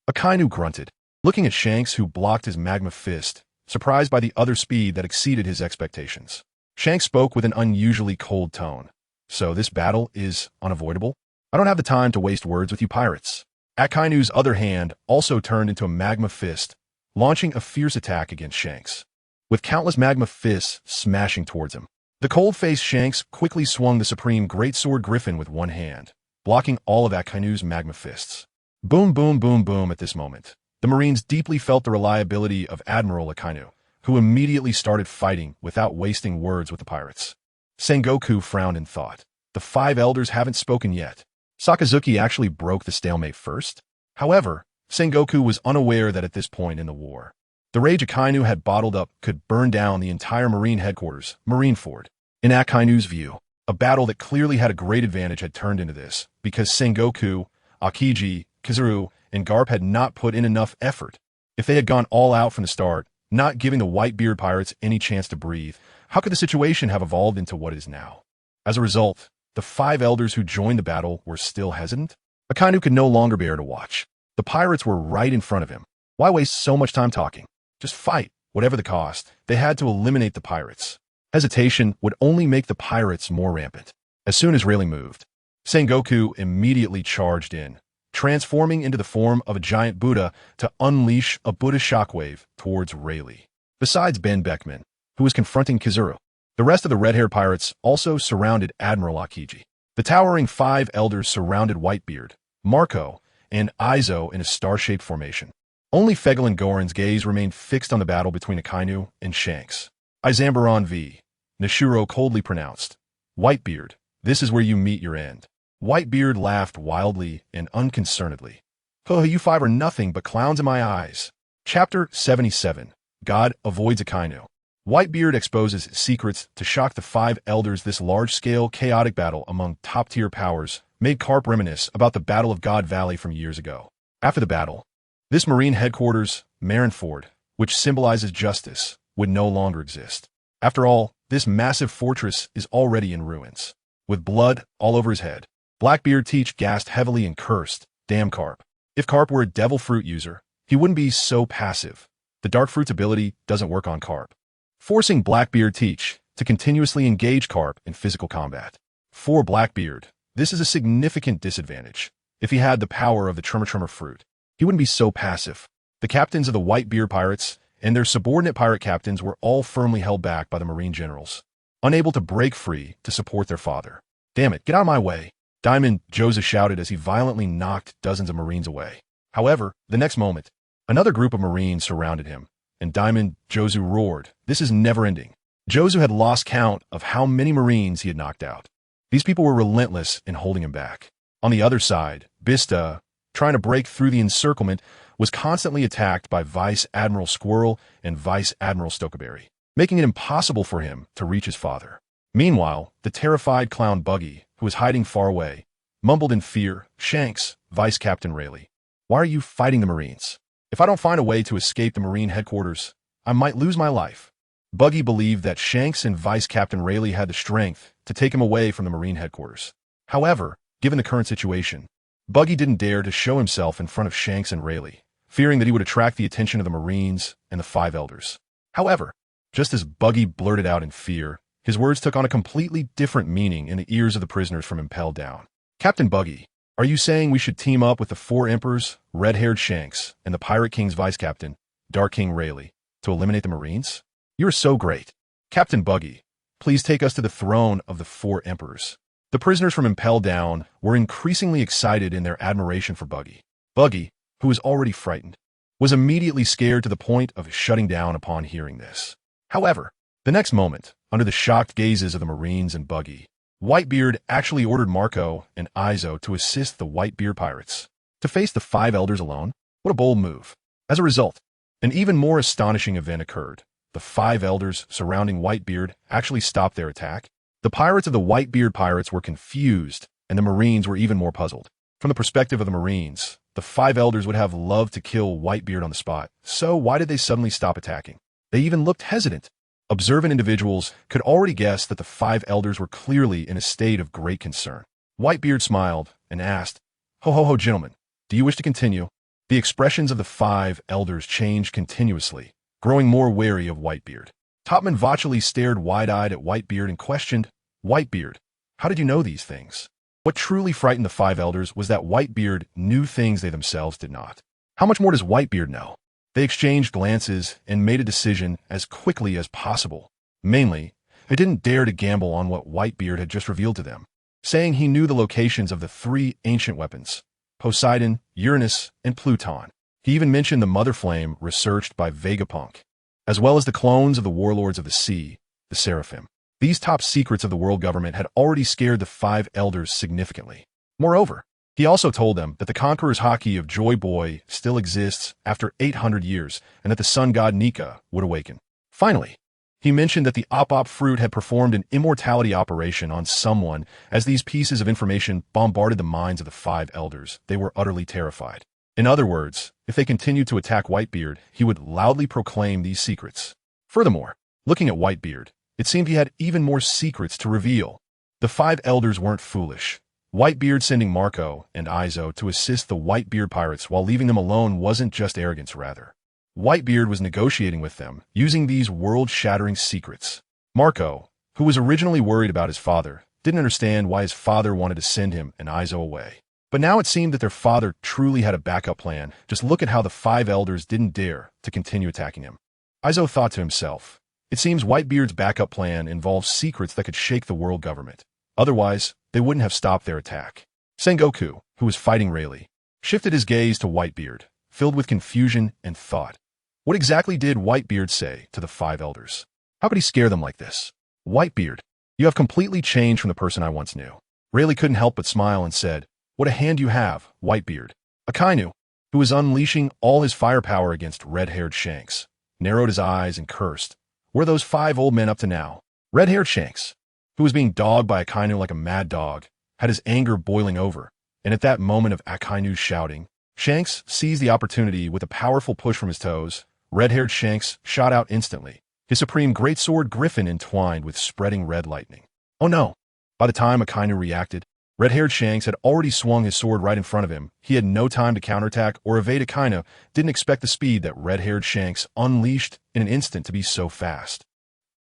Akainu grunted, looking at Shanks, who blocked his magma fist, surprised by the other speed that exceeded his expectations. Shanks spoke with an unusually cold tone. "So this battle is unavoidable? I don't have the time to waste words with you pirates." Akainu's other hand also turned into a magma fist, launching a fierce attack against Shanks, with countless magma fists smashing towards him. The cold-faced Shanks quickly swung the supreme greatsword Griffin with one hand, blocking all of Akainu's magma fists. Boom, boom, boom, boom. At this moment, the Marines deeply felt the reliability of Admiral Akainu, who immediately started fighting without wasting words with the pirates. Sengoku frowned and thought, the five elders haven't spoken yet. Sakazuki actually broke the stalemate first. However, Sengoku was unaware that at this point in the war, the rage Akainu had bottled up could burn down the entire Marine headquarters, Marine Fort. In Akainu's view, a battle that clearly had a great advantage had turned into this, because Sengoku, Akiji, Kizaru, and Garp had not put in enough effort. If they had gone all out from the start, not giving the Whitebeard pirates any chance to breathe, how could the situation have evolved into what it is now? As a result, the five elders who joined the battle were still hesitant. Akainu could no longer bear to watch. The pirates were right in front of him. Why waste so much time talking? Just fight, whatever the cost. They had to eliminate the pirates. Hesitation would only make the pirates more rampant. As soon as Rayleigh moved, Sengoku immediately charged in, transforming into the form of a giant Buddha to unleash a Buddha shockwave towards Rayleigh. Besides Ben Beckman, who was confronting Kizaru, the rest of the red-haired pirates also surrounded Admiral Akiji. The towering five elders surrounded Whitebeard, Marco, and Izo in a star-shaped formation. Only Fegelin Goran's gaze remained fixed on the battle between Akainu and Shanks. Izambaron v. Nishiro coldly pronounced, "Whitebeard, this is where you meet your end." Whitebeard laughed wildly and unconcernedly. "Oh, you five are nothing but clowns in my eyes." Chapter 77. God avoids Akainu. Whitebeard exposes secrets to shock the five elders. This large-scale, chaotic battle among top-tier powers made Carp reminisce about the Battle of God Valley from years ago. After the battle, this Marine headquarters, Marineford, which symbolizes justice, would no longer exist. After all, this massive fortress is already in ruins, with blood all over his head. Blackbeard Teach gasped heavily and cursed, "Damn Carp. If Carp were a devil fruit user, he wouldn't be so passive. The Dark Fruit's ability doesn't work on Carp," forcing Blackbeard Teach to continuously engage Carp in physical combat. For Blackbeard, This is a significant disadvantage. If he had the power of the Tremor fruit, he wouldn't be so passive. The captains of the Whitebeard pirates and their subordinate pirate captains were all firmly held back by the Marine generals, unable to break free to support their father. "Damn it, get out of my way!" Diamond Joseph shouted as he violently knocked dozens of Marines away. However, the next moment, another group of Marines surrounded him, and Diamond Joseph roared, "This is never-ending." Joseph had lost count of how many Marines he had knocked out. These people were relentless in holding him back. On the other side, Bista, trying to break through the encirclement, was constantly attacked by Vice Admiral Squirrel and Vice Admiral Stokeberry, making it impossible for him to reach his father. Meanwhile, the terrified clown Buggy, who was hiding far away, mumbled in fear, "Shanks, Vice Captain Rayleigh, why are you fighting the Marines? If I don't find a way to escape the Marine headquarters, I might lose my life." Buggy believed that Shanks and Vice Captain Rayleigh had the strength to take him away from the Marine headquarters. However, given the current situation, Buggy didn't dare to show himself in front of Shanks and Rayleigh, fearing that he would attract the attention of the Marines and the Five Elders. However, just as Buggy blurted out in fear, his words took on a completely different meaning in the ears of the prisoners from Impel Down. "Captain Buggy, are you saying we should team up with the four Emperors, Red-Haired Shanks, and the Pirate King's Vice Captain, Dark King Rayleigh, to eliminate the Marines? You are so great. Captain Buggy, please take us to the throne of the four Emperors." The prisoners from Impel Down were increasingly excited in their admiration for Buggy. Buggy, who was already frightened, was immediately scared to the point of shutting down upon hearing this. However, the next moment, under the shocked gazes of the Marines and Buggy, Whitebeard actually ordered Marco and Izo to assist the Whitebeard pirates. To face the Five Elders alone? What a bold move. As a result, an even more astonishing event occurred. The Five Elders surrounding Whitebeard actually stopped their attack. The pirates of the Whitebeard pirates were confused, and the Marines were even more puzzled. From the perspective of the Marines, the Five Elders would have loved to kill Whitebeard on the spot, so why did they suddenly stop attacking? They even looked hesitant. Observant individuals could already guess that the Five Elders were clearly in a state of great concern. Whitebeard smiled and asked, "Ho ho ho, gentlemen, do you wish to continue?" The expressions of the Five Elders changed continuously, growing more wary of Whitebeard. Topman Vachely stared wide-eyed at Whitebeard and questioned, "Whitebeard, how did you know these things?" What truly frightened the Five Elders was that Whitebeard knew things they themselves did not. How much more does Whitebeard know? They exchanged glances and made a decision as quickly as possible. Mainly, they didn't dare to gamble on what Whitebeard had just revealed to them, saying he knew the locations of the three ancient weapons, Poseidon, Uranus, and Pluton. He even mentioned the Mother Flame researched by Vegapunk, as well as the clones of the warlords of the sea, the Seraphim. These top secrets of the world government had already scared the Five Elders significantly. Moreover, he also told them that the Conqueror's Haki of Joy Boy still exists after 800 years and that the sun god Nika would awaken. Finally, he mentioned that the Op fruit had performed an immortality operation on someone. As these pieces of information bombarded the minds of the Five Elders, they were utterly terrified. In other words, if they continued to attack Whitebeard, he would loudly proclaim these secrets. Furthermore, looking at Whitebeard, it seemed he had even more secrets to reveal. The Five Elders weren't foolish. Whitebeard sending Marco and Izo to assist the Whitebeard pirates while leaving them alone wasn't just arrogance, rather. Whitebeard was negotiating with them, using these world-shattering secrets. Marco, who was originally worried about his father, didn't understand why his father wanted to send him and Izo away. But now it seemed that their father truly had a backup plan. Just look at how the Five Elders didn't dare to continue attacking him. Izo thought to himself, it seems Whitebeard's backup plan involves secrets that could shake the world government. Otherwise, they wouldn't have stopped their attack. Sengoku, who was fighting Rayleigh, shifted his gaze to Whitebeard, filled with confusion and thought. What exactly did Whitebeard say to the Five Elders? How could he scare them like this? "Whitebeard, you have completely changed from the person I once knew." Rayleigh couldn't help but smile and said, "What a hand you have, Whitebeard." Akainu, who was unleashing all his firepower against red-haired Shanks, narrowed his eyes and cursed. Were those five old men up to now? Red-haired Shanks, who was being dogged by Akainu like a mad dog, had his anger boiling over, and at that moment of Akainu's shouting, Shanks seized the opportunity with a powerful push from his toes. Red-haired Shanks shot out instantly, his supreme greatsword Griffin entwined with spreading red lightning. Oh no! By the time Akainu reacted, red-haired Shanks had already swung his sword right in front of him. He had no time to counterattack or evade. Akainu didn't expect the speed that red-haired Shanks unleashed in an instant to be so fast.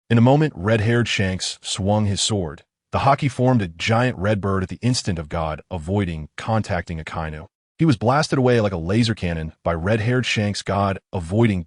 In a moment, red-haired Shanks swung his sword, The Haki formed a giant red bird at the instant of God, avoiding contacting Akainu. He was blasted away like a laser cannon by red-haired Shanks, God avoiding.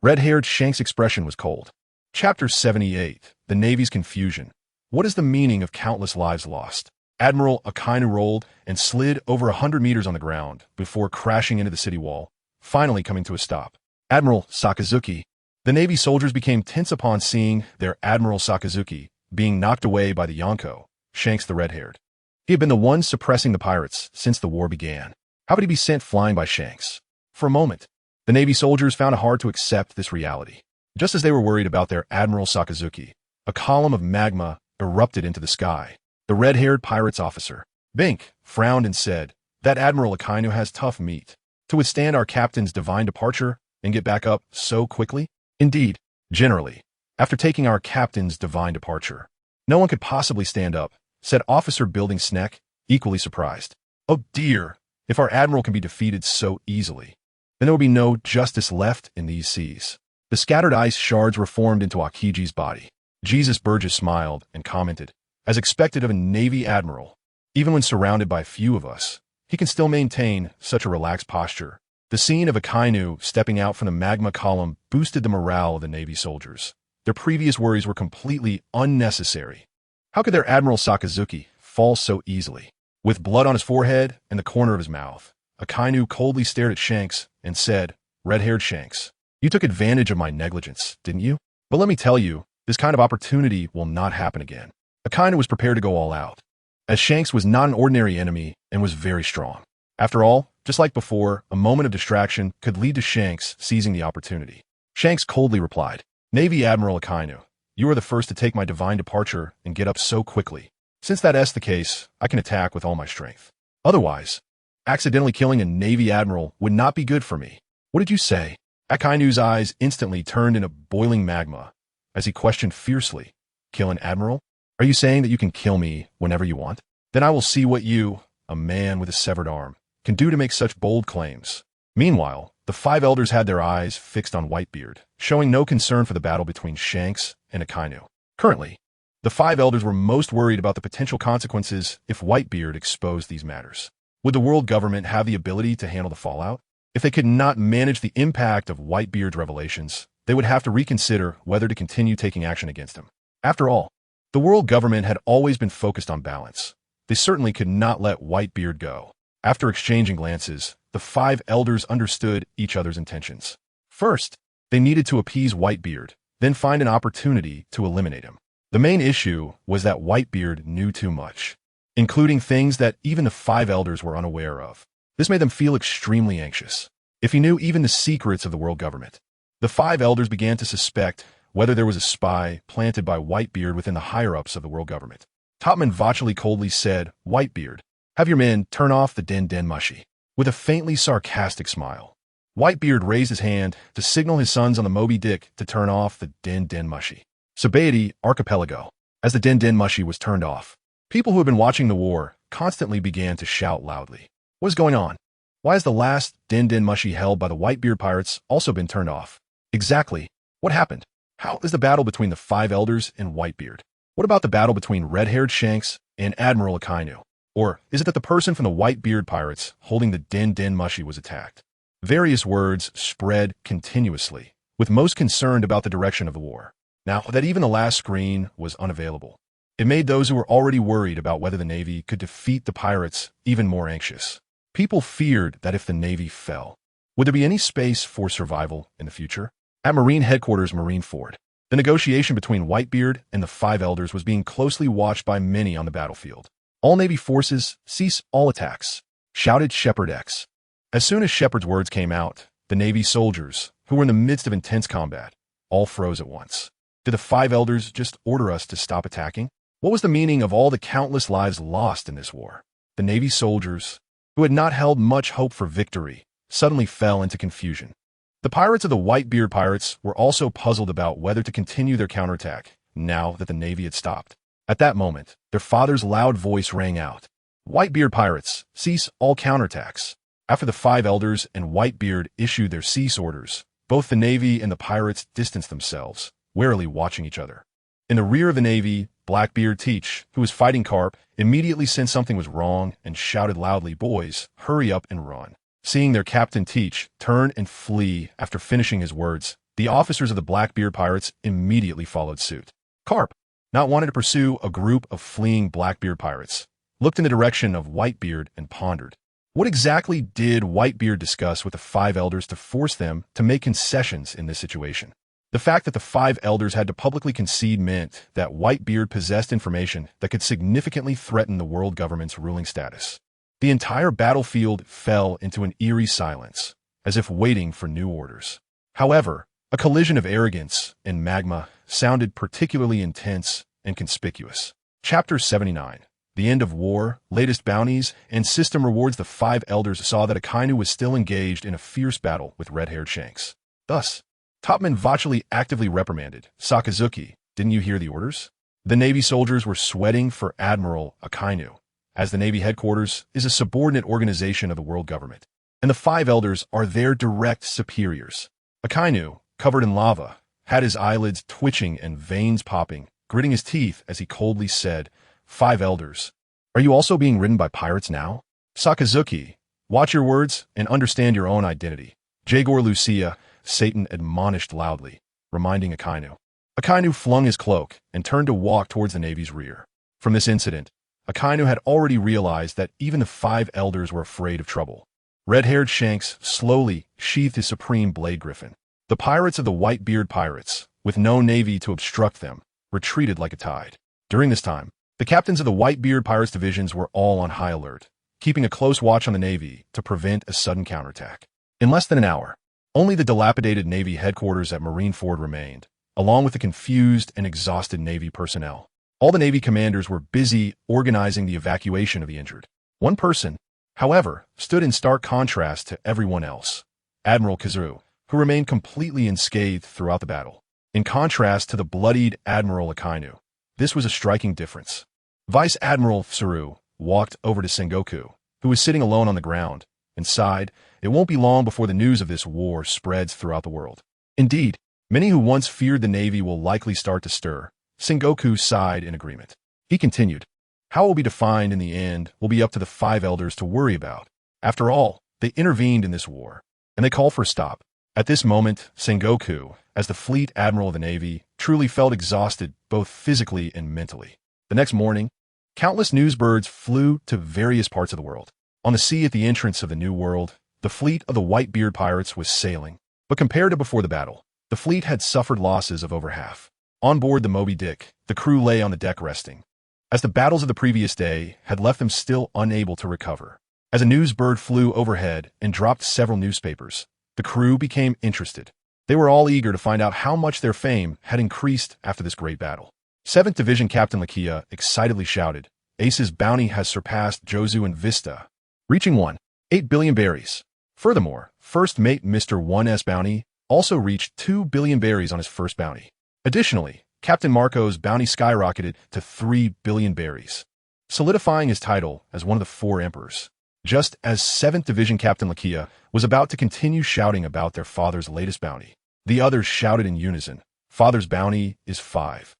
Red-haired Shanks' expression was cold. Chapter 78. The Navy's Confusion. What is the meaning of countless lives lost? Admiral Akainu rolled and slid over 100 meters on the ground before crashing into the city wall, finally coming to a stop. Admiral Sakazuki. The Navy soldiers became tense upon seeing their Admiral Sakazuki being knocked away by the Yonko, Shanks the red-haired. He had been the one suppressing the pirates since the war began. How could he be sent flying by Shanks? For a moment, the Navy soldiers found it hard to accept this reality. Just as they were worried about their Admiral Sakazuki, a column of magma erupted into the sky. The red-haired pirate's officer, Bink, frowned and said, "That Admiral Akainu has tough meat. To withstand our captain's divine departure and get back up so quickly? Indeed, generally, after taking our captain's divine departure, no one could possibly stand up," said Officer Building Sneck, equally surprised. "Oh dear, if our admiral can be defeated so easily, then there will be no justice left in these seas." The scattered ice shards were formed into Akiji's body. Jesus Burgess smiled and commented, "As expected of a Navy admiral, even when surrounded by few of us, he can still maintain such a relaxed posture." The scene of Akainu stepping out from the magma column boosted the morale of the Navy soldiers. Their previous worries were completely unnecessary. How could their Admiral Sakazuki fall so easily? With blood on his forehead and the corner of his mouth, Akainu coldly stared at Shanks and said, "Red-haired Shanks, you took advantage of my negligence, didn't you? But let me tell you, this kind of opportunity will not happen again." Akainu was prepared to go all out, as Shanks was not an ordinary enemy and was very strong. After all, just like before, a moment of distraction could lead to Shanks seizing the opportunity. Shanks coldly replied, "Navy Admiral Akainu, you are the first to take my divine departure and get up so quickly. Since that is the case, I can attack with all my strength. Otherwise, accidentally killing a Navy Admiral would not be good for me." "What did you say?" Akainu's eyes instantly turned into boiling magma as he questioned fiercely, "Kill an Admiral? Are you saying that you can kill me whenever you want? Then I will see what you, a man with a severed arm, can do to make such bold claims." Meanwhile, the five elders had their eyes fixed on Whitebeard, showing no concern for the battle between Shanks and Akainu. Currently, the five elders were most worried about the potential consequences if Whitebeard exposed these matters. Would the world government have the ability to handle the fallout? If they could not manage the impact of Whitebeard's revelations, they would have to reconsider whether to continue taking action against him. After all, the world government had always been focused on balance. They certainly could not let Whitebeard go. After exchanging glances, the five elders understood each other's intentions. First, they needed to appease Whitebeard, then find an opportunity to eliminate him. The main issue was that Whitebeard knew too much, including things that even the five elders were unaware of. This made them feel extremely anxious. If he knew even the secrets of the world government, the five elders began to suspect whether there was a spy planted by Whitebeard within the higher-ups of the world government. Topman Vacheli coldly said, "Whitebeard, have your men turn off the den mushy." With a faintly sarcastic smile, Whitebeard raised his hand to signal his sons on the Moby Dick to turn off the den mushy. Sabaody Archipelago. As the den mushy was turned off, people who had been watching the war constantly began to shout loudly. What is going on? Why has the last den mushy held by the Whitebeard pirates also been turned off? Exactly. What happened? How is the battle between the five elders and Whitebeard? What about the battle between red-haired Shanks and Admiral Akainu? Or is it that the person from the Whitebeard pirates holding the den mushy was attacked? Various words spread continuously, with most concerned about the direction of the war. Now that even the last screen was unavailable, it made those who were already worried about whether the Navy could defeat the pirates even more anxious. People feared that if the Navy fell, would there be any space for survival in the future? At Marine Headquarters Marineford, the negotiation between Whitebeard and the five elders was being closely watched by many on the battlefield. "All Navy forces, cease all attacks," shouted Shepard X. As soon as Shepard's words came out, the Navy soldiers, who were in the midst of intense combat, all froze at once. Did the five elders just order us to stop attacking? What was the meaning of all the countless lives lost in this war? The Navy soldiers, who had not held much hope for victory, suddenly fell into confusion. The pirates of the Whitebeard pirates were also puzzled about whether to continue their counterattack now that the Navy had stopped. At that moment, their father's loud voice rang out. "Whitebeard pirates, cease all counterattacks." After the five elders and Whitebeard issued their cease orders, both the Navy and the pirates distanced themselves, warily watching each other. In the rear of the Navy, Blackbeard Teach, who was fighting Carp, immediately sensed something was wrong and shouted loudly, "Boys, hurry up and run." Seeing their captain Teach turn and flee after finishing his words, the officers of the Blackbeard pirates immediately followed suit. Carp, not wanting to pursue a group of fleeing Blackbeard pirates, looked in the direction of Whitebeard and pondered. What exactly did Whitebeard discuss with the five elders to force them to make concessions in this situation? The fact that the five elders had to publicly concede meant that Whitebeard possessed information that could significantly threaten the world government's ruling status. The entire battlefield fell into an eerie silence, as if waiting for new orders. However, a collision of arrogance and magma sounded particularly intense and conspicuous. Chapter 79. The End of War, Latest Bounties, and System Rewards. The five elders saw that Akainu was still engaged in a fierce battle with red-haired Shanks. Thus, Topman Vacheli actively reprimanded, "Sakazuki, didn't you hear the orders?" The Navy soldiers were sweating for Admiral Akainu, as the Navy headquarters is a subordinate organization of the world government, and the five elders are their direct superiors. Akainu, covered in lava, had his eyelids twitching and veins popping, gritting his teeth as he coldly said, "Five elders, are you also being ridden by pirates now? Sakazuki, watch your words and understand your own identity." Jagor Lucia, Satan admonished loudly, reminding Akainu. Akainu flung his cloak and turned to walk towards the Navy's rear. From this incident, Akainu had already realized that even the five elders were afraid of trouble. Red-haired Shanks slowly sheathed his supreme blade griffin. The pirates of the Whitebeard pirates, with no navy to obstruct them, retreated like a tide. During this time, the captains of the Whitebeard pirates divisions were all on high alert, keeping a close watch on the Navy to prevent a sudden counterattack. In less than an hour, only the dilapidated Navy headquarters at Marineford remained, along with the confused and exhausted Navy personnel. All the Navy commanders were busy organizing the evacuation of the injured. One person, however, stood in stark contrast to everyone else: Admiral Kazuru, who remained completely unscathed throughout the battle. In contrast to the bloodied Admiral Akainu, this was a striking difference. Vice Admiral Tsuru walked over to Sengoku, who was sitting alone on the ground, and sighed, "It won't be long before the news of this war spreads throughout the world." Indeed, many who once feared the Navy will likely start to stir. Sengoku sighed in agreement. He continued, "How it will be defined in the end will be up to the five elders to worry about. After all, they intervened in this war, and they call for a stop." At this moment, Sengoku, as the fleet admiral of the Navy, truly felt exhausted both physically and mentally. The next morning, countless newsbirds flew to various parts of the world. On the sea at the entrance of the New World, the fleet of the Whitebeard pirates was sailing, but compared to before the battle, the fleet had suffered losses of over half. On board the Moby Dick, the crew lay on the deck resting, as the battles of the previous day had left them still unable to recover. As a newsbird flew overhead and dropped several newspapers, the crew became interested. They were all eager to find out how much their fame had increased after this great battle. 7th Division Captain Lakia excitedly shouted, "Ace's bounty has surpassed Jozu and Vista, reaching 1.8 billion berries. Furthermore, First Mate Mr. 1's bounty also reached 2 billion berries on his first bounty. Additionally, Captain Marco's bounty skyrocketed to 3 billion berries, solidifying his title as one of the 4 emperors." Just as 7th Division Captain Lakia was about to continue shouting about their father's latest bounty, the others shouted in unison, "Father's bounty is 5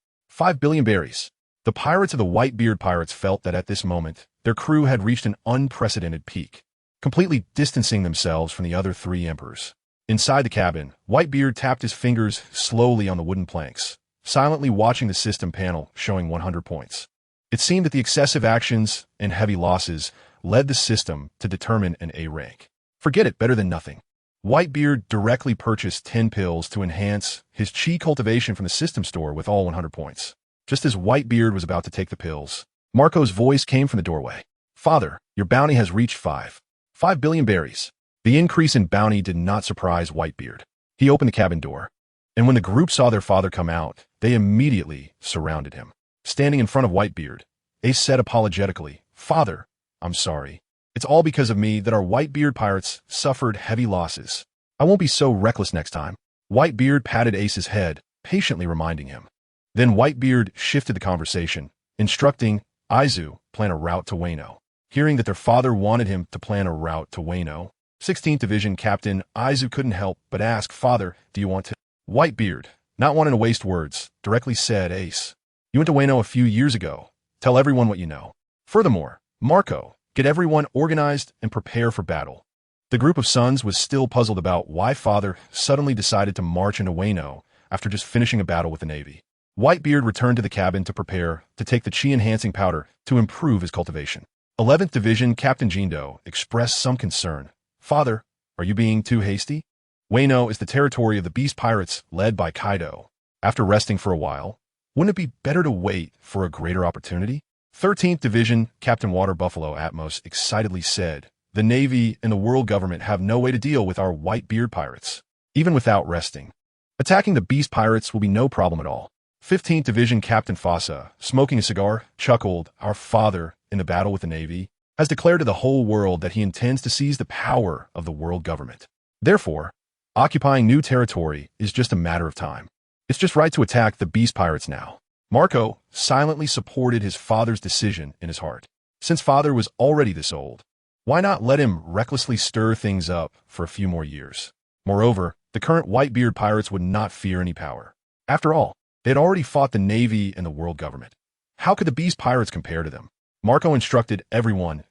billion berries." The pirates of the Whitebeard pirates felt that at this moment, their crew had reached an unprecedented peak, completely distancing themselves from the other 3 emperors. Inside the cabin, Whitebeard tapped his fingers slowly on the wooden planks, silently watching the system panel showing 100 points. It seemed that the excessive actions and heavy losses led the system to determine an A rank. Forget it, better than nothing. Whitebeard directly purchased 10 pills to enhance his chi cultivation from the system store with all 100 points. Just as Whitebeard was about to take the pills, Marco's voice came from the doorway. "Father, your bounty has reached 5 billion berries." The increase in bounty did not surprise Whitebeard. He opened the cabin door, and when the group saw their father come out, they immediately surrounded him. Standing in front of Whitebeard, Ace said apologetically, "Father, I'm sorry. It's all because of me that our Whitebeard pirates suffered heavy losses. I won't be so reckless next time." Whitebeard patted Ace's head, patiently reminding him. Then Whitebeard shifted the conversation, instructing Aizu plan a route to Wano. Hearing that their father wanted him to plan a route to Wano, 16th Division Captain Aizu couldn't help but ask, "Father, do you want to?" Whitebeard, not wanting to waste words, directly said, "Ace, You went to Wano a few years ago. Tell everyone what you know. Furthermore, Marco, get everyone organized and prepare for battle. The group of sons was still puzzled about why father suddenly decided to march into Wano after just finishing a battle with the Navy. Whitebeard returned to the cabin to prepare to take the chi-enhancing powder to improve his cultivation. 11th Division Captain Jindo expressed some concern. Father, are you being too hasty? Wano is the territory of the Beast Pirates led by Kaido. After resting for a while, wouldn't it be better to wait for a greater opportunity? 13th Division Captain Water Buffalo Atmos excitedly said, the Navy and the world government have no way to deal with our Whitebeard pirates, even without resting. Attacking the Beast Pirates will be no problem at all. 15th Division Captain Fossa, smoking a cigar, chuckled, our father, in the battle with the Navy, has declared to the whole world that he intends to seize the power of the world government. Therefore, occupying new territory is just a matter of time. It's just right to attack the Beast Pirates now. Marco silently supported his father's decision in his heart. Since father was already this old, why not let him recklessly stir things up for a few more years? Moreover, the current Whitebeard pirates would not fear any power. After all, they had already fought the Navy and the world government. How could the Beast Pirates compare to them? Marco instructed everyone,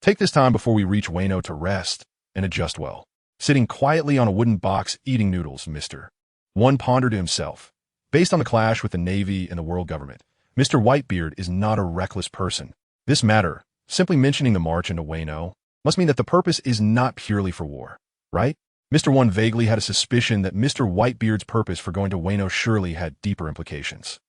take this time before we reach Wano to rest and adjust well. Sitting quietly on a wooden box eating noodles, Mr. One pondered to himself. Based on the clash with the Navy and the world government, Mr. Whitebeard is not a reckless person. This matter, simply mentioning the march into Wano, must mean that the purpose is not purely for war, right? Mr. One vaguely had a suspicion that Mr. Whitebeard's purpose for going to Wano surely had deeper implications.